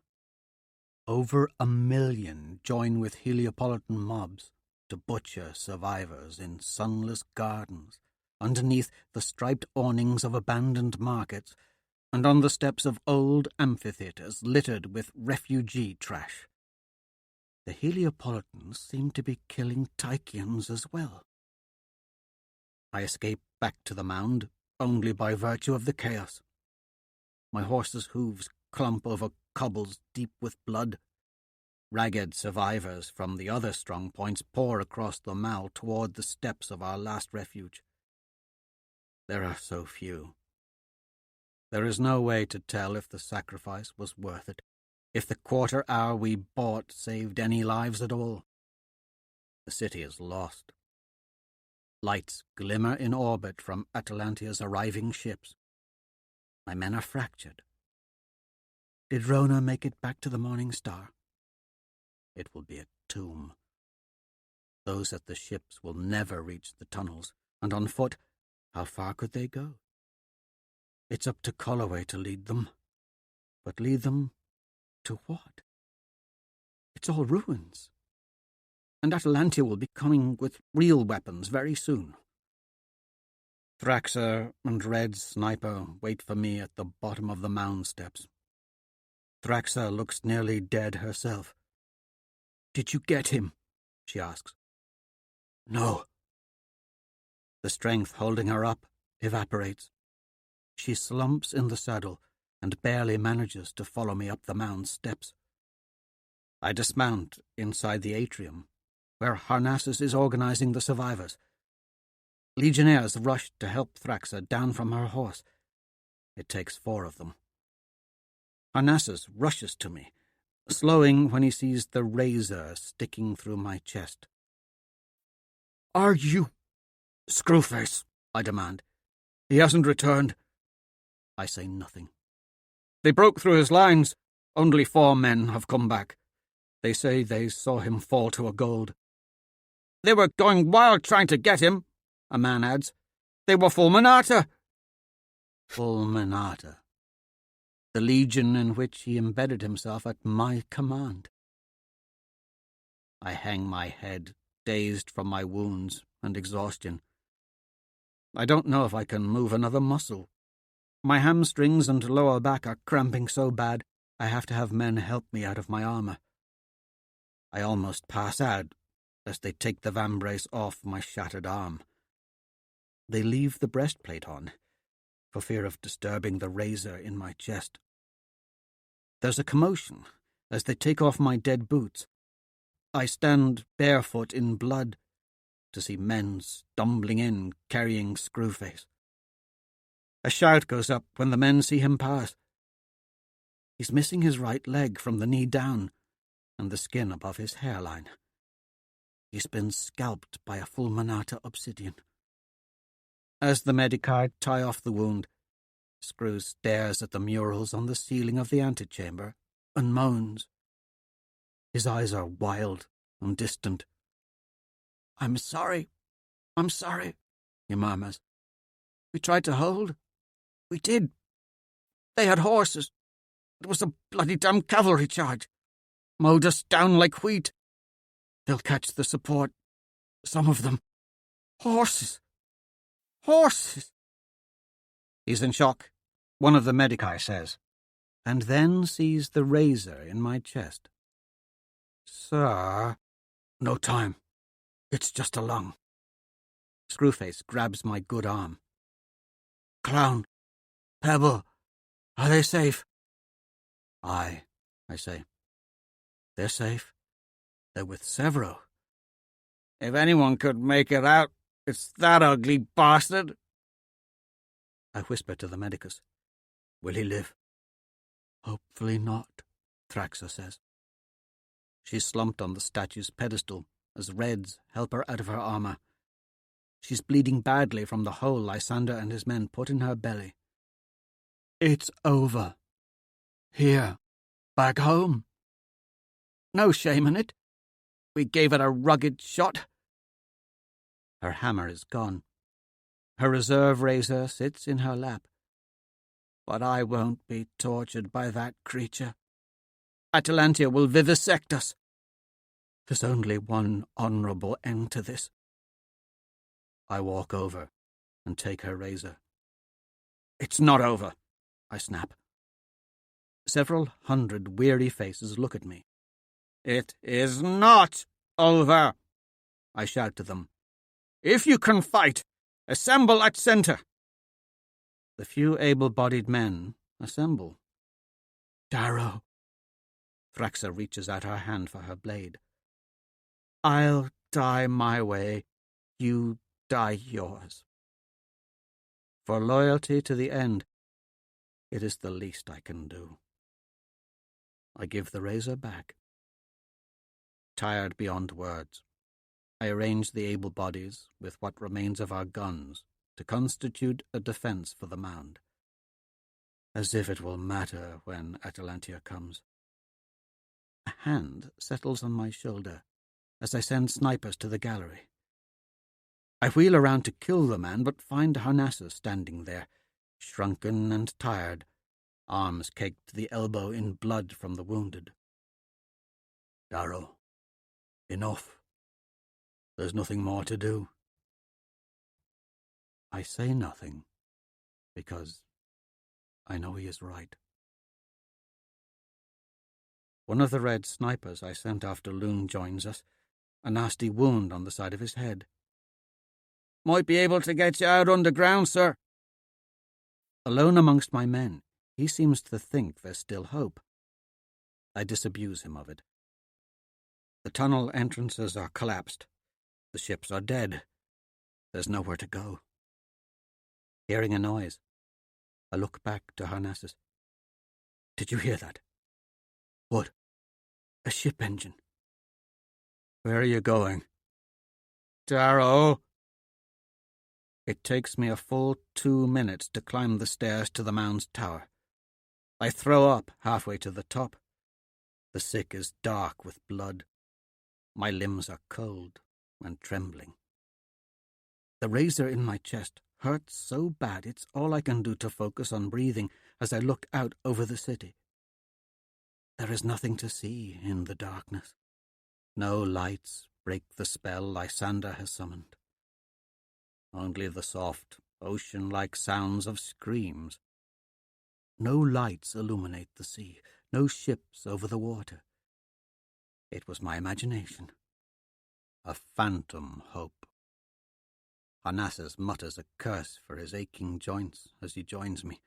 Over 1 million join with Heliopolitan mobs to butcher survivors in sunless gardens, underneath the striped awnings of abandoned markets, and on the steps of old amphitheatres littered with refugee trash. The Heliopolitans seem to be killing Tychians as well. I escape back to the mound only by virtue of the chaos. My horse's hooves clump over cobbles deep with blood. Ragged survivors from the other strong points pour across the mall toward the steps of our last refuge. There are so few. There is no way to tell if the sacrifice was worth it, if the quarter hour we bought saved any lives at all. The city is lost. Lights glimmer in orbit from Atalantia's arriving ships. My men are fractured. Did Rona make it back to the Morning Star? It will be a tomb. Those at the ships will never reach the tunnels, and on foot, how far could they go? It's up to Colloway to lead them. But lead them to what? It's all ruins. And Atalantia will be coming with real weapons very soon. Thraxa and Red Sniper wait for me at the bottom of the mound steps. Thraxa looks nearly dead herself. "Did you get him?" she asks. "No." The strength holding her up evaporates. She slumps in the saddle and barely manages to follow me up the mound steps. I dismount inside the atrium, where Harnassus is organizing the survivors. Legionnaires rush to help Thraxa down from her horse. It takes 4 of them. Harnassus rushes to me, slowing when he sees the razor sticking through my chest. "Are you Screwface?" I demand. "He hasn't returned." I say nothing. "They broke through his lines. Only 4 men have come back. They say they saw him fall to a gold." "They were going wild trying to get him," a man adds. "They were Fulminata." Fulminata. The legion in which he embedded himself at my command. I hang my head, dazed from my wounds and exhaustion. I don't know if I can move another muscle. My hamstrings and lower back are cramping so bad I have to have men help me out of my armor. I almost pass out as they take the vambrace off my shattered arm. They leave the breastplate on, for fear of disturbing the razor in my chest. There's a commotion as they take off my dead boots. I stand barefoot in blood to see men stumbling in carrying Screwface. A shout goes up when the men see him pass. He's missing his right leg from the knee down, and the skin above his hairline. He's been scalped by a fulminata obsidian. As the Medici tie off the wound, Screw stares at the murals on the ceiling of the antechamber and moans. His eyes are wild and distant. I'm sorry, he murmurs. We tried to hold. We did. They had horses. It was a bloody damn cavalry charge. Mowed us down like wheat. They'll catch the support. Some of them. Horses. Horses. He's in shock, one of the Medici says, and then sees the razor in my chest. Sir, no time. It's just a lung. Screwface grabs my good arm. Clown, Pebble, are they safe? Aye, I say. They're safe. They're with Severo. If anyone could make it out, it's that ugly bastard. I whisper to the medicus. Will he live? Hopefully not, Thraxa says. She's slumped on the statue's pedestal as Reds help her out of her armour. She's bleeding badly from the hole Lysander and his men put in her belly. It's over. Here. Back home. No shame in it. We gave it a rugged shot. Her hammer is gone. Her reserve razor sits in her lap. But I won't be tortured by that creature. Atalantia will vivisect us. There's only one honourable end to this. I walk over and take her razor. It's not over, I snap. Several hundred weary faces look at me. It is not over, I shout to them. If you can fight, assemble at centre. The few able-bodied men assemble. Darrow. Thraxa reaches out her hand for her blade. I'll die my way, you die yours. For loyalty to the end, it is the least I can do. I give the razor back. Tired beyond words, I arrange the able bodies with what remains of our guns to constitute a defence for the mound. As if it will matter when Atalantia comes. A hand settles on my shoulder as I send snipers to the gallery. I wheel around to kill the man, but find Harnassus standing there, shrunken and tired, arms caked to the elbow in blood from the wounded. Darrow, enough. There's nothing more to do. I say nothing, because I know he is right. One of the red snipers I sent after Loon joins us, a nasty wound on the side of his head. Might be able to get you out underground, sir. Alone amongst my men, he seems to think there's still hope. I disabuse him of it. The tunnel entrances are collapsed. The ships are dead. There's nowhere to go. Hearing a noise, I look back to Harnassus. Did you hear that? What? A ship engine. Where are you going? Darrow! It takes me a full 2 minutes to climb the stairs to the mound's tower. I throw up halfway to the top. The sick is dark with blood. My limbs are cold and trembling. The razor in my chest hurts so bad it's all I can do to focus on breathing as I look out over the city. There is nothing to see in the darkness. No lights break the spell Lysander has summoned. Only the soft, ocean-like sounds of screams. No lights illuminate the sea, no ships over the water. It was my imagination. A phantom hope. Harnassus mutters a curse for his aching joints as he joins me,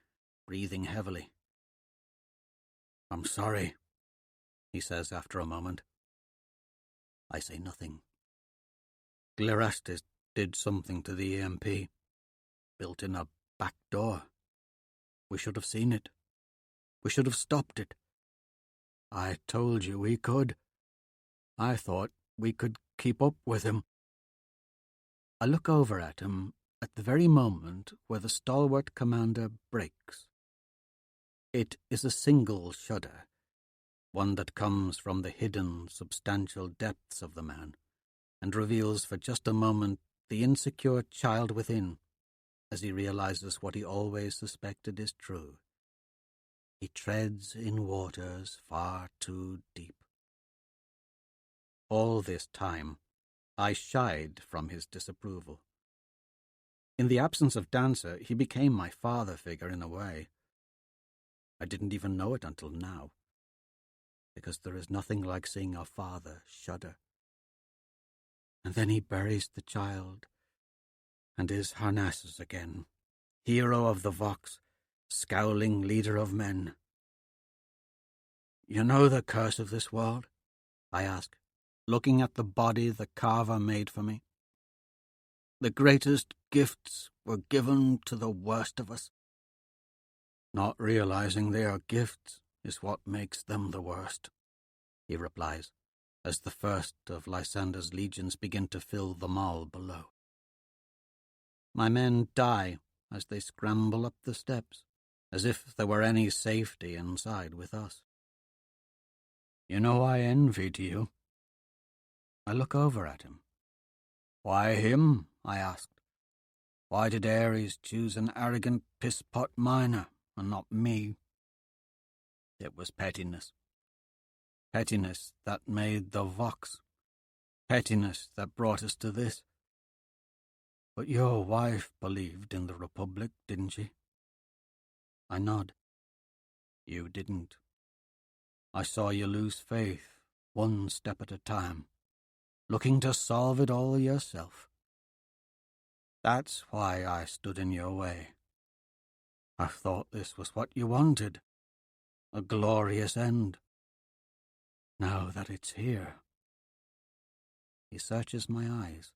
breathing heavily. I'm sorry, he says after a moment. I say nothing. Glerastis did something to the EMP. Built in a back door. We should have seen it. We should have stopped it. I told you we could. I thought we could keep up with him. I look over at him at the very moment where the stalwart commander breaks. It is a single shudder, one that comes from the hidden, substantial depths of the man, and reveals for just a moment the insecure child within, as he realizes what he always suspected is true. He treads in waters far too deep. All this time, I shied from his disapproval. In the absence of Dancer, he became my father figure in a way. I didn't even know it until now, because there is nothing like seeing a father shudder. And then he buries the child, and is Harnassus again, hero of the Vox, scowling leader of men. You know the curse of this world? I ask, looking at the body the carver made for me. The greatest gifts were given to the worst of us. Not realizing they are gifts is what makes them the worst, he replies, as the first of Lysander's legions begin to fill the mall below. My men die as they scramble up the steps, as if there were any safety inside with us. You know I envied you. I look over at him. Why him? I asked. Why did Ares choose an arrogant piss-pot miner and not me? It was pettiness. Pettiness that made the Vox. Pettiness that brought us to this. But your wife believed in the Republic, didn't she? I nod. You didn't. I saw you lose faith, one step at a time, looking to solve it all yourself. That's why I stood in your way. I thought this was what you wanted, a glorious end. Now that it's here. He searches my eyes.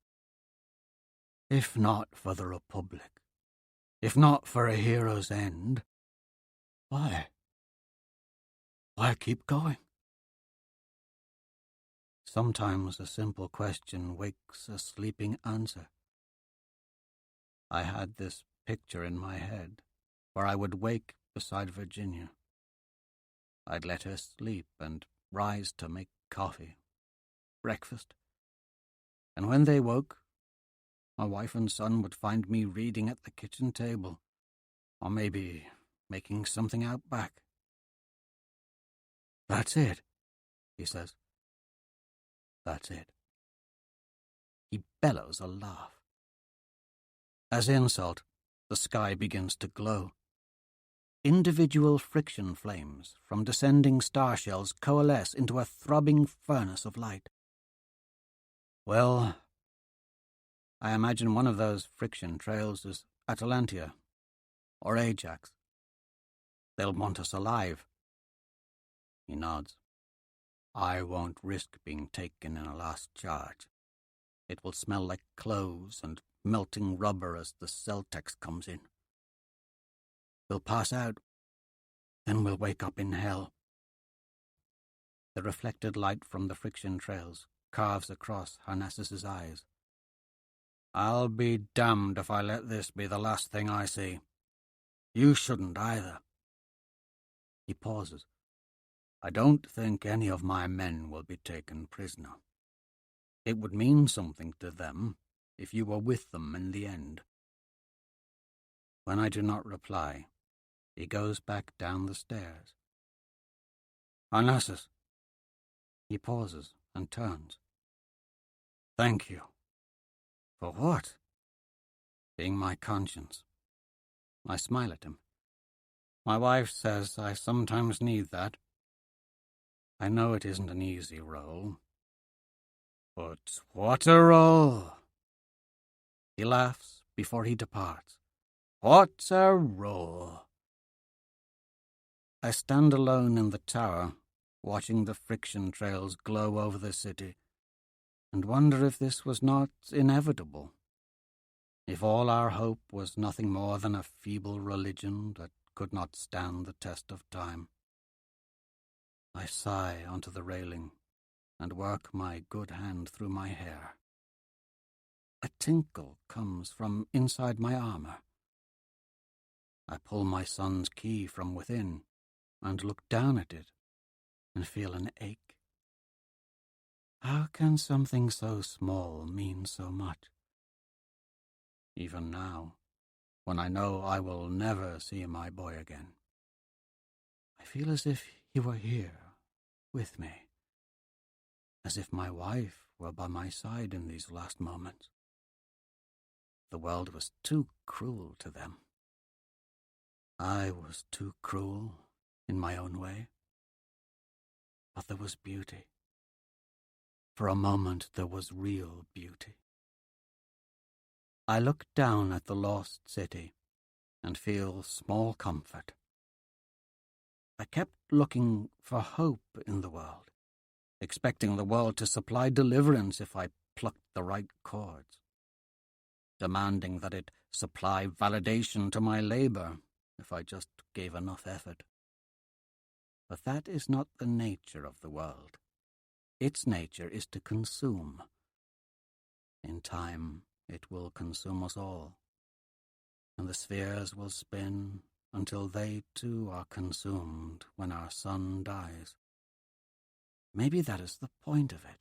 If not for the Republic, if not for a hero's end, why? Why keep going? Sometimes a simple question wakes a sleeping answer. I had this picture in my head where I would wake beside Virginia. I'd let her sleep and rise to make coffee, breakfast. And when they woke, my wife and son would find me reading at the kitchen table, or maybe making something out back. That's it, he says. That's it. He bellows a laugh. As insult, the sky begins to glow. Individual friction flames from descending star shells coalesce into a throbbing furnace of light. Well, I imagine one of those friction trails is Atalantia or Ajax. They'll want us alive. He nods. I won't risk being taken in a last charge. It will smell like cloves and melting rubber as the Celtex comes in. We'll pass out, then we'll wake up in hell. The reflected light from the friction trails carves across Harnassus's eyes. I'll be damned if I let this be the last thing I see. You shouldn't either. He pauses. I don't think any of my men will be taken prisoner. It would mean something to them if you were with them in the end. When I do not reply, he goes back down the stairs. Harnassus. He pauses and turns. Thank you. For what? Being my conscience. I smile at him. My wife says I sometimes need that. I know it isn't an easy role. But what a role! He laughs before he departs. What a role! I stand alone in the tower, watching the friction trails glow over the city, and wonder if this was not inevitable. If all our hope was nothing more than a feeble religion that could not stand the test of time. I sigh onto the railing and work my good hand through my hair. A tinkle comes from inside my armor. I pull my son's key from within and look down at it and feel an ache. How can something so small mean so much? Even now, when I know I will never see my boy again, I feel as if he were here with me, as if my wife were by my side in these last moments. The world was too cruel to them. I was too cruel in my own way. But there was beauty. For a moment there was real beauty. I look down at the lost city and feel small comfort. I kept looking for hope in the world, expecting the world to supply deliverance if I plucked the right chords, demanding that it supply validation to my labor if I just gave enough effort. But that is not the nature of the world. Its nature is to consume. In time, it will consume us all, and the spheres will spin until they too are consumed when our sun dies. Maybe that is the point of it.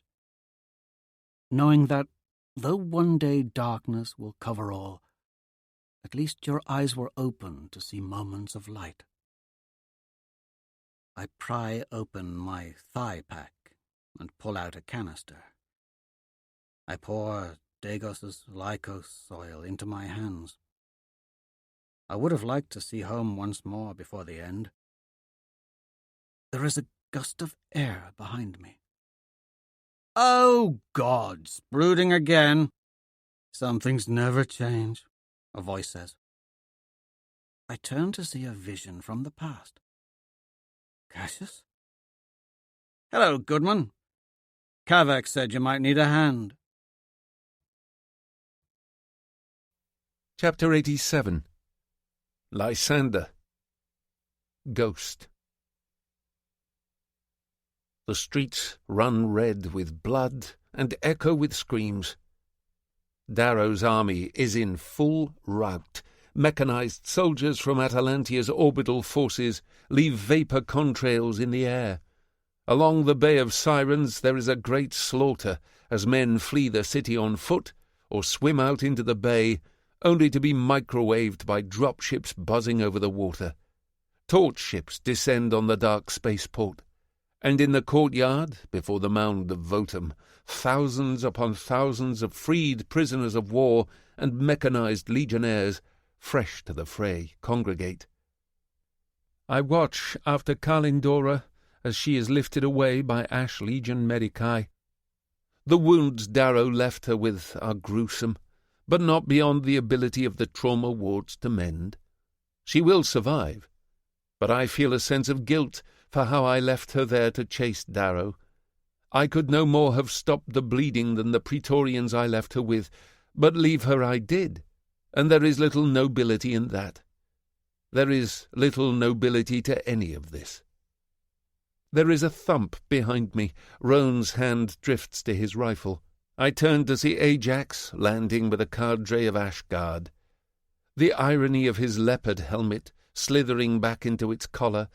Knowing that, though one day darkness will cover all, at least your eyes were open to see moments of light. I pry open my thigh pack and pull out a canister. I pour Dagos's Lycos oil into my hands. I would have liked to see home once more before the end. There is a gust of air behind me. Oh, gods, brooding again. Some things never change, a voice says. I turn to see a vision from the past. Cassius? Hello, Goodman. Kavak said you might need a hand. Chapter 87. Lysander. Ghost. The streets run red with blood and echo with screams. Darrow's army is in full rout. Mechanized soldiers from Atalantia's orbital forces leave vapor contrails in the air. Along the Bay of Sirens there is a great slaughter as men flee the city on foot or swim out into the bay, only to be microwaved by dropships buzzing over the water. Torch ships descend on the dark spaceport, and in the courtyard, before the mound of Votum, thousands upon thousands of freed prisoners of war and mechanized legionnaires, fresh to the fray, congregate. I watch after Kalindora as she is lifted away by Ash Legion Medicae. The wounds Darrow left her with are gruesome, but not beyond the ability of the trauma wards to mend. She will survive, but I feel a sense of guilt for how I left her there to chase Darrow. I could no more have stopped the bleeding than the Praetorians I left her with, but leave her I did, and there is little nobility in that. There is little nobility to any of this. There is a thump behind me. Roan's hand drifts to his rifle. I turn to see Ajax landing with a cadre of Ashguard. The irony of his leopard helmet slithering back into its collar,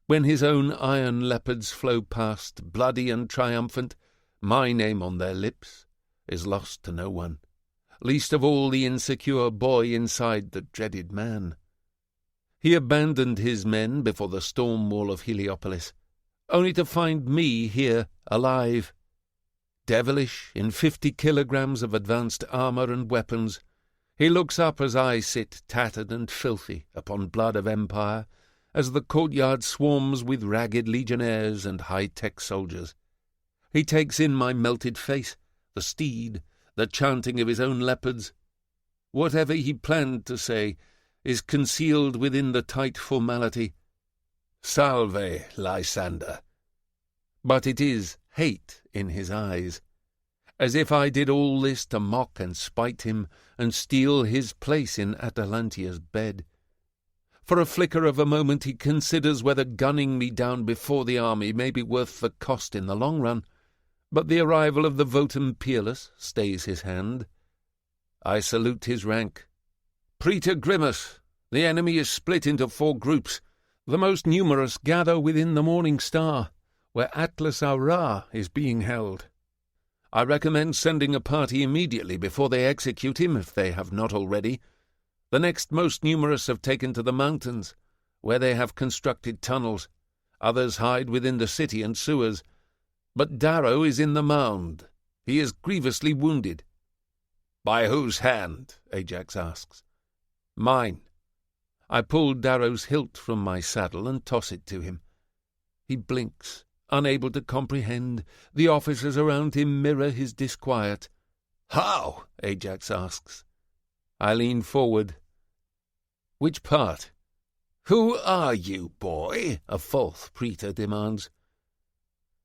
when his own iron leopards flow past, bloody and triumphant, my name on their lips, is lost to no one, least of all the insecure boy inside the dreaded man. He abandoned his men before the storm wall of Heliopolis, only to find me here alive. Devilish, in 50 kilograms of advanced armour and weapons, he looks up as I sit tattered and filthy upon blood of empire, as the courtyard swarms with ragged legionnaires and high-tech soldiers. He takes in my melted face, the steed, the chanting of his own leopards. Whatever he planned to say is concealed within the tight formality. Salve, Lysander. But it is hate in his eyes, as if I did all this to mock and spite him and steal his place in Atalantia's bed. For a flicker of a moment he considers whether gunning me down before the army may be worth the cost in the long run, but the arrival of the Votum Peerless stays his hand. I salute his rank. Praetor Grimus, the enemy is split into 4 groups. The most numerous gather within the Morning Star, where Atlas Aura is being held. I recommend sending a party immediately before they execute him, if they have not already. The next most numerous have taken to the mountains, where they have constructed tunnels. Others hide within the city and sewers. But Darrow is in the mound. He is grievously wounded. "By whose hand?" Ajax asks. "Mine." I pull Darrow's hilt from my saddle and toss it to him. He blinks, unable to comprehend. The officers around him mirror his disquiet. "How?" Ajax asks. I lean forward. "Which part?" "Who are you, boy?" a fourth praetor demands.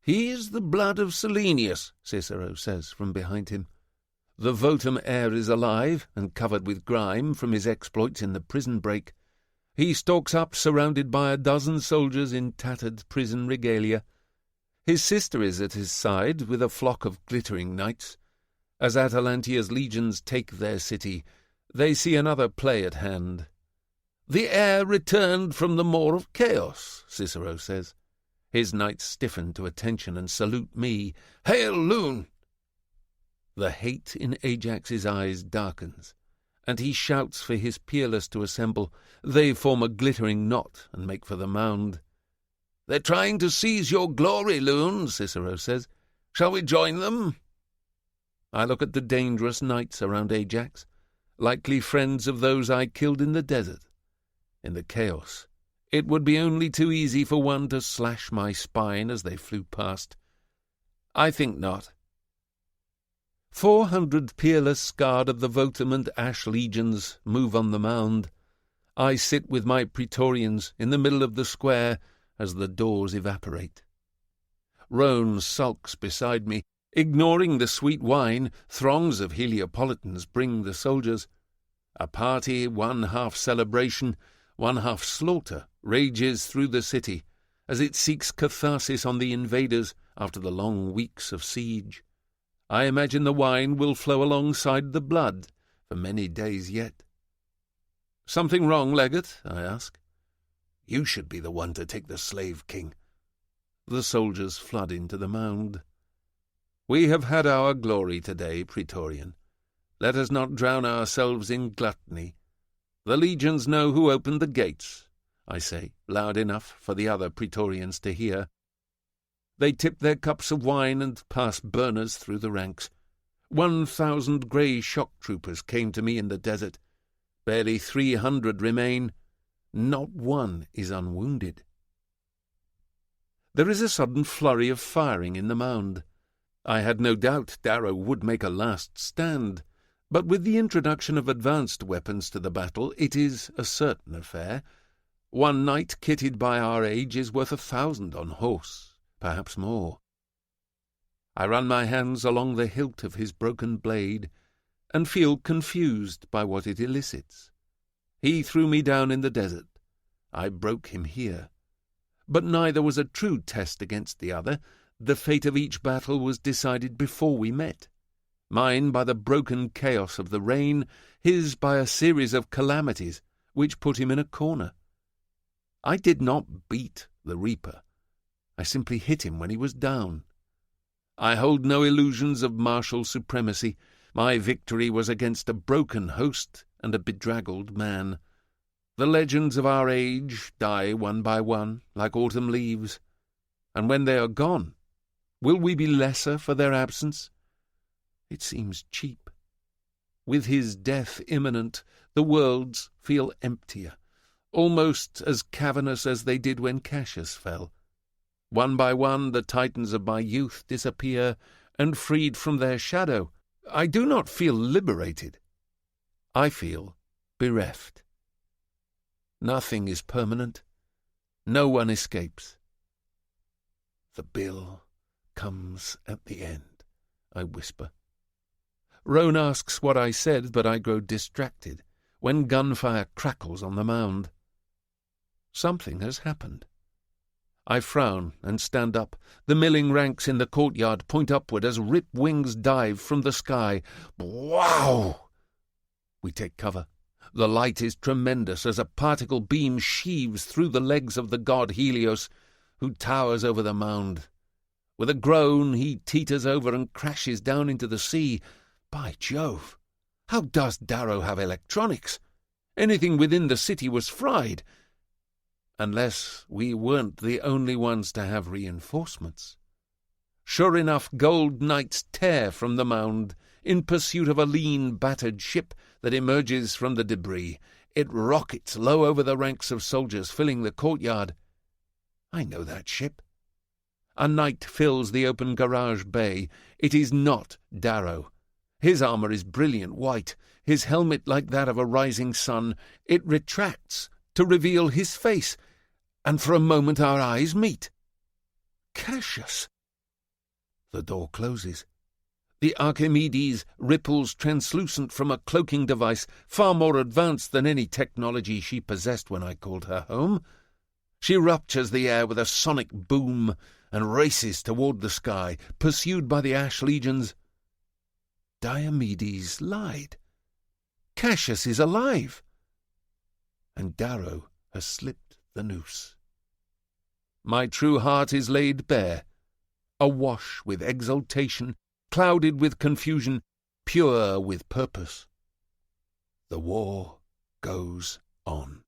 "He is the blood of Selenius," Cicero says from behind him. The Votum heir is alive and covered with grime from his exploits in the prison break. He stalks up surrounded by a dozen soldiers in tattered prison regalia. His sister is at his side with a flock of glittering knights. As Atalantia's legions take their city, they see another play at hand. "The heir returned from the Maw of Chaos," Cicero says. His knights stiffen to attention and salute me. "Hail, Loon!" The hate in Ajax's eyes darkens, and he shouts for his peerless to assemble. They form a glittering knot and make for the mound. "They're trying to seize your glory, Loon," Cicero says. "Shall we join them?" I look at the dangerous knights around Ajax, likely friends of those I killed in the desert. In the chaos, it would be only too easy for one to slash my spine as they flew past. I think not. 400 peerless guard of the Votum and Ash legions move on the mound. I sit with my praetorians in the middle of the square as the doors evaporate. Roan sulks beside me. Ignoring the sweet wine, throngs of Heliopolitans bring the soldiers. A party, one half celebration, one half slaughter, rages through the city as it seeks catharsis on the invaders after the long weeks of siege. I imagine the wine will flow alongside the blood for many days yet. "Something wrong, Legate?" I ask. "You should be the one to take the slave king." The soldiers flood into the mound. "We have had our glory today, Praetorian. Let us not drown ourselves in gluttony. The legions know who opened the gates," I say, loud enough for the other Praetorians to hear. They tip their cups of wine and pass burners through the ranks. 1,000 grey shock troopers came to me in the desert. Barely 300 remain. Not one is unwounded. There is a sudden flurry of firing in the mound. I had no doubt Darrow would make a last stand, but with the introduction of advanced weapons to the battle, it is a certain affair. One knight kitted by our age is worth 1,000 on horse, perhaps more. I run my hands along the hilt of his broken blade, and feel confused by what it elicits. He threw me down in the desert. I broke him here. But neither was a true test against the other. The fate of each battle was decided before we met. Mine by the broken chaos of the rain, his by a series of calamities which put him in a corner. I did not beat the Reaper. I simply hit him when he was down. I hold no illusions of martial supremacy. My victory was against a broken host and a bedraggled man. The legends of our age die one by one, like autumn leaves. And when they are gone, will we be lesser for their absence? It seems cheap. With his death imminent, the worlds feel emptier, almost as cavernous as they did when Cassius fell. One by one the titans of my youth disappear, and freed from their shadow, I do not feel liberated. I feel bereft. Nothing is permanent. No one escapes. The bill comes at the end, I whisper. Roan asks what I said, but I grow distracted when gunfire crackles on the mound. Something has happened. I frown and stand up. The milling ranks in the courtyard point upward as rip wings dive from the sky. Wow! We take cover. The light is tremendous as a particle beam sheaves through the legs of the god Helios, who towers over the mound. With a groan, he teeters over and crashes down into the sea. By Jove! How does Darrow have electronics? Anything within the city was fried. Unless we weren't the only ones to have reinforcements. Sure enough, gold knights tear from the mound in pursuit of a lean, battered ship that emerges from the debris. It rockets low over the ranks of soldiers filling the courtyard. I know that ship. A knight fills the open garage bay. It is not Darrow. His armour is brilliant white, his helmet like that of a rising sun. It retracts to reveal his face, and for a moment our eyes meet. Cassius! The door closes. The Archimedes ripples translucent from a cloaking device far more advanced than any technology she possessed when I called her home. She ruptures the air with a sonic boom and races toward the sky, pursued by the ash legions. Diomedes lied. Cassius is alive. And Darrow has slipped the noose. My true heart is laid bare, awash with exultation, clouded with confusion, pure with purpose. The war goes on.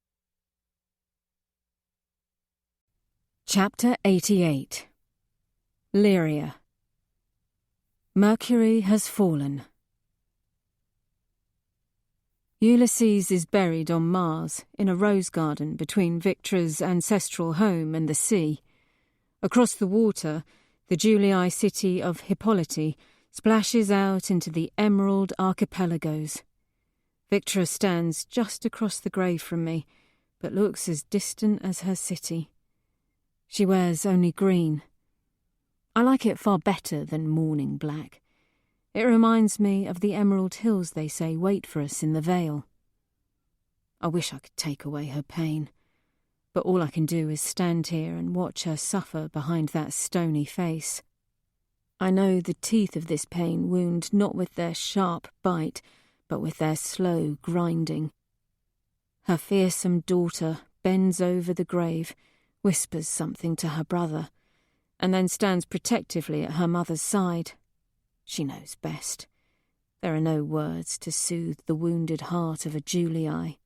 Chapter 88. Lyria. Mercury has fallen. Ulysses is buried on Mars, in a rose garden between Victra's ancestral home and the sea. Across the water, the Julii city of Hippolyte splashes out into the emerald archipelagos. Victra stands just across the grave from me, but looks as distant as her city. She wears only green. I like it far better than morning black. It reminds me of the emerald hills they say wait for us in the Vale. I wish I could take away her pain, but all I can do is stand here and watch her suffer behind that stony face. I know the teeth of this pain wound not with their sharp bite, but with their slow grinding. Her fearsome daughter bends over the grave, whispers something to her brother, and then stands protectively at her mother's side. She knows best. There are no words to soothe the wounded heart of a Julii.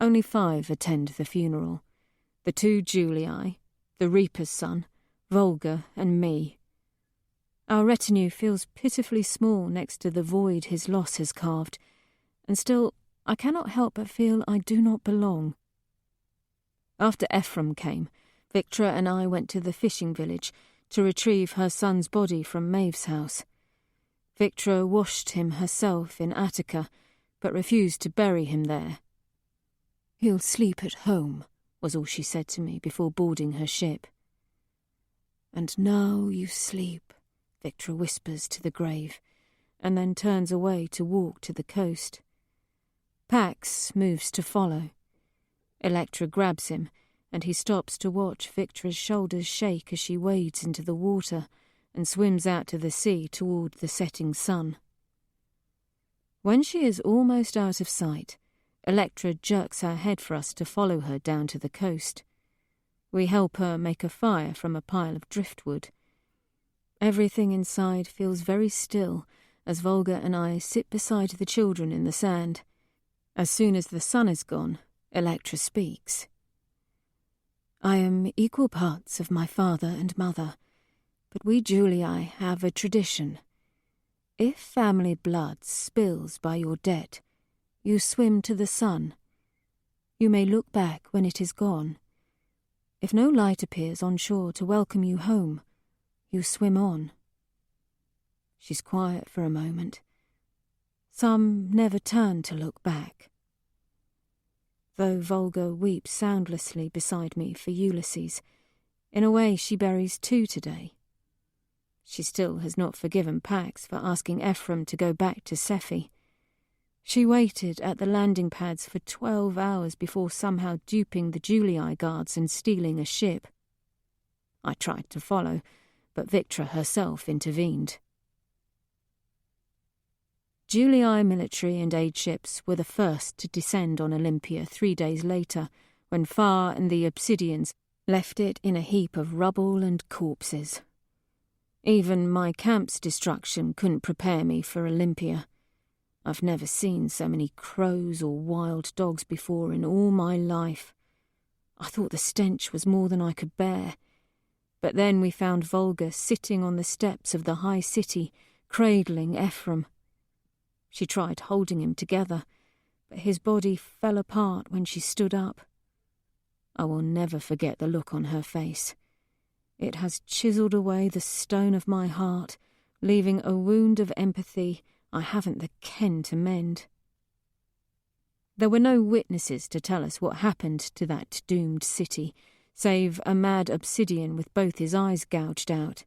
Only 5 attend the funeral. The 2 Julii, the Reaper's son, Volga, and me. Our retinue feels pitifully small next to the void his loss has carved, and still I cannot help but feel I do not belong. After Ephraim came, Victra and I went to the fishing village to retrieve her son's body from Maeve's house. Victra washed him herself in Attica, but refused to bury him there. "He'll sleep at home," was all she said to me before boarding her ship. "And now you sleep," Victra whispers to the grave, and then turns away to walk to the coast. Pax moves to follow. Electra grabs him, and he stops to watch Victra's shoulders shake as she wades into the water and swims out to the sea toward the setting sun. When she is almost out of sight, Electra jerks her head for us to follow her down to the coast. We help her make a fire from a pile of driftwood. Everything inside feels very still as Volga and I sit beside the children in the sand. As soon as the sun is gone, Electra speaks. "I am equal parts of my father and mother, but we Julii have a tradition. If family blood spills by your dead, you swim to the sun. You may look back when it is gone. If no light appears on shore to welcome you home, you swim on." She's quiet for a moment. Some never turn to look back. Though Volga weeps soundlessly beside me for Ulysses, in a way she buries 2 today. She still has not forgiven Pax for asking Ephraim to go back to Sephi. She waited at the landing pads for 12 hours before somehow duping the Julii guards and stealing a ship. I tried to follow, but Victra herself intervened. Julii military and aid ships were the first to descend on Olympia 3 days later, when Far and the Obsidians left it in a heap of rubble and corpses. Even my camp's destruction couldn't prepare me for Olympia. I've never seen so many crows or wild dogs before in all my life. I thought the stench was more than I could bear. But then we found Volga sitting on the steps of the high city, cradling Ephraim. She tried holding him together, but his body fell apart when she stood up. I will never forget the look on her face. It has chiselled away the stone of my heart, leaving a wound of empathy I haven't the ken to mend. There were no witnesses to tell us what happened to that doomed city, save a mad obsidian with both his eyes gouged out.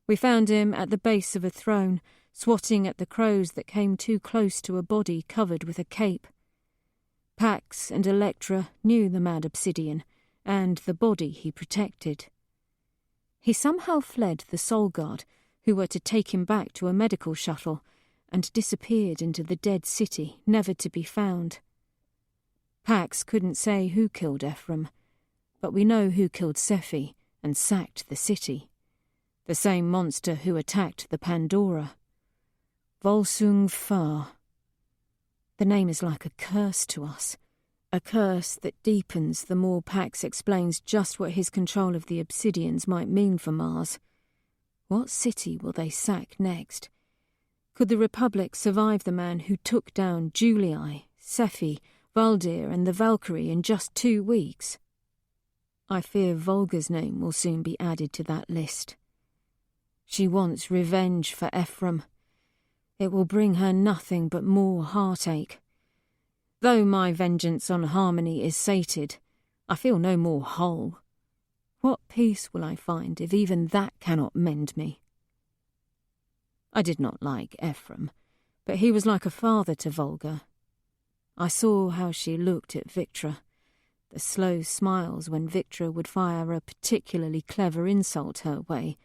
We found him at the base of a throne, swatting at the crows that came too close to a body covered with a cape. Pax and Electra knew the mad obsidian, and the body he protected. He somehow fled the Soul Guard, who were to take him back to a medical shuttle, and disappeared into the dead city, never to be found. Pax couldn't say who killed Ephraim, but we know who killed Sephi and sacked the city. The same monster who attacked the Pandora. Volsung Far. The name is like a curse to us, a curse that deepens the more Pax explains just what his control of the Obsidians might mean for Mars. What city will they sack next? Could the Republic survive the man who took down Julii, Sephi, Valdir and the Valkyrie in just 2 weeks? I fear Volga's name will soon be added to that list. She wants revenge for Ephraim. It will bring her nothing but more heartache. Though my vengeance on Harmony is sated, I feel no more whole. What peace will I find if even that cannot mend me? I did not like Ephraim, but he was like a father to Volga. I saw how she looked at Victra, the slow smiles when Victra would fire a particularly clever insult her way.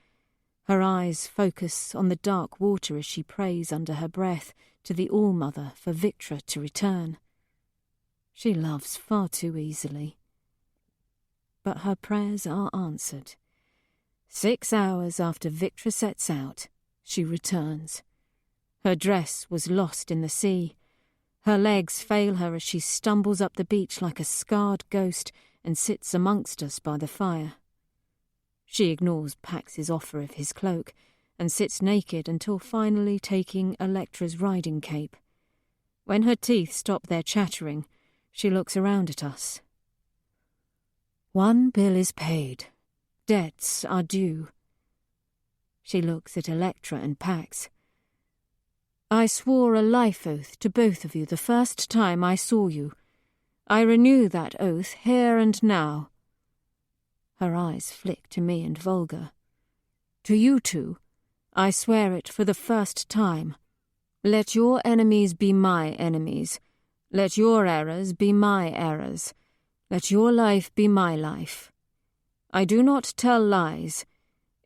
Her eyes focus on the dark water as she prays under her breath to the All-Mother for Victra to return. She loves far too easily. But her prayers are answered. 6 hours after Victra sets out, she returns. Her dress was lost in the sea. Her legs fail her as she stumbles up the beach like a scarred ghost and sits amongst us by the fire. She ignores Pax's offer of his cloak and sits naked until finally taking Electra's riding cape. When her teeth stop their chattering, she looks around at us. 1 bill is paid. Debts are due. She looks at Electra and Pax. I swore a life oath to both of you the first time I saw you. I renew that oath here and now. Her eyes flick to me and Volga. To you two, I swear it for the first time. Let your enemies be my enemies. Let your errors be my errors. Let your life be my life. I do not tell lies.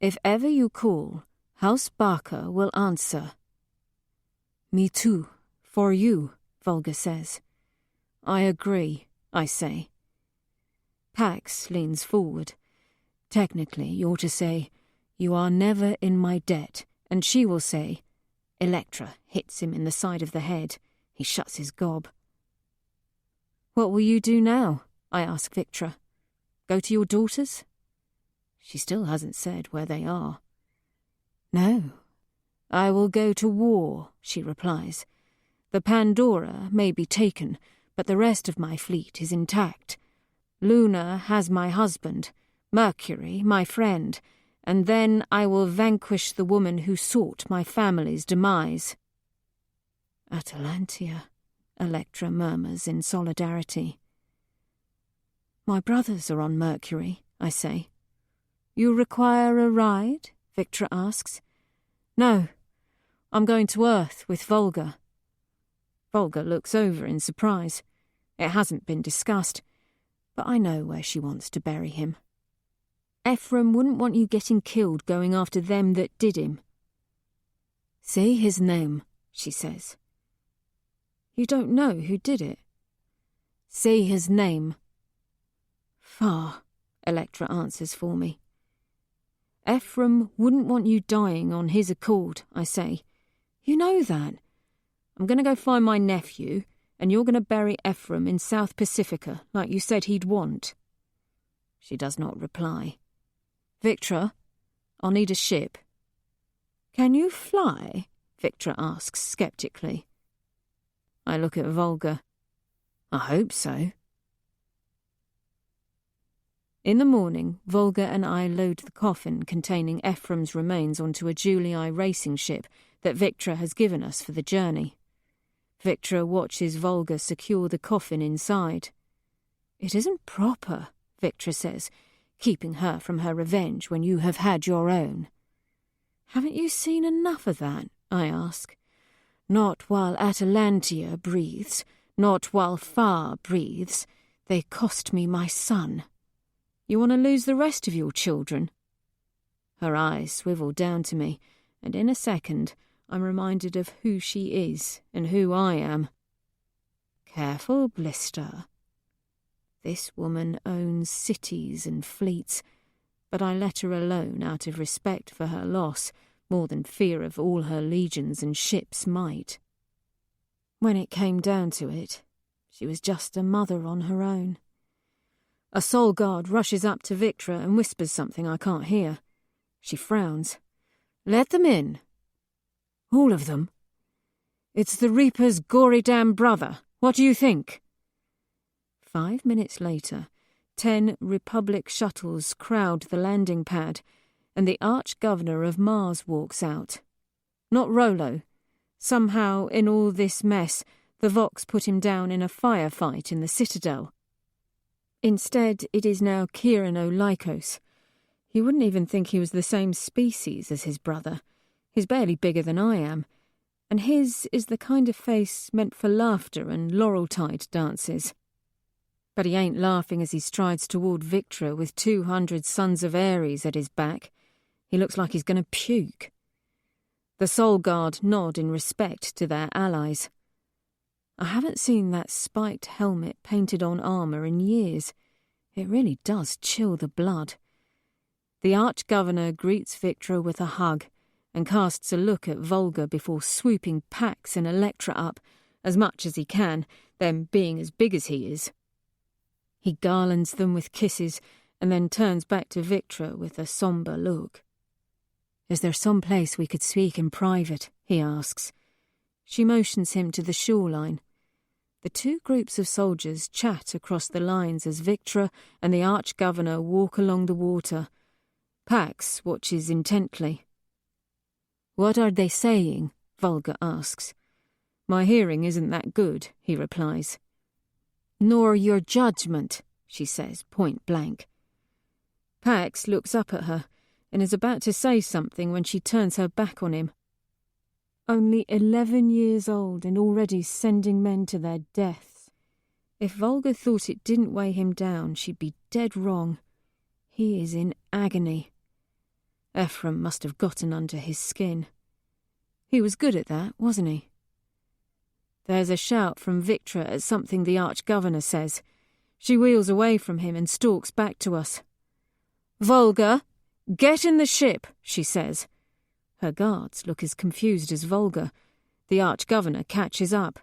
If ever you call, House Barker will answer. Me too, for you, Volga says. I agree, I say. Pax leans forward. Technically, you're to say, you are never in my debt, and she will say, Electra hits him in the side of the head. He shuts his gob. What will you do now? I ask Victra. Go to your daughters? She still hasn't said where they are. No, I will go to war, she replies. The Pandora may be taken, but the rest of my fleet is intact. Luna has my husband, Mercury, my friend, and then I will vanquish the woman who sought my family's demise. Atalantia, Electra murmurs in solidarity. My brothers are on Mercury, I say. You require a ride? Victra asks. No, I'm going to Earth with Volga. Volga looks over in surprise. It hasn't been discussed, but I know where she wants to bury him. Ephraim wouldn't want you getting killed going after them that did him. Say his name, she says. You don't know who did it? Say his name. Far, Electra answers for me. Ephraim wouldn't want you dying on his accord, I say. You know that. I'm going to go find my nephew, and you're going to bury Ephraim in South Pacifica, like you said he'd want. She does not reply. Victra, I'll need a ship. Can you fly? Victra asks sceptically. I look at Volga. I hope so. In the morning, Volga and I load the coffin containing Ephraim's remains onto a Julii racing ship that Victra has given us for the journey. Victra watches Volga secure the coffin inside. It isn't proper, Victra says, keeping her from her revenge when you have had your own. Haven't you seen enough of that? I ask. Not while Atalantia breathes, not while Far breathes. They cost me my son. You want to lose the rest of your children? Her eyes swivel down to me, and in a second I'm reminded of who she is and who I am. Careful, Blister. This woman owns cities and fleets, but I let her alone out of respect for her loss, more than fear of all her legions and ships might. When it came down to it, she was just a mother on her own. A soul guard rushes up to Victra and whispers something I can't hear. She frowns. Let them in. All of them? It's the Reaper's gory damn brother. What do you think? 5 minutes later, 10 Republic shuttles crowd the landing pad, and the Arch-Governor of Mars walks out. Not Rollo. Somehow, in all this mess, the Vox put him down in a firefight in the Citadel. Instead, it is now Kieran O'Lykos. He wouldn't even think he was the same species as his brother. He's barely bigger than I am, and his is the kind of face meant for laughter and Laureltide dances. But he ain't laughing as he strides toward Victra with 200 sons of Ares at his back. He looks like he's going to puke. The Soul Guard nod in respect to their allies. I haven't seen that spiked helmet painted on armour in years. It really does chill the blood. The Arch-Governor greets Victra with a hug and casts a look at Volga before swooping Pax and Electra up, as much as he can, them being as big as he is. He garlands them with kisses and then turns back to Victra with a sombre look. Is there some place we could speak in private? He asks. She motions him to the shoreline. The two groups of soldiers chat across the lines as Victra and the Arch-Governor walk along the water. Pax watches intently. What are they saying? Volga asks. My hearing isn't that good, he replies. Nor your judgment, she says, point blank. Pax looks up at her and is about to say something when she turns her back on him. Only 11 years old and already sending men to their deaths. If Volga thought it didn't weigh him down, she'd be dead wrong. He is in agony. Ephraim must have gotten under his skin. He was good at that, wasn't he? There's a shout from Victra at something the Arch-Governor says. She wheels away from him and stalks back to us. Volga, get in the ship, she says. Her guards look as confused as Volga. The Arch-Governor catches up.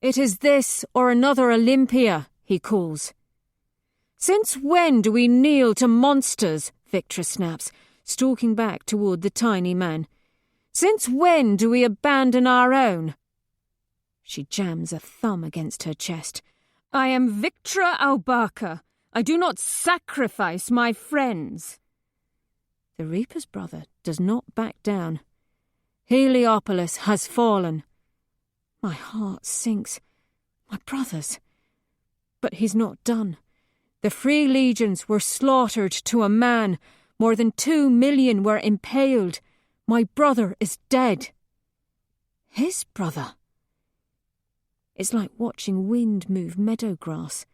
It is this or another Olympia, he calls. Since when do we kneel to monsters? Victra snaps, stalking back toward the tiny man. Since when do we abandon our own? She jams a thumb against her chest. I am Victra Albarca. I do not sacrifice my friends. The Reaper's brother does not back down. Heliopolis has fallen. My heart sinks. My brothers. But he's not done. The Free Legions were slaughtered to a man. More than 2 million were impaled. My brother is dead. His brother? It's like watching wind move meadow grass.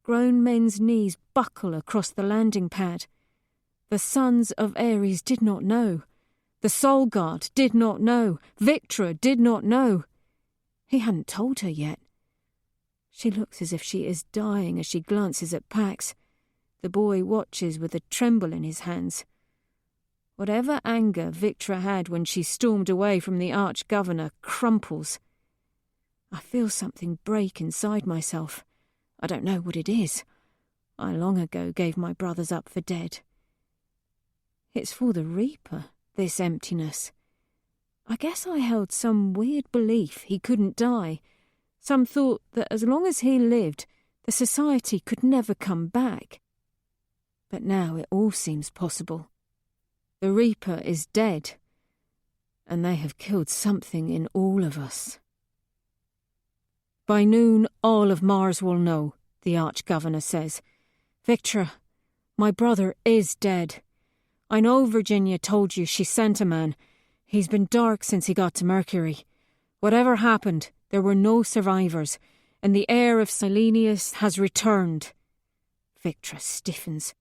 Grown men's knees buckle across the landing pad. The sons of Ares did not know. The Soul God did not know. Victra did not know. He hadn't told her yet. She looks as if she is dying as she glances at Pax. The boy watches with a tremble in his hands. Whatever anger Victra had when she stormed away from the Arch-Governor crumples. I feel something break inside myself. I don't know what it is. I long ago gave my brothers up for dead. It's for the Reaper, this emptiness. I guess I held some weird belief he couldn't die, some thought that as long as he lived, the society could never come back. But now it all seems possible. The Reaper is dead, and they have killed something in all of us. By noon, all of Mars will know, the Arch-Governor says. Victra, my brother is dead. I know Virginia told you she sent a man. He's been dark since he got to Mercury. Whatever happened, there were no survivors, and the heir of Silenius has returned. Victra stiffens.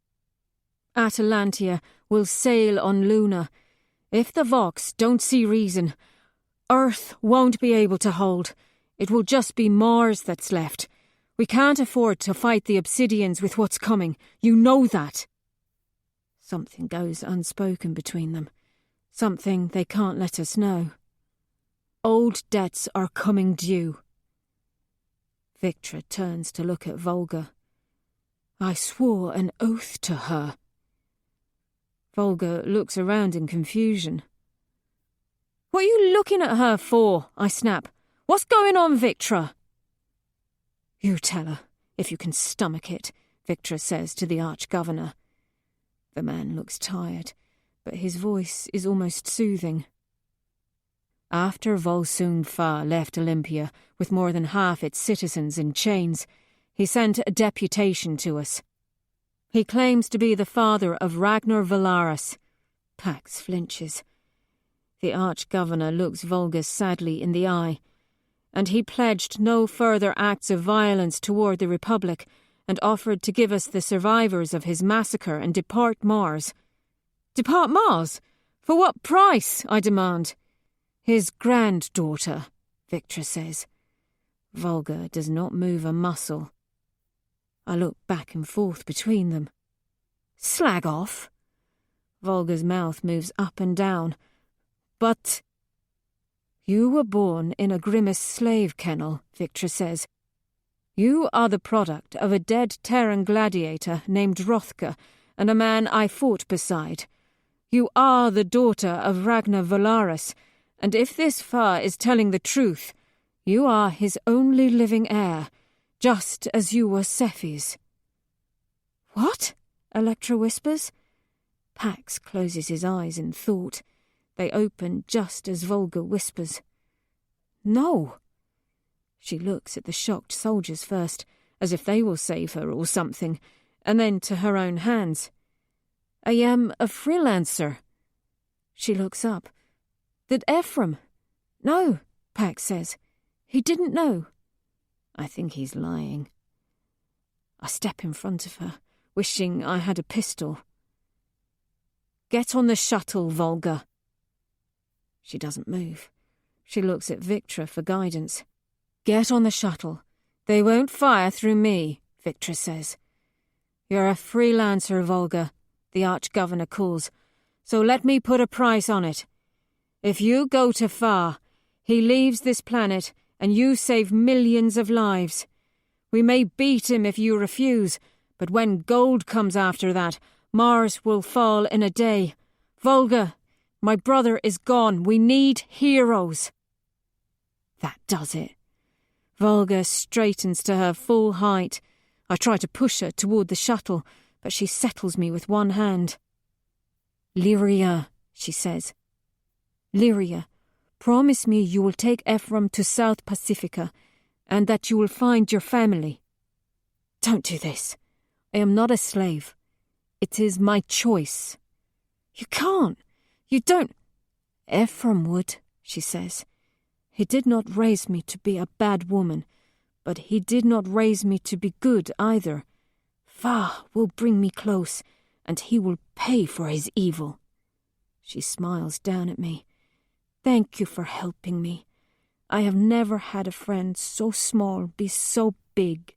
Atalantia will sail on Luna. If the Vox don't see reason, Earth won't be able to hold. It will just be Mars that's left. We can't afford to fight the Obsidians with what's coming. You know that. Something goes unspoken between them. Something they can't let us know. Old debts are coming due. Victra turns to look at Volga. I swore an oath to her. Volga looks around in confusion. What are you looking at her for? I snap. What's going on, Victra? You tell her, if you can stomach it, Victra says to the Arch-Governor. The man looks tired, but his voice is almost soothing. After Volsung Fa left Olympia with more than half its citizens in chains, he sent a deputation to us. He claims to be the father of Ragnar Valaris. Pax flinches. The Arch-Governor looks Volga sadly in the eye, and he pledged no further acts of violence toward the Republic and offered to give us the survivors of his massacre and depart Mars. Depart Mars? For what price? I demand. His granddaughter, Victra says. Volga does not move a muscle. I look back and forth between them. Slag off. Volga's mouth moves up and down. But you were born in a grimace slave kennel, Victra says. You are the product of a dead Terran gladiator named Rothka and a man I fought beside. You are the daughter of Ragnar Valaris, and if this Fa is telling the truth, you are his only living heir, just as you were Sephi's. What? Electra whispers. Pax closes his eyes in thought. They open just as Volga whispers. No. She looks at the shocked soldiers first, as if they will save her or something, and then to her own hands. I am a freelancer. She looks up. Did Ephraim? No, Pax says. He didn't know. I think he's lying. I step in front of her, wishing I had a pistol. Get on the shuttle, Volga. She doesn't move. She looks at Victra for guidance. Get on the shuttle. They won't fire through me, Victra says. You're a freelancer, Volga, the Arch-Governor calls, so let me put a price on it. If you go to Fa, he leaves this planet and you save millions of lives. We may beat him if you refuse, but when gold comes after that, Mars will fall in a day. Volga, my brother is gone. We need heroes. That does it. Volga straightens to her full height. I try to push her toward the shuttle, but she settles me with one hand. Lyria, she says. Lyria, promise me you will take Ephraim to South Pacifica, and that you will find your family. Don't do this. I am not a slave. It is my choice. You can't. You don't. Ephraim would, she says. He did not raise me to be a bad woman, but he did not raise me to be good either. Fa will bring me close, and he will pay for his evil. She smiles down at me. Thank you for helping me. I have never had a friend so small be so big.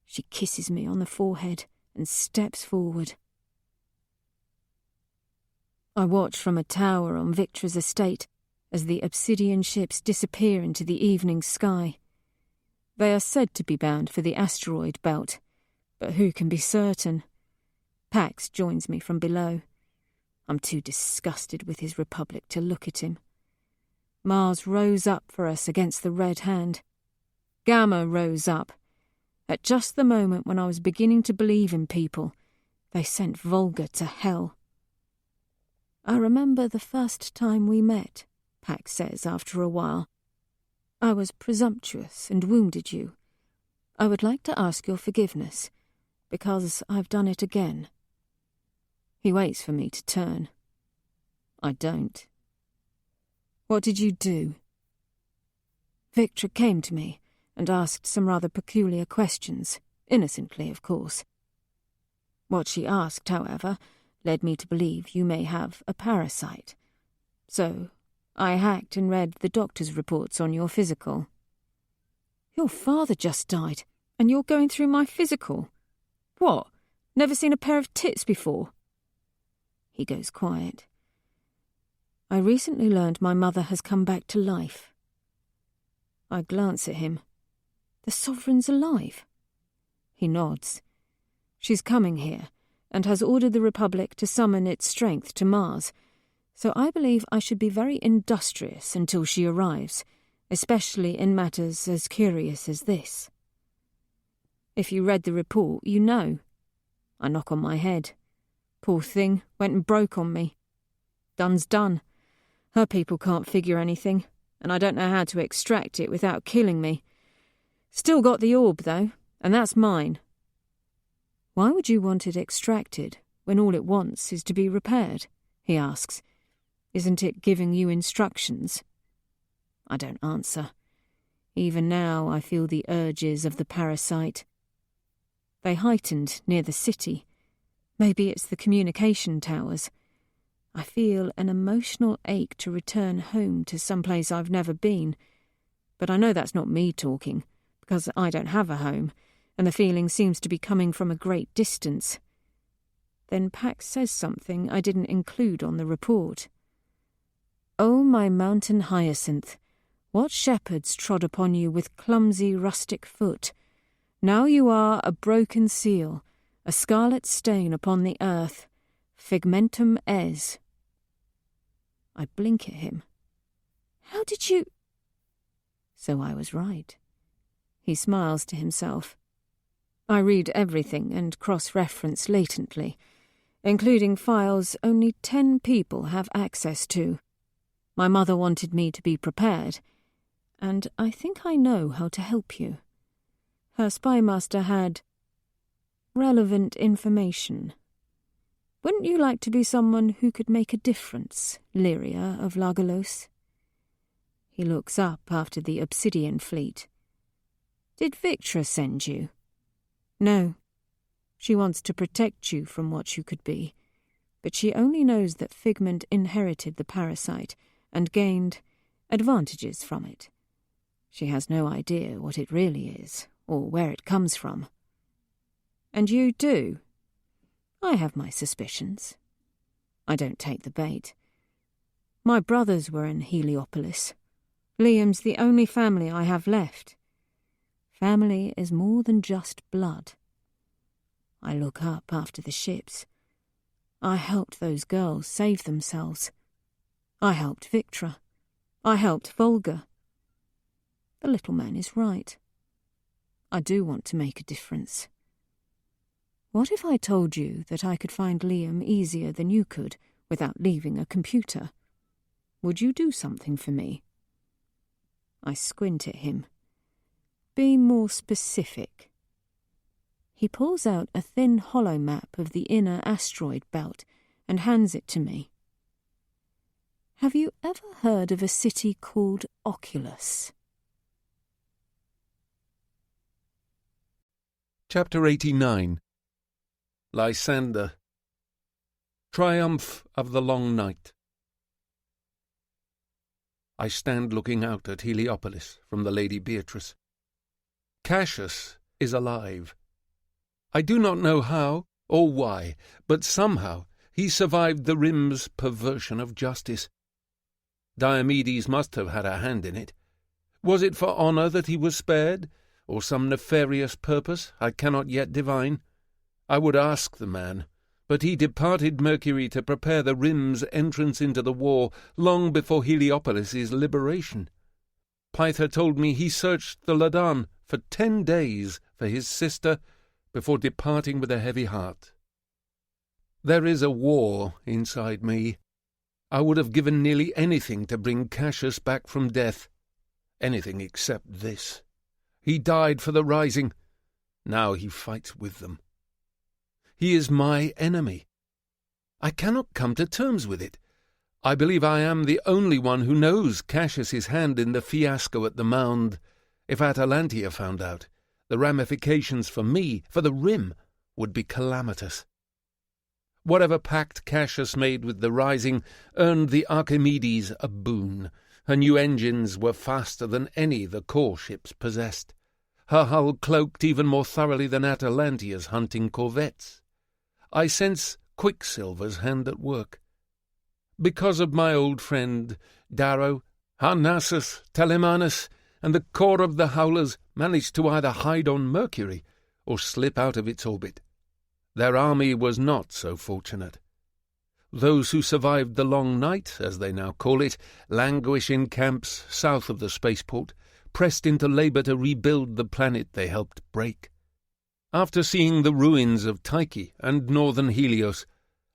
She kisses me on the forehead and steps forward. I watch from a tower on Victra's estate as the obsidian ships disappear into the evening sky. They are said to be bound for the asteroid belt, but who can be certain? Pax joins me from below. I'm too disgusted with his republic to look at him. Mars rose up for us against the Red Hand. Gamma rose up. At just the moment when I was beginning to believe in people, they sent Volga to hell. I remember the first time we met, Pax says after a while. I was presumptuous and wounded you. I would like to ask your forgiveness, because I've done it again. He waits for me to turn. I don't. What did you do? Victra came to me and asked some rather peculiar questions, innocently, of course. What she asked, however, led me to believe you may have a parasite. So I hacked and read the doctor's reports on your physical. Your father just died, and you're going through my physical. What? Never seen a pair of tits before? He goes quiet. I recently learned my mother has come back to life. I glance at him. The Sovereign's alive. He nods. She's coming here, and has ordered the Republic to summon its strength to Mars, so I believe I should be very industrious until she arrives, especially in matters as curious as this. If you read the report, you know. I knock on my head. Poor thing, went and broke on me. Done's done. Her people can't figure anything, and I don't know how to extract it without killing me. Still got the orb, though, and that's mine. Why would you want it extracted when all it wants is to be repaired? He asks. Isn't it giving you instructions? I don't answer. Even now I feel the urges of the parasite. They heightened near the city. Maybe it's the communication towers. I feel an emotional ache to return home to some place I've never been. But I know that's not me talking, because I don't have a home, and the feeling seems to be coming from a great distance. Then Pax says something I didn't include on the report. Oh, my mountain hyacinth, what shepherds trod upon you with clumsy rustic foot? Now you are a broken seal, a scarlet stain upon the earth, figmentum es. I blink at him. How did you... So I was right. He smiles to himself. I read everything and cross-reference latently, including files only 10 people have access to. My mother wanted me to be prepared, and I think I know how to help you. Her spymaster had relevant information. Wouldn't you like to be someone who could make a difference, Lyria of Largalos? He looks up after the obsidian fleet. Did Victra send you? No. She wants to protect you from what you could be, but she only knows that Figment inherited the parasite and gained advantages from it. She has no idea what it really is, or where it comes from. And you do? I have my suspicions. I don't take the bait. My brothers were in Heliopolis. Liam's the only family I have left. Family is more than just blood. I look up after the ships. I helped those girls save themselves. I helped Victra. I helped Volga. The little man is right. I do want to make a difference. What if I told you that I could find Liam easier than you could without leaving a computer? Would you do something for me? I squint at him. Be more specific. He pulls out a thin hollow map of the inner asteroid belt and hands it to me. Have you ever heard of a city called Oculus? Chapter 89. Lysander. Triumph of the Long Night. I stand looking out at Heliopolis from the Lady Beatrice. Cassius is alive. I do not know how or why, but somehow he survived the Rim's perversion of justice. Diomedes must have had a hand in it. Was it for honour that he was spared, or some nefarious purpose I cannot yet divine? I would ask the man, but he departed Mercury to prepare the Rim's entrance into the war long before Heliopolis' liberation. Pyther told me he searched the Ladan for 10 days for his sister before departing with a heavy heart. There is a war inside me. I would have given nearly anything to bring Cassius back from death. Anything except this. He died for the Rising. Now he fights with them. He is my enemy. I cannot come to terms with it. I believe I am the only one who knows Cassius's hand in the fiasco at the Mound. If Atalantia found out, the ramifications for me, for the Rim, would be calamitous. Whatever pact Cassius made with the Rising earned the Archimedes a boon. Her new engines were faster than any the core ships possessed. Her hull cloaked even more thoroughly than Atalantia's hunting corvettes. I sense Quicksilver's hand at work. Because of my old friend Darrow, Harnassus, Telemanus, and the core of the Howlers managed to either hide on Mercury or slip out of its orbit. Their army was not so fortunate. Those who survived the long night, as they now call it, languish in camps south of the spaceport, pressed into labour to rebuild the planet they helped break. After seeing the ruins of Tyche and northern Helios,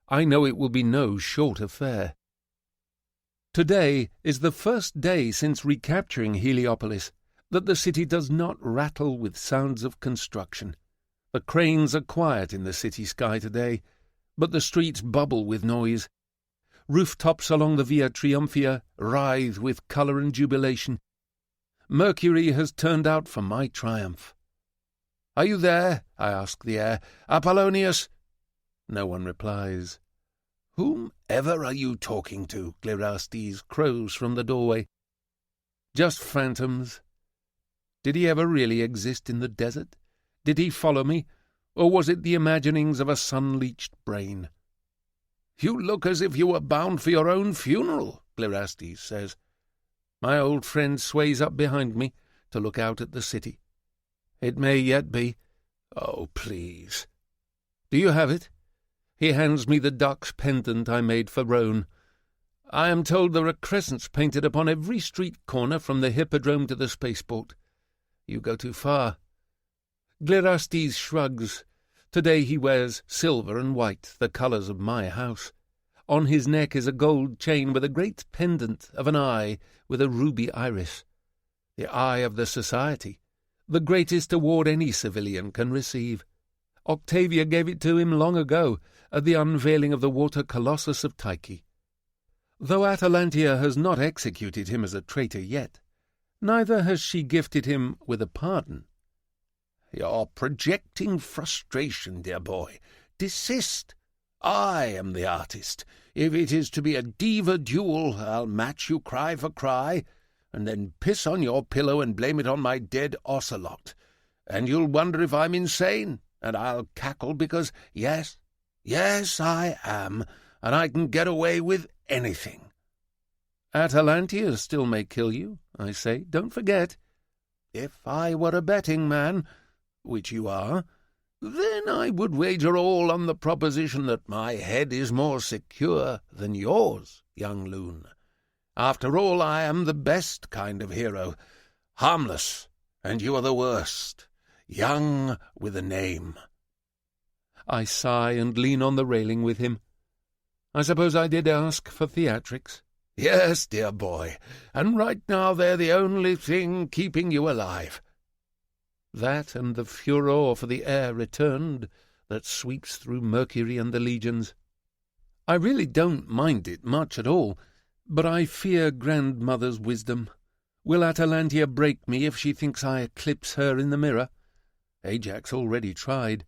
I know it will be no short affair. Today is the first day since recapturing Heliopolis that the city does not rattle with sounds of construction. The cranes are quiet in the city sky today, but the streets bubble with noise. Rooftops along the Via Triumphia writhe with colour and jubilation. Mercury has turned out for my triumph. "Are you there?" I ask the air. "Apollonius?" No one replies. "Whomever are you talking to?" Glerastes crows from the doorway. "Just phantoms." Did he ever really exist in the desert? Did he follow me? Or was it the imaginings of a sun-leached brain? "You look as if you were bound for your own funeral," Glerastes says. My old friend sways up behind me to look out at the city. "It may yet be." "Oh, please." "Do you have it?" He hands me the duck's pendant I made for Roan. "I am told there are crescents painted upon every street corner from the Hippodrome to the spaceport. You go too far." Glerastes shrugs. Today he wears silver and white, the colours of my house. On his neck is a gold chain with a great pendant of an eye with a ruby iris. The Eye of the Society, the greatest award any civilian can receive. Octavia gave it to him long ago at the unveiling of the water colossus of Tyche. Though Atalantia has not executed him as a traitor yet, neither has she gifted him with a pardon. "You're projecting frustration, dear boy. Desist. I am the artist. If it is to be a diva duel, I'll match you cry for cry, and then piss on your pillow and blame it on my dead ocelot. And you'll wonder if I'm insane, and I'll cackle because, yes, I am, and I can get away with anything." "Atalantia still may kill you," I say. "Don't forget." "If I were a betting man, which you are, then I would wager all on the proposition that my head is more secure than yours, young loon. After all, I am the best kind of hero, harmless, and you are the worst, young with a name." I sigh and lean on the railing with him. "I suppose I did ask for theatrics." "Yes, dear boy, and right now they're the only thing keeping you alive." That and the furor for the air returned that sweeps through Mercury and the legions. I really don't mind it much at all, but I fear grandmother's wisdom. Will Atalantia break me if she thinks I eclipse her in the mirror? Ajax already tried.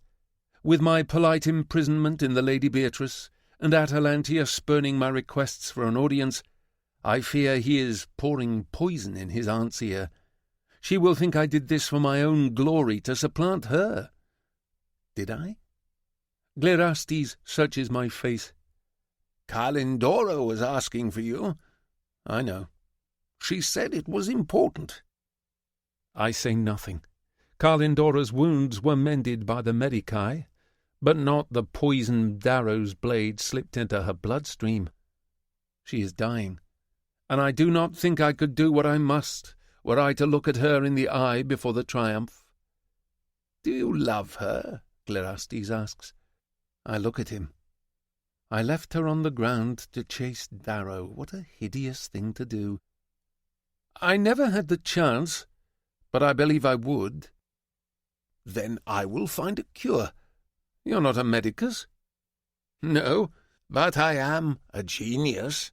With my polite imprisonment in the Lady Beatrice, and Atalantia spurning my requests for an audience, I fear he is pouring poison in his aunt's ear. She will think I did this for my own glory, to supplant her. Did I? Glerastes searches my face. Kalindora was asking for you. I know. She said it was important. I say nothing. Kalindora's wounds were mended by the Medici, but not the poisoned Darrow's blade slipped into her bloodstream. She is dying, and I do not think I could do what I must were I to look at her in the eye before the triumph. Do you love her? Glerastes asks. I look at him. I left her on the ground to chase Darrow. What a hideous thing to do. I never had the chance, but I believe I would. Then I will find a cure. You're not a medicus? No, but I am a genius.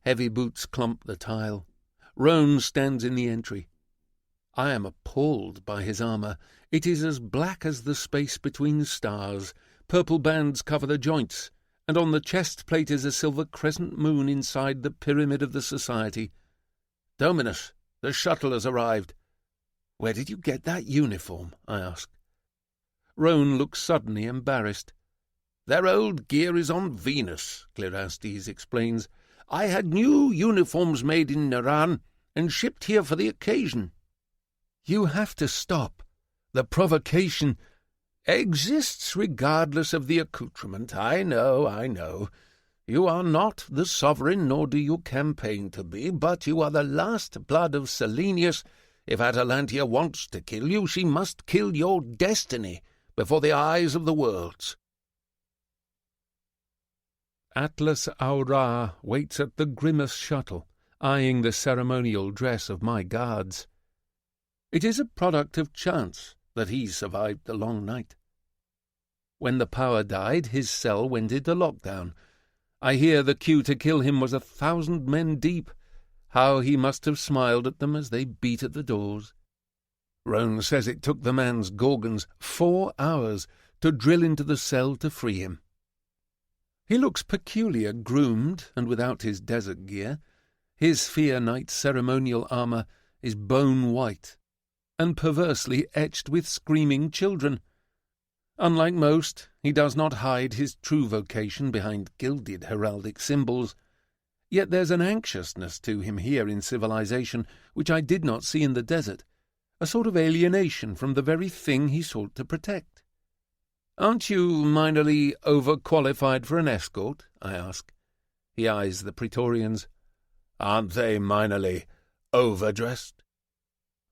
Heavy boots clump the tile. Roan stands in the entry. I am appalled by his armour. It is as black as the space between stars. Purple bands cover the joints, and on the chest plate is a silver crescent moon inside the pyramid of the society. Dominus, the shuttle has arrived. Where did you get that uniform? I ask. Roan looks suddenly embarrassed. Their old gear is on Venus, Glerastes explains. I had new uniforms made in Naran and shipped here for the occasion. You have to stop. The provocation exists regardless of the accoutrement. I know. You are not the sovereign, nor do you campaign to be, but you are the last blood of Selenius. If Atalantia wants to kill you, she must kill your destiny before the eyes of the worlds. Atlas Aura waits at the Grimace shuttle, eyeing the ceremonial dress of my guards. It is a product of chance that he survived the long night. When the power died, his cell went into lockdown. I hear the queue to kill him was 1,000 men deep. How he must have smiled at them as they beat at the doors. Roan says it took the man's Gorgons 4 hours to drill into the cell to free him. He looks peculiar, groomed and without his desert gear. His Fear Knight ceremonial armour is bone white, and perversely etched with screaming children. Unlike most, he does not hide his true vocation behind gilded heraldic symbols. Yet there's an anxiousness to him here in civilization which I did not see in the desert, a sort of alienation from the very thing he sought to protect. "Aren't you minorly overqualified for an escort?" I ask. He eyes the Praetorians. "Aren't they minorly overdressed?"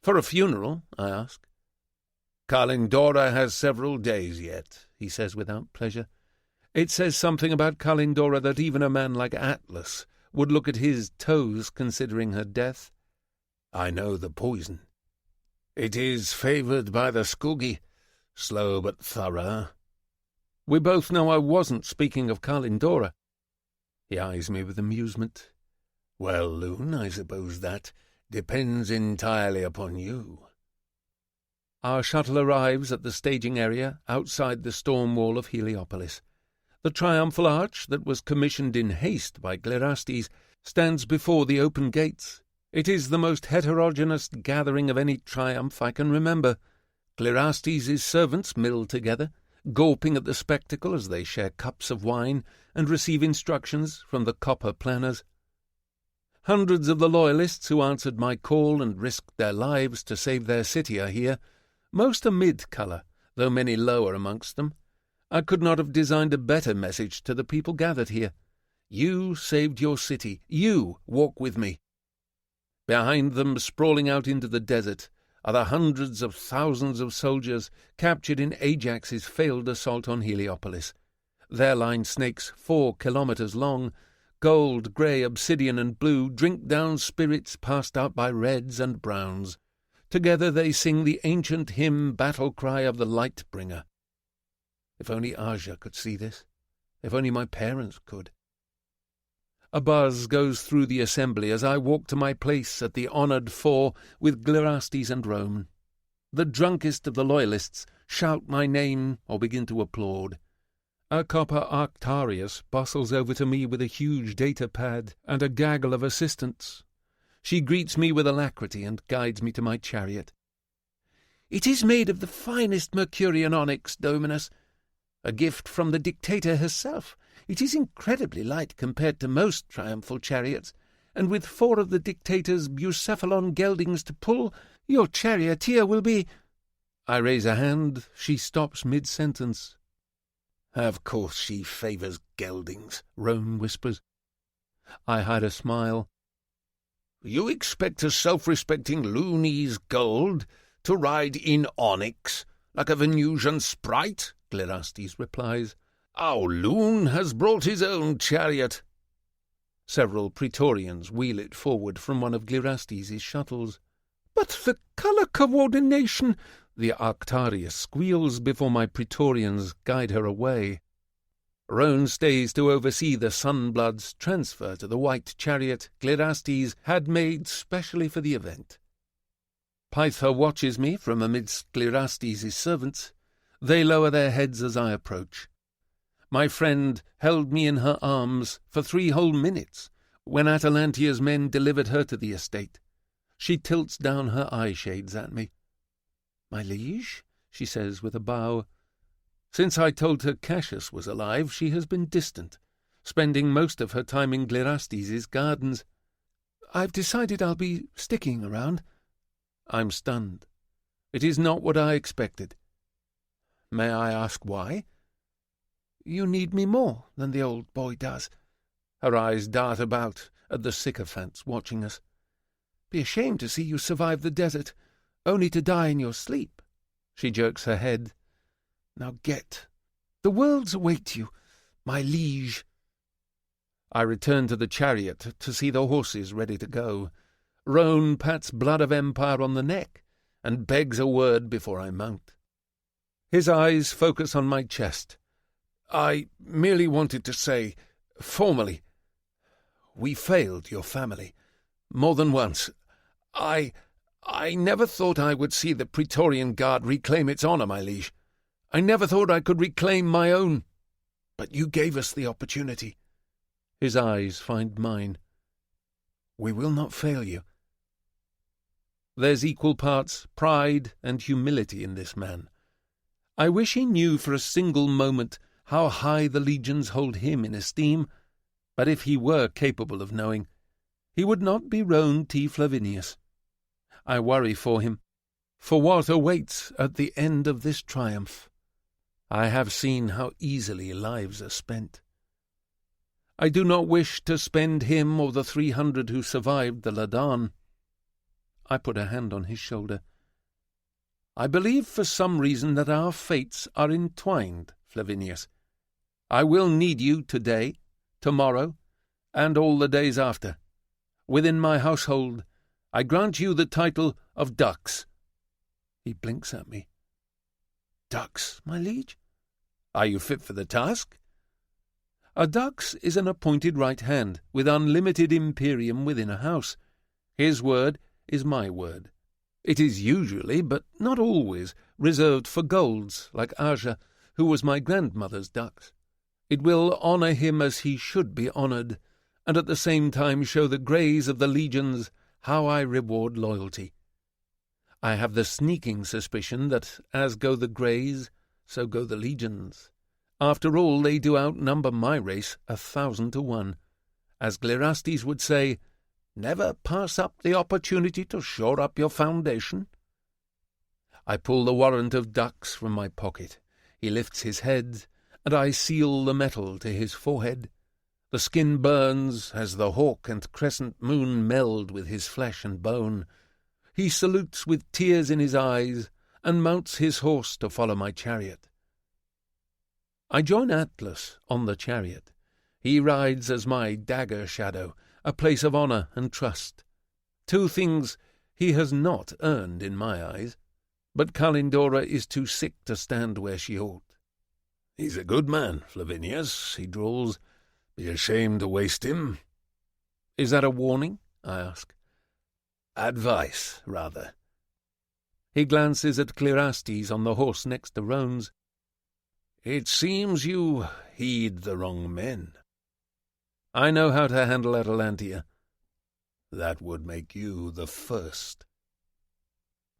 "For a funeral?" I ask. "Kalindora has several days yet," he says without pleasure. It says something about Kalindora that even a man like Atlas would look at his toes considering her death. "I know the poison. It is favoured by the Skugi, slow but thorough." We both know I wasn't speaking of Kalindora. He eyes me with amusement. "Well, Loon, I suppose that depends entirely upon you." Our shuttle arrives at the staging area outside the storm wall of Heliopolis. The triumphal arch that was commissioned in haste by Glerastes stands before the open gates. It is the most heterogeneous gathering of any triumph I can remember. Glerastes' servants mill together, gawping at the spectacle as they share cups of wine and receive instructions from the copper planners. Hundreds of the loyalists who answered my call and risked their lives to save their city are here. Most are mid-colour, though many lower amongst them. I could not have designed a better message to the people gathered here. You saved your city. You walk with me. Behind them, sprawling out into the desert, are the hundreds of thousands of soldiers captured in Ajax's failed assault on Heliopolis. Their line snakes 4 kilometres long. Gold, grey, obsidian and blue drink down spirits passed out by reds and browns. Together they sing the ancient hymn battle cry of the Lightbringer. If only Aja could see this. If only my parents could. A buzz goes through the assembly as I walk to my place at the honoured fore with Glerastes and Roman. The drunkest of the loyalists shout my name or begin to applaud. A copper Arctarius bustles over to me with a huge data pad and a gaggle of assistants. She greets me with alacrity and guides me to my chariot. "It is made of the finest Mercurian onyx, Dominus. A gift from the dictator herself. It is incredibly light compared to most triumphal chariots, and with 4 of the dictator's Bucephalon geldings to pull, your charioteer will be—" I raise a hand. She stops mid-sentence. "Of course she favours geldings," Roan whispers. I hide a smile. "You expect a self-respecting looney's gold to ride in onyx, like a Venusian sprite?" Glerastes replies. "Our loon has brought his own chariot." Several Praetorians wheel it forward from one of Glerastes' shuttles. "But the colour coordination—" The Arctarius squeals before my Praetorians guide her away. Roan stays to oversee the Sunblood's transfer to the white chariot Glerastes had made specially for the event. Pytha watches me from amidst Glerastes' servants. They lower their heads as I approach. My friend held me in her arms for 3 whole minutes when Atalantia's men delivered her to the estate. She tilts down her eyeshades at me. "My liege," she says with a bow. Since I told her Cassius was alive, she has been distant, spending most of her time in Glerastes' gardens. "I've decided I'll be sticking around." I'm stunned. It is not what I expected. "May I ask why?" "You need me more than the old boy does." Her eyes dart about at the sycophants watching us. "Be ashamed to see you survive the desert, only to die in your sleep." She jerks her head. "Now get. The worlds await you, my liege." I return to the chariot to see the horses ready to go. Roan pats Blood of Empire on the neck and begs a word before I mount. His eyes focus on my chest. "I merely wanted to say, formally, we failed your family. More than once. I never thought I would see the Praetorian Guard reclaim its honour, my liege. I never thought I could reclaim my own. But you gave us the opportunity." His eyes find mine. "We will not fail you." There's equal parts pride and humility in this man. I wish he knew for a single moment how high the legions hold him in esteem, but if he were capable of knowing, he would not be Roan T. Flavinius. I worry for him, for what awaits at the end of this triumph. I have seen how easily lives are spent. I do not wish to spend him or the 300 who survived the Ladan. I put a hand on his shoulder. "I believe for some reason that our fates are entwined, Flavinius. I will need you today, tomorrow, and all the days after. Within my household, I grant you the title of Dux." He blinks at me. "Dux, my liege? Are you fit for the task?" A Dux is an appointed right hand, with unlimited imperium within a house. His word is my word. It is usually, but not always, reserved for golds, like Aja, who was my grandmother's Dux. It will honour him as he should be honoured, and at the same time show the greys of the legions how I reward loyalty. I have the sneaking suspicion that, as go the greys, so go the legions. After all, they do outnumber my race 1,000 to 1. As Glerastes would say, never pass up the opportunity to shore up your foundation. I pull the warrant of Dux from my pocket. He lifts his head, and I seal the metal to his forehead. The skin burns as the hawk and crescent moon meld with his flesh and bone. He salutes with tears in his eyes, and mounts his horse to follow my chariot. I join Atlas on the chariot. He rides as my dagger shadow, a place of honour and trust. 2 things he has not earned in my eyes, but Kalindora is too sick to stand where she ought. "He's a good man, Flavinius," he drawls. "Be ashamed to waste him." Is that a warning? I ask. "Advice, rather." He glances at Clearastes on the horse next to Roan's. "It seems you heed the wrong men." "I know how to handle Atalantia." "That would make you the first."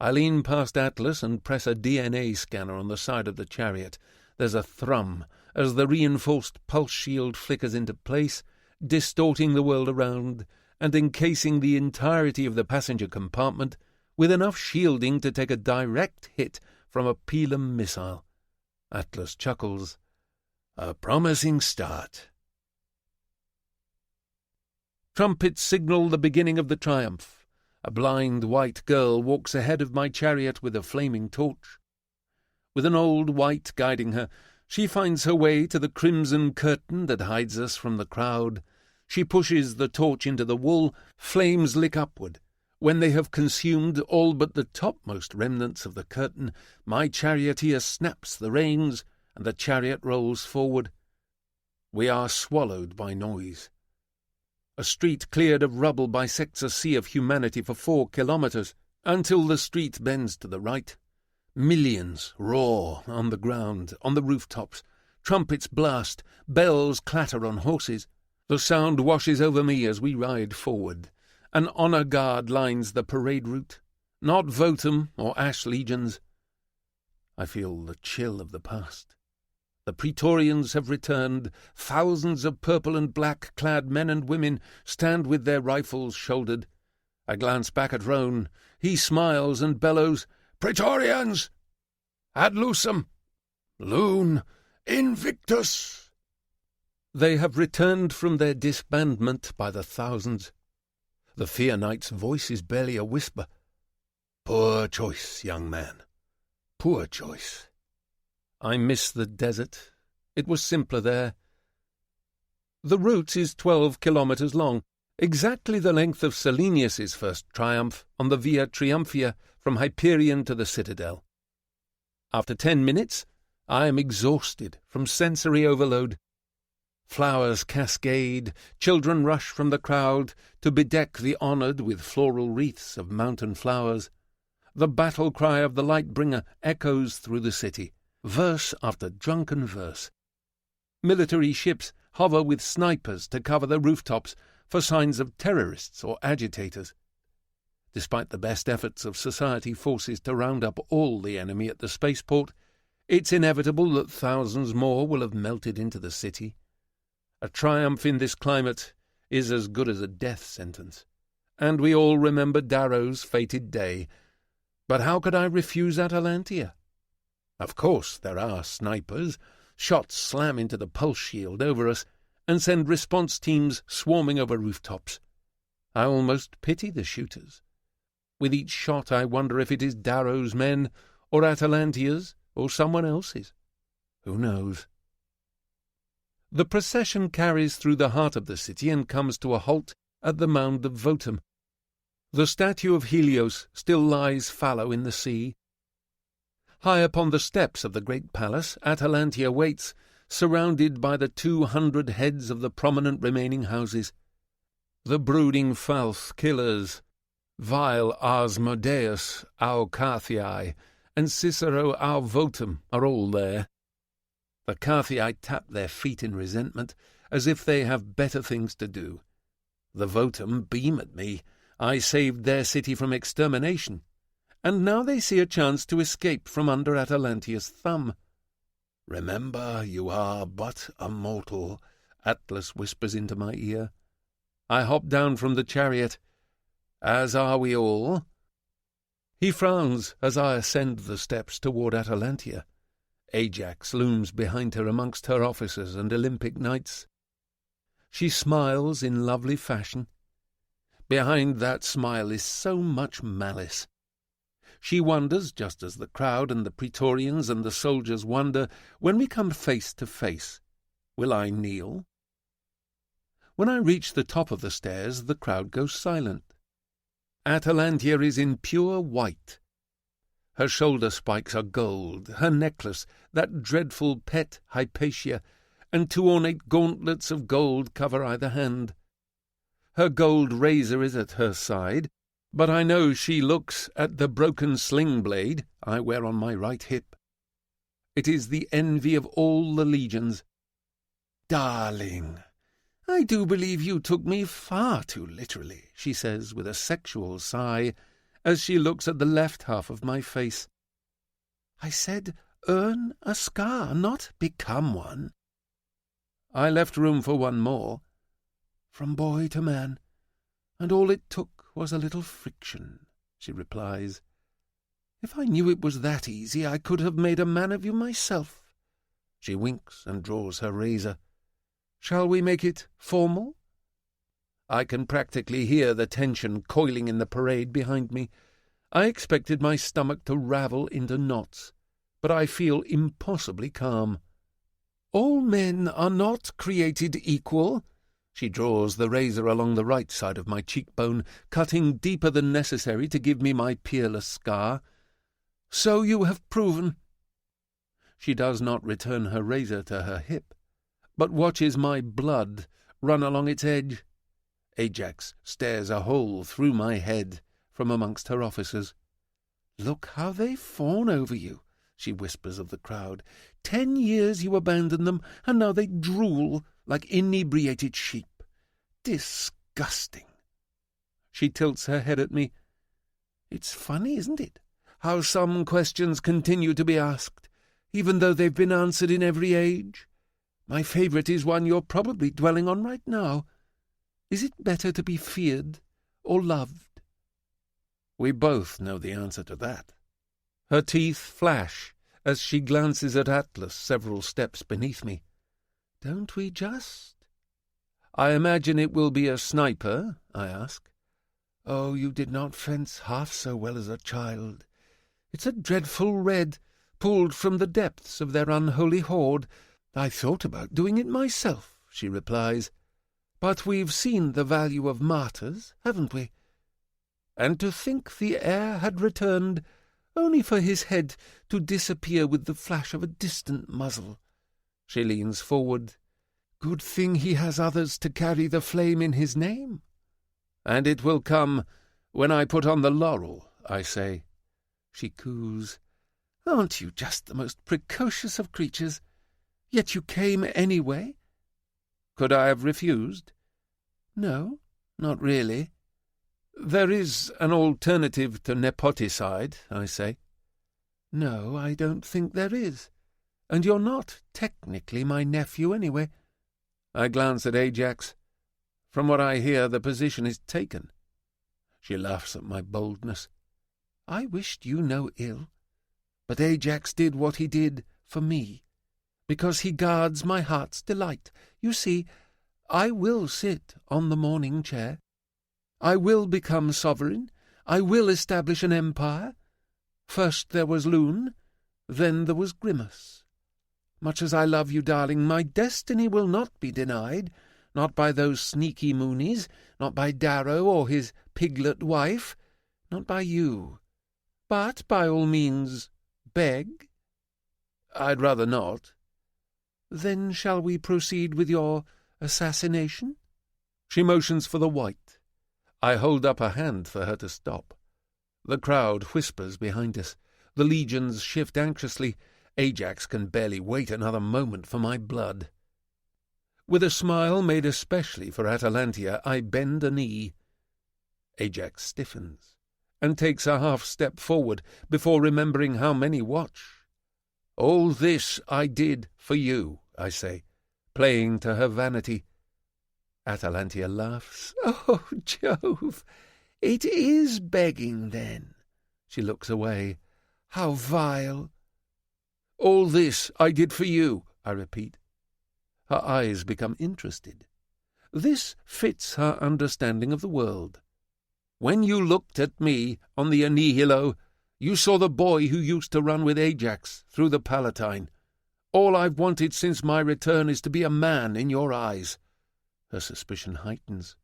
I lean past Atlas and press a DNA scanner on the side of the chariot. There's a thrum as the reinforced pulse shield flickers into place, distorting the world around and encasing the entirety of the passenger compartment with enough shielding to take a direct hit from a Pelham missile. Atlas chuckles. "A promising start." Trumpets signal the beginning of the triumph. A blind white girl walks ahead of my chariot with a flaming torch. With an old white guiding her, she finds her way to the crimson curtain that hides us from the crowd. She pushes the torch into the wool, flames lick upward. When they have consumed all but the topmost remnants of the curtain, my charioteer snaps the reins, and the chariot rolls forward. We are swallowed by noise. A street cleared of rubble bisects a sea of humanity for 4 kilometres, until the street bends to the right. Millions roar on the ground, on the rooftops. Trumpets blast, bells clatter on horses. The sound washes over me as we ride forward. An honour guard lines the parade route, not Votum or Ash Legions. I feel the chill of the past. The Praetorians have returned. Thousands of purple and black-clad men and women stand with their rifles shouldered. I glance back at Roan. He smiles and bellows, "Praetorians! Ad lucem! Lune! Invictus!" They have returned from their disbandment by the thousands. The Fear Knight's voice is barely a whisper. "Poor choice, young man. Poor choice." I miss the desert. It was simpler there. The route is 12 kilometres long, exactly the length of Selenius's first triumph on the Via Triumphia from Hyperion to the Citadel. After 10 minutes, I am exhausted from sensory overload. Flowers cascade, children rush from the crowd to bedeck the honoured with floral wreaths of mountain flowers. The battle cry of the Lightbringer echoes through the city. Verse after drunken verse. Military ships hover with snipers to cover the rooftops for signs of terrorists or agitators. Despite the best efforts of society forces to round up all the enemy at the spaceport, it's inevitable that thousands more will have melted into the city. A triumph in this climate is as good as a death sentence, and we all remember Darrow's fated day. But how could I refuse Atalantia? Of course there are snipers. Shots slam into the pulse shield over us and send response teams swarming over rooftops. I almost pity the shooters. With each shot I wonder if it is Darrow's men, or Atalantia's, or someone else's. Who knows? The procession carries through the heart of the city and comes to a halt at the mound of Votum. The statue of Helios still lies fallow in the sea. High upon the steps of the great palace, Atalantia waits, surrounded by the 200 heads of the prominent remaining houses. The brooding Falth killers, vile Asmodeus, our Carthii, and Cicero, our Votum, are all there. The Carthii tap their feet in resentment, as if they have better things to do. The Votum beam at me. I saved their city from extermination, and now they see a chance to escape from under Atalantia's thumb. "Remember, you are but a mortal," Atlas whispers into my ear. I hop down from the chariot. "As are we all." He frowns as I ascend the steps toward Atalantia. Ajax looms behind her amongst her officers and Olympic knights. She smiles in lovely fashion. Behind that smile is so much malice. She wonders, just as the crowd and the Praetorians and the soldiers wonder, when we come face to face, will I kneel? When I reach the top of the stairs, the crowd goes silent. Atalantia is in pure white. Her shoulder spikes are gold, her necklace, that dreadful pet Hypatia, and 2 ornate gauntlets of gold cover either hand. Her gold razor is at her side, but I know she looks at the broken sling blade I wear on my right hip. It is the envy of all the legions. "Darling, I do believe you took me far too literally," she says with a sexual sigh as she looks at the left half of my face. "I said earn a scar, not become one." I left room for one more. "From boy to man, and all it took was a little friction," she replies. "If I knew it was that easy, I could have made a man of you myself." She winks and draws her razor. "Shall we make it formal?" I can practically hear the tension coiling in the parade behind me. I expected my stomach to ravel into knots, but I feel impossibly calm. "All men are not created equal." She draws the razor along the right side of my cheekbone, cutting deeper than necessary to give me my peerless scar. "So you have proven." She does not return her razor to her hip, but watches my blood run along its edge. Ajax stares a hole through my head from amongst her officers. "Look how they fawn over you," she whispers of the crowd. 10 years you abandoned them, and now they drool like inebriated sheep. Disgusting." She tilts her head at me. "It's funny, isn't it, how some questions continue to be asked, even though they've been answered in every age? My favourite is one you're probably dwelling on right now. Is it better to be feared or loved?" We both know the answer to that. Her teeth flash as she glances at Atlas several steps beneath me. "Don't we just?" "I imagine it will be a sniper?" I ask. "Oh, you did not fence half so well as a child. It's a dreadful red, pulled from the depths of their unholy hoard. I thought about doing it myself," she replies. "But we've seen the value of martyrs, haven't we? And to think the heir had returned, only for his head to disappear with the flash of a distant muzzle." She leans forward. "Good thing he has others to carry the flame in his name." "And it will come when I put on the laurel," I say. She coos. "Aren't you just the most precocious of creatures? Yet you came anyway." "Could I have refused?" "No, not really." "There is an alternative to nepoticide," I say. "No, I don't think there is. And you're not technically my nephew anyway." I glance at Ajax. "From what I hear, the position is taken." She laughs at my boldness. "I wished you no ill, but Ajax did what he did for me, because he guards my heart's delight. You see, I will sit on the morning chair. I will become sovereign. I will establish an empire. First there was Loon, then there was Grimace. Much as I love you, darling, my destiny will not be denied, not by those sneaky Moonies, not by Darrow or his piglet wife, not by you. But by all means, beg." "I'd rather not." "Then shall we proceed with your assassination?" She motions for the white. I hold up a hand for her to stop. The crowd whispers behind us. The legions shift anxiously. Ajax can barely wait another moment for my blood. With a smile made especially for Atalantia, I bend a knee. Ajax stiffens and takes a half-step forward before remembering how many watch. "All this I did for you," I say, playing to her vanity. Atalantia laughs. "Oh, Jove! It is begging, then." She looks away. "How vile!" "All this I did for you," I repeat. Her eyes become interested. This fits her understanding of the world. "When you looked at me on the Annihilo, you saw the boy who used to run with Ajax through the Palatine. All I've wanted since my return is to be a man in your eyes." Her suspicion heightens.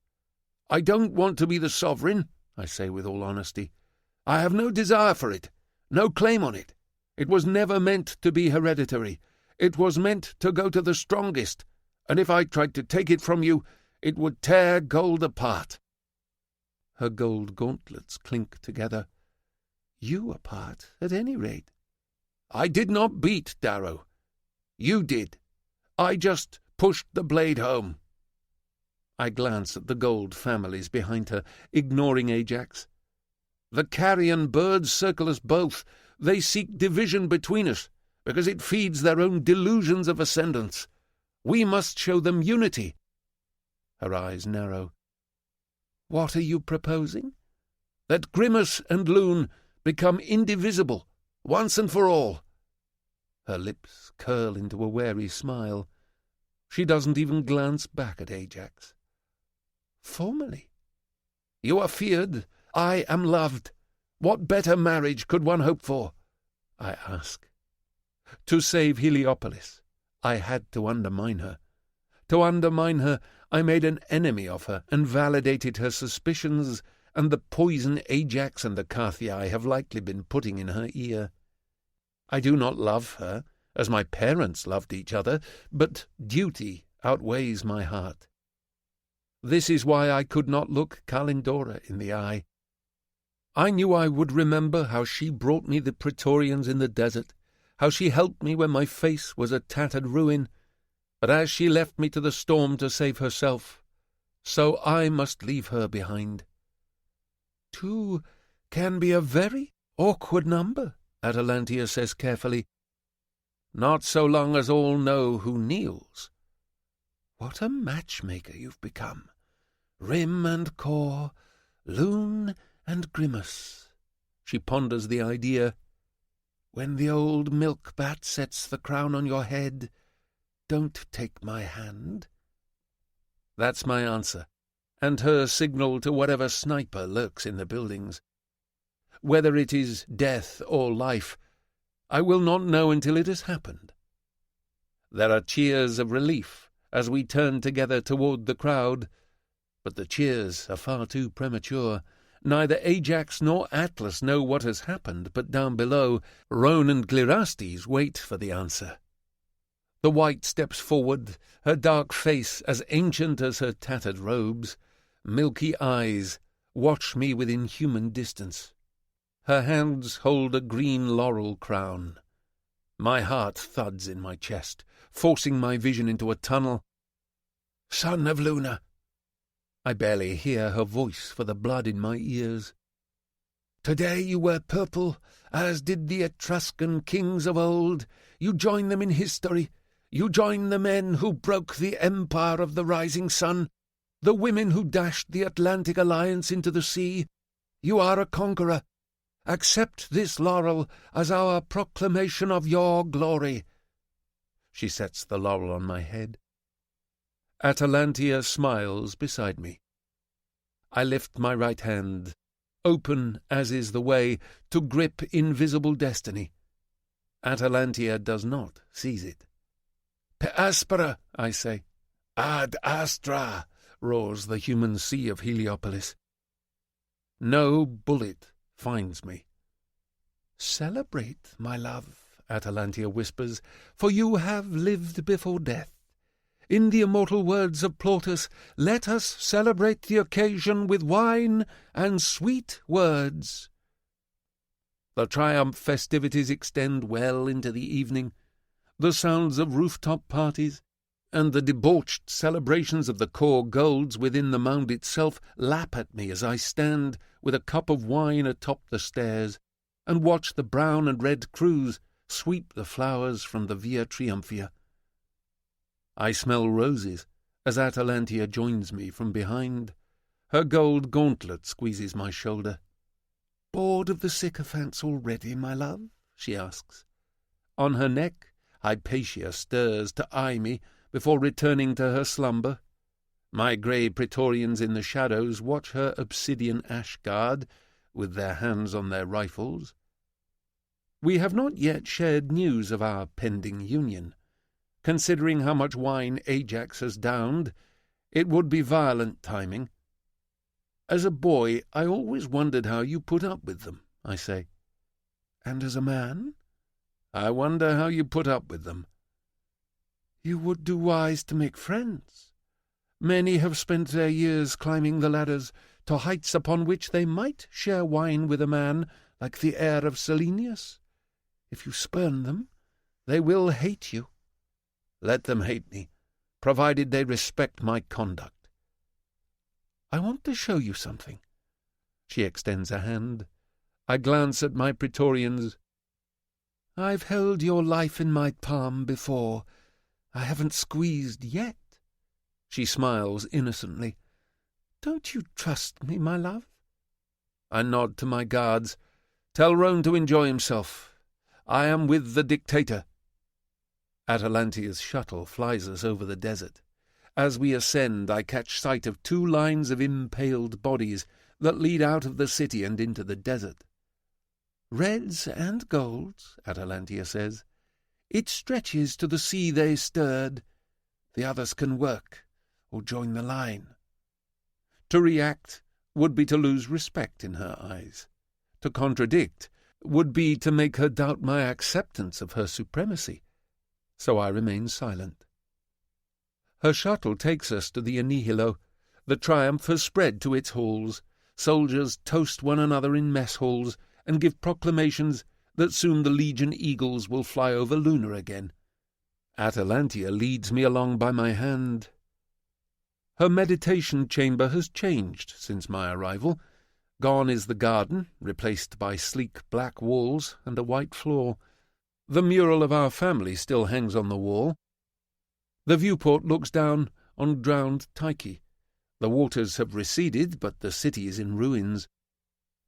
"I don't want to be the sovereign," I say with all honesty. "I have no desire for it, no claim on it. It was never meant to be hereditary. It was meant to go to the strongest, and if I tried to take it from you, it would tear gold apart." Her gold gauntlets clink together. "You are part, at any rate." "I did not beat Darrow. You did. I just pushed the blade home." I glance at the gold families behind her, ignoring Ajax. "The carrion birds circle us both. They seek division between us, because it feeds their own delusions of ascendance. We must show them unity." Her eyes narrow. "What are you proposing?" "That Grimace and Loon become indivisible, once and for all." Her lips curl into a wary smile. She doesn't even glance back at Ajax. "Formally?" "You are feared. I am loved. What better marriage could one hope for?" I ask. To save Heliopolis, I had to undermine her. To undermine her, I made an enemy of her and validated her suspicions and the poison Ajax and the Carthii have likely been putting in her ear. I do not love her, as my parents loved each other, but duty outweighs my heart. This is why I could not look Kalindora in the eye. I knew I would remember how she brought me the Praetorians in the desert, how she helped me when my face was a tattered ruin, but as she left me to the storm to save herself, so I must leave her behind. 2 can be a very awkward number, Atalantia says carefully. Not so long as all know who kneels. What a matchmaker you've become. Rim and Core, Loon and Grimace. She ponders the idea. When the old milk-bat sets the crown on your head, don't take my hand. That's my answer, and her signal to whatever sniper lurks in the buildings. Whether it is death or life, I will not know until it has happened. There are cheers of relief as we turn together toward the crowd, but the cheers are far too premature. Neither Ajax nor Atlas know what has happened, but down below, Roan and Glirastes wait for the answer. The white steps forward, her dark face as ancient as her tattered robes. Milky eyes watch me within human distance. Her hands hold a green laurel crown. My heart thuds in my chest, forcing my vision into a tunnel. Son of Luna! I barely hear her voice for the blood in my ears. Today you wear purple, as did the Etruscan kings of old. You join them in history. You join the men who broke the empire of the rising sun, the women who dashed the Atlantic alliance into the sea. You are a conqueror. Accept this laurel as our proclamation of your glory. She sets the laurel on my head. Atalantia smiles beside me. I lift my right hand, open as is the way, to grip invisible destiny. Atalantia does not seize it. "Per aspera," I say. "Ad astra," roars the human sea of Heliopolis. No bullet finds me. "Celebrate, my love," Atalantia whispers, "for you have lived before death. In the immortal words of Plautus, let us celebrate the occasion with wine and sweet words." The triumph festivities extend well into the evening. The sounds of rooftop parties and the debauched celebrations of the core golds within the mound itself lap at me as I stand with a cup of wine atop the stairs and watch the brown and red crews sweep the flowers from the Via Triumphia. I smell roses as Atalantia joins me from behind. Her gold gauntlet squeezes my shoulder. "Bored of the sycophants already, my love?" she asks. On her neck, Hypatia stirs to eye me before returning to her slumber. My grey Praetorians in the shadows watch her obsidian ash guard, with their hands on their rifles. We have not yet shared news of our pending union. Considering how much wine Ajax has downed, it would be violent timing. As a boy, I always wondered how you put up with them, I say. And as a man? I wonder how you put up with them. You would do wise to make friends. Many have spent their years climbing the ladders, to heights upon which they might share wine with a man like the heir of Selenius. If you spurn them, they will hate you. Let them hate me, provided they respect my conduct. I want to show you something. She extends a hand. I glance at my Praetorians. I've held your life in my palm before. I haven't squeezed yet. She smiles innocently. Don't you trust me, my love? I nod to my guards. Tell Rome to enjoy himself. I am with the dictator. Atalantia's shuttle flies us over the desert. As we ascend, I catch sight of 2 lines of impaled bodies that lead out of the city and into the desert. Reds and golds, Atalantia says. It stretches to the sea they stirred. The others can work or join the line. To react would be to lose respect in her eyes. To contradict would be to make her doubt my acceptance of her supremacy. So I remain silent. Her shuttle takes us to the Annihilo. The triumph has spread to its halls. Soldiers toast one another in mess halls and give proclamations that soon the Legion eagles will fly over Luna again. Atalantia leads me along by my hand. Her meditation chamber has changed since my arrival. Gone is the garden, replaced by sleek black walls and a white floor. The mural of our family still hangs on the wall. The viewport looks down on drowned Tyche. The waters have receded, but the city is in ruins.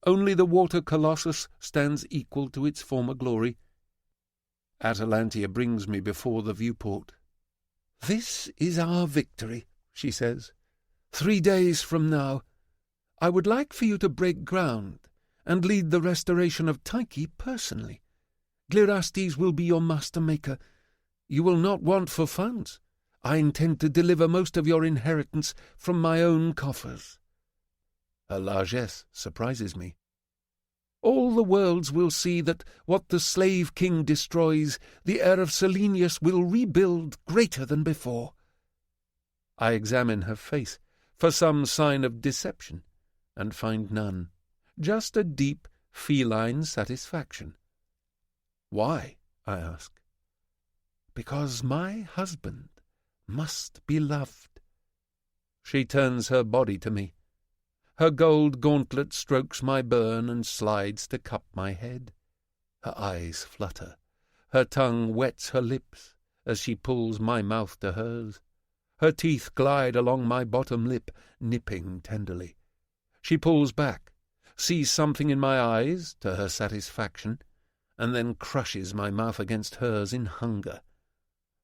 Only the water colossus stands equal to its former glory. Atalantia brings me before the viewport. "This is our victory," she says. 3 days from now, I would like for you to break ground and lead the restoration of Tyche personally. Glirastes will be your master-maker. You will not want for funds. I intend to deliver most of your inheritance from my own coffers. Her largesse surprises me. All the worlds will see that what the slave king destroys, the heir of Selenius will rebuild greater than before. I examine her face for some sign of deception, and find none, just a deep, feline satisfaction. Why? I ask. Because my husband must be loved. She turns her body to me. Her gold gauntlet strokes my burn and slides to cup my head. Her eyes flutter. Her tongue wets her lips as she pulls my mouth to hers. Her teeth glide along my bottom lip, nipping tenderly. She pulls back, sees something in my eyes, to her satisfaction, and then crushes my mouth against hers in hunger.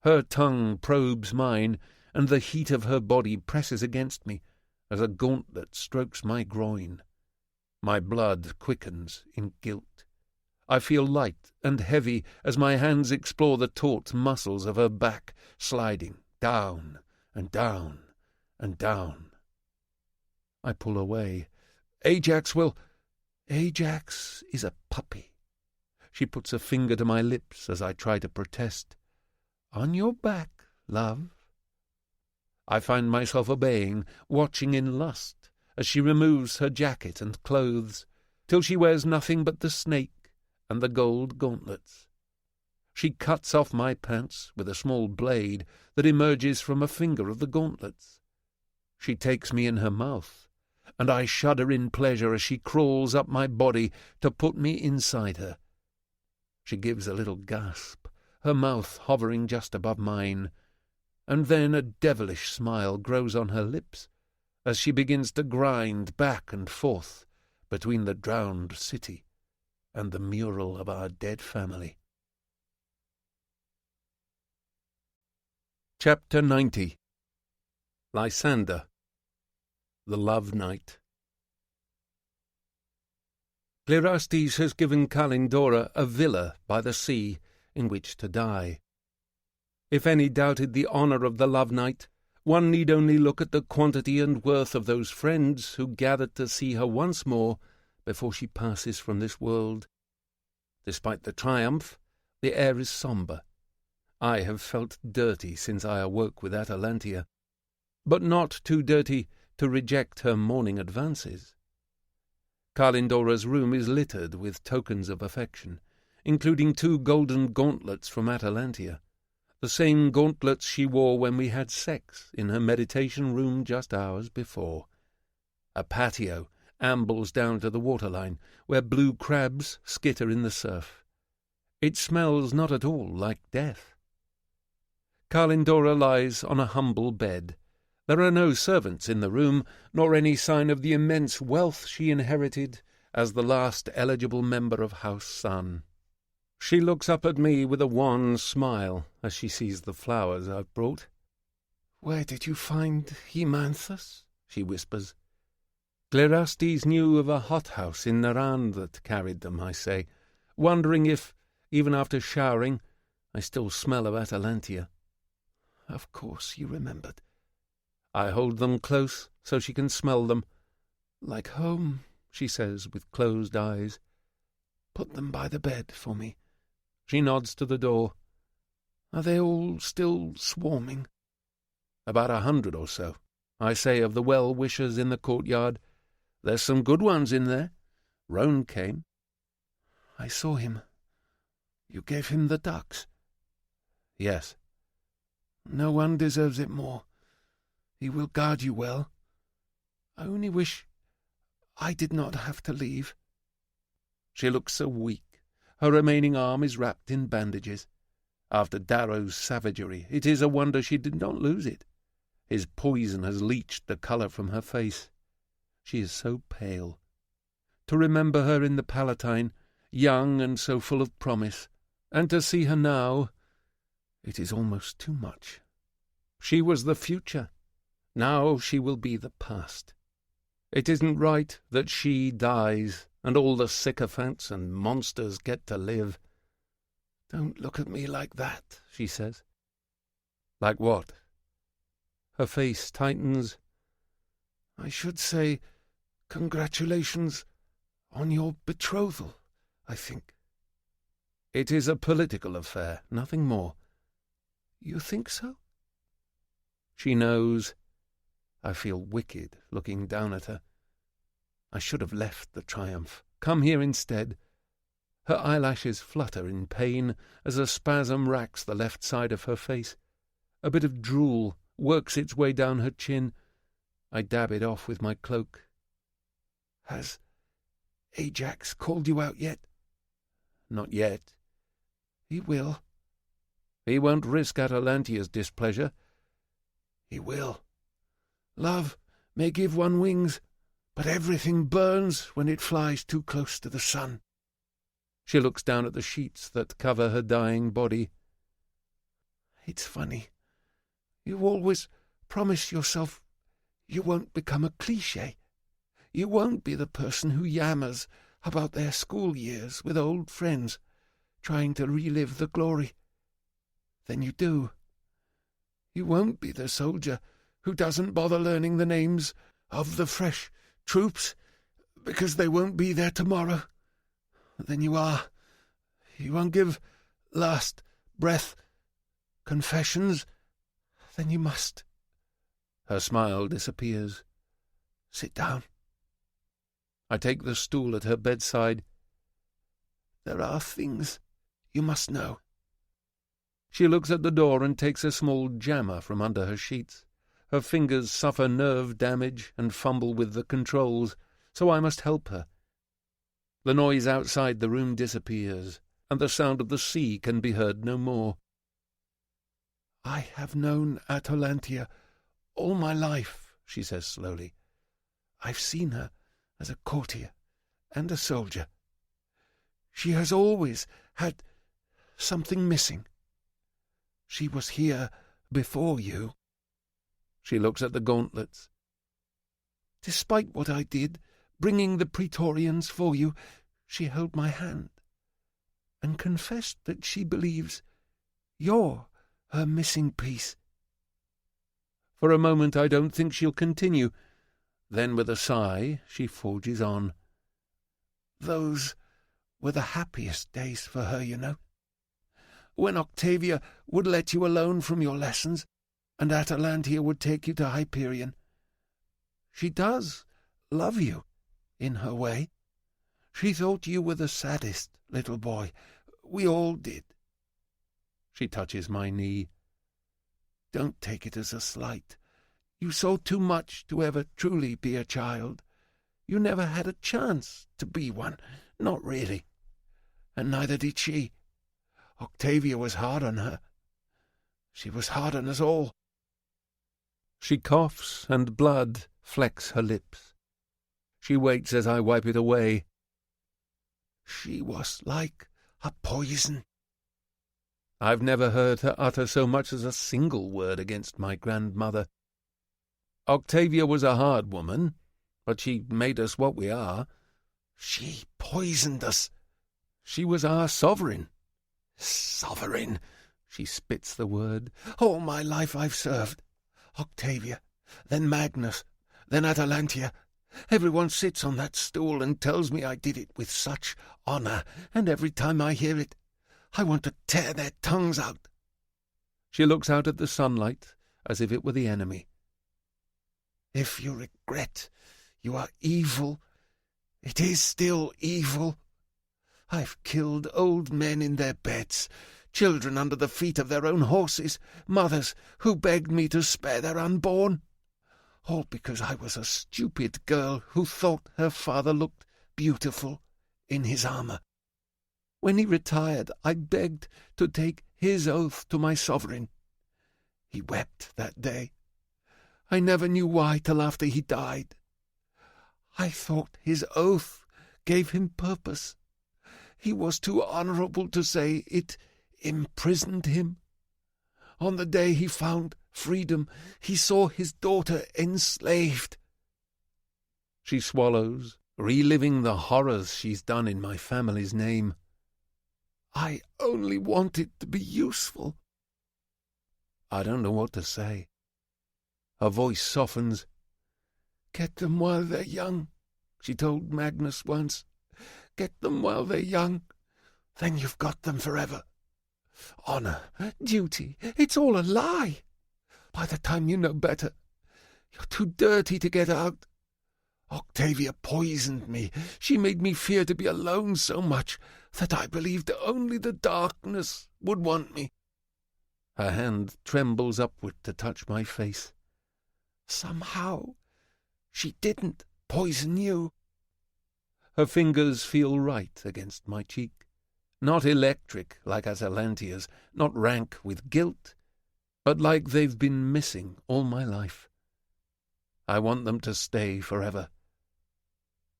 Her tongue probes mine, and the heat of her body presses against me as a gauntlet strokes my groin. My blood quickens in guilt. I feel light and heavy as my hands explore the taut muscles of her back, sliding down and down and down. I pull away. Ajax is a puppy. She puts a finger to my lips as I try to protest. On your back, love. I find myself obeying, watching in lust, as she removes her jacket and clothes, till she wears nothing but the snake and the gold gauntlets. She cuts off my pants with a small blade that emerges from a finger of the gauntlets. She takes me in her mouth, and I shudder in pleasure as she crawls up my body to put me inside her. She gives a little gasp, her mouth hovering just above mine, and then a devilish smile grows on her lips as she begins to grind back and forth between the drowned city and the mural of our dead family. Chapter 90. Lysander, the Love Night. Glirastes has given Kalindora a villa by the sea in which to die. If any doubted the honour of the Love Night, one need only look at the quantity and worth of those friends who gathered to see her once more before she passes from this world. Despite the triumph, the air is sombre. I have felt dirty since I awoke with Atalantia, but not too dirty to reject her morning advances. Kalindora's room is littered with tokens of affection, including 2 golden gauntlets from Atalantia, the same gauntlets she wore when we had sex in her meditation room just hours before. A patio ambles down to the waterline, where blue crabs skitter in the surf. It smells not at all like death. Kalindora lies on a humble bed. There are no servants in the room, nor any sign of the immense wealth she inherited as the last eligible member of House Sun. She looks up at me with a wan smile as she sees the flowers I've brought. "Where did you find Hemanthus?" she whispers. "Glerastes knew of a hothouse in Naran that carried them," I say, wondering if, even after showering, I still smell of Atalantia. "Of course you remembered." I hold them close so she can smell them. "Like home," she says with closed eyes. "Put them by the bed for me." She nods to the door. "Are they all still swarming?" "About 100 or so," I say of the well-wishers in the courtyard. "There's some good ones in there. Roan came." "I saw him. You gave him the ducks?" "Yes." "No one deserves it more. He will guard you well. I only wish I did not have to leave." She looks so weak. Her remaining arm is wrapped in bandages. After Darrow's savagery, it is a wonder she did not lose it. His poison has leached the colour from her face. She is so pale. To remember her in the Palatine, young and so full of promise, and to see her now, it is almost too much. She was the future. Now she will be the past. It isn't right that she dies and all the sycophants and monsters get to live. "Don't look at me like that," she says. "Like what?" Her face tightens. "I should say congratulations on your betrothal, I think." "It is a political affair, nothing more." "You think so?" She knows. I feel wicked looking down at her. I should have left the triumph, come here instead. Her eyelashes flutter in pain as a spasm racks the left side of her face. A bit of drool works its way down her chin. I dab it off with my cloak. "Has Ajax called you out yet?" "Not yet." "He will." "He won't risk Atalantia's displeasure." "He will. Love may give one wings, but everything burns when it flies too close to the sun." She looks down at the sheets that cover her dying body. "It's funny. You always promise yourself you won't become a cliché. You won't be the person who yammers about their school years with old friends, trying to relive the glory. Then you do. You won't be the soldier who doesn't bother learning the names of the fresh troops because they won't be there tomorrow. Then you are. You won't give last breath confessions. Then you must." Her smile disappears. "Sit down." I take the stool at her bedside. "There are things you must know." She looks at the door and takes a small jammer from under her sheets. Her fingers suffer nerve damage and fumble with the controls, so I must help her. The noise outside the room disappears, and the sound of the sea can be heard no more. "I have known Atalantia all my life," she says slowly. "I've seen her as a courtier and a soldier. She has always had something missing. She was here before you." She looks at the gauntlets. "Despite what I did, bringing the Praetorians for you, she held my hand and confessed that she believes you're her missing piece." For a moment I don't think she'll continue. Then with a sigh she forges on. "Those were the happiest days for her, you know. When Octavia would let you alone from your lessons, and Atalantia would take you to Hyperion. She does love you, in her way. She thought you were the saddest little boy. We all did. She touches my knee. Don't take it as a slight. You saw too much to ever truly be a child. You never had a chance to be one, not really. And neither did she. Octavia was hard on her. She was hard on us all. She coughs, and blood flecks her lips. She waits as I wipe it away. She was like a poison. I've never heard her utter so much as a single word against my grandmother. Octavia was a hard woman, but she made us what we are. She poisoned us. She was our sovereign. Sovereign! She spits the word. All my life I've served. Octavia, then Magnus, then Atalantia. Everyone sits on that stool and tells me I did it with such honour, and every time I hear it, I want to tear their tongues out. She looks out at the sunlight as if it were the enemy. If you regret you are evil, it is still evil. I've killed old men in their beds, children under the feet of their own horses, mothers who begged me to spare their unborn. All because I was a stupid girl who thought her father looked beautiful in his armour. When he retired, I begged to take his oath to my sovereign. He wept that day. I never knew why till after he died. I thought his oath gave him purpose. He was too honourable to say it imprisoned him. On the day he found freedom, he saw his daughter enslaved. She swallows, reliving the horrors she's done in my family's name. I only wanted to be useful. I don't know what to say. Her voice softens. Get them while they're young, she told Magnus once. Get them while they're young, then you've got them forever. Honour, duty, it's all a lie. By the time you know better, you're too dirty to get out. Octavia poisoned me. She made me fear to be alone so much that I believed only the darkness would want me. Her hand trembles upward to touch my face. Somehow, she didn't poison you. Her fingers feel right against my cheek. Not electric like Atalantia's, not rank with guilt, but like they've been missing all my life. I want them to stay forever.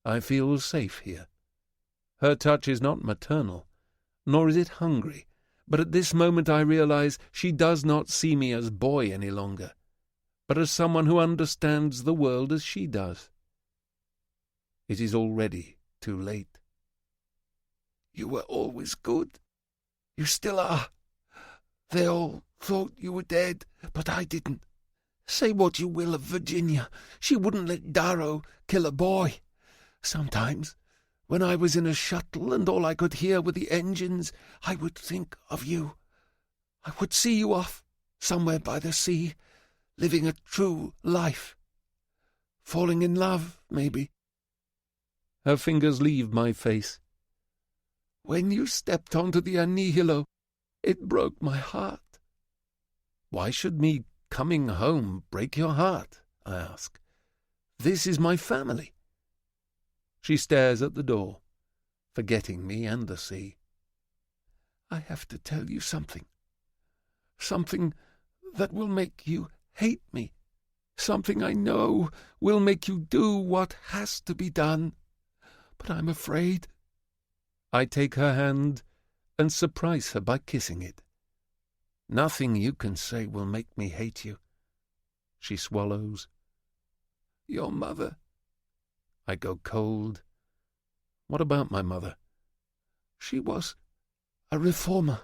I feel safe here. Her touch is not maternal, nor is it hungry, but at this moment I realize she does not see me as boy any longer, but as someone who understands the world as she does. It is already too late. You were always good. You still are. They all thought you were dead, but I didn't. Say what you will of Virginia, she wouldn't let Darrow kill a boy. Sometimes, when I was in a shuttle and all I could hear were the engines, I would think of you. I would see you off, somewhere by the sea, living a true life. Falling in love, maybe. Her fingers leave my face. When you stepped onto the Annihilo, it broke my heart. Why should me coming home break your heart? I ask. This is my family. She stares at the door, forgetting me and the sea. I have to tell you something. Something that will make you hate me. Something I know will make you do what has to be done. But I'm afraid. I take her hand and surprise her by kissing it. Nothing you can say will make me hate you. She swallows. Your mother. I go cold. What about my mother? She was a reformer.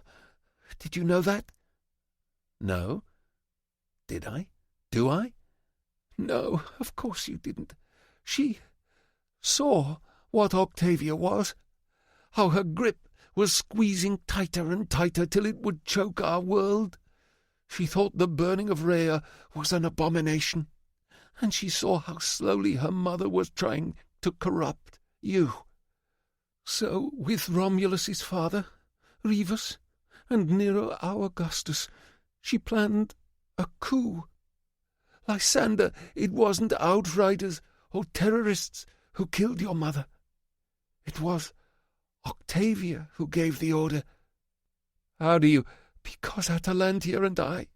Did you know that? No. Did I? Do I? No, of course you didn't. She saw what Octavia was, how her grip was squeezing tighter and tighter till it would choke our world. She thought the burning of Rhea was an abomination, and she saw how slowly her mother was trying to corrupt you. So, with Romulus's father, Rivus, and Nero our Augustus, she planned a coup. Lysander, it wasn't outriders or terrorists who killed your mother. It was Octavia who gave the order. How do you? Because Atalantia and I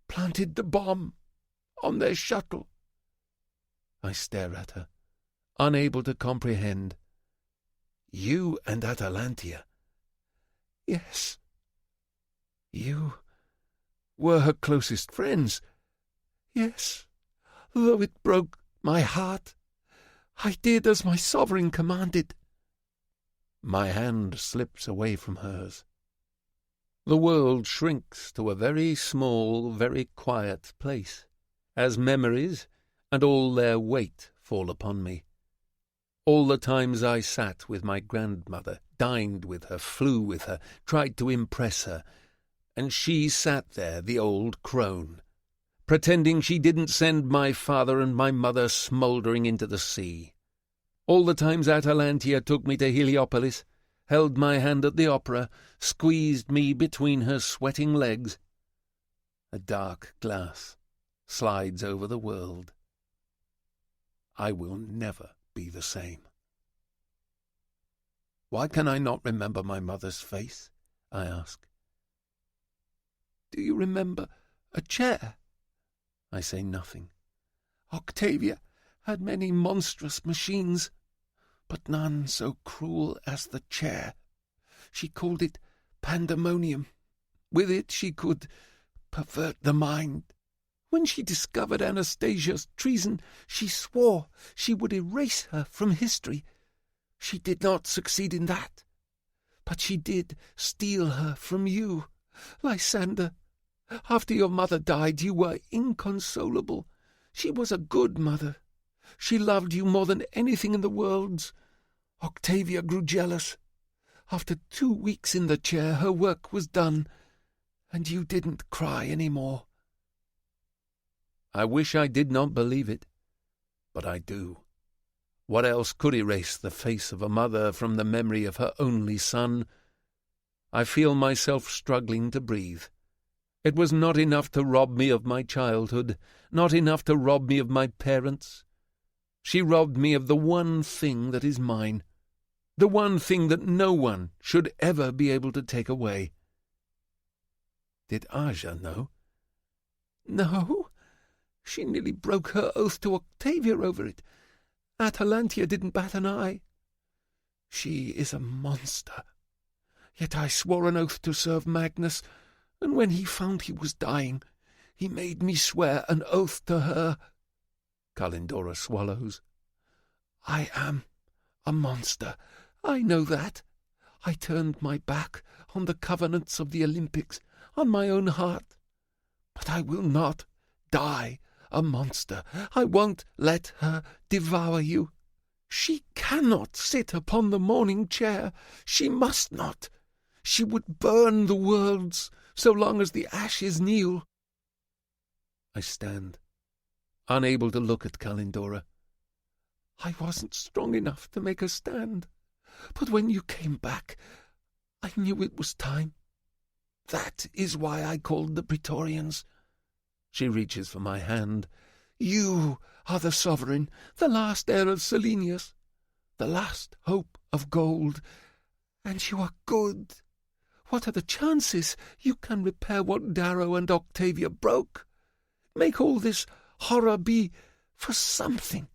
planted the bomb on their shuttle. I stare at her, unable to comprehend. You and Atalantia? Yes. You were her closest friends. Yes, though it broke my heart. I did as my sovereign commanded. My hand slips away from hers. The world shrinks to a very small, very quiet place, as memories and all their weight fall upon me. All the times I sat with my grandmother, dined with her, flew with her, tried to impress her, and she sat there, the old crone, pretending she didn't send my father and my mother smouldering into the sea. All the times Atalantia took me to Heliopolis, held my hand at the opera, squeezed me between her sweating legs. A dark glass slides over the world. I will never be the same. Why can I not remember my mother's face? I ask. Do you remember a chair? I say nothing. Octavia had many monstrous machines, but none so cruel as the chair. She called it pandemonium. With it she could pervert the mind. When she discovered Anastasia's treason, she swore she would erase her from history. She did not succeed in that, but she did steal her from you, Lysander. After your mother died, you were inconsolable. She was a good mother. She loved you more than anything in the world. Octavia grew jealous. After 2 weeks in the chair, her work was done, and you didn't cry any more. I wish I did not believe it, but I do. What else could erase the face of a mother from the memory of her only son? I feel myself struggling to breathe. It was not enough to rob me of my childhood, not enough to rob me of my parents. She robbed me of the one thing that is mine, the one thing that no one should ever be able to take away. Did Aja know? No. She nearly broke her oath to Octavia over it. Atalantia didn't bat an eye. She is a monster. Yet I swore an oath to serve Magnus, and when he found he was dying, he made me swear an oath to her. Kalindora swallows. I am a monster. I know that. I turned my back on the covenants of the Olympics, on my own heart. But I will not die a monster. I won't let her devour you. She cannot sit upon the mourning chair. She must not. She would burn the worlds so long as the ashes kneel. I stand, unable to look at Kalindora. I wasn't strong enough to make a stand, but when you came back, I knew it was time. That is why I called the Praetorians. She reaches for my hand. You are the sovereign, the last heir of Selenius, the last hope of gold, and you are good. What are the chances you can repair what Darrow and Octavia broke? Make all this horror be for something.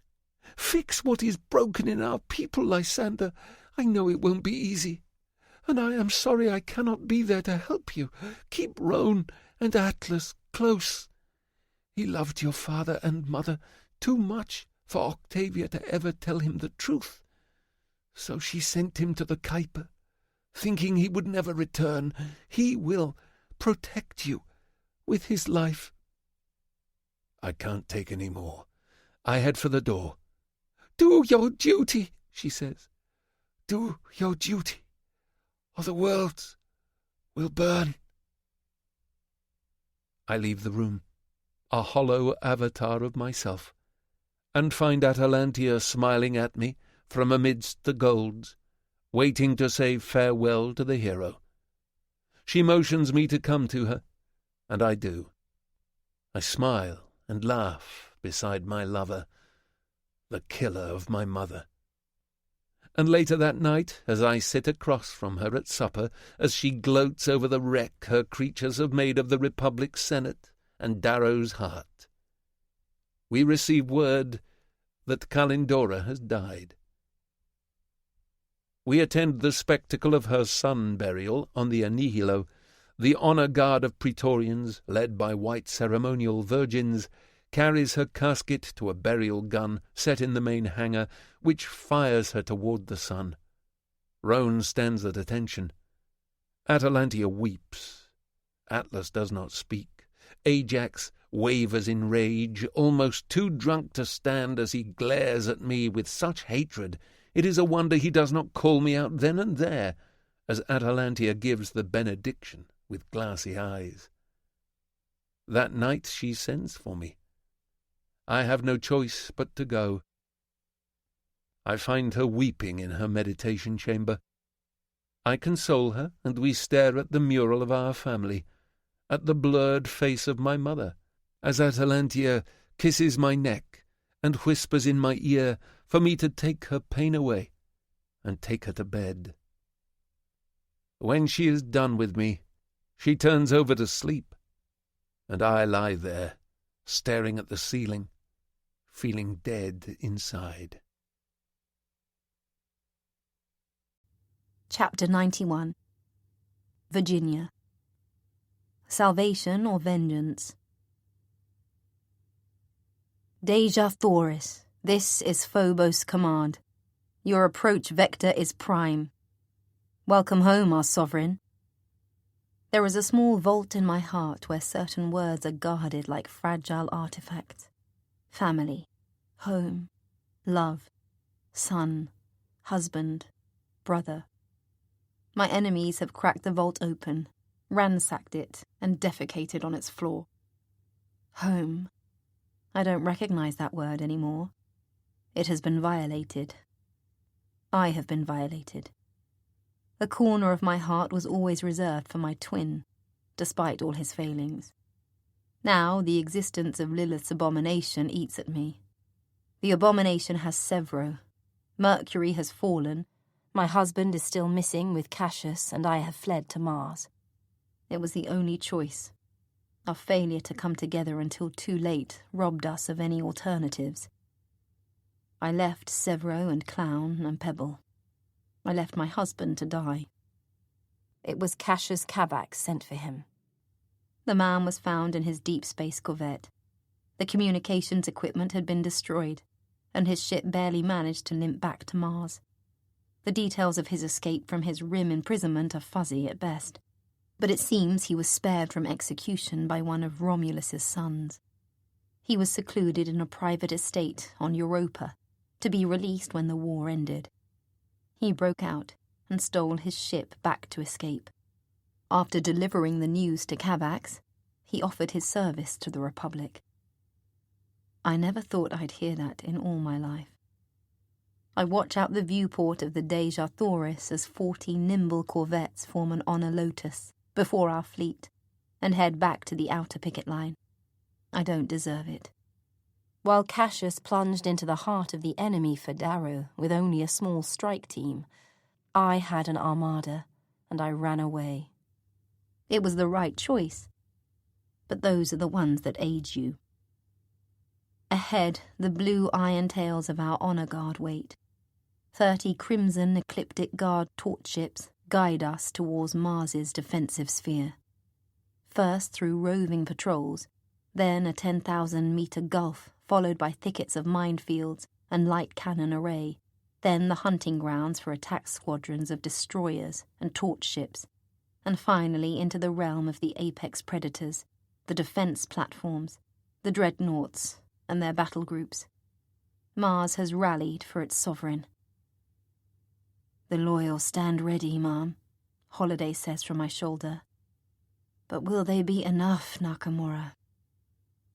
Fix what is broken in our people, Lysander. I know it won't be easy, and I am sorry I cannot be there to help you. Keep Roan and Atlas close. He loved your father and mother too much for Octavia to ever tell him the truth. So she sent him to the Kuiper, thinking he would never return. He will protect you with his life. I can't take any more. I head for the door. Do your duty, she says. Do your duty, or the worlds will burn. I leave the room, a hollow avatar of myself, and find Atalantia smiling at me from amidst the golds, waiting to say farewell to the hero. She motions me to come to her, and I do. I smile and laugh beside my lover, the killer of my mother. And later that night, as I sit across from her at supper, as she gloats over the wreck her creatures have made of the Republic's Senate and Darrow's heart, we receive word that Kalindora has died. We attend the spectacle of her son burial on the Anihilo. The honor guard of Praetorians, led by white ceremonial virgins, carries her casket to a burial gun set in the main hangar, which fires her toward the sun. Roan stands at attention. Atalantia weeps. Atlas does not speak. Ajax wavers in rage, almost too drunk to stand as he glares at me with such hatred. It is a wonder he does not call me out then and there, as Atalantia gives the benediction with glassy eyes. That night she sends for me. I have no choice but to go. I find her weeping in her meditation chamber. I console her, and we stare at the mural of our family, at the blurred face of my mother, as Atalantia kisses my neck and whispers in my ear for me to take her pain away and take her to bed. When she is done with me, she turns over to sleep, and I lie there, staring at the ceiling, feeling dead inside. Chapter 91. Virginia. Salvation or Vengeance. Deja Thoris, this is Phobos' command. Your approach vector is prime. Welcome home, our sovereign. There is a small vault in my heart where certain words are guarded like fragile artifacts. Family, home, love, son, husband, brother. My enemies have cracked the vault open, ransacked it, and defecated on its floor. Home. I don't recognize that word anymore. It has been violated. I have been violated. A corner of my heart was always reserved for my twin, despite all his failings. Now the existence of Lilith's abomination eats at me. The abomination has Sevro. Mercury has fallen. My husband is still missing with Cassius, and I have fled to Mars. It was the only choice. Our failure to come together until too late robbed us of any alternatives. I left Sevro and Clown and Pebble. I left my husband to die. It was Cassius Kavax sent for him. The man was found in his deep space corvette. The communications equipment had been destroyed, and his ship barely managed to limp back to Mars. The details of his escape from his Rim imprisonment are fuzzy at best, but it seems he was spared from execution by one of Romulus's sons. He was secluded in a private estate on Europa, to be released when the war ended. He broke out and stole his ship back to escape. After delivering the news to Kavax, he offered his service to the Republic. I never thought I'd hear that in all my life. I watch out the viewport of the Deja Thoris as 40 nimble corvettes form an honor lotus before our fleet and head back to the outer picket line. I don't deserve it. While Cassius plunged into the heart of the enemy for Darrow with only a small strike team, I had an armada, and I ran away. It was the right choice, but those are the ones that age you. Ahead, the blue iron tails of our honor guard wait. 30 crimson ecliptic guard torch ships guide us towards Mars's defensive sphere. First through roving patrols, then a 10,000-meter gulf followed by thickets of minefields and light cannon array, then the hunting grounds for attack squadrons of destroyers and torch ships, and finally into the realm of the apex predators, the defense platforms, the dreadnoughts, and their battle groups. Mars has rallied for its sovereign. "The loyal stand ready, Ma'am," Holiday says from my shoulder. "But will they be enough, Nakamura?"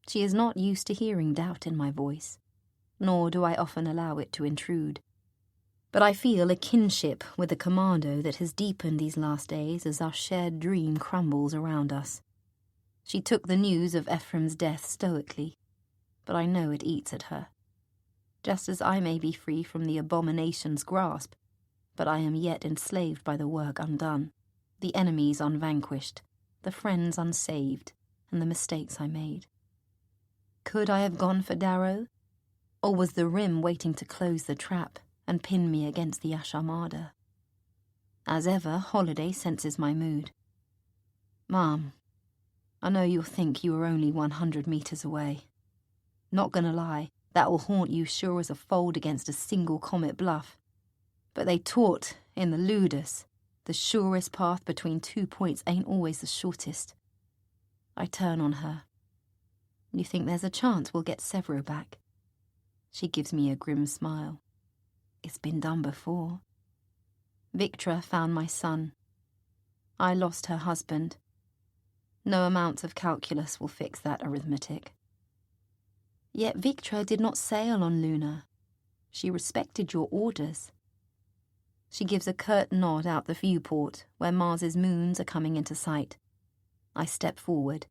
She is not used to hearing doubt in my voice, nor do I often allow it to intrude. But I feel a kinship with the commando that has deepened these last days as our shared dream crumbles around us. She took the news of Ephraim's death stoically, but I know it eats at her. Just as I may be free from the abomination's grasp, but I am yet enslaved by the work undone, the enemies unvanquished, the friends unsaved, and the mistakes I made. Could I have gone for Darrow? Or was the rim waiting to close the trap and pin me against the Ash Armada? As ever, Holiday senses my mood. Mom, I know you'll think you were only 100 meters away. Not gonna lie, that will haunt you sure as a fold against a single Comet bluff. But they taught, in the Ludus, the surest path between 2 points ain't always the shortest. I turn on her. You think there's a chance we'll get Severo back? She gives me a grim smile. It's been done before. Victra found my son. I lost her husband. No amount of calculus will fix that arithmetic. Yet Victra did not sail on Luna. She respected your orders. She gives a curt nod out the viewport, where Mars's moons are coming into sight. I step forward.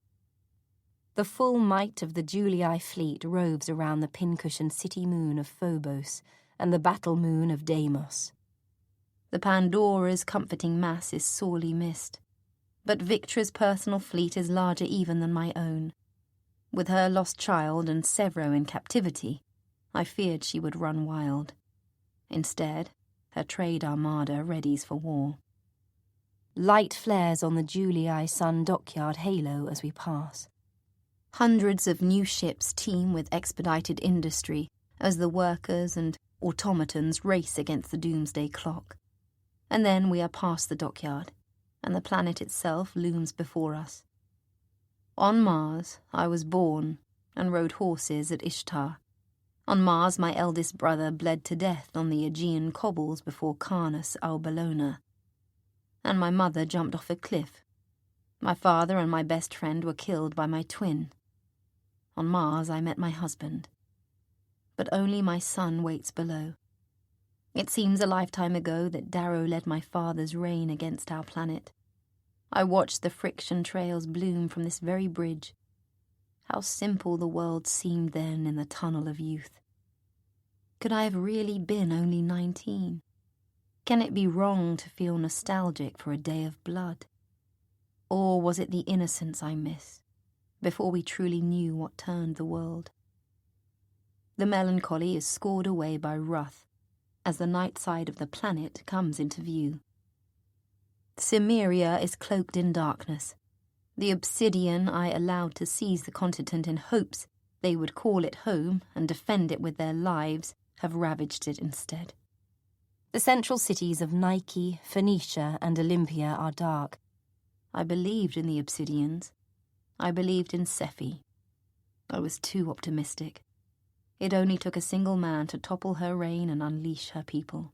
The full might of the Julii fleet roves around the pincushioned city moon of Phobos and the battle moon of Deimos. The Pandora's comforting mass is sorely missed, but Victra's personal fleet is larger even than my own. With her lost child and Severo in captivity, I feared she would run wild. Instead, her trade armada readies for war. Light flares on the Julii Sun dockyard halo as we pass. Hundreds of new ships teem with expedited industry as the workers and automatons race against the doomsday clock. And then we are past the dockyard, and the planet itself looms before us. On Mars, I was born and rode horses at Ishtar. On Mars, my eldest brother bled to death on the Aegean cobbles before Carnus Albellona. And my mother jumped off a cliff. My father and my best friend were killed by my twin. On Mars, I met my husband. But only my son waits below. It seems a lifetime ago that Darrow led my father's reign against our planet. I watched the friction trails bloom from this very bridge. How simple the world seemed then in the tunnel of youth. Could I have really been only 19? Can it be wrong to feel nostalgic for a day of blood? Or was it the innocence I miss, before we truly knew what turned the world? The melancholy is scored away by wrath, as the night side of the planet comes into view. Cimmeria is cloaked in darkness. The obsidian I allowed to seize the continent in hopes they would call it home and defend it with their lives have ravaged it instead. The central cities of Nike, Phoenicia, and Olympia are dark. I believed in the obsidians. I believed in Sephi. I was too optimistic. It only took a single man to topple her reign and unleash her people.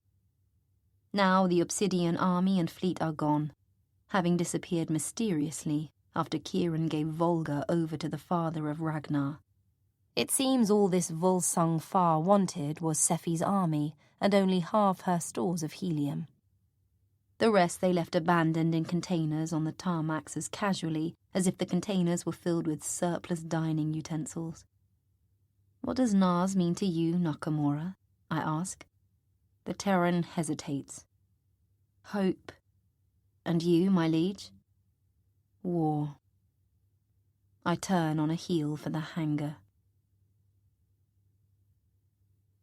Now the obsidian army and fleet are gone, having disappeared mysteriously after Kieran gave Volga over to the father of Ragnar. It seems all this Volsung Far wanted was Sephi's army and only half her stores of helium. The rest they left abandoned in containers on the tarmacs as casually as if the containers were filled with surplus dining utensils. What does Nars mean to you, Nakamura? I ask. The Terran hesitates. Hope. And you, my liege? War. I turn on a heel for the hangar.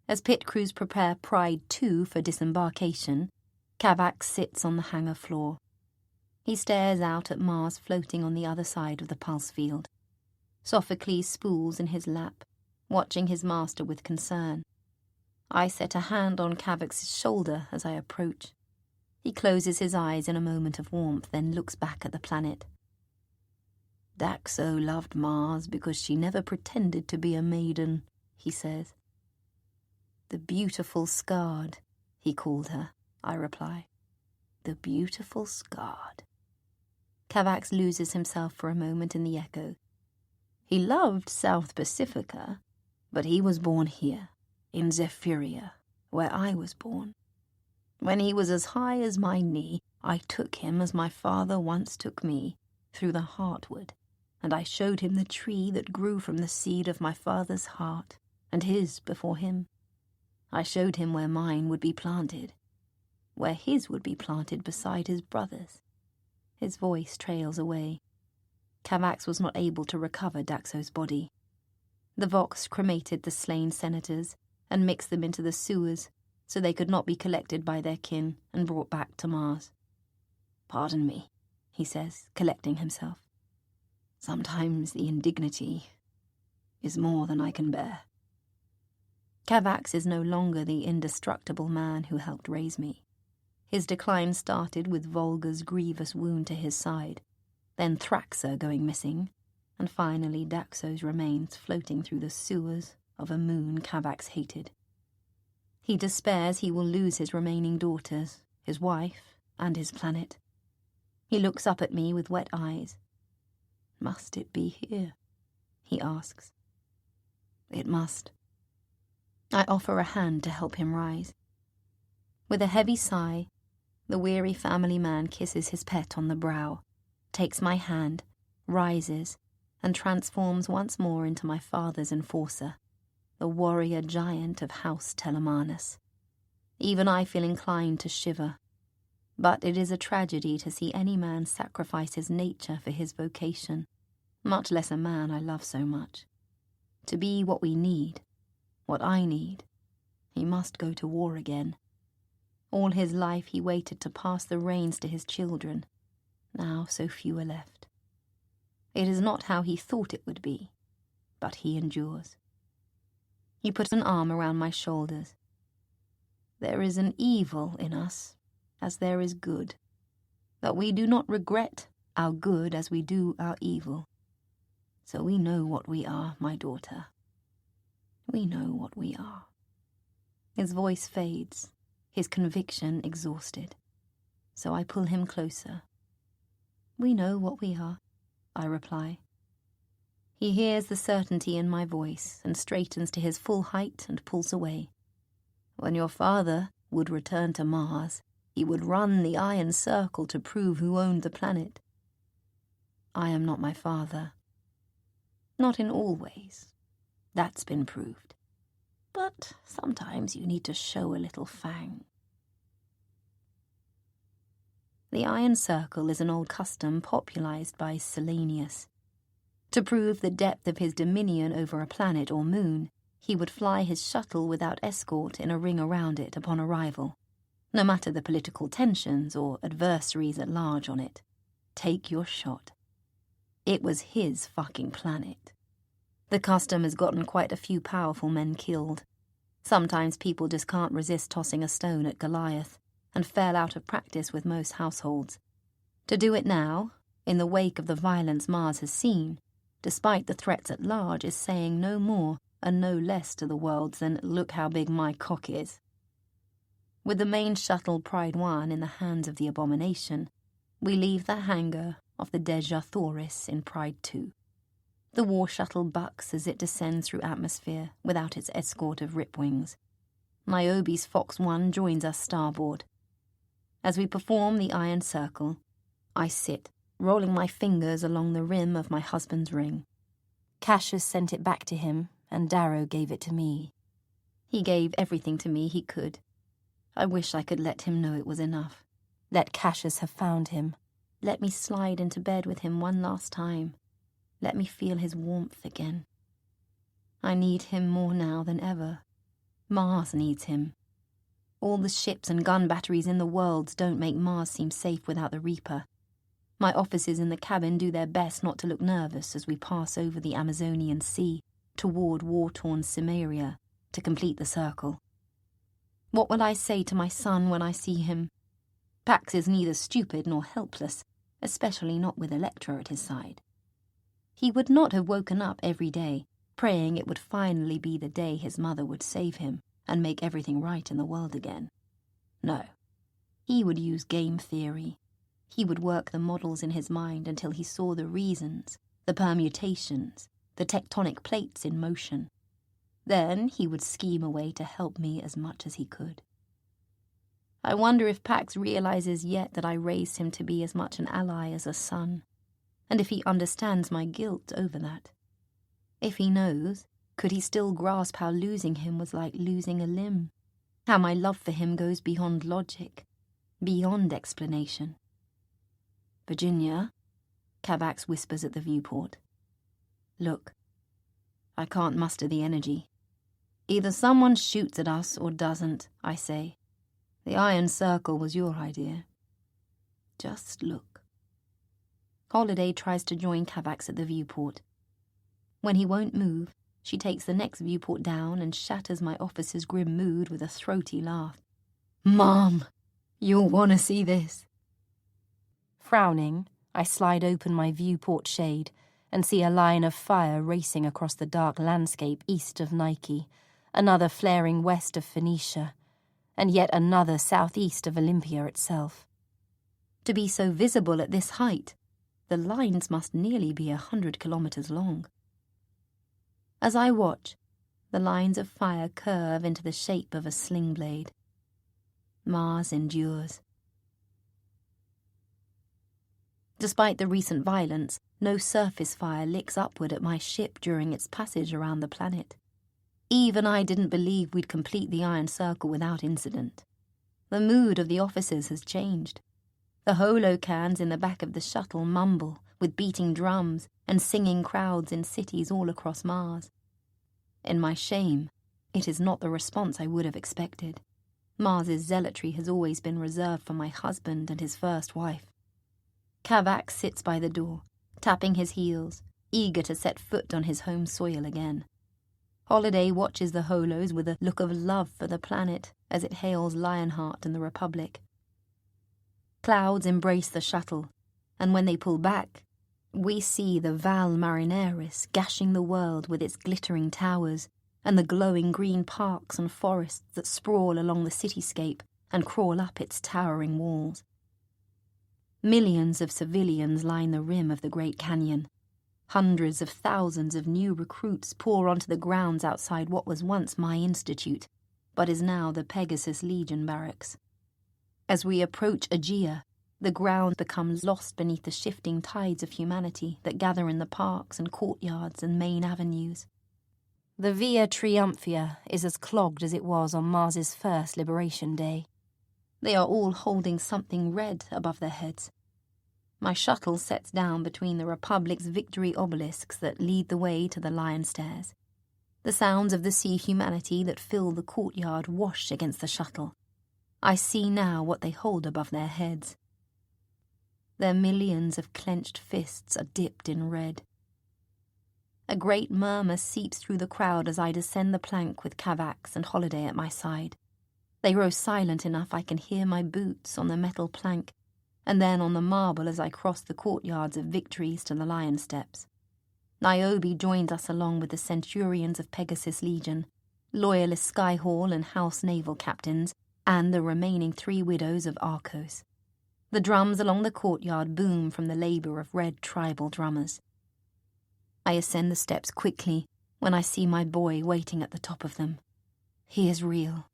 As pit crews prepare Pride 2 for disembarkation, Kavak sits on the hangar floor. He stares out at Mars floating on the other side of the pulse field. Sophocles spools in his lap, watching his master with concern. I set a hand on Kavak's shoulder as I approach. He closes his eyes in a moment of warmth, then looks back at the planet. Daxo loved Mars because she never pretended to be a maiden, he says. The beautiful scarred, he called her, I reply. The beautiful scarred. Kavax loses himself for a moment in the echo. He loved South Pacifica, but he was born here, in Zephyria, where I was born. When he was as high as my knee, I took him as my father once took me, through the heartwood, and I showed him the tree that grew from the seed of my father's heart, and his before him. I showed him where mine would be planted, where his would be planted beside his brother's. His voice trails away. Kavax was not able to recover Daxo's body. The Vox cremated the slain senators and mixed them into the sewers so they could not be collected by their kin and brought back to Mars. "Pardon me," he says, collecting himself. "Sometimes the indignity is more than I can bear." Kavax is no longer the indestructible man who helped raise me. His decline started with Volga's grievous wound to his side, then Thraxa going missing, and finally Daxo's remains floating through the sewers of a moon Kavax hated. He despairs he will lose his remaining daughters, his wife, and his planet. He looks up at me with wet eyes. "Must it be here?" he asks. "It must." I offer a hand to help him rise. With a heavy sigh, the weary family man kisses his pet on the brow, takes my hand, rises, and transforms once more into my father's enforcer, the warrior giant of House Telemanus. Even I feel inclined to shiver, but it is a tragedy to see any man sacrifice his nature for his vocation, much less a man I love so much. To be what we need, what I need, he must go to war again. All his life he waited to pass the reins to his children. Now so few are left. It is not how he thought it would be, but he endures. He puts an arm around my shoulders. There is an evil in us, as there is good, that we do not regret our good as we do our evil. So we know what we are, my daughter. We know what we are. His voice fades, his conviction exhausted. So I pull him closer. "We know what we are," I reply. He hears the certainty in my voice and straightens to his full height and pulls away. "When your father would return to Mars, he would run the Iron Circle to prove who owned the planet. I am not my father. Not in all ways. That's been proved. But sometimes you need to show a little fang." The Iron Circle is an old custom popularized by Selenius. To prove the depth of his dominion over a planet or moon, he would fly his shuttle without escort in a ring around it upon arrival, no matter the political tensions or adversaries at large on it. Take your shot. It was his fucking planet. The custom has gotten quite a few powerful men killed. Sometimes people just can't resist tossing a stone at Goliath, and fell out of practice with most households. To do it now, in the wake of the violence Mars has seen, despite the threats at large, is saying no more and no less to the world than "look how big my cock is." With the main shuttle Pride 1 in the hands of the abomination, we leave the hangar of the Deja Thoris in Pride 2. The war shuttle bucks as it descends through atmosphere without its escort of ripwings. Niobe's Fox 1 joins us starboard. As we perform the Iron Circle, I sit, rolling my fingers along the rim of my husband's ring. Cassius sent it back to him, and Darrow gave it to me. He gave everything to me he could. I wish I could let him know it was enough. Let Cassius have found him. Let me slide into bed with him one last time. Let me feel his warmth again. I need him more now than ever. Mars needs him. All the ships and gun batteries in the world don't make Mars seem safe without the Reaper. My officers in the cabin do their best not to look nervous as we pass over the Amazonian Sea toward war-torn Cimmeria to complete the circle. What will I say to my son when I see him? Pax is neither stupid nor helpless, especially not with Electra at his side. He would not have woken up every day, praying it would finally be the day his mother would save him and make everything right in the world again. No. He would use game theory. He would work the models in his mind until he saw the reasons, the permutations, the tectonic plates in motion. Then he would scheme a way to help me as much as he could. I wonder if Pax realizes yet that I raised him to be as much an ally as a son, and if he understands my guilt over that. If he knows, could he still grasp how losing him was like losing a limb? How my love for him goes beyond logic, beyond explanation. Virginia, Kavax whispers at the viewport. Look, I can't muster the energy. Either someone shoots at us or doesn't, I say. The Iron Circle was your idea. Just look. Holiday tries to join Kavax at the viewport. When he won't move, she takes the next viewport down and shatters my officer's grim mood with a throaty laugh. Mom, you'll want to see this. Frowning, I slide open my viewport shade and see a line of fire racing across the dark landscape east of Nike, another flaring west of Phoenicia, and yet another southeast of Olympia itself. To be so visible at this height, the lines must nearly be 100 kilometers long. As I watch, the lines of fire curve into the shape of a sling blade. Mars endures. Despite the recent violence, no surface fire licks upward at my ship during its passage around the planet. Even I didn't believe we'd complete the Iron Circle without incident. The mood of the officers has changed. The holocans in the back of the shuttle mumble with beating drums and singing crowds in cities all across Mars. In my shame, it is not the response I would have expected. Mars's zealotry has always been reserved for my husband and his first wife. Kavax sits by the door, tapping his heels, eager to set foot on his home soil again. Holiday watches the holos with a look of love for the planet as it hails Lionheart and the Republic. Clouds embrace the shuttle, and when they pull back, we see the Val Marineris gashing the world with its glittering towers and the glowing green parks and forests that sprawl along the cityscape and crawl up its towering walls. Millions of civilians line the rim of the Great Canyon. Hundreds of thousands of new recruits pour onto the grounds outside what was once my institute, but is now the Pegasus Legion barracks. As we approach Aegea, the ground becomes lost beneath the shifting tides of humanity that gather in the parks and courtyards and main avenues. The Via Triumphia is as clogged as it was on Mars's first Liberation Day. They are all holding something red above their heads. My shuttle sets down between the Republic's victory obelisks that lead the way to the Lion Stairs. The sounds of the sea humanity that fill the courtyard wash against the shuttle. I see now what they hold above their heads. Their millions of clenched fists are dipped in red. A great murmur seeps through the crowd as I descend the plank with Kavax and Holiday at my side. They grow silent enough I can hear my boots on the metal plank, and then on the marble as I cross the courtyards of Victories to the Lion Steps. Niobe joins us along with the Centurions of Pegasus Legion, Loyalist Skyhall and House Naval Captains, and the remaining 3 widows of Arcos. The drums along the courtyard boom from the labour of red tribal drummers. I ascend the steps quickly when I see my boy waiting at the top of them. He is real.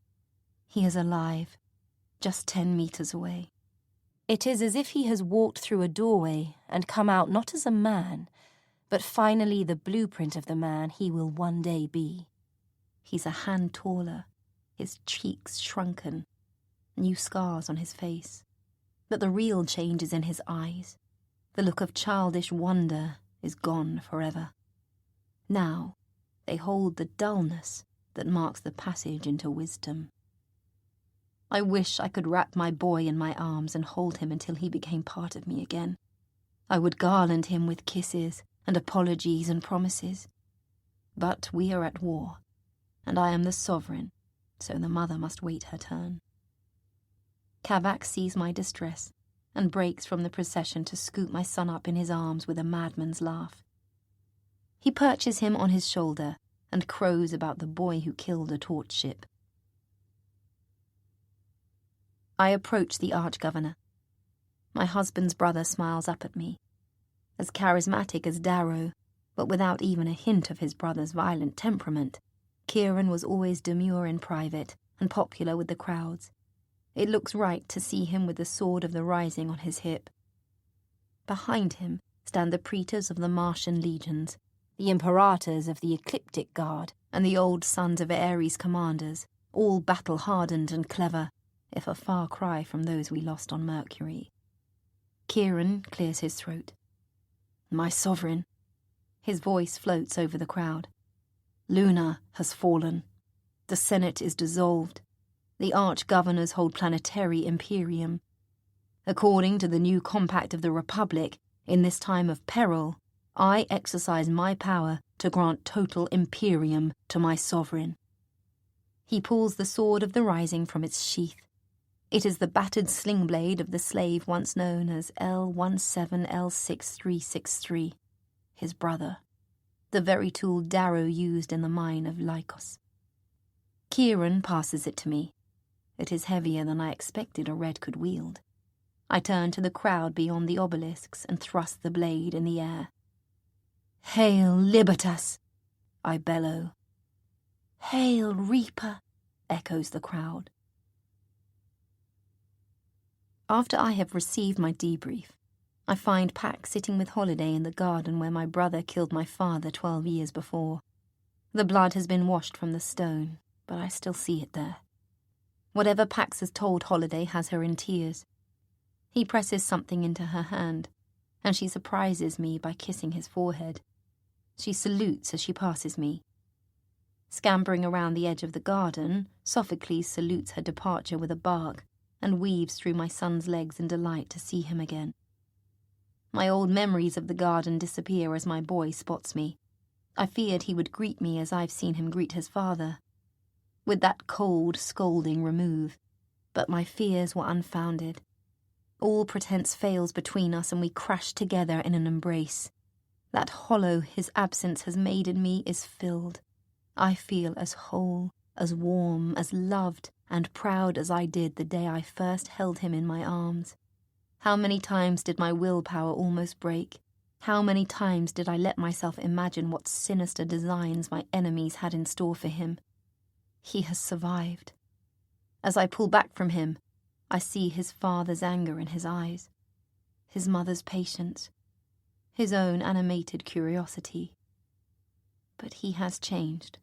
He is alive, just 10 meters away. It is as if he has walked through a doorway and come out not as a man, but finally the blueprint of the man he will one day be. He's a hand taller, his cheeks shrunken, new scars on his face. But the real change is in his eyes. The look of childish wonder is gone forever. Now they hold the dullness that marks the passage into wisdom. I wish I could wrap my boy in my arms and hold him until he became part of me again. I would garland him with kisses and apologies and promises. But we are at war, and I am the sovereign, so the mother must wait her turn. Kavax sees my distress and breaks from the procession to scoop my son up in his arms with a madman's laugh. He perches him on his shoulder and crows about the boy who killed a torch ship. I approach the Arch-Governor. My husband's brother smiles up at me. As charismatic as Darrow, but without even a hint of his brother's violent temperament. Kieran was always demure in private and popular with the crowds. It looks right to see him with the sword of the Rising on his hip. Behind him stand the praetors of the Martian legions, the imperators of the Ecliptic Guard, and the old sons of Ares commanders, all battle-hardened and clever, if a far cry from those we lost on Mercury. Kieran clears his throat. My sovereign. His voice floats over the crowd. Luna has fallen. The Senate is dissolved. The arch-governors hold planetary imperium. According to the new compact of the Republic, in this time of peril, I exercise my power to grant total imperium to my sovereign. He pulls the sword of the Rising from its sheath. It is the battered sling blade of the slave once known as L17L6363, his brother, the very tool Darrow used in the mine of Lycos. Kieran passes it to me. It is heavier than I expected a Red could wield. I turn to the crowd beyond the obelisks and thrust the blade in the air. Hail Libertas! I bellow. Hail Reaper! Echoes the crowd. After I have received my debrief, I find Pax sitting with Holiday in the garden where my brother killed my father 12 years before. The blood has been washed from the stone, but I still see it there. Whatever Pax has told Holiday has her in tears. He presses something into her hand, and she surprises me by kissing his forehead. She salutes as she passes me. Scampering around the edge of the garden, Sophocles salutes her departure with a bark, and weaves through my son's legs in delight to see him again. My old memories of the garden disappear as my boy spots me. I feared he would greet me as I've seen him greet his father, with that cold, scolding remove, but my fears were unfounded. All pretense fails between us and we crash together in an embrace. That hollow his absence has made in me is filled. I feel as whole, as warm, as loved, and proud as I did the day I first held him in my arms. How many times did my willpower almost break? How many times did I let myself imagine what sinister designs my enemies had in store for him? He has survived. As I pull back from him, I see his father's anger in his eyes, his mother's patience, his own animated curiosity. But he has changed.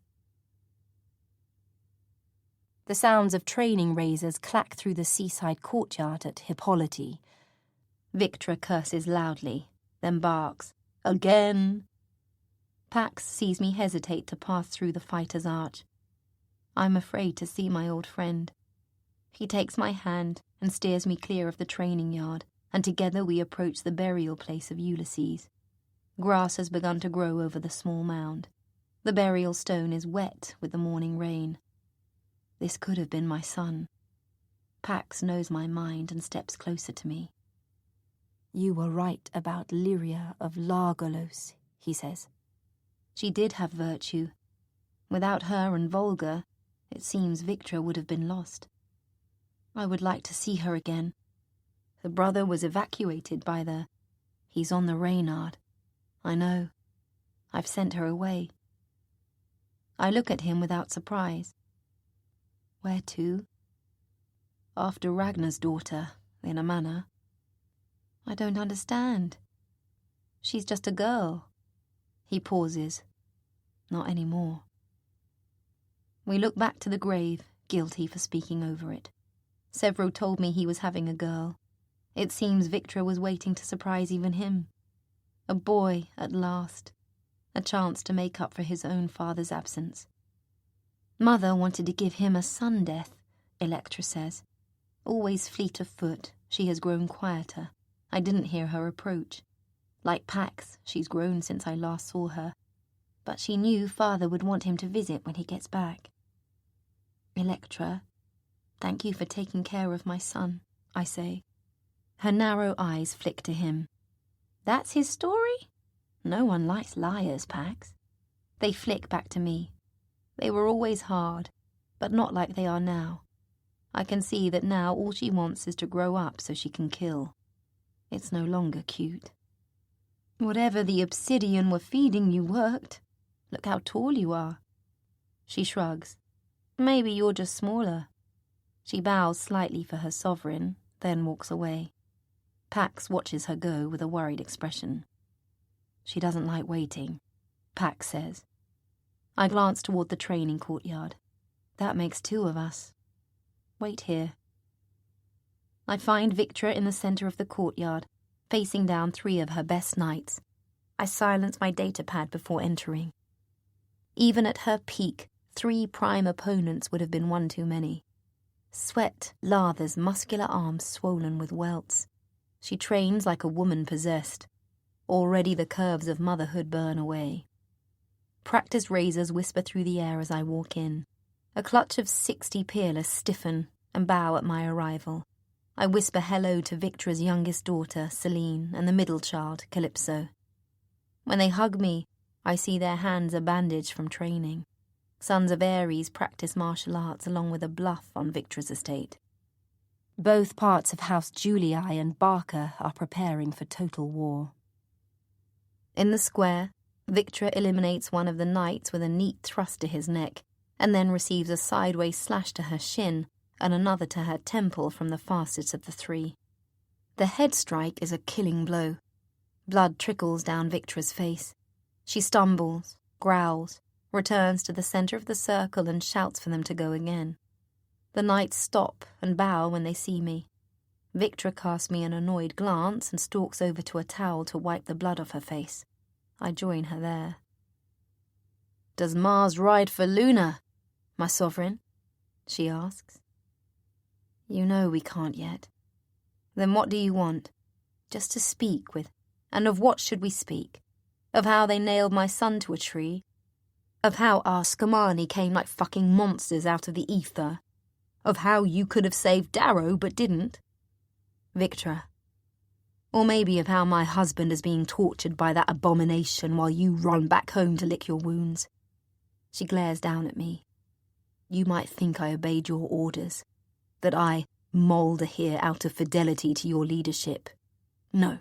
The sounds of training razors clack through the seaside courtyard at Hippolyte. Victra curses loudly, then barks, Again! Pax sees me hesitate to pass through the fighter's arch. I'm afraid to see my old friend. He takes my hand and steers me clear of the training yard, and together we approach the burial place of Ulysses. Grass has begun to grow over the small mound. The burial stone is wet with the morning rain. This could have been my son. Pax knows my mind and steps closer to me. You were right about Lyria of Largolos, he says. She did have virtue. Without her and Volga, it seems Victra would have been lost. I would like to see her again. The brother was evacuated by the... He's on the Reynard. I know. I've sent her away. I look at him without surprise. Where to? After Ragnar's daughter, in a manner. I don't understand. She's just a girl. He pauses. Not anymore. We look back to the grave, guilty for speaking over it. Several told me he was having a girl. It seems Victra was waiting to surprise even him. A boy, at last. A chance to make up for his own father's absence. Mother wanted to give him a sun death, Electra says. Always fleet of foot, she has grown quieter. I didn't hear her approach. Like Pax, she's grown since I last saw her. But she knew father would want him to visit when he gets back. Electra, thank you for taking care of my son, I say. Her narrow eyes flick to him. That's his story? No one likes liars, Pax. They flick back to me. They were always hard, but not like they are now. I can see that now all she wants is to grow up so she can kill. It's no longer cute. Whatever the obsidian were feeding you worked. Look how tall you are. She shrugs. Maybe you're just smaller. She bows slightly for her sovereign, then walks away. Pax watches her go with a worried expression. She doesn't like waiting, Pax says. I glance toward the training courtyard. That makes 2 of us. Wait here. I find Victra in the centre of the courtyard, facing down 3 of her best knights. I silence my datapad before entering. Even at her peak, 3 prime opponents would have been one too many. Sweat lathers muscular arms swollen with welts. She trains like a woman possessed. Already the curves of motherhood burn away. Practice razors whisper through the air as I walk in. A clutch of 60 peerless stiffen and bow at my arrival. I whisper hello to Victra's youngest daughter, Celine, and the middle child, Calypso. When they hug me, I see their hands are bandaged from training. Sons of Ares practice martial arts along with a bluff on Victra's estate. Both parts of House Julii and Barker are preparing for total war. In the square, Victra eliminates one of the knights with a neat thrust to his neck, and then receives a sideways slash to her shin and another to her temple from the fastest of the 3. The head strike is a killing blow. Blood trickles down Victra's face. She stumbles, growls, returns to the centre of the circle and shouts for them to go again. The knights stop and bow when they see me. Victra casts me an annoyed glance and stalks over to a towel to wipe the blood off her face. I join her there. "Does Mars ride for Luna, my sovereign?" she asks. "You know we can't yet." "Then what do you want?" "Just to speak with. And of what should we speak? Of how they nailed my son to a tree? Of how our Skamani came like fucking monsters out of the ether? Of how you could have saved Darrow but didn't? Victra. Or maybe of how my husband is being tortured by that abomination while you run back home to lick your wounds." She glares down at me. "You might think I obeyed your orders, that I moulder here out of fidelity to your leadership. No.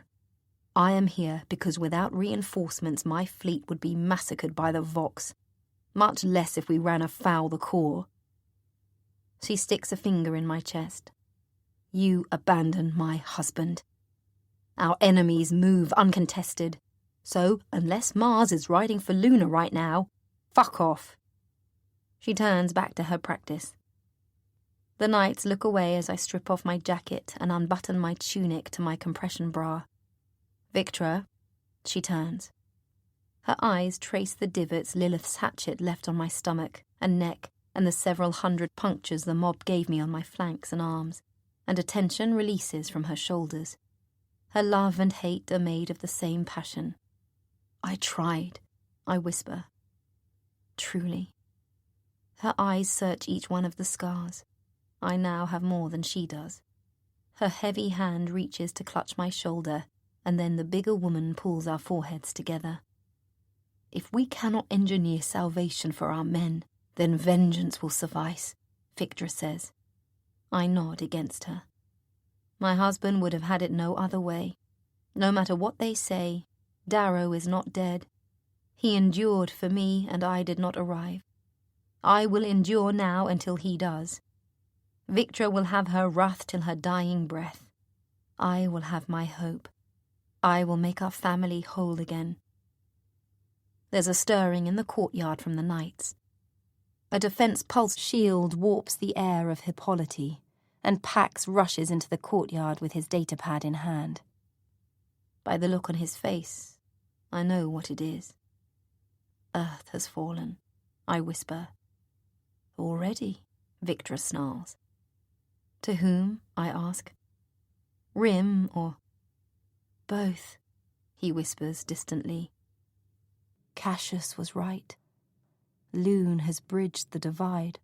I am here because without reinforcements my fleet would be massacred by the Vox, much less if we ran afoul the core." She sticks a finger in my chest. "You abandoned my husband. Our enemies move uncontested, so unless Mars is riding for Luna right now, fuck off." She turns back to her practice. The knights look away as I strip off my jacket and unbutton my tunic to my compression bra. "Victra," she turns. Her eyes trace the divots Lilith's hatchet left on my stomach and neck and the several hundred punctures the mob gave me on my flanks and arms, and attention releases from her shoulders. Her love and hate are made of the same passion. "I tried," I whisper. "Truly." Her eyes search each one of the scars. I now have more than she does. Her heavy hand reaches to clutch my shoulder, and then the bigger woman pulls our foreheads together. "If we cannot engineer salvation for our men, then vengeance will suffice," Victra says. I nod against her. My husband would have had it no other way. No matter what they say, Darrow is not dead. He endured for me, and I did not arrive. I will endure now until he does. Victra will have her wrath till her dying breath. I will have my hope. I will make our family whole again. There's a stirring in the courtyard from the knights. A defense pulse shield warps the air of Hippolyte, and Pax rushes into the courtyard with his datapad in hand. By the look on his face, I know what it is. Earth has fallen, I whisper. Already, Victra snarls. To whom, I ask. Rim or... Both, he whispers distantly. Cassius was right. Lune has bridged the divide.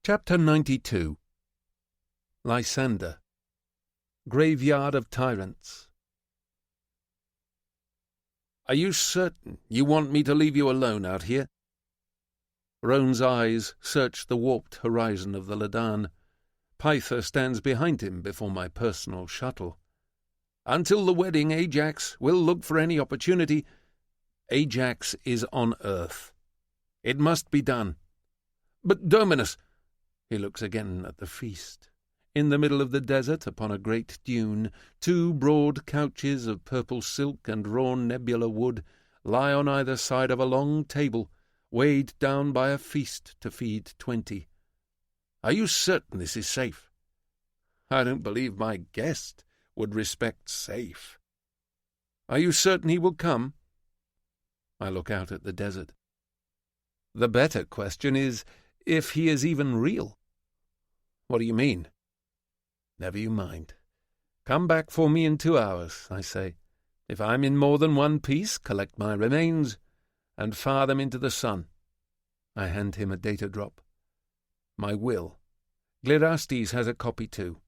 Chapter 92. Lysander, Graveyard of Tyrants. Are you certain you want me to leave you alone out here? Roan's eyes search the warped horizon of the Ladan. Pyther stands behind him before my personal shuttle. Until the wedding, Ajax will look for any opportunity. Ajax is on earth. It must be done. But Dominus—" He looks again at the feast. In the middle of the desert, upon a great dune, 2 broad couches of purple silk and raw nebula wood lie on either side of a long table, weighed down by a feast to feed 20. "Are you certain this is safe?" "I don't believe my guest would respect safe." "Are you certain he will come?" I look out at the desert. "The better question is if he is even real." "What do you mean?" "Never you mind. Come back for me in 2 hours," I say. "If I'm in more than one piece, collect my remains and fire them into the sun." I hand him a data drop. "My will. Glirastes has a copy too."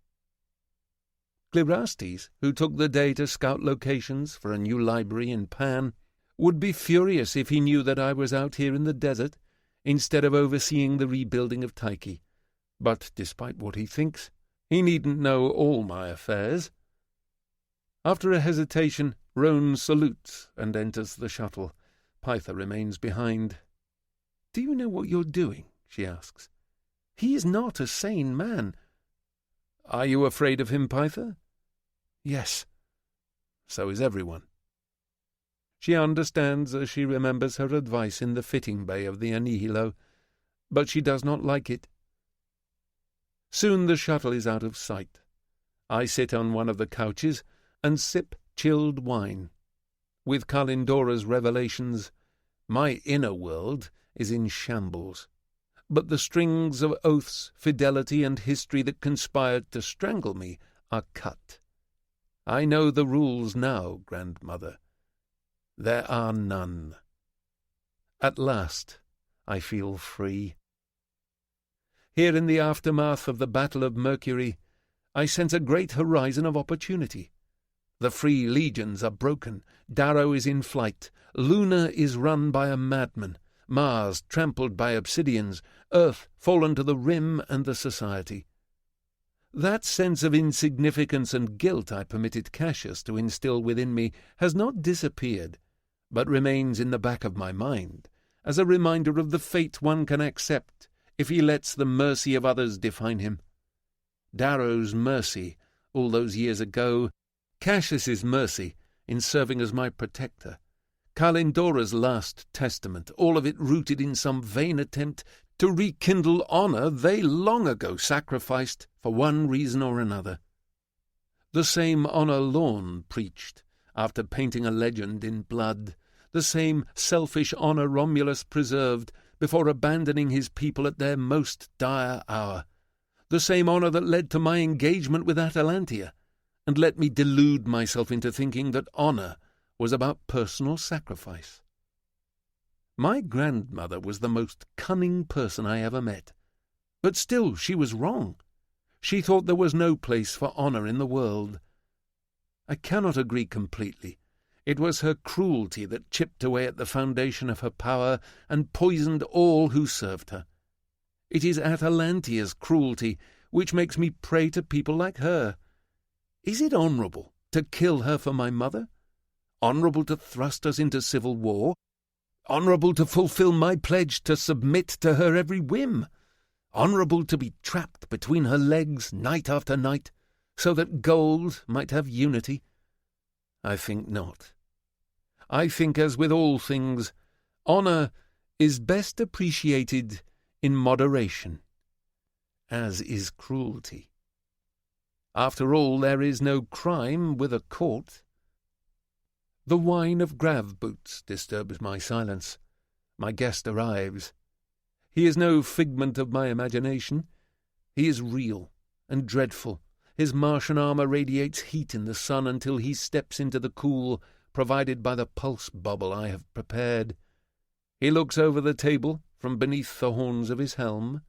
Glirastes, who took the day to scout locations for a new library in Pan, would be furious if he knew that I was out here in the desert instead of overseeing the rebuilding of Tyche. But despite what he thinks, he needn't know all my affairs. After a hesitation, Roan salutes and enters the shuttle. Pytha remains behind. "Do you know what you're doing?" she asks. "He is not a sane man." "Are you afraid of him, Pytha?" "Yes." "So is everyone." She understands as she remembers her advice in the fitting bay of the Anihilo, but she does not like it. Soon the shuttle is out of sight. I sit on one of the couches and sip chilled wine. With Kalindora's revelations, my inner world is in shambles. But the strings of oaths, fidelity, and history that conspired to strangle me are cut. I know the rules now, grandmother. There are none. At last I feel free. Here in the aftermath of the Battle of Mercury, I sense a great horizon of opportunity. The free legions are broken, Darrow is in flight, Luna is run by a madman, Mars trampled by obsidians, Earth fallen to the rim and the society. That sense of insignificance and guilt I permitted Cassius to instill within me has not disappeared, but remains in the back of my mind as a reminder of the fate one can accept if he lets the mercy of others define him. Darrow's mercy all those years ago, Cassius's mercy in serving as my protector, Kalindora's last testament, all of it rooted in some vain attempt to rekindle honour they long ago sacrificed for one reason or another. The same honour Lorne preached after painting a legend in blood, the same selfish honour Romulus preserved before abandoning his people at their most dire hour, the same honour that led to my engagement with Atalantia, and let me delude myself into thinking that honour was about personal sacrifice. My grandmother was the most cunning person I ever met, but still she was wrong. She thought there was no place for honour in the world. I cannot agree completely. It was her cruelty that chipped away at the foundation of her power and poisoned all who served her. It is Atalantia's cruelty which makes me pray to people like her. Is it honourable to kill her for my mother? Honourable to thrust us into civil war? Honourable to fulfil my pledge to submit to her every whim? Honourable to be trapped between her legs night after night, so that gold might have unity? I think not. I think, as with all things, honour is best appreciated in moderation, as is cruelty. After all, there is no crime with a court. The whine of grav boots disturbs my silence. My guest arrives. He is no figment of my imagination. He is real and dreadful. His Martian armour radiates heat in the sun until he steps into the cool provided by the pulse bubble I have prepared. He looks over the table from beneath the horns of his helm.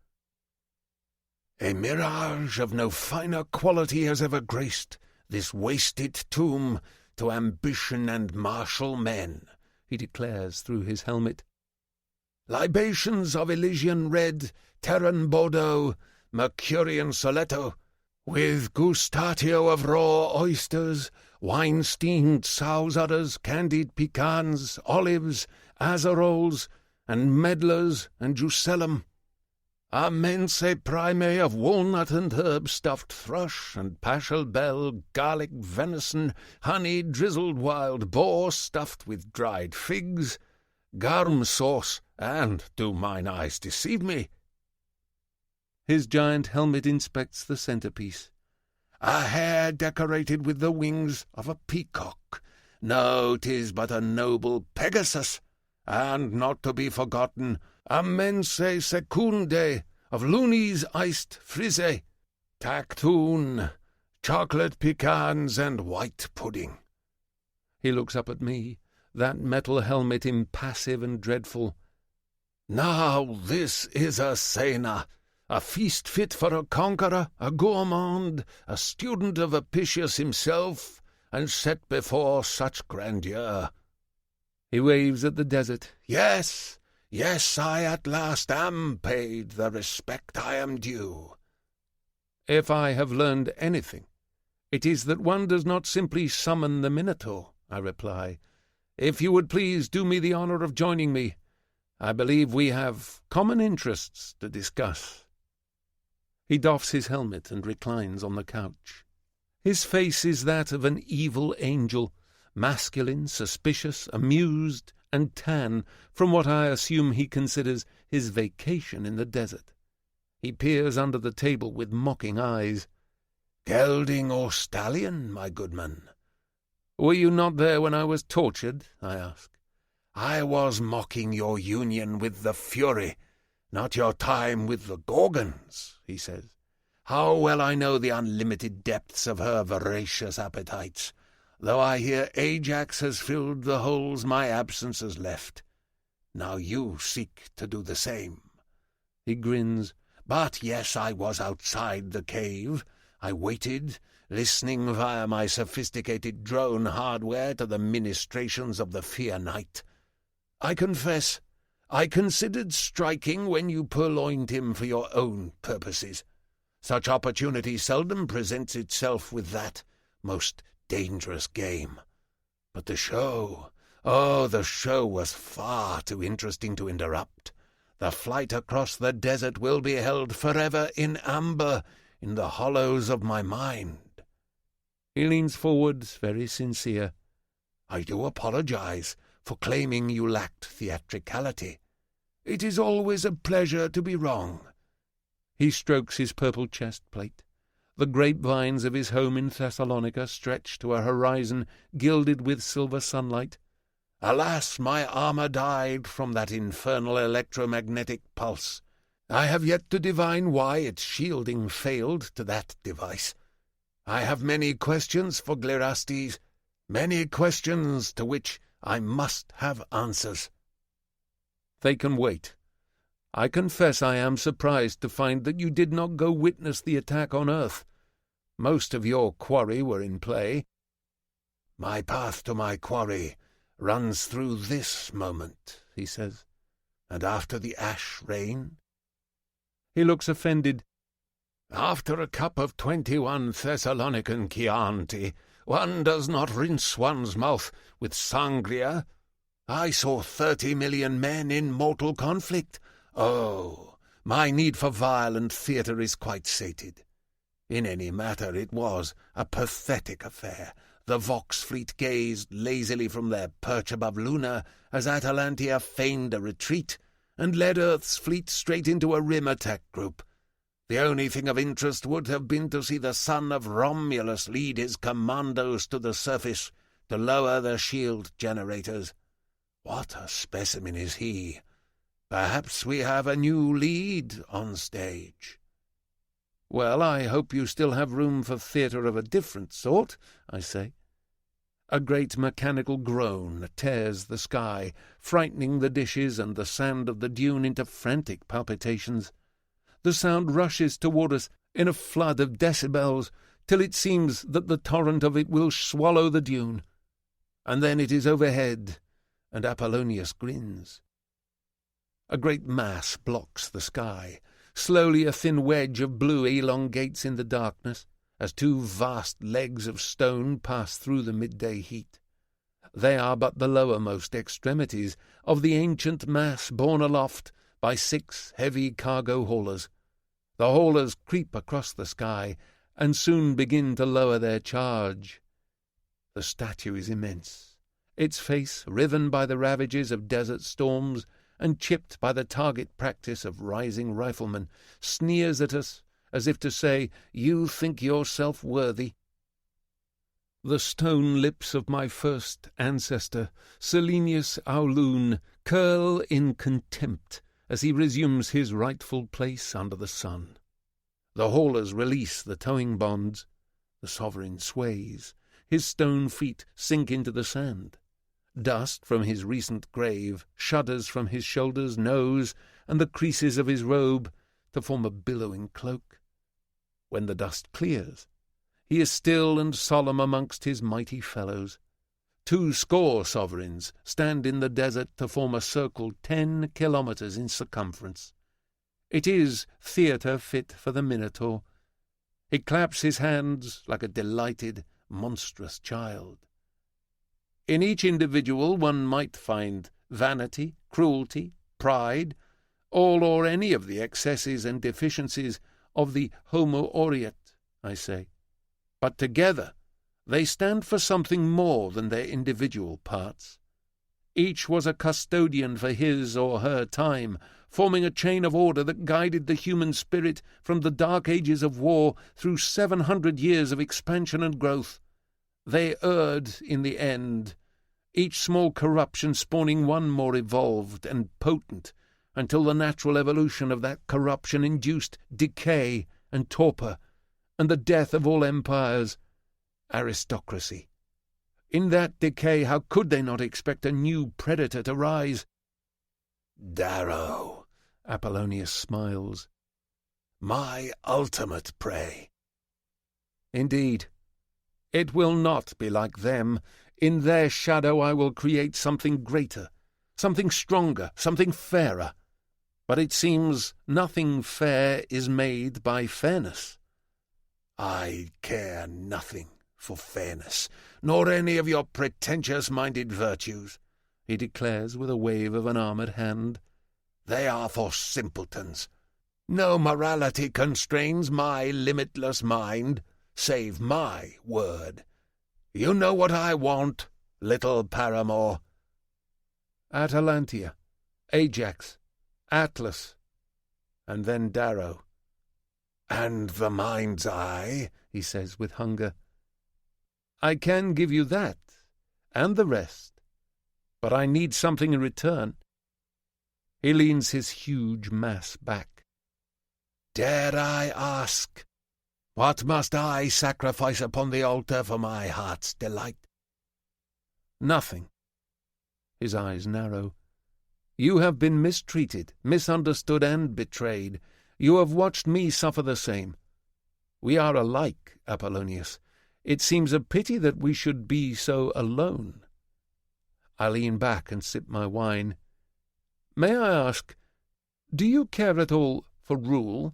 A mirage of no finer quality has ever graced this wasted tomb to ambition and martial men, he declares through his helmet. Libations of Elysian red, Terran Bordeaux, Mercurian Soletto, with gustatio of raw oysters, wine-steamed sow's udders, candied pecans, olives, azaroles, and medlars and jusellum. A mense prime of walnut and herb-stuffed thrush and paschal bell, garlic venison, honey-drizzled wild boar stuffed with dried figs, garum sauce, and, do mine eyes deceive me? His giant helmet inspects the centrepiece. A hare decorated with the wings of a peacock. No, 'tis but a noble Pegasus, and, not to be forgotten, a mense secunde of Looney's iced frise, tactoon, chocolate pecans, and white pudding. He looks up at me, that metal helmet impassive and dreadful. Now this is a cena, a feast fit for a conqueror, a gourmand, a student of Apicius himself, and set before such grandeur. He waves at the desert. Yes, yes, I at last am paid the respect I am due. If I have learned anything, it is that one does not simply summon the Minotaur, I reply. If you would please do me the honour of joining me, I believe we have common interests to discuss. He doffs his helmet and reclines on the couch. His face is that of an evil angel, masculine, suspicious, amused, and tan, from what I assume he considers his vacation in the desert. He peers under the table with mocking eyes. Gelding or stallion, my goodman? Were you not there when I was tortured? I ask. I was mocking your union with the Fury, not your time with the Gorgons, he says. How well I know the unlimited depths of her voracious appetites, though I hear Ajax has filled the holes my absence has left. Now you seek to do the same. He grins. But yes, I was outside the cave. I waited, listening via my sophisticated drone hardware to the ministrations of the Fear Knight. I confess, I considered striking when you purloined him for your own purposes. Such opportunity seldom presents itself with that most dangerous game. But the show, the show was far too interesting to interrupt. The flight across the desert will be held forever in amber in the hollows of my mind. He leans forward, very sincere. I do apologize for claiming you lacked theatricality. It is always a pleasure to be wrong. He strokes his purple chest plate. The grapevines of his home in Thessalonica stretch to a horizon gilded with silver sunlight. Alas, my armour died from that infernal electromagnetic pulse. I have yet to divine why its shielding failed to that device. I have many questions for Glerastes, many questions to which I must have answers. They can wait. I confess I am surprised to find that you did not go witness the attack on Earth. Most of your quarry were in play. My path to my quarry runs through this moment, he says, and after the ash rain. He looks offended. After a cup of 21 Thessalonican Chianti, one does not rinse one's mouth with sangria. I saw 30 million men in mortal conflict. Oh, my need for violent theatre is quite sated. In any matter, it was a pathetic affair. The Vox fleet gazed lazily from their perch above Luna as Atalantia feigned a retreat and led Earth's fleet straight into a rim attack group. The only thing of interest would have been to see the son of Romulus lead his commandos to the surface to lower the shield generators. What a specimen is he! Perhaps we have a new lead on stage. Well, I hope you still have room for theatre of a different sort, I say. A great mechanical groan tears the sky, frightening the dishes and the sand of the dune into frantic palpitations. The sound rushes toward us in a flood of decibels, till it seems that the torrent of it will swallow the dune. And then it is overhead, and Apollonius grins. A great mass blocks the sky. Slowly a thin wedge of blue elongates in the darkness. as two vast legs of stone pass through the midday heat. They are but the lowermost extremities of the ancient mass borne aloft by 6 heavy cargo haulers. The haulers creep across the sky and soon begin to lower their charge. The statue is immense, its face riven by the ravages of desert storms and chipped by the target practice of rising riflemen, sneers at us as if to say, "You think yourself worthy." The stone lips of my first ancestor, Selenius Aulun, curl in contempt as he resumes his rightful place under the sun. The haulers release the towing bonds. The sovereign sways. His stone feet sink into the sand. Dust from his recent grave shudders from his shoulders, nose, and the creases of his robe to form a billowing cloak. When the dust clears, he is still and solemn amongst his mighty fellows. 20 sovereigns stand in the desert to form a circle 10 kilometres in circumference. It is theatre fit for the Minotaur. He claps his hands like a delighted, monstrous child. In each individual one might find vanity, cruelty, pride, all or any of the excesses and deficiencies of the Homo aureat, I say. But together they stand for something more than their individual parts. Each was a custodian for his or her time, forming a chain of order that guided the human spirit from the dark ages of war through 700 years of expansion and growth. They erred in the end, each small corruption spawning one more evolved and potent, until the natural evolution of that corruption induced decay and torpor, and the death of all empires, aristocracy. In that decay, how could they not expect a new predator to rise? Darrow, Apollonius smiles. My ultimate prey. Indeed, it will not be like them. In their shadow I will create something greater, something stronger, something fairer. But it seems nothing fair is made by fairness. I care nothing for fairness, nor any of your pretentious-minded virtues, he declares with a wave of an armoured hand. They are for simpletons. No morality constrains my limitless mind, save my word. You know what I want, little paramour. Atalantia, Ajax, Atlas, and then Darrow. And the mind's eye, he says with hunger. I can give you that, and the rest, but I need something in return. He leans his huge mass back. Dare I ask, what must I sacrifice upon the altar for my heart's delight? Nothing. His eyes narrow. You have been mistreated, misunderstood, and betrayed. You have watched me suffer the same. We are alike, Apollonius. It seems a pity that we should be so alone. I lean back and sip my wine. May I ask, do you care at all for rule?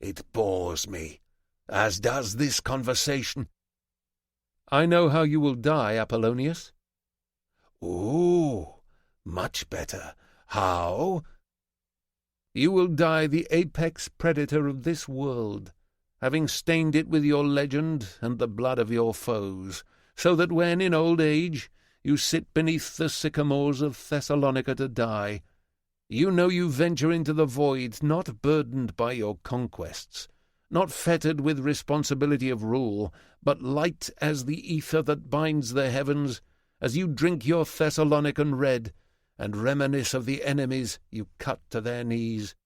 It bores me, as does this conversation. I know how you will die, Apollonius. Ooh, much better. How? You will die the apex predator of this world, having stained it with your legend and the blood of your foes, so that when, in old age, you sit beneath the sycamores of Thessalonica to die, you know you venture into the void not burdened by your conquests, not fettered with responsibility of rule, but light as the ether that binds the heavens, as you drink your Thessalonican red, and reminisce of the enemies you cut to their knees.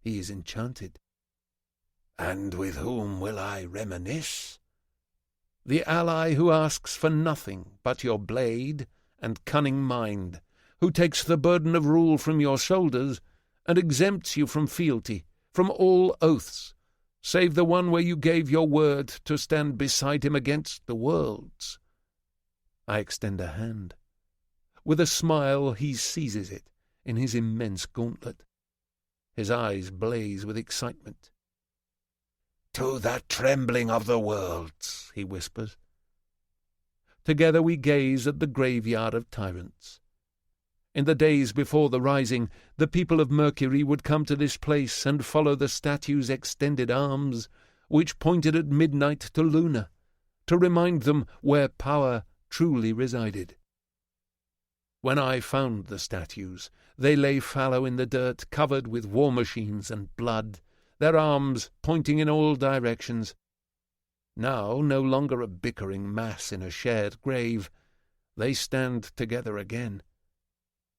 He is enchanted. And with whom will I reminisce? The ally who asks for nothing but your blade and cunning mind, who takes the burden of rule from your shoulders and exempts you from fealty, from all oaths, save the one where you gave your word to stand beside him against the worlds. I extend a hand. With a smile he seizes it in his immense gauntlet. His eyes blaze with excitement. To the trembling of the worlds, he whispers. Together we gaze at the graveyard of tyrants. In the days before the rising, the people of Mercury would come to this place and follow the statue's extended arms, which pointed at midnight to Luna, to remind them where power truly resided. When I found the statues, they lay fallow in the dirt, covered with war machines and blood, their arms pointing in all directions. Now, no longer a bickering mass in a shared grave, they stand together again.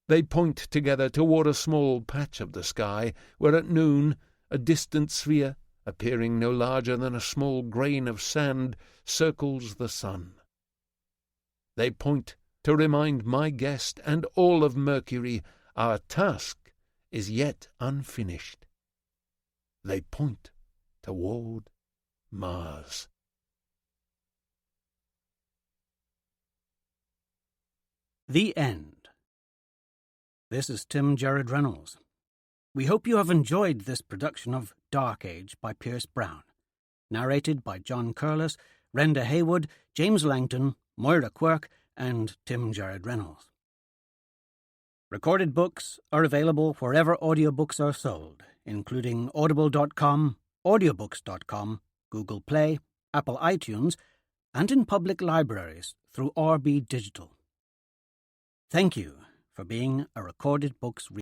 They point together toward a small patch of the sky, where at noon a distant sphere, appearing no larger than a small grain of sand, circles the sun. They point to remind my guest and all of Mercury our task is yet unfinished. They point toward Mars. The End. This is Tim Gerard Reynolds. We hope you have enjoyed this production of Dark Age by Pierce Brown, narrated by John Curlis, Renda Haywood, James Langton, Moira Quirk, and Tim Gerard Reynolds. Recorded books are available wherever audiobooks are sold, including audible.com, audiobooks.com, Google Play, Apple iTunes, and in public libraries through RB Digital. Thank you for being a Recorded Books reader.